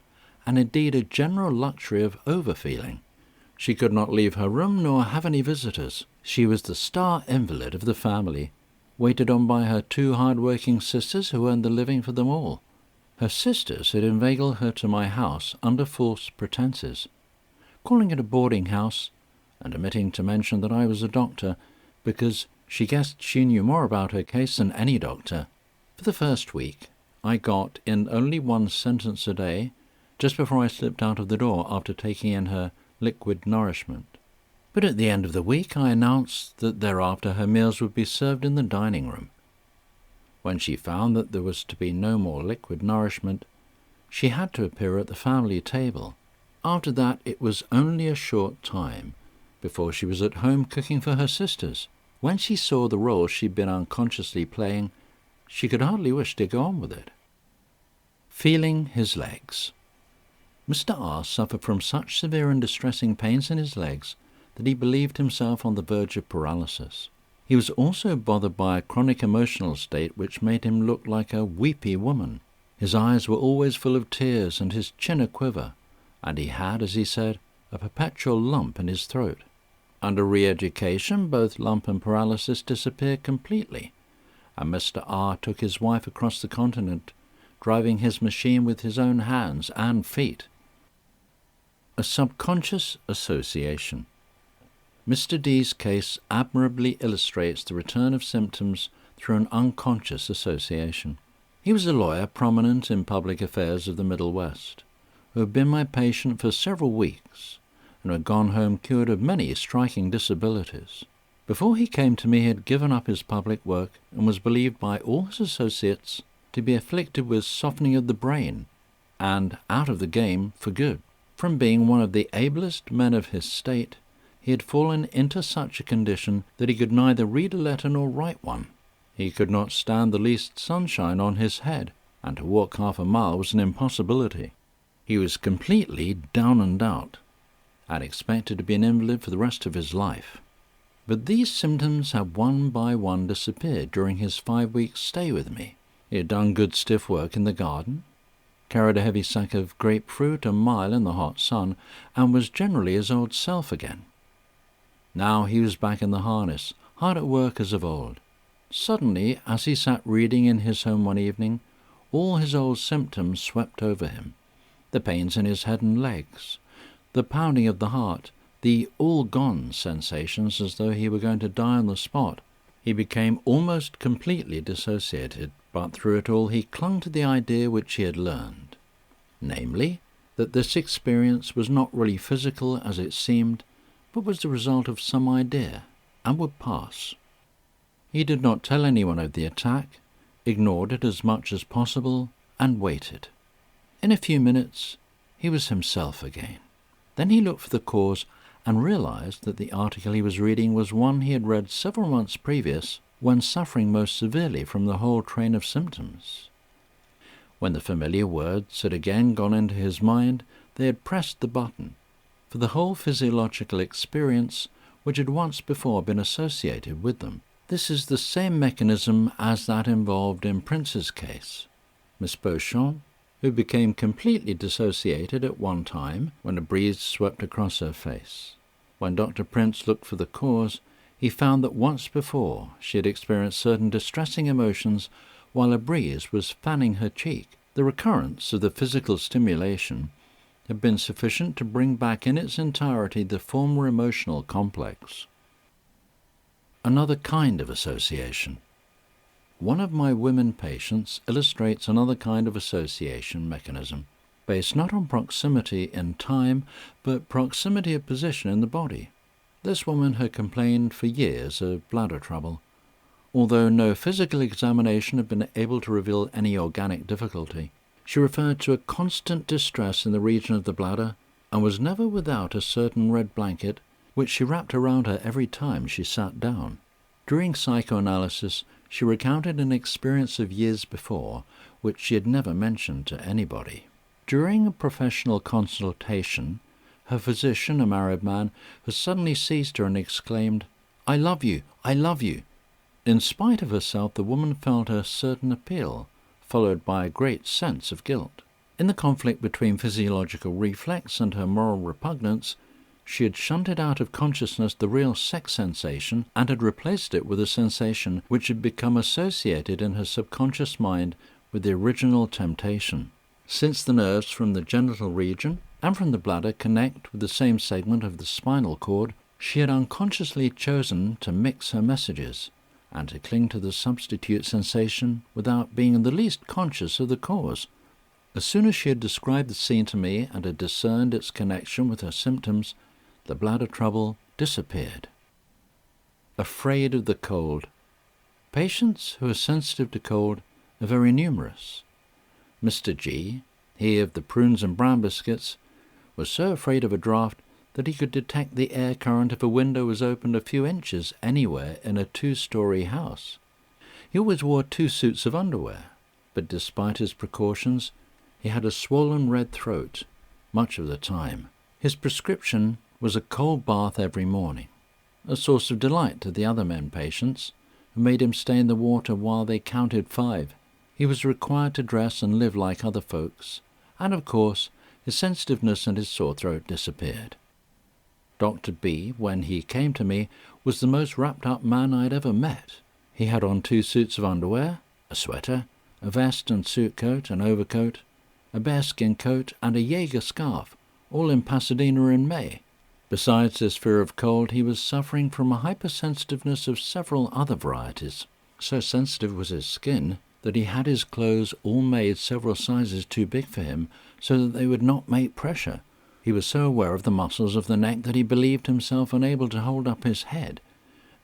and indeed a general luxury of overfeeling. She could not leave her room nor have any visitors. She was the star invalid of the family, waited on by her 2 hard-working sisters who earned the living for them all. Her sisters had inveigled her to my house under false pretenses, calling it a boarding house, and omitting to mention that I was a doctor, because she guessed she knew more about her case than any doctor. For the first week, I got in only 1 sentence a day, just before I slipped out of the door after taking in her liquid nourishment. But at the end of the week I announced that thereafter her meals would be served in the dining room. When she found that there was to be no more liquid nourishment, she had to appear at the family table. After that it was only a short time before she was at home cooking for her sisters. When she saw the role she'd been unconsciously playing, she could hardly wish to go on with it. Feeling his legs. Mr. R. suffered from such severe and distressing pains in his legs that he believed himself on the verge of paralysis. He was also bothered by a chronic emotional state which made him look like a weepy woman. His eyes were always full of tears and his chin a quiver, and he had, as he said, a perpetual lump in his throat. Under re-education, both lump and paralysis disappeared completely, and Mr. R. took his wife across the continent, driving his machine with his own hands and feet. A subconscious association. Mr. D's case admirably illustrates the return of symptoms through an unconscious association. He was a lawyer prominent in public affairs of the Middle West, who had been my patient for several weeks, and had gone home cured of many striking disabilities. Before he came to me, he had given up his public work and was believed by all his associates to be afflicted with softening of the brain and out of the game for good. From being one of the ablest men of his state, he had fallen into such a condition that he could neither read a letter nor write one. He could not stand the least sunshine on his head, and to walk half a mile was an impossibility. He was completely down and out, and expected to be an invalid for the rest of his life. But these symptoms had one by one disappeared during his 5 weeks' stay with me. He had done good stiff work in the garden, carried a heavy sack of grapefruit a mile in the hot sun, and was generally his old self again. Now he was back in the harness, hard at work as of old. Suddenly, as he sat reading in his home one evening, all his old symptoms swept over him. The pains in his head and legs, the pounding of the heart, the all-gone sensations as though he were going to die on the spot. He became almost completely dissociated, but through it all he clung to the idea which he had learned, namely, that this experience was not really physical as it seemed, but was the result of some idea, and would pass. He did not tell anyone of the attack, ignored it as much as possible, and waited. In a few minutes he was himself again. Then he looked for the cause and realized that the article he was reading was one he had read several months previous, when suffering most severely from the whole train of symptoms. When the familiar words had again gone into his mind, they had pressed the button for the whole physiological experience which had once before been associated with them. This is the same mechanism as that involved in Prince's case. Miss Beauchamp, who became completely dissociated at one time when a breeze swept across her face. When Dr. Prince looked for the cause, he found that once before she had experienced certain distressing emotions while a breeze was fanning her cheek. The recurrence of the physical stimulation had been sufficient to bring back in its entirety the former emotional complex. Another kind of association. One of my women patients illustrates another kind of association mechanism, based not on proximity in time, but proximity of position in the body. This woman had complained for years of bladder trouble. Although no physical examination had been able to reveal any organic difficulty, she referred to a constant distress in the region of the bladder, and was never without a certain red blanket which she wrapped around her every time she sat down. During psychoanalysis, she recounted an experience of years before, which she had never mentioned to anybody. During a professional consultation, her physician, a married man, had suddenly seized her and exclaimed, "I love you, I love you." In spite of herself, the woman felt a certain appeal, followed by a great sense of guilt. In the conflict between physiological reflex and her moral repugnance, she had shunted out of consciousness the real sex sensation and had replaced it with a sensation which had become associated in her subconscious mind with the original temptation. Since the nerves from the genital region and from the bladder connect with the same segment of the spinal cord, she had unconsciously chosen to mix her messages and to cling to the substitute sensation without being in the least conscious of the cause. As soon as she had described the scene to me and had discerned its connection with her symptoms, the bladder trouble disappeared. Afraid of the cold. Patients who are sensitive to cold are very numerous. Mr. G, he of the prunes and brown biscuits, was so afraid of a draught that he could detect the air current if a window was opened a few inches anywhere in a 2-story house. He always wore 2 suits of underwear, but despite his precautions, he had a swollen red throat much of the time. His prescription was a cold bath every morning, a source of delight to the other men patients, who made him stay in the water while they counted 5. He was required to dress and live like other folks, and of course his sensitiveness and his sore throat disappeared. Dr. B, when he came to me, was the most wrapped-up man I had ever met. He had on 2 suits of underwear, a sweater, a vest and suit coat, an overcoat, a bearskin coat, and a Jaeger scarf, all in Pasadena in May. Besides this fear of cold, he was suffering from a hypersensitiveness of several other varieties. So sensitive was his skin that he had his clothes all made several sizes too big for him so that they would not make pressure, He was so aware of the muscles of the neck that he believed himself unable to hold up his head,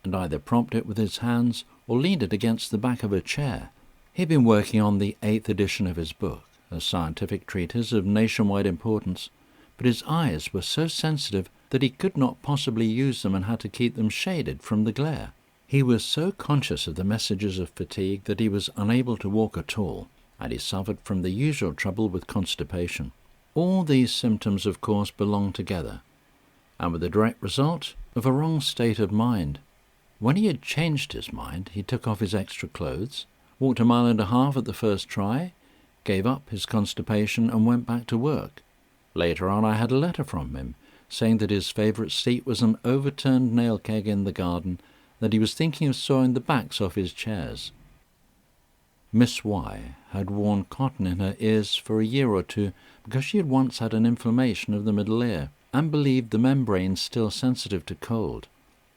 and either propped it with his hands or leaned it against the back of a chair. He had been working on the 8th edition of his book, a scientific treatise of nationwide importance, but his eyes were so sensitive that he could not possibly use them and had to keep them shaded from the glare. He was so conscious of the messages of fatigue that he was unable to walk at all, and he suffered from the usual trouble with constipation. All these symptoms, of course, belonged together, and with the direct result of a wrong state of mind. When he had changed his mind, he took off his extra clothes, walked 1.5 miles at the first try, gave up his constipation, and went back to work. Later on I had a letter from him, saying that his favourite seat was an overturned nail keg in the garden, that he was thinking of sawing the backs off his chairs. Miss Y. had worn cotton in her ears for a year or two because she had once had an inflammation of the middle ear, and believed the membrane still sensitive to cold.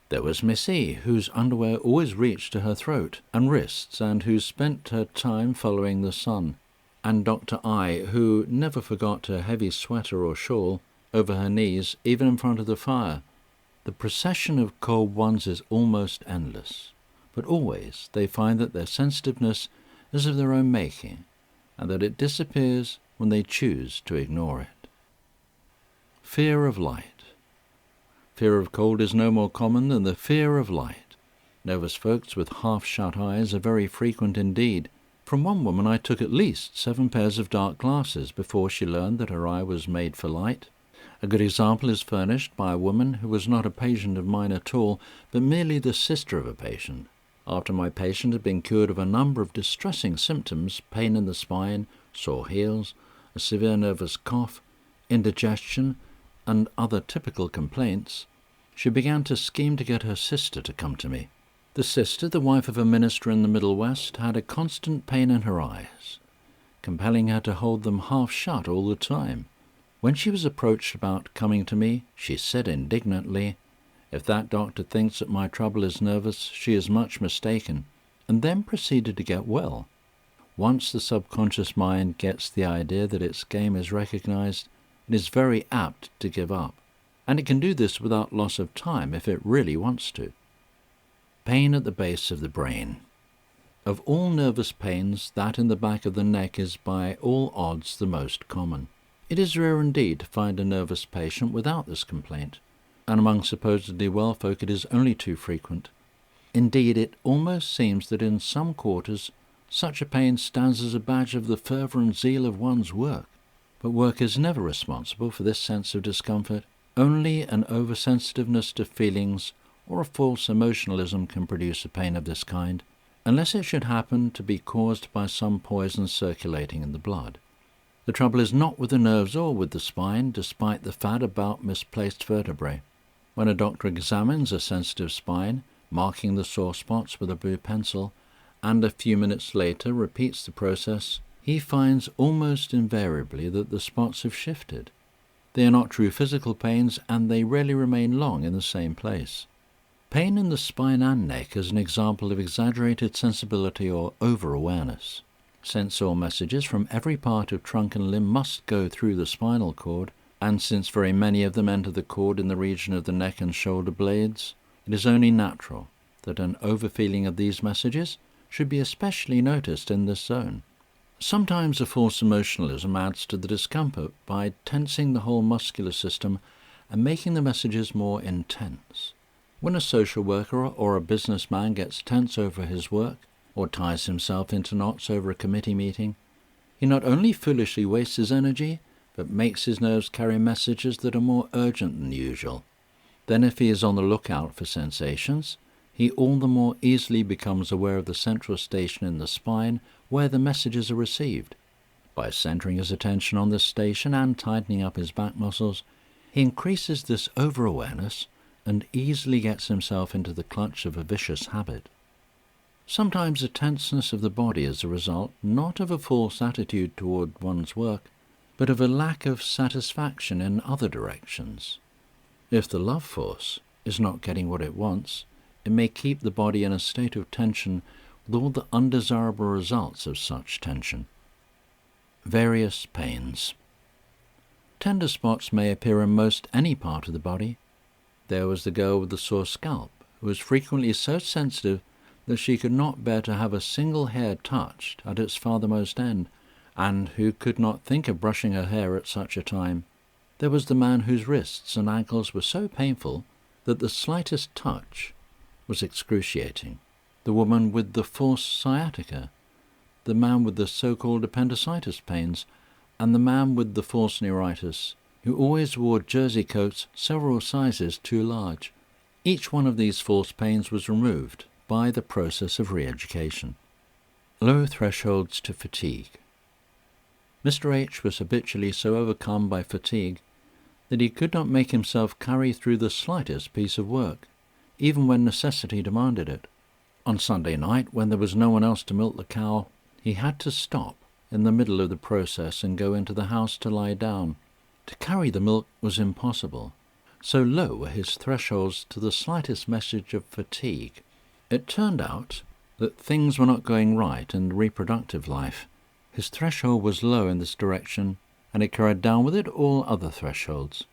There was Miss E., whose underwear always reached to her throat and wrists, and who spent her time following the sun, and Dr. I., who never forgot her heavy sweater or shawl over her knees, even in front of the fire. The procession of cold ones is almost endless, but always they find that their sensitiveness is of their own making, and that it disappears when they choose to ignore it. Fear of light. Fear of cold is no more common than the fear of light. Nervous folks with half-shut eyes are very frequent indeed. From one woman I took at least 7 pairs of dark glasses before she learned that her eye was made for light. A good example is furnished by a woman who was not a patient of mine at all, but merely the sister of a patient. After my patient had been cured of a number of distressing symptoms, pain in the spine, sore heels, a severe nervous cough, indigestion, and other typical complaints, she began to scheme to get her sister to come to me. The sister, the wife of a minister in the Middle West, had a constant pain in her eyes, compelling her to hold them half shut all the time. When she was approached about coming to me, she said indignantly, "If that doctor thinks that my trouble is nervous, she is much mistaken," and then proceeded to get well. Once the subconscious mind gets the idea that its game is recognized, it is very apt to give up, and it can do this without loss of time if it really wants to. Pain at the base of the brain. Of all nervous pains, that in the back of the neck is by all odds the most common. It is rare indeed to find a nervous patient without this complaint, and among supposedly well folk it is only too frequent. Indeed, it almost seems that in some quarters such a pain stands as a badge of the fervour and zeal of one's work. But work is never responsible for this sense of discomfort. Only an oversensitiveness to feelings or a false emotionalism can produce a pain of this kind, unless it should happen to be caused by some poison circulating in the blood. The trouble is not with the nerves or with the spine, despite the fad about misplaced vertebrae. When a doctor examines a sensitive spine, marking the sore spots with a blue pencil, and a few minutes later repeats the process, he finds almost invariably that the spots have shifted. They are not true physical pains, and they rarely remain long in the same place. Pain in the spine and neck is an example of exaggerated sensibility or over-awareness. Since all messages from every part of trunk and limb must go through the spinal cord, and since very many of them enter the cord in the region of the neck and shoulder blades, it is only natural that an overfeeling of these messages should be especially noticed in this zone. Sometimes a false emotionalism adds to the discomfort by tensing the whole muscular system and making the messages more intense. When a social worker or a businessman gets tense over his work, or ties himself into knots over a committee meeting, he not only foolishly wastes his energy, but makes his nerves carry messages that are more urgent than usual. Then if he is on the lookout for sensations, he all the more easily becomes aware of the central station in the spine where the messages are received. By centering his attention on this station and tightening up his back muscles, he increases this over-awareness and easily gets himself into the clutch of a vicious habit. Sometimes a tenseness of the body is a result not of a false attitude toward one's work, but of a lack of satisfaction in other directions. If the love force is not getting what it wants, it may keep the body in a state of tension with all the undesirable results of such tension. Various pains. Tender spots may appear in most any part of the body. There was the girl with the sore scalp, who was frequently so sensitive that she could not bear to have a single hair touched at its farthermost end, and who could not think of brushing her hair at such a time. There was the man whose wrists and ankles were so painful that the slightest touch was excruciating, the woman with the false sciatica, the man with the so-called appendicitis pains, and the man with the false neuritis, who always wore jersey coats several sizes too large. Each one of these false pains was removed by the process of re-education. Low thresholds to fatigue. Mr. H. was habitually so overcome by fatigue that he could not make himself carry through the slightest piece of work, even when necessity demanded it. On Sunday night, when there was no one else to milk the cow, he had to stop in the middle of the process and go into the house to lie down. To carry the milk was impossible. So low were his thresholds to the slightest message of fatigue. It turned out that things were not going right in reproductive life. His threshold was low in this direction, and it carried down with it all other thresholds.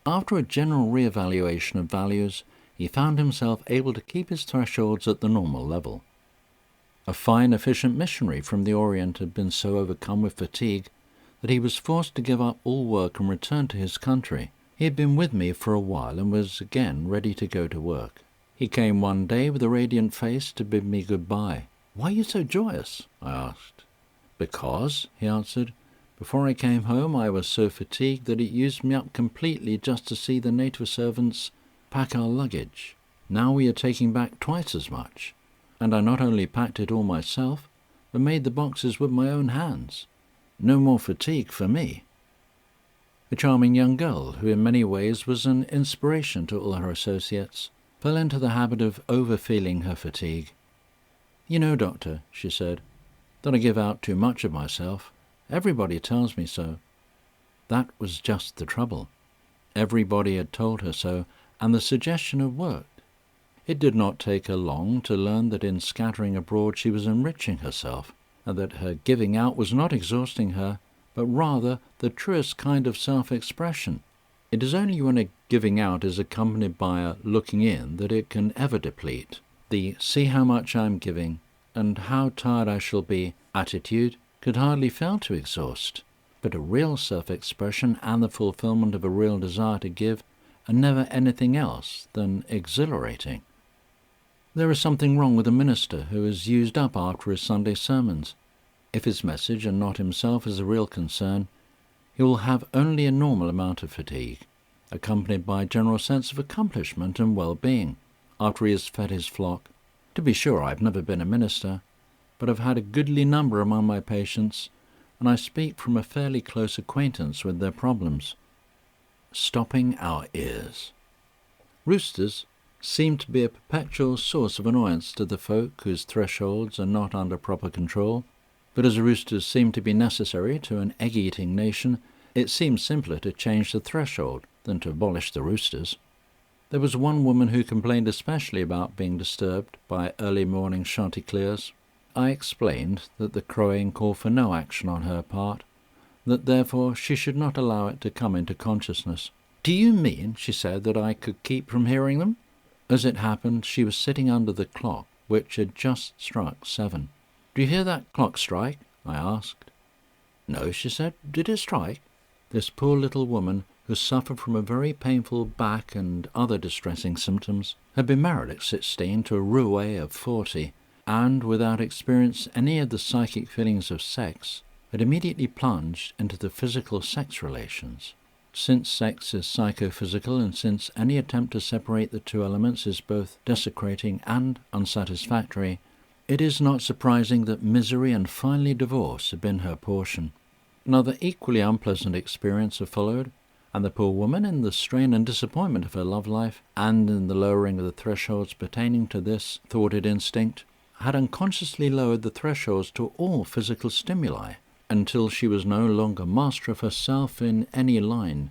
After a general re-evaluation of values, he found himself able to keep his thresholds at the normal level. A fine, efficient missionary from the Orient had been so overcome with fatigue that he was forced to give up all work and return to his country. He had been with me for a while and was again ready to go to work. He came one day with a radiant face to bid me good-bye. "Why are you so joyous?" I asked. "Because," he answered, "before I came home I was so fatigued that it used me up completely just to see the native servants pack our luggage. Now we are taking back twice as much, and I not only packed it all myself, but made the boxes with my own hands. No more fatigue for me." A charming young girl, who in many ways was an inspiration to all her associates, fell into the habit of over-feeling her fatigue. "You know, Doctor," she said, "that I give out too much of myself. Everybody tells me so." That was just the trouble. Everybody had told her so, and the suggestion had worked. It did not take her long to learn that in scattering abroad she was enriching herself, and that her giving out was not exhausting her, but rather the truest kind of self-expression. It is only when a giving out is accompanied by a looking in that it can ever deplete. The "see how much I am giving, and how tired I shall be" attitude could hardly fail to exhaust. But a real self-expression and the fulfillment of a real desire to give are never anything else than exhilarating. There is something wrong with a minister who is used up after his Sunday sermons. If his message and not himself is a real concern, he will have only a normal amount of fatigue, accompanied by a general sense of accomplishment and well-being, after he has fed his flock. To be sure, I have never been a minister, but have had a goodly number among my patients, and I speak from a fairly close acquaintance with their problems. Stopping our ears. Roosters seem to be a perpetual source of annoyance to the folk whose thresholds are not under proper control, but as roosters seem to be necessary to an egg-eating nation, it seems simpler to change the threshold than to abolish the roosters. There was one woman who complained especially about being disturbed by early morning chanticleers. I explained that the crowing called for no action on her part, that therefore she should not allow it to come into consciousness. "Do you mean," she said, "that I could keep from hearing them?" As it happened, she was sitting under the clock, which had just struck 7. "Do you hear that clock strike?" I asked. "No," she said. "Did it strike?" This poor little woman, who suffered from a very painful back and other distressing symptoms, had been married at 16 to a roué of 40, and, without experiencing any of the psychic feelings of sex, had immediately plunged into the physical sex relations. Since sex is psychophysical, and since any attempt to separate the two elements is both desecrating and unsatisfactory, it is not surprising that misery and finally divorce had been her portion. Another equally unpleasant experience had followed, and the poor woman, in the strain and disappointment of her love life, and in the lowering of the thresholds pertaining to this thwarted instinct, had unconsciously lowered the thresholds to all physical stimuli, until she was no longer master of herself in any line.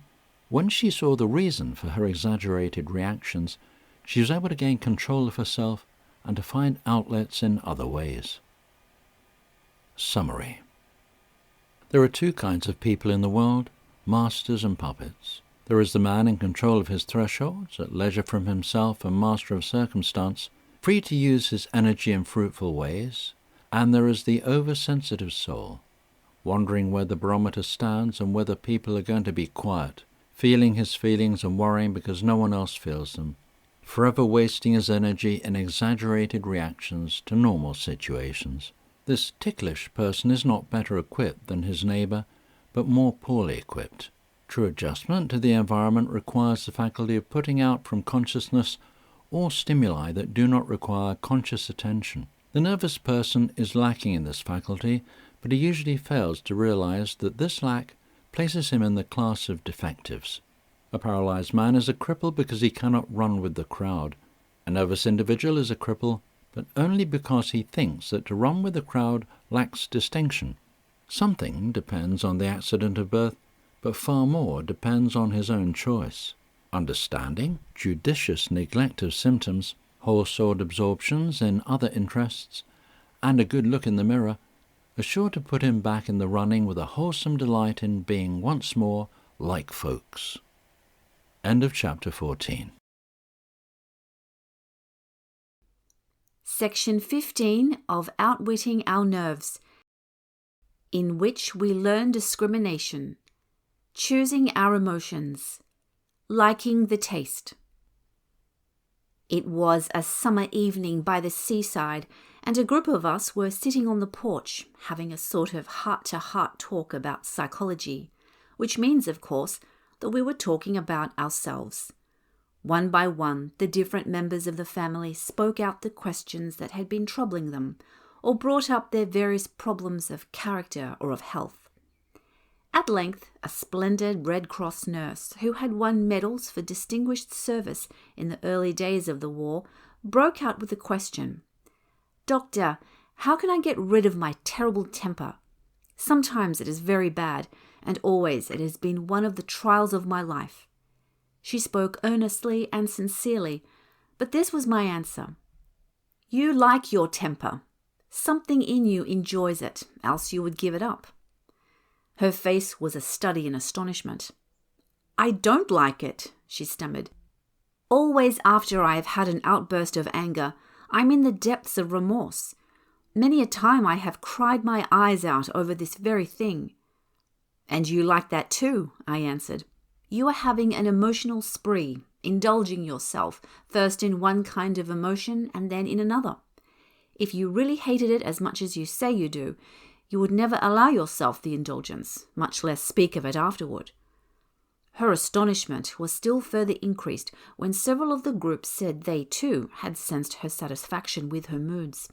When she saw the reason for her exaggerated reactions, she was able to gain control of herself and to find outlets in other ways. Summary. There are two kinds of people in the world, masters and puppets. There is the man in control of his thresholds, at leisure from himself and master of circumstance, free to use his energy in fruitful ways, and there is the oversensitive soul, wondering where the barometer stands and whether people are going to be quiet, feeling his feelings and worrying because no one else feels them, forever wasting his energy in exaggerated reactions to normal situations. This ticklish person is not better equipped than his neighbour, but more poorly equipped. True adjustment to the environment requires the faculty of putting out from consciousness all stimuli that do not require conscious attention. The nervous person is lacking in this faculty, but he usually fails to realize that this lack places him in the class of defectives. A paralyzed man is a cripple because he cannot run with the crowd. A nervous individual is a cripple, but only because he thinks that to run with the crowd lacks distinction. Something depends on the accident of birth, but far more depends on his own choice. Understanding, judicious neglect of symptoms, whole-souled absorptions in other interests, and a good look in the mirror are sure to put him back in the running with a wholesome delight in being once more like folks. End of chapter 14. Section 15 of Outwitting Our Nerves, in which we learn discrimination, choosing our emotions, liking the taste. It was a summer evening by the seaside, and a group of us were sitting on the porch having a sort of heart-to-heart talk about psychology, which means, of course, that we were talking about ourselves. One by one, the different members of the family spoke out the questions that had been troubling them, or brought up their various problems of character or of health. At length, a splendid Red Cross nurse, who had won medals for distinguished service in the early days of the war, broke out with the question, "Doctor, how can I get rid of my terrible temper? Sometimes it is very bad, and always it has been one of the trials of my life." She spoke earnestly and sincerely, but this was my answer. "You like your temper. Something in you enjoys it, else you would give it up." Her face was a study in astonishment. "I don't like it," she stammered. "Always after I have had an outburst of anger, I'm in the depths of remorse. Many a time I have cried my eyes out over this very thing." "And you like that too," I answered. "You are having an emotional spree, indulging yourself, first in one kind of emotion and then in another. If you really hated it as much as you say you do, you would never allow yourself the indulgence, much less speak of it afterward." Her astonishment was still further increased when several of the group said they too had sensed her satisfaction with her moods.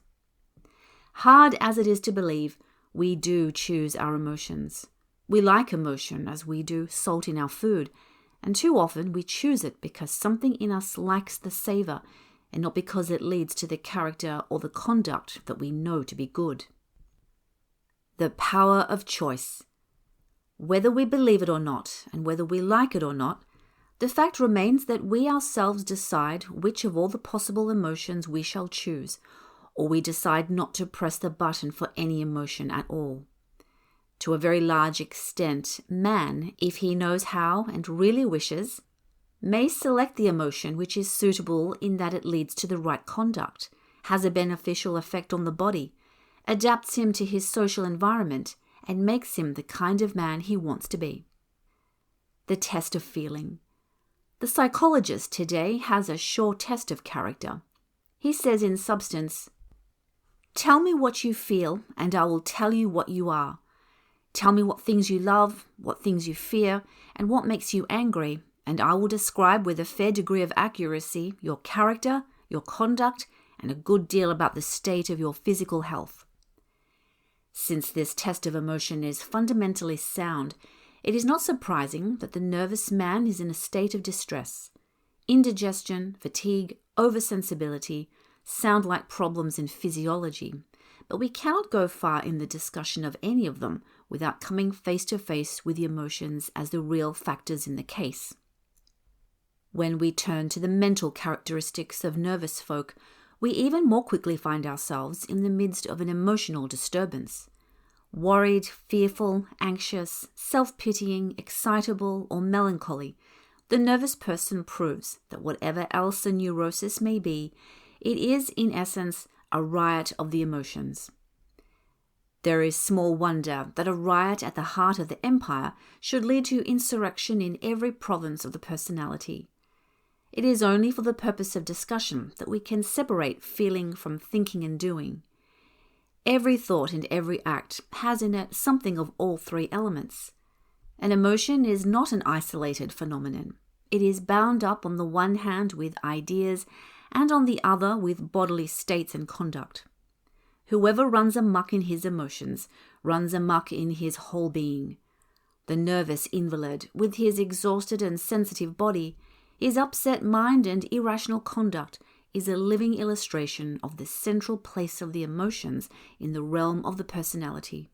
Hard as it is to believe, we do choose our emotions. We like emotion as we do salt in our food, and too often we choose it because something in us likes the savor, and not because it leads to the character or the conduct that we know to be good. The power of choice. Whether we believe it or not, and whether we like it or not, the fact remains that we ourselves decide which of all the possible emotions we shall choose, or we decide not to press the button for any emotion at all. To a very large extent, man, if he knows how and really wishes, may select the emotion which is suitable in that it leads to the right conduct, has a beneficial effect on the body, adapts him to his social environment, and makes him the kind of man he wants to be. The test of feeling. The psychologist today has a sure test of character. He says in substance, "Tell me what you feel, and I will tell you what you are. Tell me what things you love, what things you fear, and what makes you angry, and I will describe with a fair degree of accuracy your character, your conduct, and a good deal about the state of your physical health." Since this test of emotion is fundamentally sound, it is not surprising that the nervous man is in a state of distress. Indigestion, fatigue, oversensibility sound like problems in physiology, but we cannot go far in the discussion of any of them without coming face to face with the emotions as the real factors in the case. When we turn to the mental characteristics of nervous folk, we even more quickly find ourselves in the midst of an emotional disturbance. Worried, fearful, anxious, self-pitying, excitable, or melancholy, the nervous person proves that whatever else the neurosis may be, it is, in essence, a riot of the emotions. There is small wonder that a riot at the heart of the empire should lead to insurrection in every province of the personality. It is only for the purpose of discussion that we can separate feeling from thinking and doing. Every thought and every act has in it something of all three elements. An emotion is not an isolated phenomenon. It is bound up on the one hand with ideas and on the other with bodily states and conduct. Whoever runs amok in his emotions runs amok in his whole being. The nervous invalid, with his exhausted and sensitive body, his upset mind and irrational conduct, is a living illustration of the central place of the emotions in the realm of the personality.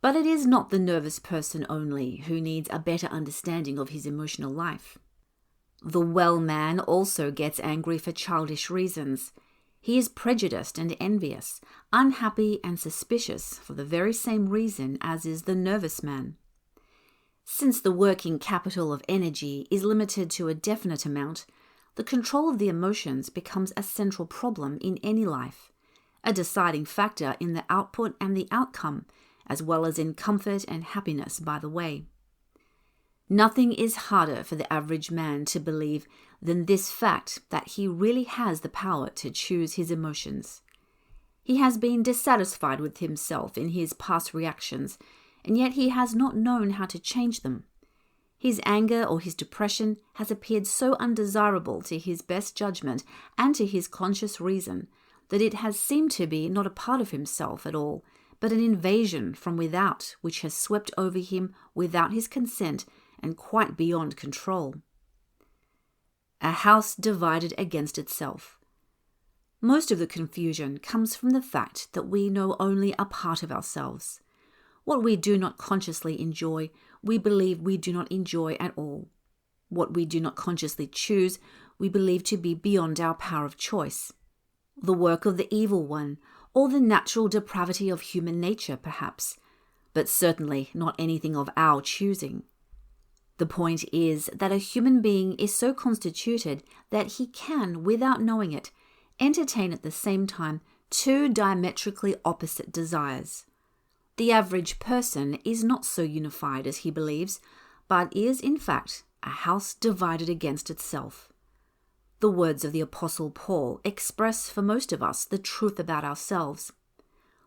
But it is not the nervous person only who needs a better understanding of his emotional life. The well man also gets angry for childish reasons. He is prejudiced and envious, unhappy and suspicious for the very same reason as is the nervous man. Since the working capital of energy is limited to a definite amount, the control of the emotions becomes a central problem in any life, a deciding factor in the output and the outcome, as well as in comfort and happiness by the way. Nothing is harder for the average man to believe than this fact that he really has the power to choose his emotions. He has been dissatisfied with himself in his past reactions, and yet he has not known how to change them. His anger or his depression has appeared so undesirable to his best judgment and to his conscious reason that it has seemed to be not a part of himself at all, but an invasion from without which has swept over him without his consent and quite beyond control. A house divided against itself. Most of the confusion comes from the fact that we know only a part of ourselves. What we do not consciously enjoy, we believe we do not enjoy at all. What we do not consciously choose, we believe to be beyond our power of choice. The work of the evil one, or the natural depravity of human nature, perhaps, but certainly not anything of our choosing. The point is that a human being is so constituted that he can, without knowing it, entertain at the same time two diametrically opposite desires. The average person is not so unified as he believes, but is, in fact, a house divided against itself. The words of the Apostle Paul express for most of us the truth about ourselves.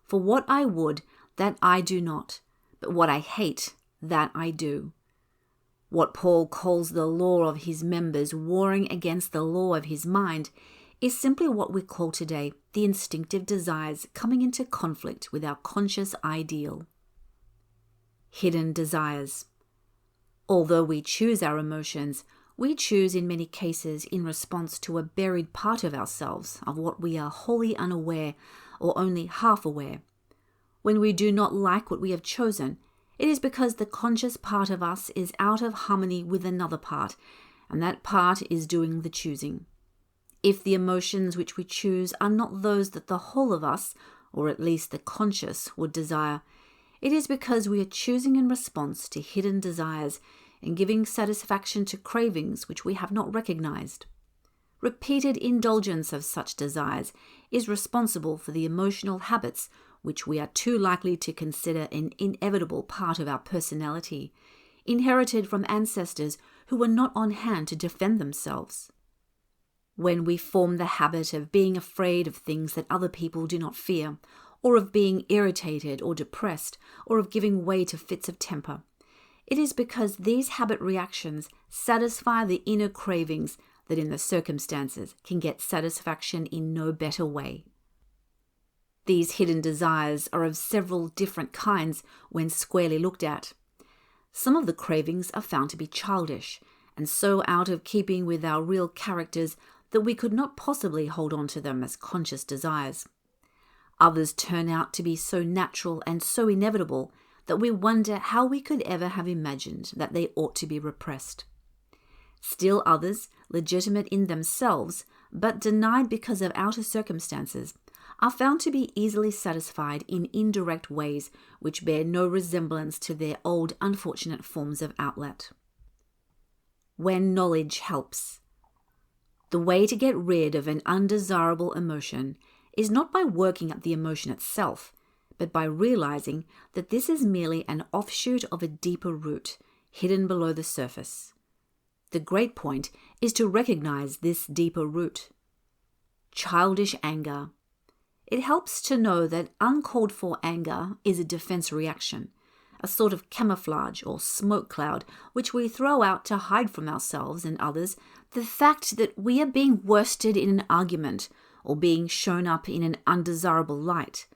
For what I would, that I do not, but what I hate, that I do. What Paul calls the law of his members warring against the law of his mind is simply what we call today the instinctive desires coming into conflict with our conscious ideal. Hidden desires. Although we choose our emotions, we choose in many cases in response to a buried part of ourselves of what we are wholly unaware or only half aware. When we do not like what we have chosen, it is because the conscious part of us is out of harmony with another part, and that part is doing the choosing. If the emotions which we choose are not those that the whole of us, or at least the conscious, would desire, it is because we are choosing in response to hidden desires and giving satisfaction to cravings which we have not recognized. Repeated indulgence of such desires is responsible for the emotional habits which we are too likely to consider an inevitable part of our personality, inherited from ancestors who were not on hand to defend themselves. When we form the habit of being afraid of things that other people do not fear, or of being irritated or depressed, or of giving way to fits of temper, it is because these habit reactions satisfy the inner cravings that in the circumstances can get satisfaction in no better way. These hidden desires are of several different kinds when squarely looked at. Some of the cravings are found to be childish, and so out of keeping with our real characters that we could not possibly hold on to them as conscious desires. Others turn out to be so natural and so inevitable that we wonder how we could ever have imagined that they ought to be repressed. Still others, legitimate in themselves, but denied because of outer circumstances, are found to be easily satisfied in indirect ways which bear no resemblance to their old unfortunate forms of outlet. When knowledge helps. The way to get rid of an undesirable emotion is not by working at the emotion itself, but by realizing that this is merely an offshoot of a deeper root, hidden below the surface. The great point is to recognize this deeper root. Childish anger. It helps to know that uncalled for anger is a defense reaction, a sort of camouflage or smoke cloud which we throw out to hide from ourselves and others the fact that we are being worsted in an argument or being shown up in an undesirable light.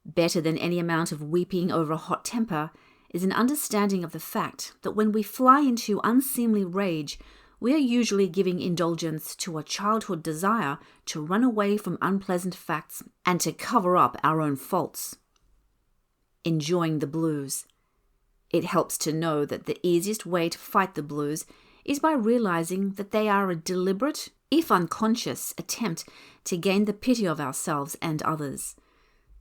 Better than any amount of weeping over a hot temper is an understanding of the fact that when we fly into unseemly rage, we are usually giving indulgence to a childhood desire to run away from unpleasant facts and to cover up our own faults. Enjoying the blues. It helps to know that the easiest way to fight the blues is by realizing that they are a deliberate, if unconscious, attempt to gain the pity of ourselves and others.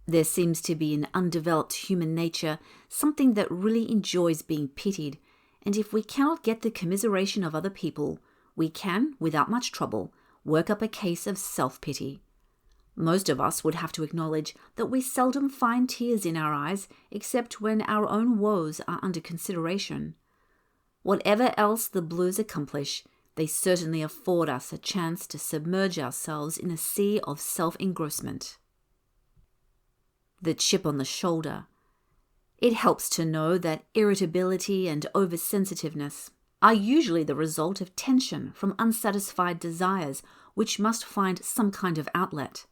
There seems to be in undeveloped human nature something that really enjoys being pitied, and if we cannot get the commiseration of other people, we can, without much trouble, work up a case of self-pity. Most of us would have to acknowledge that we seldom find tears in our eyes except when our own woes are under consideration. Whatever else the blues accomplish, they certainly afford us a chance to submerge ourselves in a sea of self-engrossment. The chip on the shoulder. It helps to know that irritability and oversensitiveness are usually the result of tension from unsatisfied desires which must find some kind of outlet.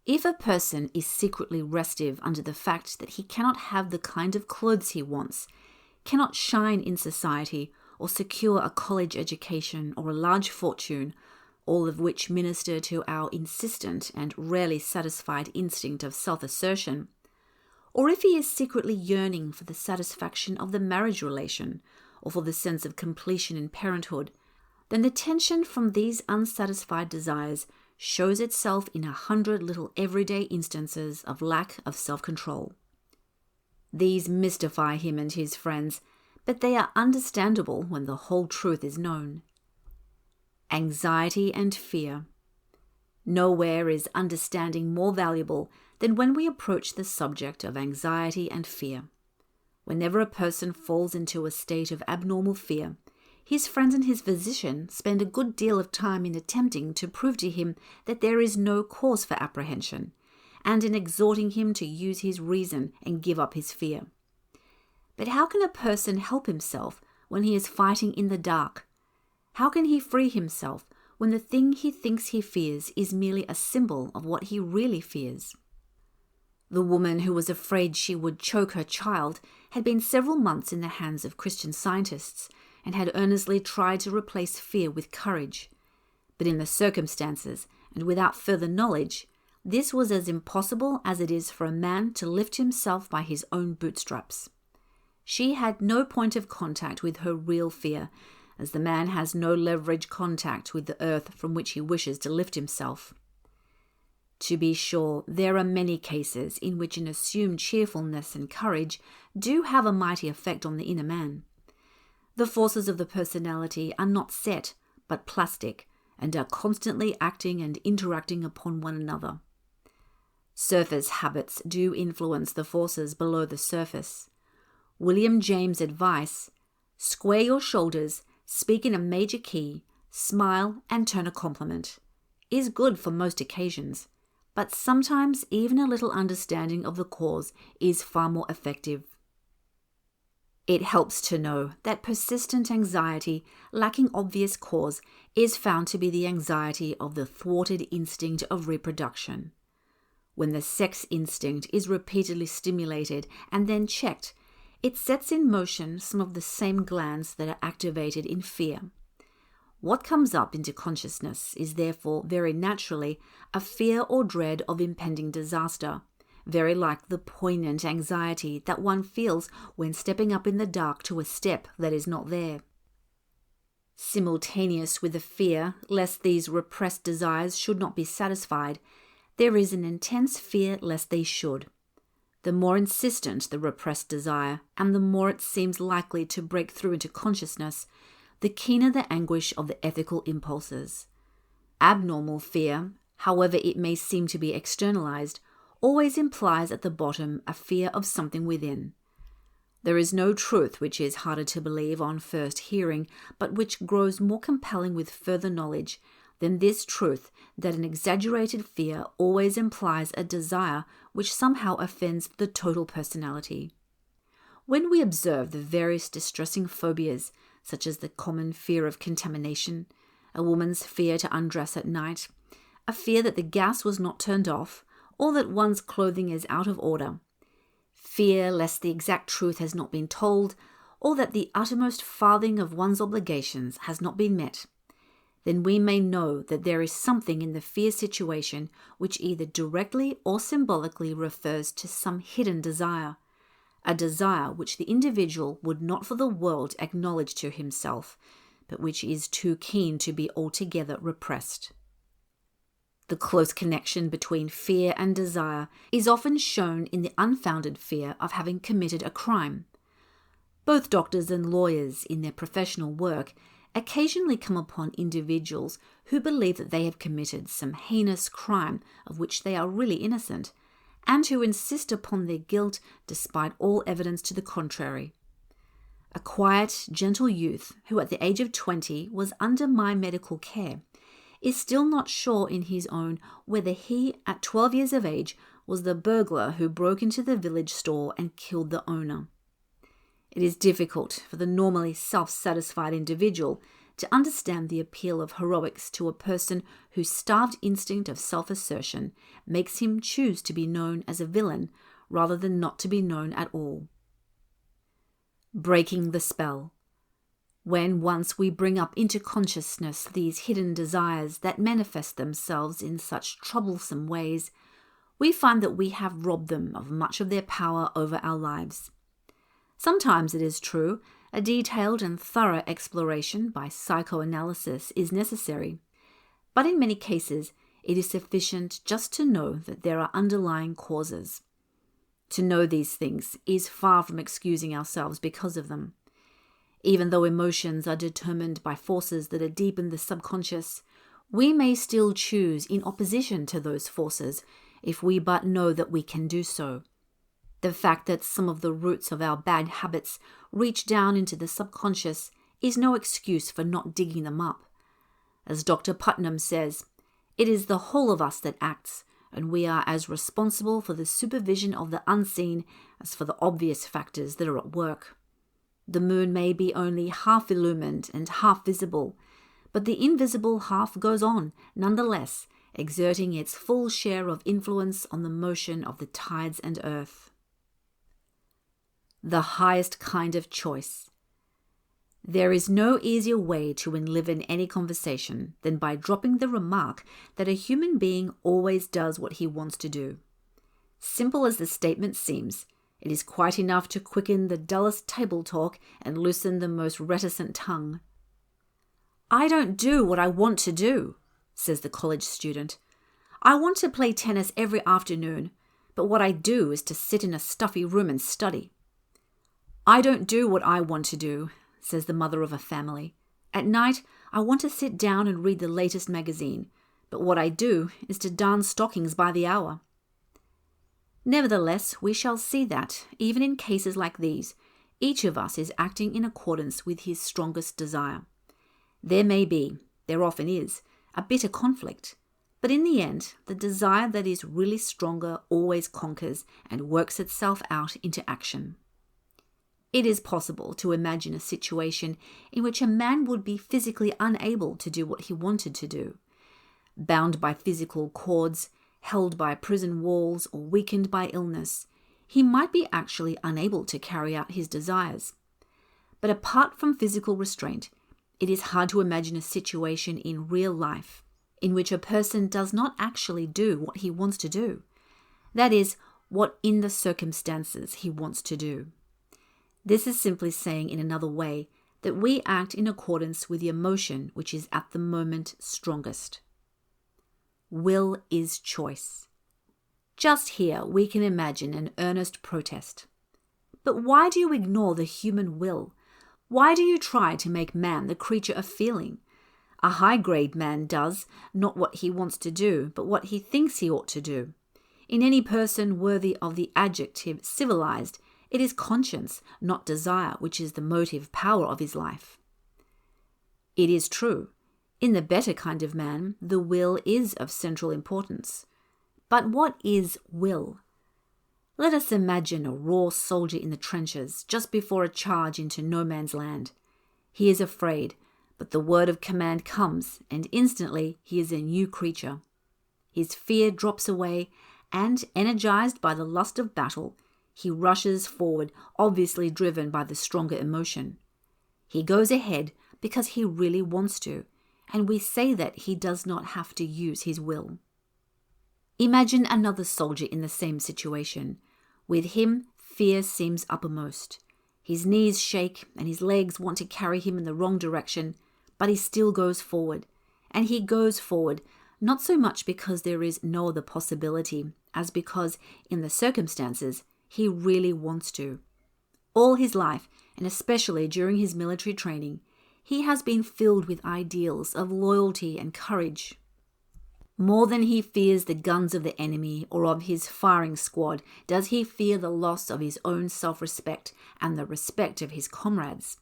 If a person is secretly restive under the fact that he cannot have the kind of clothes he wants, cannot shine in society or secure a college education or a large fortune, all of which minister to our insistent and rarely satisfied instinct of self-assertion, or if he is secretly yearning for the satisfaction of the marriage relation or for the sense of completion in parenthood, then the tension from these unsatisfied desires shows itself in 100 little everyday instances of lack of self-control. These mystify him and his friends, but they are understandable when the whole truth is known. Anxiety and fear. Nowhere is understanding more valuable than when we approach the subject of anxiety and fear. Whenever a person falls into a state of abnormal fear, his friends and his physician spend a good deal of time in attempting to prove to him that there is no cause for apprehension, and in exhorting him to use his reason and give up his fear. But how can a person help himself when he is fighting in the dark? How can he free himself when the thing he thinks he fears is merely a symbol of what he really fears? The woman who was afraid she would choke her child had been several months in the hands of Christian Scientists and had earnestly tried to replace fear with courage. But in the circumstances, and without further knowledge, this was as impossible as it is for a man to lift himself by his own bootstraps. She had no point of contact with her real fear, as the man has no leverage contact with the earth from which he wishes to lift himself. To be sure, there are many cases in which an assumed cheerfulness and courage do have a mighty effect on the inner man. The forces of the personality are not set, but plastic, and are constantly acting and interacting upon one another. Surface habits do influence the forces below the surface. William James' advice, square your shoulders, speak in a major key, smile and turn a compliment, is good for most occasions, but sometimes even a little understanding of the cause is far more effective. It helps to know that persistent anxiety, lacking obvious cause, is found to be the anxiety of the thwarted instinct of reproduction. When the sex instinct is repeatedly stimulated and then checked, it sets in motion some of the same glands that are activated in fear. What comes up into consciousness is therefore very naturally a fear or dread of impending disaster, very like the poignant anxiety that one feels when stepping up in the dark to a step that is not there. Simultaneous with the fear lest these repressed desires should not be satisfied, there is an intense fear lest they should. The more insistent the repressed desire, and the more it seems likely to break through into consciousness, the keener the anguish of the ethical impulses. Abnormal fear, however it may seem to be externalized, always implies at the bottom a fear of something within. There is no truth which is harder to believe on first hearing, but which grows more compelling with further knowledge, than this truth that an exaggerated fear always implies a desire which somehow offends the total personality. When we observe the various distressing phobias, such as the common fear of contamination, a woman's fear to undress at night, a fear that the gas was not turned off, or that one's clothing is out of order, fear lest the exact truth has not been told, or that the uttermost farthing of one's obligations has not been met, then we may know that there is something in the fear situation which either directly or symbolically refers to some hidden desire, a desire which the individual would not for the world acknowledge to himself, but which is too keen to be altogether repressed. The close connection between fear and desire is often shown in the unfounded fear of having committed a crime. Both doctors and lawyers, in their professional work, occasionally come upon individuals who believe that they have committed some heinous crime of which they are really innocent, and who insist upon their guilt despite all evidence to the contrary. A quiet, gentle youth who at the age of 20 was under my medical care is still not sure in his own whether he, at 12 years of age, was the burglar who broke into the village store and killed the owner. It is difficult for the normally self-satisfied individual to understand the appeal of heroics to a person whose starved instinct of self-assertion makes him choose to be known as a villain rather than not to be known at all. Breaking the spell. When once we bring up into consciousness these hidden desires that manifest themselves in such troublesome ways, we find that we have robbed them of much of their power over our lives. Sometimes, it is true, a detailed and thorough exploration by psychoanalysis is necessary, but in many cases it is sufficient just to know that there are underlying causes. To know these things is far from excusing ourselves because of them. Even though emotions are determined by forces that are deep in the subconscious, we may still choose in opposition to those forces if we but know that we can do so. The fact that some of the roots of our bad habits reach down into the subconscious is no excuse for not digging them up. As Dr. Putnam says, it is the whole of us that acts, and we are as responsible for the supervision of the unseen as for the obvious factors that are at work. The moon may be only half illumined and half visible, but the invisible half goes on, nonetheless, exerting its full share of influence on the motion of the tides and earth. The highest kind of choice. There is no easier way to enliven any conversation than by dropping the remark that a human being always does what he wants to do. Simple as the statement seems, it is quite enough to quicken the dullest table talk and loosen the most reticent tongue. I don't do what I want to do, says the college student. I want to play tennis every afternoon, but what I do is to sit in a stuffy room and study. I don't do what I want to do, says the mother of a family. At night, I want to sit down and read the latest magazine, but what I do is to darn stockings by the hour. Nevertheless, we shall see that, even in cases like these, each of us is acting in accordance with his strongest desire. There may be, there often is, a bitter conflict, but in the end, the desire that is really stronger always conquers and works itself out into action. It is possible to imagine a situation in which a man would be physically unable to do what he wanted to do. Bound by physical cords, held by prison walls, or weakened by illness, he might be actually unable to carry out his desires. But apart from physical restraint, it is hard to imagine a situation in real life in which a person does not actually do what he wants to do. That is, what in the circumstances he wants to do. This is simply saying in another way that we act in accordance with the emotion which is at the moment strongest. Will is choice. Just here we can imagine an earnest protest. But why do you ignore the human will? Why do you try to make man the creature of feeling? A high-grade man does not what he wants to do, but what he thinks he ought to do. In any person worthy of the adjective civilized, it is conscience, not desire, which is the motive power of his life. It is true, in the better kind of man, the will is of central importance. But what is will? Let us imagine a raw soldier in the trenches just before a charge into no man's land. He is afraid, but the word of command comes, and instantly he is a new creature. His fear drops away, and, energized by the lust of battle, he rushes forward, obviously driven by the stronger emotion. He goes ahead because he really wants to, and we say that he does not have to use his will. Imagine another soldier in the same situation. With him, fear seems uppermost. His knees shake and his legs want to carry him in the wrong direction, but he still goes forward. And he goes forward not so much because there is no other possibility, as because, in the circumstances, he really wants to. All his life, and especially during his military training, he has been filled with ideals of loyalty and courage. More than he fears the guns of the enemy or of his firing squad, does he fear the loss of his own self-respect and the respect of his comrades.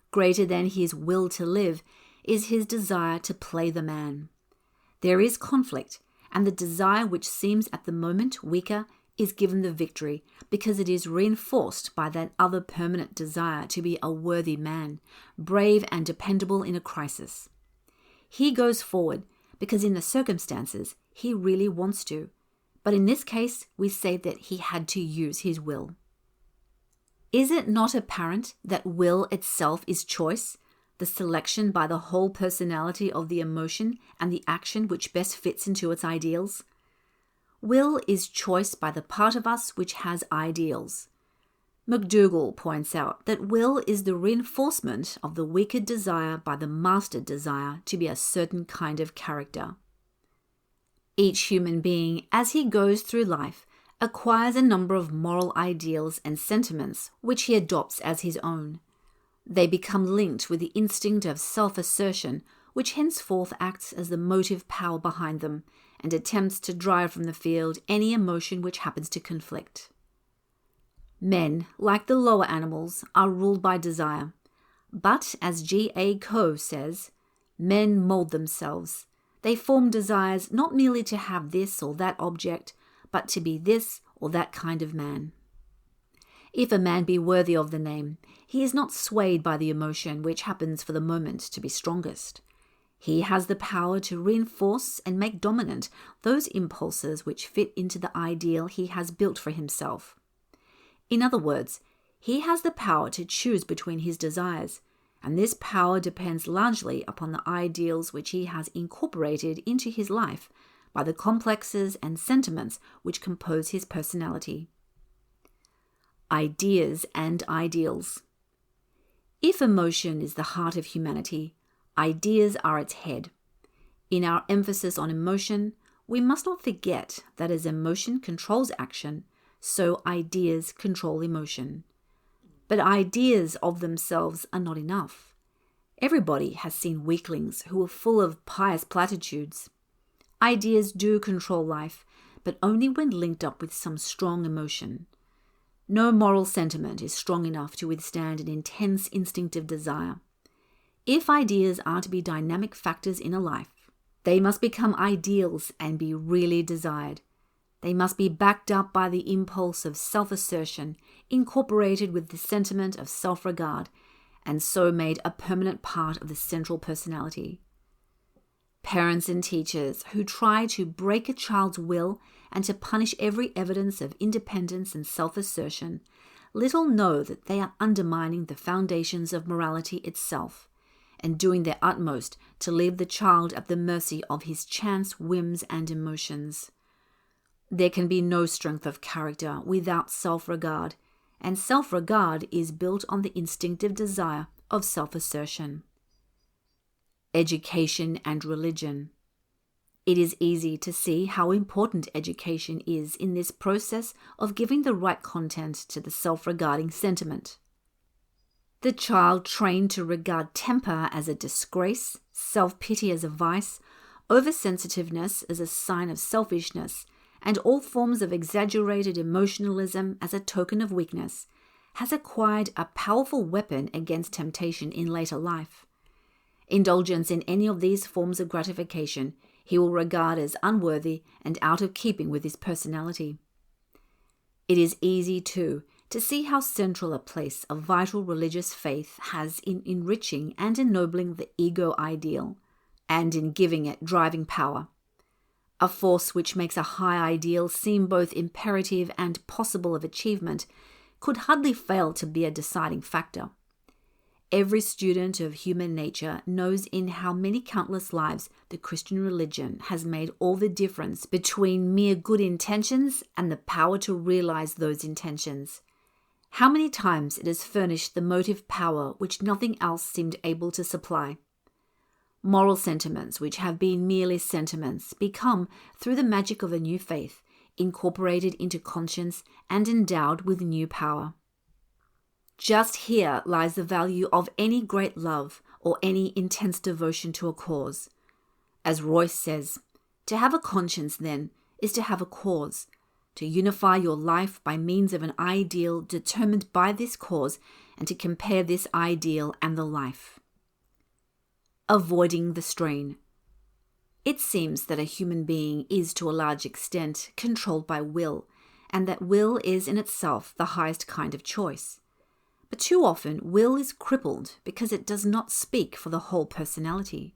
Greater than his will to live is his desire to play the man. There is conflict, and the desire which seems at the moment weaker is given the victory because it is reinforced by that other permanent desire to be a worthy man, brave and dependable in a crisis. He goes forward because in the circumstances he really wants to, but in this case we say that he had to use his will. Is it not apparent that will itself is choice, the selection by the whole personality of the emotion and the action which best fits into its ideals? Will is choice by the part of us which has ideals. McDougall points out that will is the reinforcement of the weaker desire by the master desire to be a certain kind of character. Each human being, as he goes through life, acquires a number of moral ideals and sentiments which he adopts as his own. They become linked with the instinct of self-assertion, which henceforth acts as the motive power behind them, and attempts to drive from the field any emotion which happens to conflict. Men, like the lower animals, are ruled by desire. But, as G.A. Coe says, men mold themselves. They form desires not merely to have this or that object, but to be this or that kind of man. If a man be worthy of the name, he is not swayed by the emotion which happens for the moment to be strongest. He has the power to reinforce and make dominant those impulses which fit into the ideal he has built for himself. In other words, he has the power to choose between his desires, and this power depends largely upon the ideals which he has incorporated into his life by the complexes and sentiments which compose his personality. Ideas and ideals. If emotion is the heart of humanity, ideas are its head. In our emphasis on emotion, we must not forget that as emotion controls action, so ideas control emotion. But ideas of themselves are not enough. Everybody has seen weaklings who are full of pious platitudes. Ideas do control life, but only when linked up with some strong emotion. No moral sentiment is strong enough to withstand an intense instinctive desire. If ideas are to be dynamic factors in a life, they must become ideals and be really desired. They must be backed up by the impulse of self-assertion, incorporated with the sentiment of self-regard, and so made a permanent part of the central personality. Parents and teachers who try to break a child's will and to punish every evidence of independence and self-assertion little know that they are undermining the foundations of morality itself, and doing their utmost to leave the child at the mercy of his chance whims and emotions. There can be no strength of character without self-regard, and self-regard is built on the instinctive desire of self-assertion. Education and religion. It is easy to see how important education is in this process of giving the right content to the self-regarding sentiment. The child trained to regard temper as a disgrace, self-pity as a vice, oversensitiveness as a sign of selfishness, and all forms of exaggerated emotionalism as a token of weakness, has acquired a powerful weapon against temptation in later life. Indulgence in any of these forms of gratification he will regard as unworthy and out of keeping with his personality. It is easy, too, to see how central a place a vital religious faith has in enriching and ennobling the ego ideal, and in giving it driving power, a force which makes a high ideal seem both imperative and possible of achievement, could hardly fail to be a deciding factor. Every student of human nature knows in how many countless lives the Christian religion has made all the difference between mere good intentions and the power to realize those intentions. How many times it has furnished the motive power which nothing else seemed able to supply. Moral sentiments which have been merely sentiments become, through the magic of a new faith, incorporated into conscience and endowed with new power. Just here lies the value of any great love or any intense devotion to a cause. As Royce says, to have a conscience, then, is to have a cause, to unify your life by means of an ideal determined by this cause, and to compare this ideal and the life. Avoiding the strain. It seems that a human being is to a large extent controlled by will, and that will is in itself the highest kind of choice. But too often, will is crippled because it does not speak for the whole personality.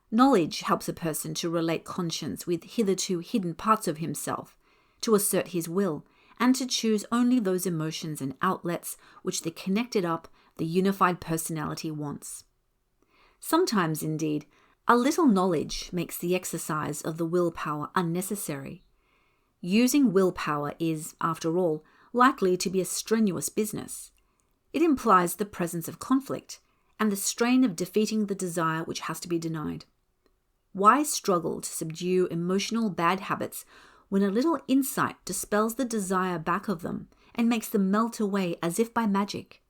Knowledge helps a person to relate conscience with hitherto hidden parts of himself, to assert his will, and to choose only those emotions and outlets which the connected up, the unified personality wants. Sometimes, indeed, a little knowledge makes the exercise of the willpower unnecessary. Using willpower is, after all, likely to be a strenuous business. It implies the presence of conflict and the strain of defeating the desire which has to be denied. Why struggle to subdue emotional bad habits when a little insight dispels the desire back of them and makes them melt away as if by magic?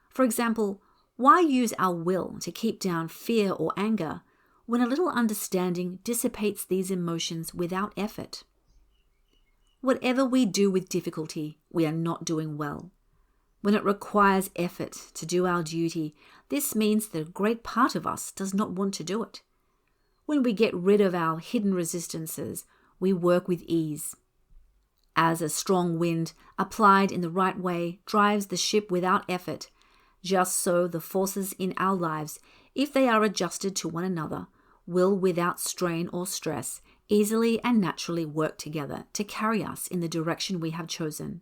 For example, why use our will to keep down fear or anger when a little understanding dissipates these emotions without effort? Whatever we do with difficulty, we are not doing well. When it requires effort to do our duty, this means that a great part of us does not want to do it. When we get rid of our hidden resistances, we work with ease. As a strong wind, applied in the right way, drives the ship without effort, just so the forces in our lives, if they are adjusted to one another, will without strain or stress easily and naturally work together to carry us in the direction we have chosen.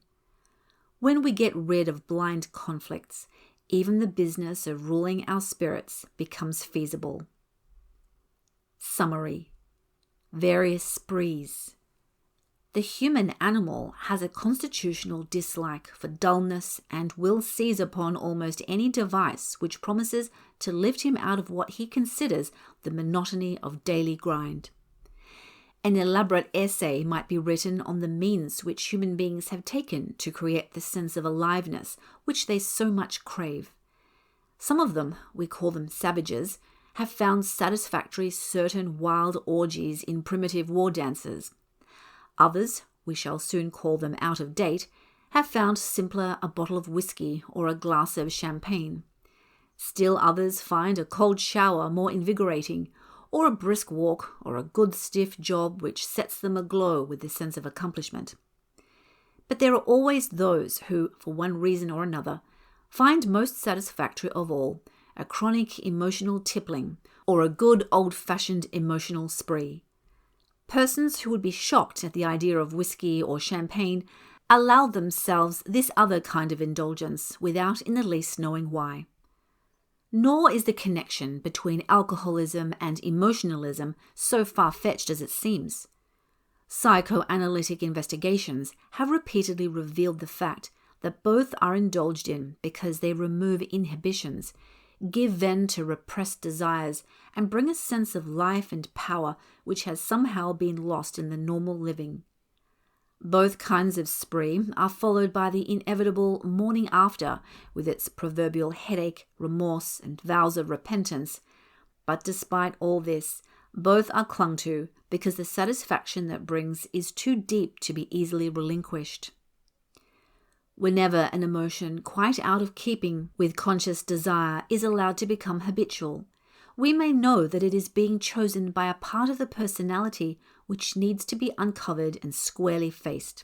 When we get rid of blind conflicts, even the business of ruling our spirits becomes feasible. Summary. Various sprees. The human animal has a constitutional dislike for dullness and will seize upon almost any device which promises to lift him out of what he considers the monotony of daily grind. An elaborate essay might be written on the means which human beings have taken to create the sense of aliveness which they so much crave. Some of them, we call them savages, have found satisfactory certain wild orgies in primitive war dances. Others, we shall soon call them out of date, have found simpler a bottle of whiskey or a glass of champagne. Still others find a cold shower more invigorating, or a brisk walk, or a good stiff job which sets them aglow with the sense of accomplishment. But there are always those who, for one reason or another, find most satisfactory of all a chronic emotional tippling, or a good old-fashioned emotional spree. Persons who would be shocked at the idea of whiskey or champagne allow themselves this other kind of indulgence without in the least knowing why. Nor is the connection between alcoholism and emotionalism so far-fetched as it seems. Psychoanalytic investigations have repeatedly revealed the fact that both are indulged in because they remove inhibitions, give vent to repressed desires, and bring a sense of life and power which has somehow been lost in the normal living. Both kinds of spree are followed by the inevitable morning after, with its proverbial headache, remorse, and vows of repentance. But despite all this, both are clung to because the satisfaction that brings is too deep to be easily relinquished. Whenever an emotion quite out of keeping with conscious desire is allowed to become habitual, we may know that it is being chosen by a part of the personality which needs to be uncovered and squarely faced.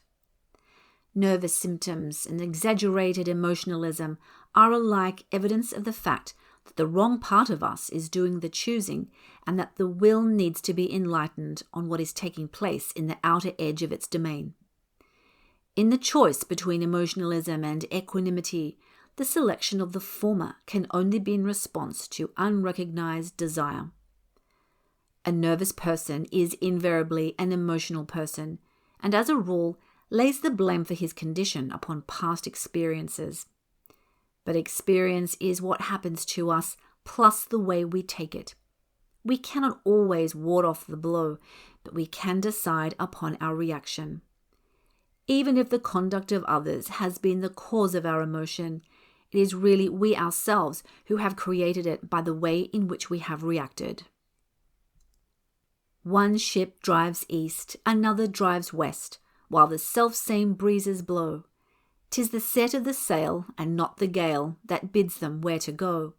Nervous symptoms and exaggerated emotionalism are alike evidence of the fact that the wrong part of us is doing the choosing and that the will needs to be enlightened on what is taking place in the outer edge of its domain. In the choice between emotionalism and equanimity, the selection of the former can only be in response to unrecognized desire. A nervous person is invariably an emotional person, and as a rule lays the blame for his condition upon past experiences. But experience is what happens to us plus the way we take it. We cannot always ward off the blow, but we can decide upon our reaction. Even if the conduct of others has been the cause of our emotion, it is really we ourselves who have created it by the way in which we have reacted. One ship drives east, another drives west, while the self-same breezes blow. 'Tis the set of the sail, and not the gale, that bids them where to go.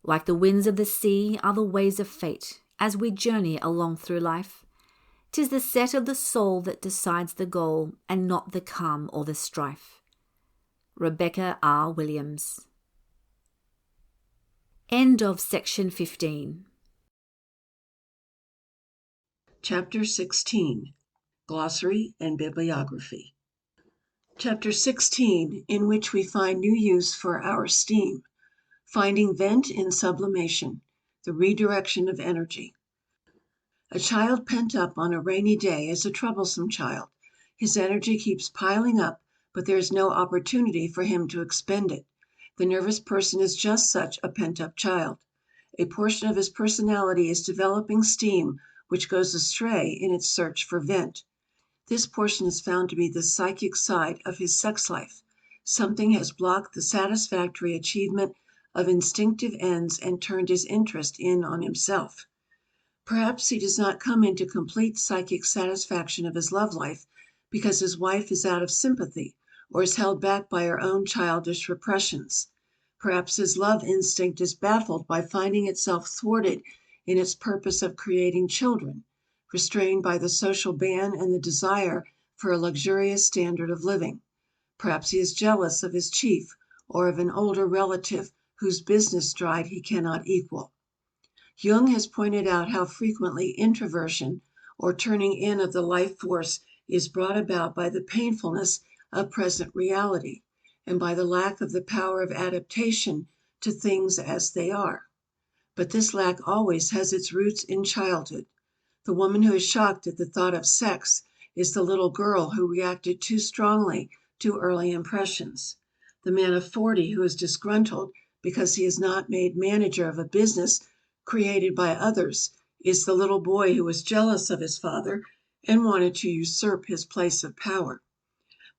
Like the winds of the sea are the ways of fate, as we journey along through life. 'Tis the set of the soul that decides the goal, and not the calm or the strife. Rebecca R. Williams. End of section 15. Chapter 16. Glossary and Bibliography. Chapter 16, in which we find new use for our steam. Finding vent in sublimation. The redirection of energy. A child pent up on a rainy day is a troublesome child. His energy keeps piling up, but there is no opportunity for him to expend it. The nervous person is just such a pent-up child. A portion of his personality is developing steam which goes astray in its search for vent. This portion is found to be the psychic side of his sex life. Something has blocked the satisfactory achievement of instinctive ends and turned his interest in on himself. Perhaps he does not come into complete psychic satisfaction of his love life because his wife is out of sympathy or is held back by her own childish repressions. Perhaps his love instinct is baffled by finding itself thwarted in its purpose of creating children, restrained by the social ban and the desire for a luxurious standard of living. Perhaps he is jealous of his chief or of an older relative whose business stride he cannot equal. Jung has pointed out how frequently introversion or turning in of the life force is brought about by the painfulness of present reality and by the lack of the power of adaptation to things as they are. But this lack always has its roots in childhood. The woman who is shocked at the thought of sex is the little girl who reacted too strongly to early impressions. The man of 40 who is disgruntled because he is not made manager of a business created by others is the little boy who was jealous of his father and wanted to usurp his place of power.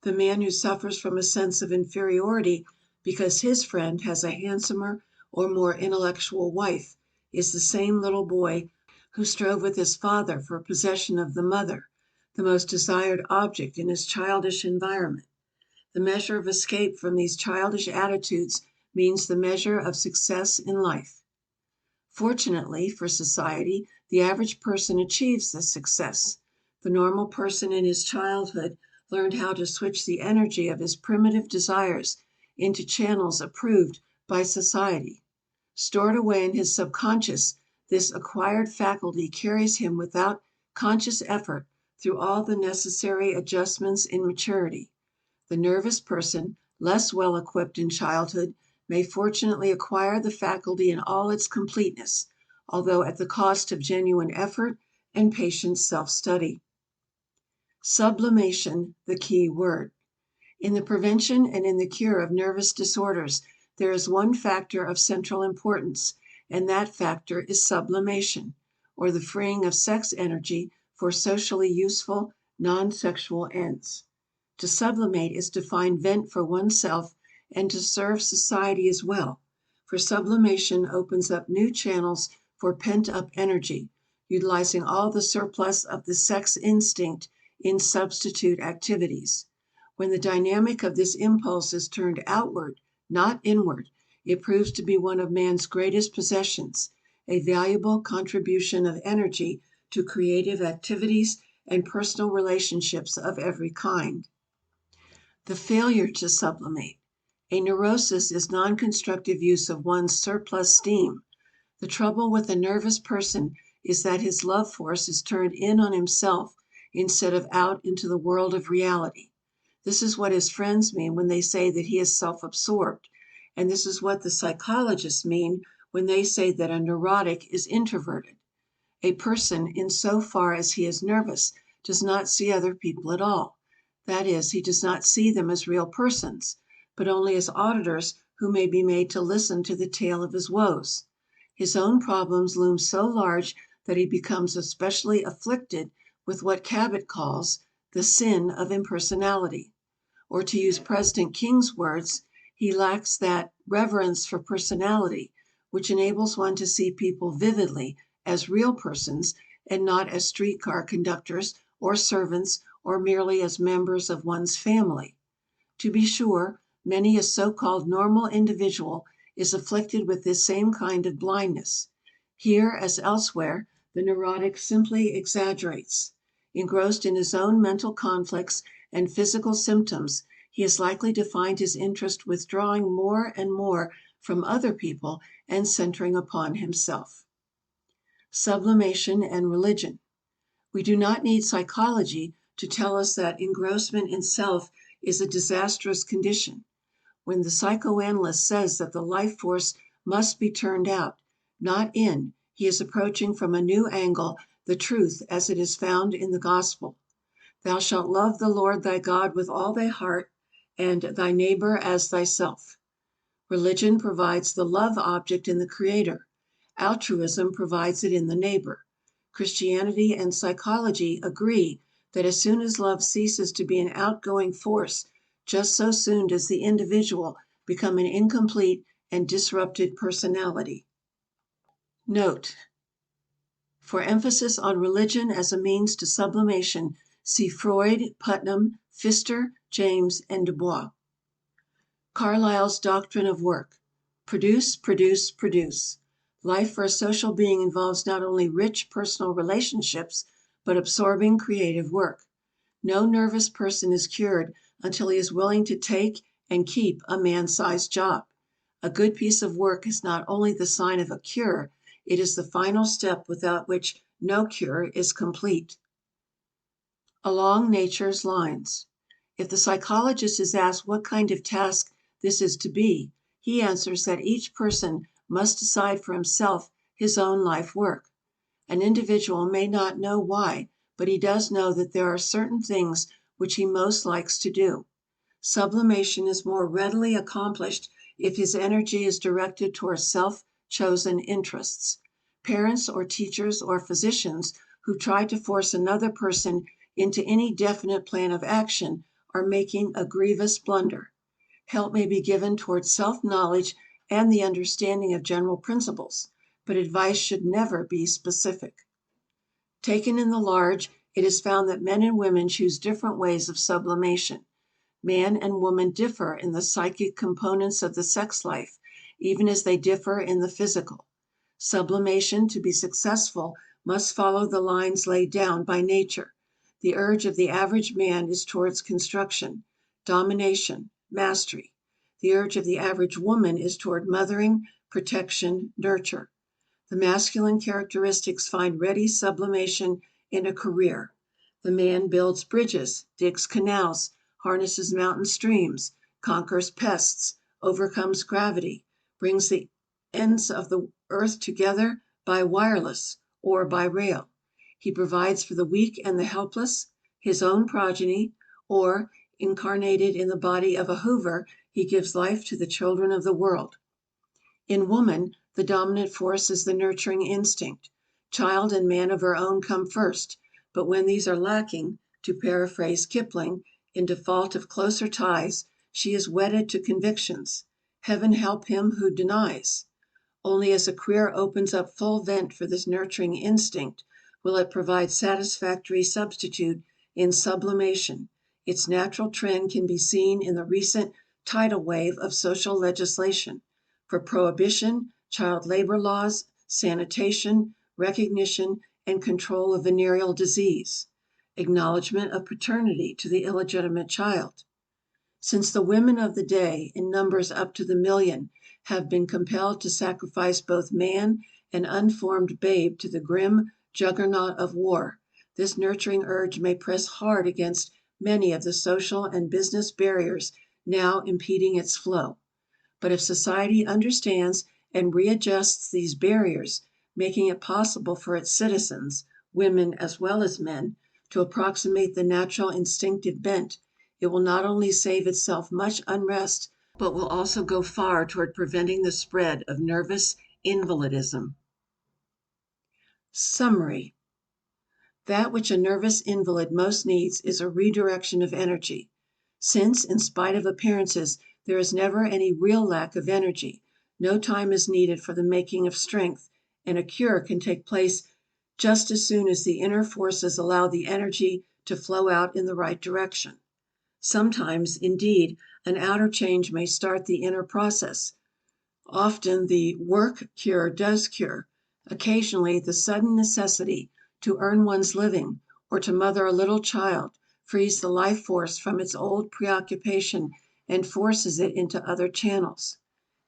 The man who suffers from a sense of inferiority because his friend has a handsomer or more intellectual wife is the same little boy who strove with his father for possession of the mother, the most desired object in his childish environment. The measure of escape from these childish attitudes means the measure of success in life. Fortunately for society, the average person achieves this success. The normal person in his childhood learned how to switch the energy of his primitive desires into channels approved by society. Stored away in his subconscious, this acquired faculty carries him without conscious effort through all the necessary adjustments in maturity. The nervous person, less well equipped in childhood, may fortunately acquire the faculty in all its completeness, although at the cost of genuine effort and patient self-study. Sublimation, the key word. In the prevention and in the cure of nervous disorders, There is one factor of central importance, and that factor is sublimation, or the freeing of sex energy for socially useful, non-sexual ends. To sublimate is to find vent for oneself and to serve society as well, for sublimation opens up new channels for pent-up energy, utilizing all the surplus of the sex instinct in substitute activities. When the dynamic of this impulse is turned outward, not inward, it proves to be one of man's greatest possessions, a valuable contribution of energy to creative activities and personal relationships of every kind. The failure to sublimate. A neurosis is non-constructive use of one's surplus steam. The trouble with a nervous person is that his love force is turned in on himself instead of out into the world of reality. This is what his friends mean when they say that he is self-absorbed, and this is what the psychologists mean when they say that a neurotic is introverted. A person, in so far as he is nervous, does not see other people at all. That is, he does not see them as real persons, but only as auditors who may be made to listen to the tale of his woes. His own problems loom so large that he becomes especially afflicted with what Cabot calls the sin of impersonality. Or to use President King's words, he lacks that reverence for personality, which enables one to see people vividly as real persons and not as streetcar conductors or servants or merely as members of one's family. To be sure, many a so-called normal individual is afflicted with this same kind of blindness. Here, as elsewhere, the neurotic simply exaggerates. Engrossed in his own mental conflicts and physical symptoms, he is likely to find his interest withdrawing more and more from other people and centering upon himself. Sublimation and religion. We do not need psychology to tell us that engrossment in self is a disastrous condition. When the psychoanalyst says that the life force must be turned out, not in, he is approaching from a new angle the truth as it is found in the gospel. Thou shalt love the Lord thy God with all thy heart, and thy neighbor as thyself. Religion provides the love object in the Creator. Altruism provides it in the neighbor. Christianity and psychology agree that as soon as love ceases to be an outgoing force, just so soon does the individual become an incomplete and disrupted personality. Note: for emphasis on religion as a means to sublimation, see Freud, Putnam, Pfister, James, and Du Bois. Carlyle's doctrine of work. Produce, produce, produce. Life for a social being involves not only rich personal relationships, but absorbing creative work. No nervous person is cured until he is willing to take and keep a man-sized job. A good piece of work is not only the sign of a cure, it is the final step without which no cure is complete. Along nature's lines. If the psychologist is asked what kind of task this is to be, he answers that each person must decide for himself his own life work. An individual may not know why, but he does know that there are certain things which he most likes to do. Sublimation is more readily accomplished if his energy is directed towards self-chosen interests. Parents or teachers or physicians who try to force another person into any definite plan of action are making a grievous blunder. Help may be given towards self-knowledge and the understanding of general principles, but advice should never be specific. Taken in the large, it is found that men and women choose different ways of sublimation. Man and woman differ in the psychic components of the sex life, even as they differ in the physical. Sublimation, to be successful, must follow the lines laid down by nature. The urge of the average man is towards construction, domination, mastery. The urge of the average woman is toward mothering, protection, nurture. The masculine characteristics find ready sublimation in a career. The man builds bridges, digs canals, harnesses mountain streams, conquers pests, overcomes gravity, brings the ends of the earth together by wireless or by rail. He provides for the weak and the helpless, his own progeny, or, incarnated in the body of a Hoover, He gives life to the children of the world. In woman, the dominant force is the nurturing instinct. Child and man of her own come first, but when these are lacking, to paraphrase Kipling, in default of closer ties, she is wedded to convictions. Heaven help him who denies. Only as a career opens up full vent for this nurturing instinct will it provide satisfactory substitute in sublimation. Its natural trend can be seen in the recent tidal wave of social legislation for prohibition, child labor laws, sanitation, recognition, and control of venereal disease, acknowledgement of paternity to the illegitimate child. Since the women of the day, in numbers up to the million, have been compelled to sacrifice both man and unformed babe to the grim juggernaut of war, this nurturing urge may press hard against many of the social and business barriers now impeding its flow. But if society understands and readjusts these barriers, making it possible for its citizens, women as well as men, to approximate the natural instinctive bent, it will not only save itself much unrest, but will also go far toward preventing the spread of nervous invalidism. Summary. That which a nervous invalid most needs is a redirection of energy. Since, in spite of appearances, there is never any real lack of energy, no time is needed for the making of strength, and a cure can take place just as soon as the inner forces allow the energy to flow out in the right direction. Sometimes, indeed, an outer change may start the inner process. Often the work cure does cure. Occasionally, the sudden necessity to earn one's living or to mother a little child frees the life force from its old preoccupation and forces it into other channels.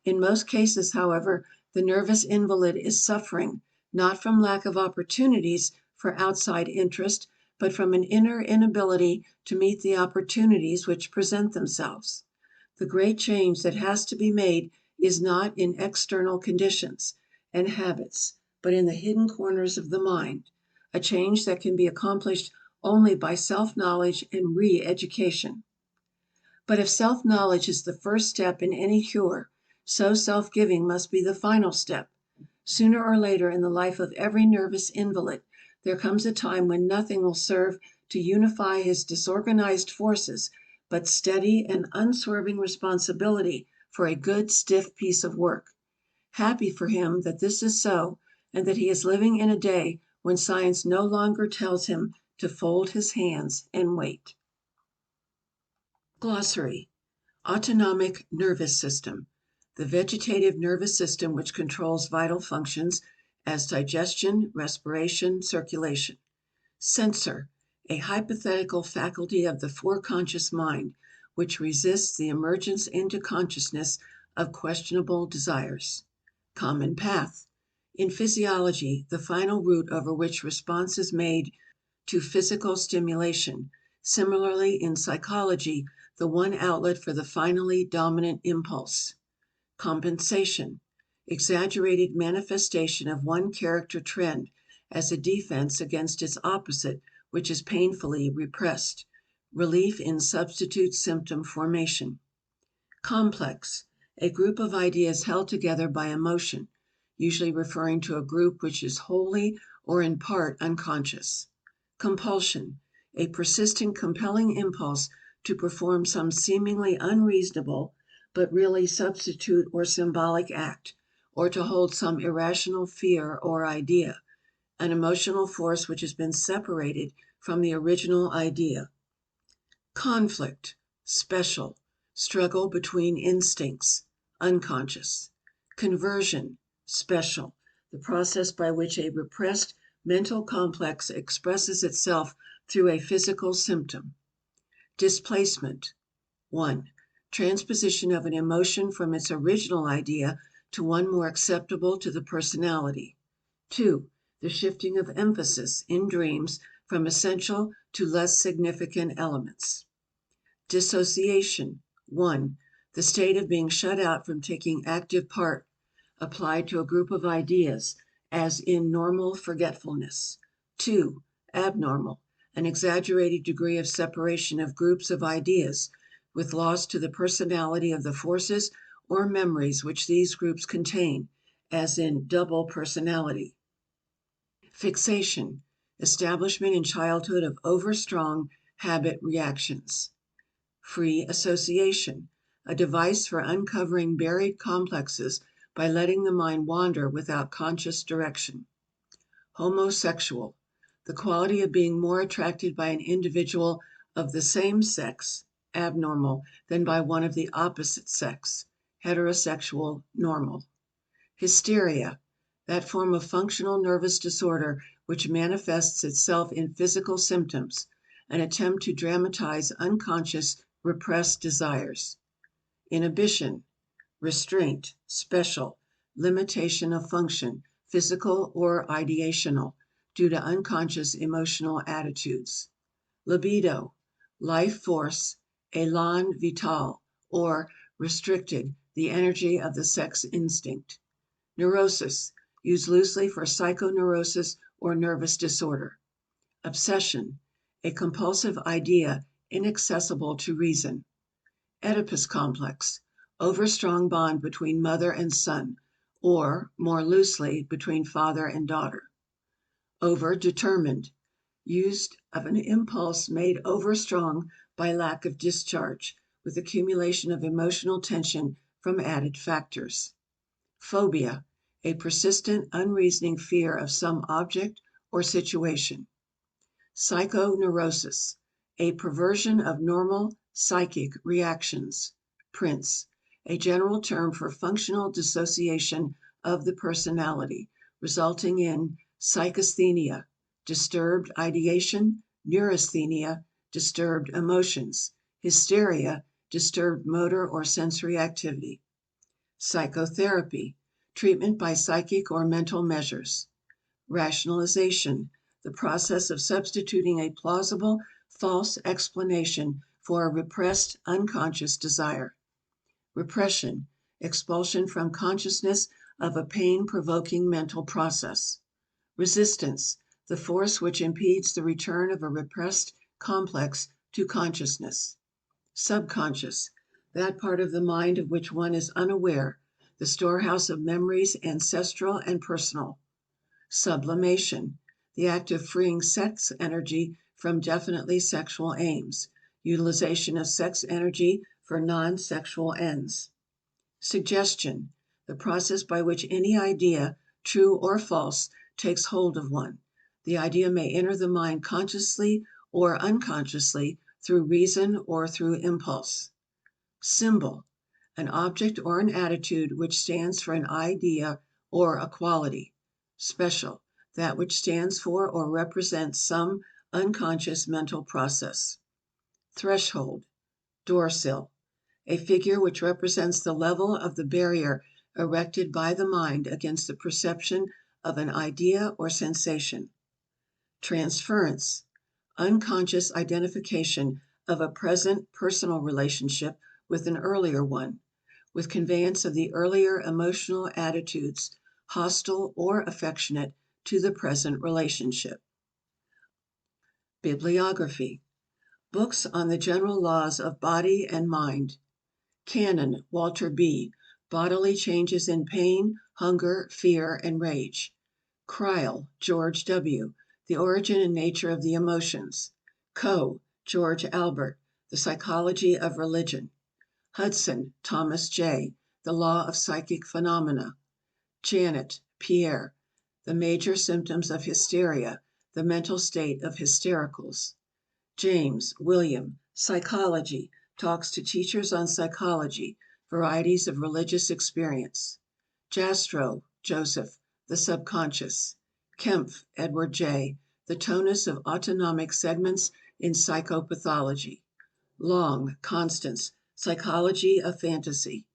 In most cases, however, the nervous invalid is suffering not from lack of opportunities for outside interest, but from an inner inability to meet the opportunities which present themselves. The great change that has to be made is not in external conditions and habits, but in the hidden corners of the mind, a change that can be accomplished only by self-knowledge and re-education. But if self-knowledge is the first step in any cure, so self-giving must be the final step. Sooner or later in the life of every nervous invalid, there comes a time when nothing will serve to unify his disorganized forces but steady and unswerving responsibility for a good, stiff piece of work. Happy for him that this is so, and that he is living in a day when science no longer tells him to fold his hands and wait. Glossary. Autonomic nervous system. The vegetative nervous system which controls vital functions as digestion, respiration, circulation. Censor. A hypothetical faculty of the foreconscious mind which resists the emergence into consciousness of questionable desires. Common path. In physiology, the final route over which response is made to physical stimulation. Similarly, in psychology, the one outlet for the finally dominant impulse. Compensation. Exaggerated manifestation of one character trend as a defense against its opposite which is painfully repressed. Relief in substitute symptom formation. Complex. A group of ideas held together by emotion, usually referring to a group which is wholly or in part unconscious. Compulsion. A persistent compelling impulse to perform some seemingly unreasonable but really substitute or symbolic act, or to hold some irrational fear or idea, an emotional force which has been separated from the original idea. Conflict. Special. Struggle between instincts. Unconscious. Conversion. Special. The process by which a repressed mental complex expresses itself through a physical symptom. Displacement. 1. Transposition of an emotion from its original idea to one more acceptable to the personality. 2. The shifting of emphasis in dreams from essential to less significant elements. Dissociation. 1. The state of being shut out from taking active part, applied to a group of ideas, as in normal forgetfulness. 2. Abnormal. An exaggerated degree of separation of groups of ideas, with loss to the personality of the forces or memories which these groups contain, as in double personality. Fixation, establishment in childhood of overstrong habit reactions. Free association, a device for uncovering buried complexes by letting the mind wander without conscious direction. Homosexual, the quality of being more attracted by an individual of the same sex, abnormal, than by one of the opposite sex, heterosexual, normal. Hysteria, that form of functional nervous disorder which manifests itself in physical symptoms, an attempt to dramatize unconscious repressed desires. Inhibition, restraint, special, limitation of function, physical or ideational, due to unconscious emotional attitudes. Libido, life force, élan vital, or restricted, the energy of the sex instinct. Neurosis, used loosely for psychoneurosis or nervous disorder. Obsession, a compulsive idea inaccessible to reason. Oedipus complex, overstrong bond between mother and son, or, more loosely, between father and daughter. Overdetermined, used of an impulse made overstrong by lack of discharge, with accumulation of emotional tension from added factors. Phobia, a persistent, unreasoning fear of some object or situation. Psychoneurosis, a perversion of normal psychic reactions. Prince, a general term for functional dissociation of the personality, resulting in psychasthenia, disturbed ideation, neurasthenia, disturbed emotions, hysteria, disturbed motor or sensory activity. Psychotherapy, treatment by psychic or mental measures. Rationalization, the process of substituting a plausible false explanation for a repressed unconscious desire. Repression, expulsion from consciousness of a pain-provoking mental process. Resistance, the force which impedes the return of a repressed complex to consciousness. Subconscious, that part of the mind of which one is unaware, the storehouse of memories ancestral and personal. Sublimation, the act of freeing sex energy from definitely sexual aims, utilization of sex energy for non-sexual ends. Suggestion, the process by which any idea, true or false, takes hold of one. The idea may enter the mind consciously or unconsciously through reason or through impulse. Symbol, an object or an attitude which stands for an idea or a quality. Special, that which stands for or represents some unconscious mental process. Threshold, door sill, a figure which represents the level of the barrier erected by the mind against the perception of an idea or sensation. Transference, unconscious identification of a present personal relationship with an earlier one, with conveyance of the earlier emotional attitudes, hostile or affectionate, to the present relationship. Bibliography, books on the general laws of body and mind. Cannon, Walter B., Bodily Changes in Pain, Hunger, Fear, and Rage. Kreil, George W., The Origin and Nature of the Emotions. Coe, George Albert, The Psychology of Religion. Hudson, Thomas J., The Law of Psychic Phenomena. Janet, Pierre, The Major Symptoms of Hysteria, The Mental State of Hystericals. James, William, Psychology, Talks to Teachers on Psychology, Varieties of Religious Experience. Jastrow, Joseph, The Subconscious. Kempf, Edward J., The Tonus of Autonomic Segments in Psychopathology. Long, Constance, Psychology of Fantasy.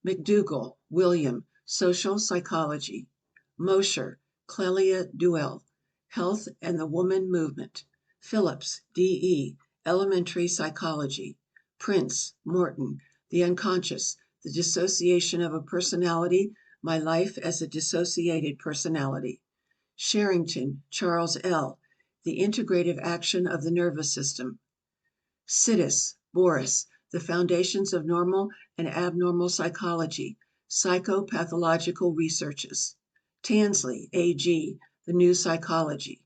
McDougall, William, Social Psychology. Mosher, Clelia Duell, Health and the Woman Movement. Phillips, D.E., Elementary Psychology. Prince, Morton, The Unconscious, The Dissociation of a Personality, My Life as a Dissociated Personality. Sherrington, Charles L., The Integrative Action of the Nervous System. Sidis, Boris, The Foundations of Normal and Abnormal Psychology, Psychopathological Researches. Tansley, A.G., The New Psychology.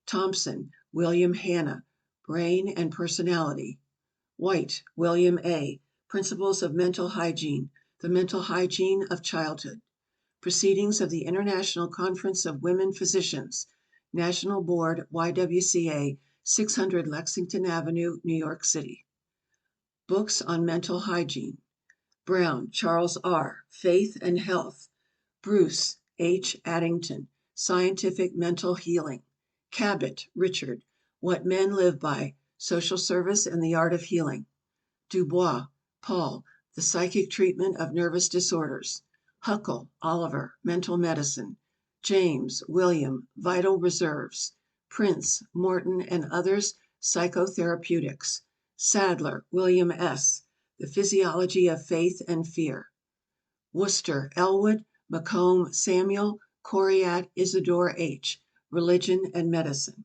Thompson, William Hanna, Brain and Personality. White, William A., Principles of Mental Hygiene, The Mental Hygiene of Childhood. Proceedings of the International Conference of Women Physicians, National Board, YWCA, 600 Lexington Avenue, New York City. Books on Mental Hygiene. Brown, Charles R., Faith and Health. Bruce, H. Addington, Scientific Mental Healing. Cabot, Richard, What Men Live By, Social Service and the Art of Healing. Dubois, Paul, The Psychic Treatment of Nervous Disorders. Huckle, Oliver, Mental Medicine. James, William, Vital Reserves. Prince, Morton, and others, Psychotherapeutics. Sadler, William S., The Physiology of Faith and Fear. Worcester, Elwood, Macomb, Samuel, Coriat, Isidore H., Religion and Medicine.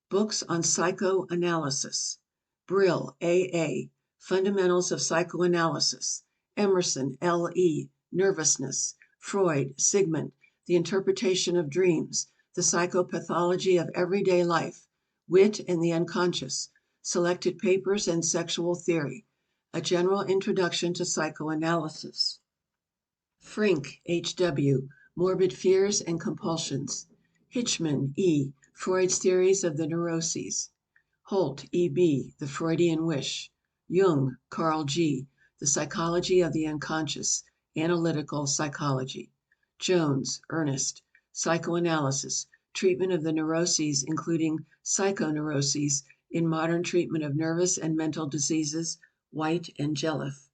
Books on Psychoanalysis. Brill, A.A., Fundamentals of Psychoanalysis. Emerson, L.E., Nervousness. Freud, Sigmund, The Interpretation of Dreams, The Psychopathology of Everyday Life, Wit and the Unconscious, Selected Papers and Sexual Theory, A General Introduction to Psychoanalysis. Frink, H.W., Morbid Fears and Compulsions. Hitchman, E., Freud's Theories of the Neuroses. Holt, E.B., The Freudian Wish. Jung, Carl G., The Psychology of the Unconscious, Analytical Psychology. Jones, Ernest, Psychoanalysis, Treatment of the Neuroses, including Psychoneuroses, in Modern Treatment of Nervous and Mental Diseases, White and Jelliffe.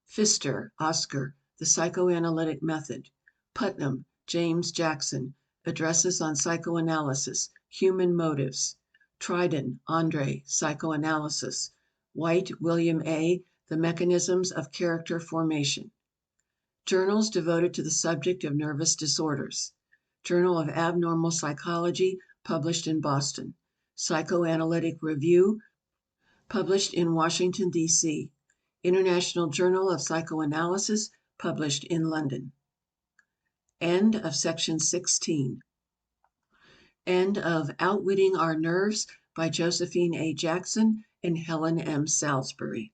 Pfister, Oscar, The Psychoanalytic Method. Putnam, James Jackson, Addresses on Psychoanalysis, Human Motives. Tridon, Andre, Psychoanalysis. White, William A., The Mechanisms of Character Formation. Journals devoted to the subject of nervous disorders. Journal of Abnormal Psychology, published in Boston. Psychoanalytic Review, published in Washington, D.C. International Journal of Psychoanalysis, published in London. End of section 16. End of Outwitting Our Nerves by Josephine A. Jackson and Helen M. Salisbury.